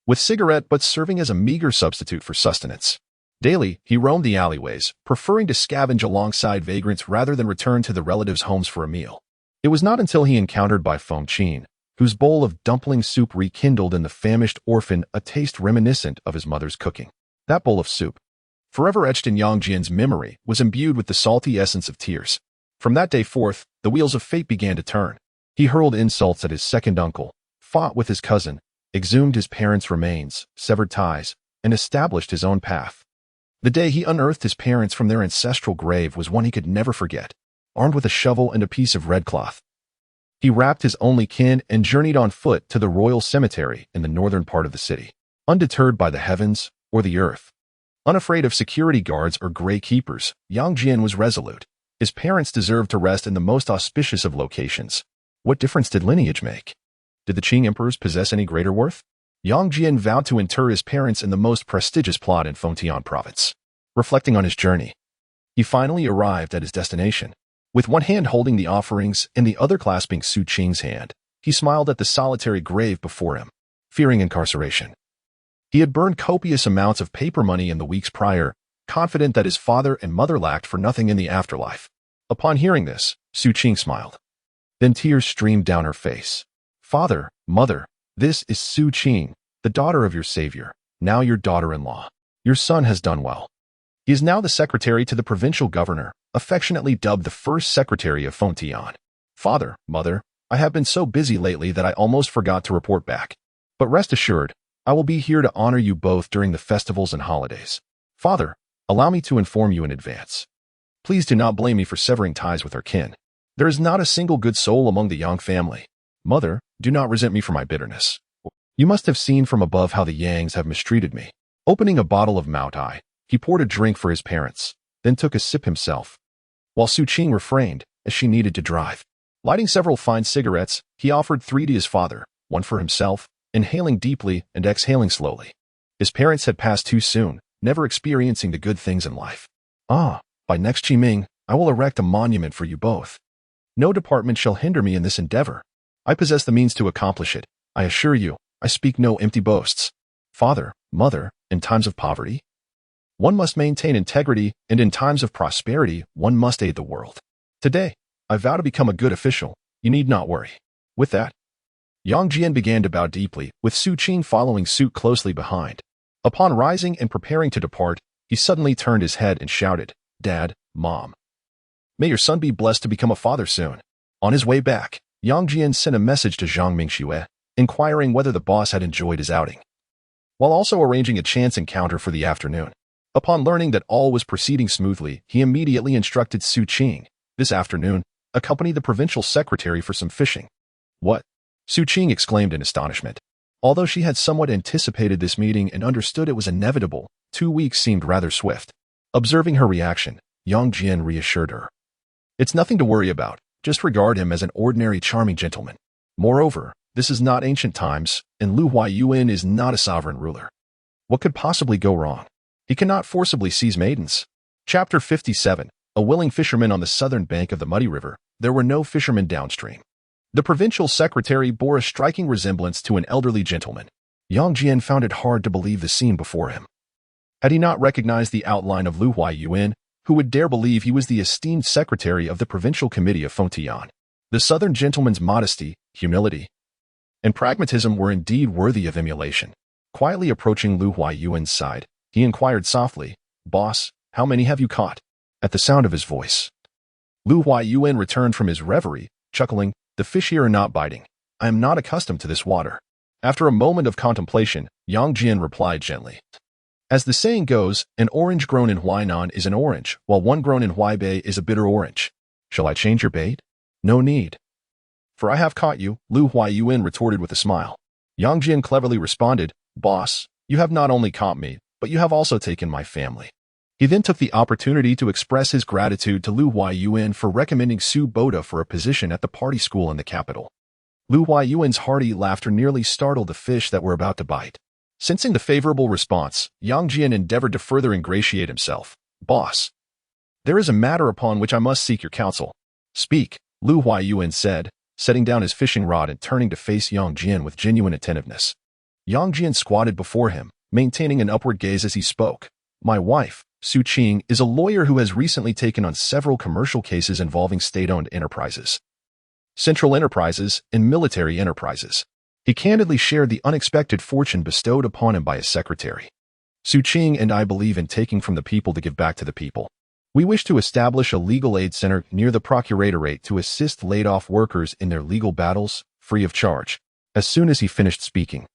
A: with cigarette butts serving as a meager substitute for sustenance. Daily, he roamed the alleyways, preferring to scavenge alongside vagrants rather than return to the relatives' homes for a meal. It was not until he encountered Bai Fengqin, whose bowl of dumpling soup rekindled in the famished orphan a taste reminiscent of his mother's cooking. That bowl of soup, forever etched in Yang Jian's memory, was imbued with the salty essence of tears. From that day forth, the wheels of fate began to turn. He hurled insults at his second uncle, fought with his cousin, exhumed his parents' remains, severed ties, and established his own path. The day he unearthed his parents from their ancestral grave was one he could never forget. Armed with a shovel and a piece of red cloth, he wrapped his only kin and journeyed on foot to the royal cemetery in the northern part of the city. Undeterred by the heavens or the earth, unafraid of security guards or gray keepers, Yang Jian was resolute. His parents deserved to rest in the most auspicious of locations. What difference did lineage make? Did the Qing emperors possess any greater worth? Yang Jian vowed to inter his parents in the most prestigious plot in Fengtian province. Reflecting on his journey, he finally arrived at his destination. With one hand holding the offerings and the other clasping Su Qing's hand, he smiled at the solitary grave before him, fearing incarceration. He had burned copious amounts of paper money in the weeks prior, confident that his father and mother lacked for nothing in the afterlife. Upon hearing this, Su Qing smiled. Then tears streamed down her face. Father, mother, this is Su Qing, the daughter of your savior, now your daughter-in-law. Your son has done well. He is now the secretary to the provincial governor, affectionately dubbed the first secretary of Fengtian. Father, mother, I have been so busy lately that I almost forgot to report back. But rest assured, I will be here to honor you both during the festivals and holidays. Father, allow me to inform you in advance. Please do not blame me for severing ties with our kin. There is not a single good soul among the Yang family. Mother, do not resent me for my bitterness. You must have seen from above how the Yangs have mistreated me. Opening a bottle of Maotai, he poured a drink for his parents, then took a sip himself, while Su Qing refrained, as she needed to drive. Lighting several fine cigarettes, he offered 3 to his father, 1 for himself, inhaling deeply and exhaling slowly. His parents had passed too soon, never experiencing the good things in life. By next Qiming, I will erect a monument for you both. No department shall hinder me in this endeavor. I possess the means to accomplish it. I assure you, I speak no empty boasts. Father, mother, in times of poverty, one must maintain integrity, and in times of prosperity, one must aid the world. Today, I vow to become a good official. You need not worry. With that, Yang Jian began to bow deeply, with Su Qing following suit closely behind. Upon rising and preparing to depart, he suddenly turned his head and shouted, Dad, Mom. May your son be blessed to become a father soon. On his way back, Yang Jian sent a message to Zhang Mingxue, inquiring whether the boss had enjoyed his outing, while also arranging a chance encounter for the afternoon. Upon learning that all was proceeding smoothly, he immediately instructed Su Qing, this afternoon, accompany the provincial secretary for some fishing. What? Su Qing exclaimed in astonishment. Although she had somewhat anticipated this meeting and understood it was inevitable, 2 weeks seemed rather swift. Observing her reaction, Yang Jian reassured her. It's nothing to worry about. Just regard him as an ordinary charming gentleman. Moreover, this is not ancient times, and Lu Huaiyuan is not a sovereign ruler. What could possibly go wrong? He cannot forcibly seize maidens. Chapter 57. A willing fisherman on the southern bank of the muddy river. There were no fishermen downstream. The provincial secretary bore a striking resemblance to an elderly gentleman. Yang Jian found it hard to believe the scene before him. Had he not recognized the outline of Lu Huaiyuan, who would dare believe he was the esteemed secretary of the provincial committee of Fengtian? The southern gentleman's modesty, humility, and pragmatism were indeed worthy of emulation. Quietly approaching Lu Huaiyuan's side, he inquired softly, Boss, how many have you caught? At the sound of his voice, Lu Huaiyuan returned from his reverie, chuckling, The fish here are not biting. I am not accustomed to this water. After a moment of contemplation, Yang Jian replied gently, As the saying goes, an orange grown in Huainan is an orange, while one grown in Huaibei is a bitter orange. Shall I change your bait? No need. For I have caught you, Lu Huaiyuan retorted with a smile. Yang Jian cleverly responded, Boss, you have not only caught me, but you have also taken my family. He then took the opportunity to express his gratitude to Lu Huaiyuan for recommending Su Boda for a position at the party school in the capital. Lu Huaiyuan's hearty laughter nearly startled the fish that were about to bite. Sensing the favorable response, Yang Jian endeavored to further ingratiate himself. Boss, there is a matter upon which I must seek your counsel. Speak, Lu Huaiyuan said, setting down his fishing rod and turning to face Yang Jian with genuine attentiveness. Yang Jian squatted before him, maintaining an upward gaze as he spoke. My wife, Su Qing, is a lawyer who has recently taken on several commercial cases involving state-owned enterprises, central enterprises, and military enterprises. He candidly shared the unexpected fortune bestowed upon him by his secretary. Su Qing and I believe in taking from the people to give back to the people. We wish to establish a legal aid center near the procuratorate to assist laid-off workers in their legal battles, free of charge. As soon as he finished speaking,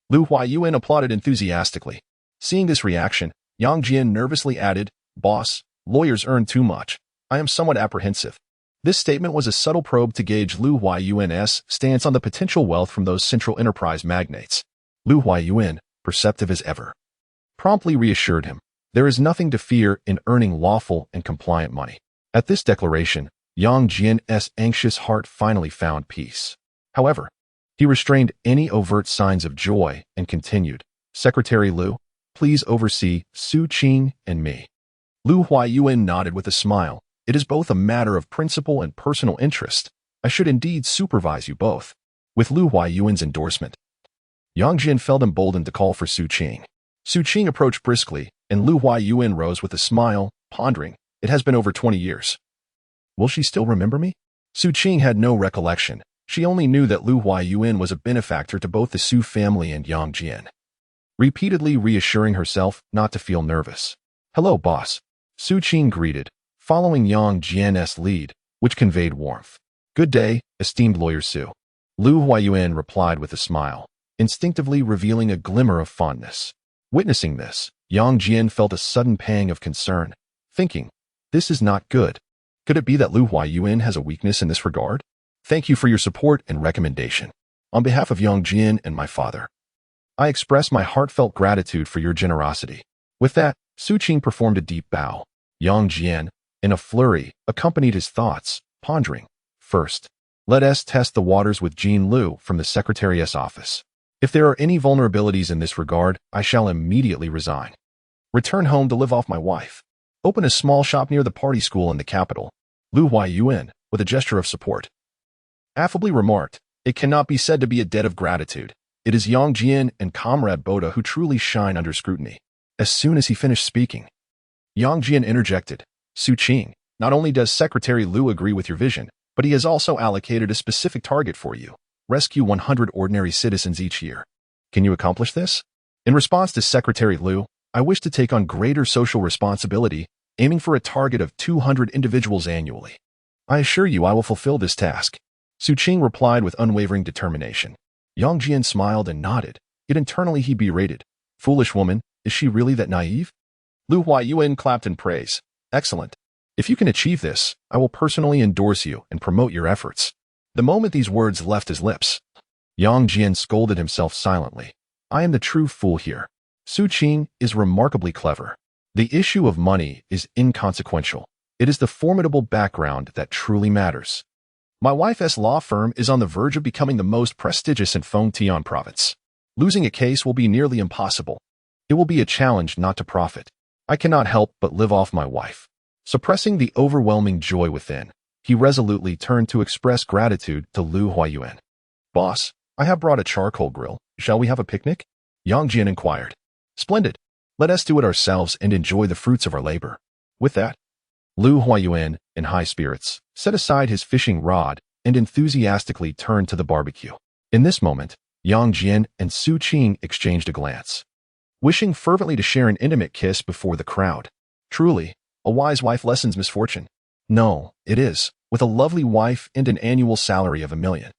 A: Lu Huaiyuan applauded enthusiastically. Seeing this reaction, Yang Jian nervously added, Boss, lawyers earn too much. I am somewhat apprehensive. This statement was a subtle probe to gauge Lu Huaiyuan's stance on the potential wealth from those central enterprise magnates. Lu Huaiyuan, perceptive as ever, promptly reassured him. There is nothing to fear in earning lawful and compliant money. At this declaration, Yang Jian's anxious heart finally found peace. However, He restrained any overt signs of joy and continued, "Secretary Liu, please oversee Su Qing and me." Lu Huayuan nodded with a smile. "It is both a matter of principle and personal interest. I should indeed supervise you both." With Lu Huayuan's endorsement, Yang Jin felt emboldened to call for Su Qing. Su Qing approached briskly, and Lu Huayuan rose with a smile, pondering, "It has been over 20 years. Will she still remember me?" Su Qing had no recollection. She only knew that Lu Huayuan was a benefactor to both the Su family and Yang Jian, repeatedly reassuring herself not to feel nervous. "Hello, boss," Su Qing greeted, following Yang Jian's lead, which conveyed warmth. "Good day, esteemed lawyer Su." Lu Huayuan replied with a smile, instinctively revealing a glimmer of fondness. Witnessing this, Yang Jian felt a sudden pang of concern, thinking, "This is not good. Could it be that Lu Huayuan has a weakness in this regard? Thank you for your support and recommendation. On behalf of Yang Jian and my father, I express my heartfelt gratitude for your generosity." With that, Su Qing performed a deep bow. Yang Jian, in a flurry, accompanied his thoughts, pondering, "First, let us test the waters with Jean Liu from the Secretary's office. If there are any vulnerabilities in this regard, I shall immediately resign. Return home to live off my wife. Open a small shop near the party school in the capital." Lu Huayuan, with a gesture of support, affably remarked, "It cannot be said to be a debt of gratitude. It is Yang Jian and Comrade Boda who truly shine under scrutiny." As soon as he finished speaking, Yang Jian interjected, "Su Qing, not only does Secretary Liu agree with your vision, but he has also allocated a specific target for you. Rescue 100 ordinary citizens each year. Can you accomplish this?" In response to Secretary Liu, "I wish to take on greater social responsibility, aiming for a target of 200 individuals annually. I assure you I will fulfill this task." Su Qing replied with unwavering determination. Yang Jian smiled and nodded, yet internally he berated, "Foolish woman, is she really that naive?" Lu Huayuan clapped in praise. "Excellent. If you can achieve this, I will personally endorse you and promote your efforts." The moment these words left his lips, Yang Jian scolded himself silently. "I am the true fool here. Su Qing is remarkably clever. The issue of money is inconsequential. It is the formidable background that truly matters. My wife's law firm is on the verge of becoming the most prestigious in Fengtian province. Losing a case will be nearly impossible. It will be a challenge not to profit. I cannot help but live off my wife." Suppressing the overwhelming joy within, he resolutely turned to express gratitude to Lu Huayuan. "Boss, I have brought a charcoal grill. Shall we have a picnic?" Yang Jian inquired. "Splendid. Let us do it ourselves and enjoy the fruits of our labor." With that, Lu Huayuan, in high spirits, set aside his fishing rod and enthusiastically turned to the barbecue. In this moment, Yang Jian and Su Qing exchanged a glance, wishing fervently to share an intimate kiss before the crowd. Truly, a wise wife lessens misfortune. No, it is, with a lovely wife and an annual salary of 1 million.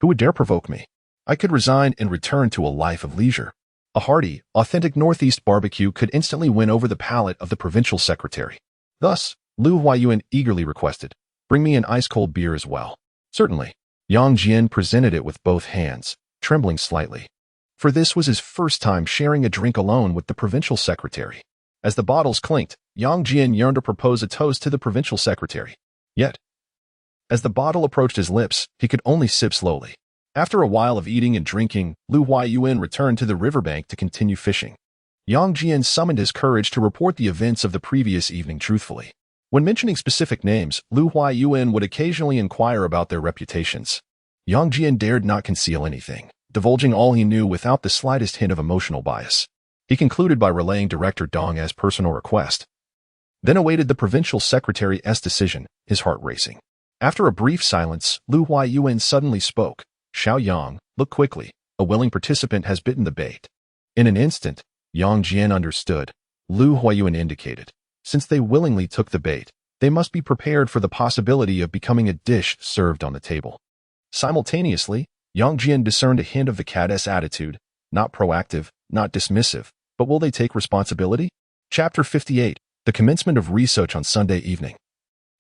A: Who would dare provoke me? I could resign and return to a life of leisure. A hearty, authentic Northeast barbecue could instantly win over the palate of the provincial secretary. Thus, Lu Huayuan eagerly requested, "Bring me an ice-cold beer as well." "Certainly." Yang Jian presented it with both hands, trembling slightly. For this was his first time sharing a drink alone with the provincial secretary. As the bottles clinked, Yang Jian yearned to propose a toast to the provincial secretary. Yet, as the bottle approached his lips, he could only sip slowly. After a while of eating and drinking, Lu Huayuan returned to the riverbank to continue fishing. Yang Jian summoned his courage to report the events of the previous evening truthfully. When mentioning specific names, Lu Huayuan would occasionally inquire about their reputations. Yang Jian dared not conceal anything, divulging all he knew without the slightest hint of emotional bias. He concluded by relaying Director Dong's personal request, then awaited the provincial secretary's decision, his heart racing. After a brief silence, Lu Huayuan suddenly spoke. "Xiao Yang, look quickly. A willing participant has bitten the bait." In an instant, Yang Jian understood. Lu Huayuan indicated, since they willingly took the bait, they must be prepared for the possibility of becoming a dish served on the table. Simultaneously, Yang Jian discerned a hint of the cat's attitude, not proactive, not dismissive, but will they take responsibility? Chapter 58, The Commencement of Research on Sunday Evening.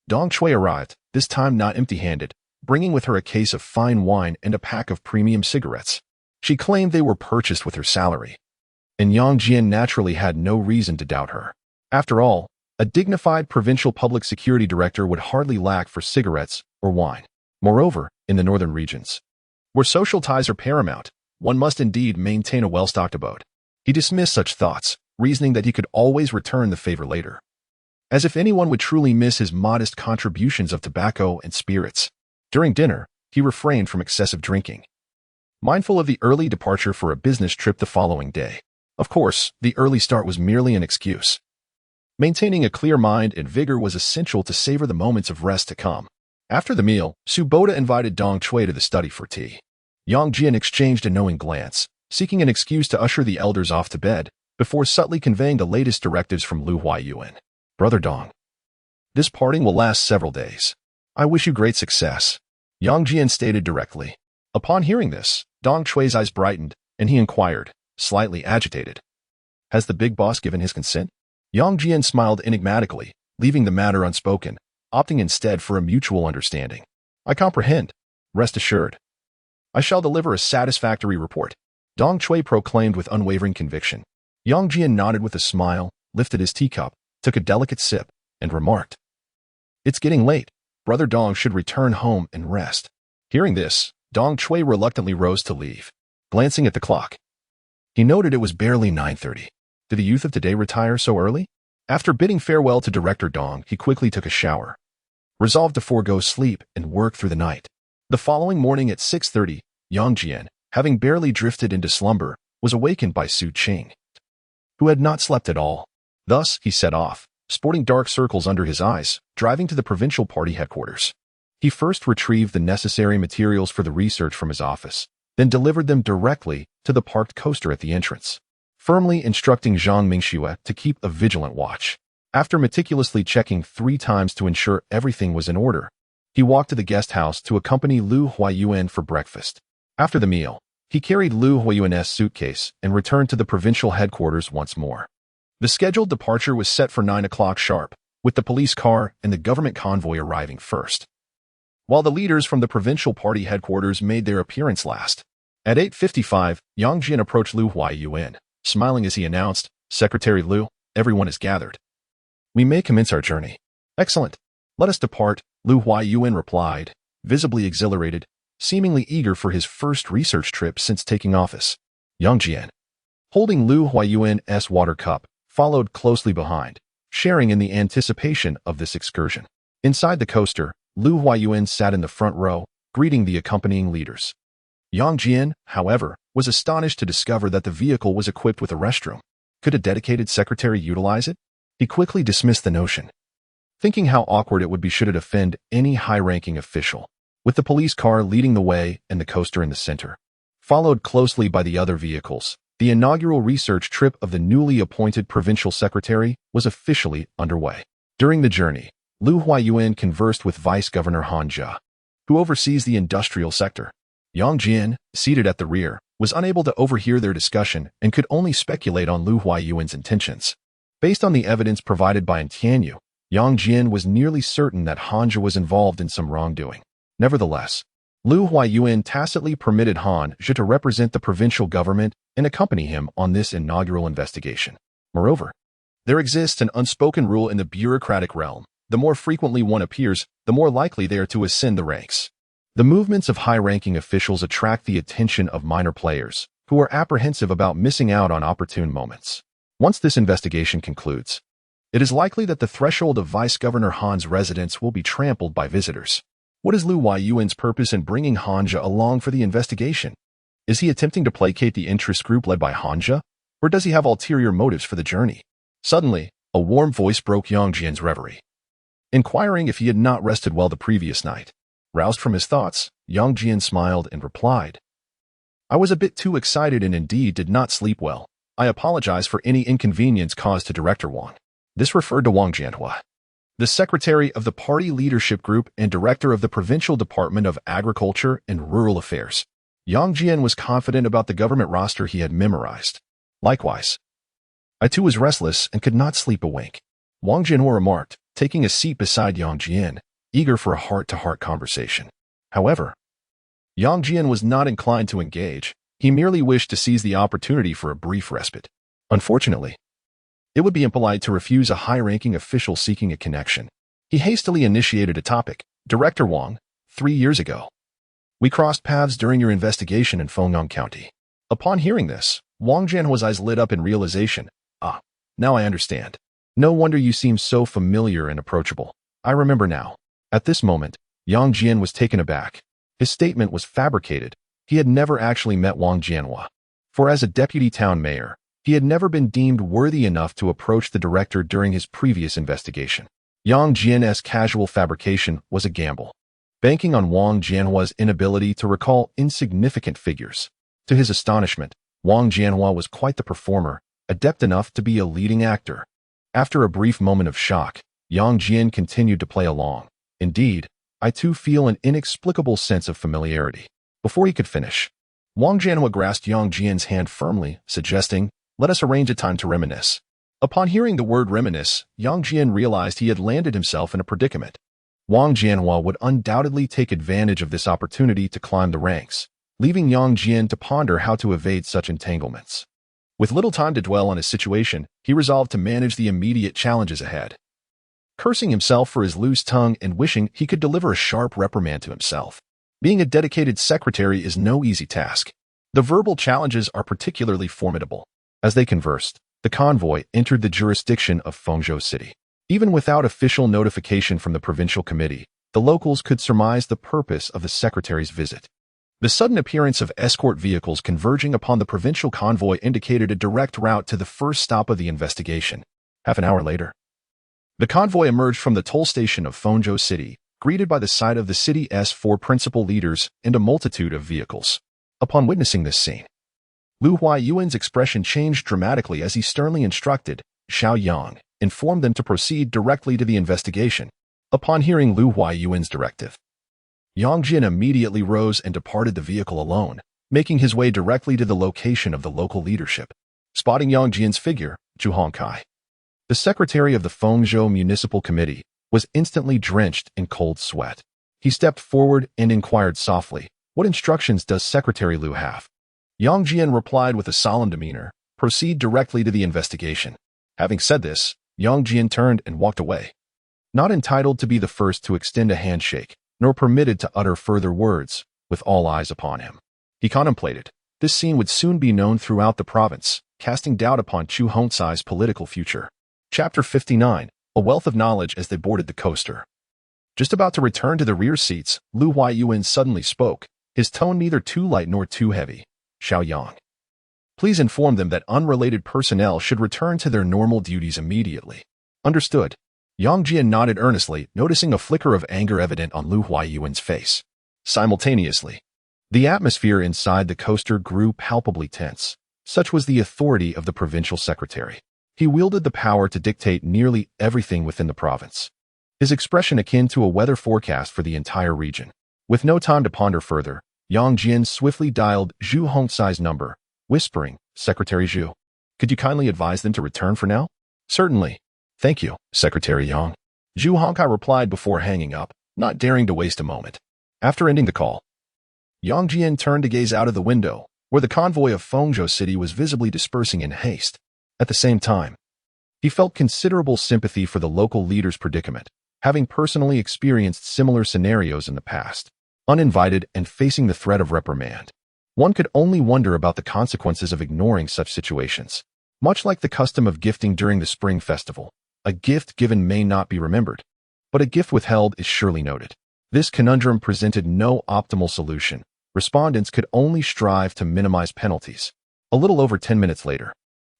A: Dong Shui arrived, this time not empty-handed, bringing with her a case of fine wine and a pack of premium cigarettes. She claimed they were purchased with her salary, and Yang Jian naturally had no reason to doubt her. After all, a dignified provincial public security director would hardly lack for cigarettes or wine. Moreover, in the northern regions, Where social ties are paramount, one must indeed maintain a well-stocked abode. He dismissed such thoughts, reasoning that he could always return the favor later. As if anyone would truly miss his modest contributions of tobacco and spirits. During dinner, he refrained from excessive drinking, mindful of the early departure for a business trip the following day. Of course, the early start was merely an excuse. Maintaining a clear mind and vigor was essential to savor the moments of rest to come. After the meal, Suboda invited Dong Chui to the study for tea. Yang Jian exchanged a knowing glance, seeking an excuse to usher the elders off to bed, before subtly conveying the latest directives from Lu Huayuan. Brother Dong, this parting will last several days. I wish you great success, Yang Jian stated directly. Upon hearing this, Dong Chui's eyes brightened, and he inquired, slightly agitated. Has the big boss given his consent? Yang Jian smiled enigmatically, leaving the matter unspoken, opting instead for a mutual understanding. I comprehend. Rest assured. I shall deliver a satisfactory report, Dong Chui proclaimed with unwavering conviction. Yang Jian nodded with a smile, lifted his teacup, took a delicate sip, and remarked, It's getting late. Brother Dong should return home and rest. Hearing this, Dong Chui reluctantly rose to leave. Glancing at the clock, he noted it was barely 9:30. Did the youth of today retire so early? After bidding farewell to Director Dong, he quickly took a shower, resolved to forego sleep and work through the night. The following morning at 6:30, Yang Jian, having barely drifted into slumber, was awakened by Su Qing, who had not slept at all. Thus, he set off, sporting dark circles under his eyes, driving to the provincial party headquarters. He first retrieved the necessary materials for the research from his office, then delivered them directly to the parked coaster at the entrance, firmly instructing Zhang Mingxue to keep a vigilant watch. After meticulously checking 3 times to ensure everything was in order, he walked to the guest house to accompany Lu Huayuan for breakfast. After the meal, he carried Lu Huayuan's suitcase and returned to the provincial headquarters once more. The scheduled departure was set for 9 o'clock sharp, with the police car and the government convoy arriving first, while the leaders from the provincial party headquarters made their appearance last. At 8:55, Yang Jian approached Lu Huayuan, smiling as he announced, Secretary Lu, everyone is gathered. We may commence our journey. Excellent. Let us depart, Lu Huayuan replied, visibly exhilarated, seemingly eager for his first research trip since taking office. Yang Jian, holding Lu Huayuan's water cup, followed closely behind, sharing in the anticipation of this excursion. Inside the coaster, Lu Huayuan sat in the front row, greeting the accompanying leaders. Yang Jian, however, was astonished to discover that the vehicle was equipped with a restroom. Could a dedicated secretary utilize it? He quickly dismissed the notion, thinking how awkward it would be should it offend any high-ranking official. With the police car leading the way and the coaster in the center, followed closely by the other vehicles, the inaugural research trip of the newly appointed provincial secretary was officially underway. During the journey, Lu Huayuan conversed with Vice Governor Han Jia, who oversees the industrial sector. Yang Jian, seated at the rear, was unable to overhear their discussion and could only speculate on Lu Huayuan's intentions. Based on the evidence provided by Tianyu, Yang Jian was nearly certain that Han Jia was involved in some wrongdoing. Nevertheless, Lu Huayuan tacitly permitted Han Jia to represent the provincial government and accompany him on this inaugural investigation. Moreover, there exists an unspoken rule in the bureaucratic realm. The more frequently one appears, the more likely they are to ascend the ranks. The movements of high-ranking officials attract the attention of minor players, who are apprehensive about missing out on opportune moments. Once this investigation concludes, it is likely that the threshold of Vice Governor Han's residence will be trampled by visitors. What is Lu Huayuan's purpose in bringing Han Jia along for the investigation? Is he attempting to placate the interest group led by Han Jia, or does he have ulterior motives for the journey? Suddenly, a warm voice broke Yang Jian's reverie, inquiring if he had not rested well the previous night. Roused from his thoughts, Yang Jian smiled and replied, I was a bit too excited and indeed did not sleep well. I apologize for any inconvenience caused to Director Wang. This referred to Wang Jianhua, the secretary of the party leadership group and director of the Provincial Department of Agriculture and Rural Affairs. Yang Jian was confident about the government roster he had memorized. Likewise, I too was restless and could not sleep a wink, Wang Jianhua remarked, taking a seat beside Yang Jian, eager for a heart-to-heart conversation. However, Yang Jian was not inclined to engage. He merely wished to seize the opportunity for a brief respite. Unfortunately, it would be impolite to refuse a high-ranking official seeking a connection. He hastily initiated a topic. Director Wang, 3 years ago, We crossed paths during your investigation in Fengyang County. Upon hearing this, Wang Jianhua's eyes lit up in realization. Ah, now I understand. No wonder you seem so familiar and approachable. I remember now. At this moment, Yang Jian was taken aback. His statement was fabricated. He had never actually met Wang Jianhua. For as a deputy town mayor, he had never been deemed worthy enough to approach the director during his previous investigation. Yang Jian's casual fabrication was a gamble, banking on Wang Jianhua's inability to recall insignificant figures. To his astonishment, Wang Jianhua was quite the performer, adept enough to be a leading actor. After a brief moment of shock, Yang Jian continued to play along. Indeed, I too feel an inexplicable sense of familiarity. Before he could finish, Wang Jianhua grasped Yang Jian's hand firmly, suggesting, "Let us arrange a time to reminisce." Upon hearing the word reminisce, Yang Jian realized he had landed himself in a predicament. Wang Jianhua would undoubtedly take advantage of this opportunity to climb the ranks, leaving Yang Jian to ponder how to evade such entanglements. With little time to dwell on his situation, he resolved to manage the immediate challenges ahead. Cursing himself for his loose tongue and wishing he could deliver a sharp reprimand to himself. Being a dedicated secretary is no easy task. The verbal challenges are particularly formidable. As they conversed, the convoy entered the jurisdiction of Fengzhou City. Even without official notification from the provincial committee, the locals could surmise the purpose of the secretary's visit. The sudden appearance of escort vehicles converging upon the provincial convoy indicated a direct route to the first stop of the investigation. Half an hour later, the convoy emerged from the toll station of Fengzhou City, greeted by the sight of the city's four principal leaders and a multitude of vehicles. Upon witnessing this scene, Lu Huayuan's expression changed dramatically as he sternly instructed Xiao Yang, informed them to proceed directly to the investigation. Upon hearing Lu Huayuan's directive, Yang Jian immediately rose and departed the vehicle alone, making his way directly to the location of the local leadership. Spotting Yang Jian's figure, Zhu Hongkai, the secretary of the Fengzhou Municipal Committee, was instantly drenched in cold sweat. He stepped forward and inquired softly, "What instructions does Secretary Lu have?" Yang Jian replied with a solemn demeanor, "Proceed directly to the investigation." Having said this, Yang Jian turned and walked away. Not entitled to be the first to extend a handshake, nor permitted to utter further words, with all eyes upon him, he contemplated. This scene would soon be known throughout the province, casting doubt upon Zhu Hongcai's political future. Chapter 59, A Wealth of Knowledge as they boarded the coaster. Just about to return to the rear seats, Lu Huayuan suddenly spoke, his tone neither too light nor too heavy. "Xiao Yang, please inform them that unrelated personnel should return to their normal duties immediately." "Understood." Yang Jian nodded earnestly, noticing a flicker of anger evident on Lu Huayuan's face. Simultaneously, the atmosphere inside the coaster grew palpably tense. Such was the authority of the provincial secretary. He wielded the power to dictate nearly everything within the province. His expression akin to a weather forecast for the entire region. With no time to ponder further, Yang Jian swiftly dialed Zhu Hongcai's number, whispering, "Secretary Zhu, could you kindly advise them to return for now?" "Certainly. Thank you, Secretary Yang." Zhu Hongcai replied before hanging up, not daring to waste a moment. After ending the call, Yang Jian turned to gaze out of the window, where the convoy of Fengzhou City was visibly dispersing in haste. At the same time, he felt considerable sympathy for the local leader's predicament, having personally experienced similar scenarios in the past. Uninvited and facing the threat of reprimand, one could only wonder about the consequences of ignoring such situations. Much like the custom of gifting during the Spring Festival, a gift given may not be remembered, but a gift withheld is surely noted. This conundrum presented no optimal solution. Respondents could only strive to minimize penalties. A little over 10 minutes later,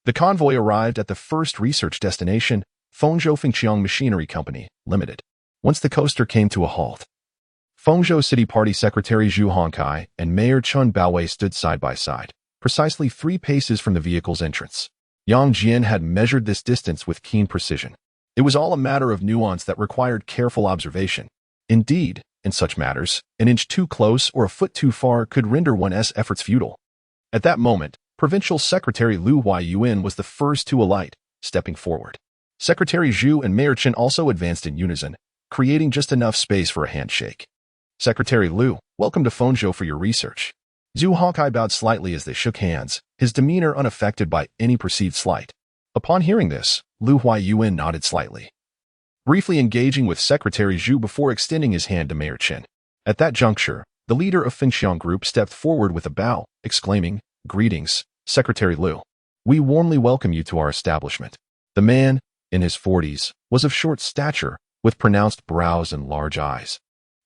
A: the convoy arrived at the first research destination, Fengzhou Fengqiang Machinery Company, Limited. Once the coaster came to a halt, Fengzhou City Party Secretary Zhu Hongcai and Mayor Chun Baowei stood side by side, precisely 3 paces from the vehicle's entrance. Yang Jian had measured this distance with keen precision. It was all a matter of nuance that required careful observation. Indeed, in such matters, an inch too close or a foot too far could render one's efforts futile. At that moment, Provincial Secretary Lu Huayuan was the first to alight, stepping forward. Secretary Zhu and Mayor Chen also advanced in unison, creating just enough space for a handshake. "Secretary Lu, welcome to Fengzhou for your research." Zhu Hongcai bowed slightly as they shook hands, his demeanor unaffected by any perceived slight. Upon hearing this, Lu Huayuan nodded slightly, briefly engaging with Secretary Zhu before extending his hand to Mayor Chen. At that juncture, The leader of Fengxiang Group stepped forward with a bow, exclaiming, "Greetings, Secretary Liu. We warmly welcome you to our establishment." The man, in his 40s, was of short stature, with pronounced brows and large eyes,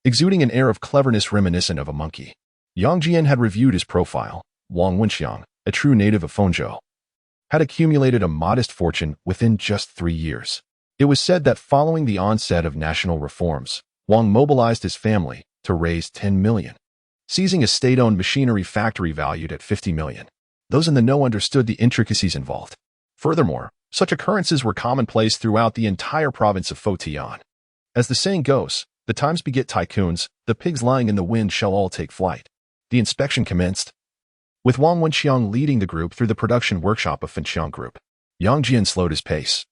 A: exuding an air of cleverness reminiscent of a monkey. Yang Jian had reviewed his profile. Wang Wenxiang, a true native of Fengzhou, had accumulated a modest fortune within just 3 years. It was said that following the onset of national reforms, Wang mobilized his family to raise 10 million, seizing a state-owned machinery factory valued at 50 million. Those in the know understood the intricacies involved. Furthermore, such occurrences were commonplace throughout the entire province of Fujian. As the saying goes, the times beget tycoons, the pigs lying in the wind shall all take flight. The inspection commenced, with Wang Wenxiang leading the group through the production workshop of Fengxiang Group. Yang Jian slowed his pace,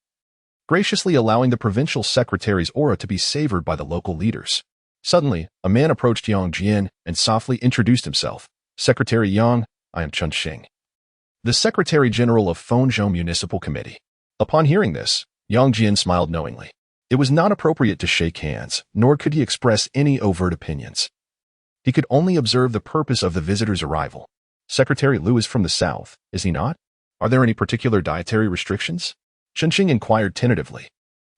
A: graciously allowing the provincial secretary's aura to be savored by the local leaders. Suddenly, a man approached Yang Jian and softly introduced himself. "Secretary Yang, I am Chen Xing, the Secretary General of Fengzhou Municipal Committee." Upon hearing this, Yang Jian smiled knowingly. It was not appropriate to shake hands, nor could he express any overt opinions. He could only observe the purpose of the visitor's arrival. "Secretary Liu is from the south, is he not? Are there any particular dietary restrictions?" Chen Xing inquired tentatively.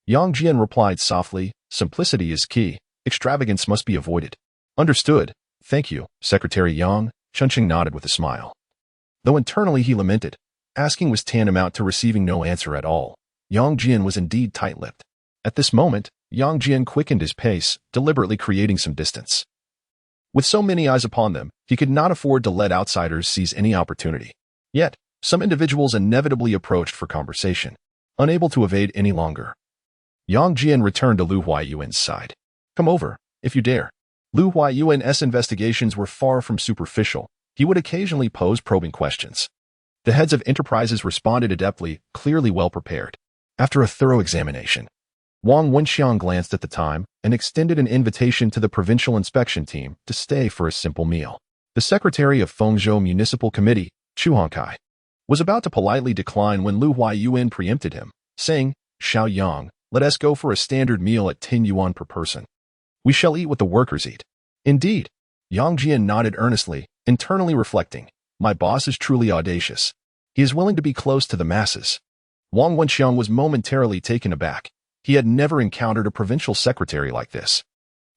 A: Yang Jian replied softly, "Simplicity is key. Extravagance must be avoided." "Understood. Thank you, Secretary Yang." Chen Xing nodded with a smile. Though internally he lamented, asking was tantamount to receiving no answer at all. Yang Jian was indeed tight-lipped. At this moment, Yang Jian quickened his pace, deliberately creating some distance. With so many eyes upon them, he could not afford to let outsiders seize any opportunity. Yet, some individuals inevitably approached for conversation, unable to evade any longer. Yang Jian returned to Lu Huayuan's side. "Come over, if you dare." Lu Huayuan's investigations were far from superficial. He would occasionally pose probing questions. The heads of enterprises responded adeptly, clearly well prepared. After a thorough examination, Wang Wenxiang glanced at the time and extended an invitation to the provincial inspection team to stay for a simple meal. The secretary of Fengzhou Municipal Committee, Chu Hongkai, was about to politely decline when Lu Huayuan preempted him, saying, "Xiao Yang, let us go for a standard meal at 10 yuan per person. We shall eat what the workers eat." "Indeed." Yang Jian nodded earnestly, internally reflecting, "My boss is truly audacious. He is willing to be close to the masses." Wang Wenxiang was momentarily taken aback. He had never encountered a provincial secretary like this.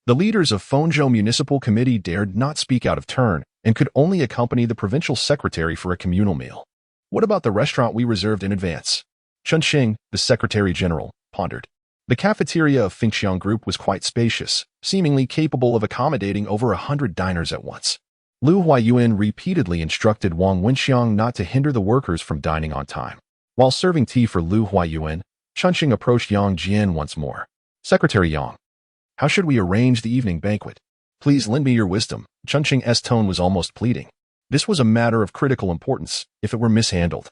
A: The leaders of Fengzhou Municipal Committee dared not speak out of turn and could only accompany the provincial secretary for a communal meal. "What about the restaurant we reserved in advance?" Chen Xing, the secretary general, pondered. The cafeteria of Fengxiang Group was quite spacious, seemingly capable of accommodating over 100 diners at once. Lu Huayuan repeatedly instructed Wang Wenxiang not to hinder the workers from dining on time. While serving tea for Lu Huayuan, Chen Xing approached Yang Jian once more. "Secretary Yang, how should we arrange the evening banquet? Please lend me your wisdom." Chen Xing's tone was almost pleading. This was a matter of critical importance if it were mishandled.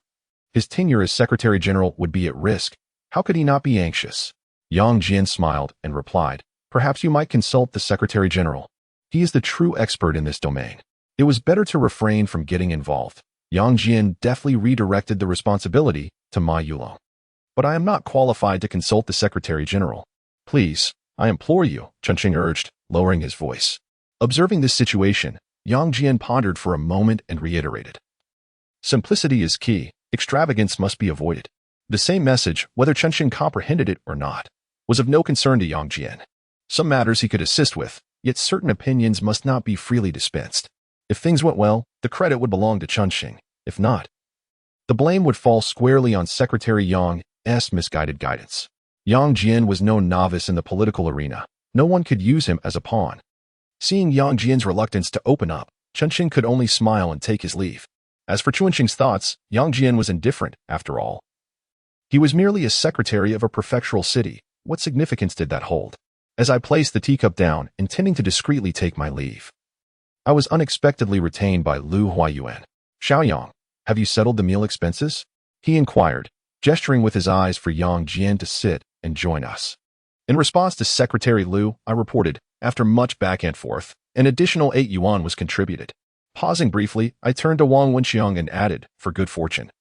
A: His tenure as Secretary General would be at risk. How could he not be anxious? Yang Jian smiled and replied, "Perhaps you might consult the Secretary General. He is the true expert in this domain." It was better to refrain from getting involved. Yang Jian deftly redirected the responsibility to Ma Yulong. "But I am not qualified to consult the Secretary General. Please, I implore you," Chen Xing urged, lowering his voice. Observing this situation, Yang Jian pondered for a moment and reiterated, "Simplicity is key. Extravagance must be avoided." The same message, whether Chen Xing comprehended it or not, was of no concern to Yang Jian. Some matters he could assist with, yet certain opinions must not be freely dispensed. If things went well, the credit would belong to Chen Xing. If not, the blame would fall squarely on Secretary Yang's misguided guidance. Yang Jian was no novice in the political arena. No one could use him as a pawn. Seeing Yang Jian's reluctance to open up, Chen Xing could only smile and take his leave. As for Chen Xing's thoughts, Yang Jian was indifferent, after all. He was merely a secretary of a prefectural city. What significance did that hold? As I placed the teacup down, intending to discreetly take my leave, I was unexpectedly retained by Lu Huayuan. "Xiao Yang, have you settled the meal expenses?" he inquired, gesturing with his eyes for Yang Jian to sit and join us. In response to Secretary Liu, I reported, after much back and forth, an additional 8 yuan was contributed. Pausing briefly, I turned to Wang Wenxiang and added, "For good fortune.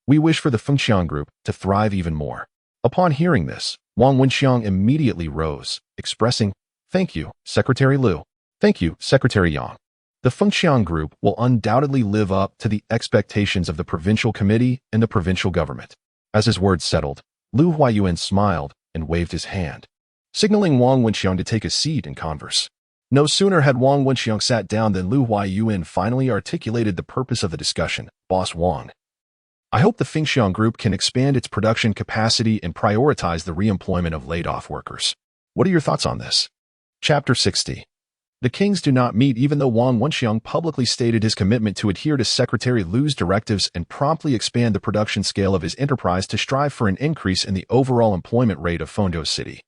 A: We wish for the Fengxiang Group to thrive even more." Upon hearing this, Wang Wenxiang immediately rose, expressing, "Thank you, Secretary Liu." "Thank you, Secretary Yang." The Fengxiang Group will undoubtedly live up to the expectations of the provincial committee and the provincial government. As his words settled, Lu Huayuan smiled and waved his hand, signaling Wang Wenxiang to take a seat and converse. No sooner had Wang Wenxiang sat down than Lu Huayuan finally articulated the purpose of the discussion. Boss Wang, I hope the Fengxiang Group can expand its production capacity and prioritize the reemployment of laid-off workers. What are your thoughts on this? Chapter 60. The kings do not meet even though Wang Wenxiang publicly stated his commitment to adhere to Secretary Lu's directives and promptly expand the production scale of his enterprise to strive for an increase in the overall employment rate of Fengzhou City.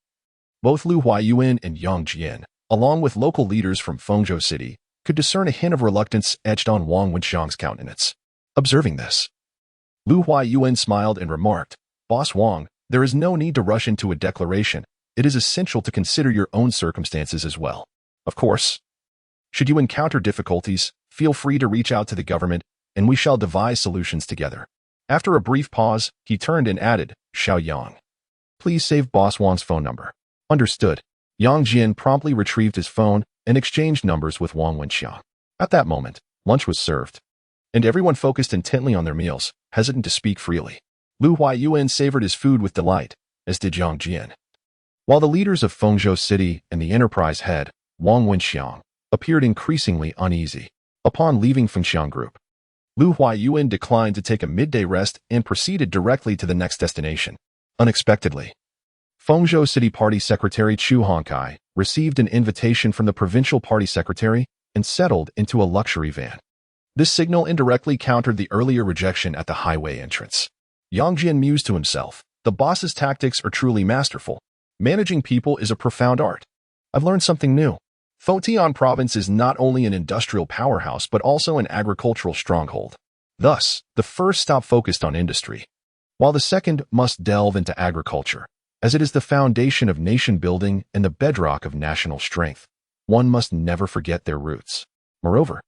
A: Both Lu Huayuan and Yang Jian, along with local leaders from Fengzhou City, could discern a hint of reluctance etched on Wang Wenxiang's countenance. Observing this, Lu Huayuan smiled and remarked, Boss Wang, there is no need to rush into a declaration. It is essential to consider your own circumstances as well. Of course, should you encounter difficulties, feel free to reach out to the government, and we shall devise solutions together. After a brief pause, he turned and added, Xiao Yang, please save Boss Wang's phone number. Understood. Yang Jian promptly retrieved his phone and exchanged numbers with Wang Wenxiang. At that moment, lunch was served, and everyone focused intently on their meals, hesitant to speak freely. Lu Huayuan savored his food with delight, as did Yang Jian. While the leaders of Fengzhou City and the enterprise head, Wang Wenxiang, appeared increasingly uneasy. Upon leaving Fengxiang Group, Lu Huayuan declined to take a midday rest and proceeded directly to the next destination. Unexpectedly, Fengzhou City Party Secretary Chu Hongkai received an invitation from the provincial party secretary and settled into a luxury van. This signal indirectly countered the earlier rejection at the highway entrance. Yang Jian mused to himself, the boss's tactics are truly masterful. Managing people is a profound art. I've learned something new. Fengtian Province is not only an industrial powerhouse but also an agricultural stronghold. Thus, the first stop focused on industry, while the second must delve into agriculture, as it is the foundation of nation building and the bedrock of national strength. One must never forget their roots. Moreover,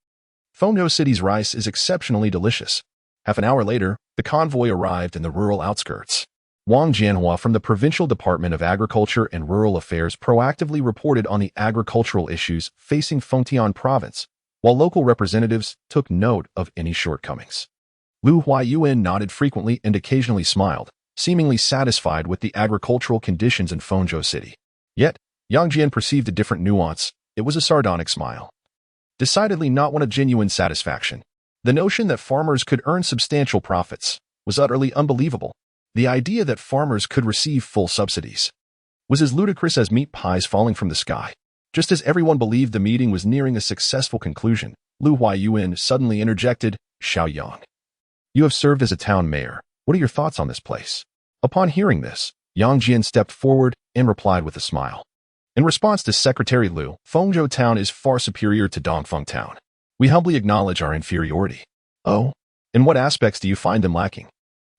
A: Fengzhou City's rice is exceptionally delicious. Half an hour later, the convoy arrived in the rural outskirts. Wang Jianhua from the Provincial Department of Agriculture and Rural Affairs proactively reported on the agricultural issues facing Fengtian Province, while local representatives took note of any shortcomings. Lu Huayuan nodded frequently and occasionally smiled, seemingly satisfied with the agricultural conditions in Fengzhou City. Yet, Yang Jian perceived a different nuance. It was a sardonic smile. Decidedly not one of genuine satisfaction. The notion that farmers could earn substantial profits was utterly unbelievable. The idea that farmers could receive full subsidies was as ludicrous as meat pies falling from the sky. Just as everyone believed the meeting was nearing a successful conclusion, Lu Huayuan suddenly interjected, Xiao Yang, you have served as a town mayor. What are your thoughts on this place? Upon hearing this, Yang Jian stepped forward and replied with a smile. In response to Secretary Lu, Fengzhou Town is far superior to Dongfeng Town. We humbly acknowledge our inferiority. Oh, in what aspects do you find them lacking?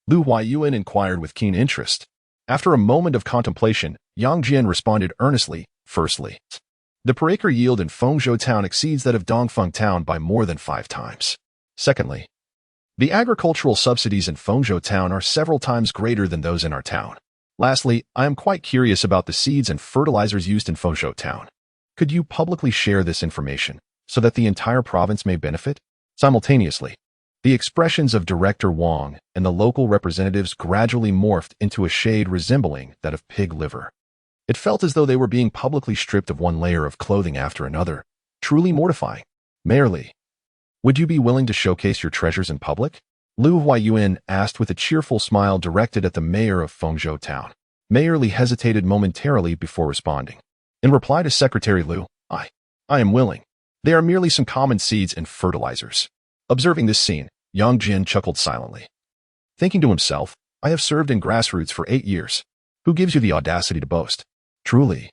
A: Lu Huayuan inquired with keen interest. After a moment of contemplation, Yang Jian responded earnestly, firstly, the per acre yield in Fengzhou Town exceeds that of Dongfeng Town by more than 5 times. Secondly, the agricultural subsidies in Fengzhou Town are several times greater than those in our town. Lastly, I am quite curious about the seeds and fertilizers used in Fengzhou Town. Could you publicly share this information so that the entire province may benefit? Simultaneously, the expressions of Director Wang and the local representatives gradually morphed into a shade resembling that of pig liver. It felt as though they were being publicly stripped of one layer of clothing after another, truly mortifying. Mayor Li, would you be willing to showcase your treasures in public? Lu Huayuan asked with a cheerful smile directed at the mayor of Fengzhou Town. Mayor Li hesitated momentarily before responding. In reply to Secretary Lu, I am willing. They are merely some common seeds and fertilizers. Observing this scene, Yang Jian chuckled silently. Thinking to himself, I have served in grassroots for 8 years. Who gives you the audacity to boast? Truly,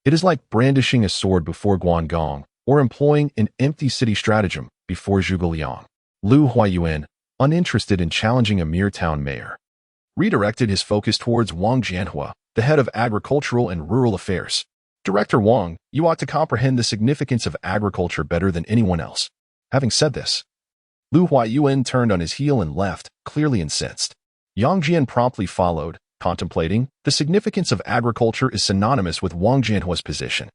A: it is like brandishing a sword before Guangong or employing an empty city stratagem before Zhuge. Lu Huayuan, uninterested in challenging a mere town mayor, redirected his focus towards Wang Jianhua, the head of agricultural and rural affairs. Director Wang, you ought to comprehend the significance of agriculture better than anyone else. Having said this, Lu Huayuan turned on his heel and left, clearly incensed. Yang Jian promptly followed, contemplating. The significance of agriculture is synonymous with Wang Jianhua's position.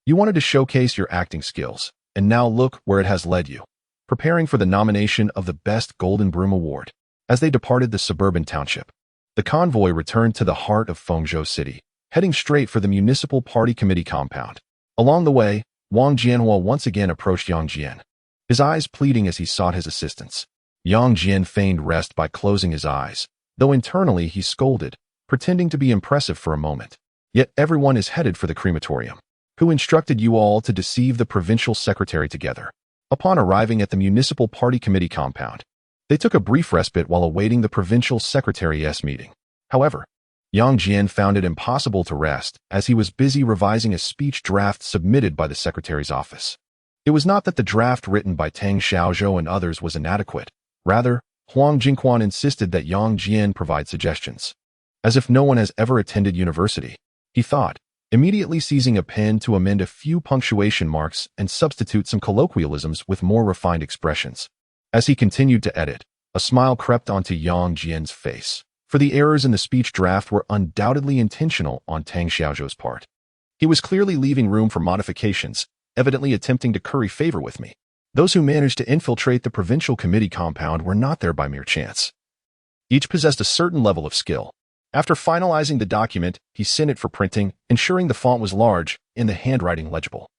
A: You wanted to showcase your acting skills, and now look where it has led you. Preparing for the nomination of the Best Golden Broom Award. As they departed the suburban township, the convoy returned to the heart of Fengzhou City, heading straight for the Municipal Party Committee compound. Along the way, Wang Jianhua once again approached Yang Jian, his eyes pleading as he sought his assistance. Yang Jian feigned rest by closing his eyes, though internally he scolded, pretending to be impressive for a moment. Yet everyone is headed for the crematorium. Who instructed you all to deceive the provincial secretary together? Upon arriving at the Municipal Party Committee compound, they took a brief respite while awaiting the provincial secretary's meeting. However, Yang Jian found it impossible to rest as he was busy revising a speech draft submitted by the secretary's office. It was not that the draft written by Tang Xiaozhou and others was inadequate. Rather, Huang Jingquan insisted that Yang Jian provide suggestions. As if no one has ever attended university, he thought, immediately seizing a pen to amend a few punctuation marks and substitute some colloquialisms with more refined expressions. As he continued to edit, a smile crept onto Yang Jian's face, for the errors in the speech draft were undoubtedly intentional on Tang Xiaozhou's part. He was clearly leaving room for modifications, evidently attempting to curry favor with me. Those who managed to infiltrate the provincial committee compound were not there by mere chance. Each possessed a certain level of skill. After finalizing the document, he sent it for printing, ensuring the font was large and the handwriting legible.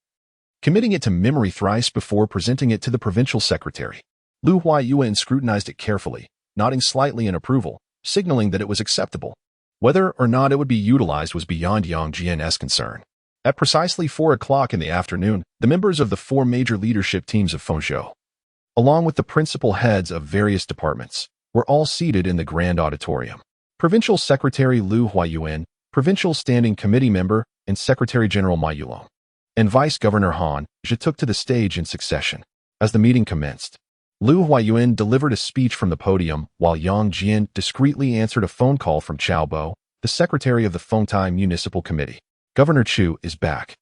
A: Committing it to memory thrice before presenting it to the provincial secretary, Lu Huayuan scrutinized it carefully, nodding slightly in approval, signaling that it was acceptable. Whether or not it would be utilized was beyond Yang Jian's concern. At precisely 4 o'clock in the afternoon, the members of the 4 major leadership teams of Fengzhou, along with the principal heads of various departments, were all seated in the grand auditorium. Provincial Secretary Lu Huayuan, Provincial Standing Committee member, and Secretary General Ma Yulong, and Vice Governor Han Zhe took to the stage in succession. As the meeting commenced, Lu Huayuan delivered a speech from the podium while Yang Jian discreetly answered a phone call from Qiao Bo, the secretary of the Fengtai Municipal Committee. Governor Chu is back.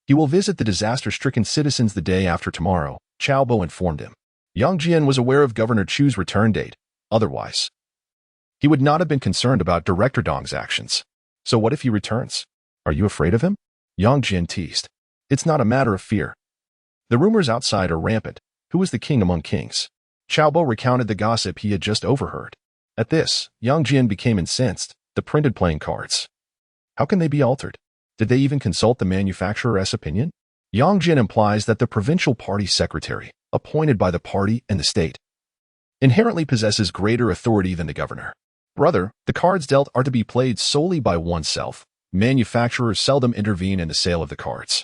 A: He will visit the disaster-stricken citizens the day after tomorrow, Qiao Bo informed him. Yang Jian was aware of Governor Chu's return date. Otherwise, he would not have been concerned about Director Dong's actions. So what if he returns? Are you afraid of him? Yang Jian teased. It's not a matter of fear. The rumors outside are rampant. Who is the king among kings? Qiao Bo recounted the gossip he had just overheard. At this, Yang Jian became incensed. The printed playing cards. How can they be altered? Did they even consult the manufacturer's opinion? Yang Jian implies that the provincial party secretary, appointed by the party and the state, inherently possesses greater authority than the governor. Brother, the cards dealt are to be played solely by oneself. Manufacturers seldom intervene in the sale of the cards.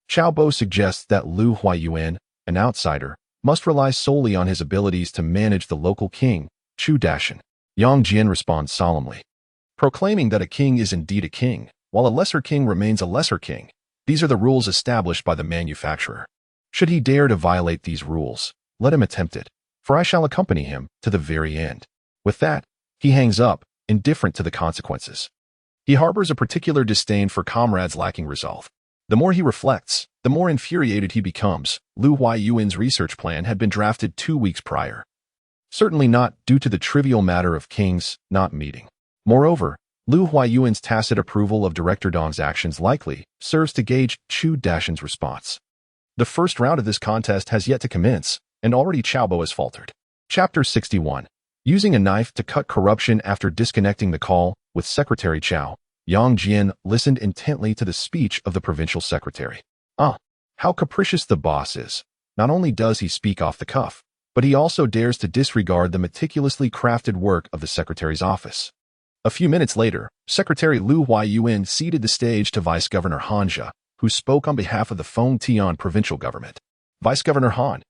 A: Qiao Bo suggests that Lu Huayuan, an outsider, must rely solely on his abilities to manage the local king, Chu Dashan. Yang Jian responds solemnly, proclaiming that a king is indeed a king, while a lesser king remains a lesser king. These are the rules established by the manufacturer. Should he dare to violate these rules, let him attempt it, for I shall accompany him to the very end. With that, he hangs up, indifferent to the consequences. He harbors a particular disdain for comrades lacking resolve. The more he reflects, the more infuriated he becomes. Lu Huayuan's research plan had been drafted 2 weeks prior. Certainly not due to the trivial matter of kings not meeting. Moreover, Lu Huayuan's tacit approval of Director Dong's actions likely serves to gauge Chu Dashan's response. The first round of this contest has yet to commence, and already Qiao Bo has faltered. Chapter 61. Using a knife to cut corruption after disconnecting the call with Secretary Qiao, Yang Jian listened intently to the speech of the provincial secretary. How capricious the boss is. Not only does he speak off the cuff, but he also dares to disregard the meticulously crafted work of the secretary's office. A few minutes later, Secretary Lu Huayuan ceded the stage to Vice Governor Han Zhe, who spoke on behalf of the Fengtian provincial government. Vice Governor Han,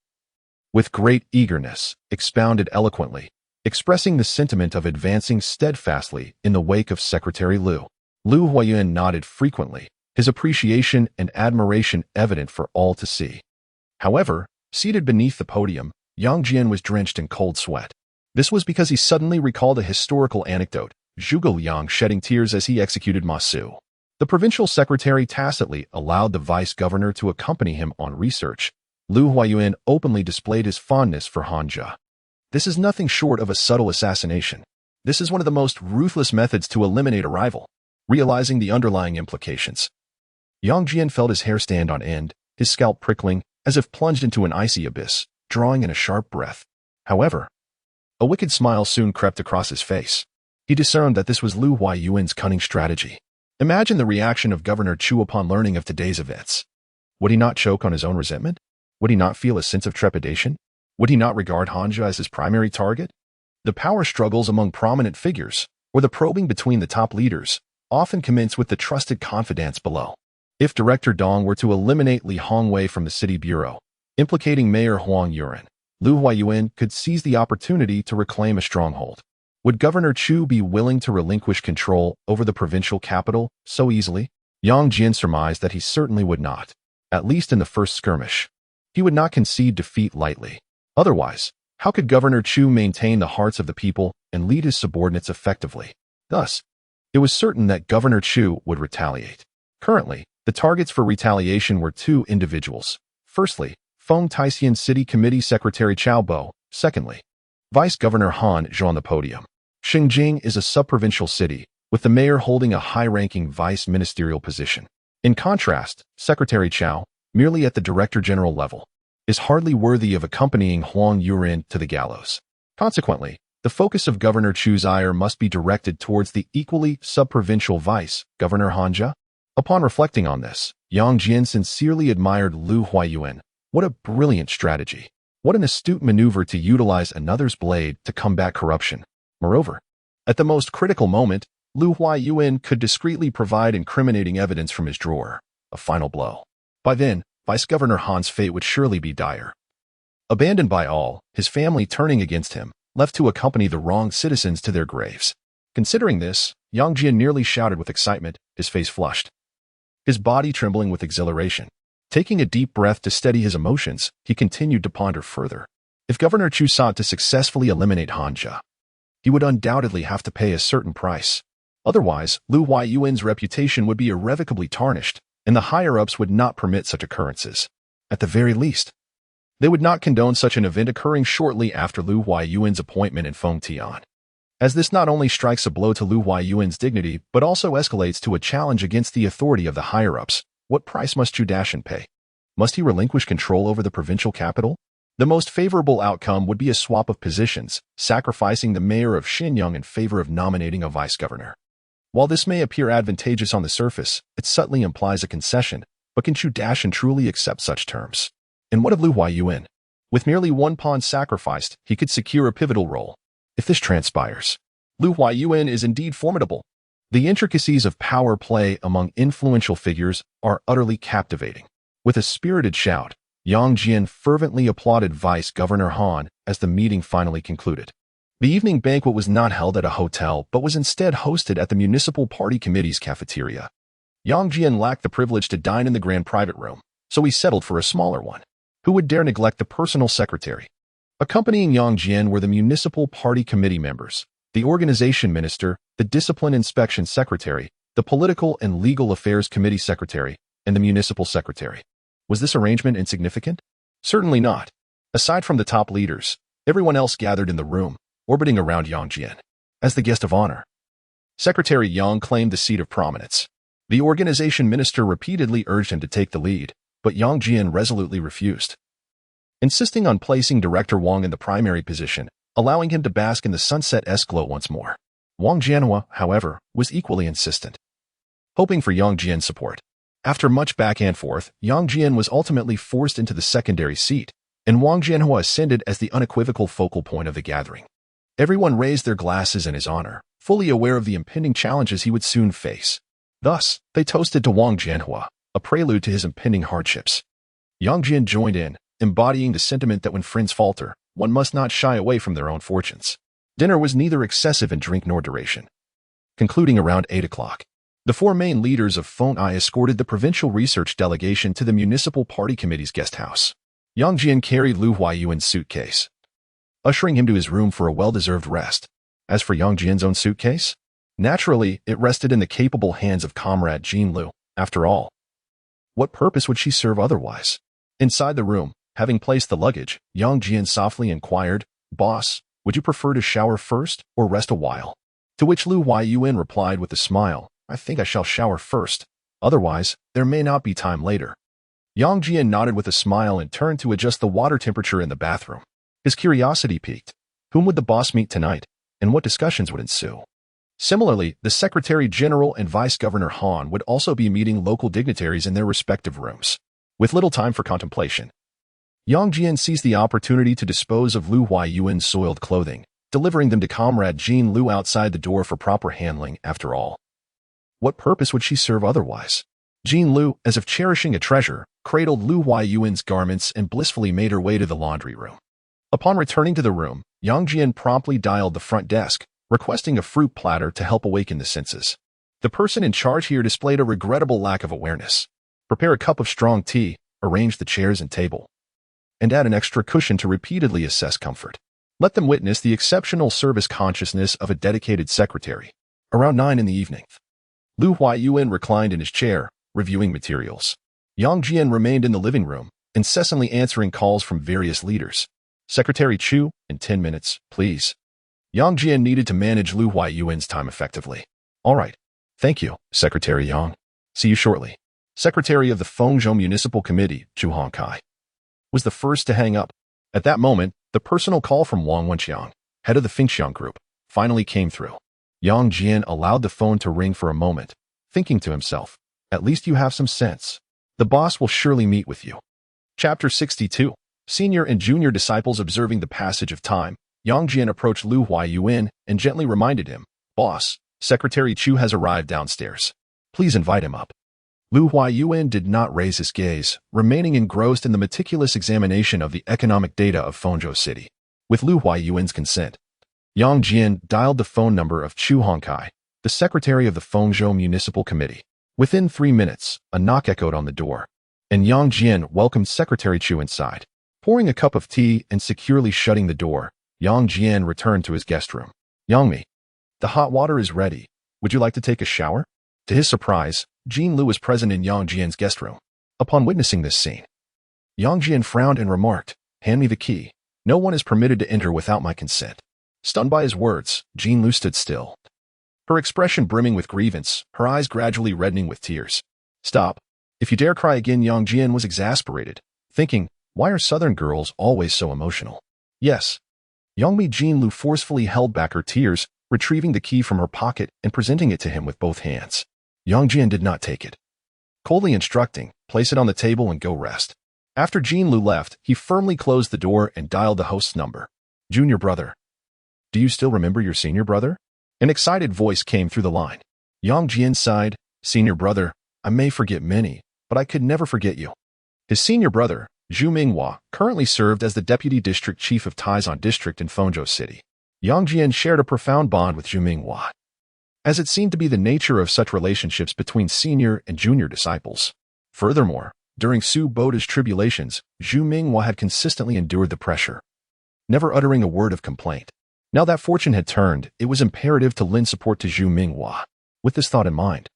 A: with great eagerness, expounded eloquently, expressing the sentiment of advancing steadfastly in the wake of Secretary Lu. Lu Huayuan nodded frequently, his appreciation and admiration evident for all to see. However, seated beneath the podium, Yang Jian was drenched in cold sweat. This was because he suddenly recalled a historical anecdote, Zhuge Liang shedding tears as he executed Ma Su. The provincial secretary tacitly allowed the vice governor to accompany him on research. Lu Huayuan openly displayed his fondness for Han Zhe. This is nothing short of a subtle assassination. This is one of the most ruthless methods to eliminate a rival. Realizing the underlying implications, Yang Jian felt his hair stand on end, his scalp prickling, as if plunged into an icy abyss, drawing in a sharp breath. However, a wicked smile soon crept across his face. He discerned that this was Lu Huayuan's cunning strategy. Imagine the reaction of Governor Chu upon learning of today's events. Would he not choke on his own resentment? Would he not feel a sense of trepidation? Would he not regard Hanja as his primary target? The power struggles among prominent figures, or the probing between the top leaders, often commence with the trusted confidants below. If Director Dong were to eliminate Li Hongwei from the city bureau, implicating Mayor Huang Yuan, Lu Huayuan could seize the opportunity to reclaim a stronghold. Would Governor Chu be willing to relinquish control over the provincial capital so easily? Yang Jian surmised that he certainly would not, at least in the first skirmish. He would not concede defeat lightly. Otherwise, how could Governor Chu maintain the hearts of the people and lead his subordinates effectively? Thus, it was certain that Governor Chu would retaliate. Currently, the targets for retaliation were two individuals. Firstly, Feng Taisian City Committee Secretary Chao Bo. Secondly, Vice Governor Han Zhou on the podium. Xinjiang is a sub-provincial city, with the mayor holding a high-ranking vice ministerial position. In contrast, Secretary Chao, merely at the Director General level, is hardly worthy of accompanying Huang Yuan to the gallows. Consequently, the focus of Governor Chu's ire must be directed towards the equally sub-provincial vice, Governor Hanja. Upon reflecting on this, Yang Jian sincerely admired Lu Huayuan. What a brilliant strategy. What an astute maneuver to utilize another's blade to combat corruption. Moreover, at the most critical moment, Lu Huayuan could discreetly provide incriminating evidence from his drawer. A final blow. By then, Vice Governor Han's fate would surely be dire. Abandoned by all, his family turning against him, left to accompany the wronged citizens to their graves. Considering this, Yang Jian nearly shouted with excitement, his face flushed, his body trembling with exhilaration. Taking a deep breath to steady his emotions, he continued to ponder further. If Governor Chu sought to successfully eliminate Hanja, he would undoubtedly have to pay a certain price. Otherwise, Lu Huayuan's reputation would be irrevocably tarnished, and the higher-ups would not permit such occurrences. At the very least, they would not condone such an event occurring shortly after Lu Huayuan's appointment in Fengtian. As this not only strikes a blow to Lu Huayuan's dignity, but also escalates to a challenge against the authority of the higher-ups. What price must Chu Dashan pay? Must he relinquish control over the provincial capital? The most favorable outcome would be a swap of positions, sacrificing the mayor of Xinyang in favor of nominating a vice-governor. While this may appear advantageous on the surface, it subtly implies a concession, but can Chu Dashan truly accept such terms? And what of Lu Huayuan? With merely one pawn sacrificed, he could secure a pivotal role. If this transpires, Lu Huayuan is indeed formidable. The intricacies of power play among influential figures are utterly captivating. With a spirited shout, Yang Jian fervently applauded Vice Governor Han as the meeting finally concluded. The evening banquet was not held at a hotel but was instead hosted at the Municipal Party Committee's cafeteria. Yang Jian lacked the privilege to dine in the grand private room, so he settled for a smaller one. Who would dare neglect the personal secretary? Accompanying Yang Jian were the Municipal Party Committee members, the Organization Minister, the Discipline Inspection Secretary, the Political and Legal Affairs Committee Secretary, and the Municipal Secretary. Was this arrangement insignificant? Certainly not. Aside from the top leaders, everyone else gathered in the room, orbiting around Yang Jian. As the guest of honor, Secretary Yang claimed the seat of prominence. The Organization Minister repeatedly urged him to take the lead, but Yang Jian resolutely refused, insisting on placing Director Wang in the primary position, allowing him to bask in the sunset glow once more. Wang Jianhua, however, was equally insistent, hoping for Yang Jian's support. After much back and forth, Yang Jian was ultimately forced into the secondary seat, and Wang Jianhua ascended as the unequivocal focal point of the gathering. Everyone raised their glasses in his honor, fully aware of the impending challenges he would soon face. Thus, they toasted to Wang Jianhua, a prelude to his impending hardships. Yang Jian joined in, embodying the sentiment that when friends falter, one must not shy away from their own fortunes. Dinner was neither excessive in drink nor duration. Concluding around 8 o'clock, the four main leaders of Feng'ai escorted the provincial research delegation to the Municipal Party Committee's guest house. Yang Jian carried Lu Huayuan's suitcase, ushering him to his room for a well-deserved rest. As for Yang Jian's own suitcase, naturally, it rested in the capable hands of Comrade Jean Lu. After all, what purpose would she serve otherwise? Inside the room, having placed the luggage, Yang Jian softly inquired, "Boss, would you prefer to shower first or rest a while?" To which Lu Huayuan replied with a smile, "I think I shall shower first. Otherwise, there may not be time later." Yang Jian nodded with a smile and turned to adjust the water temperature in the bathroom. His curiosity piqued. Whom would the boss meet tonight, and what discussions would ensue? Similarly, the Secretary General and Vice Governor Han would also be meeting local dignitaries in their respective rooms. With little time for contemplation, Yang Jian seized the opportunity to dispose of Lu Huayuan's soiled clothing, delivering them to Comrade Jean Lu outside the door for proper handling. After all, what purpose would she serve otherwise? Jean Lu, as if cherishing a treasure, cradled Lu Huayuan's garments and blissfully made her way to the laundry room. Upon returning to the room, Yang Jian promptly dialed the front desk, requesting a fruit platter to help awaken the senses. The person in charge here displayed a regrettable lack of awareness. Prepare a cup of strong tea, arrange the chairs and table, and add an extra cushion to repeatedly assess comfort. Let them witness the exceptional service consciousness of a dedicated secretary. Around 9 in the evening, Lu Huayuan reclined in his chair, reviewing materials. Yang Jian remained in the living room, incessantly answering calls from various leaders. Secretary Chu, in 10 minutes, please. Yang Jian needed to manage Lu Huayuan's time effectively. All right. Thank you, Secretary Yang. See you shortly. Secretary of the Fengzhou Municipal Committee, Zhu Hongkai, was the first to hang up. At that moment, the personal call from Wang Wenqiang, head of the Fengxiang Group, finally came through. Yang Jian allowed the phone to ring for a moment, thinking to himself, at least you have some sense. The boss will surely meet with you. Chapter 62. Senior and junior disciples observing the passage of time, Yang Jian approached Lu Huayuan and gently reminded him, Boss, Secretary Chu has arrived downstairs. Please invite him up. Lu Huayuan did not raise his gaze, remaining engrossed in the meticulous examination of the economic data of Fengzhou City. With Lu Huayuan's consent, Yang Jian dialed the phone number of Zhu Hongkai, the secretary of the Fengzhou Municipal Committee. Within 3 minutes, a knock echoed on the door, and Yang Jian welcomed Secretary Chu inside. Pouring a cup of tea and securely shutting the door, Yang Jian returned to his guest room. Yangmi, the hot water is ready. Would you like to take a shower? To his surprise, Jean Lu was present in Yang Jian's guest room. Upon witnessing this scene, Yang Jian frowned and remarked, Hand me the key. No one is permitted to enter without my consent. Stunned by his words, Jean Lu stood still, her expression brimming with grievance, her eyes gradually reddening with tears. Stop. If you dare cry again, Yang Jian was exasperated, thinking, why are southern girls always so emotional? Yes. Yangmi. Jean Lu forcefully held back her tears, retrieving the key from her pocket and presenting it to him with both hands. Yang Jian did not take it. Coldly instructing, place it on the table and go rest. After Jean Lu left, he firmly closed the door and dialed the host's number. Junior brother. Do you still remember your senior brother? An excited voice came through the line. Yang Jian sighed, Senior brother, I may forget many, but I could never forget you. His senior brother, Zhu Minghua, currently served as the Deputy District Chief of Taizan District in Fengzhou City. Yang Jian shared a profound bond with Zhu Minghua, as it seemed to be the nature of such relationships between senior and junior disciples. Furthermore, during Su Boda's tribulations, Zhu Minghua had consistently endured the pressure, never uttering a word of complaint. Now that fortune had turned, it was imperative to lend support to Zhu Minghua. With this thought in mind,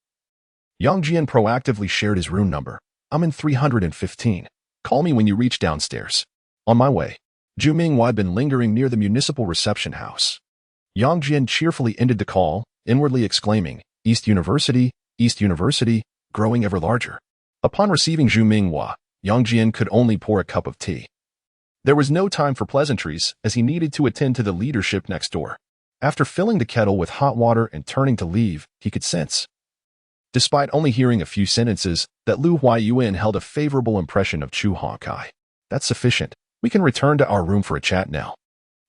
A: Yang Jian proactively shared his room number. I'm in 315. Call me when you reach downstairs. On my way. Zhu Minghua had been lingering near the municipal reception house. Yang Jian cheerfully ended the call, inwardly exclaiming, East University, growing ever larger. Upon receiving Zhu Minghua, Yang Jian could only pour a cup of tea. There was no time for pleasantries, as he needed to attend to the leadership next door. After filling the kettle with hot water and turning to leave, he could sense, despite only hearing a few sentences, that Lu Huayuan held a favorable impression of Zhu Hongkai. That's sufficient. We can return to our room for a chat now.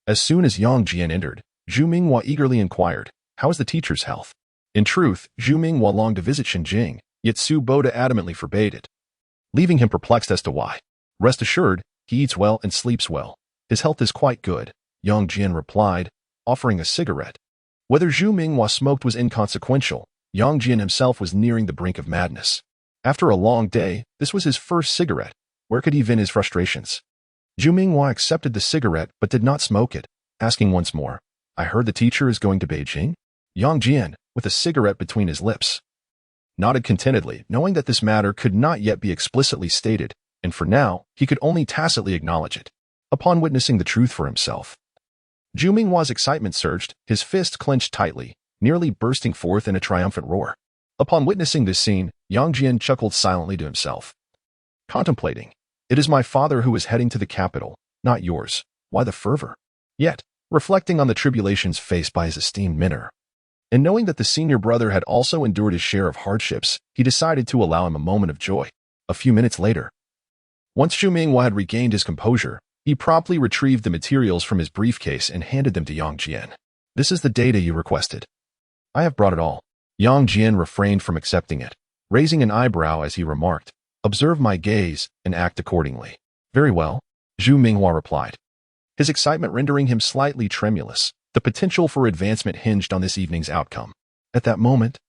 A: As soon as Yang Jian entered, Zhu Minghua eagerly inquired, how is the teacher's health? In truth, Zhu Minghua longed to visit Xinjing, yet Su Boda adamantly forbade it, leaving him perplexed as to why. Rest assured, he eats well and sleeps well. His health is quite good, Yang Jian replied, offering a cigarette. Whether Zhu Minghua smoked was inconsequential. Yang Jian himself was nearing the brink of madness. After a long day, this was his first cigarette. Where could he vent his frustrations? Zhu Minghua accepted the cigarette but did not smoke it, asking once more, I heard the teacher is going to Beijing? Yang Jian, with a cigarette between his lips, nodded contentedly, knowing that this matter could not yet be explicitly stated, and for now, he could only tacitly acknowledge it. Upon witnessing the truth for himself, Zhu Minghua's excitement surged, his fist clenched tightly, nearly bursting forth in a triumphant roar. Upon witnessing this scene, Yang Jian chuckled silently to himself. contemplating. It is my father who is heading to the capital, not yours. Why the fervor? Yet, reflecting on the tribulations faced by his esteemed Minor, and knowing that the senior brother had also endured his share of hardships, he decided to allow him a moment of joy. A few minutes later, once Zhu Minghua had regained his composure, he promptly retrieved the materials from his briefcase and handed them to Yang Jian. This is the data you requested. I have brought it all. Yang Jian refrained from accepting it, raising an eyebrow as he remarked, observe my gaze and act accordingly. Very well, Zhu Minghua replied, his excitement rendering him slightly tremulous. The potential for advancement hinged on this evening's outcome. At that moment,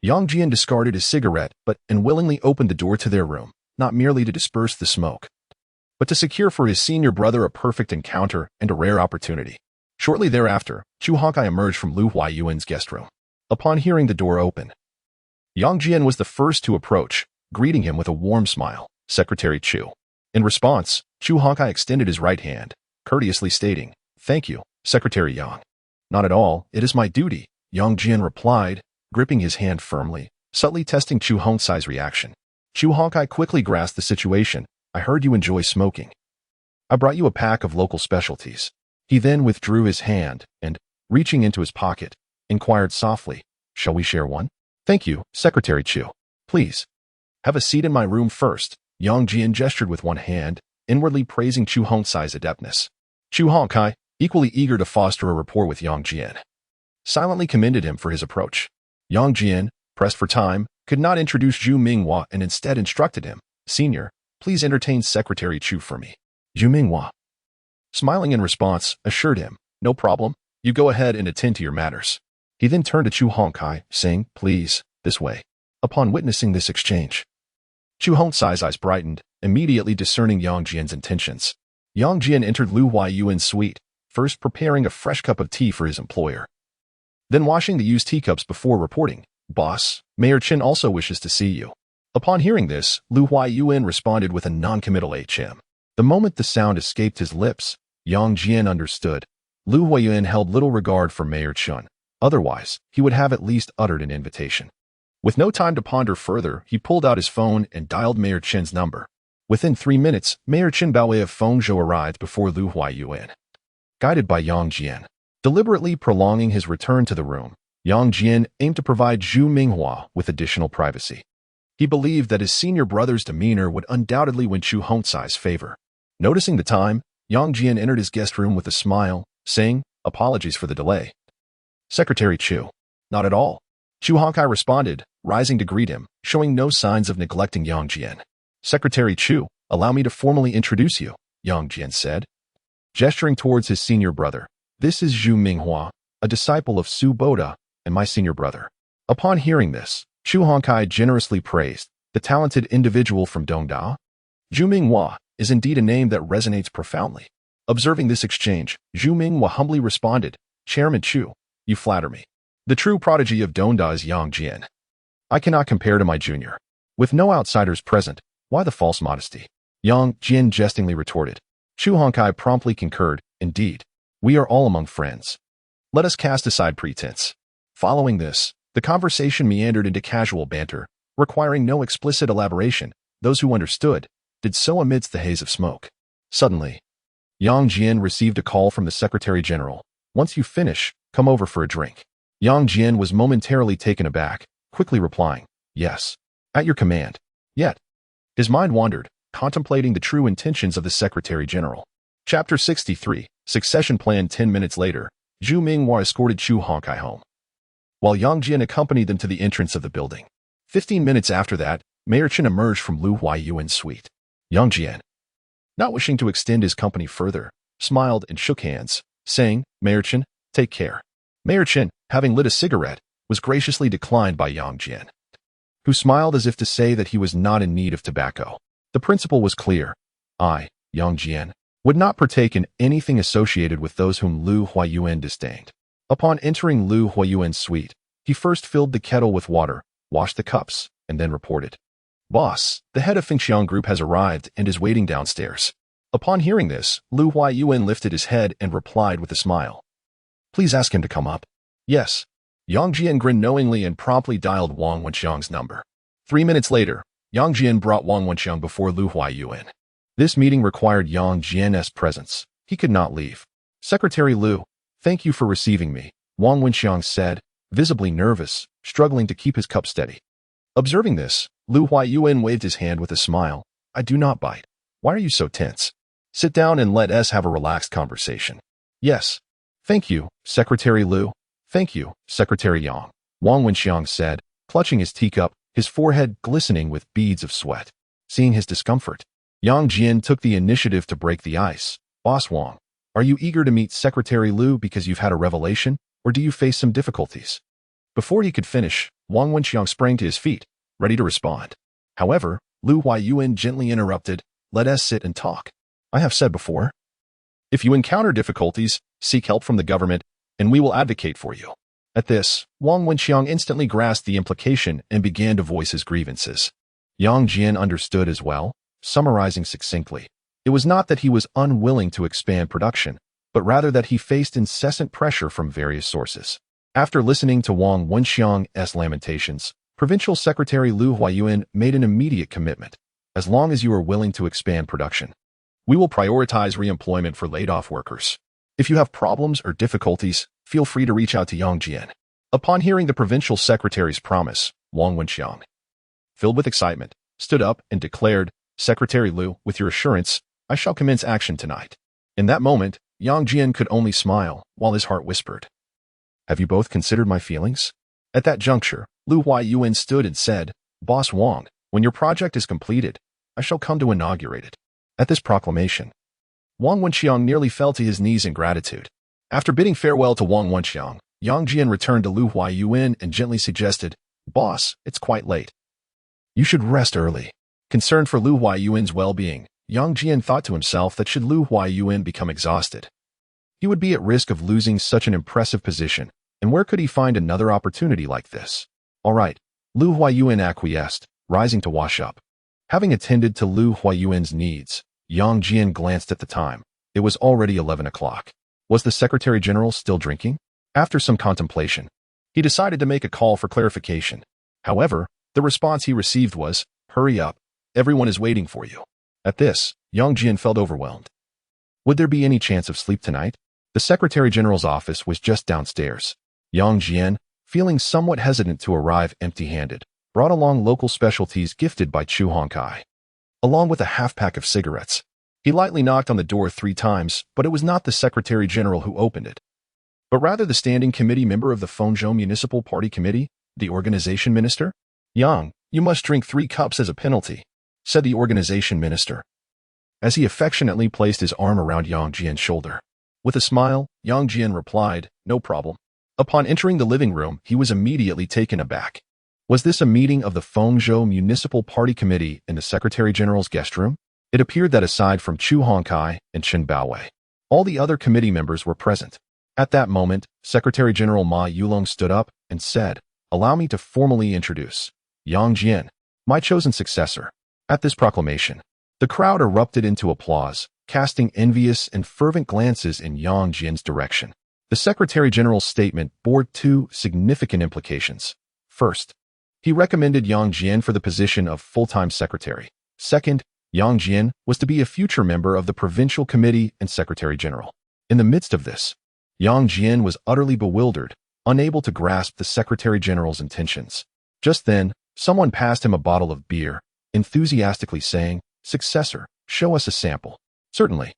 A: Yang Jian discarded his cigarette but unwillingly opened the door to their room, not merely to disperse the smoke, but to secure for his senior brother a perfect encounter and a rare opportunity. Shortly thereafter, Chu Hongkai emerged from Lu Huayuan's guest room. Upon hearing the door open, Yang Jian was the first to approach, greeting him with a warm smile. Secretary Chu. In response, Chu Hongkai extended his right hand, courteously stating, thank you, Secretary Yang. Not at all, it is my duty, Yang Jian replied, gripping his hand firmly, subtly testing Chu Hongkai's reaction. Chu Hongkai quickly grasped the situation. I heard you enjoy smoking. I brought you a pack of local specialties. He then withdrew his hand and, reaching into his pocket, inquired softly, shall we share one? Thank you, Secretary Chu. Please, have a seat in my room first. Yang Jian gestured with one hand, inwardly praising Chu Hongkai's adeptness. Chu Hongkai, equally eager to foster a rapport with Yang Jian, silently commended him for his approach. Yang Jian, pressed for time, could not introduce Zhu Minghua and instead instructed him, Senior, please entertain Secretary Chu for me. Zhu Minghua, smiling in response, assured him, no problem, you go ahead and attend to your matters. He then turned to Chu Hongkai, saying, please, this way. Upon witnessing this exchange, Chu Hongkai's eyes brightened, immediately discerning Yang Jian's intentions. Yang Jian entered Lu Huayuan's suite, first preparing a fresh cup of tea for his employer, then washing the used teacups before reporting, Boss, Mayor Chen also wishes to see you. Upon hearing this, Lu Huayuan responded with a non-committal HM. The moment the sound escaped his lips, Yang Jian understood. Lu Huayuan held little regard for Mayor Chen. Otherwise, he would have at least uttered an invitation. With no time to ponder further, he pulled out his phone and dialed Mayor Chen's number. Within 3 minutes, Mayor Chen Baowei of Fengzhou arrived before Lu Huayuan. Guided by Yang Jian, deliberately prolonging his return to the room, Yang Jian aimed to provide Zhu Minghua with additional privacy. He believed that his senior brother's demeanor would undoubtedly win Chu Hongkai's favor. Noticing the time, Yang Jian entered his guest room with a smile, saying, apologies for the delay. Secretary Chu. Not at all. Chu Hongkai responded, rising to greet him, showing no signs of neglecting Yang Jian. Secretary Chu, allow me to formally introduce you, Yang Jian said, gesturing towards his senior brother. This is Zhu Minghua, a disciple of Su Boda, and my senior brother. Upon hearing this, Chu Hongkai generously praised the talented individual from Dongda. Zhu Minghua is indeed a name that resonates profoundly. Observing this exchange, Zhu Minghua humbly responded, Chairman Chu, you flatter me. The true prodigy of Dongda is Yang Jian. I cannot compare to my junior. With no outsiders present, why the false modesty? Yang Jian jestingly retorted. Chu Hongkai promptly concurred, indeed, we are all among friends. Let us cast aside pretense. Following this, the conversation meandered into casual banter, requiring no explicit elaboration. Those who understood did so amidst the haze of smoke. Suddenly, Yang Jian received a call from the Secretary General. Once you finish, come over for a drink. Yang Jian was momentarily taken aback, quickly replying, yes, at your command. Yet, his mind wandered, contemplating the true intentions of the Secretary General. Chapter 63, Succession Plan. 10 minutes later, Zhu Minghua escorted Chu Hongkai home, while Yang Jian accompanied them to the entrance of the building. 15 minutes after that, Mayor Chen emerged from Lu Huayuan's suite. Yang Jian, not wishing to extend his company further, smiled and shook hands, saying, Mayor Chen, take care. Mayor Chen, having lit a cigarette, was graciously declined by Yang Jian, who smiled as if to say that he was not in need of tobacco. The principle was clear. I, Yang Jian, would not partake in anything associated with those whom Lu Huayuan disdained. Upon entering Lu Huayuan's suite, he first filled the kettle with water, washed the cups, and then reported, Boss, the head of Fengxiang Group has arrived and is waiting downstairs. Upon hearing this, Lu Huayuan lifted his head and replied with a smile, please ask him to come up. Yes. Yang Jian grinned knowingly and promptly dialed Wang Wenxiang's number. 3 minutes later, Yang Jian brought Wang Wenxiang before Lu Huaiyuan. This meeting required Yang Jian's presence. He could not leave. Secretary Lu, thank you for receiving me, Wang Wenxiang said, visibly nervous, struggling to keep his cup steady. Observing this, Lu Huaiyuan waved his hand with a smile. I do not bite. Why are you so tense? Sit down and let us have a relaxed conversation. Yes. Thank you, Secretary Lu. Thank you, Secretary Yang, Wang Wenxiang said, clutching his teacup, his forehead glistening with beads of sweat. Seeing his discomfort, Yang Jian took the initiative to break the ice. Boss Wang, are you eager to meet Secretary Lu because you've had a revelation, or do you face some difficulties? Before he could finish, Wang Wenxiang sprang to his feet, ready to respond. However, Lu Huaiyuan gently interrupted, let us sit and talk. I have said before, if you encounter difficulties, seek help from the government, and we will advocate for you. At this, Wang Wenxiang instantly grasped the implication and began to voice his grievances. Yang Jian understood as well, summarizing succinctly. It was not that he was unwilling to expand production, but rather that he faced incessant pressure from various sources. After listening to Wang Wenxiang's lamentations, Provincial Secretary Lu Huaiyuan made an immediate commitment. As long as you are willing to expand production, we will prioritize reemployment for laid-off workers. If you have problems or difficulties, feel free to reach out to Yang Jian. Upon hearing the provincial secretary's promise, Wang Wenxiang, filled with excitement, stood up and declared, Secretary Lu, with your assurance, I shall commence action tonight. In that moment, Yang Jian could only smile, while his heart whispered, have you both considered my feelings? At that juncture, Lu Huaiyuan stood and said, Boss Wang, when your project is completed, I shall come to inaugurate it. At this proclamation, Wang Wenxiang nearly fell to his knees in gratitude. After bidding farewell to Wang Wenxiang, Yang Jian returned to Lu Huaiyuan and gently suggested, Boss, it's quite late. You should rest early. Concerned for Lu Huaiyuan's well-being, Yang Jian thought to himself that should Lu Huaiyuan become exhausted, he would be at risk of losing such an impressive position, and where could he find another opportunity like this? All right, Lu Huaiyuan acquiesced, rising to wash up. Having attended to Lu Huaiyuan's needs, Yang Jian glanced at the time. It was already 11 o'clock. Was the Secretary General still drinking? After some contemplation, he decided to make a call for clarification. However, the response he received was, hurry up, everyone is waiting for you. At this, Yang Jian felt overwhelmed. Would there be any chance of sleep tonight? The Secretary General's office was just downstairs. Yang Jian, feeling somewhat hesitant to arrive empty-handed, brought along local specialties gifted by Chu Hongkai, along with a half-pack of cigarettes. He lightly knocked on the door 3 times, but it was not the Secretary General who opened it, but rather the standing committee member of the Fengzhou Municipal Party Committee, the organization minister. Yang, you must drink 3 cups as a penalty, said the organization minister, as he affectionately placed his arm around Yang Jian's shoulder. With a smile, Yang Jian replied, no problem. Upon entering the living room, he was immediately taken aback. Was this a meeting of the Fengzhou Municipal Party Committee in the Secretary General's guest room? It appeared that aside from Chu Hongkai and Chen Baowei, all the other committee members were present. At that moment, Secretary General Ma Yulong stood up and said, allow me to formally introduce Yang Jian, my chosen successor. At this proclamation, the crowd erupted into applause, casting envious and fervent glances in Yang Jian's direction. The Secretary General's statement bore 2 significant implications. First, he recommended Yang Jian for the position of full-time secretary. Second, Yang Jian was to be a future member of the Provincial Committee and Secretary General. In the midst of this, Yang Jian was utterly bewildered, unable to grasp the Secretary General's intentions. Just then, someone passed him a bottle of beer, enthusiastically saying, successor, show us a sample. Certainly.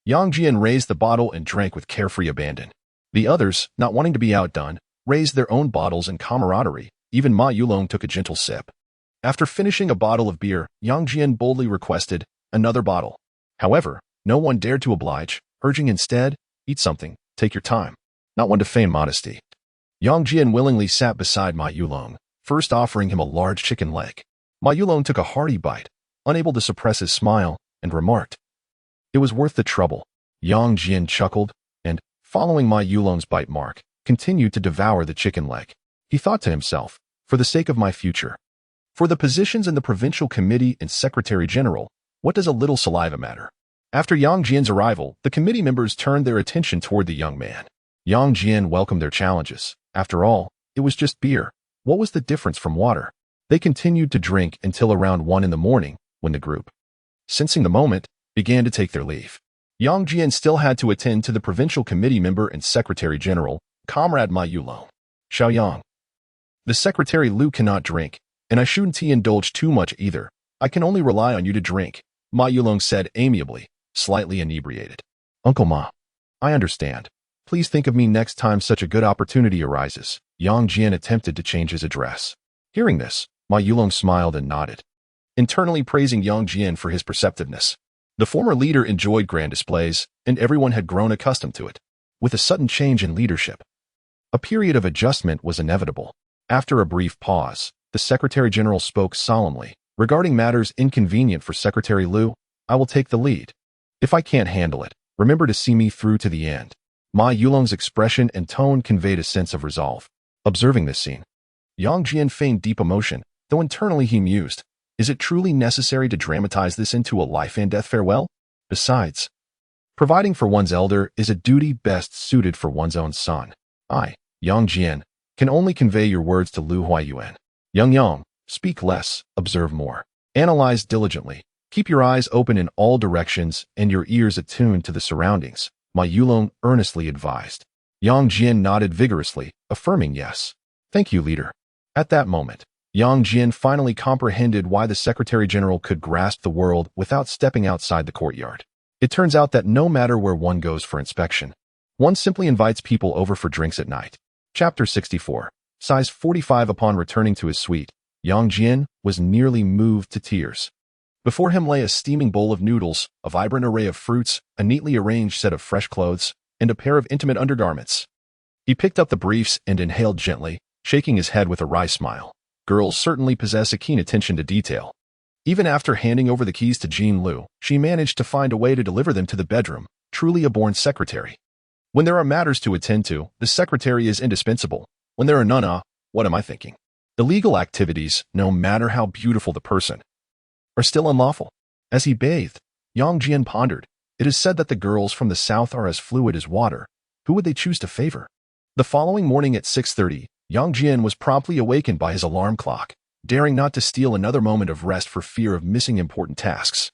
A: Yang Jian raised the bottle and drank with carefree abandon. The others, not wanting to be outdone, raised their own bottles in camaraderie. Even Ma Yulong took a gentle sip. After finishing a bottle of beer, Yang Jian boldly requested another bottle. However, no one dared to oblige, urging instead, eat something, take your time. Not one to feign modesty. Yang Jian willingly sat beside Ma Yulong, first offering him a large chicken leg. Ma Yulong took a hearty bite, unable to suppress his smile, and remarked, it was worth the trouble. Yang Jian chuckled, and, following Ma Yulong's bite mark, continued to devour the chicken leg. He thought to himself, for the sake of my future, for the positions in the Provincial Committee and Secretary General, what does a little saliva matter? After Yang Jian's arrival, the committee members turned their attention toward the young man. Yang Jian welcomed their challenges. After all, it was just beer. What was the difference from water? They continued to drink until around 1 in the morning, when the group, sensing the moment, began to take their leave. Yang Jian still had to attend to the provincial committee member and secretary general, Comrade Ma Yulong. Xiaoyang. The secretary Lu cannot drink, and I shouldn't indulge too much either. I can only rely on you to drink, Ma Yulong said amiably, slightly inebriated. Uncle Ma, I understand. Please think of me next time such a good opportunity arises. Yang Jian attempted to change his address. Hearing this, Ma Yulong smiled and nodded, internally praising Yang Jian for his perceptiveness. The former leader enjoyed grand displays, and everyone had grown accustomed to it. With a sudden change in leadership, a period of adjustment was inevitable. After a brief pause, the Secretary General spoke solemnly. Regarding matters inconvenient for Secretary Lu, I will take the lead. If I can't handle it, remember to see me through to the end. Ma Yulong's expression and tone conveyed a sense of resolve. Observing this scene, Yang Jian feigned deep emotion, though internally he mused, is it truly necessary to dramatize this into a life and death farewell? Besides, providing for one's elder is a duty best suited for one's own son. I, Yang Jian, can only convey your words to Lu Huayuan. Yang, speak less, observe more. Analyze diligently. Keep your eyes open in all directions and your ears attuned to the surroundings, Ma Yulong earnestly advised. Yang Jian nodded vigorously, affirming yes. Thank you, leader. At that moment, Yang Jian finally comprehended why the Secretary General could grasp the world without stepping outside the courtyard. It turns out that no matter where one goes for inspection, one simply invites people over for drinks at night. Chapter 64. Size 45. Upon returning to his suite, Yang Jian was nearly moved to tears. Before him lay a steaming bowl of noodles, a vibrant array of fruits, a neatly arranged set of fresh clothes, and a pair of intimate undergarments. He picked up the briefs and inhaled gently, shaking his head with a wry smile. Girls certainly possess a keen attention to detail. Even after handing over the keys to Jean Lu, she managed to find a way to deliver them to the bedroom, truly a born secretary. When there are matters to attend to, the secretary is indispensable. When there are none, what am I thinking? Illegal activities, no matter how beautiful the person, are still unlawful. As he bathed, Yang Jian pondered. It is said that the girls from the south are as fluid as water. Who would they choose to favor? The following morning at 6:30, Yang Jian was promptly awakened by his alarm clock, daring not to steal another moment of rest for fear of missing important tasks.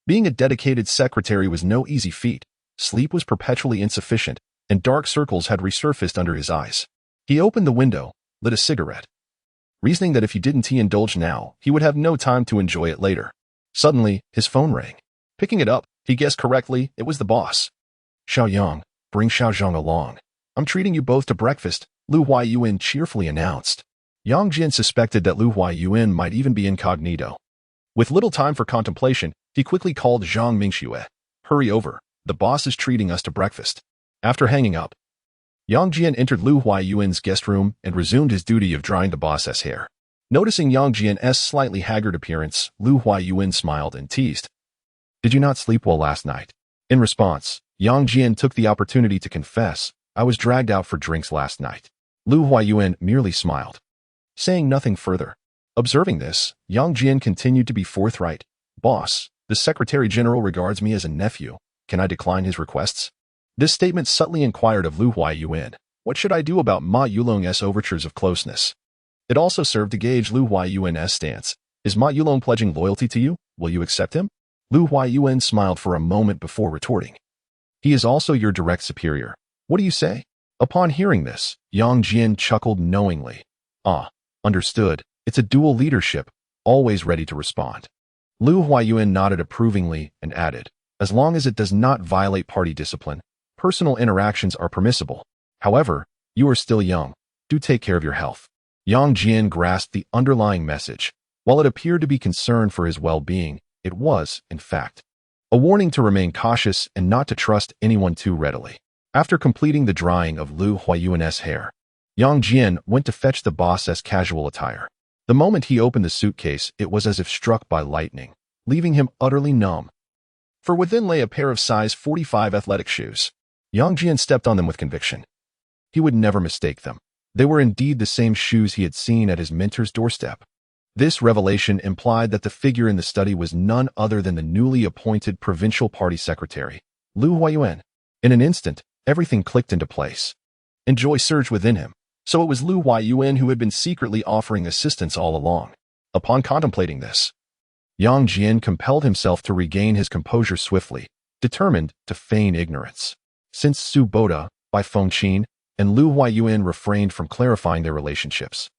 A: Being a dedicated secretary was no easy feat. Sleep was perpetually insufficient, and dark circles had resurfaced under his eyes. He opened the window, lit a cigarette, reasoning that if he didn't indulge now, he would have no time to enjoy it later. Suddenly, his phone rang. Picking it up, he guessed correctly, it was the boss. Xiaoyang, bring Xiaozhang along. I'm treating you both to breakfast, Lu Huayuan cheerfully announced. Yang Jian suspected that Lu Huayuan might even be incognito. With little time for contemplation, he quickly called Zhang Mingxue. Hurry over, the boss is treating us to breakfast. After hanging up, Yang Jian entered Lu Huayuan's guest room and resumed his duty of drying the boss's hair. Noticing Yang Jian's slightly haggard appearance, Lu Huayuan smiled and teased. Did you not sleep well last night? In response, Yang Jian took the opportunity to confess, I was dragged out for drinks last night. Lu Huayuan merely smiled, saying nothing further. Observing this, Yang Jian continued to be forthright. Boss, the Secretary General regards me as a nephew. Can I decline his requests? This statement subtly inquired of Lu Huayuan. What should I do about Ma Yulong's overtures of closeness? It also served to gauge Lu Huayuan's stance. Is Ma Yulong pledging loyalty to you? Will you accept him? Lu Huayuan smiled for a moment before retorting. He is also your direct superior. What do you say? Upon hearing this, Yang Jian chuckled knowingly. Ah, understood. It's a dual leadership, always ready to respond. Lu Huayuan nodded approvingly and added, as long as it does not violate party discipline, personal interactions are permissible. However, you are still young. Do take care of your health. Yang Jian grasped the underlying message. While it appeared to be concern for his well-being, it was, in fact, a warning to remain cautious and not to trust anyone too readily. After completing the drying of Lu Huayuan's hair, Yang Jian went to fetch the boss's casual attire. The moment he opened the suitcase, it was as if struck by lightning, leaving him utterly numb. For within lay a pair of size 45 athletic shoes. Yang Jian stepped on them with conviction. He would never mistake them. They were indeed the same shoes he had seen at his mentor's doorstep. This revelation implied that the figure in the study was none other than the newly appointed provincial party secretary, Lu Huayuan. In an instant, everything clicked into place, and joy surged within him. So it was Lu Huayuan who had been secretly offering assistance all along. Upon contemplating this, Yang Jian compelled himself to regain his composure swiftly, determined to feign ignorance. Since Su Boda, Bai Fengqin, and Lu Huayuan refrained from clarifying their relationships,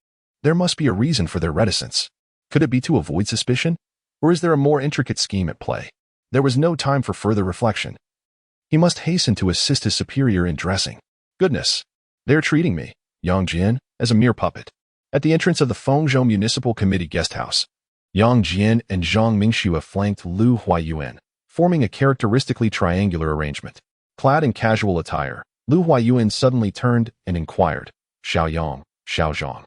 A: there must be a reason for their reticence. Could it be to avoid suspicion? Or is there a more intricate scheme at play? There was no time for further reflection. He must hasten to assist his superior in dressing. Goodness, they're treating me, Yang Jian, as a mere puppet. At the entrance of the Fengzhou Municipal Committee guest house, Yang Jian and Zhang Mingxue flanked Lu Huayuan, forming a characteristically triangular arrangement. Clad in casual attire, Lu Huayuan suddenly turned and inquired, Xiao Yang, Xiao Zhang,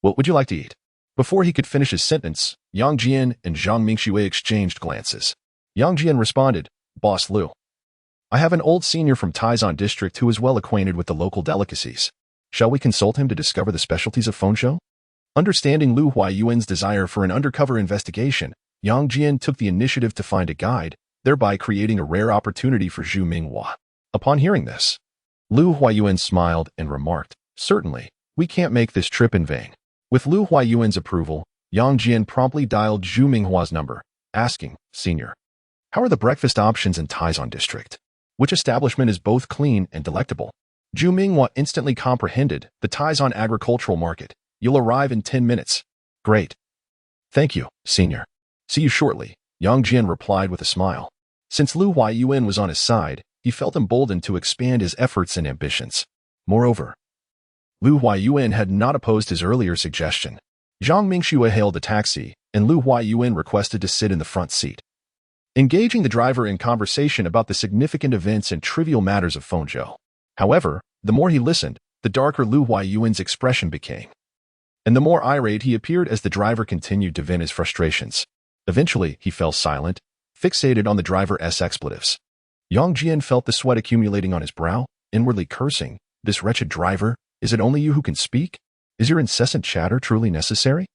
A: what would you like to eat? Before he could finish his sentence, Yang Jian and Zhang Mingxue exchanged glances. Yang Jian responded, Boss Lu, I have an old senior from Taizan District who is well acquainted with the local delicacies. Shall we consult him to discover the specialties of Fengzhou? Understanding Lu Huayuan's desire for an undercover investigation, Yang Jian took the initiative to find a guide, thereby creating a rare opportunity for Zhu Minghua. Upon hearing this, Lu Huayuan smiled and remarked, Certainly, we can't make this trip in vain. With Lu Huayuan's approval, Yang Jian promptly dialed Zhu Minghua's number, asking, Senior, how are the breakfast options in Taizan District? Which establishment is both clean and delectable? Zhu Minghua instantly comprehended, the Taizan agricultural market. You'll arrive in 10 minutes. Great. Thank you, Senior. See you shortly, Yang Jian replied with a smile. Since Lu Huayuan was on his side, he felt emboldened to expand his efforts and ambitions. Moreover, Lu Huayuan had not opposed his earlier suggestion. Zhang Mingxue hailed a taxi, and Lu Huayuan requested to sit in the front seat. Engaging the driver in conversation about the significant events and trivial matters of Fengzhou. However, the more he listened, the darker Lu Huayuan's expression became. And the more irate he appeared as the driver continued to vent his frustrations. Eventually, he fell silent, fixated on the driver's expletives. Yang Jian felt the sweat accumulating on his brow, inwardly cursing, This wretched driver, is it only you who can speak? Is your incessant chatter truly necessary?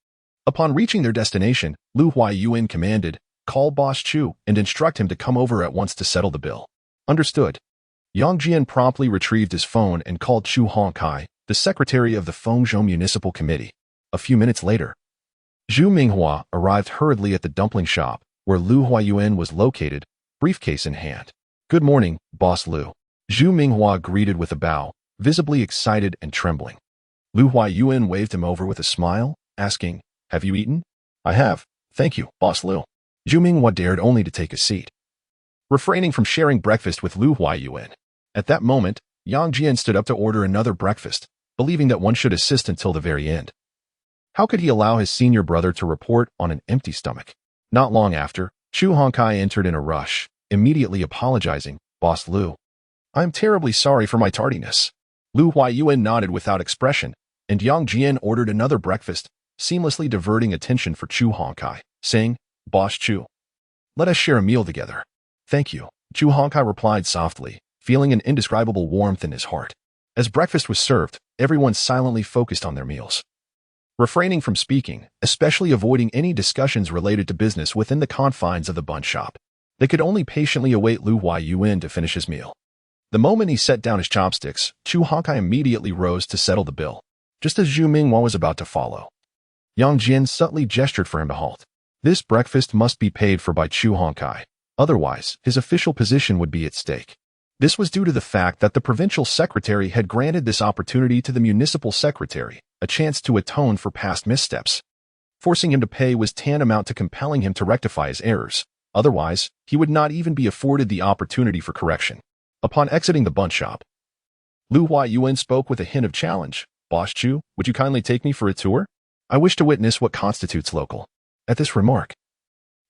A: Upon reaching their destination, Lu Huayuan commanded, Call Boss Chu and instruct him to come over at once to settle the bill. Understood. Yang Jian promptly retrieved his phone and called Chu Hongkai, the secretary of the Fengzhou Municipal Committee. A few minutes later, Zhu Minghua arrived hurriedly at the dumpling shop, where Lu Huayuan was located, briefcase in hand. Good morning, Boss Lu. Zhu Minghua greeted with a bow, visibly excited and trembling. Lu Huayuan waved him over with a smile, asking, Have you eaten? I have, thank you, Boss Lu. Zhu Minghua dared only to take a seat, refraining from sharing breakfast with Lu Huayuan. At that moment, Yang Jian stood up to order another breakfast, believing that one should assist until the very end. How could he allow his senior brother to report on an empty stomach? Not long after, Chu Hongkai entered in a rush, immediately apologizing, Boss Lu, I am terribly sorry for my tardiness. Lu Huayuan nodded without expression, and Yang Jian ordered another breakfast, seamlessly diverting attention for Chu Hongkai, saying, Boss Chu, let us share a meal together. Thank you, Chu Hongkai replied softly, feeling an indescribable warmth in his heart. As breakfast was served, everyone silently focused on their meals, refraining from speaking, especially avoiding any discussions related to business within the confines of the bun shop. They could only patiently await Lu Huayuan to finish his meal. The moment he set down his chopsticks, Chu Hongkai immediately rose to settle the bill, just as Zhu Minghua was about to follow. Yang Jian subtly gestured for him to halt. This breakfast must be paid for by Chu Hongkai, otherwise his official position would be at stake. This was due to the fact that the provincial secretary had granted this opportunity to the municipal secretary, a chance to atone for past missteps. Forcing him to pay was tantamount to compelling him to rectify his errors. Otherwise, he would not even be afforded the opportunity for correction. Upon exiting the bun shop, Lu Huayuan spoke with a hint of challenge. Boss Chu, would you kindly take me for a tour? I wish to witness what constitutes local. At this remark,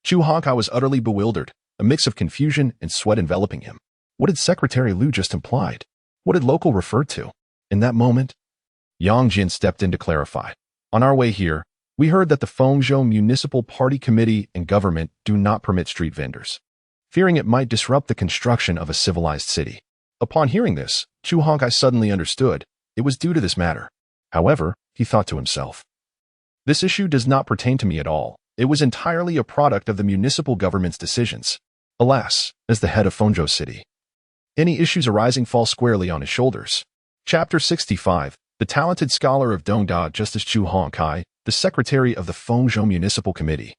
A: Chu Hongkai was utterly bewildered, a mix of confusion and sweat enveloping him. What had Secretary Lu just implied? What had local referred to? In that moment, Yang Jian stepped in to clarify. On our way here, we heard that the Fengzhou Municipal Party Committee and government do not permit street vendors, fearing it might disrupt the construction of a civilized city. Upon hearing this, Chu Hongkai suddenly understood it was due to this matter. However, he thought to himself, this issue does not pertain to me at all. It was entirely a product of the municipal government's decisions. Alas, as the head of Fengzhou City, any issues arising fall squarely on his shoulders. Chapter 65. The talented scholar of Dongda. Just as Chu Hongkai, the secretary of the Fengzhou Municipal Committee,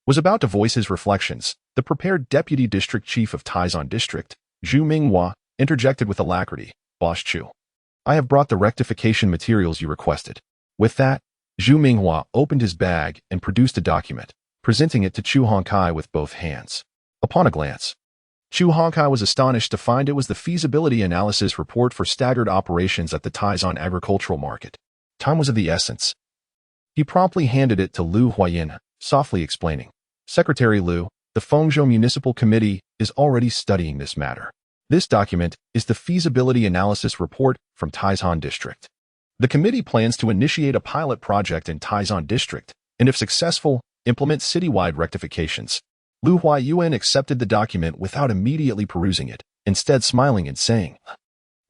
A: was about to voice his reflections. The prepared deputy district chief of Taizan District, Zhu Minghua, interjected with alacrity. Boss Chu, I have brought the rectification materials you requested. With that, Zhu Minghua opened his bag and produced a document, presenting it to Chu Hongkai with both hands. Upon a glance, Chu Hongkai was astonished to find it was the feasibility analysis report for staggered operations at the Taizan agricultural market. Time was of the essence. He promptly handed it to Lu Huayin, softly explaining, Secretary Lu, the Fengzhou Municipal Committee is already studying this matter. This document is the feasibility analysis report from Taizan District. The committee plans to initiate a pilot project in Taizan District, and if successful, implement citywide rectifications. Lu Huaiyuan accepted the document without immediately perusing it, instead smiling and saying,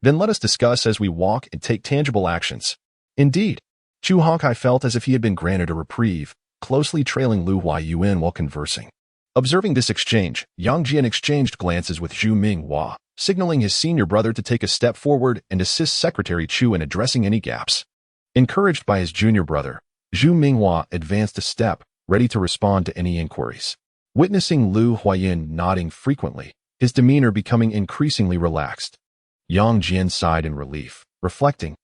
A: Then let us discuss as we walk and take tangible actions. Indeed, Chu Hongkai felt as if he had been granted a reprieve, closely trailing Lu Huaiyuan while conversing. Observing this exchange, Yang Jian exchanged glances with Zhu Minghua, signaling his senior brother to take a step forward and assist Secretary Chu in addressing any gaps. Encouraged by his junior brother, Zhu Minghua advanced a step, ready to respond to any inquiries. Witnessing Lu Huayin nodding frequently, his demeanor becoming increasingly relaxed, Yang Jian sighed in relief, reflecting,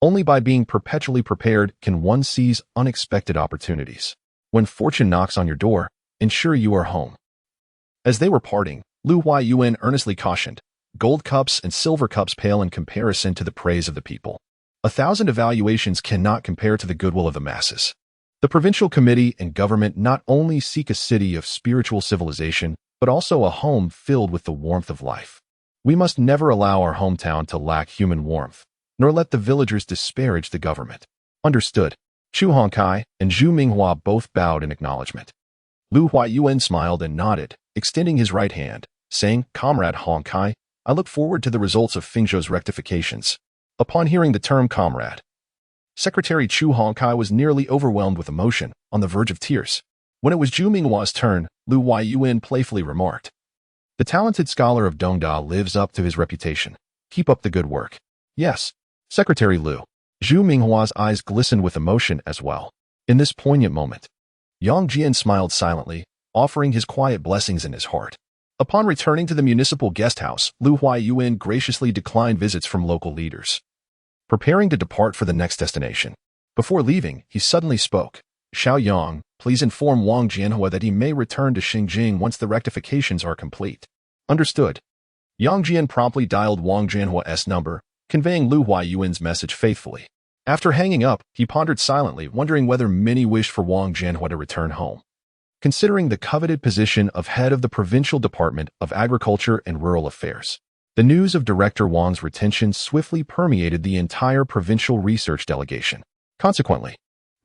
A: only by being perpetually prepared can one seize unexpected opportunities. When fortune knocks on your door, ensure you are home. As they were parting, Lu Huaiyuan earnestly cautioned, gold cups and silver cups pale in comparison to the praise of the people. 1,000 evaluations cannot compare to the goodwill of the masses. The provincial committee and government not only seek a city of spiritual civilization, but also a home filled with the warmth of life. We must never allow our hometown to lack human warmth, nor let the villagers disparage the government. Understood. Chu Hongkai and Zhu Minghua both bowed in acknowledgement. Lu Huaiyuan smiled and nodded, extending his right hand, saying, Comrade Hongkai, I look forward to the results of Fengzhou's rectifications. Upon hearing the term comrade, Secretary Chu Hongkai was nearly overwhelmed with emotion, on the verge of tears. When it was Zhu Minghua's turn, Lu Huaiyuan playfully remarked, The talented scholar of Dongda lives up to his reputation. Keep up the good work. Yes, Secretary Lu. Zhu Minghua's eyes glistened with emotion as well. In this poignant moment, Yang Jian smiled silently, offering his quiet blessings in his heart. Upon returning to the municipal guest house, Lu Huaiyuan graciously declined visits from local leaders, preparing to depart for the next destination. Before leaving, he suddenly spoke. Xiao Yang, please inform Wang Jianhua that he may return to Xingjing once the rectifications are complete. Understood. Yang Jian promptly dialed Wang Jianhua's number, conveying Lu Huaiyuan's message faithfully. After hanging up, he pondered silently, wondering whether many wished for Wang Jianhua to return home. Considering the coveted position of head of the Provincial Department of Agriculture and Rural Affairs, the news of Director Wang's retention swiftly permeated the entire provincial research delegation. Consequently,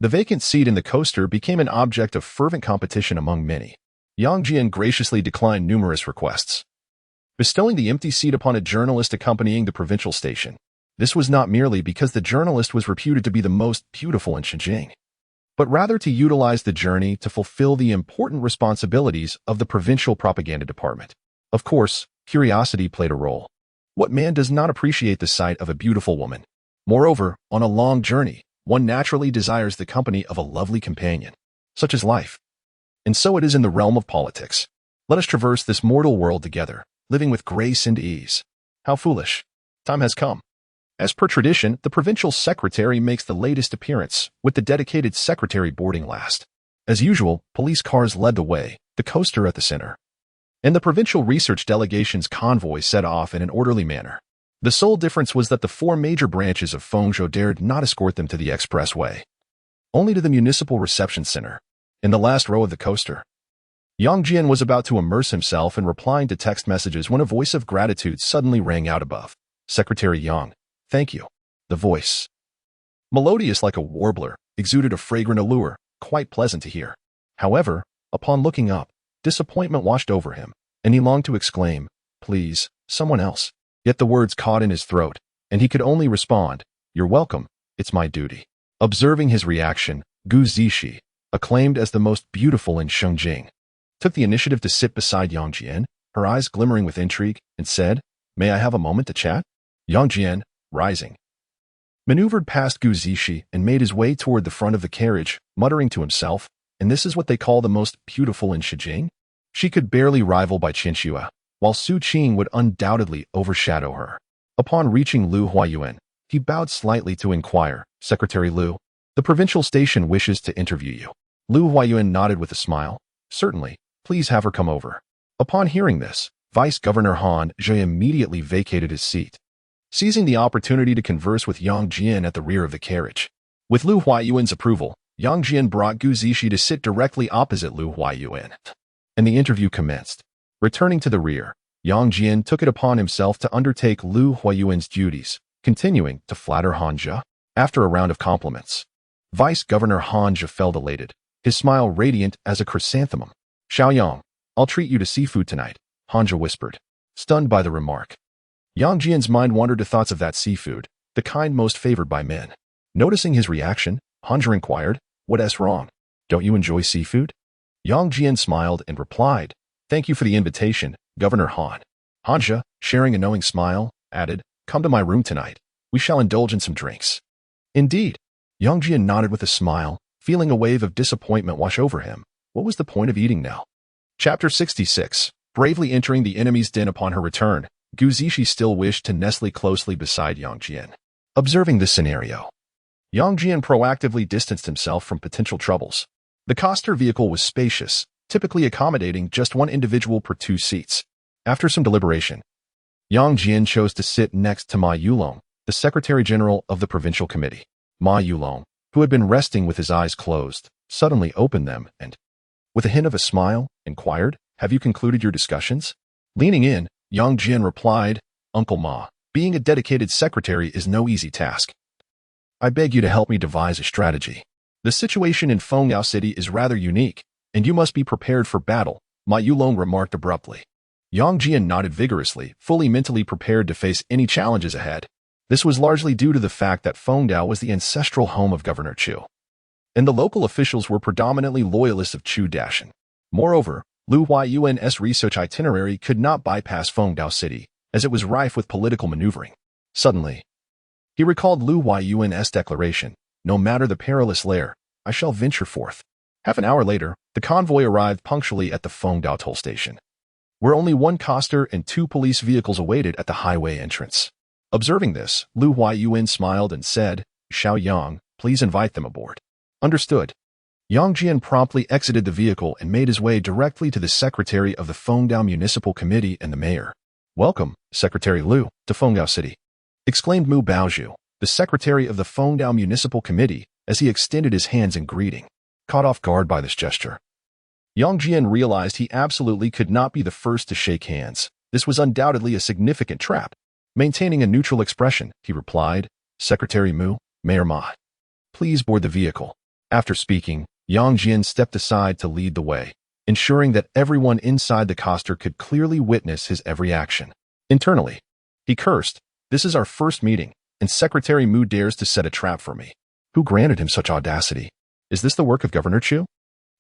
A: the vacant seat in the coaster became an object of fervent competition among many. Yang Jian graciously declined numerous requests, bestowing the empty seat upon a journalist accompanying the provincial station. This was not merely because the journalist was reputed to be the most beautiful in Xinjiang, but rather to utilize the journey to fulfill the important responsibilities of the provincial propaganda department. Of course, curiosity played a role. What man does not appreciate the sight of a beautiful woman? Moreover, on a long journey, one naturally desires the company of a lovely companion. Such is life. And so it is in the realm of politics. Let us traverse this mortal world together, living with grace and ease. How foolish. Time has come. As per tradition, the provincial secretary makes the latest appearance, with the dedicated secretary boarding last. As usual, police cars led the way, the coaster at the center, and the provincial research delegation's convoy set off in an orderly manner. The sole difference was that the four major branches of Fengzhou dared not escort them to the expressway, only to the municipal reception center, in the last row of the coaster. Yang Jian was about to immerse himself in replying to text messages when a voice of gratitude suddenly rang out above. Secretary Yang, thank you. The voice, melodious like a warbler, exuded a fragrant allure, quite pleasant to hear. However, upon looking up, disappointment washed over him, and he longed to exclaim, please, someone else. Yet the words caught in his throat, and he could only respond, you're welcome, it's my duty. Observing his reaction, Gu Zixi, acclaimed as the most beautiful in Xinjiang, took the initiative to sit beside Yang Jian, her eyes glimmering with intrigue, and said, may I have a moment to chat? Yang Jian, rising, maneuvered past Gu Zishi and made his way toward the front of the carriage, muttering to himself, "And this is what they call the most beautiful in Shijing?" She could barely rival by Qinxue, while Su Qing would undoubtedly overshadow her. Upon reaching Lu Huayuan, he bowed slightly to inquire, "Secretary Lu, the provincial station wishes to interview you." Lu Huayuan nodded with a smile. "Certainly, please have her come over." Upon hearing this, Vice Governor Han Zhe immediately vacated his seat, seizing the opportunity to converse with Yang Jian at the rear of the carriage. With Lu Huayuan's approval, Yang Jian brought Gu Zishi to sit directly opposite Lu Huayuan, and the interview commenced. Returning to the rear, Yang Jian took it upon himself to undertake Lu Huayuan's duties, continuing to flatter Han Zhe. After a round of compliments, Vice Governor Han Zhe felt elated, his smile radiant as a chrysanthemum. "Xiaoyang, I'll treat you to seafood tonight," Han Zhe whispered, stunned by the remark. Yang Jian's mind wandered to thoughts of that seafood, the kind most favored by men. Noticing his reaction, Han Zhe inquired, "What's wrong? Don't you enjoy seafood?" Yang Jian smiled and replied, "Thank you for the invitation, Governor Han." Han Zhe, sharing a knowing smile, added, "Come to my room tonight. We shall indulge in some drinks." "Indeed." Yang Jian nodded with a smile, feeling a wave of disappointment wash over him. What was the point of eating now? Chapter 66. Bravely entering the enemy's den upon her return, Gu Zishi still wished to nestle closely beside Yang Jian. Observing this scenario, Yang Jian proactively distanced himself from potential troubles. The coster vehicle was spacious, typically accommodating just one individual per 2 seats. After some deliberation, Yang Jian chose to sit next to Ma Yulong, the Secretary General of the Provincial Committee. Ma Yulong, who had been resting with his eyes closed, suddenly opened them and, with a hint of a smile, inquired, "Have you concluded your discussions?" Leaning in, Yang Jian replied, "Uncle Ma, being a dedicated secretary is no easy task. I beg you to help me devise a strategy. The situation in Fengdao City is rather unique, and you must be prepared for battle," Ma Yulong remarked abruptly. Yang Jian nodded vigorously, fully mentally prepared to face any challenges ahead. This was largely due to the fact that Fengdao was the ancestral home of Governor Chu, and the local officials were predominantly loyalists of Chu Dashan. Moreover, Lu Huayuan's research itinerary could not bypass Fengdao City, as it was rife with political maneuvering. Suddenly, he recalled Lu Huayuan's declaration, "No matter the perilous lair, I shall venture forth." Half an hour later, the convoy arrived punctually at the Fengdao toll station, where only one coster and 2 police vehicles awaited at the highway entrance. Observing this, Lu Huayuan smiled and said, "Xiaoyang, please invite them aboard." "Understood." Yang Jian promptly exited the vehicle and made his way directly to the secretary of the Fengdao Municipal Committee and the mayor. "Welcome, Secretary Lu, to Fengdao City," exclaimed Mu Baozhu, the secretary of the Fengdao Municipal Committee, as he extended his hands in greeting. Caught off guard by this gesture, Yang Jian realized he absolutely could not be the first to shake hands. This was undoubtedly a significant trap. Maintaining a neutral expression, he replied, "Secretary Mu, Mayor Ma, please board the vehicle." After speaking, Yang Jian stepped aside to lead the way, ensuring that everyone inside the coster could clearly witness his every action. Internally, he cursed, "This is our first meeting, and Secretary Mu dares to set a trap for me. Who granted him such audacity? Is this the work of Governor Chu?"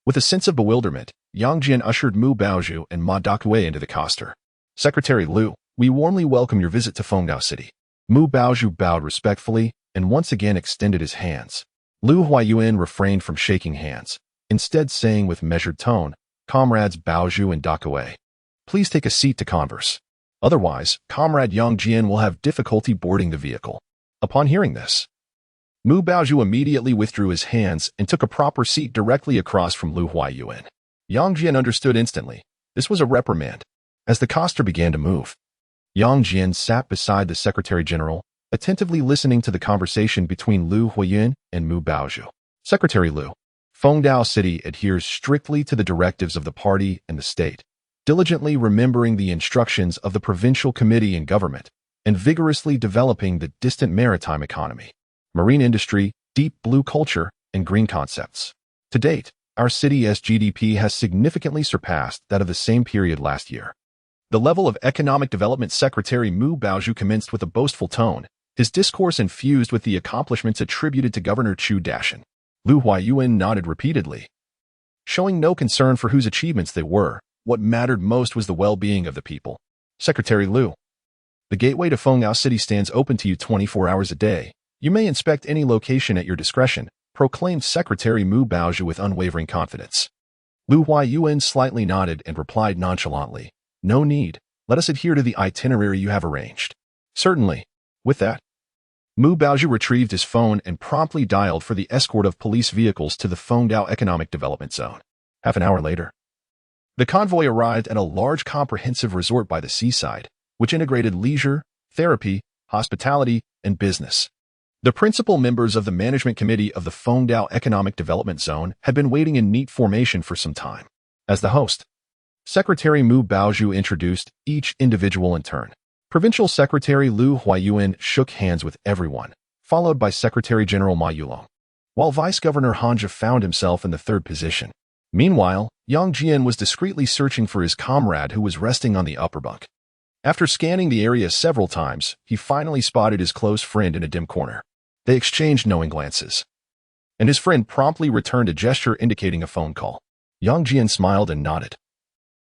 A: With a sense of bewilderment, Yang Jian ushered Mu Baozhu and Ma Dakue into the coster. "Secretary Lu, we warmly welcome your visit to Fengdao City." Mu Baozhu bowed respectfully and once again extended his hands. Lu Huayuan refrained from shaking hands, instead saying with measured tone, "Comrades Baozhu and Dakue, please take a seat to converse. Otherwise, Comrade Yang Jian will have difficulty boarding the vehicle." Upon hearing this, Mu Baozhu immediately withdrew his hands and took a proper seat directly across from Lu Huayuan. Yang Jian understood instantly. This was a reprimand. As the coster began to move, Yang Jian sat beside the Secretary General, attentively listening to the conversation between Lu Huayuan and Mu Baozhu. "Secretary Lu, Fengdao City adheres strictly to the directives of the party and the state, diligently remembering the instructions of the provincial committee and government, and vigorously developing the distant maritime economy, marine industry, deep blue culture, and green concepts. To date, our city's GDP has significantly surpassed that of the same period last year." The level of economic development Secretary Mu Baozhu commenced with a boastful tone, his discourse infused with the accomplishments attributed to Governor Chu Dashan. Lu Huayuan nodded repeatedly, showing no concern for whose achievements they were. What mattered most was the well-being of the people. "Secretary Lu, the gateway to Fengdao City stands open to you 24 hours a day. You may inspect any location at your discretion, proclaimed Secretary Mu Baozhu with unwavering confidence. Lu Huayuan slightly nodded and replied nonchalantly, "No need. Let us adhere to the itinerary you have arranged." "Certainly." With that, Mu Baozhu retrieved his phone and promptly dialed for the escort of police vehicles to the Fengdao Economic Development Zone. Half an hour later, the convoy arrived at a large comprehensive resort by the seaside, which integrated leisure, therapy, hospitality, and business. The principal members of the management committee of the Fengdao Economic Development Zone had been waiting in neat formation for some time. As the host, Secretary Mu Baozhu introduced each individual in turn. Provincial Secretary Lu Huayuan shook hands with everyone, followed by Secretary General Ma Yulong, while Vice Governor Han Zhe found himself in the third position. Meanwhile, Yang Jian was discreetly searching for his comrade who was resting on the upper bunk. After scanning the area several times, he finally spotted his close friend in a dim corner. They exchanged knowing glances, and his friend promptly returned a gesture indicating a phone call. Yang Jian smiled and nodded,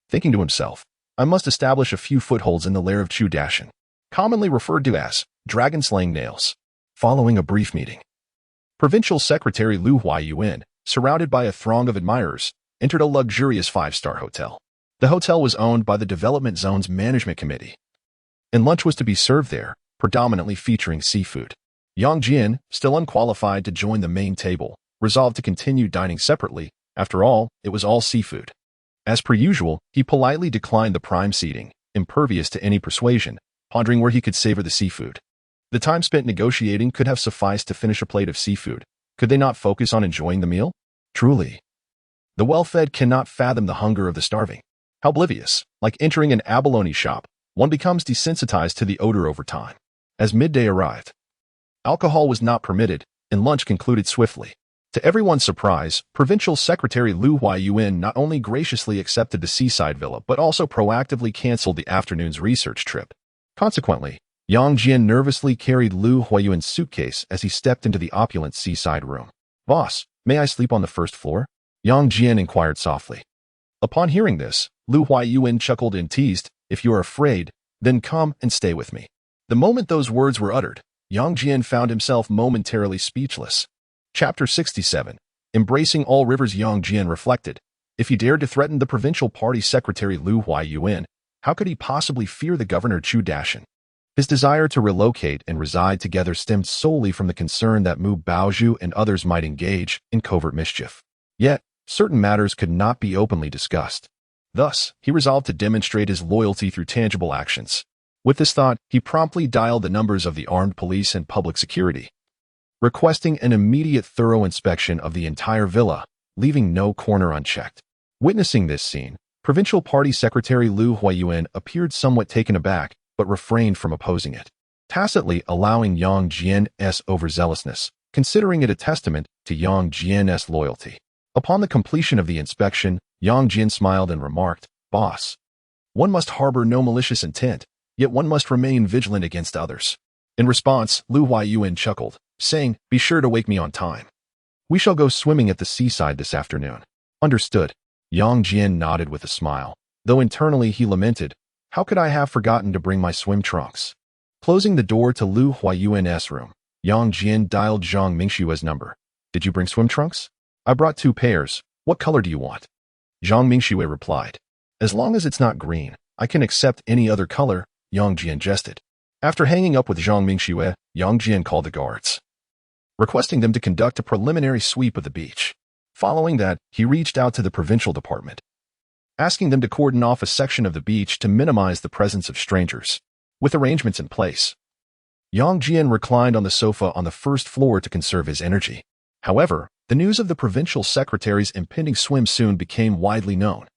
A: thinking to himself, "I must establish a few footholds in the lair of Chu Dashan, commonly referred to as dragon-slaying nails." Following a brief meeting, Provincial Secretary Lu Huayuan, surrounded by a throng of admirers, entered a luxurious five-star hotel. The hotel was owned by the Development Zone's Management Committee, and lunch was to be served there, predominantly featuring seafood. Yang Jian, still unqualified to join the main table, resolved to continue dining separately. After all, it was all seafood. As per usual, he politely declined the prime seating, impervious to any persuasion, pondering where he could savor the seafood. The time spent negotiating could have sufficed to finish a plate of seafood. Could they not focus on enjoying the meal? Truly, the well-fed cannot fathom the hunger of the starving. How oblivious, like entering an abalone shop, one becomes desensitized to the odor over time. As midday arrived, alcohol was not permitted, and lunch concluded swiftly. To everyone's surprise, Provincial Secretary Lu Huayuan not only graciously accepted the seaside villa but also proactively canceled the afternoon's research trip. Consequently, Yang Jian nervously carried Lu Huayuan's suitcase as he stepped into the opulent seaside room. "Boss, may I sleep on the first floor?" Yang Jian inquired softly. Upon hearing this, Lu Huayuan chuckled and teased, "If you are afraid, then come and stay with me." The moment those words were uttered, Yang Jian found himself momentarily speechless. Chapter 67. Embracing all rivers. Yang Jian reflected. If he dared to threaten the provincial party secretary Lu Huayuan, how could he possibly fear the governor Chu Dashan? His desire to relocate and reside together stemmed solely from the concern that Mu Baozhu and others might engage in covert mischief. Yet, certain matters could not be openly discussed. Thus, he resolved to demonstrate his loyalty through tangible actions. With this thought, he promptly dialed the numbers of the armed police and public security, requesting an immediate thorough inspection of the entire villa, leaving no corner unchecked. Witnessing this scene, Provincial Party Secretary Lu Huayuan appeared somewhat taken aback, but refrained from opposing it, tacitly allowing Yang Jian's overzealousness, considering it a testament to Yang Jian's loyalty. Upon the completion of the inspection, Yang Jian smiled and remarked, "Boss, one must harbor no malicious intent, yet one must remain vigilant against others." In response, Lu Huayuan chuckled, saying, "Be sure to wake me on time. We shall go swimming at the seaside this afternoon." "Understood." Yang Jian nodded with a smile, though internally he lamented, "How could I have forgotten to bring my swim trunks?" Closing the door to Lu Huayuan's room, Yang Jian dialed Zhang Mingshua's number. "Did you bring swim trunks?" "I brought 2 pairs. What color do you want?" Zhang Mingxue replied. "As long as it's not green, I can accept any other color," Yang Jian jested. After hanging up with Zhang Mingxue, Yang Jian called the guards, requesting them to conduct a preliminary sweep of the beach. Following that, he reached out to the provincial department, asking them to cordon off a section of the beach to minimize the presence of strangers. With arrangements in place, Yang Jian reclined on the sofa on the first floor to conserve his energy. However, the news of the provincial secretary's impending swim soon became widely known.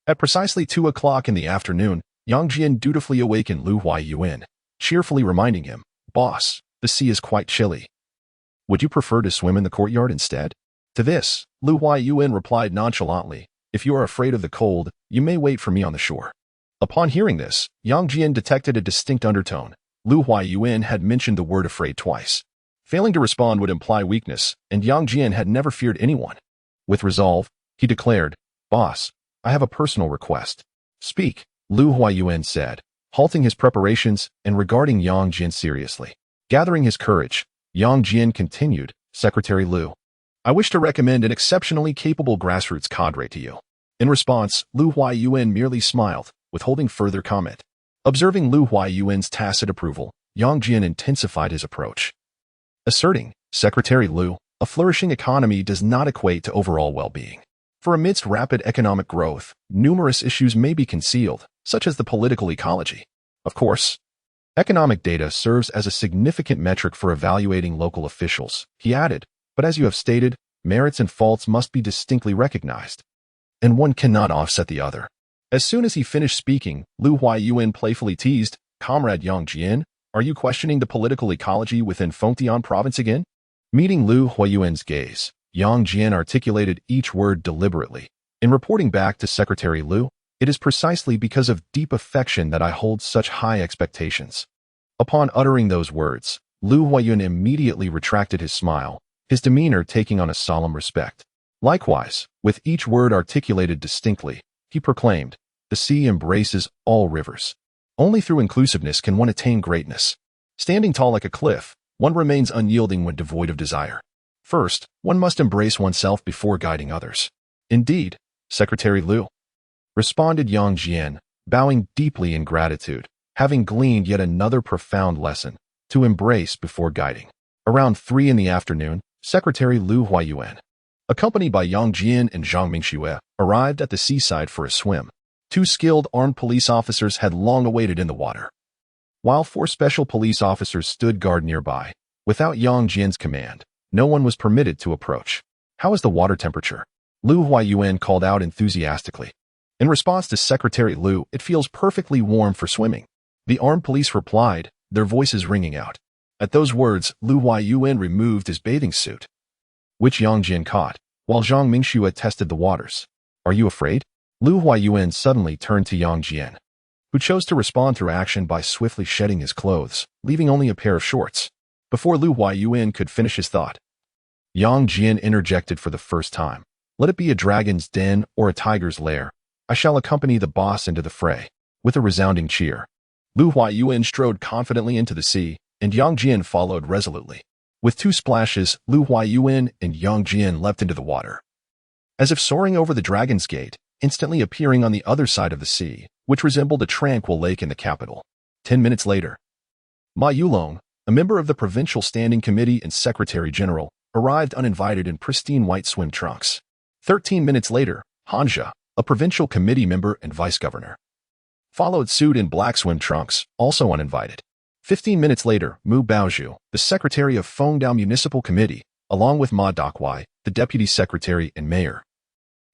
A: At precisely 2 o'clock in the afternoon, Yang Jian dutifully awakened Lu Huayuan, cheerfully reminding him, "Boss, the sea is quite chilly. Would you prefer to swim in the courtyard instead?" To this, Lu Huayuan replied nonchalantly, "If you are afraid of the cold, you may wait for me on the shore." Upon hearing this, Yang Jian detected a distinct undertone. Lu Huayuan had mentioned the word afraid twice. Failing to respond would imply weakness, and Yang Jian had never feared anyone. With resolve, he declared, "Boss, I have a personal request." "Speak," Lu Huayuan said, halting his preparations and regarding Yang Jian seriously. Gathering his courage, Yang Jian continued, Secretary Liu, I wish to recommend an exceptionally capable grassroots cadre to you. In response, Lu Huayuan merely smiled, withholding further comment. Observing Lu Huayuan's tacit approval, Yang Jian intensified his approach, asserting, Secretary Liu, a flourishing economy does not equate to overall well-being. For amidst rapid economic growth, numerous issues may be concealed, such as the political ecology. Of course, economic data serves as a significant metric for evaluating local officials, he added, but as you have stated, merits and faults must be distinctly recognized, and one cannot offset the other. As soon as he finished speaking, Lu Huayuan playfully teased, Comrade Yang Jian, are you questioning the political ecology within Fengtian province again? Meeting Lu Huayuan's gaze, Yang Jian articulated each word deliberately. In reporting back to Secretary Liu, it is precisely because of deep affection that I hold such high expectations. Upon uttering those words, Lu Huayuan immediately retracted his smile, his demeanor taking on a solemn respect. Likewise, with each word articulated distinctly, he proclaimed, the sea embraces all rivers. Only through inclusiveness can one attain greatness. Standing tall like a cliff, one remains unyielding when devoid of desire. First, one must embrace oneself before guiding others. Indeed, Secretary Liu, responded Yang Jian, bowing deeply in gratitude, having gleaned yet another profound lesson, to embrace before guiding. Around 3 in the afternoon, Secretary Lu Huayuan, accompanied by Yang Jian and Zhang Mingxue, arrived at the seaside for a swim. 2 skilled armed police officers had long awaited in the water, while 4 special police officers stood guard nearby. Without Yang Jian's command, no one was permitted to approach. How is the water temperature? Lu Huayuan called out enthusiastically. In response to Secretary Liu, it feels perfectly warm for swimming. The armed police replied, their voices ringing out. At those words, Lu Huayuan removed his bathing suit, which Yang Jian caught, while Zhang Mingxue tested the waters. Are you afraid? Lu Huayuan suddenly turned to Yang Jian, who chose to respond through action by swiftly shedding his clothes, leaving only a pair of shorts. Before Lu Huayuan could finish his thought, Yang Jian interjected for the first time. Let it be a dragon's den or a tiger's lair, I shall accompany the boss into the fray. With a resounding cheer, Lu Huayuan strode confidently into the sea, and Yang Jian followed resolutely. With 2 splashes, Lu Huayuan and Yang Jian leapt into the water, as if soaring over the Dragon's Gate, instantly appearing on the other side of the sea, which resembled a tranquil lake in the capital. 10 minutes later, Ma Yulong, a member of the Provincial Standing Committee and Secretary-General, arrived uninvited in pristine white swim trunks. 13 minutes later, Han Zhe, a provincial committee member and vice-governor, followed suit in black swim trunks, also uninvited. 15 minutes later, Mu Baozhu, the secretary of Fengdao Municipal Committee, along with Ma Dakuai, the deputy secretary and mayor,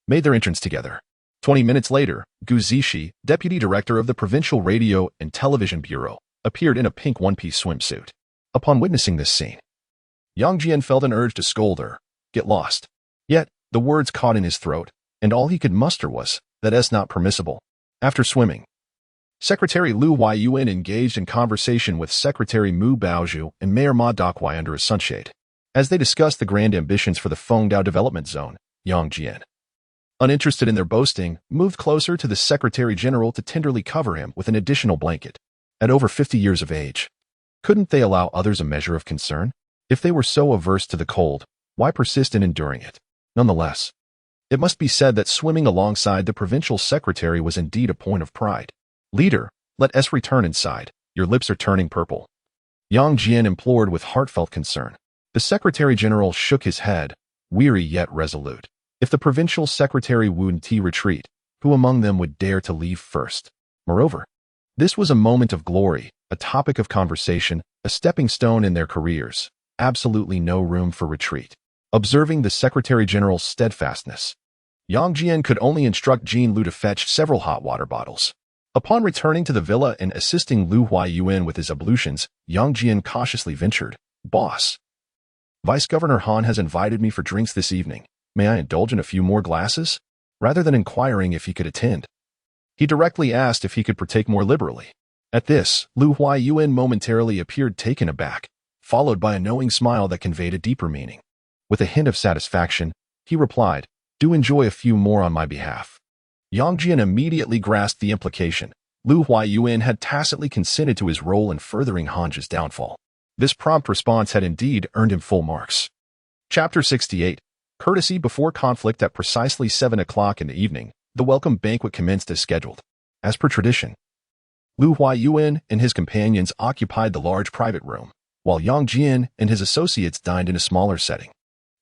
A: made their entrance together. 20 minutes later, Gu Zishi, deputy director of the Provincial Radio and Television Bureau, appeared in a pink one-piece swimsuit. Upon witnessing this scene, Yang Jian felt an urge to scold her, get lost. Yet, the words caught in his throat, and all he could muster was, that is not permissible. After swimming, Secretary Lu Huayuan engaged in conversation with Secretary Mu Baozhu and Mayor Ma Dakuai under a sunshade. As they discussed the grand ambitions for the Fengdao Development Zone, Yang Jian, uninterested in their boasting, moved closer to the Secretary-General to tenderly cover him with an additional blanket. At over 50 years of age, couldn't they allow others a measure of concern? If they were so averse to the cold, why persist in enduring it? Nonetheless, it must be said that swimming alongside the provincial secretary was indeed a point of pride. Leader, let us return inside. Your lips are turning purple, Yang Jian implored with heartfelt concern. The Secretary-General shook his head, weary yet resolute. If the provincial secretary wouldn't retreat, who among them would dare to leave first? Moreover, this was a moment of glory, a topic of conversation, a stepping stone in their careers. Absolutely no room for retreat. Observing the Secretary-General's steadfastness, Yang Jian could only instruct Jean Lu to fetch several hot water bottles. Upon returning to the villa and assisting Lu Huayuan with his ablutions, Yang Jian cautiously ventured, Boss, Vice-Governor Han has invited me for drinks this evening. May I indulge in a few more glasses? Rather than inquiring if he could attend, he directly asked if he could partake more liberally. At this, Lu Huayuan momentarily appeared taken aback, followed by a knowing smile that conveyed a deeper meaning. With a hint of satisfaction, he replied, Do enjoy a few more on my behalf. Yang Jian immediately grasped the implication. Lu Huayuan had tacitly consented to his role in furthering Han Zhe's downfall. This prompt response had indeed earned him full marks. Chapter 68. Courtesy before conflict. At precisely 7 o'clock in the evening, the welcome banquet commenced as scheduled. As per tradition, Lu Huaiyuan and his companions occupied the large private room, while Yang Jian and his associates dined in a smaller setting.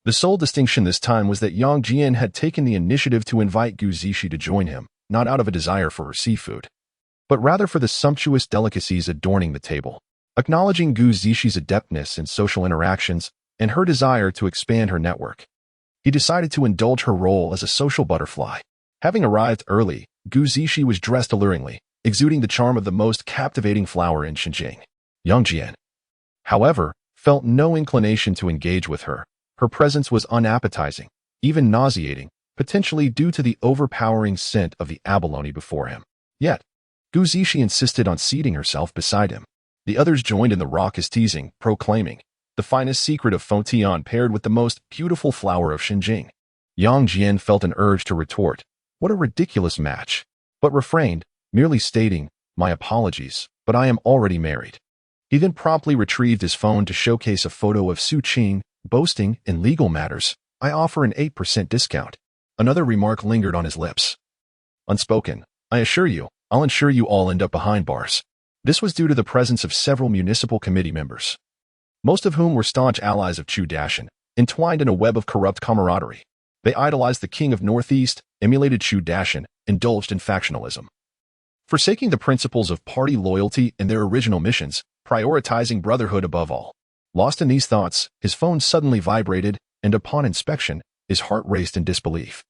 A: The sole distinction this time was that Yang Jian had taken the initiative to invite Gu Zishi to join him, not out of a desire for her seafood, but rather for the sumptuous delicacies adorning the table. Acknowledging Gu Zishi's adeptness in social interactions and her desire to expand her network, he decided to indulge her role as a social butterfly. Having arrived early, Gu Zishi was dressed alluringly, exuding the charm of the most captivating flower in Xinjiang. Yang Jian, however, felt no inclination to engage with her. Her presence was unappetizing, even nauseating, potentially due to the overpowering scent of the abalone before him. Yet, Gu Zishi insisted on seating herself beside him. The others joined in the raucous teasing, proclaiming, "The finest secret of Fengtian paired with the most beautiful flower of Xinjiang." Yang Jian felt an urge to retort, "What a ridiculous match," but refrained, merely stating, "My apologies, but I am already married." He then promptly retrieved his phone to showcase a photo of Su Qing, boasting, "In legal matters, I offer an 8% discount." Another remark lingered on his lips. Unspoken, "I assure you, I'll ensure you all end up behind bars." This was due to the presence of several municipal committee members, most of whom were staunch allies of Chu Dashan, entwined in a web of corrupt camaraderie. They idolized the king of Northeast, emulated Chu Dashan, indulged in factionalism, forsaking the principles of party loyalty and their original missions, prioritizing brotherhood above all. Lost in these thoughts, his phone suddenly vibrated, and upon inspection, his heart raced in disbelief.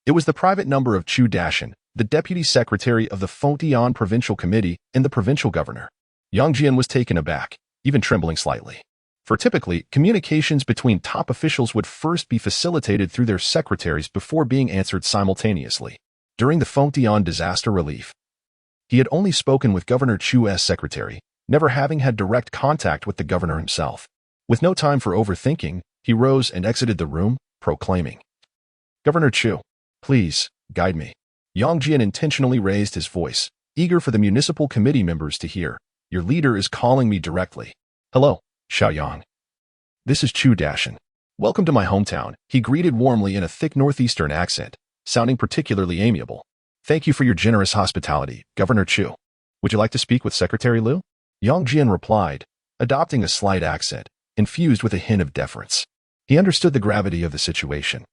A: It was the private number of Chu Dashan, the deputy secretary of the Fengtian Provincial Committee and the provincial governor. Yang Jian was taken aback, even trembling slightly. For typically, communications between top officials would first be facilitated through their secretaries before being answered simultaneously. During the Fengtian disaster relief, he had only spoken with Governor Chu's secretary, never having had direct contact with the governor himself. With no time for overthinking, he rose and exited the room, proclaiming, "Governor Chu, please, guide me." Yang Jian intentionally raised his voice, eager for the municipal committee members to hear. "Your leader is calling me directly." "Hello, Xiaoyang. This is Chu Dashan. Welcome to my hometown," he greeted warmly in a thick northeastern accent, sounding particularly amiable. "Thank you for your generous hospitality, Governor Chu. Would you like to speak with Secretary Liu?" Yang Jian replied, adopting a slight accent, infused with a hint of deference. He understood the gravity of the situation.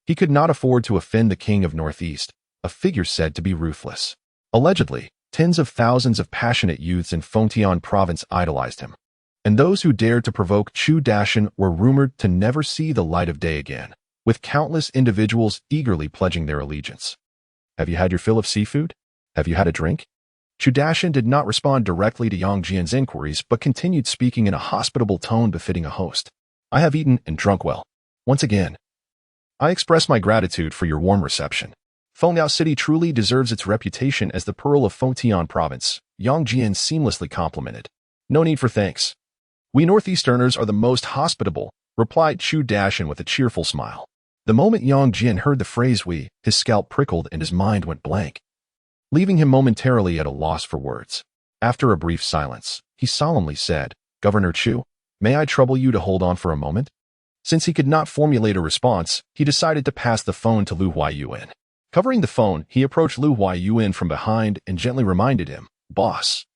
A: He could not afford to offend the king of Northeast, a figure said to be ruthless. Allegedly, tens of thousands of passionate youths in Fengtian province idolized him, and those who dared to provoke Chu Dashan were rumored to never see the light of day again, with countless individuals eagerly pledging their allegiance. "Have you had your fill of seafood? Have you had a drink?" Chu Dashan did not respond directly to Yang Jian's inquiries, but continued speaking in a hospitable tone befitting a host. "I have eaten and drunk well. Once again, I express my gratitude for your warm reception. Fengtian City truly deserves its reputation as the pearl of Fengtian province," Yang Jian seamlessly complimented. "No need for thanks. We Northeasterners are the most hospitable," replied Chu Dashan with a cheerful smile. The moment Yang Jian heard the phrase "we," his scalp prickled and his mind went blank, leaving him momentarily at a loss for words. After a brief silence, he solemnly said, "Governor Chu, may I trouble you to hold on for a moment?" Since he could not formulate a response, he decided to pass the phone to Lu Huaiyuan. Covering the phone, he approached Lu Huaiyuan from behind and gently reminded him, "Boss,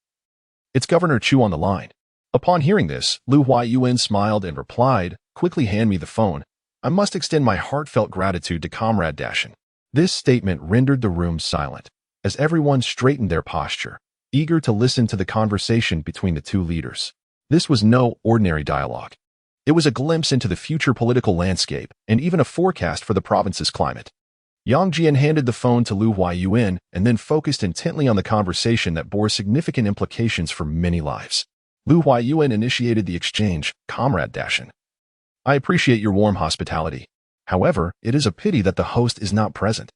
A: it's Governor Chu on the line." Upon hearing this, Lu Huaiyuan smiled and replied, "Quickly hand me the phone. I must extend my heartfelt gratitude to Comrade Dashan." This statement rendered the room silent, as everyone straightened their posture, eager to listen to the conversation between the two leaders. This was no ordinary dialogue. It was a glimpse into the future political landscape and even a forecast for the province's climate. Yang Jian handed the phone to Lu Huaiyuan and then focused intently on the conversation that bore significant implications for many lives. Lu Huaiyuan initiated the exchange, "Comrade Dashan, I appreciate your warm hospitality. However, it is a pity that the host is not present."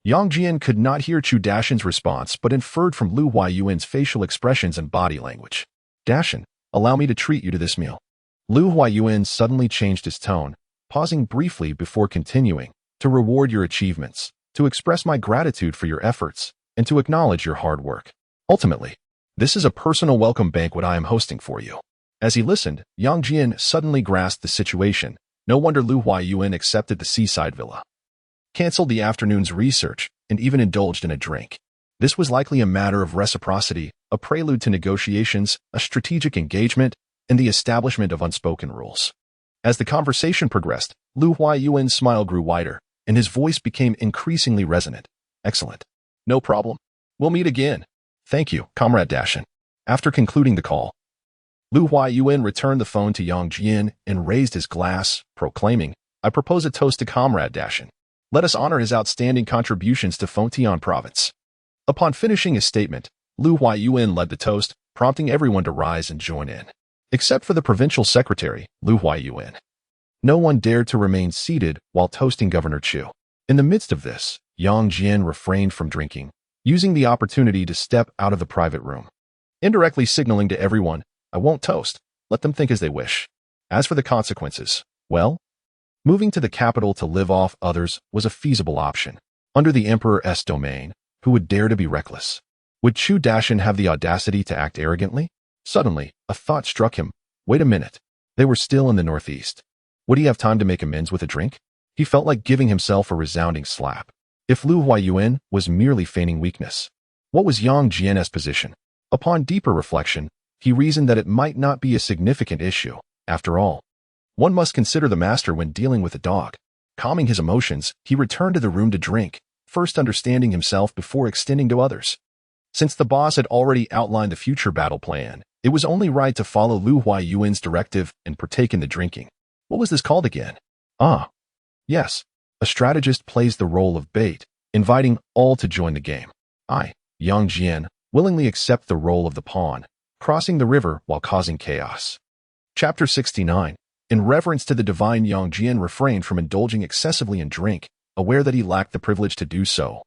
A: Yang Jian could not hear Chu Dashan's response but inferred from Lu Huaiyuan's facial expressions and body language. "Dashan, allow me to treat you to this meal." Lu Huaiyuan suddenly changed his tone, pausing briefly before continuing, "To reward your achievements, to express my gratitude for your efforts, and to acknowledge your hard work. Ultimately, this is a personal welcome banquet I am hosting for you." As he listened, Yang Jian suddenly grasped the situation. No wonder Lu Huayuan accepted the seaside villa, canceled the afternoon's research, and even indulged in a drink. This was likely a matter of reciprocity, a prelude to negotiations, a strategic engagement, and the establishment of unspoken rules. As the conversation progressed, Lu Huayuan's smile grew wider, and his voice became increasingly resonant. Excellent. No problem. We'll meet again. Thank you, Comrade Dashin. After concluding the call, Lu Huayuan returned the phone to Yang Jian and raised his glass, proclaiming, I propose a toast to Comrade Dashin. Let us honor his outstanding contributions to Fengtian province. Upon finishing his statement, Lu Huayuan led the toast, prompting everyone to rise and join in. Except for the provincial secretary, Lu Huayuan. No one dared to remain seated while toasting Governor Chu. In the midst of this, Yang Jian refrained from drinking, using the opportunity to step out of the private room, indirectly signaling to everyone, I won't toast, let them think as they wish. As for the consequences, well, moving to the capital to live off others was a feasible option. Under the Emperor's domain, who would dare to be reckless? Would Chu Dashin have the audacity to act arrogantly? Suddenly, a thought struck him. Wait a minute. They were still in the northeast. Would he have time to make amends with a drink? He felt like giving himself a resounding slap. If Lu Huayuan was merely feigning weakness, what was Yang Jian's position? Upon deeper reflection, he reasoned that it might not be a significant issue. After all, one must consider the master when dealing with a dog. Calming his emotions, he returned to the room to drink, first understanding himself before extending to others. Since the boss had already outlined the future battle plan, it was only right to follow Lu Huayuan's directive and partake in the drinking. What was this called again? Ah, yes. A strategist plays the role of bait, inviting all to join the game. I, Yang Jian, willingly accept the role of the pawn, crossing the river while causing chaos. Chapter 69. In reverence to the divine, Yang Jian refrained from indulging excessively in drink, aware that he lacked the privilege to do so,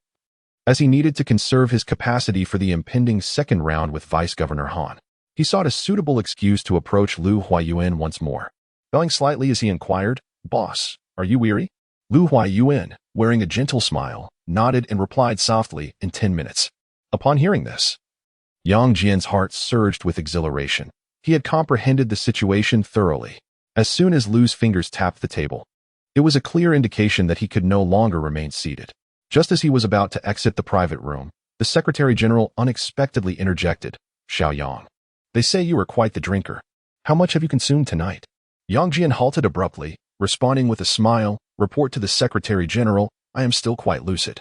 A: as he needed to conserve his capacity for the impending second round with Vice Governor Han. He sought a suitable excuse to approach Lu Huayuan once more, bowing slightly as he inquired, Boss, are you weary? Lu Huayuan, wearing a gentle smile, nodded and replied softly, in 10 minutes. Upon hearing this, Yang Jian's heart surged with exhilaration. He had comprehended the situation thoroughly. As soon as Lu's fingers tapped the table, it was a clear indication that he could no longer remain seated. Just as he was about to exit the private room, the Secretary General unexpectedly interjected, Xiao Yang, they say you are quite the drinker. How much have you consumed tonight? Yang Jian halted abruptly, responding with a smile, report to the Secretary General, I am still quite lucid.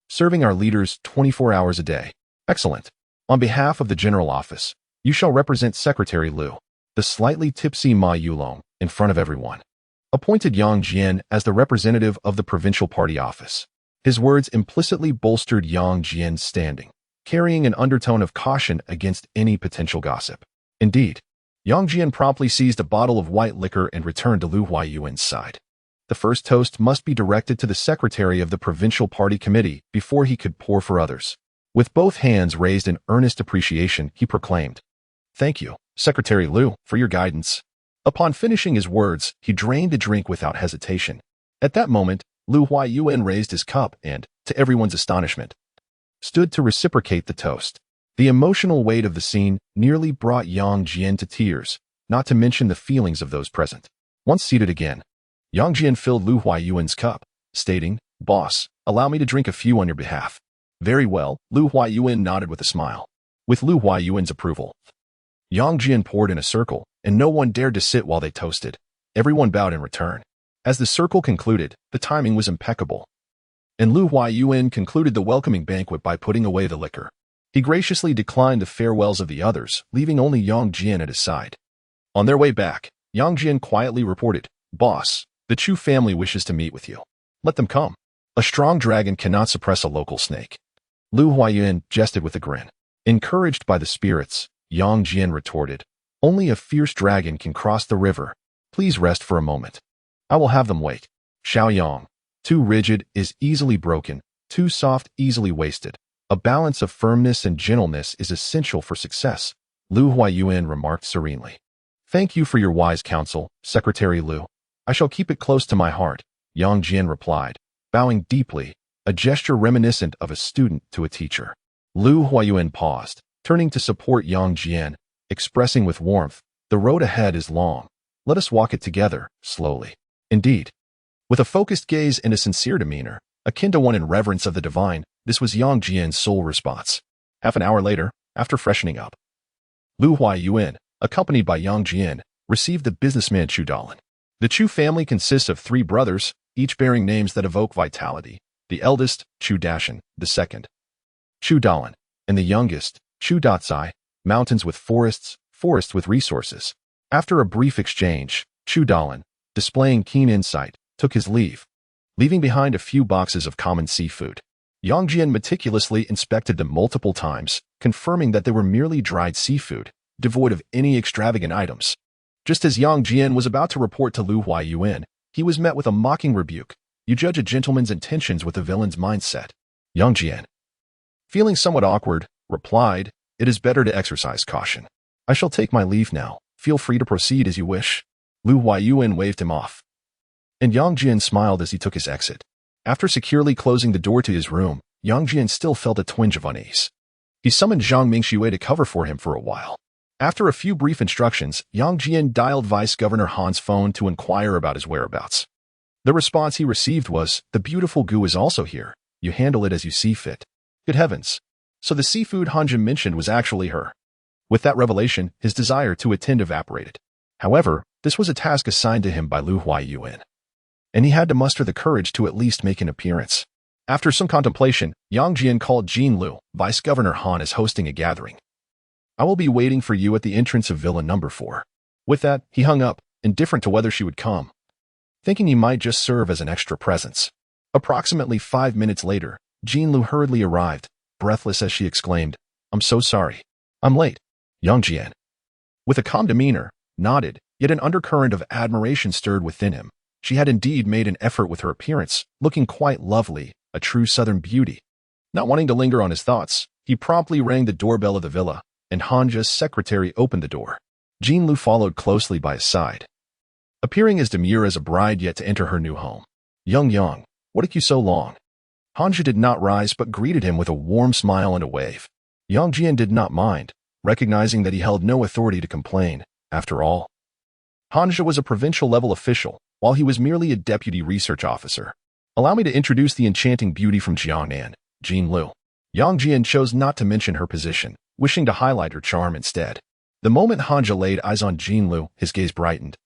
A: Serving our leaders 24 hours a day. Excellent. On behalf of the General Office, you shall represent Secretary Lu, the slightly tipsy Ma Yulong, in front of everyone. Appointed Yang Jian as the representative of the Provincial Party Office. His words implicitly bolstered Yang Jian's standing, carrying an undertone of caution against any potential gossip. Indeed, Yang Jian promptly seized a bottle of white liquor and returned to Lu Huayuan's side. The first toast must be directed to the secretary of the Provincial Party Committee before he could pour for others. With both hands raised in earnest appreciation, he proclaimed, Thank you, Secretary Lu, for your guidance. Upon finishing his words, he drained a drink without hesitation. At that moment, Lu Huayuan raised his cup and, to everyone's astonishment, stood to reciprocate the toast. The emotional weight of the scene nearly brought Yang Jian to tears, not to mention the feelings of those present. Once seated again, Yang Jian filled Lu Huayuan's cup, stating, Boss, allow me to drink a few on your behalf. Very well, Lu Huayuan nodded with a smile. With Lu Huayuan's approval, Yang Jian poured in a circle, and no one dared to sit while they toasted. Everyone bowed in return. As the circle concluded, the timing was impeccable, and Lu Huayuan concluded the welcoming banquet by putting away the liquor. He graciously declined the farewells of the others, leaving only Yang Jian at his side. On their way back, Yang Jian quietly reported, Boss, the Chu family wishes to meet with you. Let them come. A strong dragon cannot suppress a local snake. Lu Huayuan jested with a grin. Encouraged by the spirits, Yang Jian retorted, Only a fierce dragon can cross the river. Please rest for a moment. I will have them wait. Xiao Yang. Too rigid is easily broken, too soft easily wasted. A balance of firmness and gentleness is essential for success, Lu Huayuan remarked serenely. Thank you for your wise counsel, Secretary Lu. I shall keep it close to my heart, Yang Jian replied, bowing deeply, a gesture reminiscent of a student to a teacher. Lu Huayuan paused, turning to support Yang Jian, expressing with warmth, The road ahead is long. Let us walk it together, slowly. Indeed. With a focused gaze and a sincere demeanor, akin to one in reverence of the divine, this was Yang Jian's sole response. Half an hour later, after freshening up, Lu Huaiyuan, accompanied by Yang Jian, received the businessman Chu Dalin. The Chu family consists of 3 brothers, each bearing names that evoke vitality. The eldest, Chu Dashan, the second, Chu Dalin, and the youngest, Chu Datsai, mountains with forests, forests with resources. After a brief exchange, Chu Dalin, displaying keen insight, took his leave, leaving behind a few boxes of common seafood. Yang Jian meticulously inspected them multiple times, confirming that they were merely dried seafood, devoid of any extravagant items. Just as Yang Jian was about to report to Lu Huaiyuan, he was met with a mocking rebuke. You judge a gentleman's intentions with a villain's mindset. Yang Jian, feeling somewhat awkward, replied, "It is better to exercise caution. I shall take my leave now. Feel free to proceed as you wish." Lu Huaiyuan waved him off, and Yang Jian smiled as he took his exit. After securely closing the door to his room, Yang Jian still felt a twinge of unease. He summoned Zhang Mingxue to cover for him for a while. After a few brief instructions, Yang Jian dialed Vice Governor Han's phone to inquire about his whereabouts. The response he received was, "The beautiful Gu is also here. You handle it as you see fit." Good heavens. So the seafood Hanjin mentioned was actually her. With that revelation, his desire to attend evaporated. However, this was a task assigned to him by Lu Huaiyuan, and he had to muster the courage to at least make an appearance. After some contemplation, Yang Jian called Jin Lu, Vice Governor Han is hosting a gathering. "I will be waiting for you at the entrance of Villa number 4. With that, he hung up, indifferent to whether she would come, thinking he might just serve as an extra presence. Approximately 5 minutes later, Jin Lu hurriedly arrived, breathless as she exclaimed, "I'm so sorry. I'm late." Yang Jian, with a calm demeanor, nodded, yet an undercurrent of admiration stirred within him. She had indeed made an effort with her appearance, looking quite lovely, a true southern beauty. Not wanting to linger on his thoughts, he promptly rang the doorbell of the villa, and Hanja's secretary opened the door. Jin Lu followed closely by his side, appearing as demure as a bride yet to enter her new home. Yang, what took you so long?" Hanja did not rise but greeted him with a warm smile and a wave. Yang Jian did not mind, recognizing that he held no authority to complain. After all, Hanja was a provincial-level official, while he was merely a deputy research officer. "Allow me to introduce the enchanting beauty from Jiangnan, Jin Lu." Yang Jian chose not to mention her position, wishing to highlight her charm instead. The moment Hanja laid eyes on Jin Lu, his gaze brightened,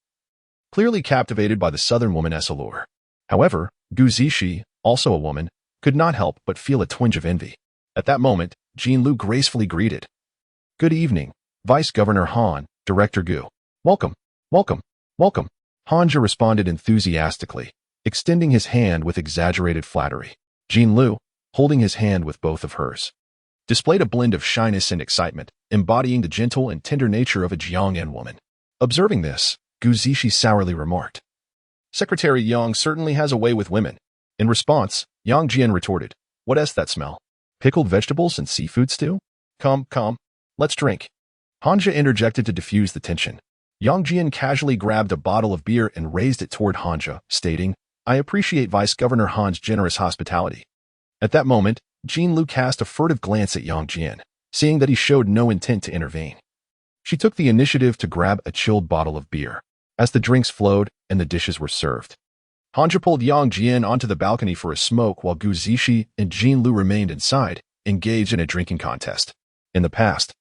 A: clearly captivated by the southern woman's allure. However, Gu Zixi, also a woman, could not help but feel a twinge of envy. At that moment, Jin Lu gracefully greeted, "Good evening, Vice Governor Han, Director Gu. Welcome, welcome, welcome." Hanja responded enthusiastically, extending his hand with exaggerated flattery. Jin Lu, holding his hand with both of hers, displayed a blend of shyness and excitement, embodying the gentle and tender nature of a Jiangnan woman. Observing this, Gu Zixi sourly remarked, "Secretary Yang certainly has a way with women." In response, Yang Jian retorted, "What is that smell? Pickled vegetables and seafood stew? Come, let's drink." Hanja interjected to diffuse the tension. Yang Jian casually grabbed a bottle of beer and raised it toward Hanja, stating, "I appreciate Vice Governor Han's generous hospitality." At that moment, Jin Lu cast a furtive glance at Yang Jian, seeing that he showed no intent to intervene. She took the initiative to grab a chilled bottle of beer. As the drinks flowed and the dishes were served, Hanja pulled Yang Jian onto the balcony for a smoke while Gu Zixi and Jin Lu remained inside, engaged in a drinking contest. In the past,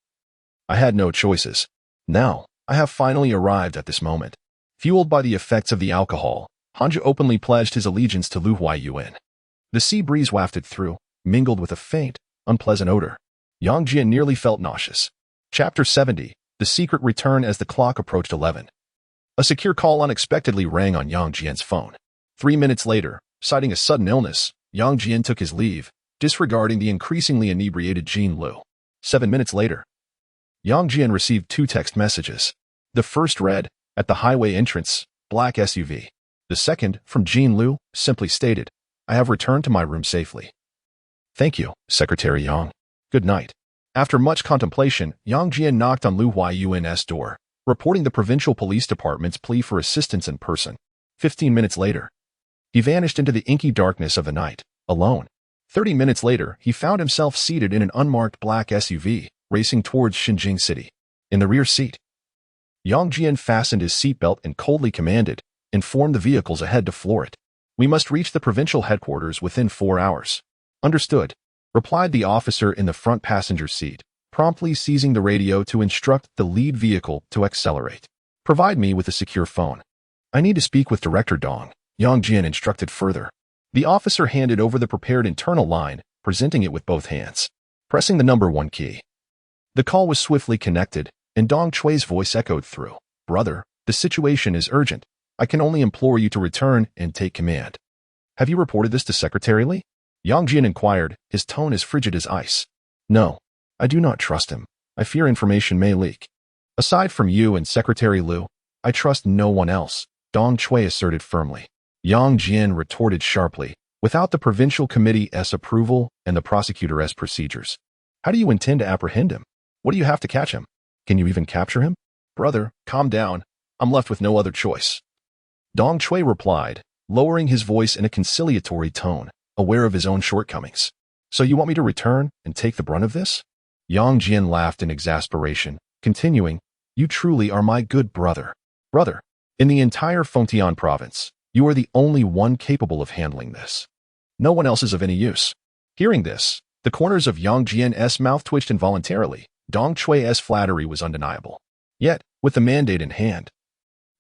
A: I had no choices. Now, I have finally arrived at this moment. Fueled by the effects of the alcohol, Hanja openly pledged his allegiance to Lu Huaiyuan. The sea breeze wafted through, mingled with a faint, unpleasant odor. Yang Jian nearly felt nauseous. Chapter 70, The Secret Return. As the clock approached 11, a secure call unexpectedly rang on Yang Jian's phone. 3 minutes later, citing a sudden illness, Yang Jian took his leave, disregarding the increasingly inebriated Jin Lu. 7 minutes later, Yang Jian received 2 text messages. The first read, "At the highway entrance, black SUV." The second, from Jin Lu, simply stated, "I have returned to my room safely. Thank you, Secretary Yang. Good night." After much contemplation, Yang Jian knocked on Lu Huaiyuan's door, reporting the provincial police department's plea for assistance in person. 15 minutes later, he vanished into the inky darkness of the night, alone. 30 minutes later, he found himself seated in an unmarked black SUV, racing towards Xinjiang City. In the rear seat, Yang Jian fastened his seatbelt and coldly commanded, "Inform the vehicles ahead to floor it. We must reach the provincial headquarters within 4 hours." "Understood," replied the officer in the front passenger seat, promptly seizing the radio to instruct the lead vehicle to accelerate. "Provide me with a secure phone. I need to speak with Director Dong," Yang Jian instructed further. The officer handed over the prepared internal line, presenting it with both hands, pressing the number 1 key. The call was swiftly connected, and Dong Chui's voice echoed through. "Brother, the situation is urgent. I can only implore you to return and take command." "Have you reported this to Secretary Li?" Yang Jian inquired, his tone as frigid as ice. "No, I do not trust him. I fear information may leak. Aside from you and Secretary Liu, I trust no one else," Dong Chui asserted firmly. Yang Jian retorted sharply, "Without the provincial committee's approval and the prosecutor's procedures, how do you intend to apprehend him? What do you have to catch him? Can you even capture him?" "Brother, calm down. I'm left with no other choice," Dong Chui replied, lowering his voice in a conciliatory tone, aware of his own shortcomings. "So you want me to return and take the brunt of this?" Yang Jian laughed in exasperation, continuing, "You truly are my good brother. Brother, in the entire Fengtian province, you are the only one capable of handling this. No one else is of any use." Hearing this, the corners of Yang Jian's mouth twitched involuntarily. Dong Chui's flattery was undeniable. Yet, with the mandate in hand,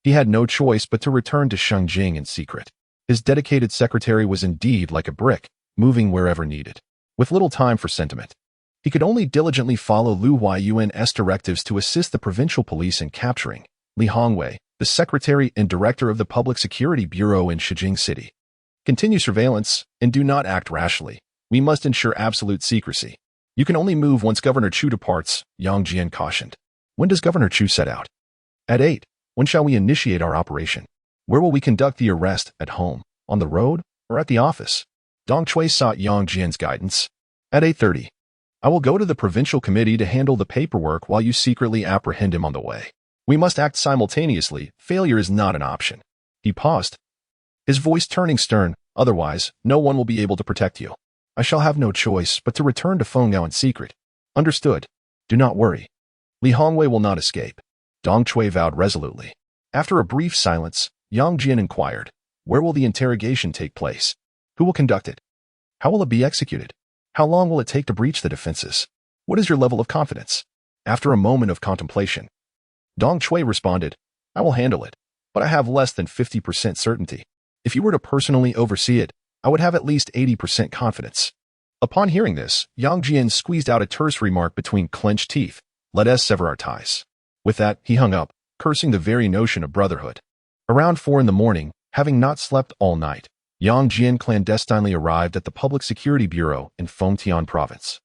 A: he had no choice but to return to Shengjing in secret. His dedicated secretary was indeed like a brick, moving wherever needed. With little time for sentiment, he could only diligently follow Lu Huayuan's directives to assist the provincial police in capturing Li Hongwei, the secretary and director of the Public Security Bureau in Shijing City. "Continue surveillance, and do not act rashly. We must ensure absolute secrecy. You can only move once Governor Chu departs," Yang Jian cautioned. "When does Governor Chu set out?" "At 8. When shall we initiate our operation? Where will we conduct the arrest? At home, on the road, or at the office?" Dong Chui sought Yang Jian's guidance. "At 8:30. I will go to the provincial committee to handle the paperwork while you secretly apprehend him on the way. We must act simultaneously. Failure is not an option." He paused, his voice turning stern. "Otherwise, no one will be able to protect you. I shall have no choice but to return to Fengtian in secret." "Understood. Do not worry. Li Hongwei will not escape," Dong Chui vowed resolutely. After a brief silence, Yang Jian inquired, "Where will the interrogation take place? Who will conduct it? How will it be executed? How long will it take to breach the defenses? What is your level of confidence?" After a moment of contemplation, Dong Chui responded, "I will handle it, but I have less than 50% certainty. If you were to personally oversee it, I would have at least 80% confidence." Upon hearing this, Yang Jian squeezed out a terse remark between clenched teeth, "Let us sever our ties." With that, he hung up, cursing the very notion of brotherhood. Around 4 in the morning, having not slept all night, Yang Jian clandestinely arrived at the Public Security Bureau in Fengtian Province.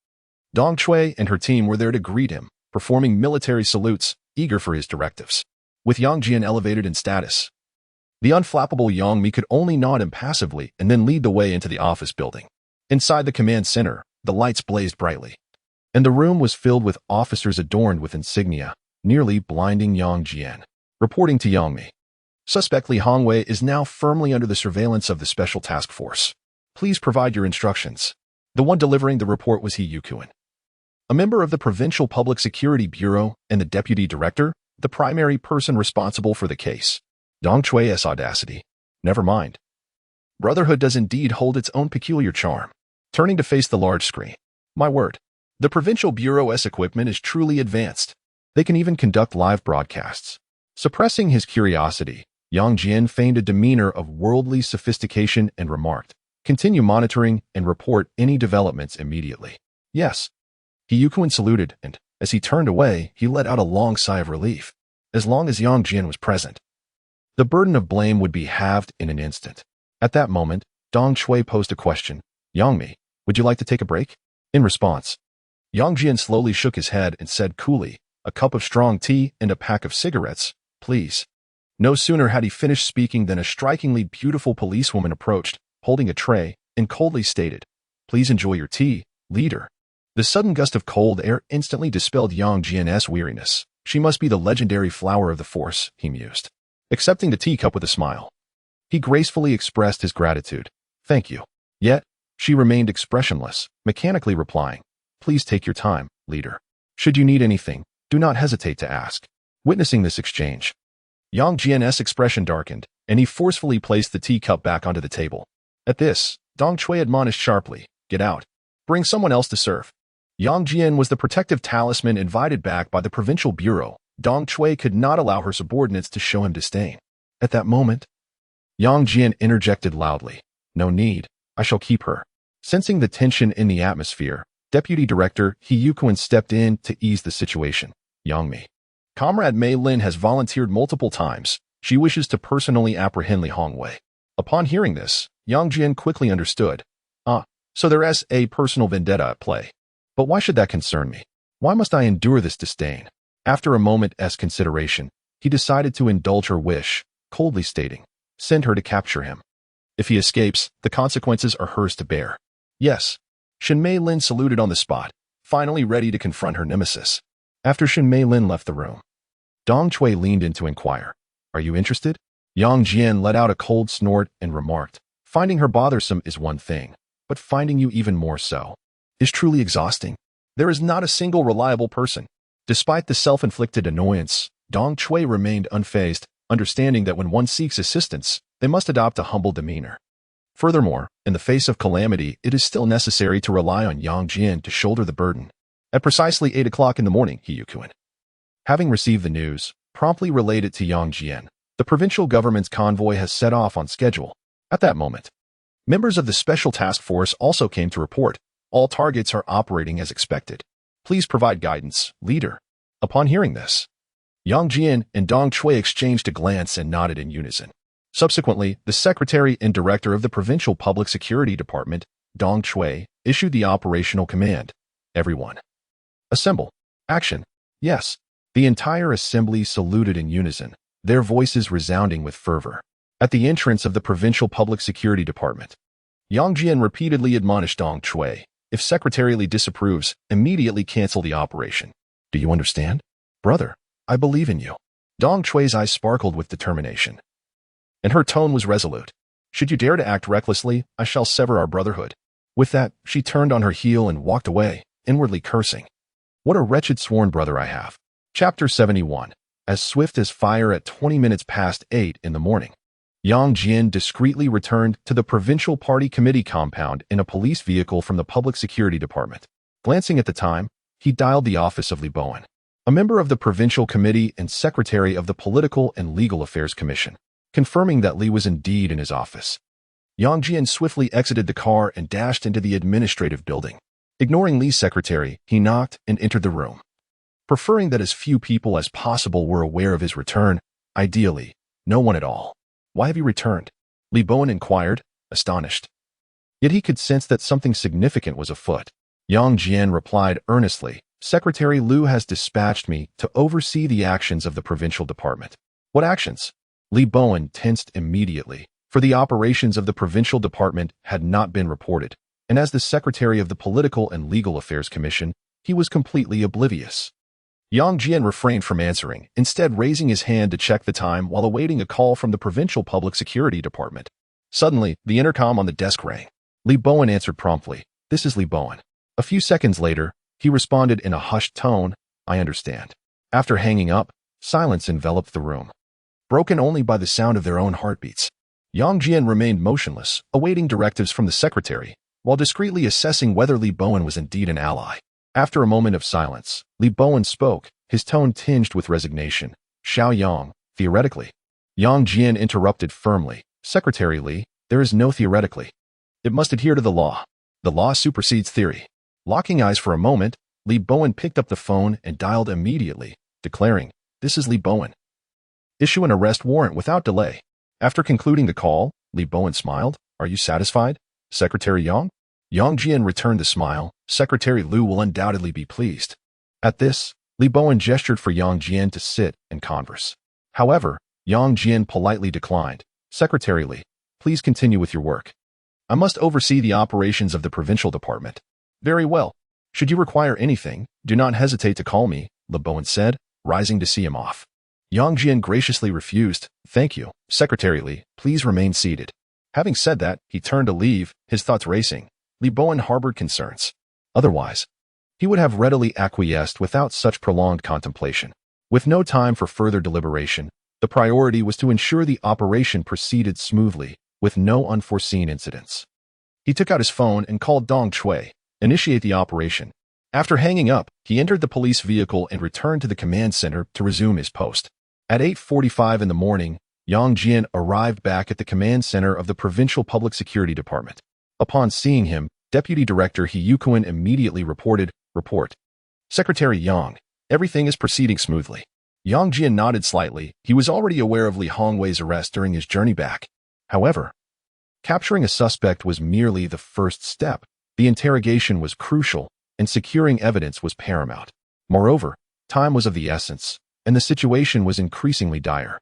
A: Dong Chui and her team were there to greet him, performing military salutes, eager for his directives. With Yang Jian elevated in status, the unflappable Yang Mi could only nod impassively and then lead the way into the office building. Inside the command center, the lights blazed brightly, and the room was filled with officers adorned with insignia, nearly blinding Yang Jian. Reporting to Yang Mi, "Suspect Li Hongwei is now firmly under the surveillance of the Special Task Force. Please provide your instructions." The one delivering the report was He Yukuan, a member of the Provincial Public Security Bureau and the Deputy Director, the primary person responsible for the case. Dong Chui's audacity. Never mind. Brotherhood does indeed hold its own peculiar charm. Turning to face the large screen. "My word, the Provincial Bureau's equipment is truly advanced. They can even conduct live broadcasts." Suppressing his curiosity, Yang Jian feigned a demeanor of worldly sophistication and remarked, "Continue monitoring and report any developments immediately." "Yes." He Yukuan saluted, and, as he turned away, he let out a long sigh of relief. As long as Yang Jian was present, the burden of blame would be halved in an instant. At that moment, Dong Chui posed a question. "Yang Mi, would you like to take a break?" In response, Yang Jian slowly shook his head and said coolly, "A cup of strong tea and a pack of cigarettes, please." No sooner had he finished speaking than a strikingly beautiful policewoman approached, holding a tray, and coldly stated, "Please enjoy your tea, leader." The sudden gust of cold air instantly dispelled Yang Jian's weariness. She must be the legendary flower of the force, he mused. Accepting the teacup with a smile, he gracefully expressed his gratitude. "Thank you." Yet, she remained expressionless, mechanically replying, "Please take your time, leader. Should you need anything, do not hesitate to ask." Witnessing this exchange, Yang Jian's expression darkened, and he forcefully placed the teacup back onto the table. At this, Dong Chui admonished sharply, "Get out. Bring someone else to serve." Yang Jian was the protective talisman invited back by the provincial bureau. Dong Chui could not allow her subordinates to show him disdain. At that moment, Yang Jian interjected loudly, "No need, I shall keep her." Sensing the tension in the atmosphere, Deputy Director He Yuquan stepped in to ease the situation. "Yang Mi, Comrade Mei Lin has volunteered multiple times. She wishes to personally apprehend Li Hongwei." Upon hearing this, Yang Jian quickly understood. So there's a personal vendetta at play. But why should that concern me? Why must I endure this disdain? After a moment's consideration, he decided to indulge her wish, coldly stating, "Send her to capture him. If he escapes, the consequences are hers to bear." Yes. Shen Mei Lin saluted on the spot, finally ready to confront her nemesis. After Shen Mei Lin left the room, Dong Chui leaned in to inquire, "Are you interested?" Yang Jian let out a cold snort and remarked, "Finding her bothersome is one thing, but finding you even more so is truly exhausting. There is not a single reliable person." Despite the self-inflicted annoyance, Dong Chui remained unfazed, understanding that when one seeks assistance, they must adopt a humble demeanor. Furthermore, in the face of calamity, it is still necessary to rely on Yang Jian to shoulder the burden. At precisely 8 o'clock in the morning, He Yuquan, having received the news, promptly relayed it to Yang Jian. The provincial government's convoy has set off on schedule. At that moment, members of the Special Task Force also came to report. All targets are operating as expected. Please provide guidance, leader. Upon hearing this, Yang Jian and Dong Chui exchanged a glance and nodded in unison. Subsequently, the secretary and director of the Provincial Public Security Department, Dong Chui, issued the operational command. "Everyone, assemble. Action." Yes. The entire assembly saluted in unison, their voices resounding with fervor. At the entrance of the Provincial Public Security Department, Yang Jian repeatedly admonished Dong Chui, "If Secretary Li disapproves, immediately cancel the operation. Do you understand? Brother, I believe in you." Dong Chui's eyes sparkled with determination, and her tone was resolute. "Should you dare to act recklessly, I shall sever our brotherhood." With that, she turned on her heel and walked away, inwardly cursing, "What a wretched sworn brother I have." Chapter 71. As swift as fire at 20 minutes past 8 in the morning, Yang Jian discreetly returned to the Provincial Party Committee compound in a police vehicle from the Public Security Department. Glancing at the time, he dialed the office of Li Bowen, a member of the Provincial Committee and Secretary of the Political and Legal Affairs Commission, confirming that Li was indeed in his office. Yang Jian swiftly exited the car and dashed into the administrative building. Ignoring Li's secretary, he knocked and entered the room. Preferring that as few people as possible were aware of his return, ideally, no one at all. "Why have you returned?" Li Bowen inquired, astonished. Yet he could sense that something significant was afoot. Yang Jian replied earnestly, "Secretary Liu has dispatched me to oversee the actions of the provincial department." "What actions?" Li Bowen tensed immediately, for the operations of the provincial department had not been reported, and as the secretary of the Political and Legal Affairs Commission, he was completely oblivious. Yang Jian refrained from answering, instead raising his hand to check the time while awaiting a call from the Provincial Public Security Department. Suddenly, the intercom on the desk rang. Li Bowen answered promptly, "This is Li Bowen." A few seconds later, he responded in a hushed tone, "I understand." After hanging up, silence enveloped the room, broken only by the sound of their own heartbeats. Yang Jian remained motionless, awaiting directives from the secretary, while discreetly assessing whether Li Bowen was indeed an ally. After a moment of silence, Li Bowen spoke, his tone tinged with resignation. "Xiao Yang, theoretically." Yang Jian interrupted firmly, "Secretary Li, there is no theoretically. It must adhere to the law. The law supersedes theory." Locking eyes for a moment, Li Bowen picked up the phone and dialed immediately, declaring, "This is Li Bowen. Issue an arrest warrant without delay." After concluding the call, Li Bowen smiled, "Are you satisfied, Secretary Yang?" Yang Jian returned the smile, "Secretary Liu will undoubtedly be pleased." At this, Li Bowen gestured for Yang Jian to sit and converse. However, Yang Jian politely declined. "Secretary Li, please continue with your work. I must oversee the operations of the provincial department." "Very well. Should you require anything, do not hesitate to call me," Li Bowen said, rising to see him off. Yang Jian graciously refused. "Thank you, Secretary Li, please remain seated." Having said that, he turned to leave, his thoughts racing. Li Bowen harbored concerns. Otherwise, he would have readily acquiesced without such prolonged contemplation. With no time for further deliberation, the priority was to ensure the operation proceeded smoothly, with no unforeseen incidents. He took out his phone and called Dong Chui, initiate the operation. After hanging up, he entered the police vehicle and returned to the command center to resume his post. At 8:45 in the morning, Yang Jian arrived back at the command center of the Provincial Public Security Department. Upon seeing him, Deputy Director He Yuquan immediately reported, "Report. Secretary Yang, everything is proceeding smoothly." Yang Jian nodded slightly. He was already aware of Li Hongwei's arrest during his journey back. However, capturing a suspect was merely the first step. The interrogation was crucial, and securing evidence was paramount. Moreover, time was of the essence, and the situation was increasingly dire.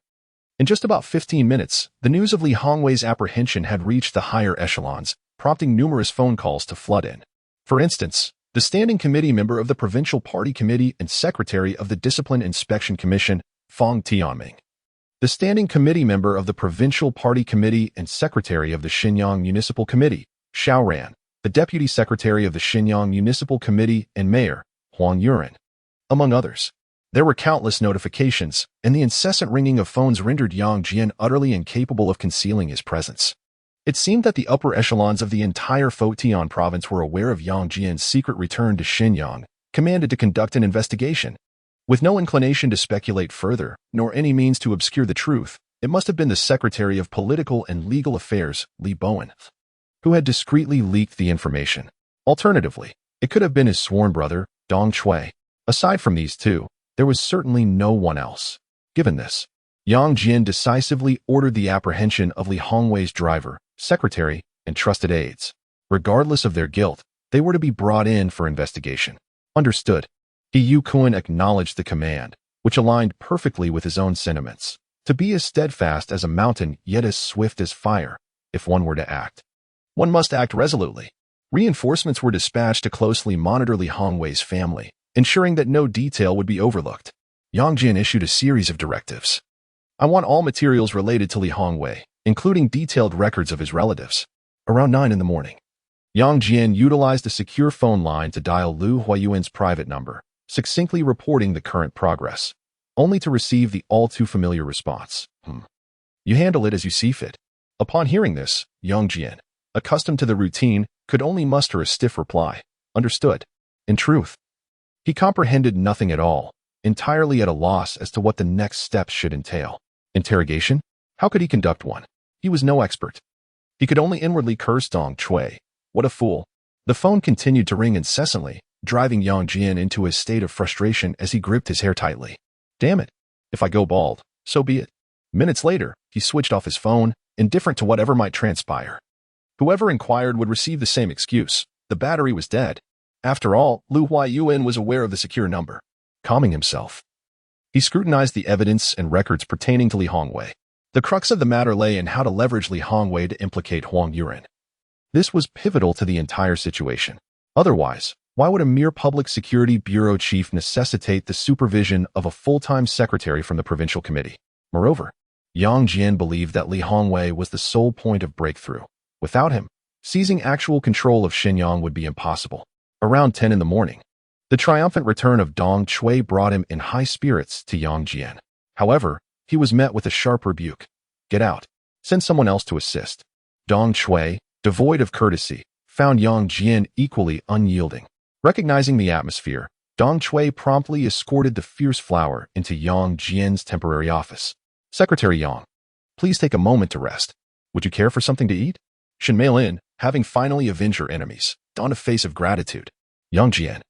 A: In just about 15 minutes, the news of Li Hongwei's apprehension had reached the higher echelons, prompting numerous phone calls to flood in. For instance, the Standing Committee member of the Provincial Party Committee and Secretary of the Discipline Inspection Commission, Fang Tianming. The Standing Committee member of the Provincial Party Committee and Secretary of the Xinyang Municipal Committee, Xiao Ran. The Deputy Secretary of the Xinyang Municipal Committee and Mayor, Huang Yuran, among others. There were countless notifications, and the incessant ringing of phones rendered Yang Jian utterly incapable of concealing his presence. It seemed that the upper echelons of the entire Fujian province were aware of Yang Jian's secret return to Xinyang, commanded to conduct an investigation. With no inclination to speculate further, nor any means to obscure the truth, it must have been the Secretary of Political and Legal Affairs, Li Bowen, who had discreetly leaked the information. Alternatively, it could have been his sworn brother, Dong Chui. Aside from these two, there was certainly no one else. Given this, Yang Jian decisively ordered the apprehension of Li Hongwei's driver, secretary, and trusted aides. Regardless of their guilt, they were to be brought in for investigation. Understood. He Yuquan acknowledged the command, which aligned perfectly with his own sentiments, to be as steadfast as a mountain yet as swift as fire. If one were to act, one must act resolutely. Reinforcements were dispatched to closely monitor Li Hongwei's family, ensuring that no detail would be overlooked. Yang Jian issued a series of directives. I want all materials related to Li Hongwei, including detailed records of his relatives. Around 9 in the morning, Yang Jian utilized a secure phone line to dial Lu Huayuan's private number, succinctly reporting the current progress, only to receive the all-too-familiar response. You handle it as you see fit. Upon hearing this, Yang Jian, accustomed to the routine, could only muster a stiff reply. Understood. In truth, he comprehended nothing at all, entirely at a loss as to what the next steps should entail. Interrogation? How could he conduct one? He was no expert. He could only inwardly curse Dong Chui. What a fool. The phone continued to ring incessantly, driving Yang Jian into a state of frustration as he gripped his hair tightly. Damn it. If I go bald, so be it. Minutes later, he switched off his phone, indifferent to whatever might transpire. Whoever inquired would receive the same excuse. The battery was dead. After all, Lu Huayuan was aware of the secure number. Calming himself, he scrutinized the evidence and records pertaining to Li Hongwei. The crux of the matter lay in how to leverage Li Hongwei to implicate Huang Yuran. This was pivotal to the entire situation. Otherwise, why would a mere public security bureau chief necessitate the supervision of a full-time secretary from the provincial committee? Moreover, Yang Jian believed that Li Hongwei was the sole point of breakthrough. Without him, seizing actual control of Xinyang would be impossible. Around 10 in the morning, the triumphant return of Dong Chui brought him in high spirits to Yang Jian. However, he was met with a sharp rebuke. Get out. Send someone else to assist. Dong Chui, devoid of courtesy, found Yang Jian equally unyielding. Recognizing the atmosphere, Dong Chui promptly escorted the fierce flower into Yang Jian's temporary office. Secretary Yang, please take a moment to rest. Would you care for something to eat? Shen Meilin, having finally avenged her enemies, donned a face of gratitude. Yang Jian,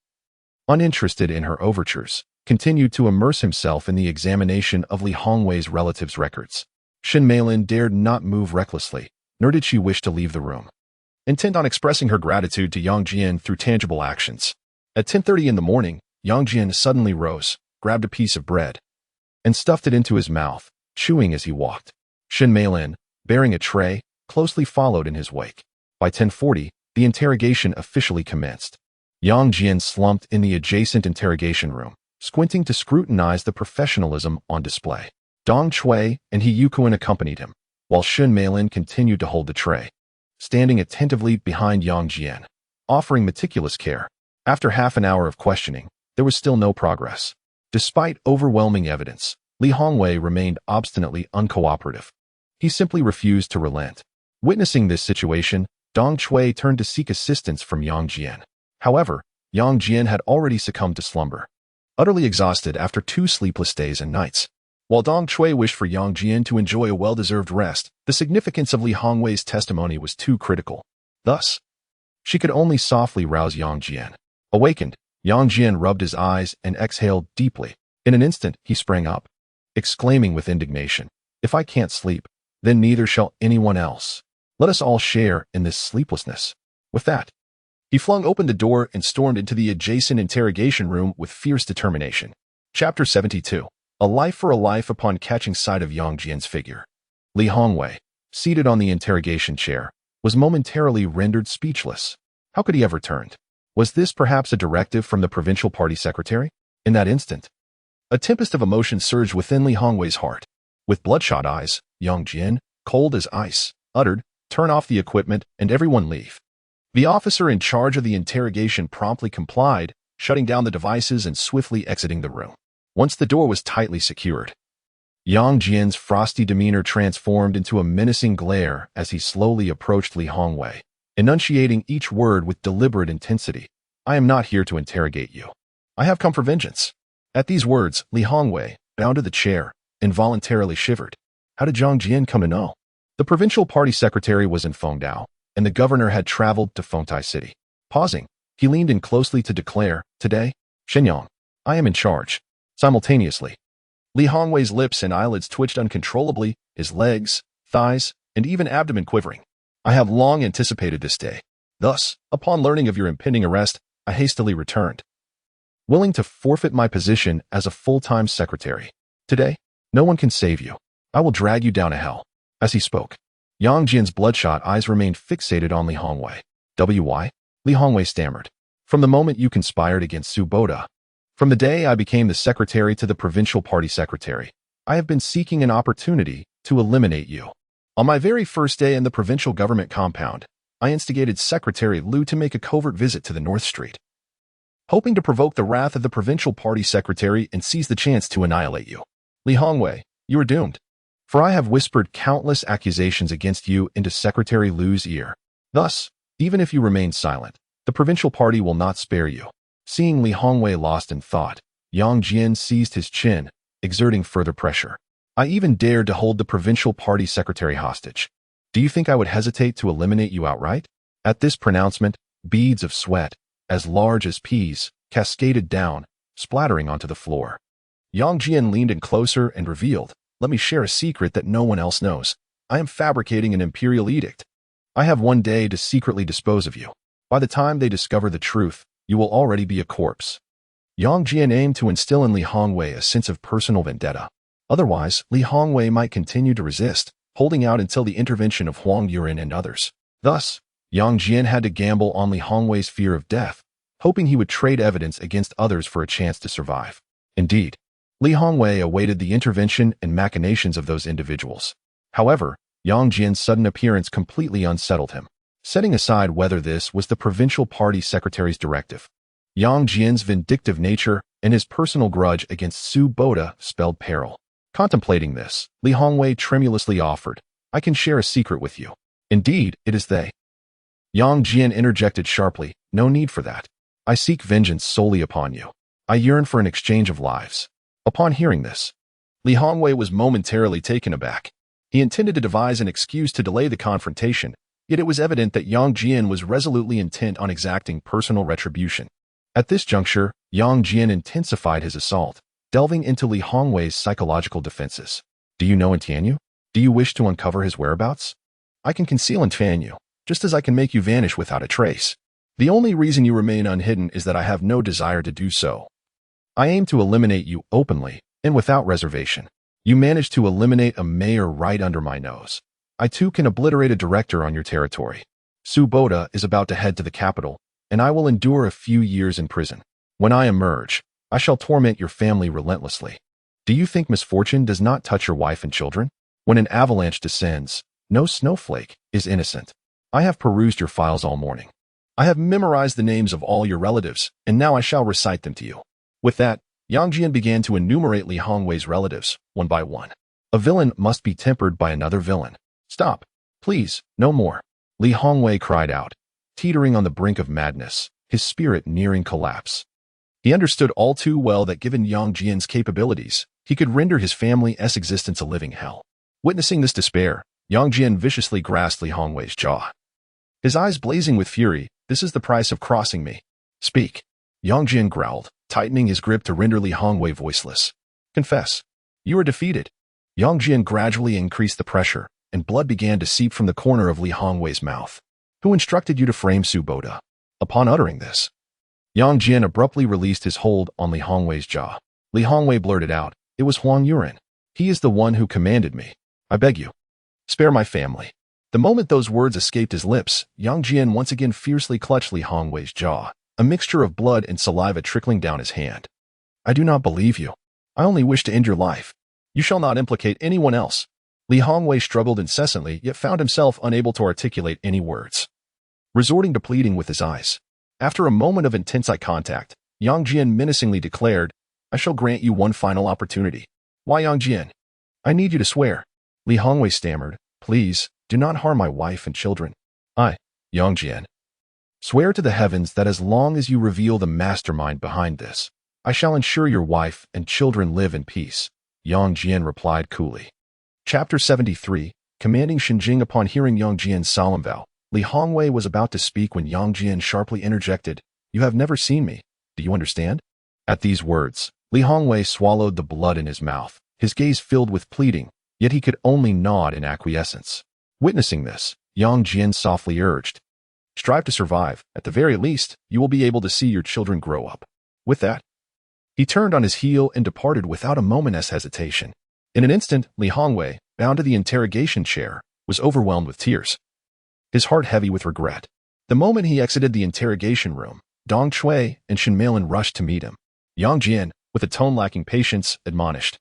A: uninterested in her overtures, continued to immerse himself in the examination of Li Hongwei's relatives' records. Shen Meilin dared not move recklessly, nor did she wish to leave the room, intent on expressing her gratitude to Yang Jian through tangible actions. At 10:30 in the morning, Yang Jian suddenly rose, grabbed a piece of bread, and stuffed it into his mouth, chewing as he walked. Shen Meilin, bearing a tray, closely followed in his wake. By 10:40, the interrogation officially commenced. Yang Jian slumped in the adjacent interrogation room, squinting to scrutinize the professionalism on display. Dong Chui and He Yuquan accompanied him, while Shen Meilin continued to hold the tray, standing attentively behind Yang Jian, offering meticulous care. After half an hour of questioning, there was still no progress. Despite overwhelming evidence, Li Hongwei remained obstinately uncooperative. He simply refused to relent. Witnessing this situation, Dong Chui turned to seek assistance from Yang Jian. However, Yang Jian had already succumbed to slumber, utterly exhausted after 2 sleepless days and nights. While Dong Chui wished for Yang Jian to enjoy a well-deserved rest, the significance of Li Hongwei's testimony was too critical. Thus, she could only softly rouse Yang Jian. Awakened, Yang Jian rubbed his eyes and exhaled deeply. In an instant, he sprang up, exclaiming with indignation, "If I can't sleep, then neither shall anyone else. Let us all share in this sleeplessness." With that, he flung open the door and stormed into the adjacent interrogation room with fierce determination. Chapter 72. A Life for a Life. Upon catching sight of Yang Jian's figure, Li Hongwei, seated on the interrogation chair, was momentarily rendered speechless. How could he have returned? Was this perhaps a directive from the provincial party secretary? In that instant, a tempest of emotion surged within Li Hongwei's heart. With bloodshot eyes, Yang Jian, cold as ice, uttered, "Turn off the equipment and everyone leave." The officer in charge of the interrogation promptly complied, shutting down the devices and swiftly exiting the room. Once the door was tightly secured, Yang Jian's frosty demeanor transformed into a menacing glare as he slowly approached Li Hongwei, enunciating each word with deliberate intensity. "I am not here to interrogate you. I have come for vengeance." At these words, Li Hongwei, bound to the chair, involuntarily shivered. How did Yang Jian come to know? The provincial party secretary was in Fengdao, and the governor had traveled to Fengtai City. Pausing, he leaned in closely to declare, "Today, Shenyang, I am in charge." Simultaneously, Li Hongwei's lips and eyelids twitched uncontrollably, his legs, thighs, and even abdomen quivering. "I have long anticipated this day. Thus, upon learning of your impending arrest, I hastily returned, willing to forfeit my position as a full-time secretary. Today, no one can save you. I will drag you down to hell." As he spoke, Yang Jian's bloodshot eyes remained fixated on Li Hongwei. "Why?" Li Hongwei stammered. "From the moment you conspired against Su Boda, from the day I became the secretary to the provincial party secretary, I have been seeking an opportunity to eliminate you. On my very first day in the provincial government compound, I instigated Secretary Liu to make a covert visit to the North Street, hoping to provoke the wrath of the provincial party secretary and seize the chance to annihilate you. Li Hongwei, you are doomed. For I have whispered countless accusations against you into Secretary Liu's ear. Thus, even if you remain silent, the provincial party will not spare you." Seeing Li Hongwei lost in thought, Yang Jian seized his chin, exerting further pressure. "I even dared to hold the provincial party secretary hostage. Do you think I would hesitate to eliminate you outright?" At this pronouncement, beads of sweat, as large as peas, cascaded down, splattering onto the floor. Yang Jian leaned in closer and revealed, "Let me share a secret that no one else knows. I am fabricating an imperial edict. I have one day to secretly dispose of you. By the time they discover the truth, you will already be a corpse." Yang Jian aimed to instill in Li Hongwei a sense of personal vendetta. Otherwise, Li Hongwei might continue to resist, holding out until the intervention of Huang Yuan and others. Thus, Yang Jian had to gamble on Li Hongwei's fear of death, hoping he would trade evidence against others for a chance to survive. Indeed, Li Hongwei awaited the intervention and machinations of those individuals. However, Yang Jian's sudden appearance completely unsettled him. Setting aside whether this was the provincial party secretary's directive, Yang Jian's vindictive nature and his personal grudge against Su Boda spelled peril. Contemplating this, Li Hongwei tremulously offered, "I can share a secret with you." "Indeed, it is they." Yang Jian interjected sharply, "No need for that. I seek vengeance solely upon you. I yearn for an exchange of lives." Upon hearing this, Li Hongwei was momentarily taken aback. He intended to devise an excuse to delay the confrontation, yet it was evident that Yang Jian was resolutely intent on exacting personal retribution. At this juncture, Yang Jian intensified his assault, delving into Li Hongwei's psychological defenses. "Do you know Tianyu? Do you wish to uncover his whereabouts? I can conceal Tianyu, just as I can make you vanish without a trace. The only reason you remain unhidden is that I have no desire to do so. I aim to eliminate you openly and without reservation. You managed to eliminate a mayor right under my nose. I too can obliterate a director on your territory. Su Boda is about to head to the capital, and I will endure a few years in prison. When I emerge, I shall torment your family relentlessly. Do you think misfortune does not touch your wife and children? When an avalanche descends, no snowflake is innocent. I have perused your files all morning. I have memorized the names of all your relatives, and now I shall recite them to you." With that, Yang Jian began to enumerate Li Hongwei's relatives, one by one. A villain must be tempered by another villain. Stop. Please, no more. Li Hongwei cried out, teetering on the brink of madness, his spirit nearing collapse. He understood all too well that given Yang Jian's capabilities, he could render his family's existence a living hell. Witnessing this despair, Yang Jian viciously grasped Li Hongwei's jaw. His eyes blazing with fury, "This is the price of crossing me. Speak." Yang Jian growled, tightening his grip to render Li Hongwei voiceless. "Confess. You are defeated." Yang Jian gradually increased the pressure, and blood began to seep from the corner of Li Hongwei's mouth. "Who instructed you to frame Su Boda?" Upon uttering this, Yang Jian abruptly released his hold on Li Hongwei's jaw. Li Hongwei blurted out, "It was Huang Yuren. He is the one who commanded me. I beg you, spare my family." The moment those words escaped his lips, Yang Jian once again fiercely clutched Li Hongwei's jaw, a mixture of blood and saliva trickling down his hand. "I do not believe you. I only wish to end your life. You shall not implicate anyone else." Li Hongwei struggled incessantly, yet found himself unable to articulate any words. Resorting to pleading with his eyes, after a moment of intense eye contact, Yang Jian menacingly declared, "I shall grant you one final opportunity." "Why, Yang Jian? I need you to swear." Li Hongwei stammered, "Please, do not harm my wife and children." "I, Yang Jian, swear to the heavens that as long as you reveal the mastermind behind this, I shall ensure your wife and children live in peace," Yang Jian replied coolly. Chapter 73, Commanding Xinjing. Upon hearing Yang Jian's solemn vow, Li Hongwei was about to speak when Yang Jian sharply interjected, "You have never seen me. Do you understand?" At these words, Li Hongwei swallowed the blood in his mouth, his gaze filled with pleading, yet he could only nod in acquiescence. Witnessing this, Yang Jian softly urged, "Strive to survive. At the very least, you will be able to see your children grow up." With that, he turned on his heel and departed without a moment's hesitation. In an instant, Li Hongwei, bound to the interrogation chair, was overwhelmed with tears, his heart heavy with regret. The moment he exited the interrogation room, Dong Chui and Shen Meilin rushed to meet him. Yang Jian, with a tone lacking patience, admonished,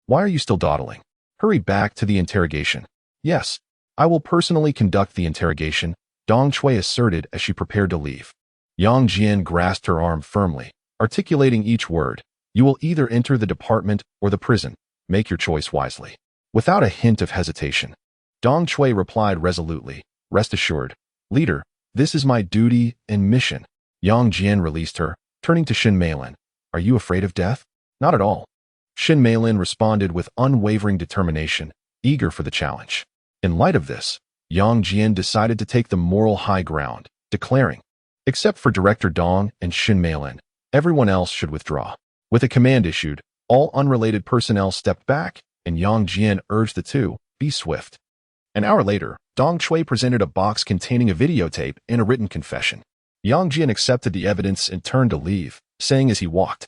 A: "Why are you still dawdling? Hurry back to the interrogation." "Yes, I will personally conduct the interrogation," Dong Chui asserted as she prepared to leave. Yang Jian grasped her arm firmly, articulating each word, "You will either enter the department or the prison. Make your choice wisely." Without a hint of hesitation, Dong Chui replied resolutely, "Rest assured, leader, this is my duty and mission." Yang Jian released her, turning to Shen Meilin, "Are you afraid of death?" "Not at all." Shen Meilin responded with unwavering determination, eager for the challenge. In light of this, Yang Jian decided to take the moral high ground, declaring, "Except for Director Dong and Shen Meilin, everyone else should withdraw." With a command issued, all unrelated personnel stepped back, and Yang Jian urged the two, "Be swift." An hour later, Dong Chui presented a box containing a videotape and a written confession. Yang Jian accepted the evidence and turned to leave, saying as he walked,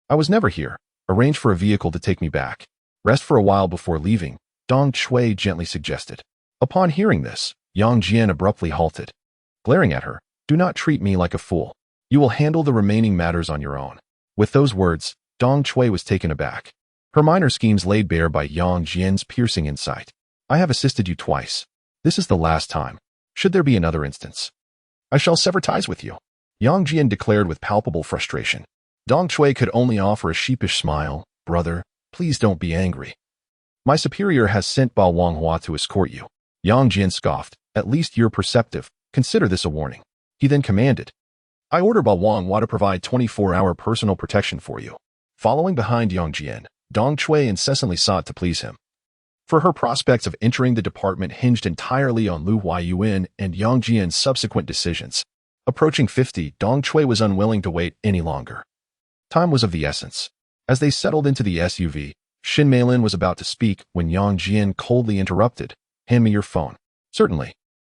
A: "I was never here. Arrange for a vehicle to take me back. Rest for a while before leaving," Dong Chui gently suggested. Upon hearing this, Yang Jian abruptly halted. Glaring at her, "Do not treat me like a fool. You will handle the remaining matters on your own." With those words, Dong Chui was taken aback. Her minor schemes laid bare by Yang Jian's piercing insight. "I have assisted you twice. This is the last time. Should there be another instance, I shall sever ties with you," Yang Jian declared with palpable frustration. Dong Chui could only offer a sheepish smile. "Brother, please don't be angry. My superior has sent Bao Wanghua to escort you." Yang Jian scoffed, "At least you're perceptive. Consider this a warning." He then commanded, "I order Bao Wanghua to provide 24-hour personal protection for you." Following behind Yang Jian, Dong Chui incessantly sought to please him. For her prospects of entering the department hinged entirely on Lu Huayuan and Yang Jian's subsequent decisions. Approaching 50, Dong Chui was unwilling to wait any longer. Time was of the essence. As they settled into the SUV, Shen Meilin was about to speak when Yang Jian coldly interrupted, "Hand me your phone." "Certainly."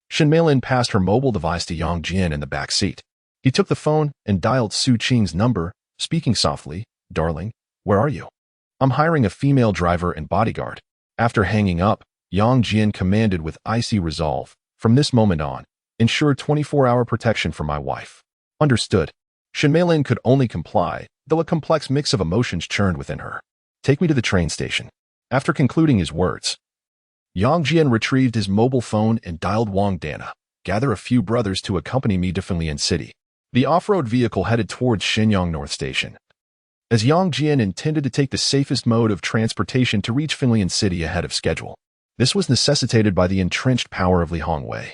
A: Shen Meilin passed her mobile device to Yang Jian in the back seat. He took the phone and dialed Su Qing's number, speaking softly, "Darling, where are you? I'm hiring a female driver and bodyguard." After hanging up, Yang Jian commanded with icy resolve, "From this moment on, ensure 24-hour protection for my wife." "Understood." Shen Meilin could only comply, though a complex mix of emotions churned within her. "Take me to the train station." After concluding his words, Yang Jian retrieved his mobile phone and dialed Wang Dana, "Gather a few brothers to accompany me to Fenglian City." The off-road vehicle headed towards Shenyang North Station. as Yang Jian intended to take the safest mode of transportation to reach Finlian City ahead of schedule. This was necessitated by the entrenched power of Li Hongwei,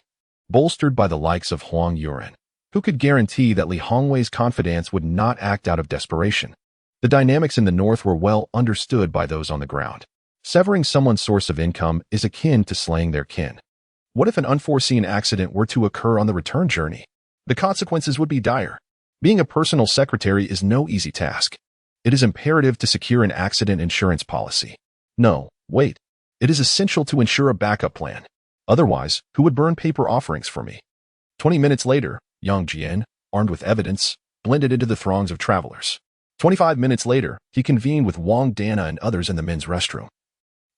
A: bolstered by the likes of Huang Yuan, who could guarantee that Li Hongwei's confidants would not act out of desperation. The dynamics in the north were well understood by those on the ground. Severing someone's source of income is akin to slaying their kin. What if an unforeseen accident were to occur on the return journey? The consequences would be dire. Being a personal secretary is no easy task. It is imperative to secure an accident insurance policy. No, wait. It is essential to ensure a backup plan. Otherwise, who would burn paper offerings for me? 20 minutes later, Yang Jian, armed with evidence, blended into the throngs of travelers. 25 minutes later, he convened with Wang Dana and others in the men's restroom.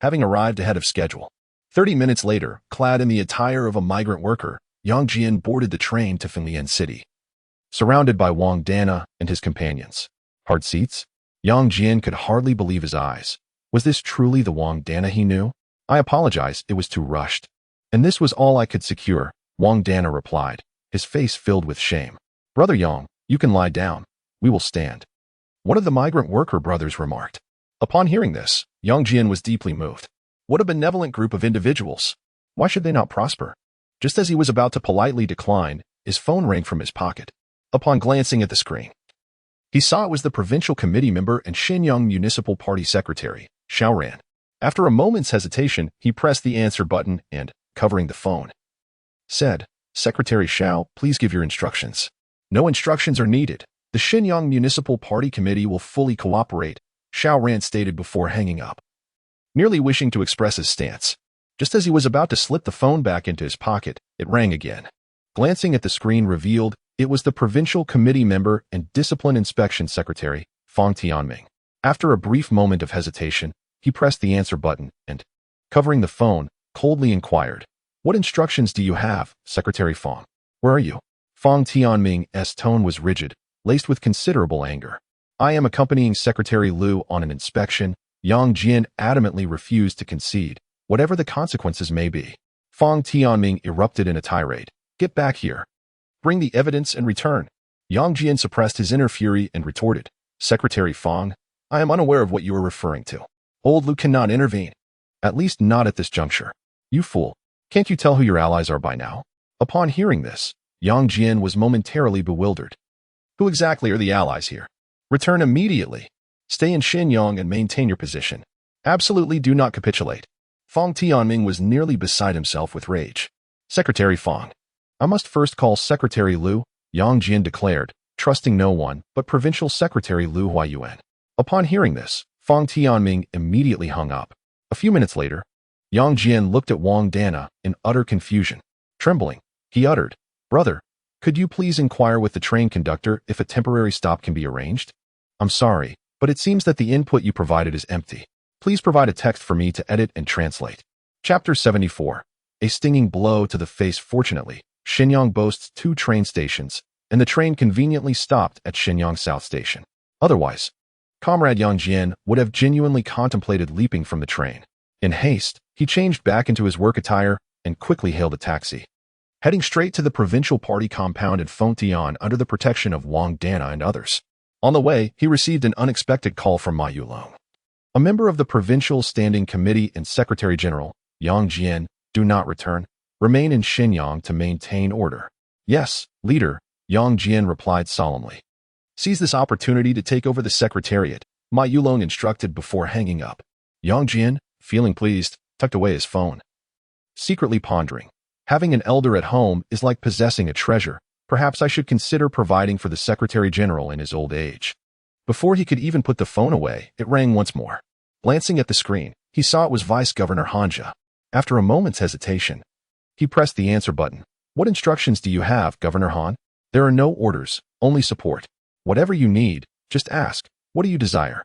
A: Having arrived ahead of schedule, 30 minutes later, clad in the attire of a migrant worker, Yang Jian boarded the train to Finlian City. Surrounded by Wang Dana and his companions. Hard seats? Yang Jian could hardly believe his eyes. Was this truly the Wang Dana he knew? I apologize, it was too rushed. And this was all I could secure, Wang Dana replied, his face filled with shame. Brother Yang, you can lie down. We will stand. One of the migrant worker brothers remarked. Upon hearing this, Yang Jian was deeply moved. What a benevolent group of individuals. Why should they not prosper? Just as he was about to politely decline, his phone rang from his pocket. Upon glancing at the screen, he saw it was the provincial committee member and Shenyang Municipal Party Secretary, Xiao Ran. After a moment's hesitation, he pressed the answer button and, covering the phone, said, Secretary Xiao, please give your instructions. No instructions are needed. The Shenyang Municipal Party Committee will fully cooperate, Xiao Ran stated before hanging up. Nearly wishing to express his stance. Just as he was about to slip the phone back into his pocket, it rang again. Glancing at the screen revealed, it was the provincial committee member and discipline inspection secretary, Fang Tianming. After a brief moment of hesitation, he pressed the answer button and, covering the phone, coldly inquired, What instructions do you have, Secretary Fang? Where are you? Fang Tianming's tone was rigid, laced with considerable anger. I am accompanying Secretary Liu on an inspection. Yang Jian adamantly refused to concede, whatever the consequences may be. Fang Tianming erupted in a tirade. Get back here. Bring the evidence and return. Yang Jian suppressed his inner fury and retorted, Secretary Fang, I am unaware of what you are referring to. Old Liu cannot intervene. At least not at this juncture. You fool. Can't you tell who your allies are by now? Upon hearing this, Yang Jian was momentarily bewildered. Who exactly are the allies here? Return immediately. Stay in Shenyang and maintain your position. Absolutely do not capitulate. Fang Tianming was nearly beside himself with rage. Secretary Fang. I must first call Secretary Liu, Yang Jian declared, trusting no one but Provincial Secretary Liu Huayuan. Upon hearing this, Fang Tianming immediately hung up. A few minutes later, Yang Jian looked at Wang Dana in utter confusion. Trembling, he uttered, Brother, could you please inquire with the train conductor if a temporary stop can be arranged? I'm sorry, but it seems that the input you provided is empty. Please provide a text for me to edit and translate. Chapter 74. A stinging blow to the face. Fortunately, Shenyang boasts 2 train stations, and the train conveniently stopped at Shenyang South Station. Otherwise, Comrade Yang Jian would have genuinely contemplated leaping from the train. In haste, he changed back into his work attire and quickly hailed a taxi. Heading straight to the provincial party compound in Fengtian under the protection of Wang Dana and others. On the way, he received an unexpected call from Ma Yulong. A member of the Provincial Standing Committee and Secretary General, Yang Jian, do not return. Remain in Shenyang to maintain order. Yes, leader, Yang Jian replied solemnly. Seize this opportunity to take over the secretariat, Ma Yulong instructed before hanging up. Yang Jian, feeling pleased, tucked away his phone. Secretly pondering. Having an elder at home is like possessing a treasure. Perhaps I should consider providing for the Secretary General in his old age. Before he could even put the phone away, it rang once more. Glancing at the screen, he saw it was Vice Governor Hanja. After a moment's hesitation, he pressed the answer button. What instructions do you have, Governor Han? There are no orders, only support. Whatever you need, just ask. What do you desire?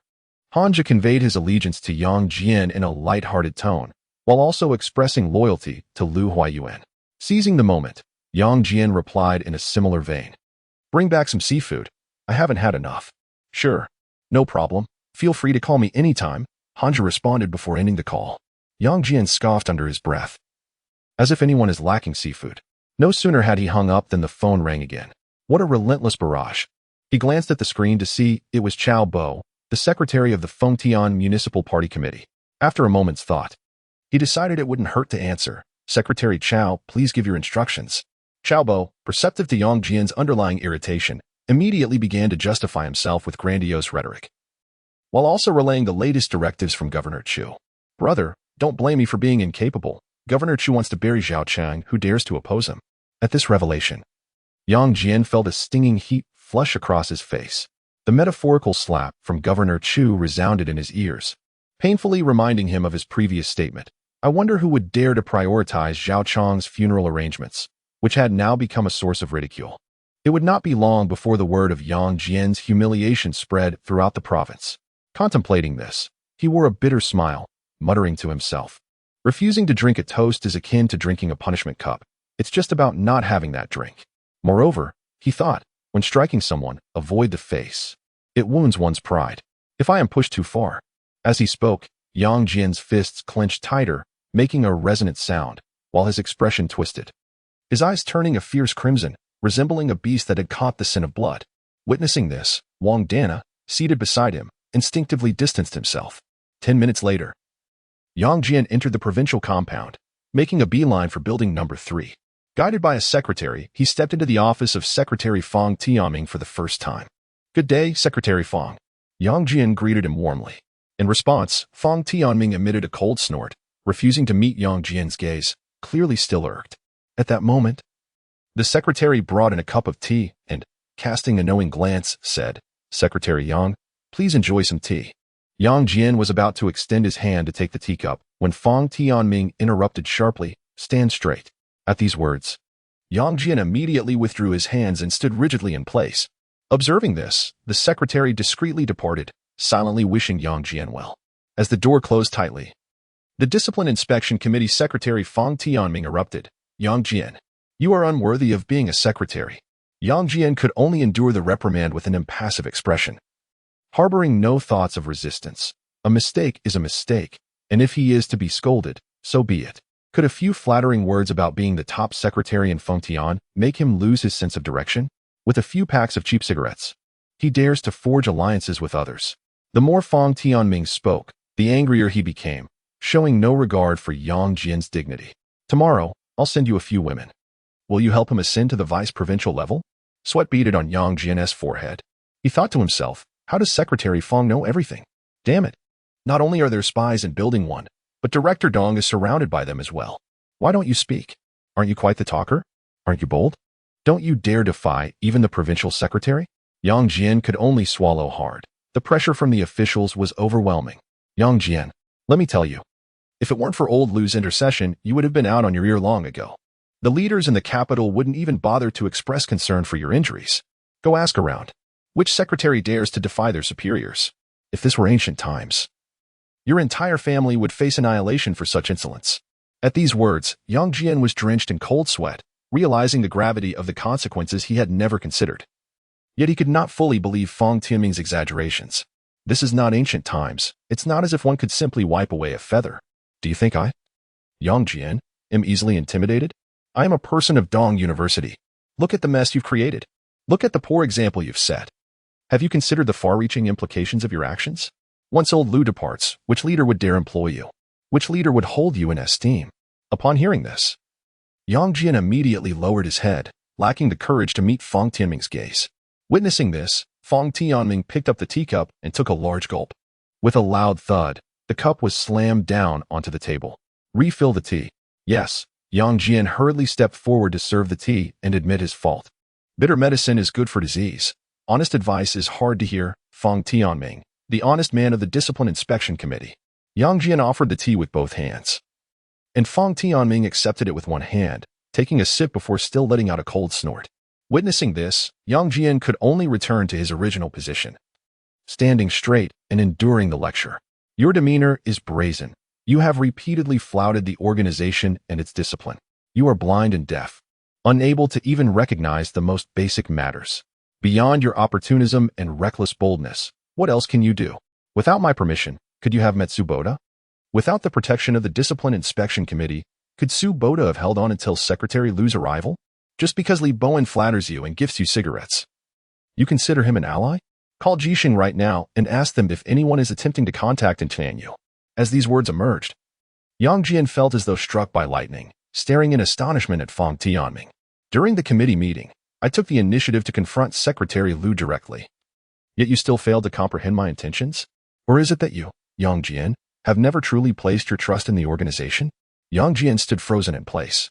A: Hanja conveyed his allegiance to Yang Jian in a light-hearted tone, while also expressing loyalty to Liu Huayuan. Seizing the moment, Yang Jian replied in a similar vein. Bring back some seafood. I haven't had enough. Sure. No problem. Feel free to call me anytime, Hanja responded before ending the call. Yang Jian scoffed under his breath. As if anyone is lacking seafood. No sooner had he hung up than the phone rang again. What a relentless barrage. He glanced at the screen to see it was Chao Bo, the secretary of the Fengtian Municipal Party Committee. After a moment's thought, he decided it wouldn't hurt to answer. Secretary Chao, please give your instructions. Xiaobo, perceptive to Yang Jian's underlying irritation, immediately began to justify himself with grandiose rhetoric, while also relaying the latest directives from Governor Chu. Brother, don't blame me for being incapable. Governor Chu wants to bury Zhao Chang, who dares to oppose him. At this revelation, Yang Jian felt a stinging heat flush across his face. The metaphorical slap from Governor Chu resounded in his ears, painfully reminding him of his previous statement. I wonder who would dare to prioritize Zhao Chang's funeral arrangements, which had now become a source of ridicule. It would not be long before the word of Yang Jian's humiliation spread throughout the province. Contemplating this, he wore a bitter smile, muttering to himself. Refusing to drink a toast is akin to drinking a punishment cup. It's just about not having that drink. Moreover, he thought, when striking someone, avoid the face. It wounds one's pride. If I am pushed too far. As he spoke, Yang Jian's fists clenched tighter, making a resonant sound, while his expression twisted. His eyes turning a fierce crimson, resembling a beast that had caught the scent of blood. Witnessing this, Wang Dana, seated beside him, instinctively distanced himself. 10 minutes later, Yang Jian entered the provincial compound, making a beeline for building number 3. Guided by a secretary, he stepped into the office of Secretary Fang Tianming for the first time. Good day, Secretary Fang. Yang Jian greeted him warmly. In response, Fang Tianming emitted a cold snort, refusing to meet Yang Jian's gaze, clearly still irked. At that moment, the secretary brought in a cup of tea and, casting a knowing glance, said, Secretary Yang, please enjoy some tea. Yang Jian was about to extend his hand to take the teacup when Fang Tianming interrupted sharply, stand straight. At these words, Yang Jian immediately withdrew his hands and stood rigidly in place. Observing this, the secretary discreetly departed, silently wishing Yang Jian well. As the door closed tightly, the Discipline Inspection Committee Secretary Fang Tianming erupted. Yang Jian, you are unworthy of being a secretary. Yang Jian could only endure the reprimand with an impassive expression, harboring no thoughts of resistance. A mistake is a mistake, and if he is to be scolded, so be it. Could a few flattering words about being the top secretary in Fengtian make him lose his sense of direction? With a few packs of cheap cigarettes, he dares to forge alliances with others. The more Fang Tianming spoke, the angrier he became, showing no regard for Yang Jian's dignity. Tomorrow, I'll send you a few women. Will you help him ascend to the vice-provincial level? Sweat beaded on Yang Jian's forehead. He thought to himself, how does Secretary Fang know everything? Damn it. Not only are there spies in Building 1, but Director Dong is surrounded by them as well. Why don't you speak? Aren't you quite the talker? Aren't you bold? Don't you dare defy even the provincial secretary? Yang Jian could only swallow hard. The pressure from the officials was overwhelming. Yang Jian, let me tell you, if it weren't for old Lu's intercession, you would have been out on your ear long ago. The leaders in the capital wouldn't even bother to express concern for your injuries. Go ask around. Which secretary dares to defy their superiors? If this were ancient times, your entire family would face annihilation for such insolence. At these words, Yang Jian was drenched in cold sweat, realizing the gravity of the consequences he had never considered. Yet he could not fully believe Fang Tianming's exaggerations. This is not ancient times. It's not as if one could simply wipe away a feather. Do you think I, Yang Jian, am easily intimidated? I am a person of Dong University. Look at the mess you've created. Look at the poor example you've set. Have you considered the far-reaching implications of your actions? Once old Lu departs, which leader would dare employ you? Which leader would hold you in esteem? Upon hearing this, Yang Jian immediately lowered his head, lacking the courage to meet Fang Tianming's gaze. Witnessing this, Fang Tianming picked up the teacup and took a large gulp. With a loud thud, the cup was slammed down onto the table. Refill the tea. Yes, Yang Jian hurriedly stepped forward to serve the tea and admit his fault. Bitter medicine is good for disease. Honest advice is hard to hear, Fang Tianming, the honest man of the Discipline Inspection Committee. Yang Jian offered the tea with both hands, and Fang Tianming accepted it with one hand, taking a sip before still letting out a cold snort. Witnessing this, Yang Jian could only return to his original position, standing straight and enduring the lecture. Your demeanor is brazen. You have repeatedly flouted the organization and its discipline. You are blind and deaf, unable to even recognize the most basic matters. Beyond your opportunism and reckless boldness, what else can you do? Without my permission, could you have met Su Boda? Without the protection of the Discipline Inspection Committee, could Su Boda have held on until Secretary Lu's arrival? Just because Li Bowen flatters you and gifts you cigarettes, you consider him an ally? Call Jixing right now and ask them if anyone is attempting to contact Tianyu. As these words emerged, Yang Jian felt as though struck by lightning, staring in astonishment at Fang Tianming. During the committee meeting, I took the initiative to confront Secretary Lu directly. Yet you still failed to comprehend my intentions? Or is it that you, Yang Jian, have never truly placed your trust in the organization? Yang Jian stood frozen in place,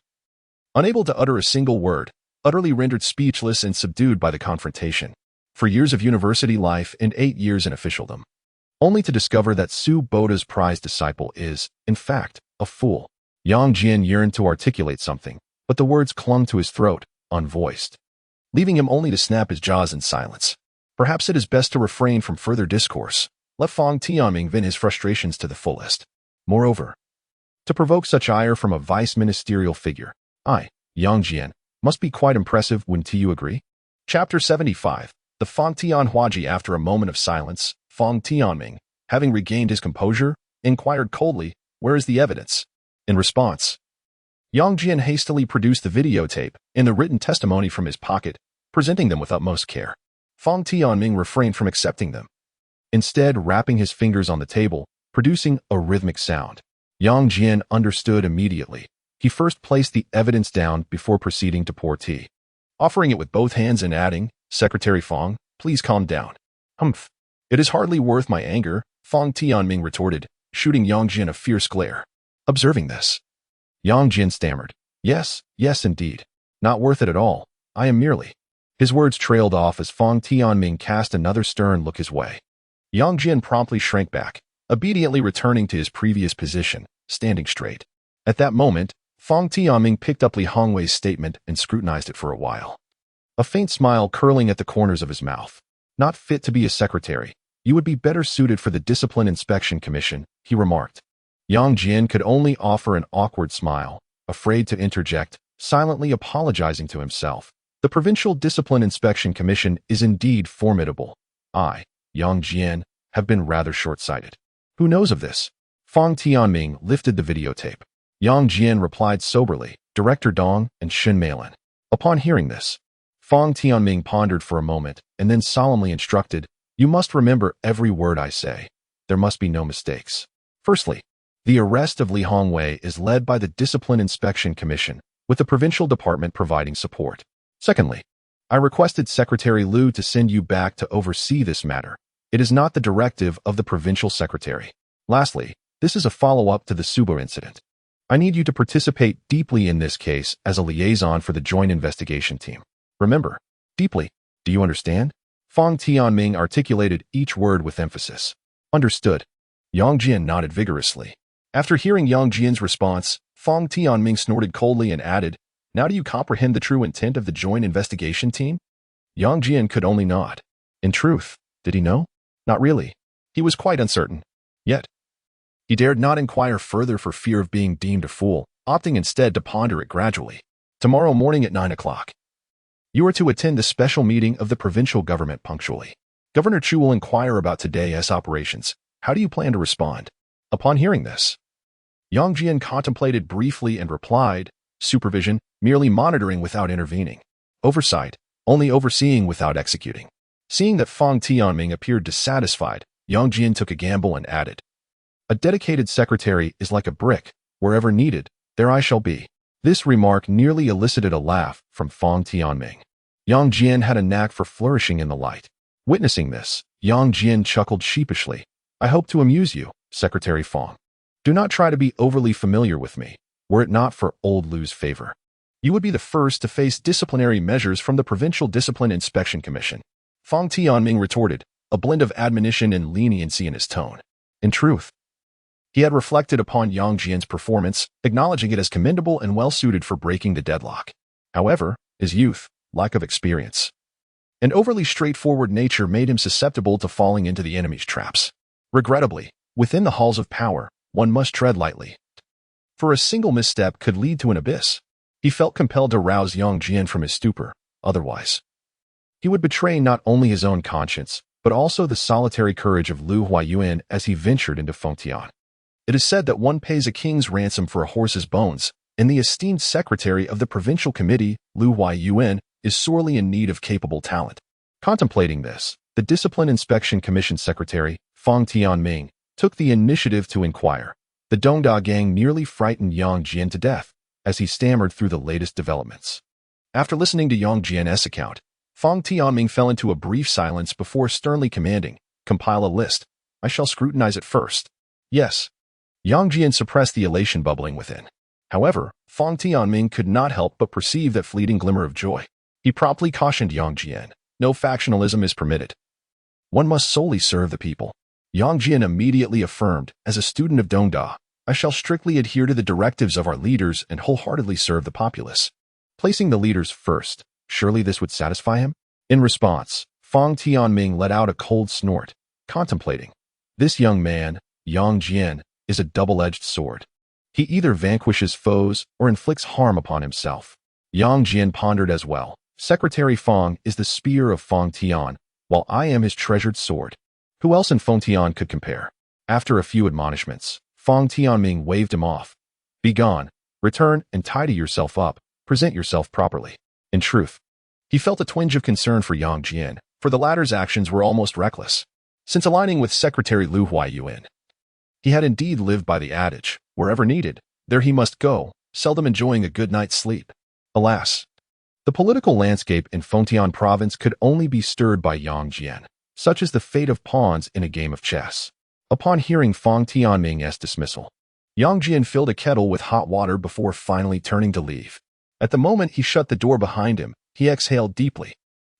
A: unable to utter a single word, utterly rendered speechless and subdued by the confrontation. For years of university life and 8 years in officialdom, only to discover that Su Boda's prized disciple is, in fact, a fool. Yang Jian yearned to articulate something, but the words clung to his throat, unvoiced, leaving him only to snap his jaws in silence. Perhaps it is best to refrain from further discourse. Let Fang Tianming vent his frustrations to the fullest. Moreover, to provoke such ire from a vice-ministerial figure, I, Yang Jian, must be quite impressive, wouldn't you agree? Chapter 75. The Fang Tianhuaji. After a moment of silence, Fang Tianming, having regained his composure, inquired coldly, "Where is the evidence?" In response, Yang Jian hastily produced the videotape and the written testimony from his pocket, presenting them with utmost care. Fang Tianming refrained from accepting them, instead rapping his fingers on the table, producing a rhythmic sound. Yang Jian understood immediately. He first placed the evidence down before proceeding to pour tea, offering it with both hands and adding, "Secretary Fang, please calm down." "Humph. It is hardly worth my anger," Fang Tianming retorted, shooting Yang Jian a fierce glare. Observing this, Yang Jian stammered, Yes, indeed. Not worth it at all. I am merely—" His words trailed off as Fang Tianming cast another stern look his way. Yang Jian promptly shrank back, obediently returning to his previous position, standing straight. At that moment, Fang Tianming picked up Li Hongwei's statement and scrutinized it for a while, a faint smile curling at the corners of his mouth. "Not fit to be a secretary. You would be better suited for the Discipline Inspection Commission," he remarked. Yang Jian could only offer an awkward smile, afraid to interject, silently apologizing to himself. The Provincial Discipline Inspection Commission is indeed formidable. I, Yang Jian, have been rather short-sighted. Who knows of this? Fang Tianming lifted the videotape. Yang Jian replied soberly, "Director Dong and Shen Meilin." Upon hearing this, Fang Tianming pondered for a moment and then solemnly instructed, "You must remember every word I say. There must be no mistakes. Firstly, the arrest of Li Hongwei is led by the Discipline Inspection Commission, with the provincial department providing support. Secondly, I requested Secretary Lu to send you back to oversee this matter. It is not the directive of the provincial secretary. Lastly, this is a follow-up to the Subo incident. I need you to participate deeply in this case as a liaison for the joint investigation team. Remember, deeply. Do you understand?" Fang Tianming articulated each word with emphasis. "Understood." Yang Jian nodded vigorously. After hearing Yang Jian's response, Fang Tianming snorted coldly and added, "Now do you comprehend the true intent of the joint investigation team?" Yang Jian could only nod. In truth, did he know? Not really. He was quite uncertain. Yet, he dared not inquire further for fear of being deemed a fool, opting instead to ponder it gradually. "Tomorrow morning at 9 o'clock. You are to attend the special meeting of the provincial government punctually. Governor Chu will inquire about today's operations. How do you plan to respond?" Upon hearing this, Yang Jian contemplated briefly and replied, "Supervision, merely monitoring without intervening. Oversight, only overseeing without executing." Seeing that Fang Tianming appeared dissatisfied, Yang Jian took a gamble and added, "A dedicated secretary is like a brick. Wherever needed, there I shall be." This remark nearly elicited a laugh from Fang Tianming. Yang Jian had a knack for flourishing in the light. Witnessing this, Yang Jian chuckled sheepishly. "I hope to amuse you, Secretary Fang. Do not try to be overly familiar with me. Were it not for old Lu's favor, you would be the first to face disciplinary measures from the Provincial Discipline Inspection Commission." Fang Tianming retorted, a blend of admonition and leniency in his tone. In truth, he had reflected upon Yang Jian's performance, acknowledging it as commendable and well-suited for breaking the deadlock. However, his youth, lack of experience, and overly straightforward nature made him susceptible to falling into the enemy's traps. Regrettably, within the halls of power, one must tread lightly, for a single misstep could lead to an abyss. He felt compelled to rouse Yang Jian from his stupor, otherwise he would betray not only his own conscience, but also the solitary courage of Lu Huayuan as he ventured into Fengtian. It is said that one pays a king's ransom for a horse's bones, and the esteemed secretary of the provincial committee, Lu Huayuan, is sorely in need of capable talent. Contemplating this, The Discipline Inspection Commission Secretary, Fang Tianming, took the initiative to inquire. The Dongda gang nearly frightened Yang Jian to death as he stammered through the latest developments. After listening to Yang Jian's account, Fang Tianming fell into a brief silence before sternly commanding, "Compile a list. I shall scrutinize it first." Yes. Yang Jian suppressed the elation bubbling within. However, Fang Tianming could not help but perceive that fleeting glimmer of joy. He promptly cautioned Yang Jian, "No factionalism is permitted. One must solely serve the people." Yang Jian immediately affirmed, "As a student of Dongda, I shall strictly adhere to the directives of our leaders and wholeheartedly serve the populace." Placing the leaders first, surely this would satisfy him? In response, Fang Tianming let out a cold snort, contemplating. This young man, Yang Jian, is a double-edged sword. He either vanquishes foes or inflicts harm upon himself. Yang Jian pondered as well. Secretary Fang is the spear of Fang Tian, while I am his treasured sword. Who else in Feng Tian could compare? After a few admonishments, Fang Tianming waved him off. "Be gone. Return and tidy yourself up. Present yourself properly." In truth, he felt a twinge of concern for Yang Jian, for the latter's actions were almost reckless. Since aligning with Secretary Lu Huaiyuan, he had indeed lived by the adage, wherever needed, there he must go, seldom enjoying a good night's sleep. Alas, the political landscape in Fengtian province could only be stirred by Yang Jian. Such is the fate of pawns in a game of chess. Upon hearing Fang Tianming's dismissal, Yang Jian filled a kettle with hot water before finally turning to leave. At the moment he shut the door behind him, he exhaled deeply.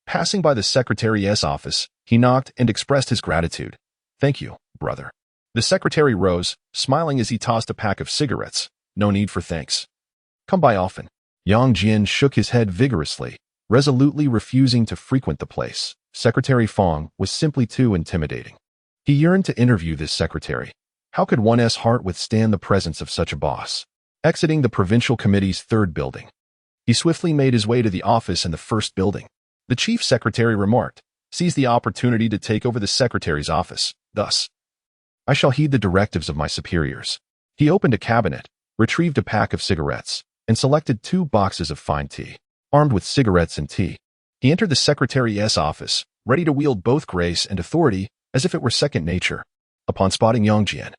A: Passing by the secretary's office, he knocked and expressed his gratitude. "Thank you, brother." The secretary rose, smiling as he tossed a pack of cigarettes. "No need for thanks. Come by often." Yang Jian shook his head vigorously, resolutely refusing to frequent the place. Secretary Fang was simply too intimidating. He yearned to interview this secretary. How could one's heart withstand the presence of such a boss? Exiting the provincial committee's third building, he swiftly made his way to the office in the first building. The chief secretary remarked, "Seize the opportunity to take over the secretary's office. Thus, I shall heed the directives of my superiors." He opened a cabinet, retrieved a pack of cigarettes, and selected 2 boxes of fine tea. Armed with cigarettes and tea, he entered the secretary's office, ready to wield both grace and authority as if it were second nature. Upon spotting Yang Jian,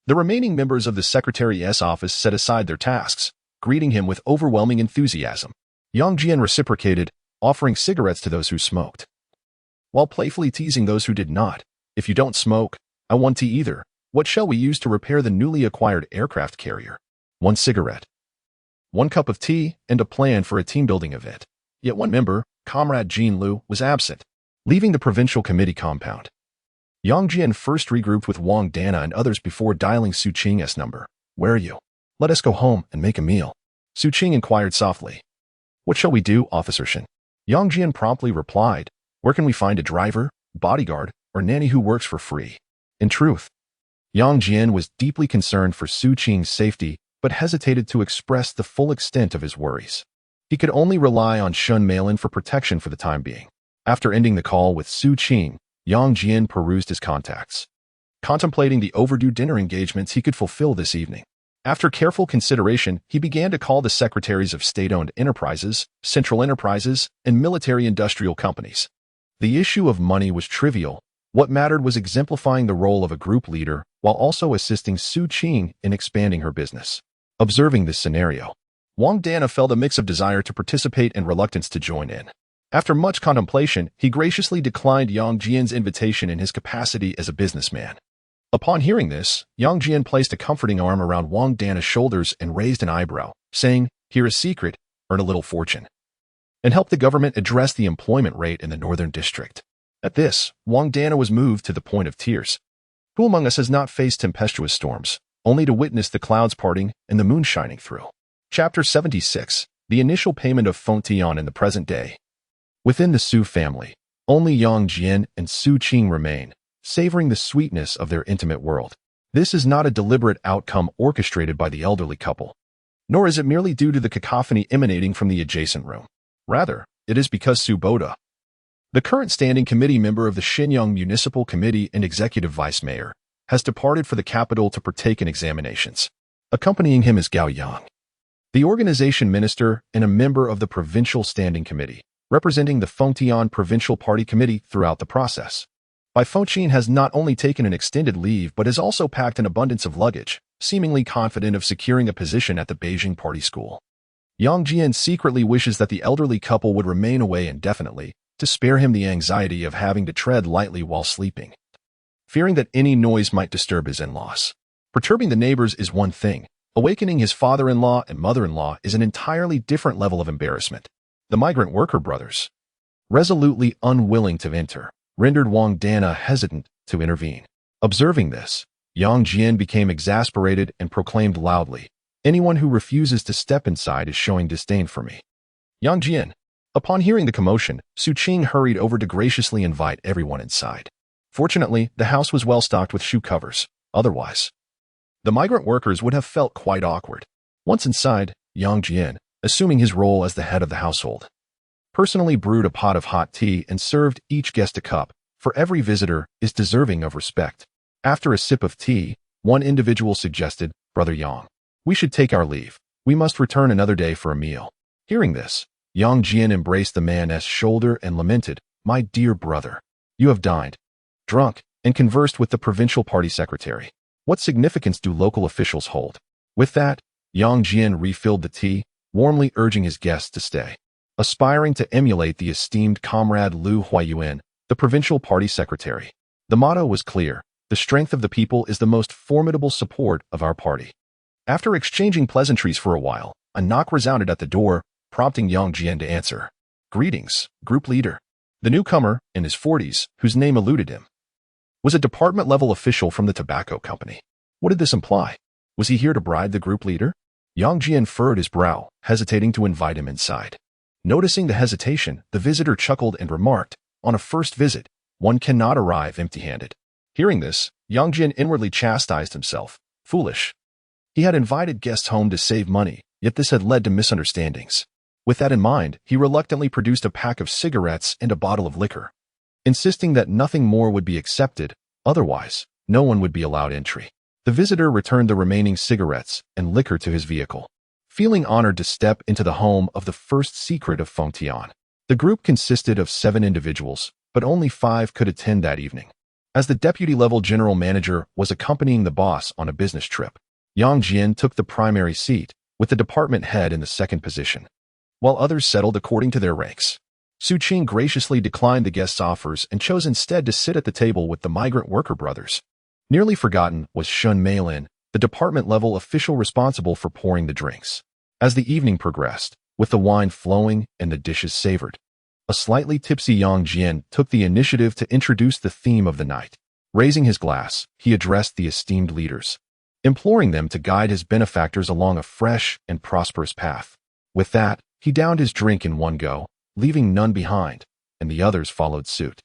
A: the remaining members of the secretary's office set aside their tasks, greeting him with overwhelming enthusiasm. Yang Jian reciprocated, offering cigarettes to those who smoked, while playfully teasing those who did not. "If you don't smoke, I want tea either. What shall we use to repair the newly acquired aircraft carrier?" 1 cigarette, 1 cup of tea, and a plan for a team-building event. Yet one member, Comrade Jean Lu, was absent. Leaving the provincial committee compound, Yang Jian first regrouped with Wang Dana and others before dialing Su Qing's number. "Where are you? Let us go home and make a meal." Su Qing inquired softly. "What shall we do, Officer Shen?" Yang Jian promptly replied, "Where can we find a driver, bodyguard, or nanny who works for free?" In truth, Yang Jian was deeply concerned for Su Qing's safety, but hesitated to express the full extent of his worries. He could only rely on Shun Malin for protection for the time being. After ending the call with Su Qing, Yang Jian perused his contacts, contemplating the overdue dinner engagements he could fulfill this evening. After careful consideration, he began to call the secretaries of state-owned enterprises, central enterprises, and military-industrial companies. The issue of money was trivial. What mattered was exemplifying the role of a group leader while also assisting Su Qing in expanding her business. Observing this scenario, Wang Dana felt a mix of desire to participate and reluctance to join in. After much contemplation, he graciously declined Yang Jian's invitation in his capacity as a businessman. Upon hearing this, Yang Jian placed a comforting arm around Wang Dana's shoulders and raised an eyebrow, saying, "Here is secret, earn a little fortune, and help the government address the employment rate in the northern district." At this, Wang Dana was moved to the point of tears. Who among us has not faced tempestuous storms, only to witness the clouds parting and the moon shining through? Chapter 76. The initial payment of Fengtian in the present day. Within the Su family, only Yang Jian and Su Qing remain, savoring the sweetness of their intimate world. This is not a deliberate outcome orchestrated by the elderly couple, nor is it merely due to the cacophony emanating from the adjacent room. Rather, it is because Su Boda, the current standing committee member of the Shenyang Municipal Committee and executive vice mayor, has departed for the capital to partake in examinations. Accompanying him is Gao Yang, the organization minister and a member of the provincial standing committee, representing the Fengtian Provincial Party Committee throughout the process. Bai Fengtian has not only taken an extended leave but has also packed an abundance of luggage, seemingly confident of securing a position at the Beijing Party School. Yang Jian secretly wishes that the elderly couple would remain away indefinitely, to spare him the anxiety of having to tread lightly while sleeping, fearing that any noise might disturb his in-laws. Perturbing the neighbors is one thing. Awakening his father-in-law and mother-in-law is an entirely different level of embarrassment. The migrant worker brothers, resolutely unwilling to enter, rendered Wang Dana hesitant to intervene. Observing this, Yang Jian became exasperated and proclaimed loudly, "Anyone who refuses to step inside is showing disdain for me." Yang Jian. Upon hearing the commotion, Su Qing hurried over to graciously invite everyone inside. Fortunately, the house was well stocked with shoe covers. Otherwise, the migrant workers would have felt quite awkward. Once inside, Yang Jian, assuming his role as the head of the household, personally brewed a pot of hot tea and served each guest a cup, for every visitor is deserving of respect. After a sip of tea, one individual suggested, "Brother Yang, we should take our leave. We must return another day for a meal." Hearing this, Yang Jian embraced the man's shoulder and lamented, "My dear brother, you have dined, drunk, and conversed with the provincial party secretary. What significance do local officials hold?" With that, Yang Jian refilled the tea, warmly urging his guests to stay. Aspiring to emulate the esteemed comrade Lu Huayuan, the provincial party secretary, the motto was clear: "The strength of the people is the most formidable support of our party." After exchanging pleasantries for a while, a knock resounded at the door, prompting Yang Jian to answer. "Greetings, group leader." The newcomer, in his 40s, whose name eluded him, was a department-level official from the tobacco company. What did this imply? Was he here to bribe the group leader? Yang Jian furrowed his brow, hesitating to invite him inside. Noticing the hesitation, the visitor chuckled and remarked, "On a first visit, one cannot arrive empty-handed." Hearing this, Yang Jian inwardly chastised himself. Foolish. He had invited guests home to save money, yet this had led to misunderstandings. With that in mind, he reluctantly produced a pack of cigarettes and a bottle of liquor, insisting that nothing more would be accepted, otherwise, no one would be allowed entry. The visitor returned the remaining cigarettes and liquor to his vehicle, feeling honored to step into the home of the first secret of Fengtian. The group consisted of 7 individuals, but only 5 could attend that evening. As the deputy-level general manager was accompanying the boss on a business trip, Yang Jian took the primary seat, with the department head in the second position, while others settled according to their ranks. Su Qing graciously declined the guests' offers and chose instead to sit at the table with the migrant worker brothers. Nearly forgotten was Shun Meilin, the department-level official responsible for pouring the drinks. As the evening progressed, with the wine flowing and the dishes savored, a slightly tipsy Yang Jian took the initiative to introduce the theme of the night. Raising his glass, he addressed the esteemed leaders, imploring them to guide his benefactors along a fresh and prosperous path. With that, he downed his drink in one go, leaving none behind, and the others followed suit.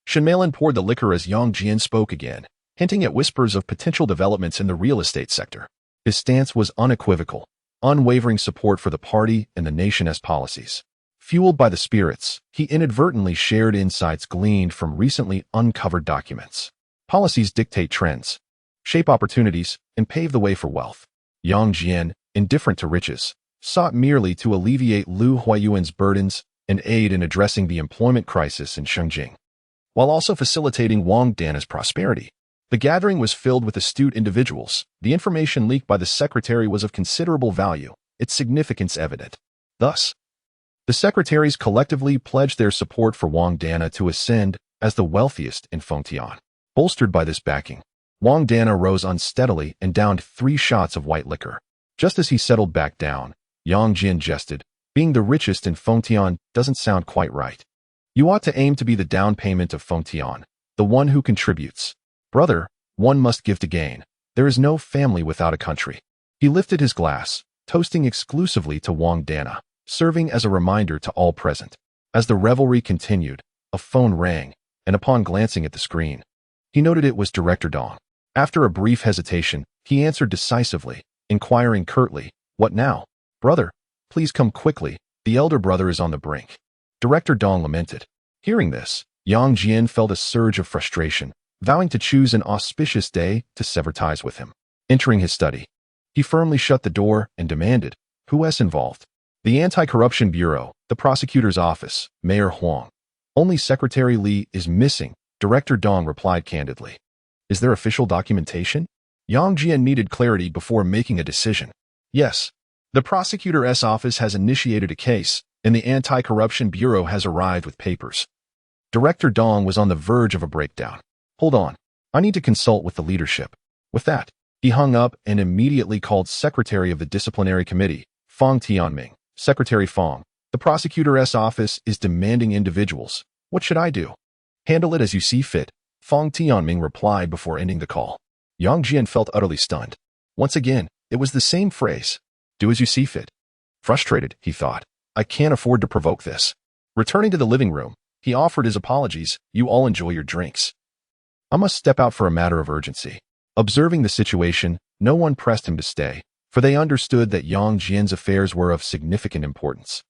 A: Shun Meilin poured the liquor as Yang Jian spoke again, hinting at whispers of potential developments in the real estate sector. His stance was unequivocal, unwavering support for the party and the nation's policies. Fueled by the spirits, he inadvertently shared insights gleaned from recently uncovered documents. Policies dictate trends, shape opportunities, and pave the way for wealth. Yang Jian, indifferent to riches, sought merely to alleviate Lu Huayuan's burdens and aid in addressing the employment crisis in Shengjing, while also facilitating Wang Dana's prosperity. The gathering was filled with astute individuals. The information leaked by the secretary was of considerable value, its significance evident. Thus, the secretaries collectively pledged their support for Wang Dana to ascend as the wealthiest in Fengtian. Bolstered by this backing, Wang Dana rose unsteadily and downed 3 shots of white liquor. Just as he settled back down, Yang Jian jested, "Being the richest in Fengtian doesn't sound quite right. You ought to aim to be the down payment of Fengtian, the one who contributes. Brother, one must give to gain. There is no family without a country." He lifted his glass, toasting exclusively to Wang Dana, serving as a reminder to all present. As the revelry continued, a phone rang, and upon glancing at the screen, he noted it was Director Dong. After a brief hesitation, he answered decisively, inquiring curtly, "What now?" "Brother, please come quickly. The elder brother is on the brink." Director Dong lamented. Hearing this, Yang Jian felt a surge of frustration, vowing to choose an auspicious day to sever ties with him. Entering his study, he firmly shut the door and demanded, "Who is involved?" "The Anti-Corruption Bureau," The prosecutor's office, Mayor Huang. Only Secretary Li is missing, Director Dong replied candidly. Is there official documentation? Yang Jian needed clarity before making a decision. Yes. The prosecutor's office has initiated a case, and the Anti-Corruption Bureau has arrived with papers. Director Dong was on the verge of a breakdown. Hold on. I need to consult with the leadership. With that, he hung up and immediately called Secretary of the Disciplinary Committee, Fang Tianming. Secretary Fang, the prosecutor's office is demanding individuals. What should I do? Handle it as you see fit, Fang Tianming replied before ending the call. Yang Jian felt utterly stunned. Once again, it was the same phrase. Do as you see fit. Frustrated, he thought. I can't afford to provoke this. Returning to the living room, he offered his apologies. You all enjoy your drinks. I must step out for a matter of urgency. Observing the situation, no one pressed him to stay, for they understood that Yang Jian's affairs were of significant importance.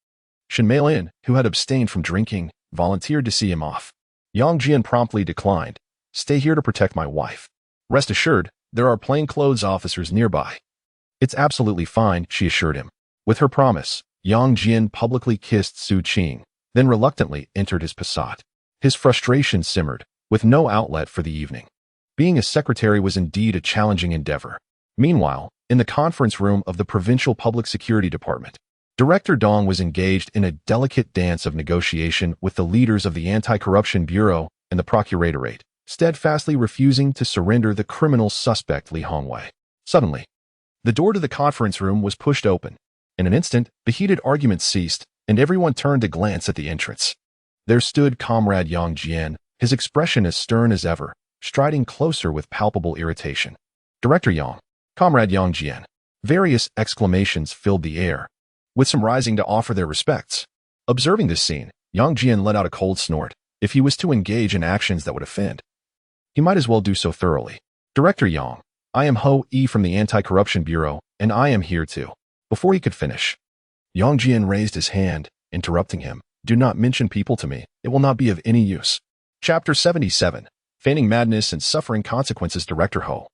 A: Shen Meilin, who had abstained from drinking, volunteered to see him off. Yang Jian promptly declined. Stay here to protect my wife. Rest assured, there are plainclothes officers nearby. It's absolutely fine, she assured him. With her promise, Yang Jian publicly kissed Su Qing, then reluctantly entered his Passat. His frustration simmered, with no outlet for the evening. Being a secretary was indeed a challenging endeavor. Meanwhile, in the conference room of the Provincial Public Security Department, Director Dong was engaged in a delicate dance of negotiation with the leaders of the Anti-Corruption Bureau and the Procuratorate, steadfastly refusing to surrender the criminal suspect Li Hongwei. Suddenly, the door to the conference room was pushed open. In an instant, the heated arguments ceased, and everyone turned to glance at the entrance. There stood Comrade Yang Jian, his expression as stern as ever, striding closer with palpable irritation. Director Yang, Comrade Yang Jian. Various exclamations filled the air, with some rising to offer their respects. Observing this scene, Yang Jian let out a cold snort. If he was to engage in actions that would offend, he might as well do so thoroughly. Director Yang, I am Ho Yi from the Anti-Corruption Bureau, and I am here too. Before he could finish, Yang Jian raised his hand, interrupting him. Do not mention people to me. It will not be of any use. Chapter 77. Feigning madness and suffering consequences. Director Ho,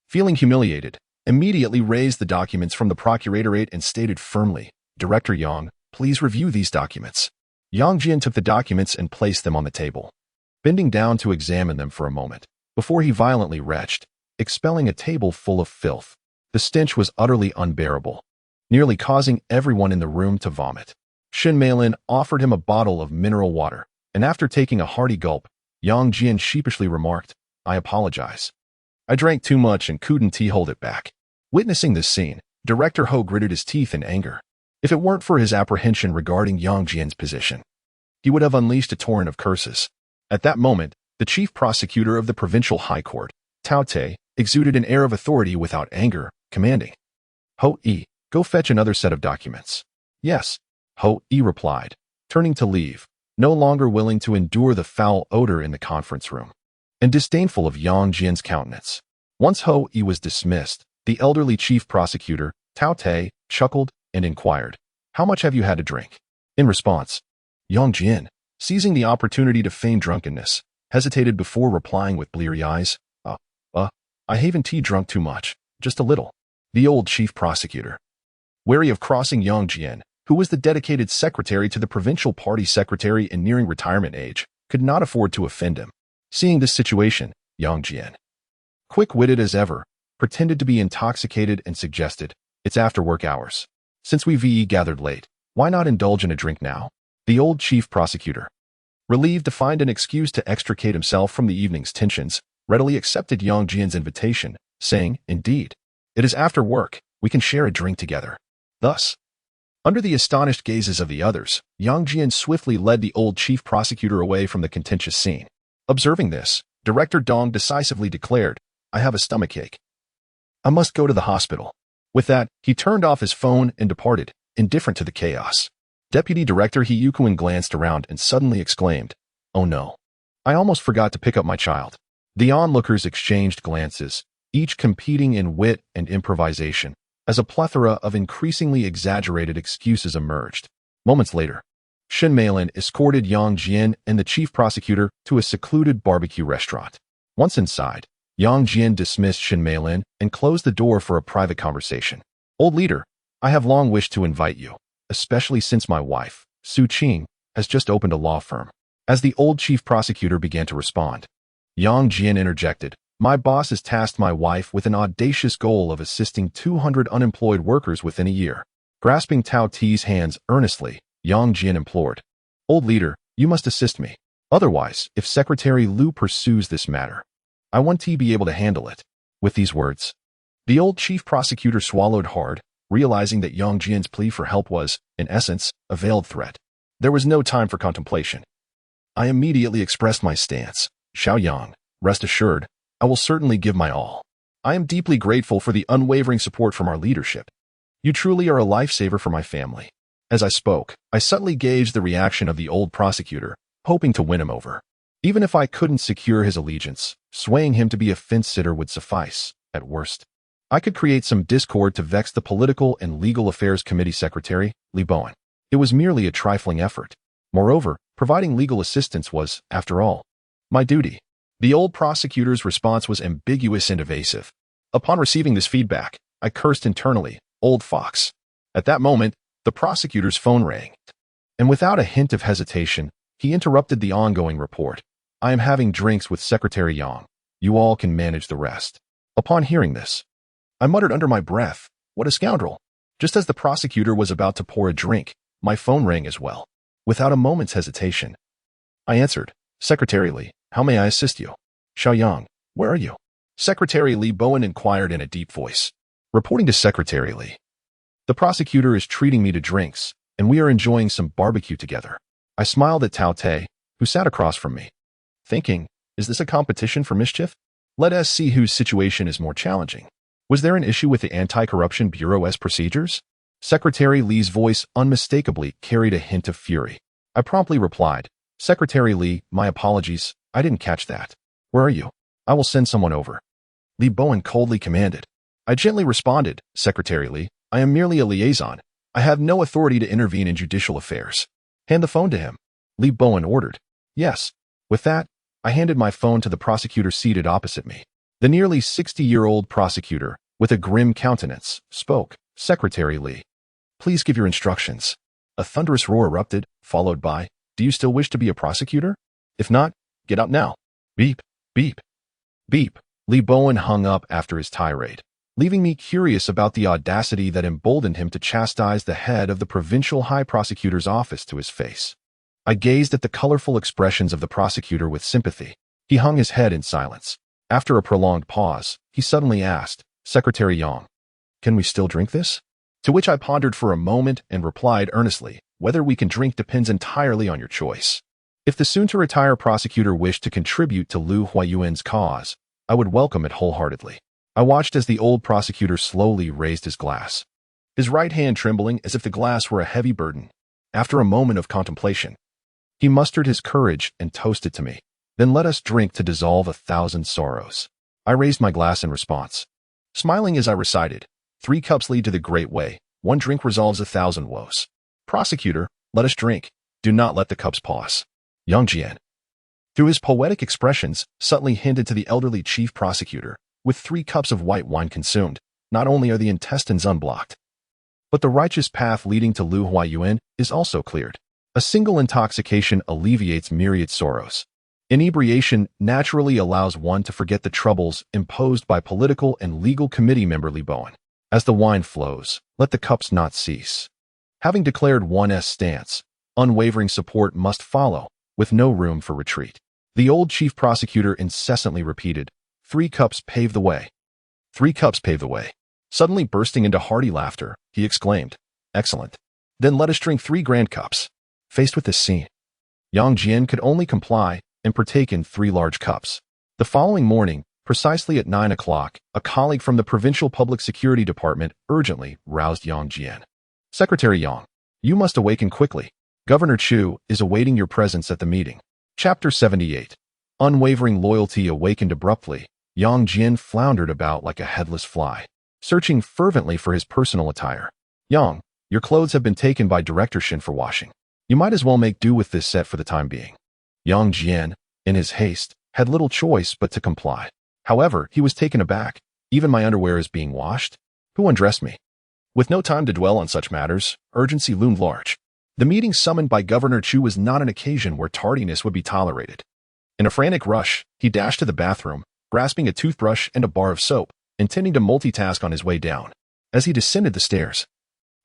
A: feeling humiliated, immediately raised the documents from the Procuratorate and stated firmly, Director Yang, please review these documents. Yang Jian took the documents and placed them on the table, bending down to examine them for a moment, before he violently retched, expelling a table full of filth. The stench was utterly unbearable, nearly causing everyone in the room to vomit. Shen Meilin offered him a bottle of mineral water, and after taking a hearty gulp, Yang Jian sheepishly remarked, I apologize. I drank too much and couldn't hold it back. Witnessing this scene, Director Ho gritted his teeth in anger. If it weren't for his apprehension regarding Yang Jian's position, he would have unleashed a torrent of curses. At that moment, the chief prosecutor of the Provincial High Court, Tao Te, exuded an air of authority without anger, commanding, Ho Yi, go fetch another set of documents. Yes, Ho Yi replied, turning to leave, no longer willing to endure the foul odor in the conference room, and disdainful of Yang Jian's countenance. Once Ho Yi was dismissed, the elderly chief prosecutor, Tao Te, chuckled and inquired, how much have you had to drink? In response, Yang Jian, seizing the opportunity to feign drunkenness, hesitated before replying with bleary eyes, I haven't drunk too much, just a little. The old chief prosecutor, wary of crossing Yang Jian, who was the dedicated secretary to the provincial party secretary and nearing retirement age, could not afford to offend him. Seeing this situation, Yang Jian, quick-witted as ever, pretended to be intoxicated and suggested, it's after work hours. Since we've gathered late, why not indulge in a drink now? The old chief prosecutor, relieved to find an excuse to extricate himself from the evening's tensions, readily accepted Yang Jian's invitation, saying, indeed, it is after work, we can share a drink together. Thus, under the astonished gazes of the others, Yang Jian swiftly led the old chief prosecutor away from the contentious scene. Observing this, Director Dong decisively declared, I have a stomachache. I must go to the hospital. With that, he turned off his phone and departed, indifferent to the chaos. Deputy Director He Yukuan glanced around and suddenly exclaimed, oh no. I almost forgot to pick up my child. The onlookers exchanged glances, each competing in wit and improvisation, as a plethora of increasingly exaggerated excuses emerged. Moments later, Shen Meilin escorted Yang Jian and the chief prosecutor to a secluded barbecue restaurant. Once inside, Yang Jian dismissed Shen Meilin and closed the door for a private conversation. Old leader, I have long wished to invite you, especially since my wife, Su Qing, has just opened a law firm. As the old chief prosecutor began to respond, Yang Jian interjected, my boss has tasked my wife with an audacious goal of assisting 200 unemployed workers within a year. Grasping Tao Ti's hands earnestly, Yang Jian implored, old leader, you must assist me. Otherwise, if Secretary Liu pursues this matter, I want to be able to handle it. With these words, the old chief prosecutor swallowed hard, realizing that Yang Jian's plea for help was, in essence, a veiled threat. There was no time for contemplation. I immediately expressed my stance. Xiao Yang, rest assured, I will certainly give my all. I am deeply grateful for the unwavering support from our leadership. You truly are a lifesaver for my family. As I spoke, I subtly gauged the reaction of the old prosecutor, hoping to win him over. Even if I couldn't secure his allegiance, swaying him to be a fence-sitter would suffice, at worst. I could create some discord to vex the Political and Legal Affairs Committee Secretary, Li Bowen. It was merely a trifling effort. Moreover, providing legal assistance was, after all, my duty. The old prosecutor's response was ambiguous and evasive. Upon receiving this feedback, I cursed internally, old fox. At that moment, the prosecutor's phone rang, and without a hint of hesitation, he interrupted the ongoing report. I am having drinks with Secretary Yang. You all can manage the rest. Upon hearing this, I muttered under my breath, what a scoundrel. Just as the prosecutor was about to pour a drink, my phone rang as well. Without a moment's hesitation, I answered, Secretary Li, how may I assist you? Xiao Yang, where are you? Secretary Li Bowen inquired in a deep voice. Reporting to Secretary Li. The prosecutor is treating me to drinks, and we are enjoying some barbecue together. I smiled at Tao Te, who sat across from me, thinking, is this a competition for mischief? Let us see whose situation is more challenging. Was there an issue with the Anti-Corruption Bureau's procedures? Secretary Li's voice unmistakably carried a hint of fury. I promptly replied, Secretary Li, my apologies, I didn't catch that. Where are you? I will send someone over. Li Bowen coldly commanded. I gently responded, Secretary Li, I am merely a liaison. I have no authority to intervene in judicial affairs. Hand the phone to him. Li Bowen ordered. Yes. With that, I handed my phone to the prosecutor seated opposite me. The nearly 60-year-old prosecutor, with a grim countenance, spoke, Secretary Li, please give your instructions. A thunderous roar erupted, followed by, do you still wish to be a prosecutor? If not, get out now. Beep, beep, beep. Li Bowen hung up after his tirade, leaving me curious about the audacity that emboldened him to chastise the head of the provincial high prosecutor's office to his face. I gazed at the colorful expressions of the prosecutor with sympathy. He hung his head in silence. After a prolonged pause, he suddenly asked, Secretary Yang, can we still drink this? To which I pondered for a moment and replied earnestly, whether we can drink depends entirely on your choice. If the soon-to-retire prosecutor wished to contribute to Liu Huayuan's cause, I would welcome it wholeheartedly. I watched as the old prosecutor slowly raised his glass, his right hand trembling as if the glass were a heavy burden. After a moment of contemplation, he mustered his courage and toasted to me. Then let us drink to dissolve 1,000 sorrows. I raised my glass in response, smiling as I recited, 3 cups lead to the great way, 1 drink resolves 1,000 woes. Prosecutor, let us drink. Do not let the cups pause. Yang Jian, through his poetic expressions, subtly hinted to the elderly chief prosecutor, with 3 cups of white wine consumed, not only are the intestines unblocked, but the righteous path leading to Liu Huayuan is also cleared. A single intoxication alleviates myriad sorrows. Inebriation naturally allows one to forget the troubles imposed by political and legal committee member Li Bowen. As the wine flows, let the cups not cease. Having declared one's stance, unwavering support must follow, with no room for retreat. The old chief prosecutor incessantly repeated, 3 cups pave the way. 3 cups pave the way. Suddenly bursting into hearty laughter, he exclaimed, excellent. Then let us drink 3 grand cups. Faced with this scene, Yang Jian could only comply and partake in 3 large cups. The following morning, precisely at 9 o'clock, a colleague from the Provincial Public Security Department urgently roused Yang Jian. Secretary Yang, you must awaken quickly. Governor Chu is awaiting your presence at the meeting. Chapter 78. Unwavering loyalty awakened abruptly. Yang Jian floundered about like a headless fly, searching fervently for his personal attire. Yang, your clothes have been taken by Director Shin for washing. You might as well make do with this set for the time being. Yang Jian, in his haste, had little choice but to comply. However, he was taken aback. Even my underwear is being washed? Who undressed me? With no time to dwell on such matters, urgency loomed large. The meeting summoned by Governor Chu was not an occasion where tardiness would be tolerated. In a frantic rush, he dashed to the bathroom, grasping a toothbrush and a bar of soap, intending to multitask on his way down. As he descended the stairs,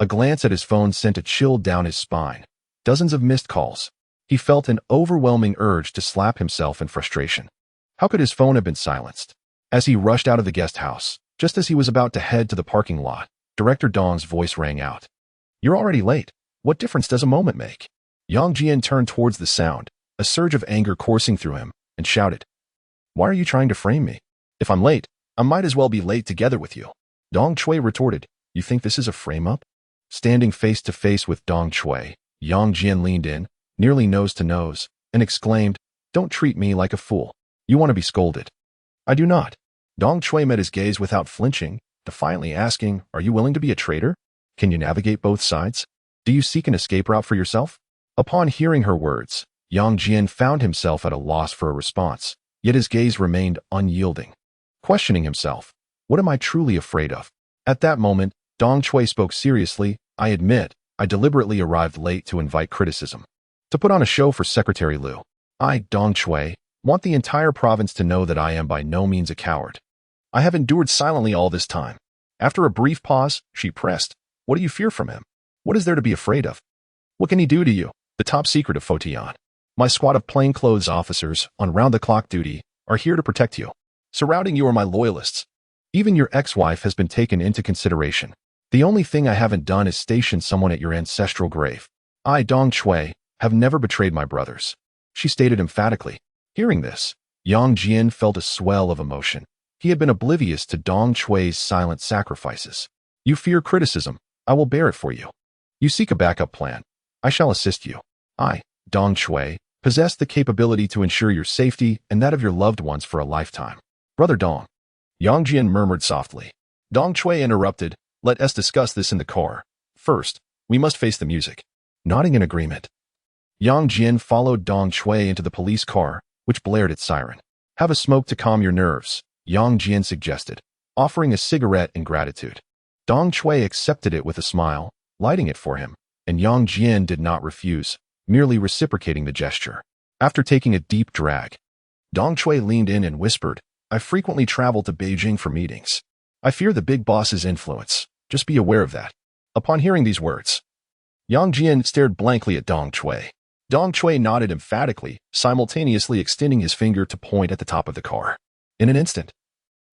A: a glance at his phone sent a chill down his spine. Dozens of missed calls. He felt an overwhelming urge to slap himself in frustration. How could his phone have been silenced? As he rushed out of the guest house, just as he was about to head to the parking lot, Director Dong's voice rang out. "You're already late. What difference does a moment make?" Yang Jian turned towards the sound, a surge of anger coursing through him, and shouted, "Why are you trying to frame me? If I'm late, I might as well be late together with you." Dong Chui retorted, "You think this is a frame-up?" Standing face to face with Dong Chui, Yang Jian leaned in, nearly nose to nose, and exclaimed, "Don't treat me like a fool. You want to be scolded." "I do not." Dong Chui met his gaze without flinching, defiantly asking, "Are you willing to be a traitor? Can you navigate both sides? Do you seek an escape route for yourself?" Upon hearing her words, Yang Jian found himself at a loss for a response, yet his gaze remained unyielding. Questioning himself, what am I truly afraid of? At that moment, Dong Chui spoke seriously, "I admit, I deliberately arrived late to invite criticism. To put on a show for Secretary Liu. I, Dong Chui, want the entire province to know that I am by no means a coward. I have endured silently all this time." After a brief pause, she pressed, "What do you fear from him? What is there to be afraid of? What can he do to you?" "The top secret of Fotian. My squad of plainclothes officers on round-the-clock duty are here to protect you. Surrounding you are my loyalists. Even your ex-wife has been taken into consideration. The only thing I haven't done is station someone at your ancestral grave. I, Dong Chui, have never betrayed my brothers," she stated emphatically. Hearing this, Yang Jian felt a swell of emotion. He had been oblivious to Dong Chui's silent sacrifices. "You fear criticism. I will bear it for you. You seek a backup plan. I shall assist you. I, Dong Chui, possess the capability to ensure your safety and that of your loved ones for a lifetime." "Brother Dong," Yang Jian murmured softly. Dong Chui interrupted, "Let us discuss this in the car. First, we must face the music." Nodding in agreement, Yang Jian followed Dong Chui into the police car, which blared its siren. "Have a smoke to calm your nerves," Yang Jian suggested, offering a cigarette in gratitude. Dong Chui accepted it with a smile, lighting it for him, and Yang Jian did not refuse, merely reciprocating the gesture. After taking a deep drag, Dong Chui leaned in and whispered, "I frequently travel to Beijing for meetings. I fear the big boss's influence. Just be aware of that." Upon hearing these words, Yang Jian stared blankly at Dong Chui. Dong Chui nodded emphatically, simultaneously extending his finger to point at the top of the car. In an instant,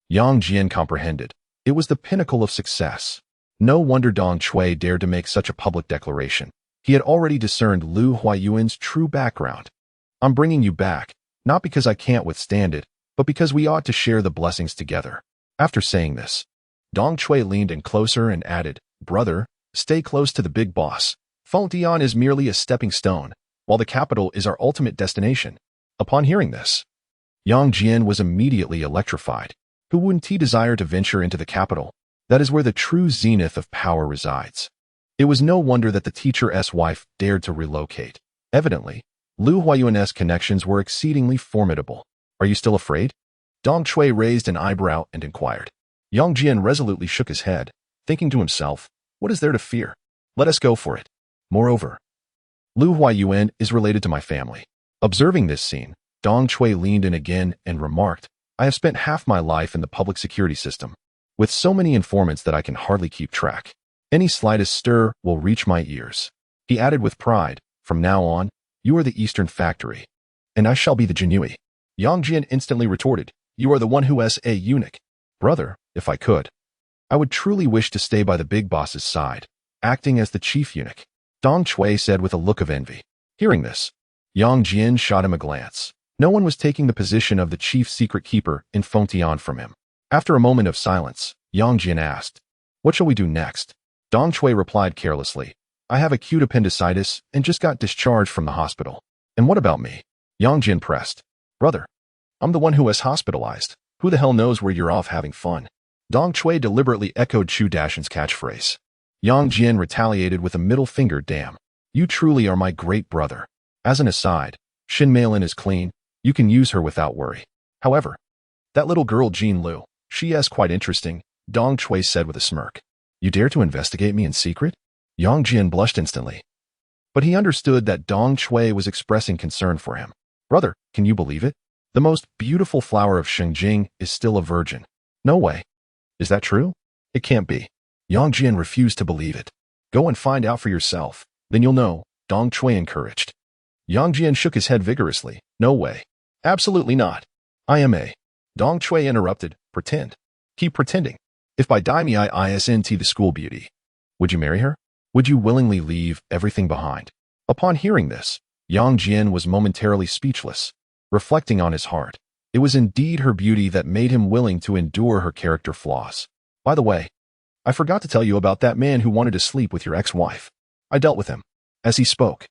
A: Yang Jian comprehended. It was the pinnacle of success. No wonder Dong Chui dared to make such a public declaration. He had already discerned Liu Huayuan's true background. "I'm bringing you back, not because I can't withstand it, but because we ought to share the blessings together." After saying this, Dong Chui leaned in closer and added, "Brother, stay close to the big boss. Fontian is merely a stepping stone, while the capital is our ultimate destination." Upon hearing this, Yang Jian was immediately electrified. Who wouldn't he desire to venture into the capital? That is where the true zenith of power resides. It was no wonder that the teacher's wife dared to relocate. Evidently, Liu Huayuan's connections were exceedingly formidable. "Are you still afraid?" Dong Chui raised an eyebrow and inquired. Yang Jian resolutely shook his head, thinking to himself, "What is there to fear? Let us go for it. Moreover, Liu Huayuan is related to my family." Observing this scene, Dong Chui leaned in again and remarked, "I have spent half my life in the public security system, with so many informants that I can hardly keep track. Any slightest stir will reach my ears." He added with pride, "From now on, you are the Eastern Factory, and I shall be the Jinui." Yang Jian instantly retorted, "You are the one who is a eunuch." "Brother, if I could, I would truly wish to stay by the big boss's side, acting as the chief eunuch," Dong Chui said with a look of envy. Hearing this, Yang Jian shot him a glance. No one was taking the position of the chief secret keeper in Fontian from him. After a moment of silence, Yang Jian asked, "What shall we do next?" Dong Chui replied carelessly, "I have acute appendicitis and just got discharged from the hospital." "And what about me?" Yang Jian pressed. "Brother, I'm the one who was hospitalized. Who the hell knows where you're off having fun?" Dong Chui deliberately echoed Chu Dashan's catchphrase. Yang Jian retaliated with a middle finger. "Damn. You truly are my great brother. As an aside, Shin Mailin is clean. You can use her without worry. However, that little girl Jean Liu, she is quite interesting," Dong Chui said with a smirk. "You dare to investigate me in secret?" Yang Jian blushed instantly. but he understood that Dong Chui was expressing concern for him. Brother, can you believe it? The most beautiful flower of Shengjing is still a virgin. No way. Is that true? It can't be. Yang Jian refused to believe it. Go and find out for yourself. Then you'll know, Dong Chui encouraged. Yang Jian shook his head vigorously. No way. Absolutely not. I am a. Dong Chui interrupted. Pretend. Keep pretending. If by Daimei isn't the school beauty, would you marry her? Would you willingly leave everything behind? Upon hearing this, Yang Jian was momentarily speechless, reflecting on his heart. It was indeed her beauty that made him willing to endure her character flaws. By the way, I forgot to tell you about that man who wanted to sleep with your ex-wife. I dealt with him. As he spoke,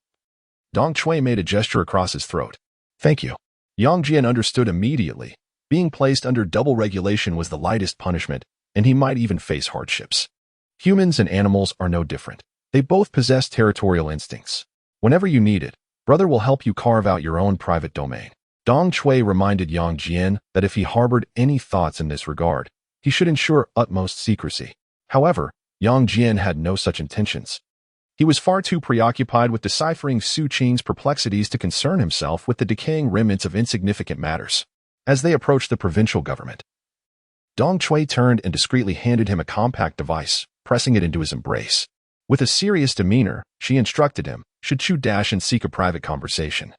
A: Dong Chui made a gesture across his throat. Thank you. Yang Jian understood immediately. Being placed under double regulation was the lightest punishment, and he might even face hardships. Humans and animals are no different. They both possess territorial instincts. Whenever you need it, brother will help you carve out your own private domain. Dong Chui reminded Yang Jian that if he harbored any thoughts in this regard, he should ensure utmost secrecy. However, Yang Jian had no such intentions. He was far too preoccupied with deciphering Su Qing's perplexities to concern himself with the decaying remnants of insignificant matters. As they approached the provincial government, Dong Chui turned and discreetly handed him a compact device, pressing it into his embrace. With a serious demeanor, she instructed him, should Chu Dashan seek a private conversation,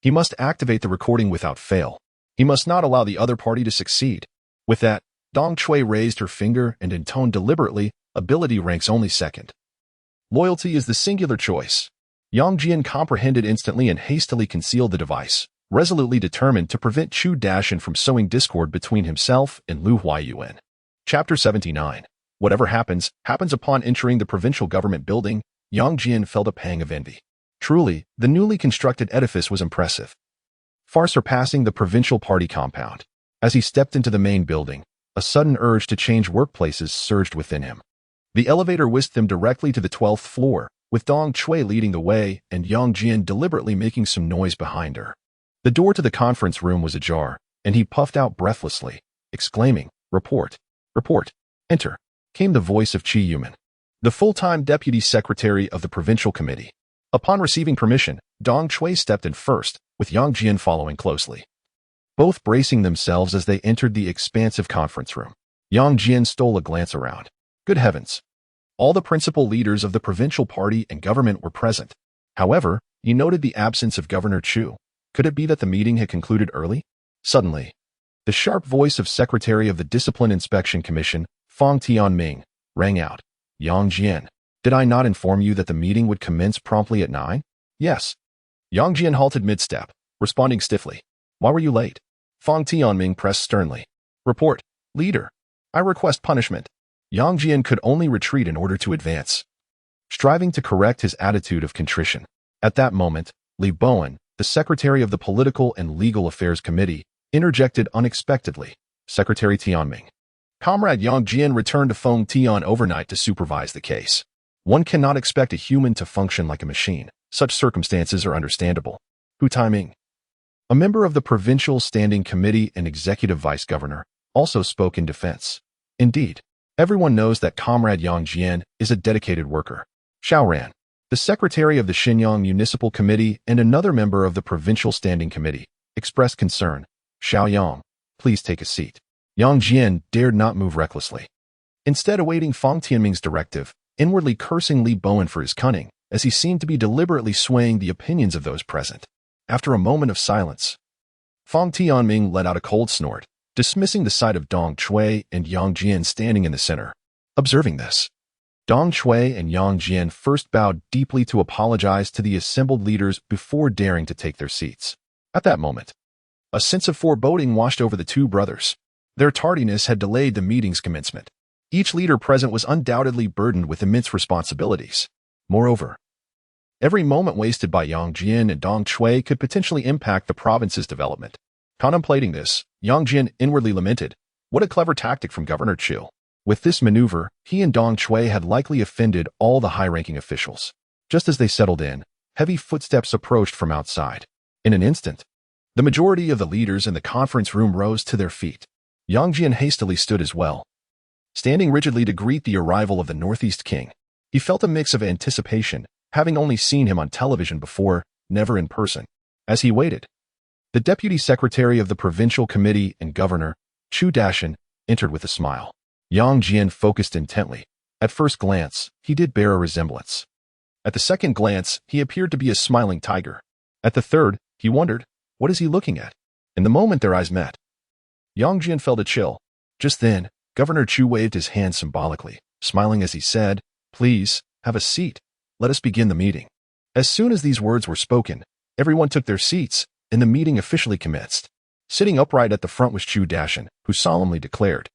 A: he must activate the recording without fail. He must not allow the other party to succeed. With that, Dong Chui raised her finger and intoned deliberately, ability ranks only second. Loyalty is the singular choice. Yang Jian comprehended instantly and hastily concealed the device, resolutely determined to prevent Chu Dashan from sowing discord between himself and Lu Huaiyuan. Chapter 79. Whatever happens, happens. Upon entering the provincial government building, Yang Jian felt a pang of envy. Truly, the newly constructed edifice was impressive, far surpassing the provincial party compound. As he stepped into the main building, a sudden urge to change workplaces surged within him. The elevator whisked them directly to the 12th floor, with Dong Chui leading the way and Yang Jian deliberately making some noise behind her. The door to the conference room was ajar, and he puffed out breathlessly, exclaiming, Report! Report! Enter! Came the voice of Qi Yuman, the full-time deputy secretary of the provincial committee. Upon receiving permission, Dong Chui stepped in first, with Yang Jian following closely, both bracing themselves as they entered the expansive conference room. Yang Jian stole a glance around. Good heavens! All the principal leaders of the provincial party and government were present. However, he noted the absence of Governor Chu. Could it be that the meeting had concluded early? Suddenly, the sharp voice of Secretary of the Discipline Inspection Commission, Fang Tianming, rang out. Yang Jian, did I not inform you that the meeting would commence promptly at 9? Yes. Yang Jian halted mid-step, responding stiffly. Why were you late? Fang Tianming pressed sternly. Report, leader. I request punishment. Yang Jian could only retreat in order to advance, striving to correct his attitude of contrition. At that moment, Li Bowen, the secretary of the Political and Legal Affairs Committee, interjected unexpectedly. Secretary Tianming. Comrade Yang Jian returned to Feng Tian overnight to supervise the case. One cannot expect a human to function like a machine. Such circumstances are understandable. Hu Taiming, a member of the Provincial Standing Committee and Executive Vice Governor, also spoke in defense. Indeed, everyone knows that Comrade Yang Jian is a dedicated worker. Xiao Ran, the secretary of the Xinyang Municipal Committee and another member of the Provincial Standing Committee, expressed concern. Xiao Yang, please take a seat. Yang Jian dared not move recklessly, instead awaiting Fang Tianming's directive, inwardly cursing Li Bowen for his cunning, as he seemed to be deliberately swaying the opinions of those present. After a moment of silence, Fang Tianming let out a cold snort, dismissing the sight of Dong Chui and Yang Jian standing in the center. Observing this, Dong Chui and Yang Jian first bowed deeply to apologize to the assembled leaders before daring to take their seats. At that moment, a sense of foreboding washed over the two brothers. Their tardiness had delayed the meeting's commencement. Each leader present was undoubtedly burdened with immense responsibilities. Moreover, every moment wasted by Yang Jian and Dong Chui could potentially impact the province's development. Contemplating this, Yang Jian inwardly lamented, what a clever tactic from Governor Chu. With this maneuver, he and Dong Chui had likely offended all the high-ranking officials. Just as they settled in, heavy footsteps approached from outside. In an instant, the majority of the leaders in the conference room rose to their feet. Yang Jian hastily stood as well, standing rigidly to greet the arrival of the Northeast King. He felt a mix of anticipation, having only seen him on television before, never in person. As he waited, the Deputy Secretary of the Provincial Committee and Governor, Chu Dashan, entered with a smile. Yang Jian focused intently. At first glance, he did bear a resemblance. At the second glance, he appeared to be a smiling tiger. At the third, he wondered, what is he looking at? In the moment their eyes met, Yang Jian felt a chill. Just then, Governor Chu waved his hand symbolically, smiling as he said, "Please, have a seat. Let us begin the meeting." As soon as these words were spoken, everyone took their seats, and the meeting officially commenced. Sitting upright at the front was Chu Dashan, who solemnly declared,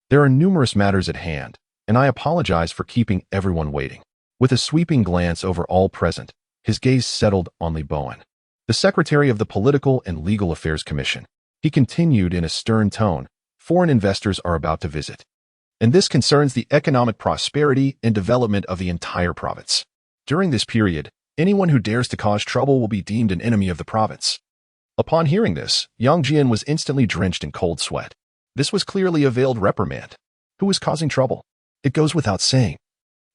A: "There are numerous matters at hand, and I apologize for keeping everyone waiting." With a sweeping glance over all present, his gaze settled on Li Bowen, the Secretary of the Political and Legal Affairs Commission. He continued in a stern tone, "Foreign investors are about to visit, and this concerns the economic prosperity and development of the entire province. During this period, anyone who dares to cause trouble will be deemed an enemy of the province." Upon hearing this, Yang Jian was instantly drenched in cold sweat. This was clearly a veiled reprimand. Who was causing trouble? It goes without saying.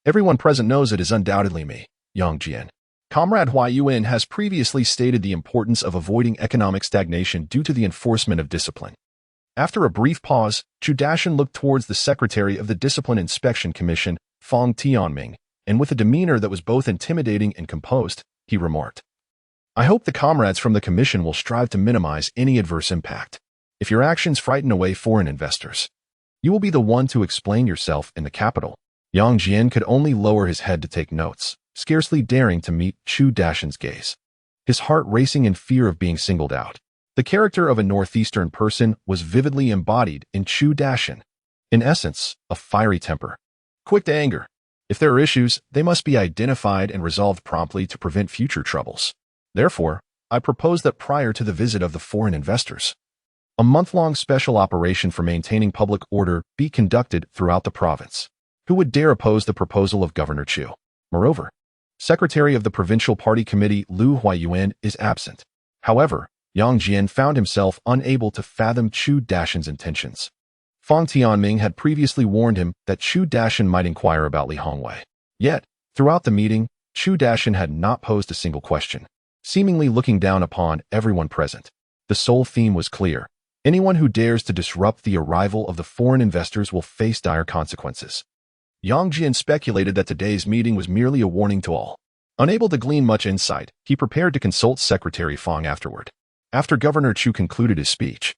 A: Everyone present knows it is undoubtedly me, Yang Jian. Comrade Huai Yuan has previously stated the importance of avoiding economic stagnation due to the enforcement of discipline. After a brief pause, Chu Dashan looked towards the Secretary of the Discipline Inspection Commission, Fang Tianming, and with a demeanor that was both intimidating and composed, he remarked, "I hope the comrades from the Commission will strive to minimize any adverse impact. If your actions frighten away foreign investors, you will be the one to explain yourself in the capital." Yang Jian could only lower his head to take notes, scarcely daring to meet Chu Dashan's gaze, his heart racing in fear of being singled out. The character of a northeastern person was vividly embodied in Chu Dashan. In essence, a fiery temper, quick to anger. If there are issues, they must be identified and resolved promptly to prevent future troubles. Therefore, I propose that prior to the visit of the foreign investors, a month-long special operation for maintaining public order be conducted throughout the province. Who would dare oppose the proposal of Governor Chu? Moreover, Secretary of the Provincial Party Committee Lu Huaiyuan is absent. However, Yang Jian found himself unable to fathom Chu Dashan's intentions. Fang Tianming had previously warned him that Chu Dashan might inquire about Li Hongwei. Yet, throughout the meeting, Chu Dashan had not posed a single question, seemingly looking down upon everyone present. The sole theme was clear. Anyone who dares to disrupt the arrival of the foreign investors will face dire consequences. Yang Jian speculated that today's meeting was merely a warning to all. Unable to glean much insight, he prepared to consult Secretary Fang afterward. After Governor Chu concluded his speech,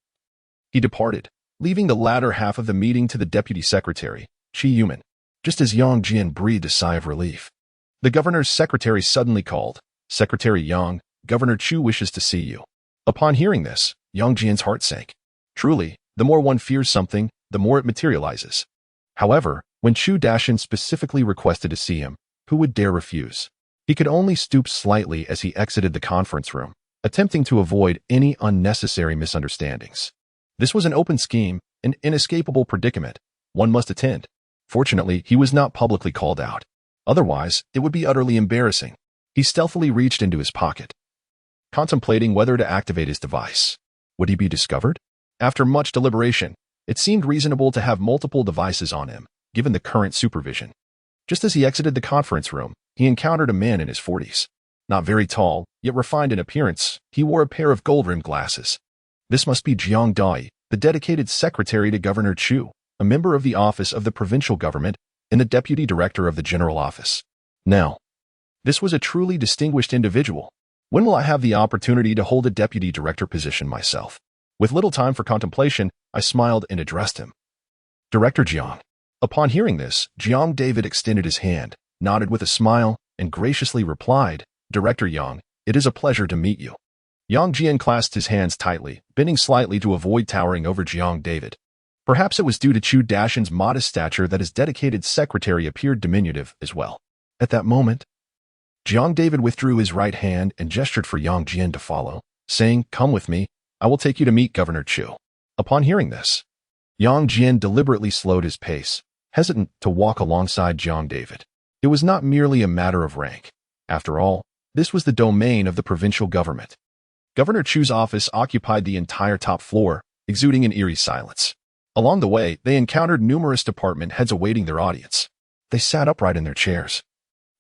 A: he departed, leaving the latter half of the meeting to the Deputy Secretary, Chi Yuman. Just as Yang Jian breathed a sigh of relief, the governor's secretary suddenly called, "Secretary Yang, Governor Chu wishes to see you." Upon hearing this, Yang Jian's heart sank. Truly, the more one fears something, the more it materializes. However, when Chu Dashan specifically requested to see him, who would dare refuse? He could only stoop slightly as he exited the conference room, attempting to avoid any unnecessary misunderstandings. This was an open scheme, an inescapable predicament. One must attend. Fortunately, he was not publicly called out. Otherwise, it would be utterly embarrassing. He stealthily reached into his pocket, contemplating whether to activate his device. Would he be discovered? After much deliberation, it seemed reasonable to have multiple devices on him, given the current supervision. Just as he exited the conference room, he encountered a man in his 40s. Not very tall, yet refined in appearance, he wore a pair of gold-rimmed glasses. This must be Jiang Dai, the dedicated secretary to Governor Chu, a member of the office of the provincial government and the deputy director of the general office. Now, this was a truly distinguished individual. When will I have the opportunity to hold a deputy director position myself? With little time for contemplation, I smiled and addressed him. "Director Jiang." Upon hearing this, Jiang David extended his hand, nodded with a smile, and graciously replied, "Director Yang, it is a pleasure to meet you." Yang Jian clasped his hands tightly, bending slightly to avoid towering over Jiang David. Perhaps it was due to Chu Dashan's modest stature that his dedicated secretary appeared diminutive as well. At that moment, Jiang David withdrew his right hand and gestured for Yang Jian to follow, saying, "Come with me, I will take you to meet Governor Chu." Upon hearing this, Yang Jian deliberately slowed his pace, hesitant to walk alongside Jiang David. It was not merely a matter of rank. After all, this was the domain of the provincial government. Governor Chu's office occupied the entire top floor, exuding an eerie silence. Along the way, they encountered numerous department heads awaiting their audience. They sat upright in their chairs,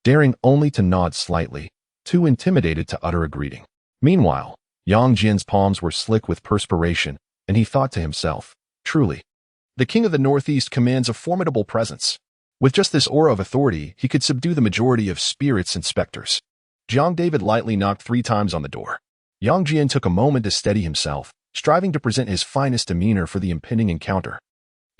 A: daring only to nod slightly, too intimidated to utter a greeting. Meanwhile, Yang Jian's palms were slick with perspiration, and he thought to himself, truly, the king of the Northeast commands a formidable presence. With just this aura of authority, he could subdue the majority of spirits and specters. Jiang David lightly knocked 3 times on the door. Yang Jian took a moment to steady himself, striving to present his finest demeanor for the impending encounter.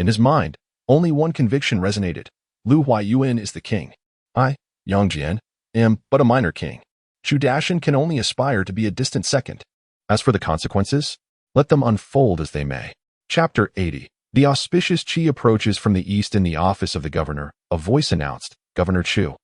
A: In his mind, only one conviction resonated. Lu Huayuan is the king. I, Yang Jian, am but a minor king. Chu Dashan can only aspire to be a distant second. As for the consequences, let them unfold as they may. Chapter 80. The auspicious Qi approaches from the east in the office of the governor. A voice announced, Governor Chu.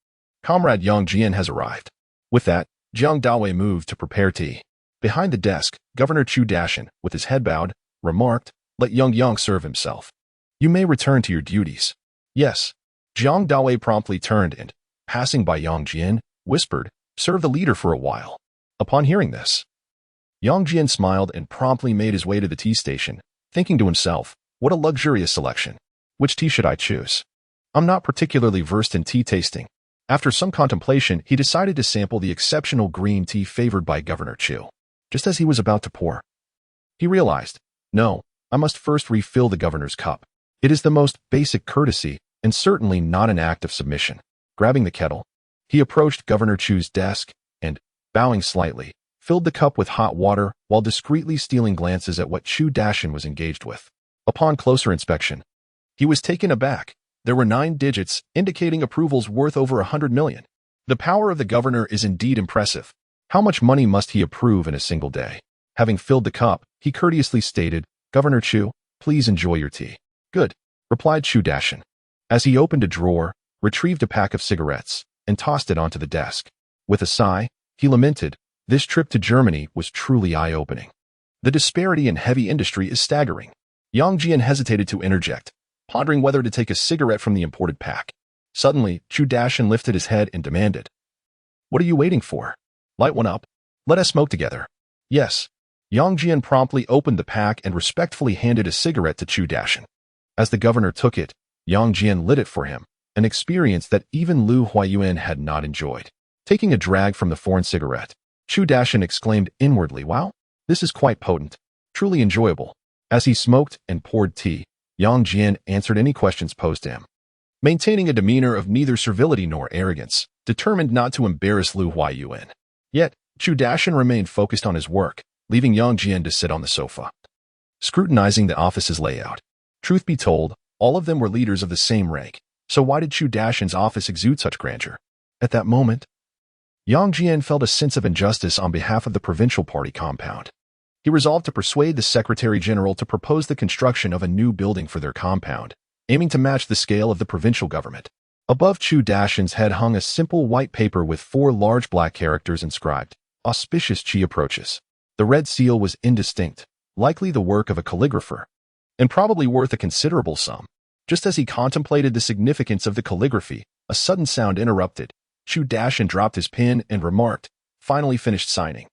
A: Comrade Yang Jian has arrived. With that, Jiang Dawei moved to prepare tea. Behind the desk, Governor Chu Dashan, with his head bowed, remarked, let Yang serve himself. You may return to your duties. Yes. Jiang Dawei promptly turned and, passing by Yang Jian, whispered, serve the leader for a while. Upon hearing this, Yang Jian smiled and promptly made his way to the tea station, thinking to himself, what a luxurious selection. Which tea should I choose? I'm not particularly versed in tea tasting. After some contemplation, he decided to sample the exceptional green tea favored by Governor Chu. Just as he was about to pour, he realized, no, I must first refill the governor's cup. It is the most basic courtesy and certainly not an act of submission. Grabbing the kettle, he approached Governor Chu's desk and, bowing slightly, filled the cup with hot water while discreetly stealing glances at what Chu Dashan was engaged with. Upon closer inspection, he was taken aback. There were 9 digits indicating approvals worth over 100 million. The power of the governor is indeed impressive. How much money must he approve in a single day? Having filled the cup, he courteously stated, Governor Chu, please enjoy your tea. Good, replied Chu Dashan. As he opened a drawer, retrieved a pack of cigarettes, and tossed it onto the desk. With a sigh, he lamented, this trip to Germany was truly eye-opening. The disparity in heavy industry is staggering. Yang Jian hesitated to interject, pondering whether to take a cigarette from the imported pack. Suddenly, Chu Dashan lifted his head and demanded, what are you waiting for? Light one up. Let us smoke together. Yes. Yang Jian promptly opened the pack and respectfully handed a cigarette to Chu Dashan. As the governor took it, Yang Jian lit it for him, an experience that even Lu Huayuan had not enjoyed. Taking a drag from the foreign cigarette, Chu Dashan exclaimed inwardly, wow, this is quite potent, truly enjoyable. As he smoked and poured tea, Yang Jian answered any questions posed to him, maintaining a demeanor of neither servility nor arrogance, determined not to embarrass Lu Huayuan. Yet, Chu Dashan remained focused on his work, leaving Yang Jian to sit on the sofa, scrutinizing the office's layout. Truth be told, all of them were leaders of the same rank, so why did Chu Dashan's office exude such grandeur? At that moment, Yang Jian felt a sense of injustice on behalf of the provincial party compound. He resolved to persuade the Secretary General to propose the construction of a new building for their compound, aiming to match the scale of the provincial government. Above Chu Dashan's head hung a simple white paper with 4 large black characters inscribed, Auspicious Qi Approaches. The red seal was indistinct, likely the work of a calligrapher, and probably worth a considerable sum. Just as he contemplated the significance of the calligraphy, a sudden sound interrupted. Chu Dashan dropped his pen and remarked, finally finished signing.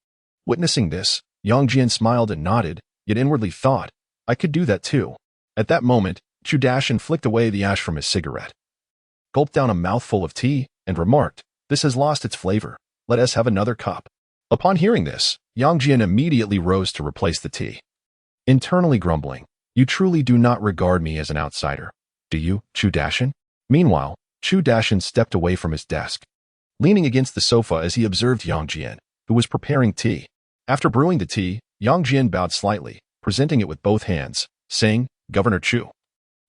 A: Witnessing this, Yang Jian smiled and nodded, yet inwardly thought, I could do that too. At that moment, Chu Dashan flicked away the ash from his cigarette, gulped down a mouthful of tea, and remarked, this has lost its flavor. Let us have another cup. Upon hearing this, Yang Jian immediately rose to replace the tea. Internally grumbling, you truly do not regard me as an outsider, do you, Chu Dashan? Meanwhile, Chu Dashan stepped away from his desk, leaning against the sofa as he observed Yang Jian, who was preparing tea. After brewing the tea, Yang Jian bowed slightly, presenting it with both hands, saying, Governor Chu,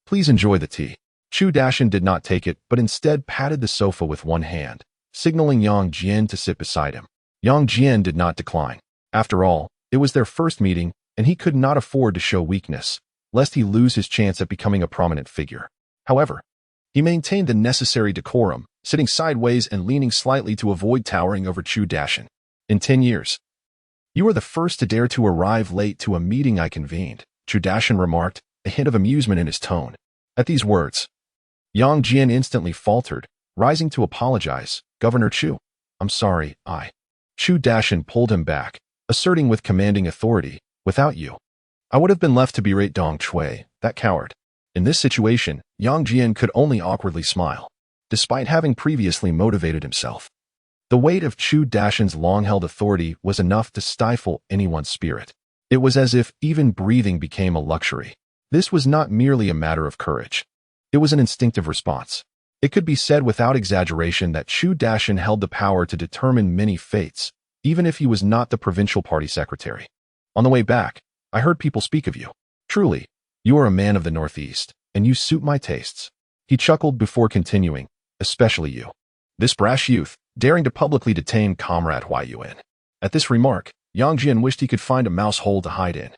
A: please enjoy the tea. Chu Dashan did not take it, but instead patted the sofa with one hand, signaling Yang Jian to sit beside him. Yang Jian did not decline. After all, it was their first meeting, and he could not afford to show weakness, lest he lose his chance at becoming a prominent figure. However, he maintained the necessary decorum, sitting sideways and leaning slightly to avoid towering over Chu Dashan. In 10 years, you are the first to dare to arrive late to a meeting I convened, Chu Dashan remarked, a hint of amusement in his tone. At these words, Yang Jian instantly faltered, rising to apologize. Governor Chu, I'm sorry, Chu Dashan pulled him back, asserting with commanding authority, without you, I would have been left to berate Dong Chui, that coward. In this situation, Yang Jian could only awkwardly smile. despite having previously motivated himself. The weight of Chu Dashan's long-held authority was enough to stifle anyone's spirit. It was as if even breathing became a luxury. This was not merely a matter of courage. It was an instinctive response. It could be said without exaggeration that Chu Dashan held the power to determine many fates, even if he was not the provincial party secretary. On the way back, I heard people speak of you. Truly, you are a man of the Northeast, and you suit my tastes. He chuckled before continuing, especially you. This brash youth, daring to publicly detain Comrade Huai Yuan. At this remark, Yang Jian wished he could find a mouse hole to hide in.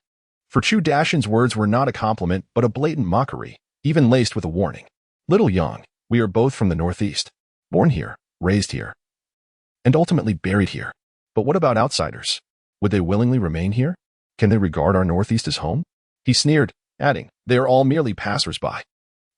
A: For Chu Dashan's words were not a compliment, but a blatant mockery, even laced with a warning. Little Yang, we are both from the Northeast, born here, raised here, and ultimately buried here. But what about outsiders? Would they willingly remain here? Can they regard our Northeast as home? He sneered, adding, they are all merely passers-by.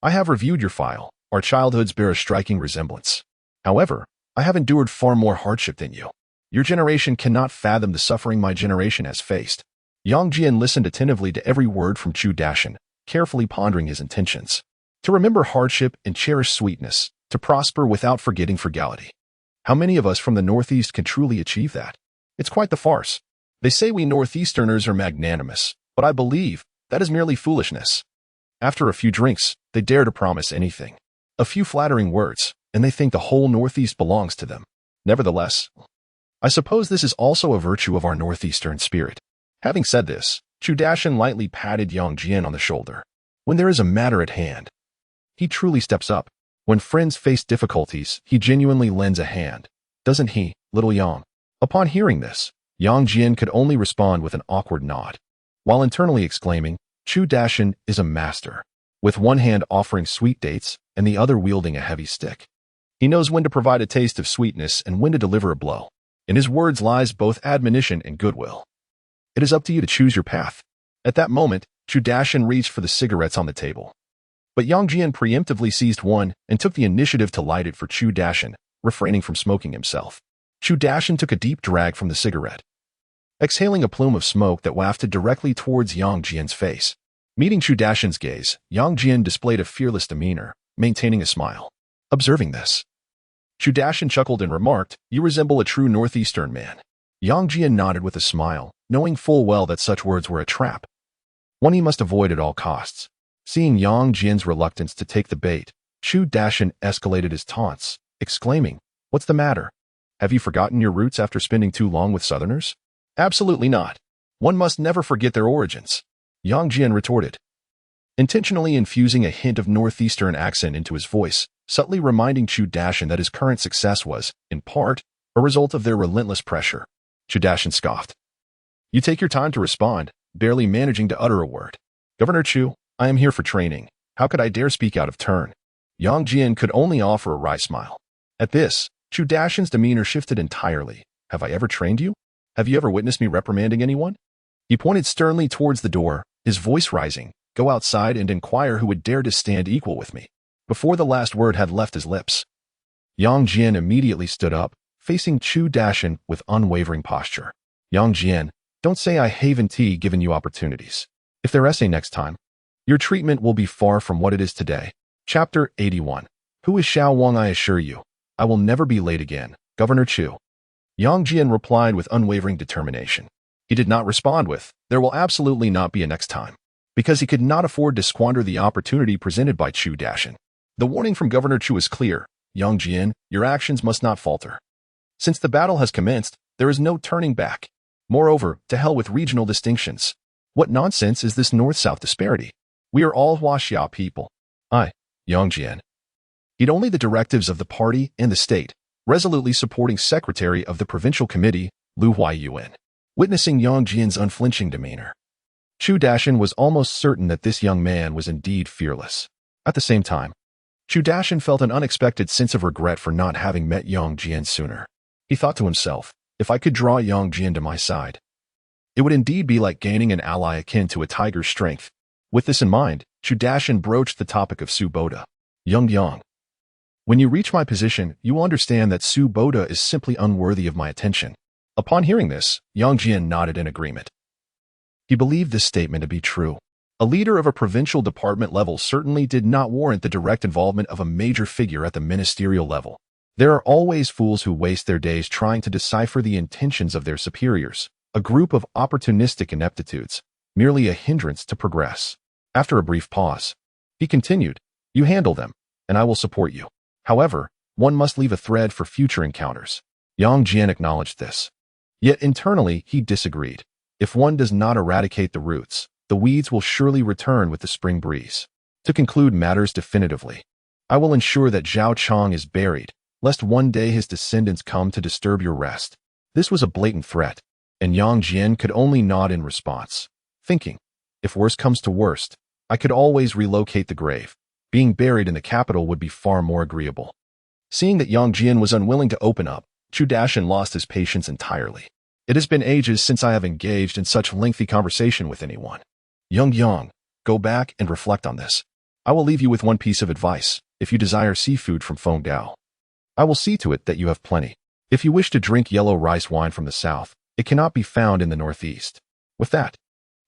A: I have reviewed your file. Our childhoods bear a striking resemblance. However, I have endured far more hardship than you. Your generation cannot fathom the suffering my generation has faced. Yang Jian listened attentively to every word from Chu Dashan, carefully pondering his intentions. To remember hardship and cherish sweetness, to prosper without forgetting frugality. How many of us from the Northeast can truly achieve that? It's quite the farce. They say we Northeasterners are magnanimous, but I believe that is merely foolishness. After a few drinks, they dare to promise anything. A few flattering words, and they think the whole Northeast belongs to them. Nevertheless, I suppose this is also a virtue of our Northeastern spirit. Having said this, Chu Dashan lightly patted Yang Jian on the shoulder. When there is a matter at hand, he truly steps up. When friends face difficulties, he genuinely lends a hand. Doesn't he, little Yang? Upon hearing this, Yang Jian could only respond with an awkward nod, while internally exclaiming, Chu Dashan is a master, with one hand offering sweet dates and the other wielding a heavy stick. He knows when to provide a taste of sweetness and when to deliver a blow. In his words lies both admonition and goodwill. It is up to you to choose your path. At that moment, Chu Dashan reached for the cigarettes on the table. But Yang Jian preemptively seized one and took the initiative to light it for Chu Dashan, refraining from smoking himself. Chu Dashan took a deep drag from the cigarette, exhaling a plume of smoke that wafted directly towards Yang Jian's face. Meeting Chu Dashan's gaze, Yang Jian displayed a fearless demeanor, maintaining a smile. Observing this, Chu Dashan chuckled and remarked, you resemble a true Northeastern man. Yang Jian nodded with a smile, knowing full well that such words were a trap, one he must avoid at all costs. Seeing Yang Jian's reluctance to take the bait, Chu Dashan escalated his taunts, exclaiming, what's the matter? Have you forgotten your roots after spending too long with Southerners? Absolutely not. One must never forget their origins. Yang Jian retorted, intentionally infusing a hint of Northeastern accent into his voice, subtly reminding Chu Dashan that his current success was, in part, a result of their relentless pressure. Chu Dashan scoffed. You take your time to respond, barely managing to utter a word. Governor Chu, I am here for training. How could I dare speak out of turn? Yang Jian could only offer a wry smile. At this, Chu Dashan's demeanor shifted entirely. Have I ever trained you? Have you ever witnessed me reprimanding anyone? He pointed sternly towards the door, his voice rising. Go outside and inquire who would dare to stand equal with me. Before the last word had left his lips, Yang Jian immediately stood up, facing Chu Dashan with unwavering posture. Yang Jian, don't say I haven't given you opportunities. If they're essay next time, your treatment will be far from what it is today. Chapter 81. Who is Xiao Wang? I assure you, I will never be late again, Governor Chu. Yang Jian replied with unwavering determination. He did not respond with, there will absolutely not be a next time, because he could not afford to squander the opportunity presented by Chu Dashan. The warning from Governor Chu is clear. Yang Jian, your actions must not falter. Since the battle has commenced, there is no turning back. Moreover, to hell with regional distinctions. What nonsense is this north-south disparity? We are all Huaxia people. I, Yang Jian. Heed only the directives of the party and the state, resolutely supporting Secretary of the Provincial Committee, Lu Huaiyuan. Witnessing Yang Jian's unflinching demeanor, Chu Dashan was almost certain that this young man was indeed fearless. At the same time, Chu Dashan felt an unexpected sense of regret for not having met Yang Jian sooner. He thought to himself, if I could draw Yang Jian to my side, it would indeed be like gaining an ally akin to a tiger's strength. With this in mind, Chu Dashan broached the topic of Su Boda. Yang. When you reach my position, you will understand that Su Boda is simply unworthy of my attention. Upon hearing this, Yang Jian nodded in agreement. He believed this statement to be true. A leader of a provincial department level certainly did not warrant the direct involvement of a major figure at the ministerial level. There are always fools who waste their days trying to decipher the intentions of their superiors, a group of opportunistic ineptitudes, merely a hindrance to progress. After a brief pause, he continued, "You handle them, and I will support you. However, one must leave a thread for future encounters." Yang Jian acknowledged this. Yet internally, he disagreed. If one does not eradicate the roots, the weeds will surely return with the spring breeze. To conclude matters definitively, I will ensure that Zhao Chong is buried, lest one day his descendants come to disturb your rest. This was a blatant threat, and Yang Jian could only nod in response, thinking, if worst comes to worst, I could always relocate the grave. Being buried in the capital would be far more agreeable. Seeing that Yang Jian was unwilling to open up, Chu Dashan lost his patience entirely. It has been ages since I have engaged in such lengthy conversation with anyone. Yang, go back and reflect on this. I will leave you with one piece of advice. If you desire seafood from Fengdao, I will see to it that you have plenty. If you wish to drink yellow rice wine from the south, it cannot be found in the northeast. With that,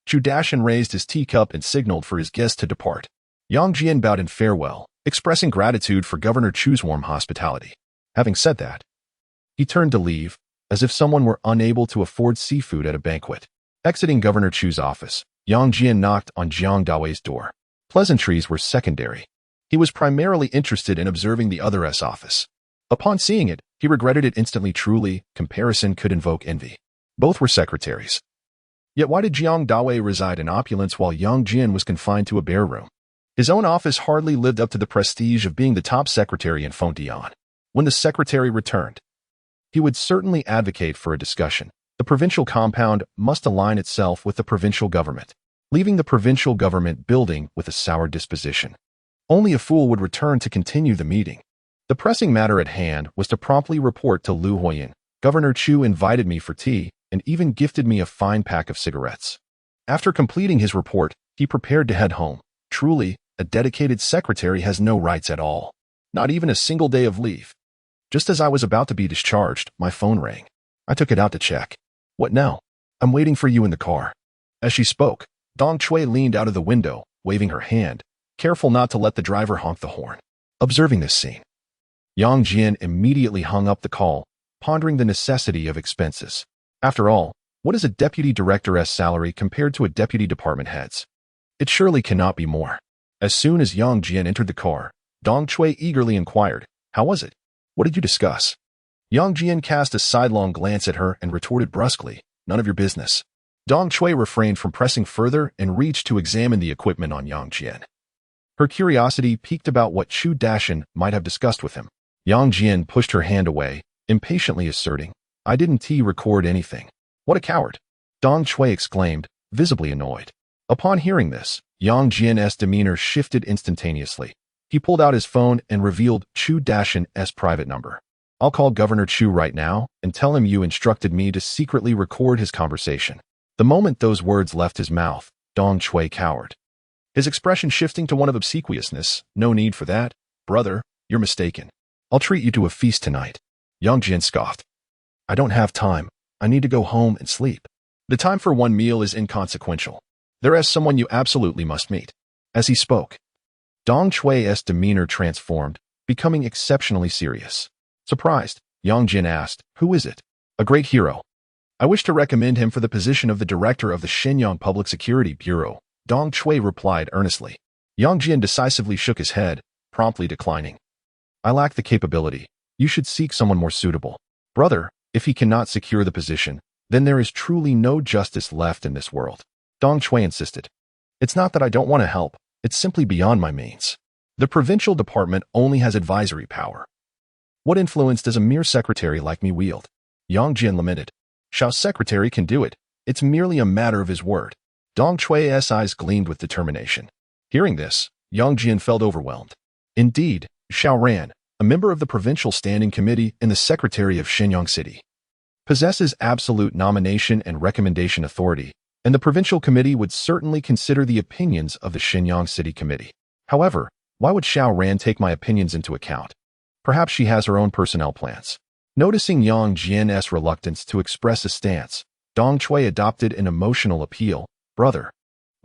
A: Chu Dashan raised his teacup and signaled for his guest to depart. Yang Jian bowed in farewell, expressing gratitude for Governor Chu's warm hospitality. Having said that, he turned to leave, as if someone were unable to afford seafood at a banquet. Exiting Governor Chu's office, Yang Jian knocked on Jiang Dawei's door. Pleasantries were secondary. He was primarily interested in observing the other's office. Upon seeing it, he regretted it instantly. Truly, comparison could invoke envy. Both were secretaries. Yet why did Jiang Dawei reside in opulence while Yang Jian was confined to a bare room? His own office hardly lived up to the prestige of being the top secretary in Fengdian. When the secretary returned, he would certainly advocate for a discussion. The provincial compound must align itself with the provincial government, leaving the provincial government building with a sour disposition. Only a fool would return to continue the meeting. The pressing matter at hand was to promptly report to Lu Huoyan. Governor Chu invited me for tea and even gifted me a fine pack of cigarettes. After completing his report, he prepared to head home. Truly, a dedicated secretary has no rights at all, not even a single day of leave. Just as I was about to be discharged, my phone rang. I took it out to check. What now? I'm waiting for you in the car. As she spoke, Dong Chui leaned out of the window, waving her hand, careful not to let the driver honk the horn. Observing this scene, Yang Jian immediately hung up the call, pondering the necessity of expenses. After all, what is a deputy director's salary compared to a deputy department head's? It surely cannot be more. As soon as Yang Jian entered the car, Dong Chui eagerly inquired, "How was it? What did you discuss?" Yang Jian cast a sidelong glance at her and retorted brusquely, "None of your business." Dong Chui refrained from pressing further and reached to examine the equipment on Yang Jian. Her curiosity piqued about what Chu Dashan might have discussed with him. Yang Jian pushed her hand away, impatiently asserting, "I didn't record anything." "What a coward!" Dong Chui exclaimed, visibly annoyed. Upon hearing this, Yang Jian's demeanor shifted instantaneously. He pulled out his phone and revealed Chu Dashan's private number. "I'll call Governor Chu right now and tell him you instructed me to secretly record his conversation." The moment those words left his mouth, Dong Chui cowered, his expression shifting to one of obsequiousness. "No need for that, brother, you're mistaken. I'll treat you to a feast tonight." Yang Jian scoffed. "I don't have time. I need to go home and sleep." The time for one meal is inconsequential. There is someone you absolutely must meet. As he spoke, Dong Chui's demeanor transformed, becoming exceptionally serious. Surprised, Yang Jian asked, "Who is it?" "A great hero. I wish to recommend him for the position of the director of the Shenyang Public Security Bureau," Dong Chui replied earnestly. Yang Jian decisively shook his head, promptly declining. "I lack the capability. You should seek someone more suitable." "Brother, if he cannot secure the position, then there is truly no justice left in this world," Dong Chui insisted. "It's not that I don't want to help, it's simply beyond my means. The provincial department only has advisory power. What influence does a mere secretary like me wield?" Yang Jian lamented. "Xiao's secretary can do it. It's merely a matter of his word." Dong Chui's eyes gleamed with determination. Hearing this, Yang Jian felt overwhelmed. Indeed, Xiao Ran, a member of the Provincial Standing Committee and the Secretary of Shenyang City, possesses absolute nomination and recommendation authority, and the Provincial Committee would certainly consider the opinions of the Shenyang City Committee. However, why would Xiao Ran take my opinions into account? Perhaps she has her own personnel plans. Noticing Yang Jian's reluctance to express a stance, Dong Chui adopted an emotional appeal. "Brother,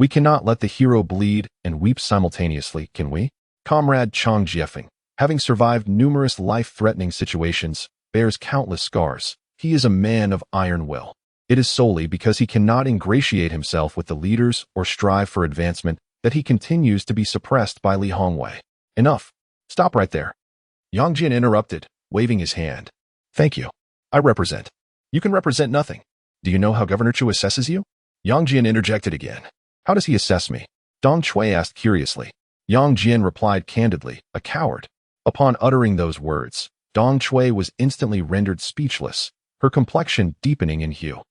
A: We cannot let the hero bleed and weep simultaneously, can we? Comrade Chang Jiefeng, having survived numerous life-threatening situations, bears countless scars. He is a man of iron will. It is solely because he cannot ingratiate himself with the leaders or strive for advancement that he continues to be suppressed by Li Hongwei. Enough. Stop right there. Yang Jian interrupted, waving his hand. Thank you. I represent. You can represent nothing. Do you know how Governor Chu assesses you? Yang Jian interjected again. How does he assess me? Dong Chui asked curiously. Yang Jian replied candidly, a coward. Upon uttering those words, Dong Chui was instantly rendered speechless, her complexion deepening in hue,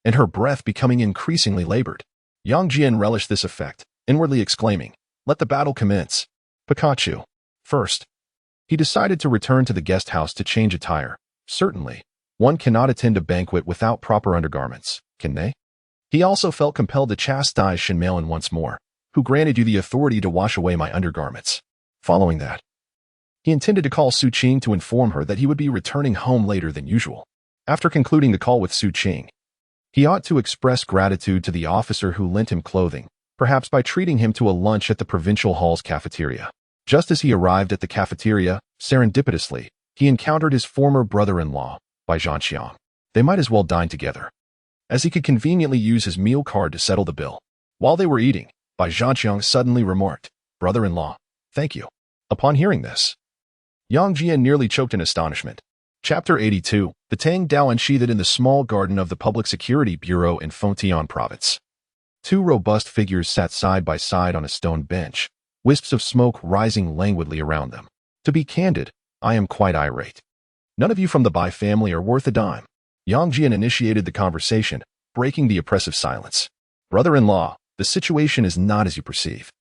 A: and her breath becoming increasingly labored. Yang Jian relished this effect, inwardly exclaiming, let the battle commence. Pikachu. First. He decided to return to the guest house to change attire. Certainly, one cannot attend a banquet without proper undergarments, can they? He also felt compelled to chastise Shen Mailin once more, who granted you the authority to wash away my undergarments. Following that, he intended to call Su Qing to inform her that he would be returning home later than usual. After concluding the call with Su Qing, he ought to express gratitude to the officer who lent him clothing, perhaps by treating him to a lunch at the provincial hall's cafeteria. Just as he arrived at the cafeteria, serendipitously, he encountered his former brother-in-law, Bai Zhanxiang. They might as well dine together, as he could conveniently use his meal card to settle the bill. While they were eating, Bai Zhanxiang suddenly remarked, brother-in-law, thank you. Upon hearing this, Yang Jian nearly choked in astonishment. Chapter 82, The Tang Dao unsheathed in the small garden of the Public Security Bureau in Fengtian Province. Two robust figures sat side by side on a stone bench, wisps of smoke rising languidly around them. To be candid, I am quite irate. None of you from the Bai family are worth a dime. Yang Jian initiated the conversation, breaking the oppressive silence. Brother-in-law, the situation is not as you perceive.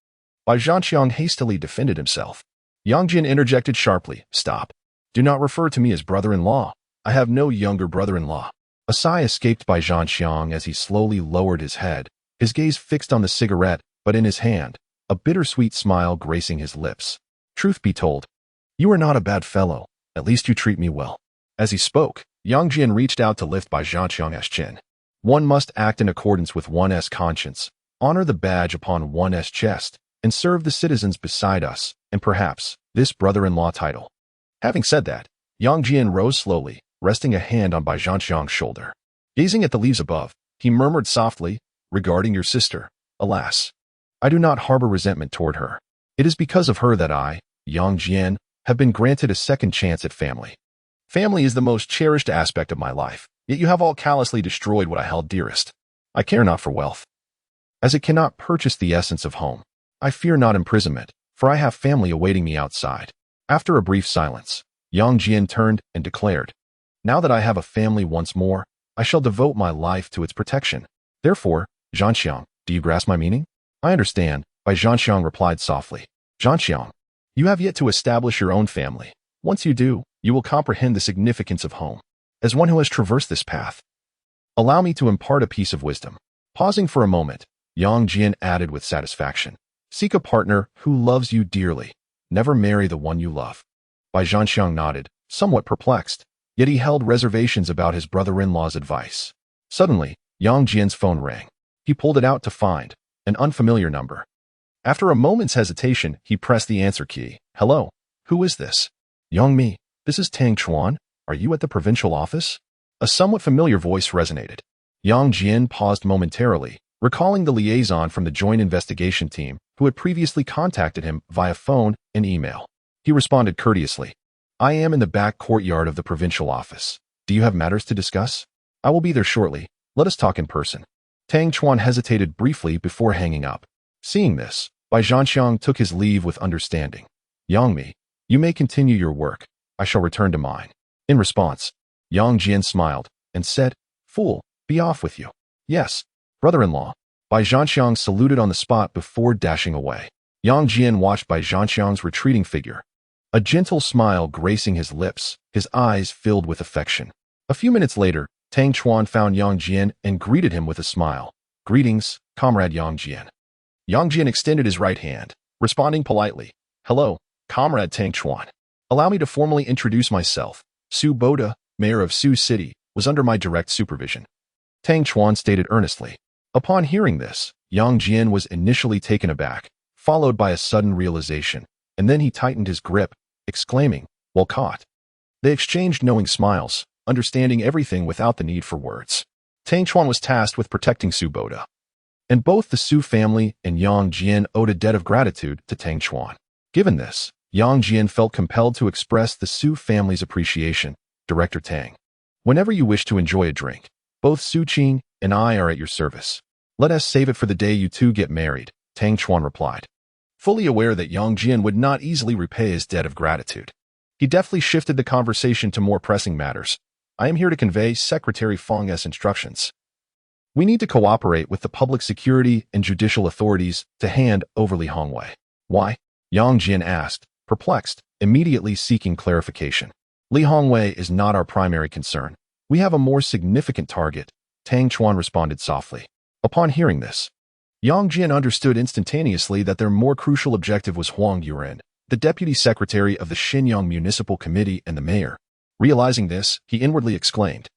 A: Bai Zhanxiang hastily defended himself. Yang Jian interjected sharply, stop. Do not refer to me as brother-in-law. I have no younger brother-in-law. A sigh escaped Bai Zhanxiang as he slowly lowered his head, his gaze fixed on the cigarette, but in his hand, a bittersweet smile gracing his lips. Truth be told, you are not a bad fellow. At least you treat me well. As he spoke, Yang Jian reached out to lift Bai Zhanxiang's chin. One must act in accordance with one's conscience, honor the badge upon one's chest, and serve the citizens beside us, and perhaps, this brother-in-law title. Having said that, Yang Jian rose slowly, resting a hand on Bai Zhanxiang's shoulder. Gazing at the leaves above, he murmured softly, regarding your sister, alas, I do not harbor resentment toward her. It is because of her that I, Yang Jian, have been granted a second chance at family. Family is the most cherished aspect of my life, yet you have all callously destroyed what I held dearest. I care not for wealth, as it cannot purchase the essence of home. I fear not imprisonment, for I have family awaiting me outside. After a brief silence, Yang Jian turned and declared, now that I have a family once more, I shall devote my life to its protection. Therefore, Zhanxiang, do you grasp my meaning? I understand, Bai Zhanxiang replied softly. Zhanxiang, you have yet to establish your own family. Once you do, you will comprehend the significance of home. As one who has traversed this path, allow me to impart a piece of wisdom. Pausing for a moment, Yang Jian added with satisfaction, seek a partner who loves you dearly. Never marry the one you love. Bai Zhanxiang nodded, somewhat perplexed, yet he held reservations about his brother-in-law's advice. Suddenly, Yang Jian's phone rang. He pulled it out to find an unfamiliar number. After a moment's hesitation, he pressed the answer key. Hello, who is this? Young Mi, this is Tang Chuan. Are you at the provincial office? A somewhat familiar voice resonated. Yang Jian paused momentarily, recalling the liaison from the joint investigation team who had previously contacted him via phone and email. He responded courteously. I am in the back courtyard of the provincial office. Do you have matters to discuss? I will be there shortly. Let us talk in person. Tang Chuan hesitated briefly before hanging up. Seeing this, Bai Zhanxiang took his leave with understanding. Yang Mi, you may continue your work. I shall return to mine. In response, Yang Jian smiled and said, Fool, be off with you. Yes, brother-in-law. Bai Zhanxiang saluted on the spot before dashing away. Yang Jian watched Bai Zhanxiang's retreating figure, a gentle smile gracing his lips, his eyes filled with affection. A few minutes later, Tang Chuan found Yang Jian and greeted him with a smile. Greetings, comrade Yang Jian. Yang Jian extended his right hand, responding politely. Hello, comrade Tang Chuan. Allow me to formally introduce myself. Su Boda, mayor of Su City, was under my direct supervision. Tang Chuan stated earnestly. Upon hearing this, Yang Jian was initially taken aback, followed by a sudden realization, and then he tightened his grip, exclaiming, "Well caught." They exchanged knowing smiles, understanding everything without the need for words. Tang Chuan was tasked with protecting Su Boda, and both the Su family and Yang Jian owed a debt of gratitude to Tang Chuan. Given this, Yang Jian felt compelled to express the Su family's appreciation. "Director Tang, whenever you wish to enjoy a drink, both Su Qing and I are at your service. Let us save it for the day you two get married," Tang Chuan replied. Fully aware that Yang Jian would not easily repay his debt of gratitude, he deftly shifted the conversation to more pressing matters. "I am here to convey Secretary Feng's instructions. We need to cooperate with the public security and judicial authorities to hand over Li Hongwei." "Why?" Yang Jian asked, perplexed, immediately seeking clarification. "Li Hongwei is not our primary concern. We have a more significant target," Tang Chuan responded softly. Upon hearing this, Yang Jian understood instantaneously that their more crucial objective was Huang Yuren, the deputy secretary of the Xinyang Municipal Committee and the mayor. Realizing this, he inwardly exclaimed,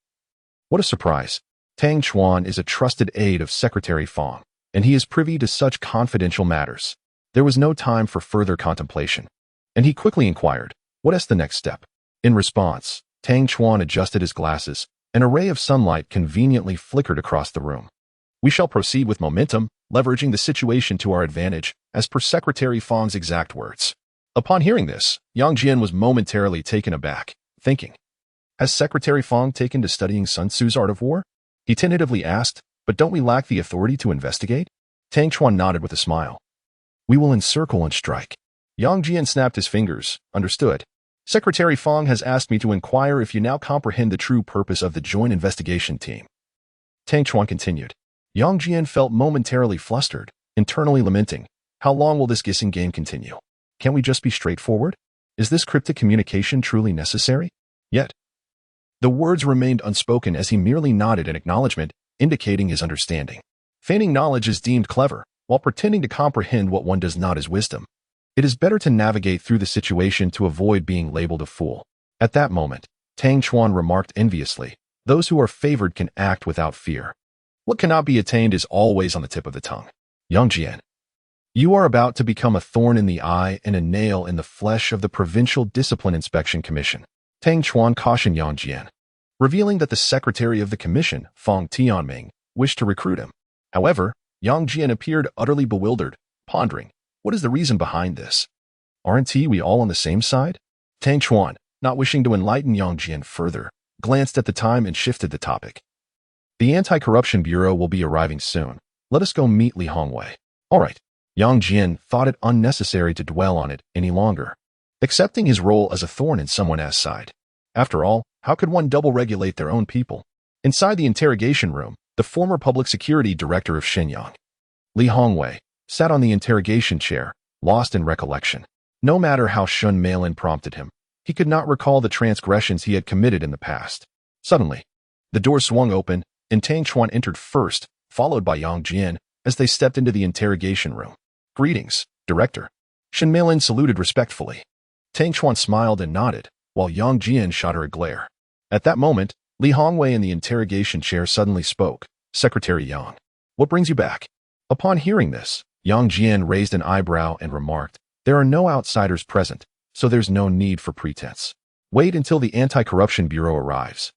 A: "What a surprise! Tang Chuan is a trusted aide of Secretary Feng, and he is privy to such confidential matters." There was no time for further contemplation, and he quickly inquired, "What is the next step?" In response, Tang Chuan adjusted his glasses. An array of sunlight conveniently flickered across the room. "We shall proceed with momentum, leveraging the situation to our advantage," as per Secretary Feng's exact words. Upon hearing this, Yang Jian was momentarily taken aback, thinking, "Has Secretary Feng taken to studying Sun Tzu's art of war?" He tentatively asked, "But don't we lack the authority to investigate?" Tang Chuan nodded with a smile. "We will encircle and strike." Yang Jian snapped his fingers. "Understood. Secretary Feng has asked me to inquire if you now comprehend the true purpose of the joint investigation team." Tang Chuan continued. Yang Jian felt momentarily flustered, internally lamenting, "How long will this guessing game continue? Can't we just be straightforward? Is this cryptic communication truly necessary?" Yet, the words remained unspoken as he merely nodded in acknowledgement, indicating his understanding. Feigning knowledge is deemed clever, while pretending to comprehend what one does not is wisdom. It is better to navigate through the situation to avoid being labeled a fool. At that moment, Tang Chuan remarked enviously, "Those who are favored can act without fear. What cannot be attained is always on the tip of the tongue." "Yang Jian, you are about to become a thorn in the eye and a nail in the flesh of the Provincial Discipline Inspection Commission," Tang Chuan cautioned Yang Jian, revealing that the secretary of the commission, Feng Tianming, wished to recruit him. However, Yang Jian appeared utterly bewildered, pondering, "What is the reason behind this? Aren't we all on the same side?" Tang Chuan, not wishing to enlighten Yang Jian further, glanced at the time and shifted the topic. "The Anti-Corruption Bureau will be arriving soon. Let us go meet Li Hongwei." "All right." Yang Jian thought it unnecessary to dwell on it any longer, accepting his role as a thorn in someone else's side. After all, how could one double-regulate their own people? Inside the interrogation room, the former public security director of Xinyang, Li Hongwei, sat on the interrogation chair, lost in recollection. No matter how Shun Mailin prompted him, he could not recall the transgressions he had committed in the past. Suddenly, the door swung open, and Tang Chuan entered first, followed by Yang Jian, as they stepped into the interrogation room. "Greetings, Director." Shun Mailin saluted respectfully. Tang Chuan smiled and nodded, while Yang Jian shot her a glare. At that moment, Li Hongwei in the interrogation chair suddenly spoke. "Secretary Yang, what brings you back?" Upon hearing this, Yang Jian raised an eyebrow and remarked, "There are no outsiders present, so there's no need for pretense. Wait until the Anti-Corruption Bureau arrives,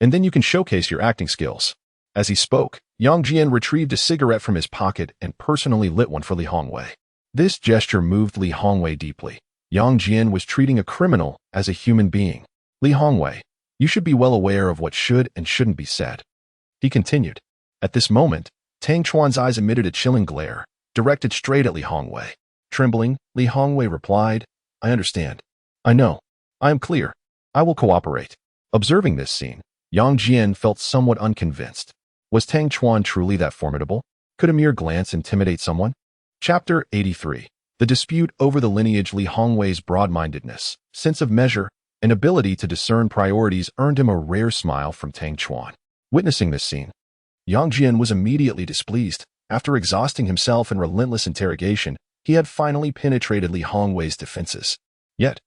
A: and then you can showcase your acting skills." As he spoke, Yang Jian retrieved a cigarette from his pocket and personally lit one for Li Hongwei. This gesture moved Li Hongwei deeply. Yang Jian was treating a criminal as a human being. "Li Hongwei, you should be well aware of what should and shouldn't be said," he continued. At this moment, Tang Chuan's eyes emitted a chilling glare, directed straight at Li Hongwei. Trembling, Li Hongwei replied, "I understand. I know. I am clear. I will cooperate." Observing this scene, Yang Jian felt somewhat unconvinced. Was Tang Chuan truly that formidable? Could a mere glance intimidate someone? Chapter 83. The dispute over the lineage. Li Hongwei's broad-mindedness, sense of measure, and ability to discern priorities earned him a rare smile from Tang Chuan. Witnessing this scene, Yang Jian was immediately displeased. After exhausting himself in relentless interrogation, he had finally penetrated Li Hongwei's defenses. Yet,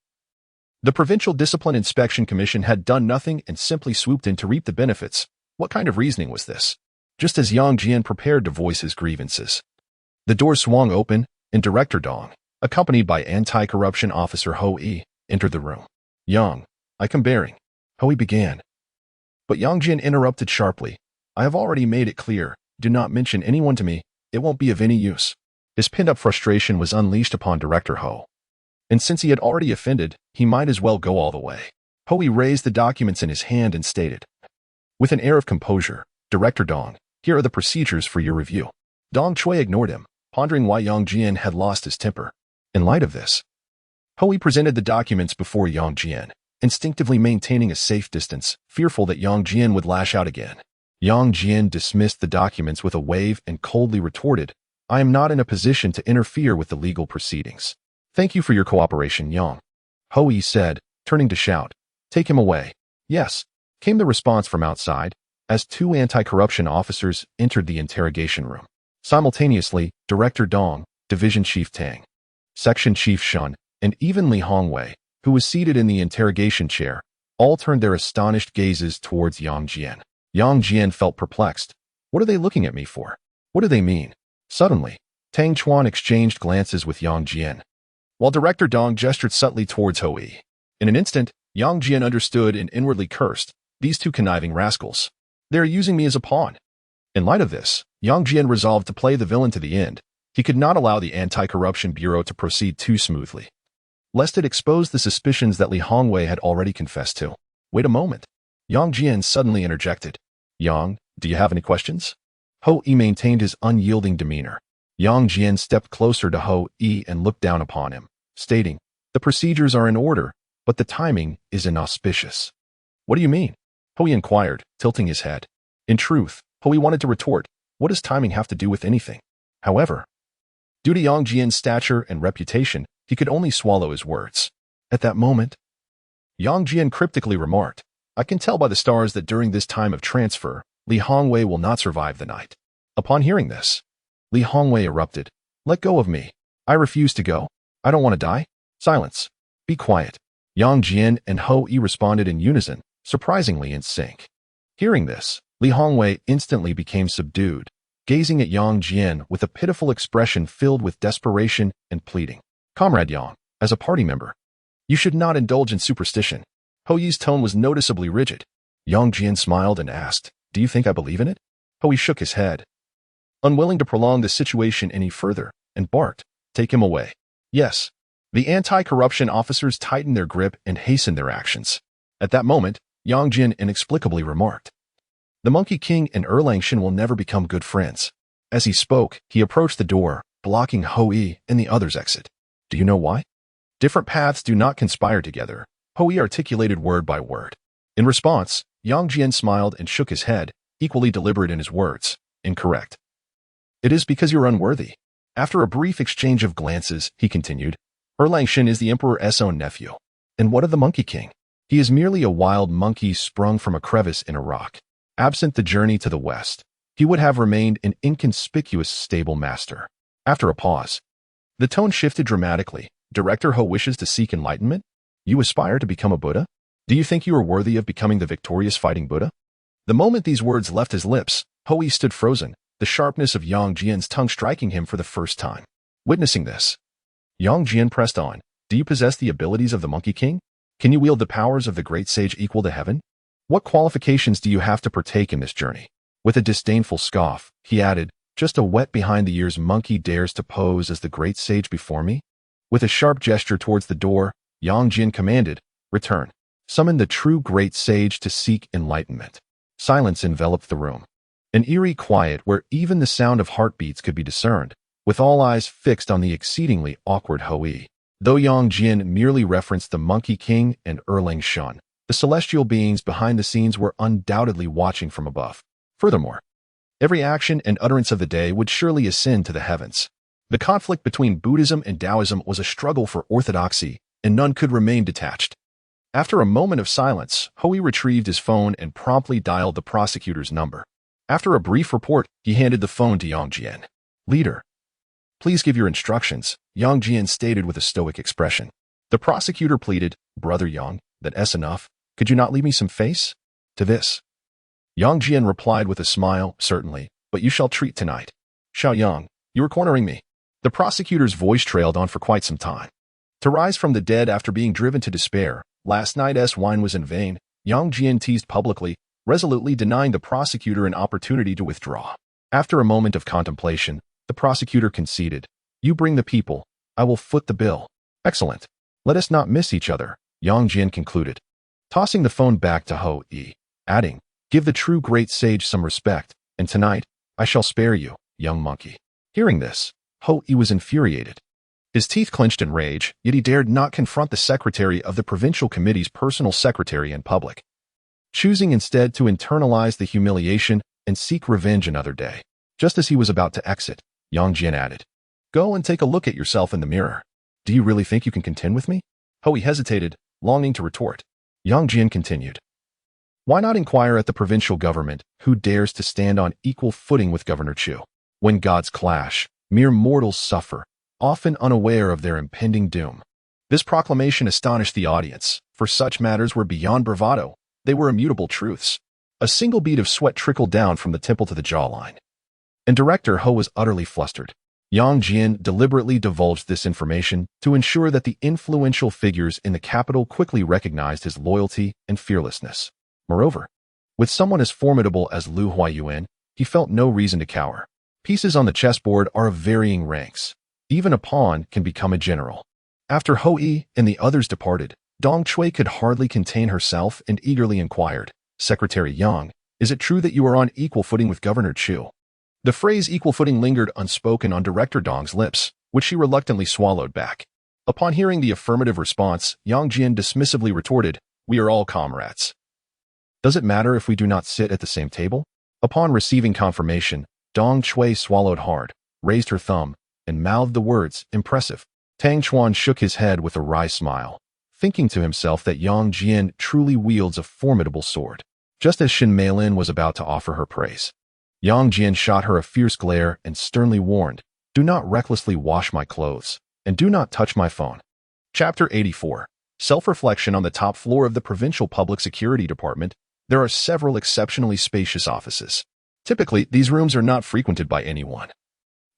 A: the Provincial Discipline Inspection Commission had done nothing and simply swooped in to reap the benefits. What kind of reasoning was this? just as Yang Jian prepared to voice his grievances. The door swung open, and Director Dong, accompanied by Anti-Corruption Officer Ho Yi, entered the room. Yang, I come bearing. Ho Yi began. But Yang Jian interrupted sharply. I have already made it clear, do not mention anyone to me, it won't be of any use. His pent-up frustration was unleashed upon Director Ho. And since he had already offended, he might as well go all the way. Ho Yi raised the documents in his hand and stated, with an air of composure, Director Dong, here are the procedures for your review. Dong Chui ignored him, pondering why Yang Jian had lost his temper. In light of this, Ho Yi presented the documents before Yang Jian, instinctively maintaining a safe distance, fearful that Yang Jian would lash out again. Yang Jian dismissed the documents with a wave and coldly retorted, I am not in a position to interfere with the legal proceedings. Thank you for your cooperation, Yang. Ho Yi said, turning to shout, take him away. Yes, came the response from outside, as two anti-corruption officers entered the interrogation room. Simultaneously, Director Dong, Division Chief Tang, Section Chief Shun, and even Li Hongwei, who was seated in the interrogation chair, all turned their astonished gazes towards Yang Jian. Yang Jian felt perplexed. What are they looking at me for? What do they mean? Suddenly, Tang Chuan exchanged glances with Yang Jian, while Director Dong gestured subtly towards Ho Yi. In an instant, Yang Jian understood and inwardly cursed, these two conniving rascals. They are using me as a pawn. In light of this, Yang Jian resolved to play the villain to the end. He could not allow the Anti-Corruption Bureau to proceed too smoothly, lest it expose the suspicions that Li Hongwei had already confessed to. Wait a moment. Yang Jian suddenly interjected. Yang, do you have any questions? Ho Yi maintained his unyielding demeanor. Yang Jian stepped closer to Ho Yi and looked down upon him, stating, the procedures are in order, but the timing is inauspicious. What do you mean? Ho Yi inquired, tilting his head. In truth, Ho Yi wanted to retort, what does timing have to do with anything? However, due to Yang Jian's stature and reputation, he could only swallow his words. At that moment, Yang Jian cryptically remarked, I can tell by the stars that during this time of transfer, Li Hongwei will not survive the night. Upon hearing this, Li Hongwei erupted, let go of me. I refuse to go. I don't want to die. Silence. Be quiet. Yang Jian and Ho Yi responded in unison, surprisingly in sync. Hearing this, Li Hongwei instantly became subdued, gazing at Yang Jian with a pitiful expression filled with desperation and pleading. Comrade Yang, as a party member, you should not indulge in superstition. Ho Yi's tone was noticeably rigid. Yang Jian smiled and asked, do you think I believe in it? Ho Yi shook his head, unwilling to prolong the situation any further, and barked, take him away. Yes. The anti-corruption officers tightened their grip and hastened their actions. At that moment, Yang Jian inexplicably remarked, the Monkey King and Erlangshan will never become good friends. As he spoke, he approached the door, blocking Ho Yi and the others' exit. Do you know why? Different paths do not conspire together, Ho Yi articulated word by word. In response, Yang Jian smiled and shook his head, equally deliberate in his words. Incorrect. It is because you're unworthy. After a brief exchange of glances, he continued, Erlangshan is the Emperor's own nephew. And what of the Monkey King? He is merely a wild monkey sprung from a crevice in a rock. Absent the journey to the west, he would have remained an inconspicuous stable master. After a pause, the tone shifted dramatically. Director Ho wishes to seek enlightenment? You aspire to become a Buddha? Do you think you are worthy of becoming the victorious fighting Buddha? The moment these words left his lips, Ho Yi stood frozen, the sharpness of Yang Jian's tongue striking him for the first time. Witnessing this, Yang Jian pressed on, do you possess the abilities of the Monkey King? Can you wield the powers of the great sage equal to heaven? What qualifications do you have to partake in this journey? With a disdainful scoff, he added, just a wet behind-the-ears monkey dares to pose as the great sage before me? With a sharp gesture towards the door, Yang Jian commanded, return. Summon the true great sage to seek enlightenment. Silence enveloped the room. An eerie quiet where even the sound of heartbeats could be discerned, with all eyes fixed on the exceedingly awkward Ho Yi. Though Yang Jian merely referenced the Monkey King and Erlangshan, the celestial beings behind the scenes were undoubtedly watching from above. Furthermore, every action and utterance of the day would surely ascend to the heavens. The conflict between Buddhism and Taoism was a struggle for orthodoxy, and none could remain detached. After a moment of silence, Ho Yi retrieved his phone and promptly dialed the prosecutor's number. After a brief report, he handed the phone to Yang Jian. Leader, please give your instructions, Yang Jian stated with a stoic expression. The prosecutor pleaded, Brother Yang, that's enough. Could you not leave me some face? To this, Yang Jian replied with a smile, certainly, but you shall treat tonight. Xiaoyang, you were cornering me. The prosecutor's voice trailed on for quite some time. To rise from the dead after being driven to despair, last night's wine was in vain, Yang Jian teased publicly, resolutely denying the prosecutor an opportunity to withdraw. After a moment of contemplation, the prosecutor conceded, You bring the people, I will foot the bill. Excellent. Let us not miss each other, Yang Jian concluded, tossing the phone back to Ho Yi, adding, Give the true great sage some respect, and tonight, I shall spare you, young monkey. Hearing this, Ho Yi was infuriated. His teeth clenched in rage, yet he dared not confront the secretary of the provincial committee's personal secretary in public, choosing instead to internalize the humiliation and seek revenge another day. Just as he was about to exit, Yang Jian added, Go and take a look at yourself in the mirror. Do you really think you can contend with me? Ho Yi hesitated, longing to retort. Yang Jian continued, Why not inquire at the provincial government who dares to stand on equal footing with Governor Chu? When gods clash, mere mortals suffer, often unaware of their impending doom. This proclamation astonished the audience, for such matters were beyond bravado. They were immutable truths. A single bead of sweat trickled down from the temple to the jawline. And Director Ho was utterly flustered. Yang Jian deliberately divulged this information to ensure that the influential figures in the capital quickly recognized his loyalty and fearlessness. Moreover, with someone as formidable as Lu Huayuan, he felt no reason to cower. Pieces on the chessboard are of varying ranks. Even a pawn can become a general. After Ho Yi and the others departed, Dong Chui could hardly contain herself and eagerly inquired, Secretary Yang, is it true that you are on equal footing with Governor Chu? The phrase equal footing lingered unspoken on Director Dong's lips, which she reluctantly swallowed back. Upon hearing the affirmative response, Yang Jian dismissively retorted, We are all comrades. Does it matter if we do not sit at the same table? Upon receiving confirmation, Dong Chui swallowed hard, raised her thumb, and mouthed the words, Impressive. Tang Chuan shook his head with a wry smile, thinking to himself that Yang Jian truly wields a formidable sword. Just as Shin Meilin was about to offer her praise, Yang Jian shot her a fierce glare and sternly warned, Do not recklessly wash my clothes, and do not touch my phone. Chapter 84. Self-reflection. On the top floor of the Provincial Public Security Department, there are several exceptionally spacious offices. Typically, these rooms are not frequented by anyone,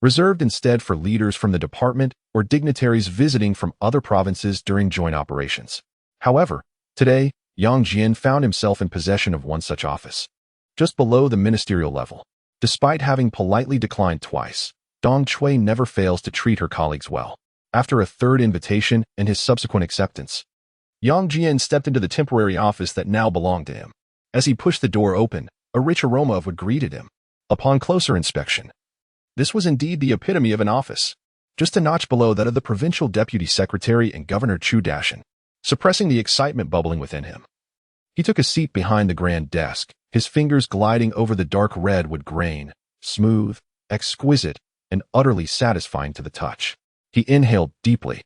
A: reserved instead for leaders from the department or dignitaries visiting from other provinces during joint operations. However, today, Yang Jian found himself in possession of one such office, just below the ministerial level. Despite having politely declined twice, Dong Chui never fails to treat her colleagues well. After a third invitation and his subsequent acceptance, Yang Jian stepped into the temporary office that now belonged to him. As he pushed the door open, a rich aroma of wood greeted him. Upon closer inspection, this was indeed the epitome of an office, just a notch below that of the provincial deputy secretary and Governor Chu Dashan, suppressing the excitement bubbling within him. He took a seat behind the grand desk, his fingers gliding over the dark redwood grain, smooth, exquisite, and utterly satisfying to the touch. He inhaled deeply,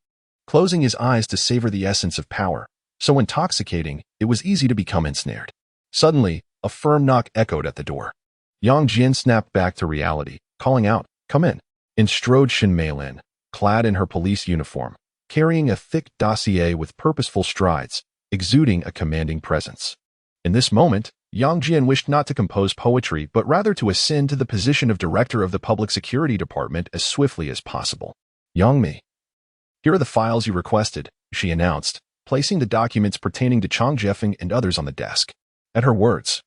A: closing his eyes to savor the essence of power, so intoxicating it was easy to become ensnared. Suddenly, a firm knock echoed at the door. Yang Jian snapped back to reality, calling out, Come in. In strode Shin Meilin, clad in her police uniform, carrying a thick dossier with purposeful strides, exuding a commanding presence. In this moment, Yang Jian wished not to compose poetry but rather to ascend to the position of director of the Public Security Department as swiftly as possible. Yang Mi. Here are the files you requested, she announced, placing the documents pertaining to Chang Jiefeng and others on the desk. At her words,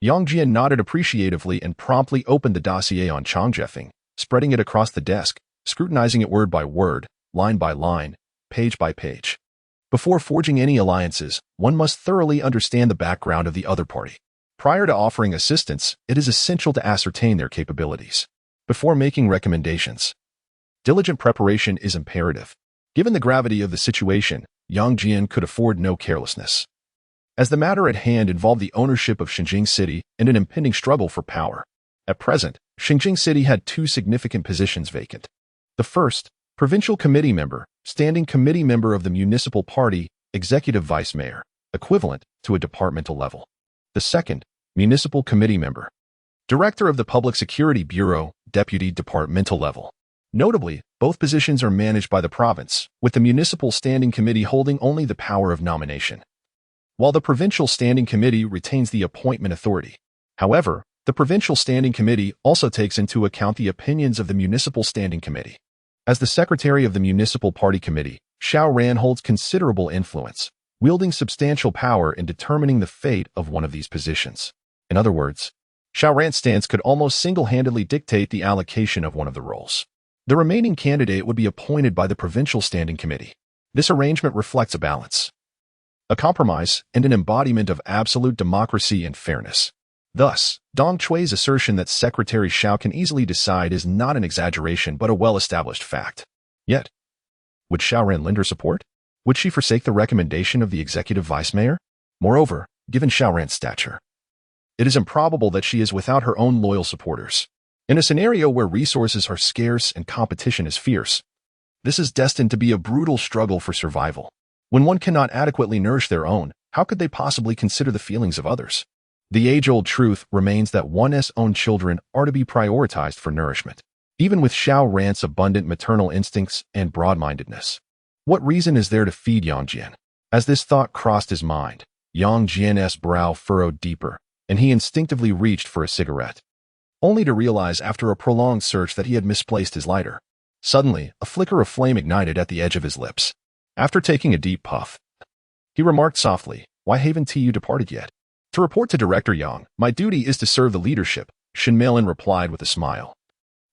A: Yang Jian nodded appreciatively and promptly opened the dossier on Chang Jiefeng, spreading it across the desk, scrutinizing it word by word, line by line, page by page. Before forging any alliances, one must thoroughly understand the background of the other party. Prior to offering assistance, it is essential to ascertain their capabilities. Before making recommendations, diligent preparation is imperative. Given the gravity of the situation, Yang Jian could afford no carelessness. As the matter at hand involved the ownership of Xinjing City and an impending struggle for power. At present, Xinjing City had two significant positions vacant. The first, provincial committee member, standing committee member of the municipal party, executive vice mayor, equivalent to a departmental level. The second, municipal committee member, director of the Public Security Bureau, deputy departmental level. Notably, both positions are managed by the province, with the municipal standing committee holding only the power of nomination, while the provincial standing committee retains the appointment authority. However, the Provincial Standing Committee also takes into account the opinions of the Municipal Standing Committee. As the secretary of the Municipal Party Committee, Xiao Ran holds considerable influence, wielding substantial power in determining the fate of one of these positions. In other words, Xiao Ran's stance could almost single-handedly dictate the allocation of one of the roles. The remaining candidate would be appointed by the Provincial Standing Committee. This arrangement reflects a balance, a compromise, and an embodiment of absolute democracy and fairness. Thus, Dong Chui's assertion that Secretary Xiao can easily decide is not an exaggeration but a well-established fact. Yet, would Xiao Ran lend her support? Would she forsake the recommendation of the executive vice mayor? Moreover, given Xiao Ran's stature, it is improbable that she is without her own loyal supporters. In a scenario where resources are scarce and competition is fierce, this is destined to be a brutal struggle for survival. When one cannot adequately nourish their own, how could they possibly consider the feelings of others? The age-old truth remains that one's own children are to be prioritized for nourishment. Even with Xiao Ran's abundant maternal instincts and broad-mindedness, what reason is there to feed Yang Jian? As this thought crossed his mind, Yang Jian's brow furrowed deeper, and he instinctively reached for a cigarette, only to realize after a prolonged search that he had misplaced his lighter. Suddenly, a flicker of flame ignited at the edge of his lips. After taking a deep puff, he remarked softly, "Why haven't you departed yet?" "To report to Director Yang, my duty is to serve the leadership," Shen Meilin replied with a smile.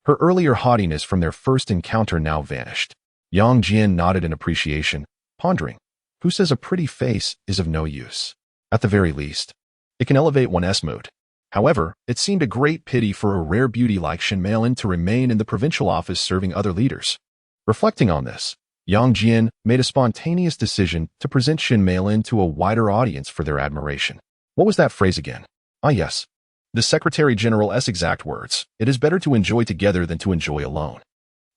A: Her earlier haughtiness from their first encounter now vanished. Yang Jian nodded in appreciation, pondering, who says a pretty face is of no use? At the very least, it can elevate one's mood. However, it seemed a great pity for a rare beauty like Shen Meilin to remain in the provincial office serving other leaders. Reflecting on this, Yang Jian made a spontaneous decision to present Shen Meilin to a wider audience for their admiration. What was that phrase again? Ah yes, the Secretary General's exact words, "It is better to enjoy together than to enjoy alone."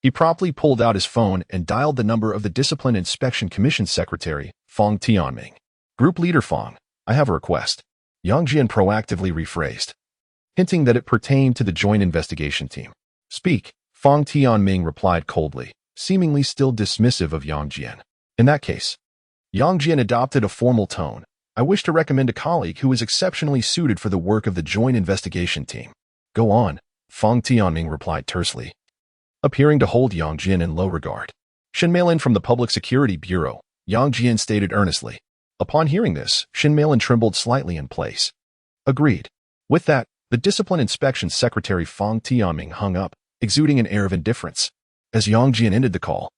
A: He promptly pulled out his phone and dialed the number of the Discipline Inspection Commission Secretary, Fang Tianming. "Group Leader Fang, I have a request," Yang Jian proactively rephrased, hinting that it pertained to the Joint Investigation Team. "Speak," Fang Tianming replied coldly, seemingly still dismissive of Yang Jian. In that case, Yang Jian adopted a formal tone. "I wish to recommend a colleague who is exceptionally suited for the work of the Joint Investigation Team." "Go on," Fang Tianming replied tersely, appearing to hold Yang Jian in low regard. "Shen Meilin from the Public Security Bureau," Yang Jian stated earnestly. Upon hearing this, Shen Meilin trembled slightly in place. "Agreed." With that, the Discipline Inspection Secretary Fang Tianming hung up, exuding an air of indifference. As Yang Jian ended the call,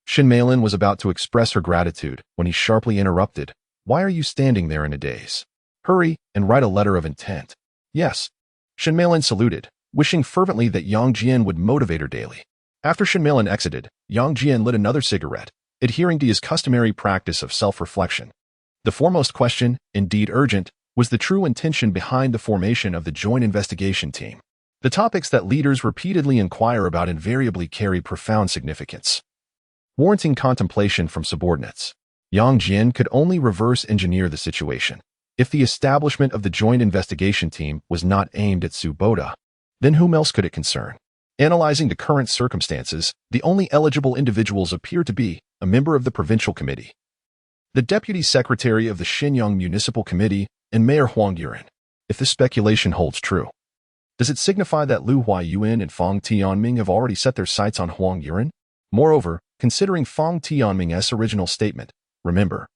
A: Shen Meilin was about to express her gratitude when he sharply interrupted. "Why are you standing there in a daze? Hurry and write a letter of intent." "Yes." Shen Meilin saluted, wishing fervently that Yang Jian would motivate her daily. After Shen Meilin exited, Yang Jian lit another cigarette, adhering to his customary practice of self-reflection. The foremost question, indeed urgent, was the true intention behind the formation of the Joint Investigation Team. The topics that leaders repeatedly inquire about invariably carry profound significance, warranting contemplation from subordinates. Yang Jian could only reverse engineer the situation. If the establishment of the Joint Investigation Team was not aimed at Su Boda, then whom else could it concern? Analyzing the current circumstances, the only eligible individuals appear to be a member of the Provincial Committee, the Deputy Secretary of the Shenyang Municipal Committee, and Mayor Huang Yuan. If this speculation holds true, does it signify that Lu Huayuan and Fang Tianming have already set their sights on Huang Yuan? Moreover, considering Fang Tianming's original statement, remember,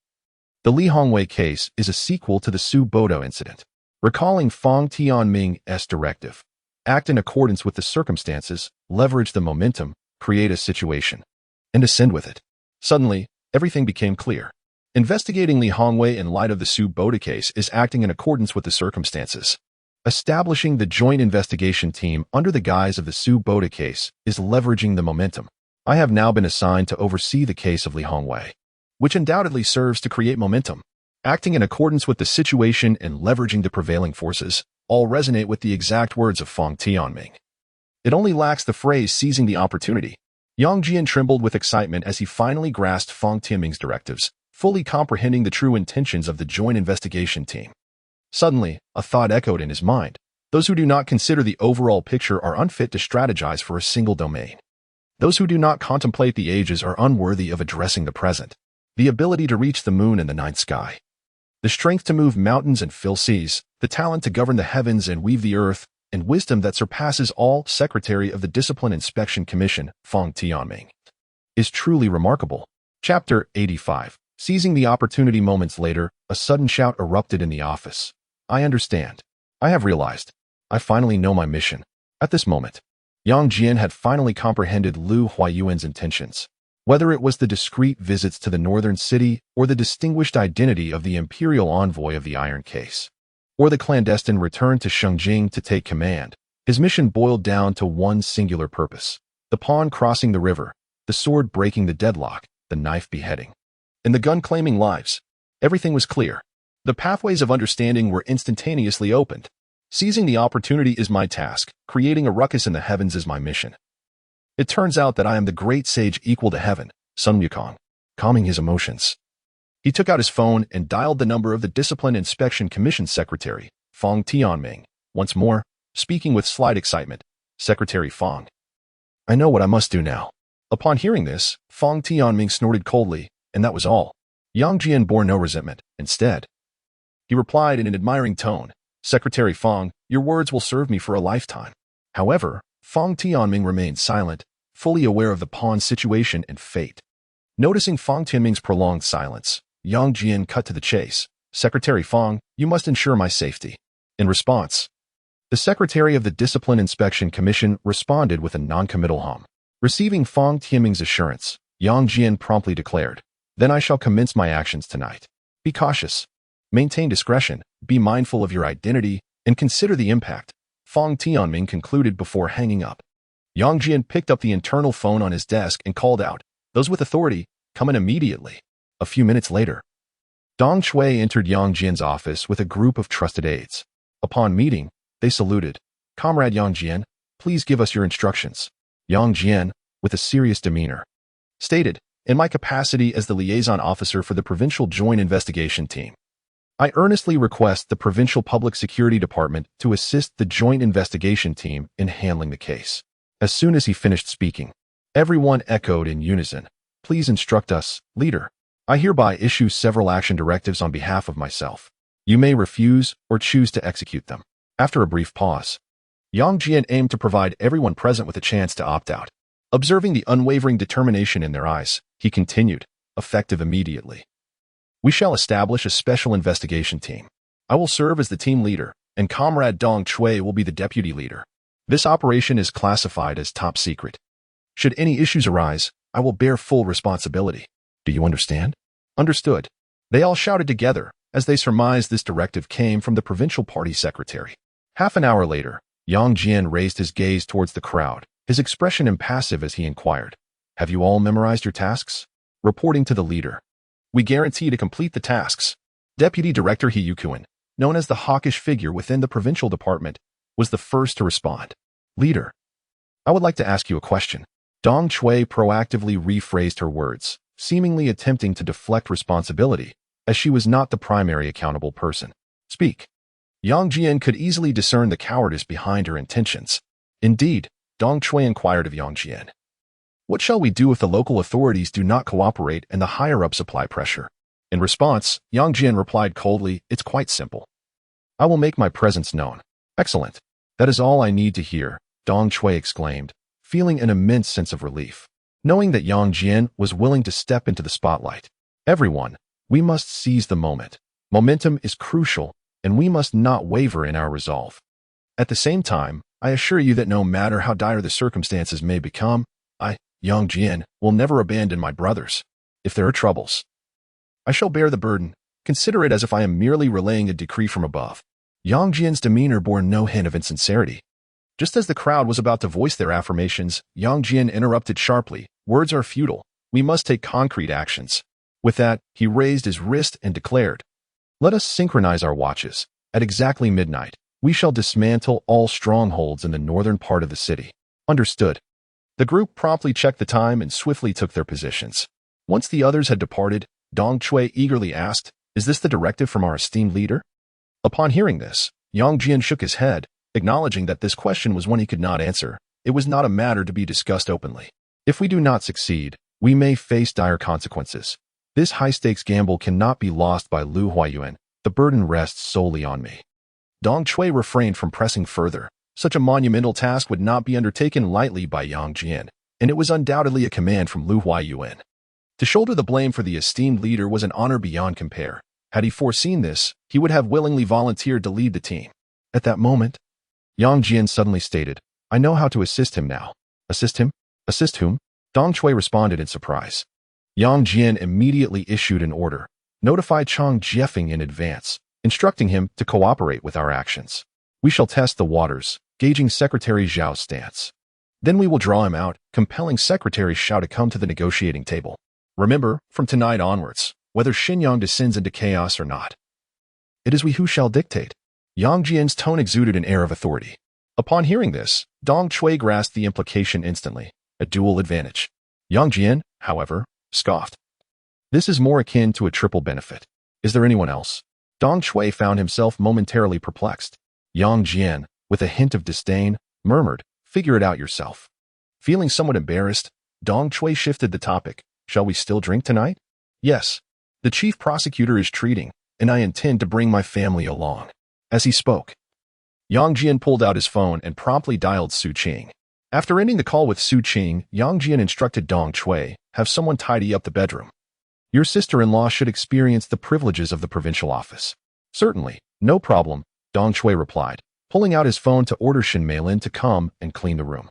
A: the Li Hongwei case is a sequel to the Su Boda incident. Recalling Fang Tianming's directive, act in accordance with the circumstances, leverage the momentum, create a situation, and ascend with it. Suddenly, everything became clear. Investigating Li Hongwei in light of the Su Boda case is acting in accordance with the circumstances. Establishing the Joint Investigation Team under the guise of the Su Boda case is leveraging the momentum. I have now been assigned to oversee the case of Li Hongwei, which undoubtedly serves to create momentum. Acting in accordance with the situation and leveraging the prevailing forces all resonate with the exact words of Fang Tianming. It only lacks the phrase seizing the opportunity. Yang Jian trembled with excitement as he finally grasped Fang Tianming's directives, fully comprehending the true intentions of the Joint Investigation Team. Suddenly, a thought echoed in his mind. Those who do not consider the overall picture are unfit to strategize for a single domain. Those who do not contemplate the ages are unworthy of addressing the present. The ability to reach the moon and the night sky The strength to move mountains and fill seas, the talent to govern the heavens and weave the earth, and wisdom that surpasses all, Secretary of the Discipline Inspection Commission, Fang Tianming, is truly remarkable. Chapter 85. Seizing the opportunity. Moments later, a sudden shout erupted in the office. I understand. I have realized. I finally know my mission. At this moment, Yang Jian had finally comprehended Lu Huayuan's intentions. Whether it was the discreet visits to the northern city or the distinguished identity of the imperial envoy of the Iron Case, or the clandestine return to Shengjing to take command, his mission boiled down to one singular purpose: the pawn crossing the river, the sword breaking the deadlock, the knife beheading, and the gun claiming lives. Everything was clear. The pathways of understanding were instantaneously opened. Seizing the opportunity is my task. Creating a ruckus in the heavens is my mission. It turns out that I am the great sage equal to heaven, Sun Wukong. Calming his emotions, he took out his phone and dialed the number of the Discipline Inspection Commission Secretary, Fang Tianming. Once more, speaking with slight excitement, Secretary Fang. I know what I must do now. Upon hearing this, Fang Tianming snorted coldly, and that was all. Yang Jian bore no resentment. Instead, he replied in an admiring tone, Secretary Fang, your words will serve me for a lifetime. However, Fang Tianming remained silent, fully aware of the pawn's situation and fate. Noticing Fang Tianming's prolonged silence, Yang Jian cut to the chase. Secretary Fang, you must ensure my safety. In response, the Secretary of the Discipline Inspection Commission responded with a non-committal hum. Receiving Fang Tianming's assurance, Yang Jian promptly declared, Then I shall commence my actions tonight. Be cautious. Maintain discretion, be mindful of your identity, and consider the impact, Fang Tianming concluded before hanging up. Yang Jian picked up the internal phone on his desk and called out, Those with authority, come in immediately. A few minutes later, Dong Shui entered Yang Jian's office with a group of trusted aides. Upon meeting, they saluted. Comrade Yang Jian, please give us your instructions. Yang Jian, with a serious demeanor, stated, In my capacity as the liaison officer for the Provincial Joint Investigation Team, I earnestly request the Provincial Public Security Department to assist the Joint Investigation Team in handling the case. As soon as he finished speaking, everyone echoed in unison, Please instruct us, leader. I hereby issue several action directives on behalf of myself. You may refuse or choose to execute them. After a brief pause, Yang Jian aimed to provide everyone present with a chance to opt out. Observing the unwavering determination in their eyes, he continued, effective immediately. We shall establish a special investigation team. I will serve as the team leader, and Comrade Dong Shui will be the deputy leader. This operation is classified as top secret. Should any issues arise, I will bear full responsibility. Do you understand? Understood. They all shouted together, as they surmised this directive came from the provincial party secretary. Half an hour later, Yang Jian raised his gaze towards the crowd, his expression impassive as he inquired, Have you all memorized your tasks? Reporting to the leader, We guarantee to complete the tasks. Deputy Director He Yukuan, known as the hawkish figure within the provincial department, was the first to respond. Leader, I would like to ask you a question. Dong Shui proactively rephrased her words, seemingly attempting to deflect responsibility, as she was not the primary accountable person. Speak. Yang Jian could easily discern the cowardice behind her intentions. Indeed, Dong Shui inquired of Yang Jian, What shall we do if the local authorities do not cooperate and the higher-ups apply pressure? In response, Yang Jian replied coldly, It's quite simple. I will make my presence known. Excellent. That is all I need to hear, Dong Shui exclaimed, feeling an immense sense of relief, knowing that Yang Jian was willing to step into the spotlight. Everyone, we must seize the moment. Momentum is crucial, and we must not waver in our resolve. At the same time, I assure you that no matter how dire the circumstances may become, I, Yang Jian, will never abandon my brothers. If there are troubles, I shall bear the burden. Consider it as if I am merely relaying a decree from above. Yang Jian's demeanor bore no hint of insincerity. Just as the crowd was about to voice their affirmations, Yang Jian interrupted sharply, Words are futile. We must take concrete actions. With that, he raised his wrist and declared, Let us synchronize our watches. At exactly midnight, we shall dismantle all strongholds in the northern part of the city. Understood. The group promptly checked the time and swiftly took their positions. Once the others had departed, Dong Shui eagerly asked, Is this the directive from our esteemed leader? Upon hearing this, Yang Jian shook his head, acknowledging that this question was one he could not answer. It was not a matter to be discussed openly. If we do not succeed, we may face dire consequences. This high-stakes gamble cannot be lost by Lu Huayuan, The burden rests solely on me. Dong Chui refrained from pressing further. Such a monumental task would not be undertaken lightly by Yang Jian, and it was undoubtedly a command from Lu Huayuan. To shoulder the blame for the esteemed leader was an honor beyond compare. Had he foreseen this, he would have willingly volunteered to lead the team. At that moment, Yang Jian suddenly stated, "I know how to assist him now." Assist him? Assist whom? Dong Chui responded in surprise. Yang Jian immediately issued an order. Notify Chang Jiefeng in advance, instructing him to cooperate with our actions. We shall test the waters, gauging Secretary Zhao's stance. Then we will draw him out, compelling Secretary Zhao to come to the negotiating table. Remember, from tonight onwards, whether Xinyang descends into chaos or not, it is we who shall dictate. Yang Jian's tone exuded an air of authority. Upon hearing this, Dong Chui grasped the implication instantly, a dual advantage. Yang Jian, however, scoffed. This is more akin to a triple benefit. Is there anyone else? Dong Chui found himself momentarily perplexed. Yang Jian, with a hint of disdain, murmured, "Figure it out yourself." Feeling somewhat embarrassed, Dong Chui shifted the topic. "Shall we still drink tonight?" "Yes. The chief prosecutor is treating, and I intend to bring my family along." As he spoke, Yang Jian pulled out his phone and promptly dialed Su Qing. After ending the call with Su Qing, Yang Jian instructed Dong Chui, "Have someone tidy up the bedroom. Your sister-in-law should experience the privileges of the provincial office." "Certainly, no problem," Dong Chui replied, pulling out his phone to order Shen Meilin to come and clean the room.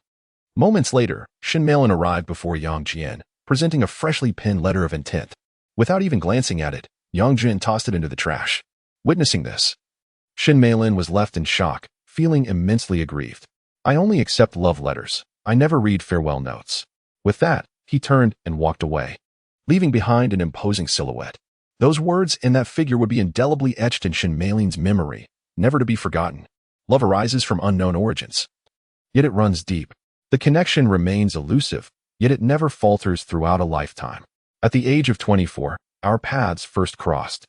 A: Moments later, Shen Meilin arrived before Yang Jian, presenting a freshly penned letter of intent. Without even glancing at it, Yang Jian tossed it into the trash. Witnessing this, Shen Meilin was left in shock, feeling immensely aggrieved. "I only accept love letters. I never read farewell notes." With that, he turned and walked away, leaving behind an imposing silhouette. Those words and that figure would be indelibly etched in Shen Meilin's memory, never to be forgotten. Love arises from unknown origins, yet it runs deep. The connection remains elusive, yet it never falters throughout a lifetime. At the age of 24, our paths first crossed,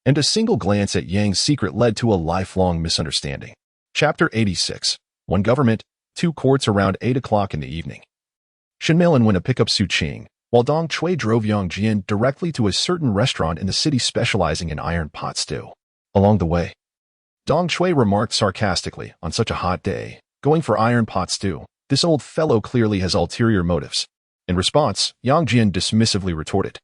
A: and a single glance at Yang's secret led to a lifelong misunderstanding. Chapter 86. One government, two courts. Around 8 o'clock in the evening, Shen Meilin went to pick up Su Qing, while Dong Chui drove Yang Jian directly to a certain restaurant in the city specializing in iron pot stew. Along the way, Dong Chui remarked sarcastically, "On such a hot day, going for iron pot stew, this old fellow clearly has ulterior motives." In response, Yang Jian dismissively retorted,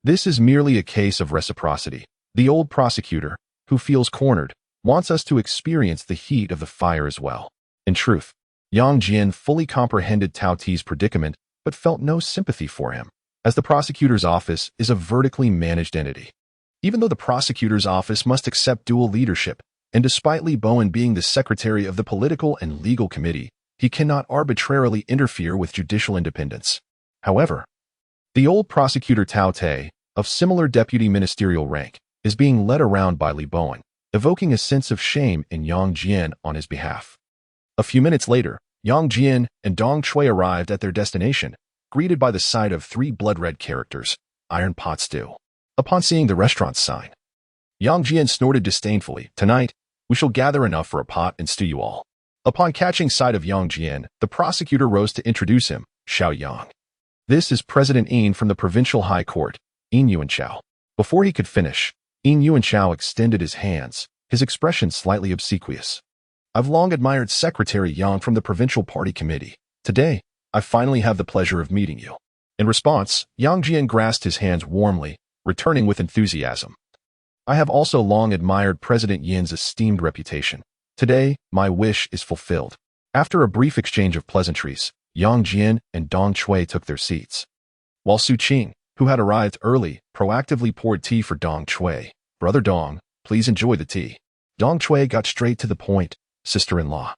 A: "This is merely a case of reciprocity. The old prosecutor, who feels cornered, wants us to experience the heat of the fire as well." In truth, Yang Jian fully comprehended Tao Ti's predicament, but felt no sympathy for him, as the prosecutor's office is a vertically managed entity. Even though the prosecutor's office must accept dual leadership, and despite Li Bowen being the secretary of the political and legal committee, he cannot arbitrarily interfere with judicial independence. However, the old prosecutor Tao Te, of similar deputy ministerial rank, is being led around by Li Bowen, evoking a sense of shame in Yang Jian on his behalf. A few minutes later, Yang Jian and Dong Chui arrived at their destination, greeted by the sight of 3 blood-red characters, iron pot stew. Upon seeing the restaurant's sign, Yang Jian snorted disdainfully, "Tonight, we shall gather enough for a pot and stew you all." Upon catching sight of Yang Jian, the prosecutor rose to introduce him, Xiao Yang. "This is President Yin from the Provincial High Court, Yin Yuanchao." Before he could finish, Yin Yuanchao extended his hands, his expression slightly obsequious. "I've long admired Secretary Yang from the Provincial Party Committee. Today, I finally have the pleasure of meeting you." In response, Yang Jian grasped his hands warmly, returning with enthusiasm. "I have also long admired President Yin's esteemed reputation. Today, my wish is fulfilled." After a brief exchange of pleasantries, Yang Jian and Dong Chui took their seats, while Su Qing, who had arrived early, proactively poured tea for Dong Chui. "Brother Dong, please enjoy the tea." Dong Chui got straight to the point, "Sister-in-law,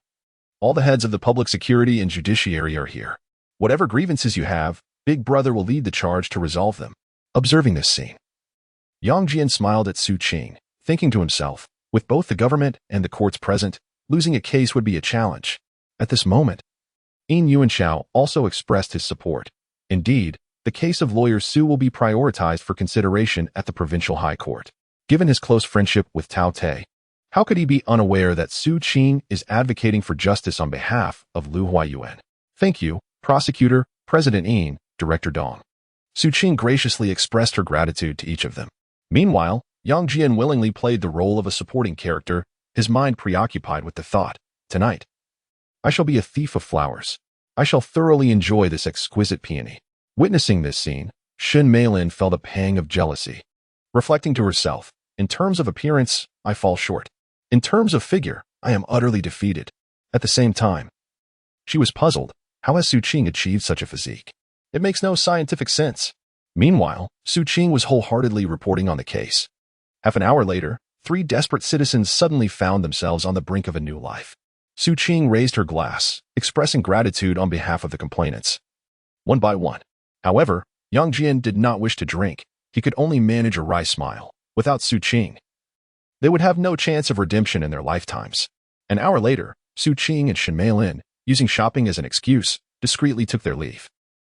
A: all the heads of the public security and judiciary are here. Whatever grievances you have, Big Brother will lead the charge to resolve them." Observing this scene, Yang Jian smiled at Su Qing, thinking to himself, with both the government and the courts present, losing a case would be a challenge. At this moment, Yin Yuanchao also expressed his support. Indeed, the case of lawyer Su will be prioritized for consideration at the Provincial High Court. Given his close friendship with Tao Te, how could he be unaware that Su Qing is advocating for justice on behalf of Lu Huayuan? "Thank you, Prosecutor, President Yin, Director Dong." Su Qing graciously expressed her gratitude to each of them. Meanwhile, Yang Jian willingly played the role of a supporting character, his mind preoccupied with the thought, tonight, I shall be a thief of flowers. I shall thoroughly enjoy this exquisite peony. Witnessing this scene, Shen Meilin felt a pang of jealousy. Reflecting to herself, in terms of appearance, I fall short. In terms of figure, I am utterly defeated. At the same time, she was puzzled. How has Su Qing achieved such a physique? It makes no scientific sense. Meanwhile, Su Qing was wholeheartedly reporting on the case. Half an hour later, 3 desperate citizens suddenly found themselves on the brink of a new life. Su Qing raised her glass, expressing gratitude on behalf of the complainants. One by one. However, Yang Jian did not wish to drink. He could only manage a wry smile. Without Su Qing, they would have no chance of redemption in their lifetimes. An hour later, Su Qing and Shen Meilin, using shopping as an excuse, discreetly took their leave.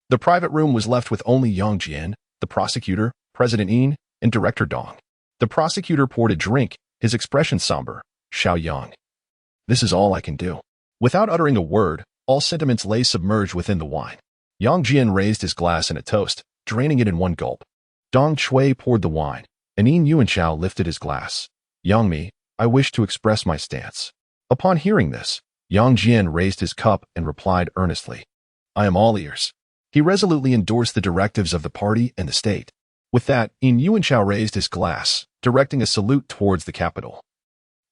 A: The private room was left with only Yang Jian, the prosecutor, President Yin, and Director Dong. The prosecutor poured a drink, his expression somber. Xiao Yang. This is all I can do. Without uttering a word, all sentiments lay submerged within the wine. Yang Jian raised his glass in a toast, draining it in one gulp. Dong Chui poured the wine, and Yin Yuanchao lifted his glass. Yang Mi, I wish to express my stance. Upon hearing this, Yang Jian raised his cup and replied earnestly, I am all ears. He resolutely endorsed the directives of the party and the state. With that, Yin Yuanchao raised his glass, directing a salute towards the capital,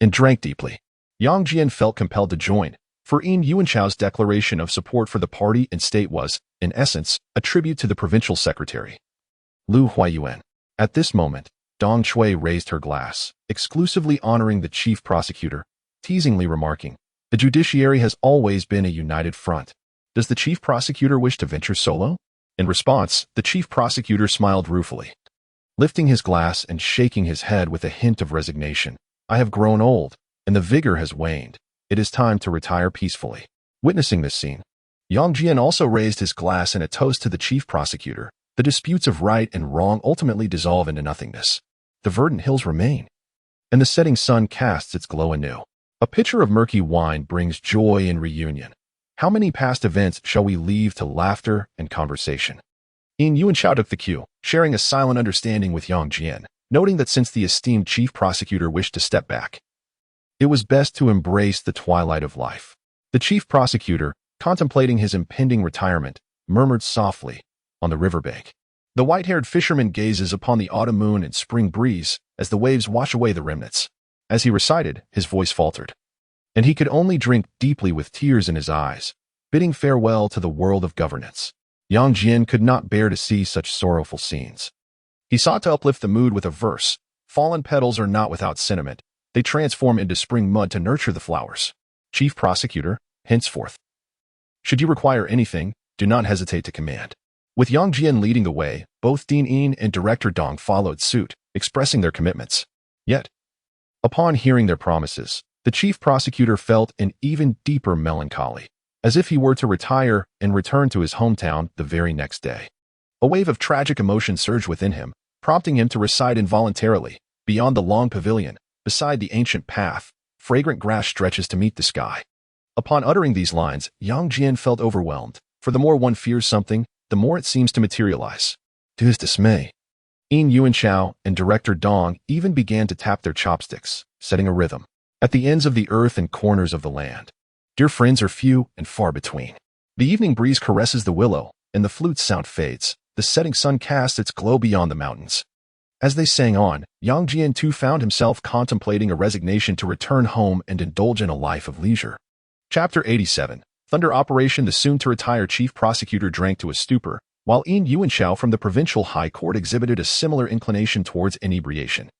A: and drank deeply. Yang Jian felt compelled to join, for Yin Yuanchao's declaration of support for the party and state was, in essence, a tribute to the provincial secretary, Lu Huayuan. At this moment, Dong Chui raised her glass, exclusively honoring the chief prosecutor, teasingly remarking, the judiciary has always been a united front. Does the chief prosecutor wish to venture solo? In response, the chief prosecutor smiled ruefully, lifting his glass and shaking his head with a hint of resignation. I have grown old, and the vigor has waned. It is time to retire peacefully. Witnessing this scene, Yang Jian also raised his glass in a toast to the chief prosecutor. The disputes of right and wrong ultimately dissolve into nothingness. The verdant hills remain, and the setting sun casts its glow anew. A pitcher of murky wine brings joy in reunion. How many past events shall we leave to laughter and conversation? Yin Yuanchao took the cue, sharing a silent understanding with Yang Jian, noting that since the esteemed chief prosecutor wished to step back, it was best to embrace the twilight of life. The chief prosecutor, contemplating his impending retirement, murmured softly on the riverbank. The white-haired fisherman gazes upon the autumn moon and spring breeze as the waves wash away the remnants. As he recited, his voice faltered, and he could only drink deeply with tears in his eyes, bidding farewell to the world of governance. Yang Jian could not bear to see such sorrowful scenes. He sought to uplift the mood with a verse. Fallen petals are not without sentiment. They transform into spring mud to nurture the flowers. Chief Prosecutor, henceforth, should you require anything, do not hesitate to command. With Yang Jian leading the way, both Dean Yin and Director Dong followed suit, expressing their commitments. Yet, upon hearing their promises, the chief prosecutor felt an even deeper melancholy, as if he were to retire and return to his hometown the very next day. A wave of tragic emotion surged within him, prompting him to recite involuntarily, beyond the long pavilion, beside the ancient path, fragrant grass stretches to meet the sky. Upon uttering these lines, Yang Jian felt overwhelmed, for the more one fears something, the more it seems to materialize. To his dismay, Yin Yuanchao and Director Dong even began to tap their chopsticks, setting a rhythm. At the ends of the earth and corners of the land, dear friends are few and far between. The evening breeze caresses the willow, and the flute's sound fades. The setting sun casts its glow beyond the mountains. As they sang on, Yang Jian too found himself contemplating a resignation to return home and indulge in a life of leisure. Chapter 87. Thunder Operation. The soon-to-retire chief prosecutor drank to a stupor, while Yin Yuanchao from the provincial high court exhibited a similar inclination towards inebriation.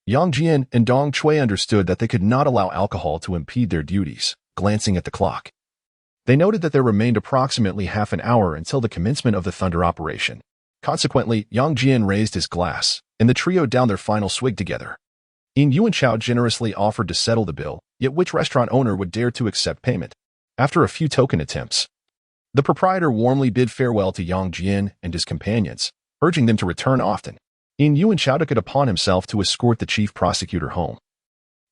A: Yang Jian and Dong Chui understood that they could not allow alcohol to impede their duties. Glancing at the clock, they noted that there remained approximately half an hour until the commencement of the Thunder Operation. Consequently, Yang Jian raised his glass, and the trio downed their final swig together. Yin Yuanchao generously offered to settle the bill, yet which restaurant owner would dare to accept payment? After a few token attempts, the proprietor warmly bid farewell to Yang Jian and his companions, urging them to return often. Yin Yuanchao took it upon himself to escort the chief prosecutor home,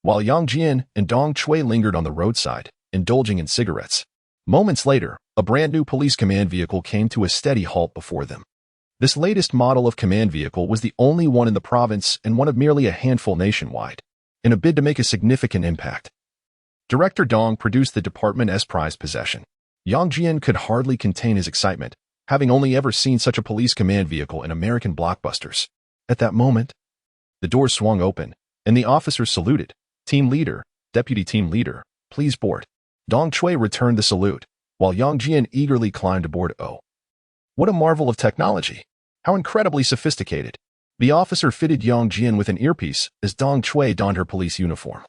A: while Yang Jian and Dong Chui lingered on the roadside, indulging in cigarettes. Moments later, a brand new police command vehicle came to a steady halt before them. This latest model of command vehicle was the only one in the province and one of merely a handful nationwide, in a bid to make a significant impact. Director Dong produced the department's prized possession. Yang Jian could hardly contain his excitement, having only ever seen such a police command vehicle in American blockbusters. At that moment, the doors swung open, and the officers saluted. Team leader, deputy team leader, please board. Dong Chui returned the salute, while Yang Jian eagerly climbed aboard. Oh, what a marvel of technology! How incredibly sophisticated! The officer fitted Yang Jian with an earpiece as Dong Chui donned her police uniform.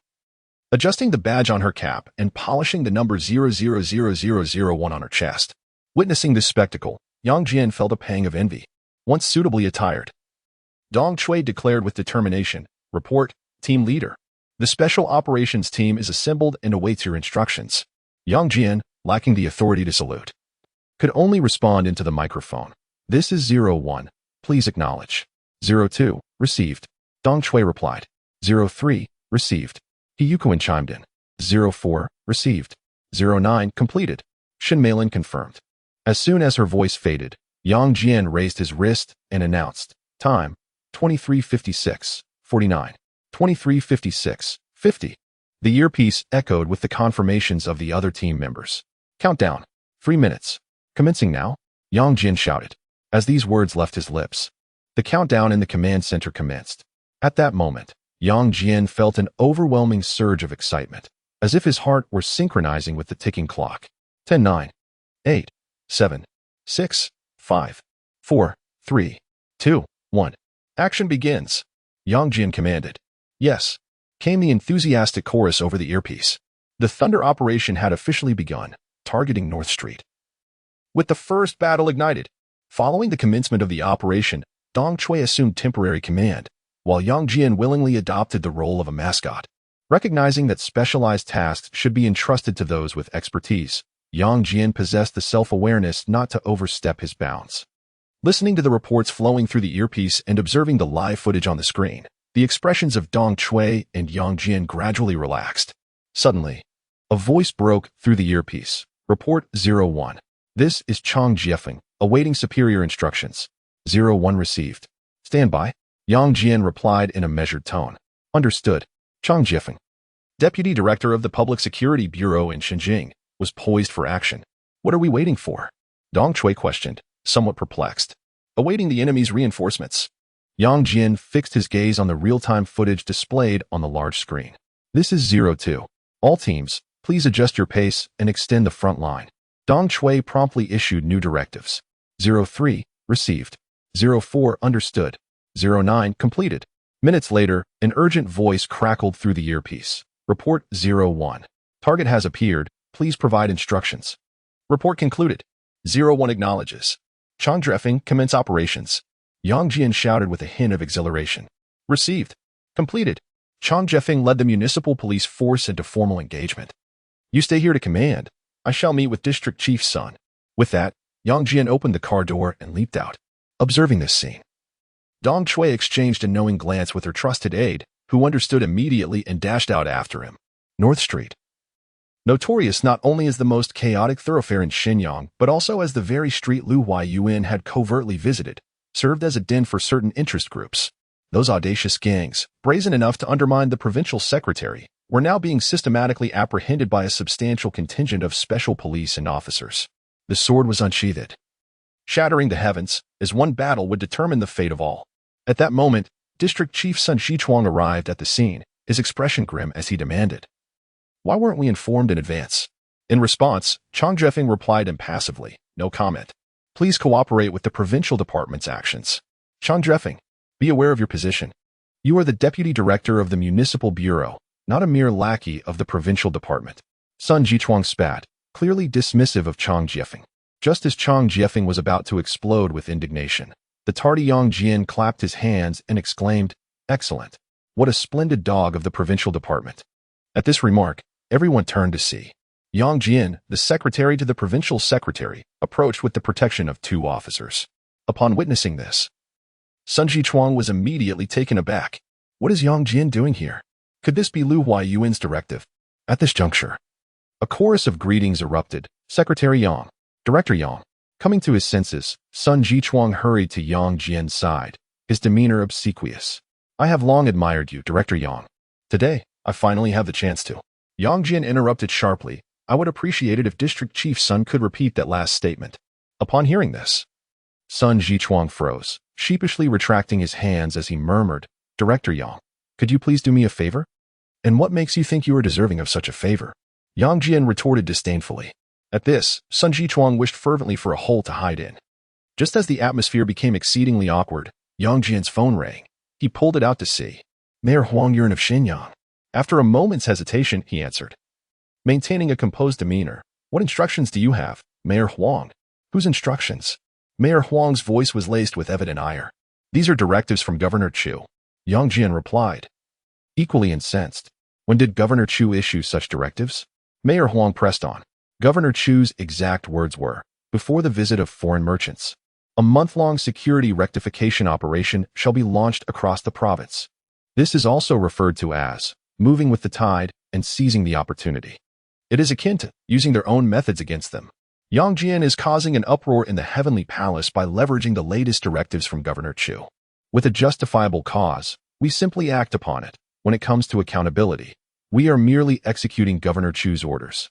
A: Adjusting the badge on her cap and polishing the number 000001 on her chest. Witnessing this spectacle, Yang Jian felt a pang of envy. Once suitably attired, Dong Chui declared with determination, report, team leader. The special operations team is assembled and awaits your instructions. Yang Jian, lacking the authority to salute, could only respond into the microphone. This is 01. Please acknowledge. 02. Received. Dong Chui replied. 03. Received. He Yukuan chimed in. 04. Received. 09. Completed. Shin Meilin confirmed. As soon as her voice faded, Yang Jian raised his wrist and announced, time, 23:56, 49, 23:56, 50. The earpiece echoed with the confirmations of the other team members. Countdown. 3 minutes. Commencing now, Yang Jian shouted. As these words left his lips, the countdown in the command center commenced. At that moment, Yang Jian felt an overwhelming surge of excitement, as if his heart were synchronizing with the ticking clock. 10, 9, 8, 7, 6, 5, 4, 3, 2, 1. Action begins. Yang Jian commanded. Yes, came the enthusiastic chorus over the earpiece. The Thunder operation had officially begun, targeting North Street. With the first battle ignited, following the commencement of the operation, Dong Chui assumed temporary command, while Yang Jian willingly adopted the role of a mascot. Recognizing that specialized tasks should be entrusted to those with expertise, Yang Jian possessed the self-awareness not to overstep his bounds. Listening to the reports flowing through the earpiece and observing the live footage on the screen, the expressions of Dong Chui and Yang Jian gradually relaxed. Suddenly, a voice broke through the earpiece. Report 01. This is Chang Jiefeng, awaiting superior instructions. 01 received. Stand by. Yang Jian replied in a measured tone. Understood. Chang Jiefeng, Deputy Director of the Public Security Bureau in Xinjiang, was poised for action. What are we waiting for? Dong Chui questioned, somewhat perplexed. Awaiting the enemy's reinforcements. Yang Jian fixed his gaze on the real-time footage displayed on the large screen. This is 02. All teams, please adjust your pace and extend the front line. Dong Chui promptly issued new directives. 03. Received. 04. Understood. 09. Completed. Minutes later, an urgent voice crackled through the earpiece. Report 01. Target has appeared. Please provide instructions. Report concluded. 01 acknowledges. Chang Jiefeng, commence operations. Yang Jian shouted with a hint of exhilaration. Received. Completed. Chang Jiefeng led the municipal police force into formal engagement. You stay here to command. I shall meet with District Chief Sun. With that, Yang Jian opened the car door and leaped out. Observing this scene, Dong Chui exchanged a knowing glance with her trusted aide, who understood immediately and dashed out after him. North Street. Notorious not only as the most chaotic thoroughfare in Shenyang, but also as the very street Lu Huayuan had covertly visited, served as a den for certain interest groups. Those audacious gangs, brazen enough to undermine the provincial secretary, were now being systematically apprehended by a substantial contingent of special police and officers. The sword was unsheathed, shattering the heavens, as one battle would determine the fate of all. At that moment, District Chief Sun Shichuang arrived at the scene, his expression grim as he demanded, "Why weren't we informed in advance?" In response, Chang Jiefeng replied impassively, "No comment. Please cooperate with the provincial department's actions." Chang Jiefeng, be aware of your position. You are the Deputy Director of the Municipal Bureau, not a mere lackey of the provincial department. Sun Shichuang spat, clearly dismissive of Chang Jiefeng. Just as Chang Jiefeng was about to explode with indignation, the tardy Yang Jian clapped his hands and exclaimed, "Excellent! What a splendid dog of the provincial department." At this remark, everyone turned to see. Yang Jian, the secretary to the provincial secretary, approached with the protection of 2 officers. Upon witnessing this, Sun Shichuang was immediately taken aback. What is Yang Jian doing here? Could this be Lu Huayuan's directive? At this juncture, a chorus of greetings erupted. Secretary Yang, Director Yang, Coming to his senses, Sun Jichuang hurried to Yang Jian's side, his demeanor obsequious. I have long admired you, Director Yang. Today, I finally have the chance to. Yang Jian interrupted sharply. I would appreciate it if District Chief Sun could repeat that last statement. Upon hearing this, Sun Jichuang froze, sheepishly retracting his hands as he murmured, Director Yang, could you please do me a favor? And what makes you think you are deserving of such a favor? Yang Jian retorted disdainfully. At this, Sun Jichuang wished fervently for a hole to hide in. Just as the atmosphere became exceedingly awkward, Yang Jian's phone rang. He pulled it out to see. Mayor Huang Yuan of Xinyang. After a moment's hesitation, he answered. Maintaining a composed demeanor. What instructions do you have, Mayor Huang? Whose instructions? Mayor Huang's voice was laced with evident ire. These are directives from Governor Chu. Yang Jian replied. Equally incensed. When did Governor Chu issue such directives? Mayor Huang pressed on. Governor Chu's exact words were, before the visit of foreign merchants, a month-long security rectification operation shall be launched across the province. This is also referred to as moving with the tide and seizing the opportunity. It is akin to using their own methods against them. Yang Jian is causing an uproar in the Heavenly Palace by leveraging the latest directives from Governor Chu. With a justifiable cause, we simply act upon it. When it comes to accountability, we are merely executing Governor Chu's orders.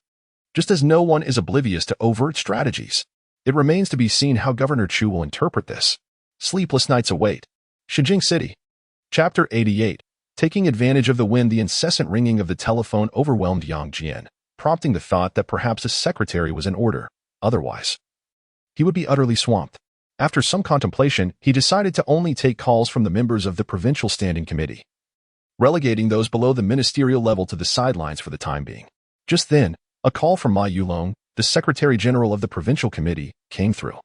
A: Just as no one is oblivious to overt strategies, it remains to be seen how Governor Chu will interpret this. Sleepless nights await. Shijing City. Chapter 88. Taking advantage of the wind, the incessant ringing of the telephone overwhelmed Yang Jian, prompting the thought that perhaps his secretary was in order. Otherwise, he would be utterly swamped. After some contemplation, he decided to only take calls from the members of the Provincial Standing Committee, relegating those below the ministerial level to the sidelines for the time being. Just then, a call from Ma Yulong, the Secretary General of the Provincial Committee, came through.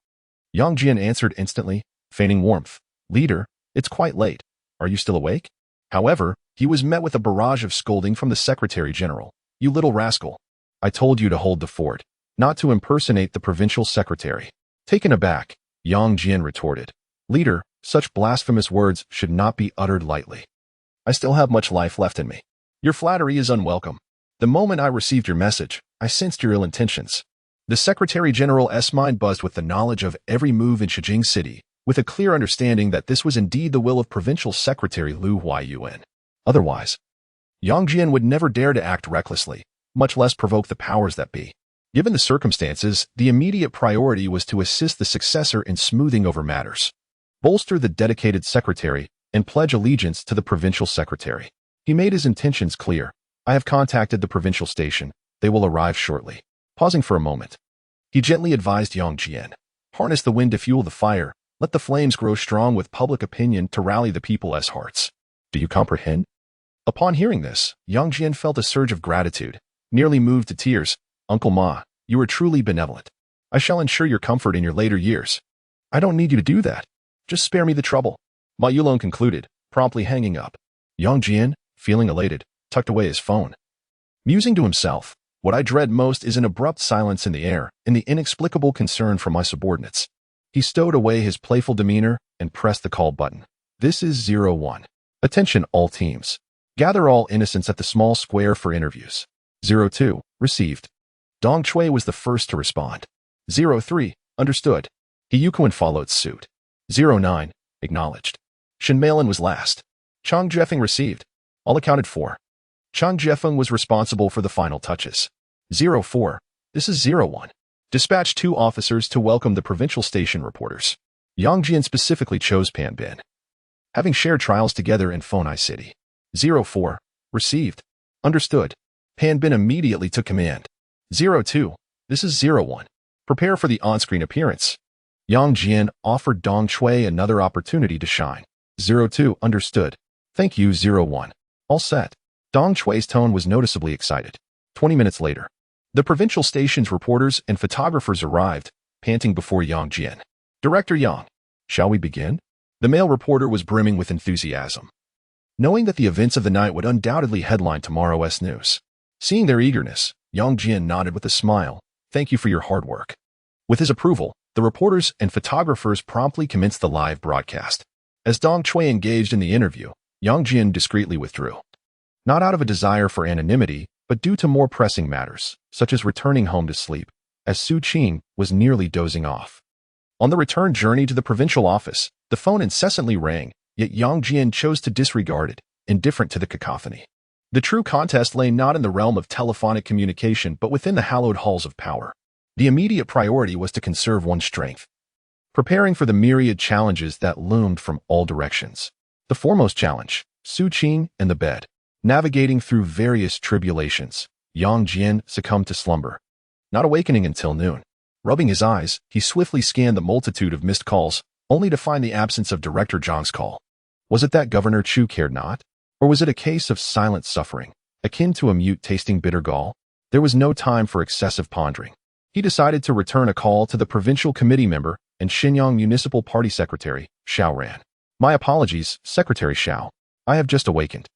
A: Yang Jian answered instantly, feigning warmth. Leader, it's quite late. Are you still awake? However, he was met with a barrage of scolding from the Secretary General. You little rascal. I told you to hold the fort, not to impersonate the Provincial Secretary. Taken aback, Yang Jian retorted. Leader, such blasphemous words should not be uttered lightly. I still have much life left in me. Your flattery is unwelcome. The moment I received your message, I sensed your ill intentions. The Secretary General's mind buzzed with the knowledge of every move in Shijing City, with a clear understanding that this was indeed the will of Provincial Secretary Liu Huayuan. Otherwise, Yang Jian would never dare to act recklessly, much less provoke the powers that be. Given the circumstances, the immediate priority was to assist the successor in smoothing over matters, bolster the dedicated secretary, and pledge allegiance to the Provincial Secretary. He made his intentions clear. I have contacted the provincial station. They will arrive shortly. Pausing for a moment, he gently advised Yang Jian. Harness the wind to fuel the fire. Let the flames grow strong with public opinion to rally the people's hearts. Do you comprehend? Upon hearing this, Yang Jian felt a surge of gratitude, nearly moved to tears. Uncle Ma, you are truly benevolent. I shall ensure your comfort in your later years. I don't need you to do that. Just spare me the trouble. Ma Yulong concluded, promptly hanging up. Yang Jian, feeling elated, tucked away his phone. Musing to himself, what I dread most is an abrupt silence in the air and the inexplicable concern for my subordinates. He stowed away his playful demeanor and pressed the call button. This is 01. Attention all teams. Gather all innocents at the small square for interviews. 02. Received. Dong Chui was the first to respond. 03. Understood. Hiyukuan followed suit. 09. Acknowledged. Shen Malin was last. Chang Jeffeng received. All accounted for. Chang Jeffeng was responsible for the final touches. 04. This is 01. Dispatch 2 officers to welcome the provincial station reporters. Yang Jian specifically chose Pan Bin, having shared trials together in Fonai City. 04. Received. Understood. Pan Bin immediately took command. 02. This is 01. Prepare for the on-screen appearance. Yang Jian offered Dong Chui another opportunity to shine. 02. Understood. Thank you, 01. All set. Dong Chui's tone was noticeably excited. 20 minutes later, the provincial station's reporters and photographers arrived, panting before Yang Jian. Director Yang, shall we begin? The male reporter was brimming with enthusiasm, knowing that the events of the night would undoubtedly headline tomorrow's news. Seeing their eagerness, Yang Jian nodded with a smile. Thank you for your hard work. With his approval, the reporters and photographers promptly commenced the live broadcast. As Dong Chui engaged in the interview, Yang Jian discreetly withdrew. Not out of a desire for anonymity, but due to more pressing matters, such as returning home to sleep, as Su Qing was nearly dozing off. On the return journey to the provincial office, the phone incessantly rang, yet Yang Jian chose to disregard it, indifferent to the cacophony. The true contest lay not in the realm of telephonic communication but within the hallowed halls of power. The immediate priority was to conserve one's strength, preparing for the myriad challenges that loomed from all directions. The foremost challenge, Su Qing and the bed. Navigating through various tribulations, Yang Jian succumbed to slumber, not awakening until noon. Rubbing his eyes, he swiftly scanned the multitude of missed calls, only to find the absence of Director Zhang's call. Was it that Governor Chu cared not? Or was it a case of silent suffering, akin to a mute tasting bitter gall? There was no time for excessive pondering. He decided to return a call to the provincial committee member and Shenyang Municipal Party Secretary, Xiao Ran. My apologies, Secretary Xiao. I have just awakened.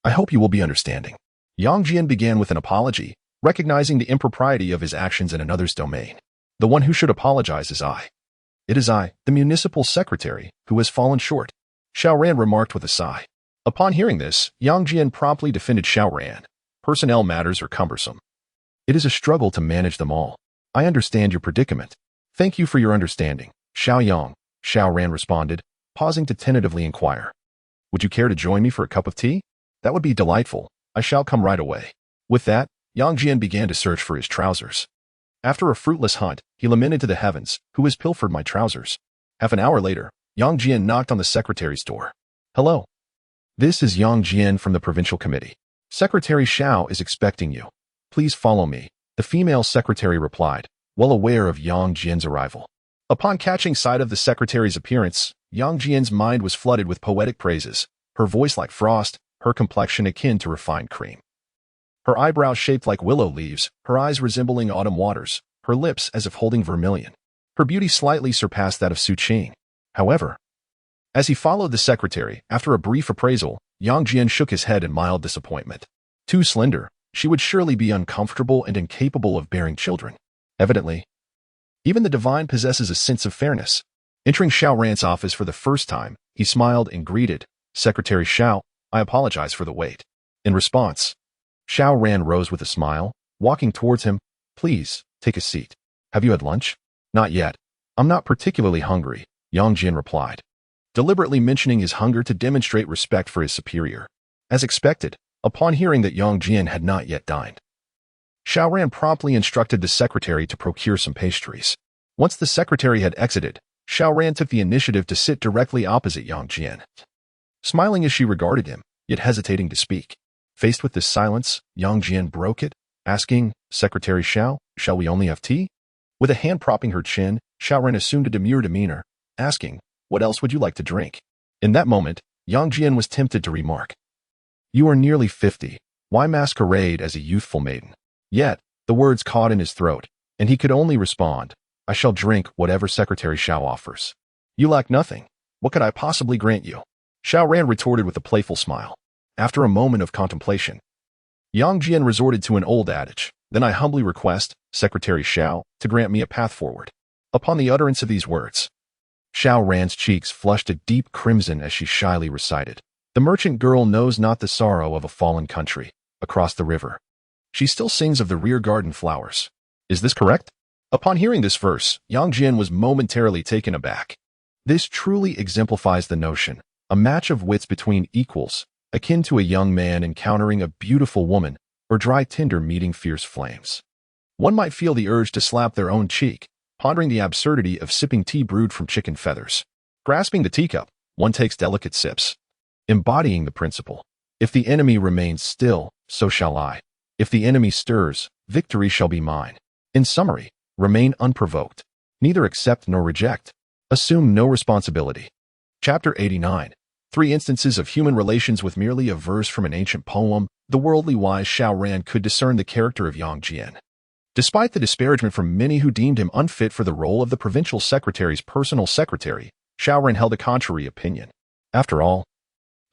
A: I hope you will be understanding. Yang Jian began with an apology, recognizing the impropriety of his actions in another's domain. The one who should apologize is I. It is I, the municipal secretary, who has fallen short, Xiao Ran remarked with a sigh. Upon hearing this, Yang Jian promptly defended Xiao Ran. Personnel matters are cumbersome. It is a struggle to manage them all. I understand your predicament. Thank you for your understanding, Xiao Yang, Xiao Ran responded, pausing to tentatively inquire. Would you care to join me for a cup of tea? That would be delightful. I shall come right away. With that, Yang Jian began to search for his trousers. After a fruitless hunt, he lamented to the heavens, who has pilfered my trousers? Half an hour later, Yang Jian knocked on the secretary's door. Hello. This is Yang Jian from the provincial committee. Secretary Xiao is expecting you. Please follow me, the female secretary replied, well aware of Yang Jian's arrival. Upon catching sight of the secretary's appearance, Yang Jian's mind was flooded with poetic praises, her voice like frost, her complexion akin to refined cream. Her eyebrows shaped like willow leaves, her eyes resembling autumn waters, her lips as if holding vermilion. Her beauty slightly surpassed that of Su Qing. However, as he followed the secretary, after a brief appraisal, Yang Jian shook his head in mild disappointment. Too slender, she would surely be uncomfortable and incapable of bearing children. Evidently, even the divine possesses a sense of fairness. Entering Xiao Ran's office for the first time, he smiled and greeted, Secretary Xiao, I apologize for the wait. In response, Xiao Ran rose with a smile, walking towards him. Please, take a seat. Have you had lunch? Not yet. I'm not particularly hungry, Yang Jian replied, deliberately mentioning his hunger to demonstrate respect for his superior. As expected, upon hearing that Yang Jian had not yet dined, Xiao Ran promptly instructed the secretary to procure some pastries. Once the secretary had exited, Xiao Ran took the initiative to sit directly opposite Yang Jian, smiling as she regarded him, yet hesitating to speak. Faced with this silence, Yang Jian broke it, asking, Secretary Xiao, shall we only have tea? With a hand propping her chin, Xiao Ran assumed a demure demeanor, asking, what else would you like to drink? In that moment, Yang Jian was tempted to remark, you are nearly 50. Why masquerade as a youthful maiden? Yet, the words caught in his throat, and he could only respond, I shall drink whatever Secretary Xiao offers. You lack nothing. What could I possibly grant you? Xiao Ran retorted with a playful smile. After a moment of contemplation, Yang Jian resorted to an old adage, then I humbly request, Secretary Xiao, to grant me a path forward. Upon the utterance of these words, Xiao Ran's cheeks flushed a deep crimson as she shyly recited, the merchant girl knows not the sorrow of a fallen country, across the river. She still sings of the rear garden flowers. Is this correct? Upon hearing this verse, Yang Jian was momentarily taken aback. This truly exemplifies the notion, a match of wits between equals, akin to a young man encountering a beautiful woman, or dry tinder meeting fierce flames. One might feel the urge to slap their own cheek, pondering the absurdity of sipping tea brewed from chicken feathers. Grasping the teacup, one takes delicate sips, embodying the principle, if the enemy remains still, so shall I. If the enemy stirs, victory shall be mine. In summary, remain unprovoked. Neither accept nor reject. Assume no responsibility. Chapter 89. 3 instances of human relations with merely a verse from an ancient poem. The worldly wise Xiao Ran could discern the character of Yang Jian. Despite the disparagement from many who deemed him unfit for the role of the provincial secretary's personal secretary, Xiao Ran held a contrary opinion. After all,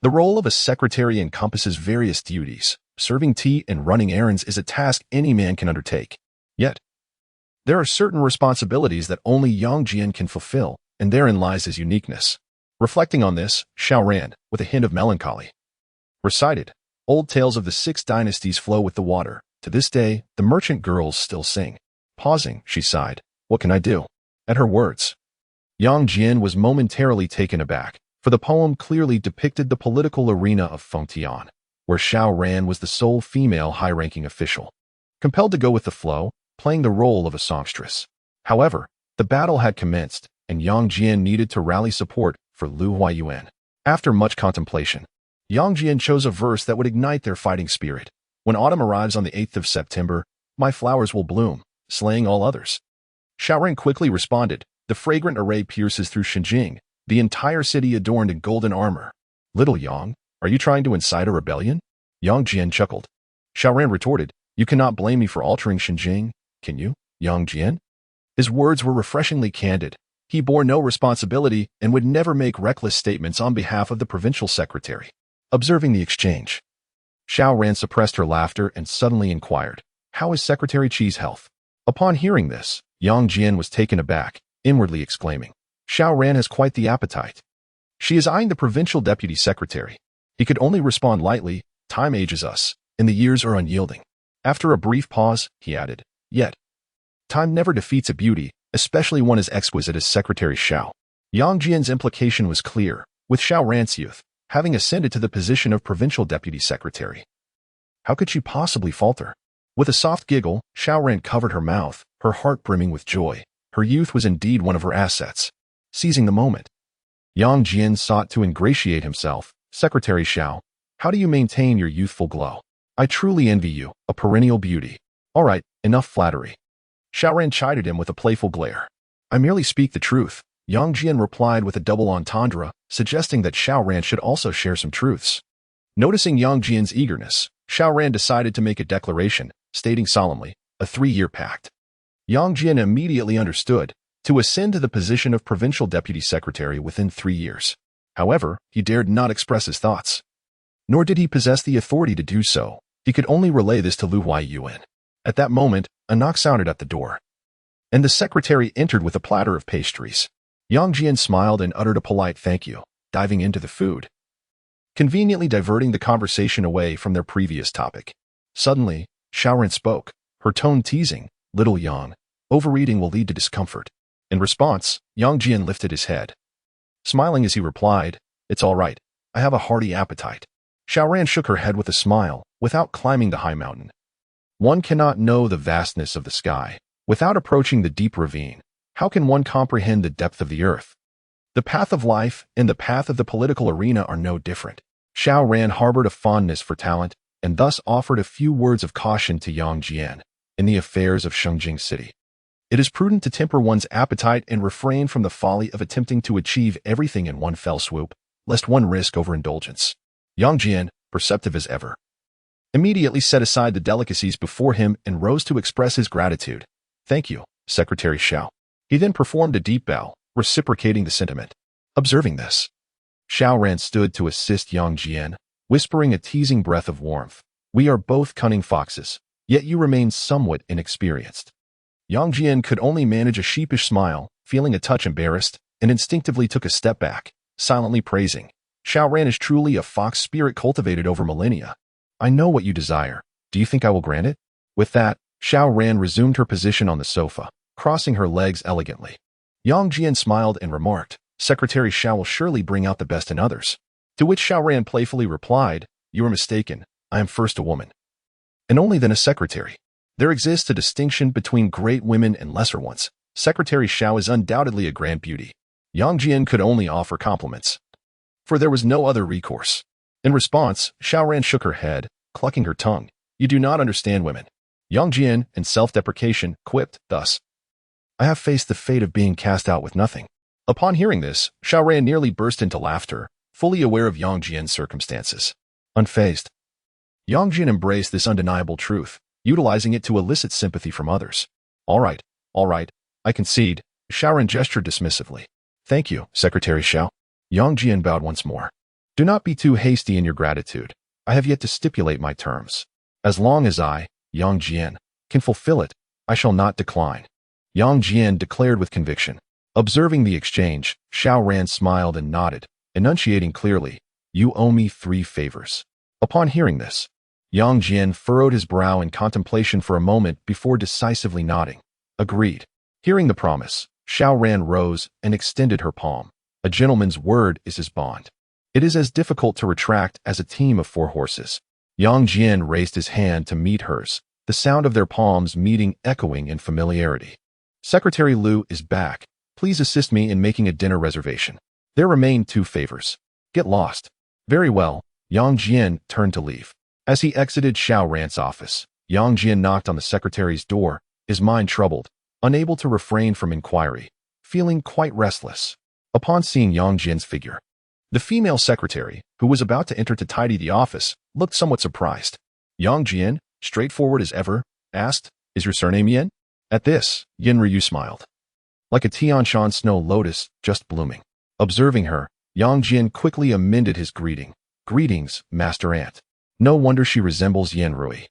A: the role of a secretary encompasses various duties. Serving tea and running errands is a task any man can undertake. Yet, there are certain responsibilities that only Yang Jian can fulfill, and therein lies his uniqueness. Reflecting on this, Xiao Ran, with a hint of melancholy, recited, old tales of the 6 dynasties flow with the water. To this day, the merchant girls still sing. Pausing, she sighed, what can I do? At her words, Yang Jian was momentarily taken aback, for the poem clearly depicted the political arena of Fengtian, where Xiao Ran was the sole female high-ranking official, compelled to go with the flow, playing the role of a songstress. However, the battle had commenced, and Yang Jian needed to rally support for Lu Huayuan. After much contemplation, Yang Jian chose a verse that would ignite their fighting spirit. When autumn arrives on the 8th of September, my flowers will bloom, slaying all others. Xiao Ran quickly responded, the fragrant array pierces through Xinjing, the entire city adorned in golden armor. Little Yang, are you trying to incite a rebellion? Yang Jian chuckled. Xiao Ran retorted, you cannot blame me for altering Xinjing, can you, Yang Jian? His words were refreshingly candid. He bore no responsibility and would never make reckless statements on behalf of the provincial secretary. Observing the exchange, Xiao Ran suppressed her laughter and suddenly inquired, how is Secretary Qi's health? Upon hearing this, Yang Jian was taken aback, inwardly exclaiming, Xiao Ran has quite the appetite. She is eyeing the provincial deputy secretary. He could only respond lightly, time ages us, and the years are unyielding. After a brief pause, he added, yet, time never defeats a beauty, especially one as exquisite as Secretary Xiao. Yang Jian's implication was clear, with Xiao Ran's youth having ascended to the position of provincial deputy secretary. How could she possibly falter? With a soft giggle, Xiao Ran covered her mouth, her heart brimming with joy. Her youth was indeed one of her assets. Seizing the moment, Yang Jian sought to ingratiate himself. Secretary Xiao, how do you maintain your youthful glow? I truly envy you, a perennial beauty. All right, enough flattery. Xiao Ran chided him with a playful glare. I merely speak the truth. Yang Jian replied with a double entendre, suggesting that Xiao Ran should also share some truths. Noticing Yang Jian's eagerness, Xiao Ran decided to make a declaration, stating solemnly, a 3-year pact. Yang Jian immediately understood, to ascend to the position of provincial deputy secretary within 3 years. However, he dared not express his thoughts. Nor did he possess the authority to do so. He could only relay this to Lu Huayuan. At that moment, a knock sounded at the door, and the secretary entered with a platter of pastries. Yang Jian smiled and uttered a polite thank you, diving into the food, conveniently diverting the conversation away from their previous topic. Suddenly, Xiao Ran spoke, her tone teasing, little Yang, overeating will lead to discomfort. In response, Yang Jian lifted his head, smiling as he replied, it's all right, I have a hearty appetite. Xiao Ran shook her head with a smile, without climbing the high mountain. One cannot know the vastness of the sky without approaching the deep ravine. How can one comprehend the depth of the earth? The path of life and the path of the political arena are no different. Xiao Ran harbored a fondness for talent and thus offered a few words of caution to Yang Jian in the affairs of Xinjing City. It is prudent to temper one's appetite and refrain from the folly of attempting to achieve everything in one fell swoop, lest one risk overindulgence. Yang Jian, perceptive as ever, immediately set aside the delicacies before him and rose to express his gratitude. Thank you, Secretary Xiao. He then performed a deep bow, reciprocating the sentiment. Observing this, Xiao Ran stood to assist Yang Jian, whispering a teasing breath of warmth. We are both cunning foxes, yet you remain somewhat inexperienced. Yang Jian could only manage a sheepish smile, feeling a touch embarrassed, and instinctively took a step back, silently praising. Xiao Ran is truly a fox spirit cultivated over millennia. I know what you desire. Do you think I will grant it? With that, Xiao Ran resumed her position on the sofa, crossing her legs elegantly. Yang Jian smiled and remarked, Secretary Xiao will surely bring out the best in others. To which Xiao Ran playfully replied, you are mistaken. I am first a woman, and only then a secretary. There exists a distinction between great women and lesser ones. Secretary Xiao is undoubtedly a grand beauty. Yang Jian could only offer compliments, for there was no other recourse. In response, Xiao Ran shook her head, clucking her tongue. You do not understand women. Yang Jian, in self-deprecation, quipped, thus, I have faced the fate of being cast out with nothing. Upon hearing this, Xiao Ran nearly burst into laughter, fully aware of Yang Jian's circumstances. Unfazed, Yang Jian embraced this undeniable truth, utilizing it to elicit sympathy from others. All right, I concede. Xiao Ran gestured dismissively. Thank you, Secretary Xiao. Yang Jian bowed once more. Do not be too hasty in your gratitude. I have yet to stipulate my terms. As long as I, Yang Jian, can fulfill it, I shall not decline. Yang Jian declared with conviction. Observing the exchange, Xiao Ran smiled and nodded, enunciating clearly, you owe me 3 favors. Upon hearing this, Yang Jian furrowed his brow in contemplation for a moment before decisively nodding. Agreed. Hearing the promise, Xiao Ran rose and extended her palm. A gentleman's word is his bond. It is as difficult to retract as a team of 4 horses. Yang Jian raised his hand to meet hers, the sound of their palms meeting echoing in familiarity. Secretary Liu is back. Please assist me in making a dinner reservation. There remain 2 favors. Get lost. Very well. Yang Jian turned to leave. As he exited Xiao Ran's office, Yang Jian knocked on the secretary's door, his mind troubled, unable to refrain from inquiry, feeling quite restless. Upon seeing Yang Jian's figure, the female secretary, who was about to enter to tidy the office, looked somewhat surprised. Yang Jian, straightforward as ever, asked, "Is your surname Yin?" At this, Yin Ryu smiled. Like a Tianshan snow lotus just blooming. Observing her, Yang Jian quickly amended his greeting. "Greetings, Master Ant." No wonder she resembles Yin Rui.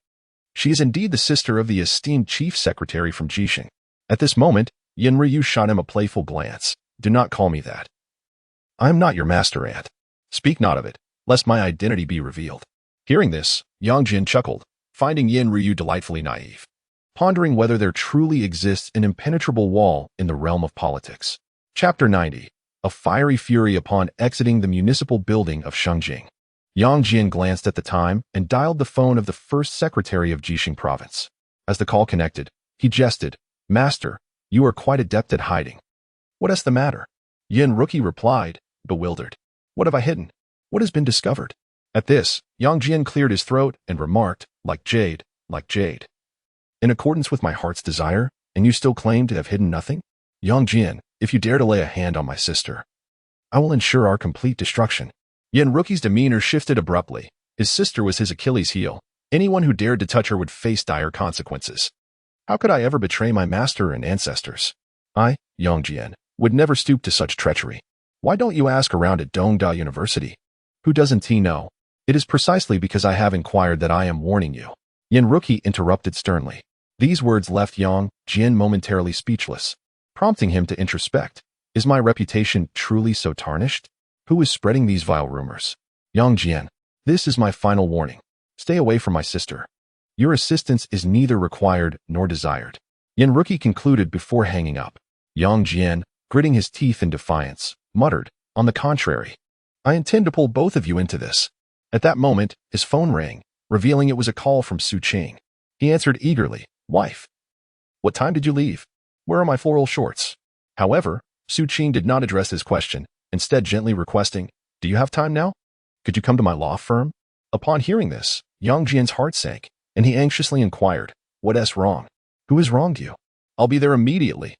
A: She is indeed the sister of the esteemed chief secretary from Jixing. At this moment, Yin Ryu shot him a playful glance. "Do not call me that. I am not your Master Ant. Speak not of it, lest my identity be revealed." Hearing this, Yang Jian chuckled, finding Yin Ryu delightfully naive, pondering whether there truly exists an impenetrable wall in the realm of politics. Chapter 90. A fiery fury upon exiting the municipal building of Shengjing. Yang Jian glanced at the time and dialed the phone of the first secretary of Jixing province. As the call connected, he jested, "Master, you are quite adept at hiding." "What is the matter?" Yin Rookie replied, bewildered. "What have I hidden? What has been discovered?" At this, Yang Jian cleared his throat and remarked, like jade. "In accordance with my heart's desire, and you still claim to have hidden nothing? Yang Jian, if you dare to lay a hand on my sister, I will ensure our complete destruction." Yin Rookie's demeanor shifted abruptly. His sister was his Achilles heel. Anyone who dared to touch her would face dire consequences. "How could I ever betray my master and ancestors? I, Yang Jian, would never stoop to such treachery. Why don't you ask around at Dongda University? Who doesn't he know? It is precisely because I have inquired that I am warning you." Yin Rookie interrupted sternly. These words left Yang Jian momentarily speechless, prompting him to introspect. Is my reputation truly so tarnished? Who is spreading these vile rumors? Yang Jian, this is my final warning. Stay away from my sister. Your assistance is neither required nor desired. Yin Rookie concluded before hanging up. Yang Jian, gritting his teeth in defiance, muttered, "On the contrary, I intend to pull both of you into this." At that moment, his phone rang, revealing it was a call from Su Qing. He answered eagerly, "Wife, what time did you leave? Where are my floral shorts?" However, Su Qing did not address his question, instead gently requesting, "Do you have time now? Could you come to my law firm?" Upon hearing this, Yang Jian's heart sank, and he anxiously inquired, "What's wrong? Who has wronged you?" "I'll be there immediately."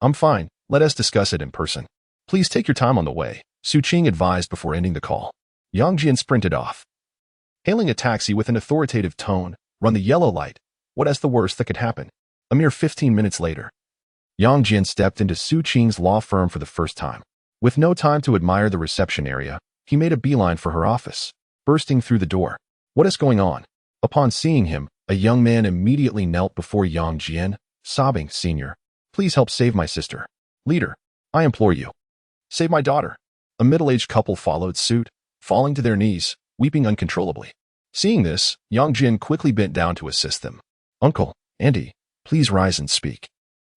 A: "I'm fine. Let us discuss it in person." "Please take your time on the way," Su Qing advised before ending the call. Yang Jian sprinted off. Hailing a taxi with an authoritative tone, "Run the yellow light. What's the worst that could happen?" A mere 15 minutes later, Yang Jian stepped into Su Qing's law firm for the first time. With no time to admire the reception area, he made a beeline for her office, bursting through the door. "What is going on?" Upon seeing him, a young man immediately knelt before Yang Jian, sobbing, "Senior, please help save my sister. Leader, I implore you. Save my daughter." A middle-aged couple followed suit, falling to their knees, weeping uncontrollably. Seeing this, Yang Jian quickly bent down to assist them. "Uncle, Auntie, please rise and speak."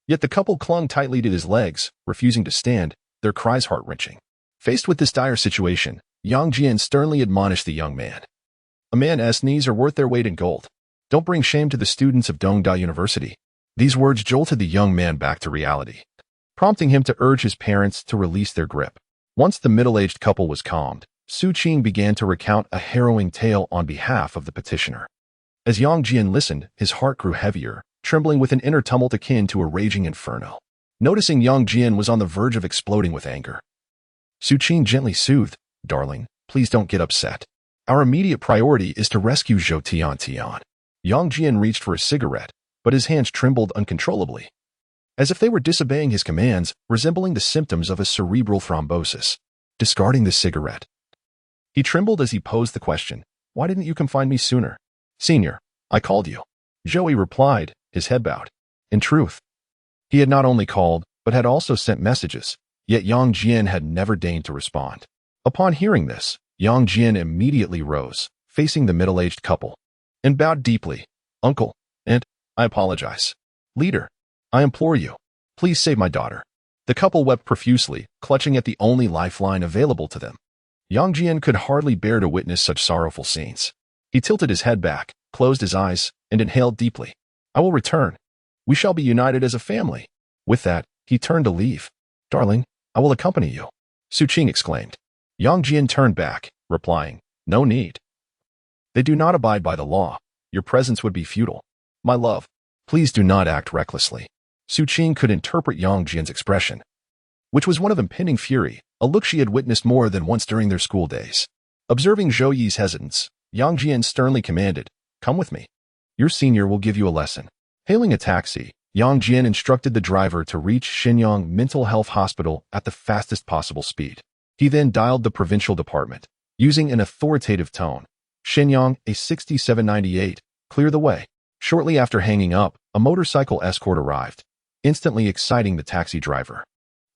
A: Yet the couple clung tightly to his legs, refusing to stand, their cries heart-wrenching. Faced with this dire situation, Yang Jian sternly admonished the young man. "A man's knees are worth their weight in gold. Don't bring shame to the students of Dongda University." These words jolted the young man back to reality, prompting him to urge his parents to release their grip. Once the middle-aged couple was calmed, Su Qing began to recount a harrowing tale on behalf of the petitioner. As Yang Jian listened, his heart grew heavier, trembling with an inner tumult akin to a raging inferno. Noticing Yang Jian was on the verge of exploding with anger, Su Qing gently soothed, "Darling, please don't get upset. Our immediate priority is to rescue Zhou Tian. Yang Jian reached for a cigarette, but his hands trembled uncontrollably, as if they were disobeying his commands, resembling the symptoms of a cerebral thrombosis. Discarding the cigarette, he trembled as he posed the question, "Why didn't you come find me sooner?" "Senior, I called you," Zhou replied, his head bowed. In truth, he had not only called, but had also sent messages, yet Yang Jian had never deigned to respond. Upon hearing this, Yang Jian immediately rose, facing the middle-aged couple, and bowed deeply. "Uncle, Aunt, I apologize. Leader, I implore you, please save my daughter." The couple wept profusely, clutching at the only lifeline available to them. Yang Jian could hardly bear to witness such sorrowful scenes. He tilted his head back, closed his eyes, and inhaled deeply. I will return. We shall be united as a family. With that, he turned to leave. Darling, I will accompany you, Su Qing exclaimed. Yang Jian turned back, replying, No need. They do not abide by the law. Your presence would be futile. My love, please do not act recklessly. Su Qing could interpret Yang Jian's expression, which was one of impending fury, a look she had witnessed more than once during their school days. Observing Zhou Yi's hesitance, Yang Jian sternly commanded, Come with me. Your senior will give you a lesson. Hailing a taxi, Yang Jian instructed the driver to reach Shenyang Mental Health Hospital at the fastest possible speed. He then dialed the provincial department. Using an authoritative tone, Shenyang, a 6798, clear the way. Shortly after hanging up, a motorcycle escort arrived, instantly exciting the taxi driver.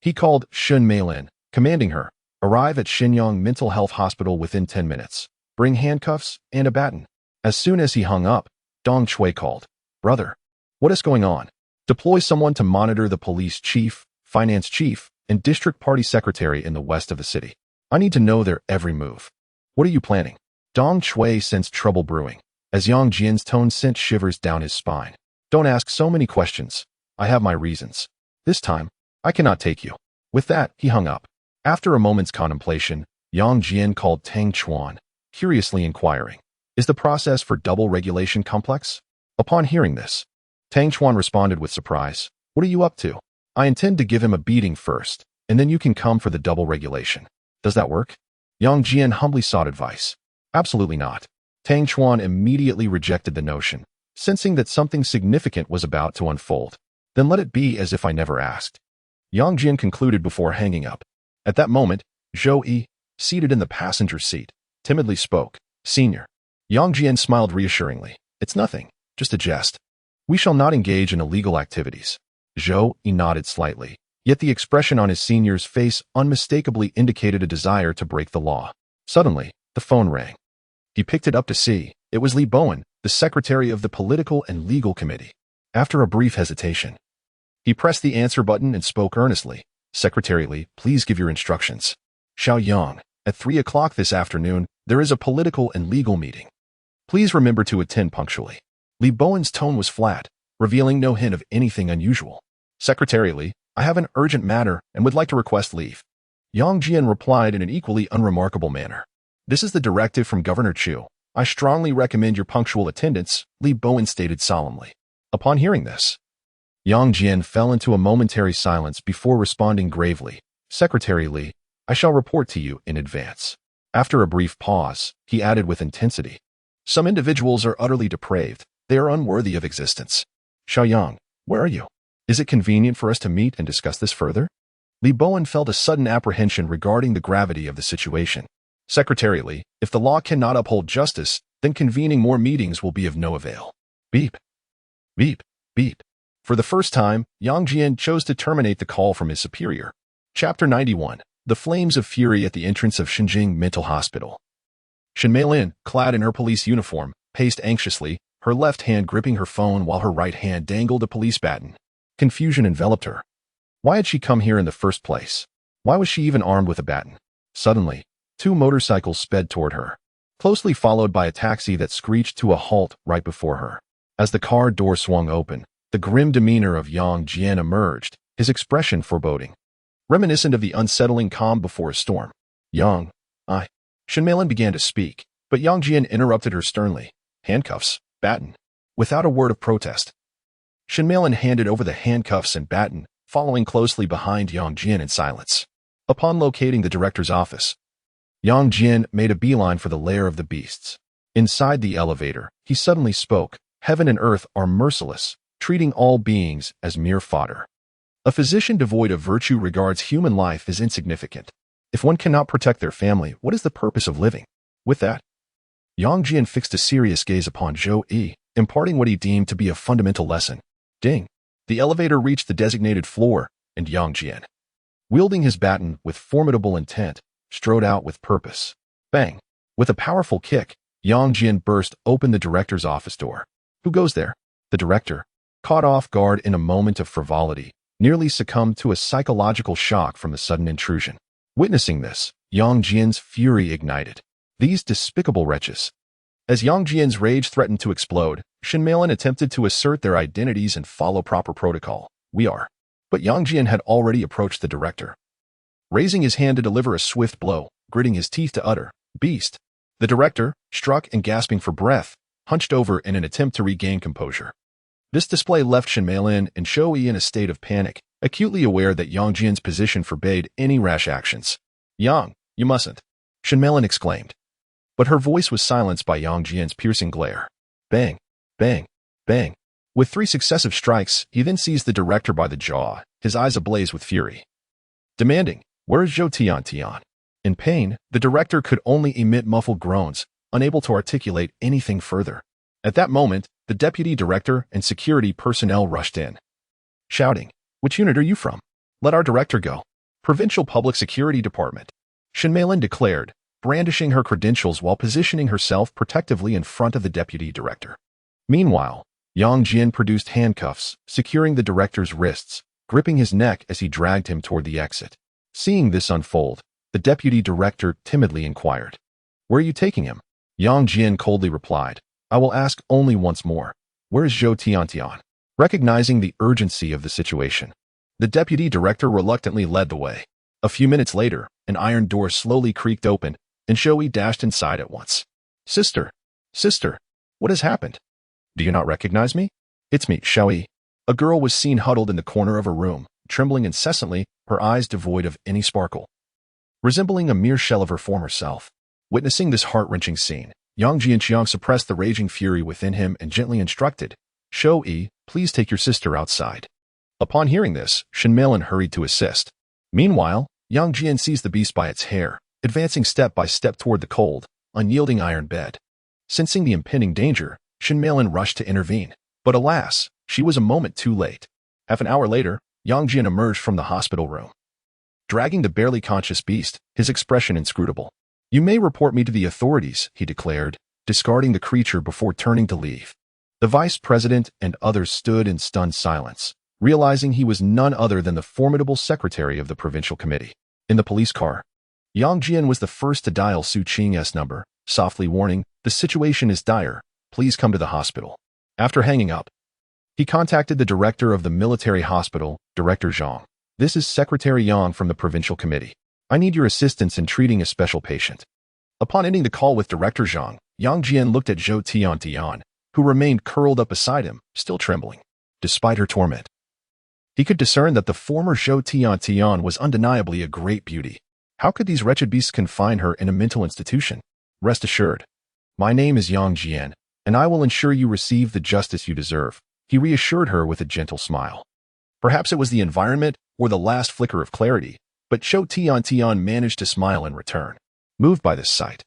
A: He called Shun Meilin, commanding her, Arrive at Shenyang Mental Health Hospital within 10 minutes. Bring handcuffs and a baton. As soon as he hung up, Dong Chui called, Brother, what is going on? Deploy someone to monitor the police chief, finance chief, and district party secretary in the west of the city. I need to know their every move. What are you planning? Dong Chui sensed trouble brewing, as Yang Jian's tone sent shivers down his spine. Don't ask so many questions. I have my reasons. This time, I cannot take you. With that, he hung up. After a moment's contemplation, Yang Jian called Tang Chuan, curiously inquiring, Is the process for double regulation complex? Upon hearing this, Tang Chuan responded with surprise, What are you up to? I intend to give him a beating first, and then you can come for the double regulation. Does that work? Yang Jian humbly sought advice. Absolutely not. Tang Chuan immediately rejected the notion, sensing that something significant was about to unfold. Then let it be as if I never asked. Yang Jian concluded before hanging up. At that moment, Zhou Yi, seated in the passenger seat, timidly spoke, Senior. Yang Jian smiled reassuringly. It's nothing, just a jest. We shall not engage in illegal activities. Zhou Yi nodded slightly, yet the expression on his senior's face unmistakably indicated a desire to break the law. Suddenly, the phone rang. He picked it up to see. It was Li Bowen, the secretary of the Political and Legal Committee. After a brief hesitation, he pressed the answer button and spoke earnestly. Secretary Li, please give your instructions. Xiaoyang, at 3 o'clock this afternoon, there is a political and legal meeting. Please remember to attend punctually. Li Bowen's tone was flat, revealing no hint of anything unusual. Secretary Li, I have an urgent matter and would like to request leave. Yang Jian replied in an equally unremarkable manner. This is the directive from Governor Chu. I strongly recommend your punctual attendance, Li Bowen stated solemnly. Upon hearing this, Yang Jian fell into a momentary silence before responding gravely. Secretary Li, I shall report to you in advance. After a brief pause, he added with intensity. Some individuals are utterly depraved. They are unworthy of existence. Xiaoyang, where are you? Is it convenient for us to meet and discuss this further? Li Bowen felt a sudden apprehension regarding the gravity of the situation. Secretary Li, if the law cannot uphold justice, then convening more meetings will be of no avail. Beep. Beep. Beep. For the first time, Yang Jian chose to terminate the call from his superior. Chapter 91. The Flames of Fury at the Entrance of Xinjing Mental Hospital. Shen Meilin, clad in her police uniform, paced anxiously, her left hand gripping her phone while her right hand dangled a police baton. Confusion enveloped her. Why had she come here in the first place? Why was she even armed with a baton? Suddenly, 2 motorcycles sped toward her, closely followed by a taxi that screeched to a halt right before her. As the car door swung open, the grim demeanor of Yang Jian emerged, his expression foreboding, reminiscent of the unsettling calm before a storm. Yang, Shen Meilin began to speak, but Yang Jian interrupted her sternly. Handcuffs, baton. Without a word of protest, Shen Meilin handed over the handcuffs and baton, following closely behind Yang Jian in silence. Upon locating the director's office, Yang Jian made a beeline for the lair of the beasts. Inside the elevator, he suddenly spoke. Heaven and earth are merciless, treating all beings as mere fodder. A physician devoid of virtue regards human life as insignificant. If one cannot protect their family, what is the purpose of living? With that, Yang Jian fixed a serious gaze upon Zhou Yi, imparting what he deemed to be a fundamental lesson. Ding! The elevator reached the designated floor, and Yang Jian, wielding his baton with formidable intent, strode out with purpose. Bang! With a powerful kick, Yang Jian burst open the director's office door. Who goes there? The director, caught off guard in a moment of frivolity, nearly succumbed to a psychological shock from the sudden intrusion. Witnessing this, Yang Jian's fury ignited. These despicable wretches. As Yang Jian's rage threatened to explode, Shen Meilin attempted to assert their identities and follow proper protocol. We are. But Yang Jian had already approached the director. Raising his hand to deliver a swift blow, gritting his teeth to utter, "Beast!" The director, struck and gasping for breath, hunched over in an attempt to regain composure. This display left Shen Meilin and Shou Yi in a state of panic, acutely aware that Yang Jian's position forbade any rash actions. "Yang, you mustn't," Shen Meilin exclaimed. But her voice was silenced by Yang Jian's piercing glare. Bang, bang, bang. With 3 successive strikes, he then seized the director by the jaw, his eyes ablaze with fury. Demanding, "Where is Zhou Tian?" In pain, the director could only emit muffled groans, unable to articulate anything further. At that moment, the deputy director and security personnel rushed in, shouting, "Which unit are you from? Let our director go." Provincial Public Security Department. Shen Meilin declared, brandishing her credentials while positioning herself protectively in front of the deputy director. Meanwhile, Yang Jian produced handcuffs, securing the director's wrists, gripping his neck as he dragged him toward the exit. Seeing this unfold, the deputy director timidly inquired, "Where are you taking him?" Yang Jian coldly replied, "I will ask only once more. Where is Zhou Tian?" Recognizing the urgency of the situation, the deputy director reluctantly led the way. A few minutes later, an iron door slowly creaked open, and Shou Yi dashed inside at once. Sister, what has happened? Do you not recognize me?" "It's me, Shou Yi." A girl was seen huddled in the corner of a room, trembling incessantly, her eyes devoid of any sparkle, resembling a mere shell of her former self. Witnessing this heart-wrenching scene, Yang Jianqiang suppressed the raging fury within him and gently instructed, "Shou Yi, please take your sister outside." Upon hearing this, Shen Meilin hurried to assist. Meanwhile, Yang Jian seized the beast by its hair, advancing step by step toward the cold, unyielding iron bed. Sensing the impending danger, Shen Meilin rushed to intervene. But alas, she was a moment too late. Half an hour later, Yang Jian emerged from the hospital room, dragging the barely conscious beast, his expression inscrutable. "You may report me to the authorities," he declared, discarding the creature before turning to leave. The vice president and others stood in stunned silence, realizing he was none other than the formidable secretary of the provincial committee. In the police car, Yang Jian was the first to dial Su Qing's number, softly warning, "The situation is dire. Please come to the hospital." After hanging up, he contacted the director of the military hospital, Director Zhang. "This is Secretary Yang from the provincial committee. I need your assistance in treating a special patient." Upon ending the call with Director Zhang, Yang Jian looked at Zhou Tian, who remained curled up beside him, still trembling. Despite her torment, he could discern that the former Zhou Tian was undeniably a great beauty. How could these wretched beasts confine her in a mental institution? "Rest assured, my name is Yang Jian, and I will ensure you receive the justice you deserve," he reassured her with a gentle smile. Perhaps it was the environment or the last flicker of clarity, but Zhou Tian managed to smile in return. Moved by this sight,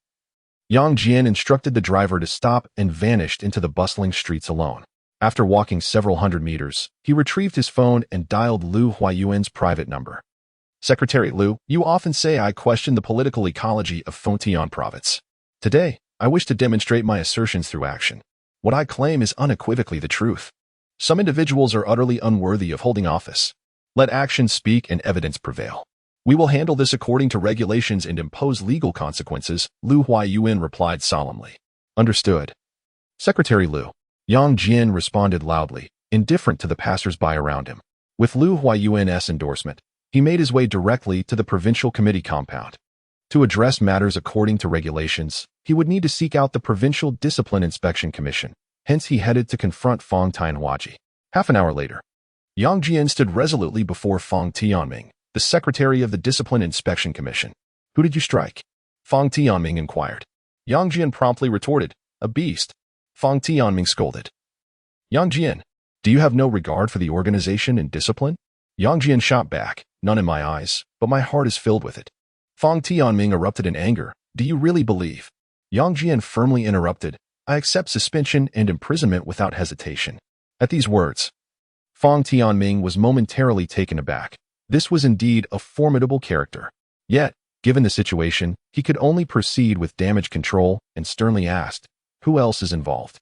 A: Yang Jian instructed the driver to stop and vanished into the bustling streets alone. After walking several hundred meters, he retrieved his phone and dialed Lu Huayuan's private number. "Secretary Lu, you often say I question the political ecology of Fengtian province. Today, I wish to demonstrate my assertions through action. What I claim is unequivocally the truth. Some individuals are utterly unworthy of holding office. Let actions speak and evidence prevail. We will handle this according to regulations and impose legal consequences," Lu Huayuan replied solemnly. "Understood, Secretary Lu," Yang Jian responded loudly, indifferent to the passers-by around him. With Lu Huayuan's endorsement, he made his way directly to the provincial committee compound. To address matters according to regulations, he would need to seek out the Provincial Discipline Inspection Commission. Hence he headed to confront Fang Tianhuaji. Half an hour later, Yang Jian stood resolutely before Fang Tianming, the secretary of the Discipline Inspection Commission. "Who did you strike?" Fang Tianming inquired. Yang Jian promptly retorted, "A beast." Fang Tianming scolded. "Yang Jian, do you have no regard for the organization and discipline?" Yang Jian shot back, "None in my eyes, but my heart is filled with it." Fang Tianming erupted in anger. "Do you really believe?" Yang Jian firmly interrupted, "I accept suspension and imprisonment without hesitation." At these words, Fang Tianming was momentarily taken aback. This was indeed a formidable character. Yet, given the situation, he could only proceed with damage control and sternly asked, "Who else is involved?"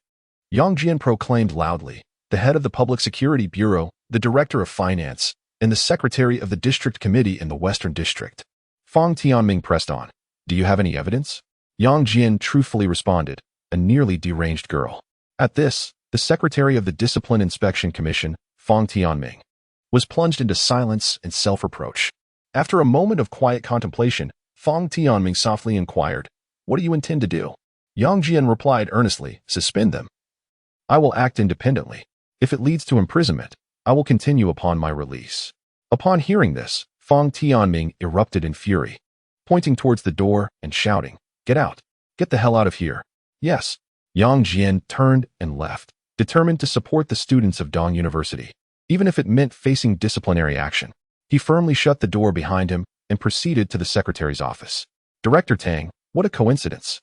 A: Yang Jian proclaimed loudly, "The head of the Public Security Bureau, the Director of Finance, and the secretary of the district committee in the Western District. Fang Tianming pressed on. Do you have any evidence? Yang Jian truthfully responded, a nearly deranged girl. At this, the secretary of the Discipline Inspection Commission, Fang Tianming, was plunged into silence and self-reproach. After a moment of quiet contemplation, Fang Tianming softly inquired, What do you intend to do? Yang Jian replied earnestly, Suspend them. I will act independently. If it leads to imprisonment, I will continue upon my release. Upon hearing this, Fang Tianming erupted in fury, pointing towards the door and shouting, Get out! Get the hell out of here! Yes. Yang Jian turned and left, determined to support the students of Dong University, even if it meant facing disciplinary action. He firmly shut the door behind him and proceeded to the secretary's office. Director Tang, what a coincidence!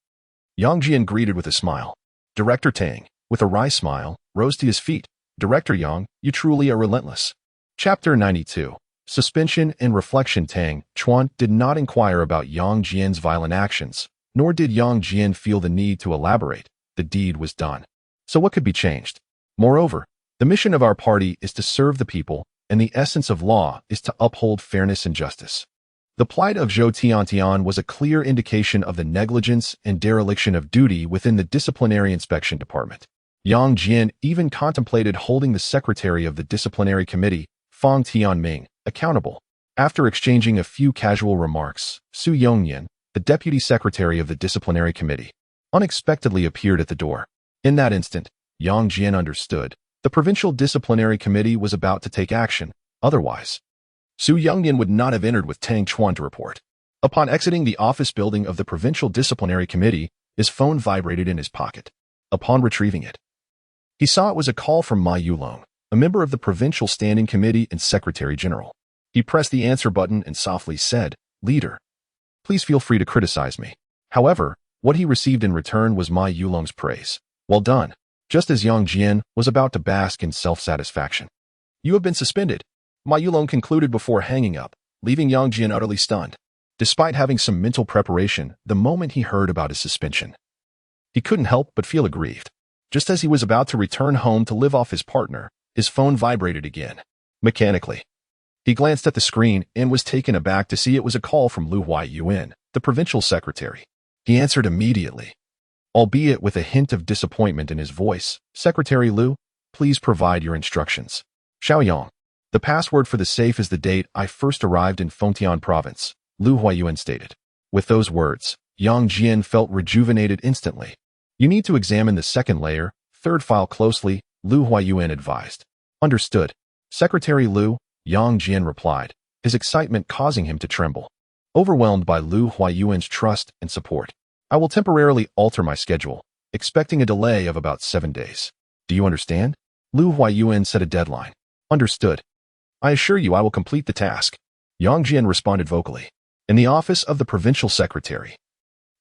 A: Yang Jian greeted with a smile. Director Tang, with a wry smile, rose to his feet. Director Yang, you truly are relentless. Chapter 92. Suspension and Reflection. Tang Chuan did not inquire about Yang Jian's violent actions, nor did Yang Jian feel the need to elaborate. The deed was done. So what could be changed? Moreover, the mission of our party is to serve the people, and the essence of law is to uphold fairness and justice. The plight of Zhou Tiantian was a clear indication of the negligence and dereliction of duty within the Disciplinary Inspection Department. Yang Jian even contemplated holding the secretary of the disciplinary committee, Fang Tianming, accountable. After exchanging a few casual remarks, Su Yongyan, the deputy secretary of the disciplinary committee, unexpectedly appeared at the door. In that instant, Yang Jian understood. The provincial disciplinary committee was about to take action. Otherwise, Su Yongyan would not have entered with Tang Chuan to report. Upon exiting the office building of the provincial disciplinary committee, his phone vibrated in his pocket. Upon retrieving it, he saw it was a call from Ma Yulong, a member of the provincial standing committee and secretary general. He pressed the answer button and softly said, Leader, please feel free to criticize me. However, what he received in return was Ma Yulong's praise. Well done. Just as Yang Jian was about to bask in self-satisfaction. You have been suspended, Ma Yulong concluded before hanging up, leaving Yang Jian utterly stunned. Despite having some mental preparation, the moment he heard about his suspension, he couldn't help but feel aggrieved. Just as he was about to return home to live off his partner, his phone vibrated again. Mechanically, he glanced at the screen and was taken aback to see it was a call from Lu Huaiyuan, the provincial secretary. He answered immediately, albeit with a hint of disappointment in his voice. Secretary Lu, please provide your instructions. Xiaoyang. The password for the safe is the date I first arrived in Fengtian province, Lu Huaiyuan stated. With those words, Yang Jian felt rejuvenated instantly. You need to examine the second layer, third file closely, Lu Huaiyuan advised. Understood. Secretary Lu, Yang Jian replied, his excitement causing him to tremble. Overwhelmed by Lu Huaiyuan's trust and support, I will temporarily alter my schedule, expecting a delay of about 7 days. Do you understand? Lu Huaiyuan set a deadline. Understood. I assure you I will complete the task. Yang Jian responded vocally. In the office of the provincial secretary,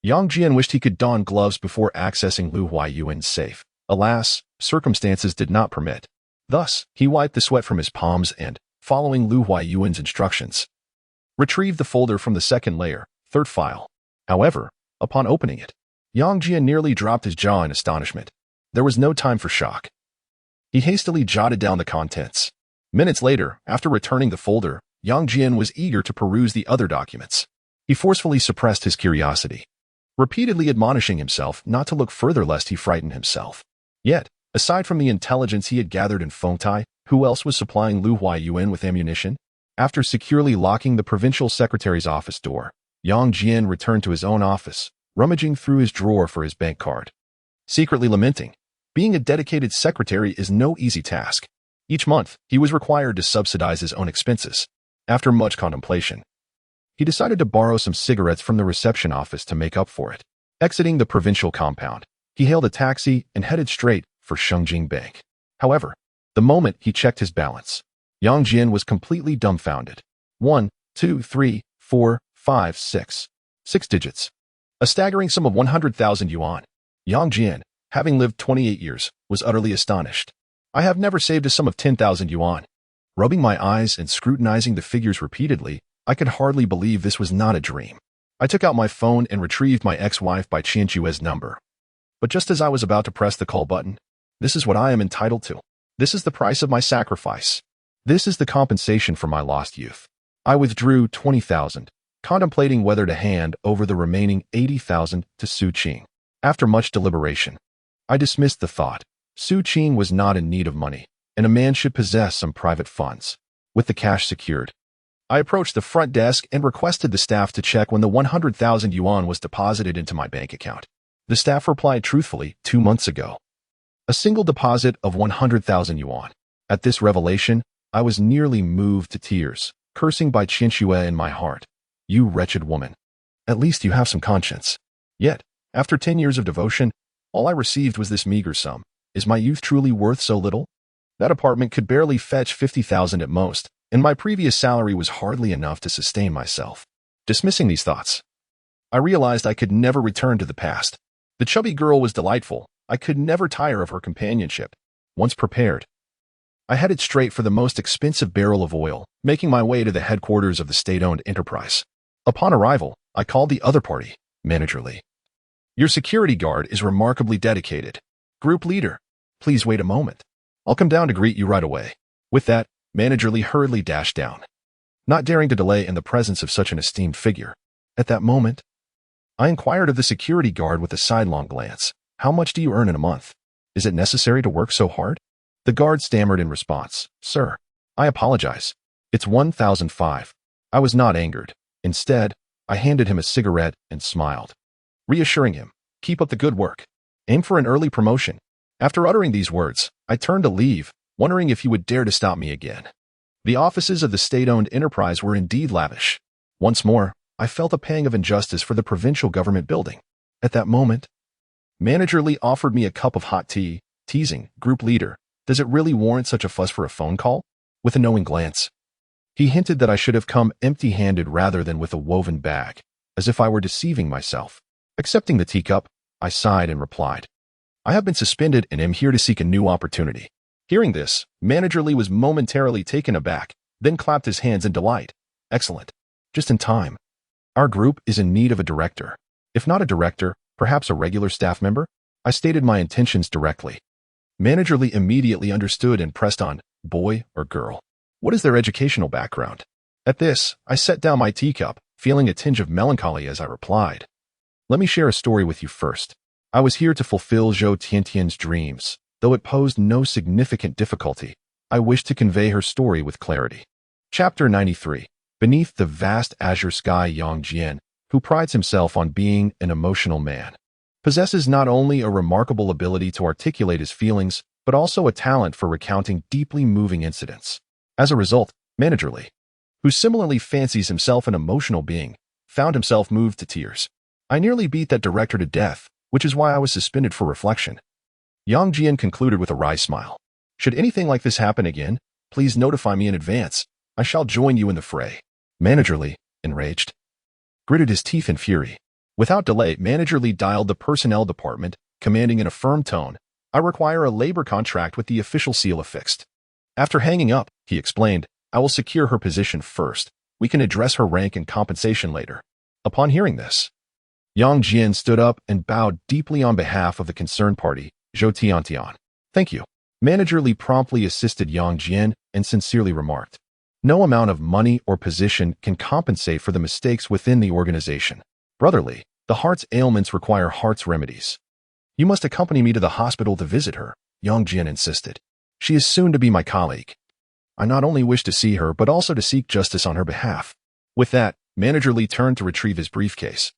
A: Yang Jian wished he could don gloves before accessing Lu Huaiyuan's safe. Alas, circumstances did not permit. Thus, he wiped the sweat from his palms and, following Lu Huaiyuan's instructions, retrieved the folder from the second layer, third file. However, upon opening it, Yang Jian nearly dropped his jaw in astonishment. There was no time for shock. He hastily jotted down the contents. Minutes later, after returning the folder, Yang Jian was eager to peruse the other documents. He forcefully suppressed his curiosity, repeatedly admonishing himself not to look further lest he frighten himself. Yet, aside from the intelligence he had gathered in Fengtai, who else was supplying Lu Huaiyuan with ammunition? After securely locking the provincial secretary's office door, Yang Jian returned to his own office, rummaging through his drawer for his bank card. Secretly lamenting, being a dedicated secretary is no easy task. Each month, he was required to subsidize his own expenses. After much contemplation, he decided to borrow some cigarettes from the reception office to make up for it. Exiting the provincial compound, he hailed a taxi and headed straight for Shengjing Bank. However, the moment he checked his balance, Yang Jian was completely dumbfounded. 1, 2, 3, 4, 5, 6. 6 digits. A staggering sum of 100,000 yuan. Yang Jian, having lived 28 years, was utterly astonished. I have never saved a sum of 10,000 yuan. Rubbing my eyes and scrutinizing the figures repeatedly, I could hardly believe this was not a dream. I took out my phone and retrieved my ex-wife by Qian Chue's number. But just as I was about to press the call button, this is what I am entitled to. This is the price of my sacrifice. This is the compensation for my lost youth. I withdrew 20,000, contemplating whether to hand over the remaining 80,000 to Su Qing. After much deliberation, I dismissed the thought. Su Qing was not in need of money, and a man should possess some private funds. With the cash secured, I approached the front desk and requested the staff to check when the 100,000 yuan was deposited into my bank account. The staff replied truthfully 2 months ago. A single deposit of 100,000 yuan. At this revelation, I was nearly moved to tears, cursing by Qianxue in my heart. You wretched woman. At least you have some conscience. Yet, after 10 years of devotion, all I received was this meager sum. Is my youth truly worth so little? That apartment could barely fetch 50,000 at most, and my previous salary was hardly enough to sustain myself. Dismissing these thoughts, I realized I could never return to the past. The chubby girl was delightful. I could never tire of her companionship. Once prepared, I headed straight for the most expensive barrel of oil, making my way to the headquarters of the state-owned enterprise. Upon arrival, I called the other party, Manager Li. Your security guard is remarkably dedicated. Group leader, please wait a moment. I'll come down to greet you right away. With that, Manager Li hurriedly dashed down, not daring to delay in the presence of such an esteemed figure. At that moment, I inquired of the security guard with a sidelong glance. How much do you earn in a month? Is it necessary to work so hard? The guard stammered in response. Sir, I apologize. It's 1,005. I was not angered. Instead, I handed him a cigarette and smiled, reassuring him, keep up the good work. Aim for an early promotion. After uttering these words, I turned to leave, wondering if he would dare to stop me again. The offices of the state-owned enterprise were indeed lavish. Once more, I felt a pang of injustice for the provincial government building. At that moment, Manager Li offered me a cup of hot tea, teasing, Group leader, does it really warrant such a fuss for a phone call? With a knowing glance, he hinted that I should have come empty-handed rather than with a woven bag, as if I were deceiving myself. Accepting the teacup, I sighed and replied, I have been suspended and am here to seek a new opportunity. Hearing this, Manager Li was momentarily taken aback, then clapped his hands in delight. Excellent. Just in time. Our group is in need of a director. If not a director, perhaps a regular staff member? I stated my intentions directly. Manager Li immediately understood and pressed on, boy or girl. What is their educational background? At this, I set down my teacup, feeling a tinge of melancholy as I replied. Let me share a story with you first. I was here to fulfill Zhou Tiantian's dreams. Though it posed no significant difficulty, I wished to convey her story with clarity. Chapter 93. Beneath the vast azure sky, Yang Jian, who prides himself on being an emotional man, possesses not only a remarkable ability to articulate his feelings, but also a talent for recounting deeply moving incidents. As a result, Manager Li, who similarly fancies himself an emotional being, found himself moved to tears. I nearly beat that director to death, which is why I was suspended for reflection. Yang Jian concluded with a wry smile. Should anything like this happen again, please notify me in advance. I shall join you in the fray. Manager Li, enraged, gritted his teeth in fury. Without delay, Manager Li dialed the personnel department, commanding in a firm tone, I require a labor contract with the official seal affixed. After hanging up, he explained, I will secure her position first. We can address her rank and compensation later. Upon hearing this, Yang Jian stood up and bowed deeply on behalf of the concerned party, Zhou Tiantian. Thank you. Manager Li promptly assisted Yang Jian and sincerely remarked, no amount of money or position can compensate for the mistakes within the organization. Brother Li, the heart's ailments require heart's remedies. You must accompany me to the hospital to visit her, Yang Jian insisted. She is soon to be my colleague. I not only wish to see her, but also to seek justice on her behalf. With that, Manager Li turned to retrieve his briefcase,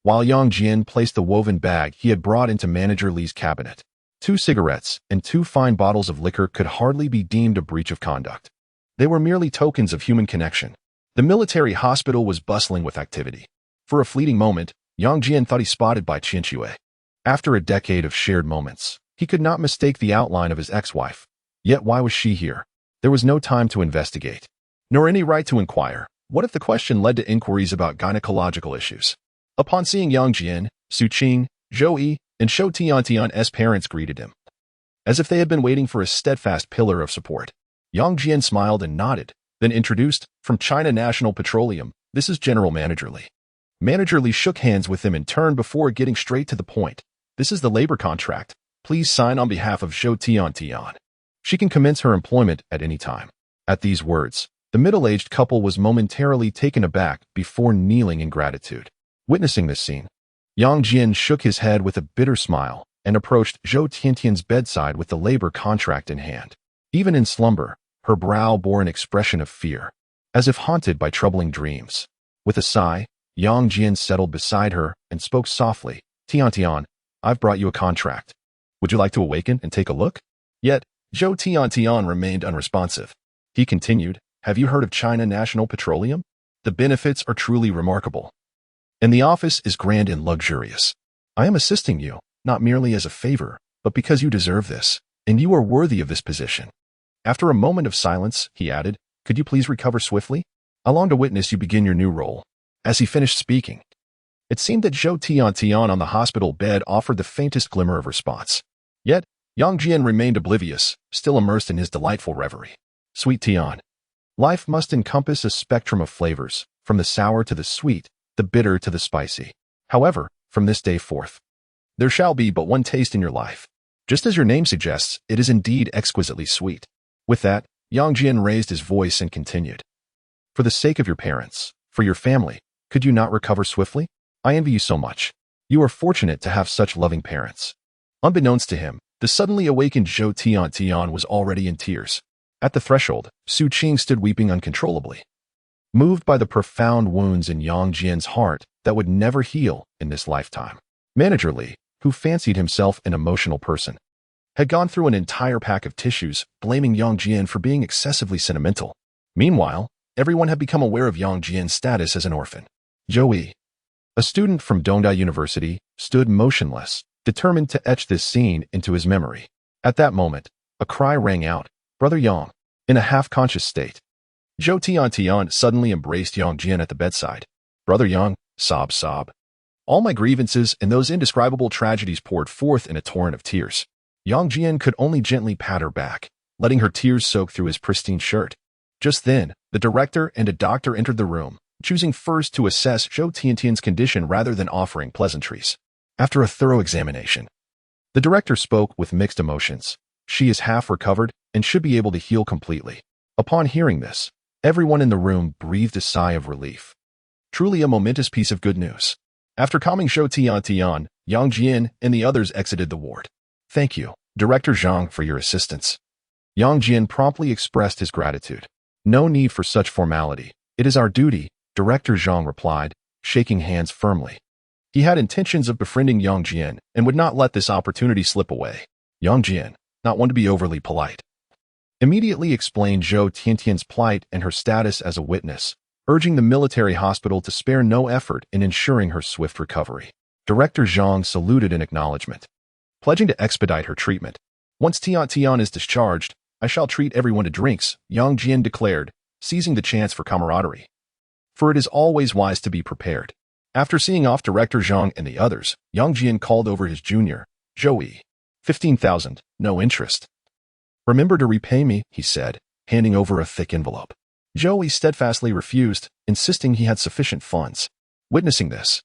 A: while Yang Jian placed the woven bag he had brought into Manager Li's cabinet. 2 cigarettes and 2 fine bottles of liquor could hardly be deemed a breach of conduct. They were merely tokens of human connection. The military hospital was bustling with activity. For a fleeting moment, Yang Jian thought he spotted by Qianxue. After a decade of shared moments, he could not mistake the outline of his ex-wife. Yet why was she here? There was no time to investigate, nor any right to inquire. What if the question led to inquiries about gynecological issues? Upon seeing Yang Jian, Su Qing, Zhou Yi, and Zhou Tiantian's parents greeted him, as if they had been waiting for a steadfast pillar of support. Yang Jian smiled and nodded, then introduced, from China National Petroleum, this is General Manager Li. Manager Li shook hands with him in turn before getting straight to the point. This is the labor contract. Please sign on behalf of Zhou Tiantian. She can commence her employment at any time. At these words, the middle-aged couple was momentarily taken aback before kneeling in gratitude. Witnessing this scene, Yang Jian shook his head with a bitter smile and approached Zhou Tiantian's bedside with the labor contract in hand. Even in slumber, her brow bore an expression of fear, as if haunted by troubling dreams. With a sigh, Yang Jian settled beside her and spoke softly. Tiantian, I've brought you a contract. Would you like to awaken and take a look? Yet, Zhou Tiantian remained unresponsive. He continued, have you heard of China National Petroleum? The benefits are truly remarkable. And the office is grand and luxurious. I am assisting you, not merely as a favor, but because you deserve this, and you are worthy of this position. After a moment of silence, he added, could you please recover swiftly? I long to witness you begin your new role. As he finished speaking, it seemed that Zhou Tiantian on the hospital bed offered the faintest glimmer of response. Yet, Yang Jian remained oblivious, still immersed in his delightful reverie. Sweet Tian. Life must encompass a spectrum of flavors, from the sour to the sweet, the bitter to the spicy. However, from this day forth, there shall be but one taste in your life. Just as your name suggests, it is indeed exquisitely sweet. With that, Yang Jian raised his voice and continued. For the sake of your parents, for your family, could you not recover swiftly? I envy you so much. You are fortunate to have such loving parents. Unbeknownst to him, the suddenly awakened Zhou Tiantian was already in tears. At the threshold, Su Qing stood weeping uncontrollably, moved by the profound wounds in Yang Jian's heart that would never heal in this lifetime. Manager Li, who fancied himself an emotional person, had gone through an entire pack of tissues, blaming Yang Jian for being excessively sentimental. Meanwhile, everyone had become aware of Yang Jian's status as an orphan. Zhou Yi, a student from Dongda University, stood motionless, determined to etch this scene into his memory. At that moment, a cry rang out, Brother Yang, in a half-conscious state. Zhou Tiantian suddenly embraced Yang Jian at the bedside. Brother Yang, sob, sob. All my grievances and those indescribable tragedies poured forth in a torrent of tears. Yang Jian could only gently pat her back, letting her tears soak through his pristine shirt. Just then, the director and a doctor entered the room, choosing first to assess Zhou Tiantian's condition rather than offering pleasantries. After a thorough examination, the director spoke with mixed emotions. She is half recovered and should be able to heal completely. Upon hearing this, everyone in the room breathed a sigh of relief. Truly a momentous piece of good news. After calming Zhou Tiantian, Yang Jian and the others exited the ward. Thank you, Director Zhang, for your assistance. Yang Jian promptly expressed his gratitude. No need for such formality. It is our duty, Director Zhang replied, shaking hands firmly. He had intentions of befriending Yang Jian and would not let this opportunity slip away. Yang Jian, not one to be overly polite, immediately explained Zhou Tiantian's plight and her status as a witness, urging the military hospital to spare no effort in ensuring her swift recovery. Director Zhang saluted in acknowledgement, pledging to expedite her treatment. Once Tiantian is discharged, I shall treat everyone to drinks, Yang Jian declared, seizing the chance for camaraderie. For it is always wise to be prepared. After seeing off Director Zhang and the others, Yang Jian called over his junior, Zhou Yi. 15,000, no interest. Remember to repay me, he said, handing over a thick envelope. Zhou Yi steadfastly refused, insisting he had sufficient funds. Witnessing this,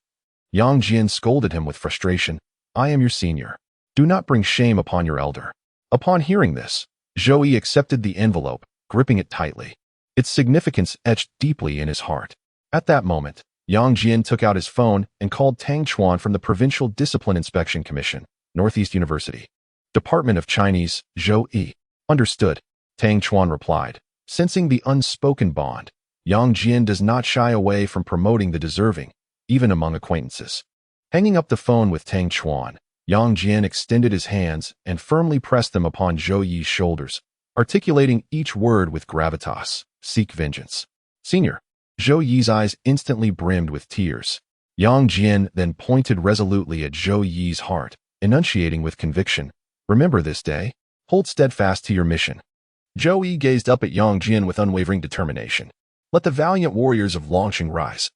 A: Yang Jian scolded him with frustration. I am your senior. Do not bring shame upon your elder. Upon hearing this, Zhou Yi accepted the envelope, gripping it tightly, its significance etched deeply in his heart. At that moment, Yang Jian took out his phone and called Tang Chuan from the Provincial Discipline Inspection Commission, Northeast University. Department of Chinese, Zhou Yi. Understood, Tang Chuan replied. Sensing the unspoken bond, Yang Jian does not shy away from promoting the deserving, even among acquaintances. Hanging up the phone with Tang Chuan, Yang Jian extended his hands and firmly pressed them upon Zhou Yi's shoulders, articulating each word with gravitas. Seek vengeance. Senior. Zhou Yi's eyes instantly brimmed with tears. Yang Jian then pointed resolutely at Zhou Yi's heart, enunciating with conviction, remember this day, hold steadfast to your mission. Zhou Yi gazed up at Yang Jian with unwavering determination. Let the valiant warriors of Longqing rise,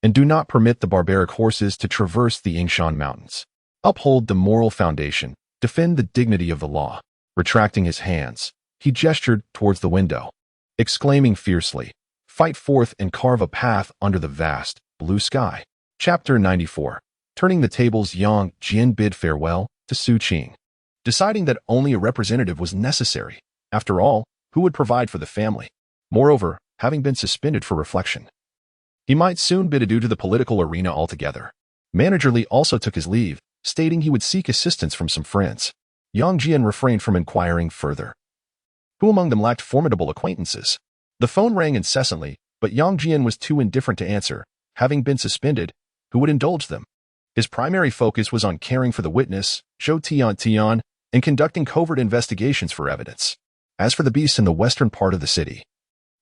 A: and do not permit the barbaric horses to traverse the Yingshan Mountains. Uphold the moral foundation, defend the dignity of the law. Retracting his hands, he gestured towards the window, exclaiming fiercely, fight forth and carve a path under the vast, blue sky. Chapter 94. Turning the tables, Yang Jian bid farewell to Su Qing, deciding that only a representative was necessary. After all, who would provide for the family? Moreover, having been suspended for reflection, he might soon bid adieu to the political arena altogether. Manager Lee also took his leave, stating he would seek assistance from some friends. Yang Jian refrained from inquiring further. Who among them lacked formidable acquaintances? The phone rang incessantly, but Yang Jian was too indifferent to answer. Having been suspended, who would indulge them? His primary focus was on caring for the witness, Zhou Tian, and conducting covert investigations for evidence. As for the beasts in the western part of the city,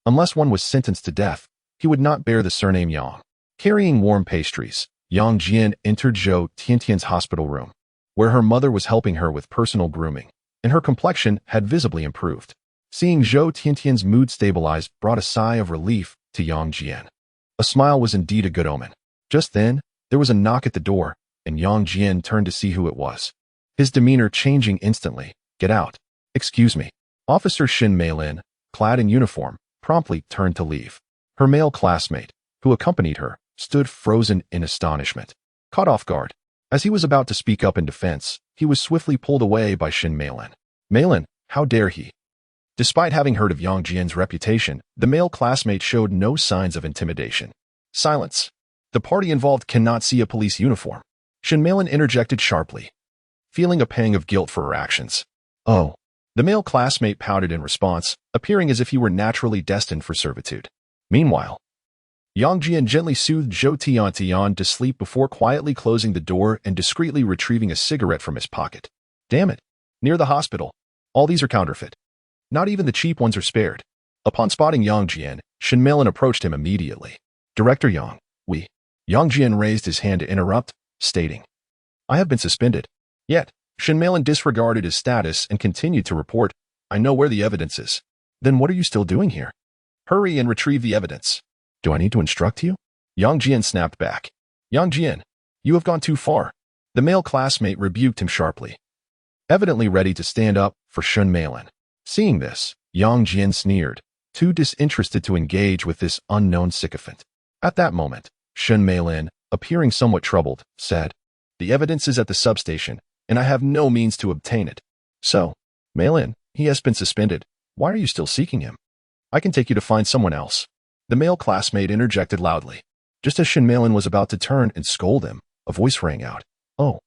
A: unless one was sentenced to death, he would not bear the surname Yang. Carrying warm pastries, Yang Jian entered Zhou Tiantian's hospital room, where her mother was helping her with personal grooming, and her complexion had visibly improved. Seeing Zhou Tiantian's mood stabilize brought a sigh of relief to Yang Jian. A smile was indeed a good omen. Just then, there was a knock at the door, and Yang Jian turned to see who it was. His demeanor changing instantly. "Get out." "Excuse me." Officer Shin Meilin, clad in uniform, promptly turned to leave. Her male classmate, who accompanied her, stood frozen in astonishment. Caught off guard, as he was about to speak up in defense, he was swiftly pulled away by Shin Meilin. "Meilin, how dare he?" Despite having heard of Yang Jian's reputation, the male classmate showed no signs of intimidation. "Silence. The party involved cannot see a police uniform." Shin Meilin interjected sharply, feeling a pang of guilt for her actions. "Oh." The male classmate pouted in response, appearing as if he were naturally destined for servitude. Meanwhile, Yang Jian gently soothed Zhou Tian to sleep before quietly closing the door and discreetly retrieving a cigarette from his pocket. "Damn it. Near the hospital. All these are counterfeit. Not even the cheap ones are spared." Upon spotting Yang Jian, Shin Meilin approached him immediately. "Director Yang, we..." Yang Jian raised his hand to interrupt, stating, "I have been suspended." Yet, Shin Meilin disregarded his status and continued to report, "I know where the evidence is." "Then what are you still doing here? Hurry and retrieve the evidence." "Do I need to instruct you?" Yang Jian snapped back. "Yang Jian, you have gone too far." The male classmate rebuked him sharply, evidently ready to stand up for Shin Meilin. Seeing this, Yang Jian sneered, too disinterested to engage with this unknown sycophant. At that moment, Shin Meilin, appearing somewhat troubled, said, "The evidence is at the substation, and I have no means to obtain it." "So, Meilin, he has been suspended. Why are you still seeking him? I can take you to find someone else." The male classmate interjected loudly. Just as Shin Meilin was about to turn and scold him, a voice rang out. "Oh,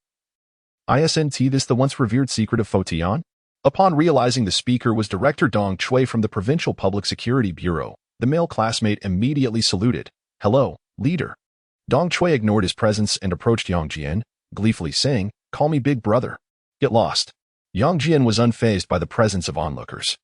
A: isn't this the once revered secret of Fotian?" Upon realizing the speaker was Director Dong Chui from the Provincial Public Security Bureau, the male classmate immediately saluted. "Hello, leader." Dong Chui ignored his presence and approached Yang Jian, gleefully saying, "Call me Big Brother. Get lost." Yang Jian was unfazed by the presence of onlookers.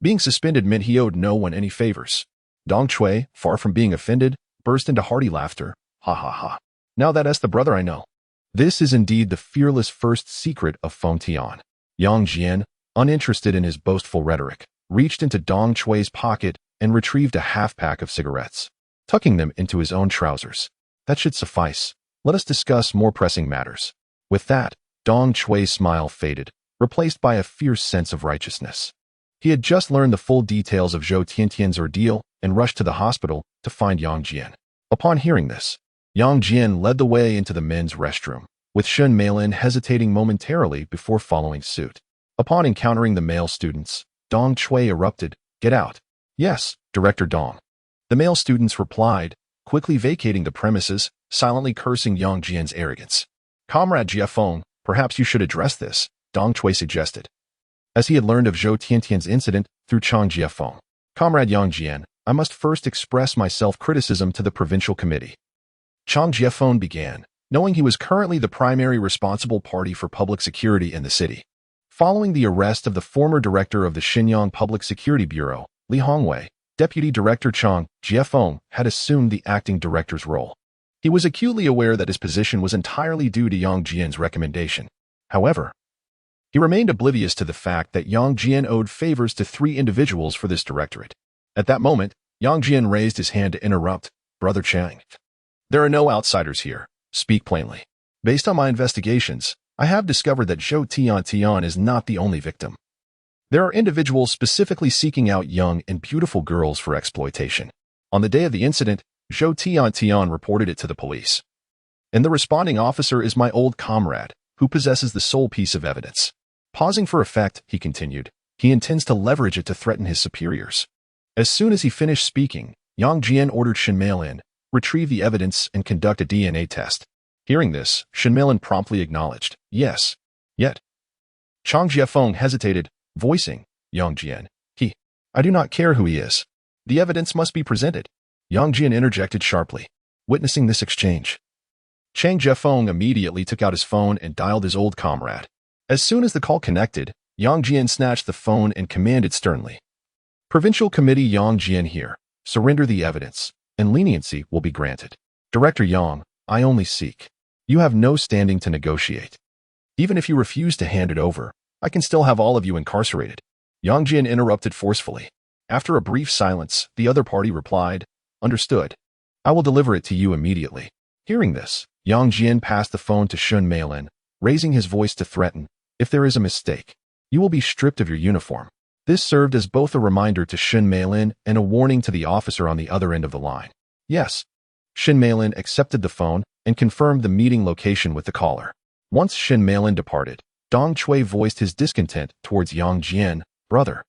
A: Being suspended meant he owed no one any favors. Dong Chui, far from being offended, burst into hearty laughter. "Ha ha ha. Now that's the brother I know." This is indeed the fearless first secret of Fotian. Yang Jian, uninterested in his boastful rhetoric, reached into Dong Chui's pocket and retrieved a half-pack of cigarettes, tucking them into his own trousers. "That should suffice. Let us discuss more pressing matters." With that, Dong Chui's smile faded, replaced by a fierce sense of righteousness. He had just learned the full details of Zhou Tiantian's ordeal and rushed to the hospital to find Yang Jian. Upon hearing this, Yang Jian led the way into the men's restroom, with Shin Meilin hesitating momentarily before following suit. Upon encountering the male students, Dong Chui erupted, "Get out." "Yes, Director Dong." The male students replied, quickly vacating the premises, silently cursing Yang Jian's arrogance. "Comrade Jiafeng, perhaps you should address this," Dong Chui suggested, as he had learned of Zhou Tiantian's incident through Chang Jiafeng. "Comrade Yang Jian, I must first express my self-criticism to the provincial committee." Chang Jiafeng began, knowing he was currently the primary responsible party for public security in the city. Following the arrest of the former director of the Xinyang Public Security Bureau, Li Hongwei, Deputy Director Chang Jiafeng had assumed the acting director's role. He was acutely aware that his position was entirely due to Yang Jian's recommendation. However, he remained oblivious to the fact that Yang Jian owed favors to 3 individuals for this directorate. At that moment, Yang Jian raised his hand to interrupt. "Brother Chang, there are no outsiders here. Speak plainly. Based on my investigations, I have discovered that Zhou Tian is not the only victim. There are individuals specifically seeking out young and beautiful girls for exploitation. On the day of the incident, Zhou Tian reported it to the police. And the responding officer is my old comrade, who possesses the sole piece of evidence." Pausing for effect, he continued, He intends to leverage it to threaten his superiors. As soon as he finished speaking, Yang Jian ordered Shen Meilin, retrieve the evidence and conduct a DNA test. Hearing this, Shen Meilin promptly acknowledged, yes. Yet, Chang Jiefeng hesitated, voicing, Yang Jian, I do not care who he is. The evidence must be presented. Yang Jian interjected sharply. Witnessing this exchange, Chang Jiefeng immediately took out his phone and dialed his old comrade. As soon as the call connected, Yang Jian snatched the phone and commanded sternly, Provincial Committee Yang Jian here. Surrender the evidence, and leniency will be granted. Director Yang, I only seek. You have no standing to negotiate. Even if you refuse to hand it over, I can still have all of you incarcerated. Yang Jian interrupted forcefully. After a brief silence, the other party replied, Understood. I will deliver it to you immediately. Hearing this, Yang Jian passed the phone to Shen Meilin, raising his voice to threaten, If there is a mistake, you will be stripped of your uniform. This served as both a reminder to Shen Meilin and a warning to the officer on the other end of the line. Yes. Shen Meilin accepted the phone and confirmed the meeting location with the caller. Once Shen Meilin departed, Dong Chui voiced his discontent towards Yang Jian. Brother,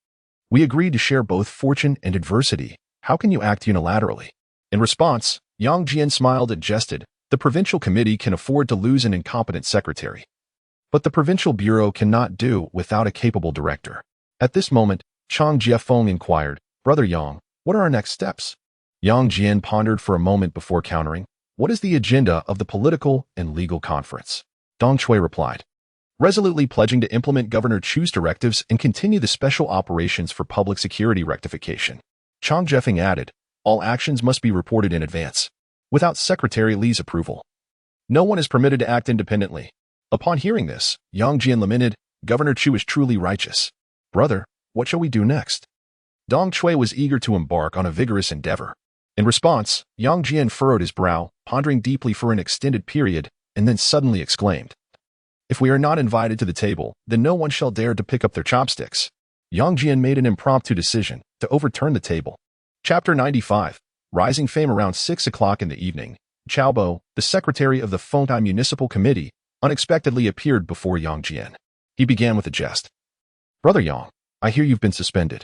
A: we agreed to share both fortune and adversity. How can you act unilaterally? In response, Yang Jian smiled and jested, The provincial committee can afford to lose an incompetent secretary. But the provincial bureau cannot do without a capable director. At this moment, Chang Jiefeng inquired, Brother Yang, what are our next steps? Yang Jian pondered for a moment before countering, What is the agenda of the political and legal conference? Dong Chui replied, Resolutely pledging to implement Governor Chu's directives and continue the special operations for public security rectification. Chang Jiefeng added, All actions must be reported in advance, without Secretary Li's approval. No one is permitted to act independently. Upon hearing this, Yang Jian lamented, Governor Chu is truly righteous. Brother, what shall we do next? Dong Chui was eager to embark on a vigorous endeavor. In response, Yang Jian furrowed his brow, pondering deeply for an extended period, and then suddenly exclaimed, If we are not invited to the table, then no one shall dare to pick up their chopsticks. Yang Jian made an impromptu decision to overturn the table. Chapter 95. Rising fame around 6 o'clock in the evening, Chao Bo, the secretary of the Fengtai Municipal Committee, unexpectedly appeared before Yang Jian. He began with a jest. Brother Yang, I hear you've been suspended.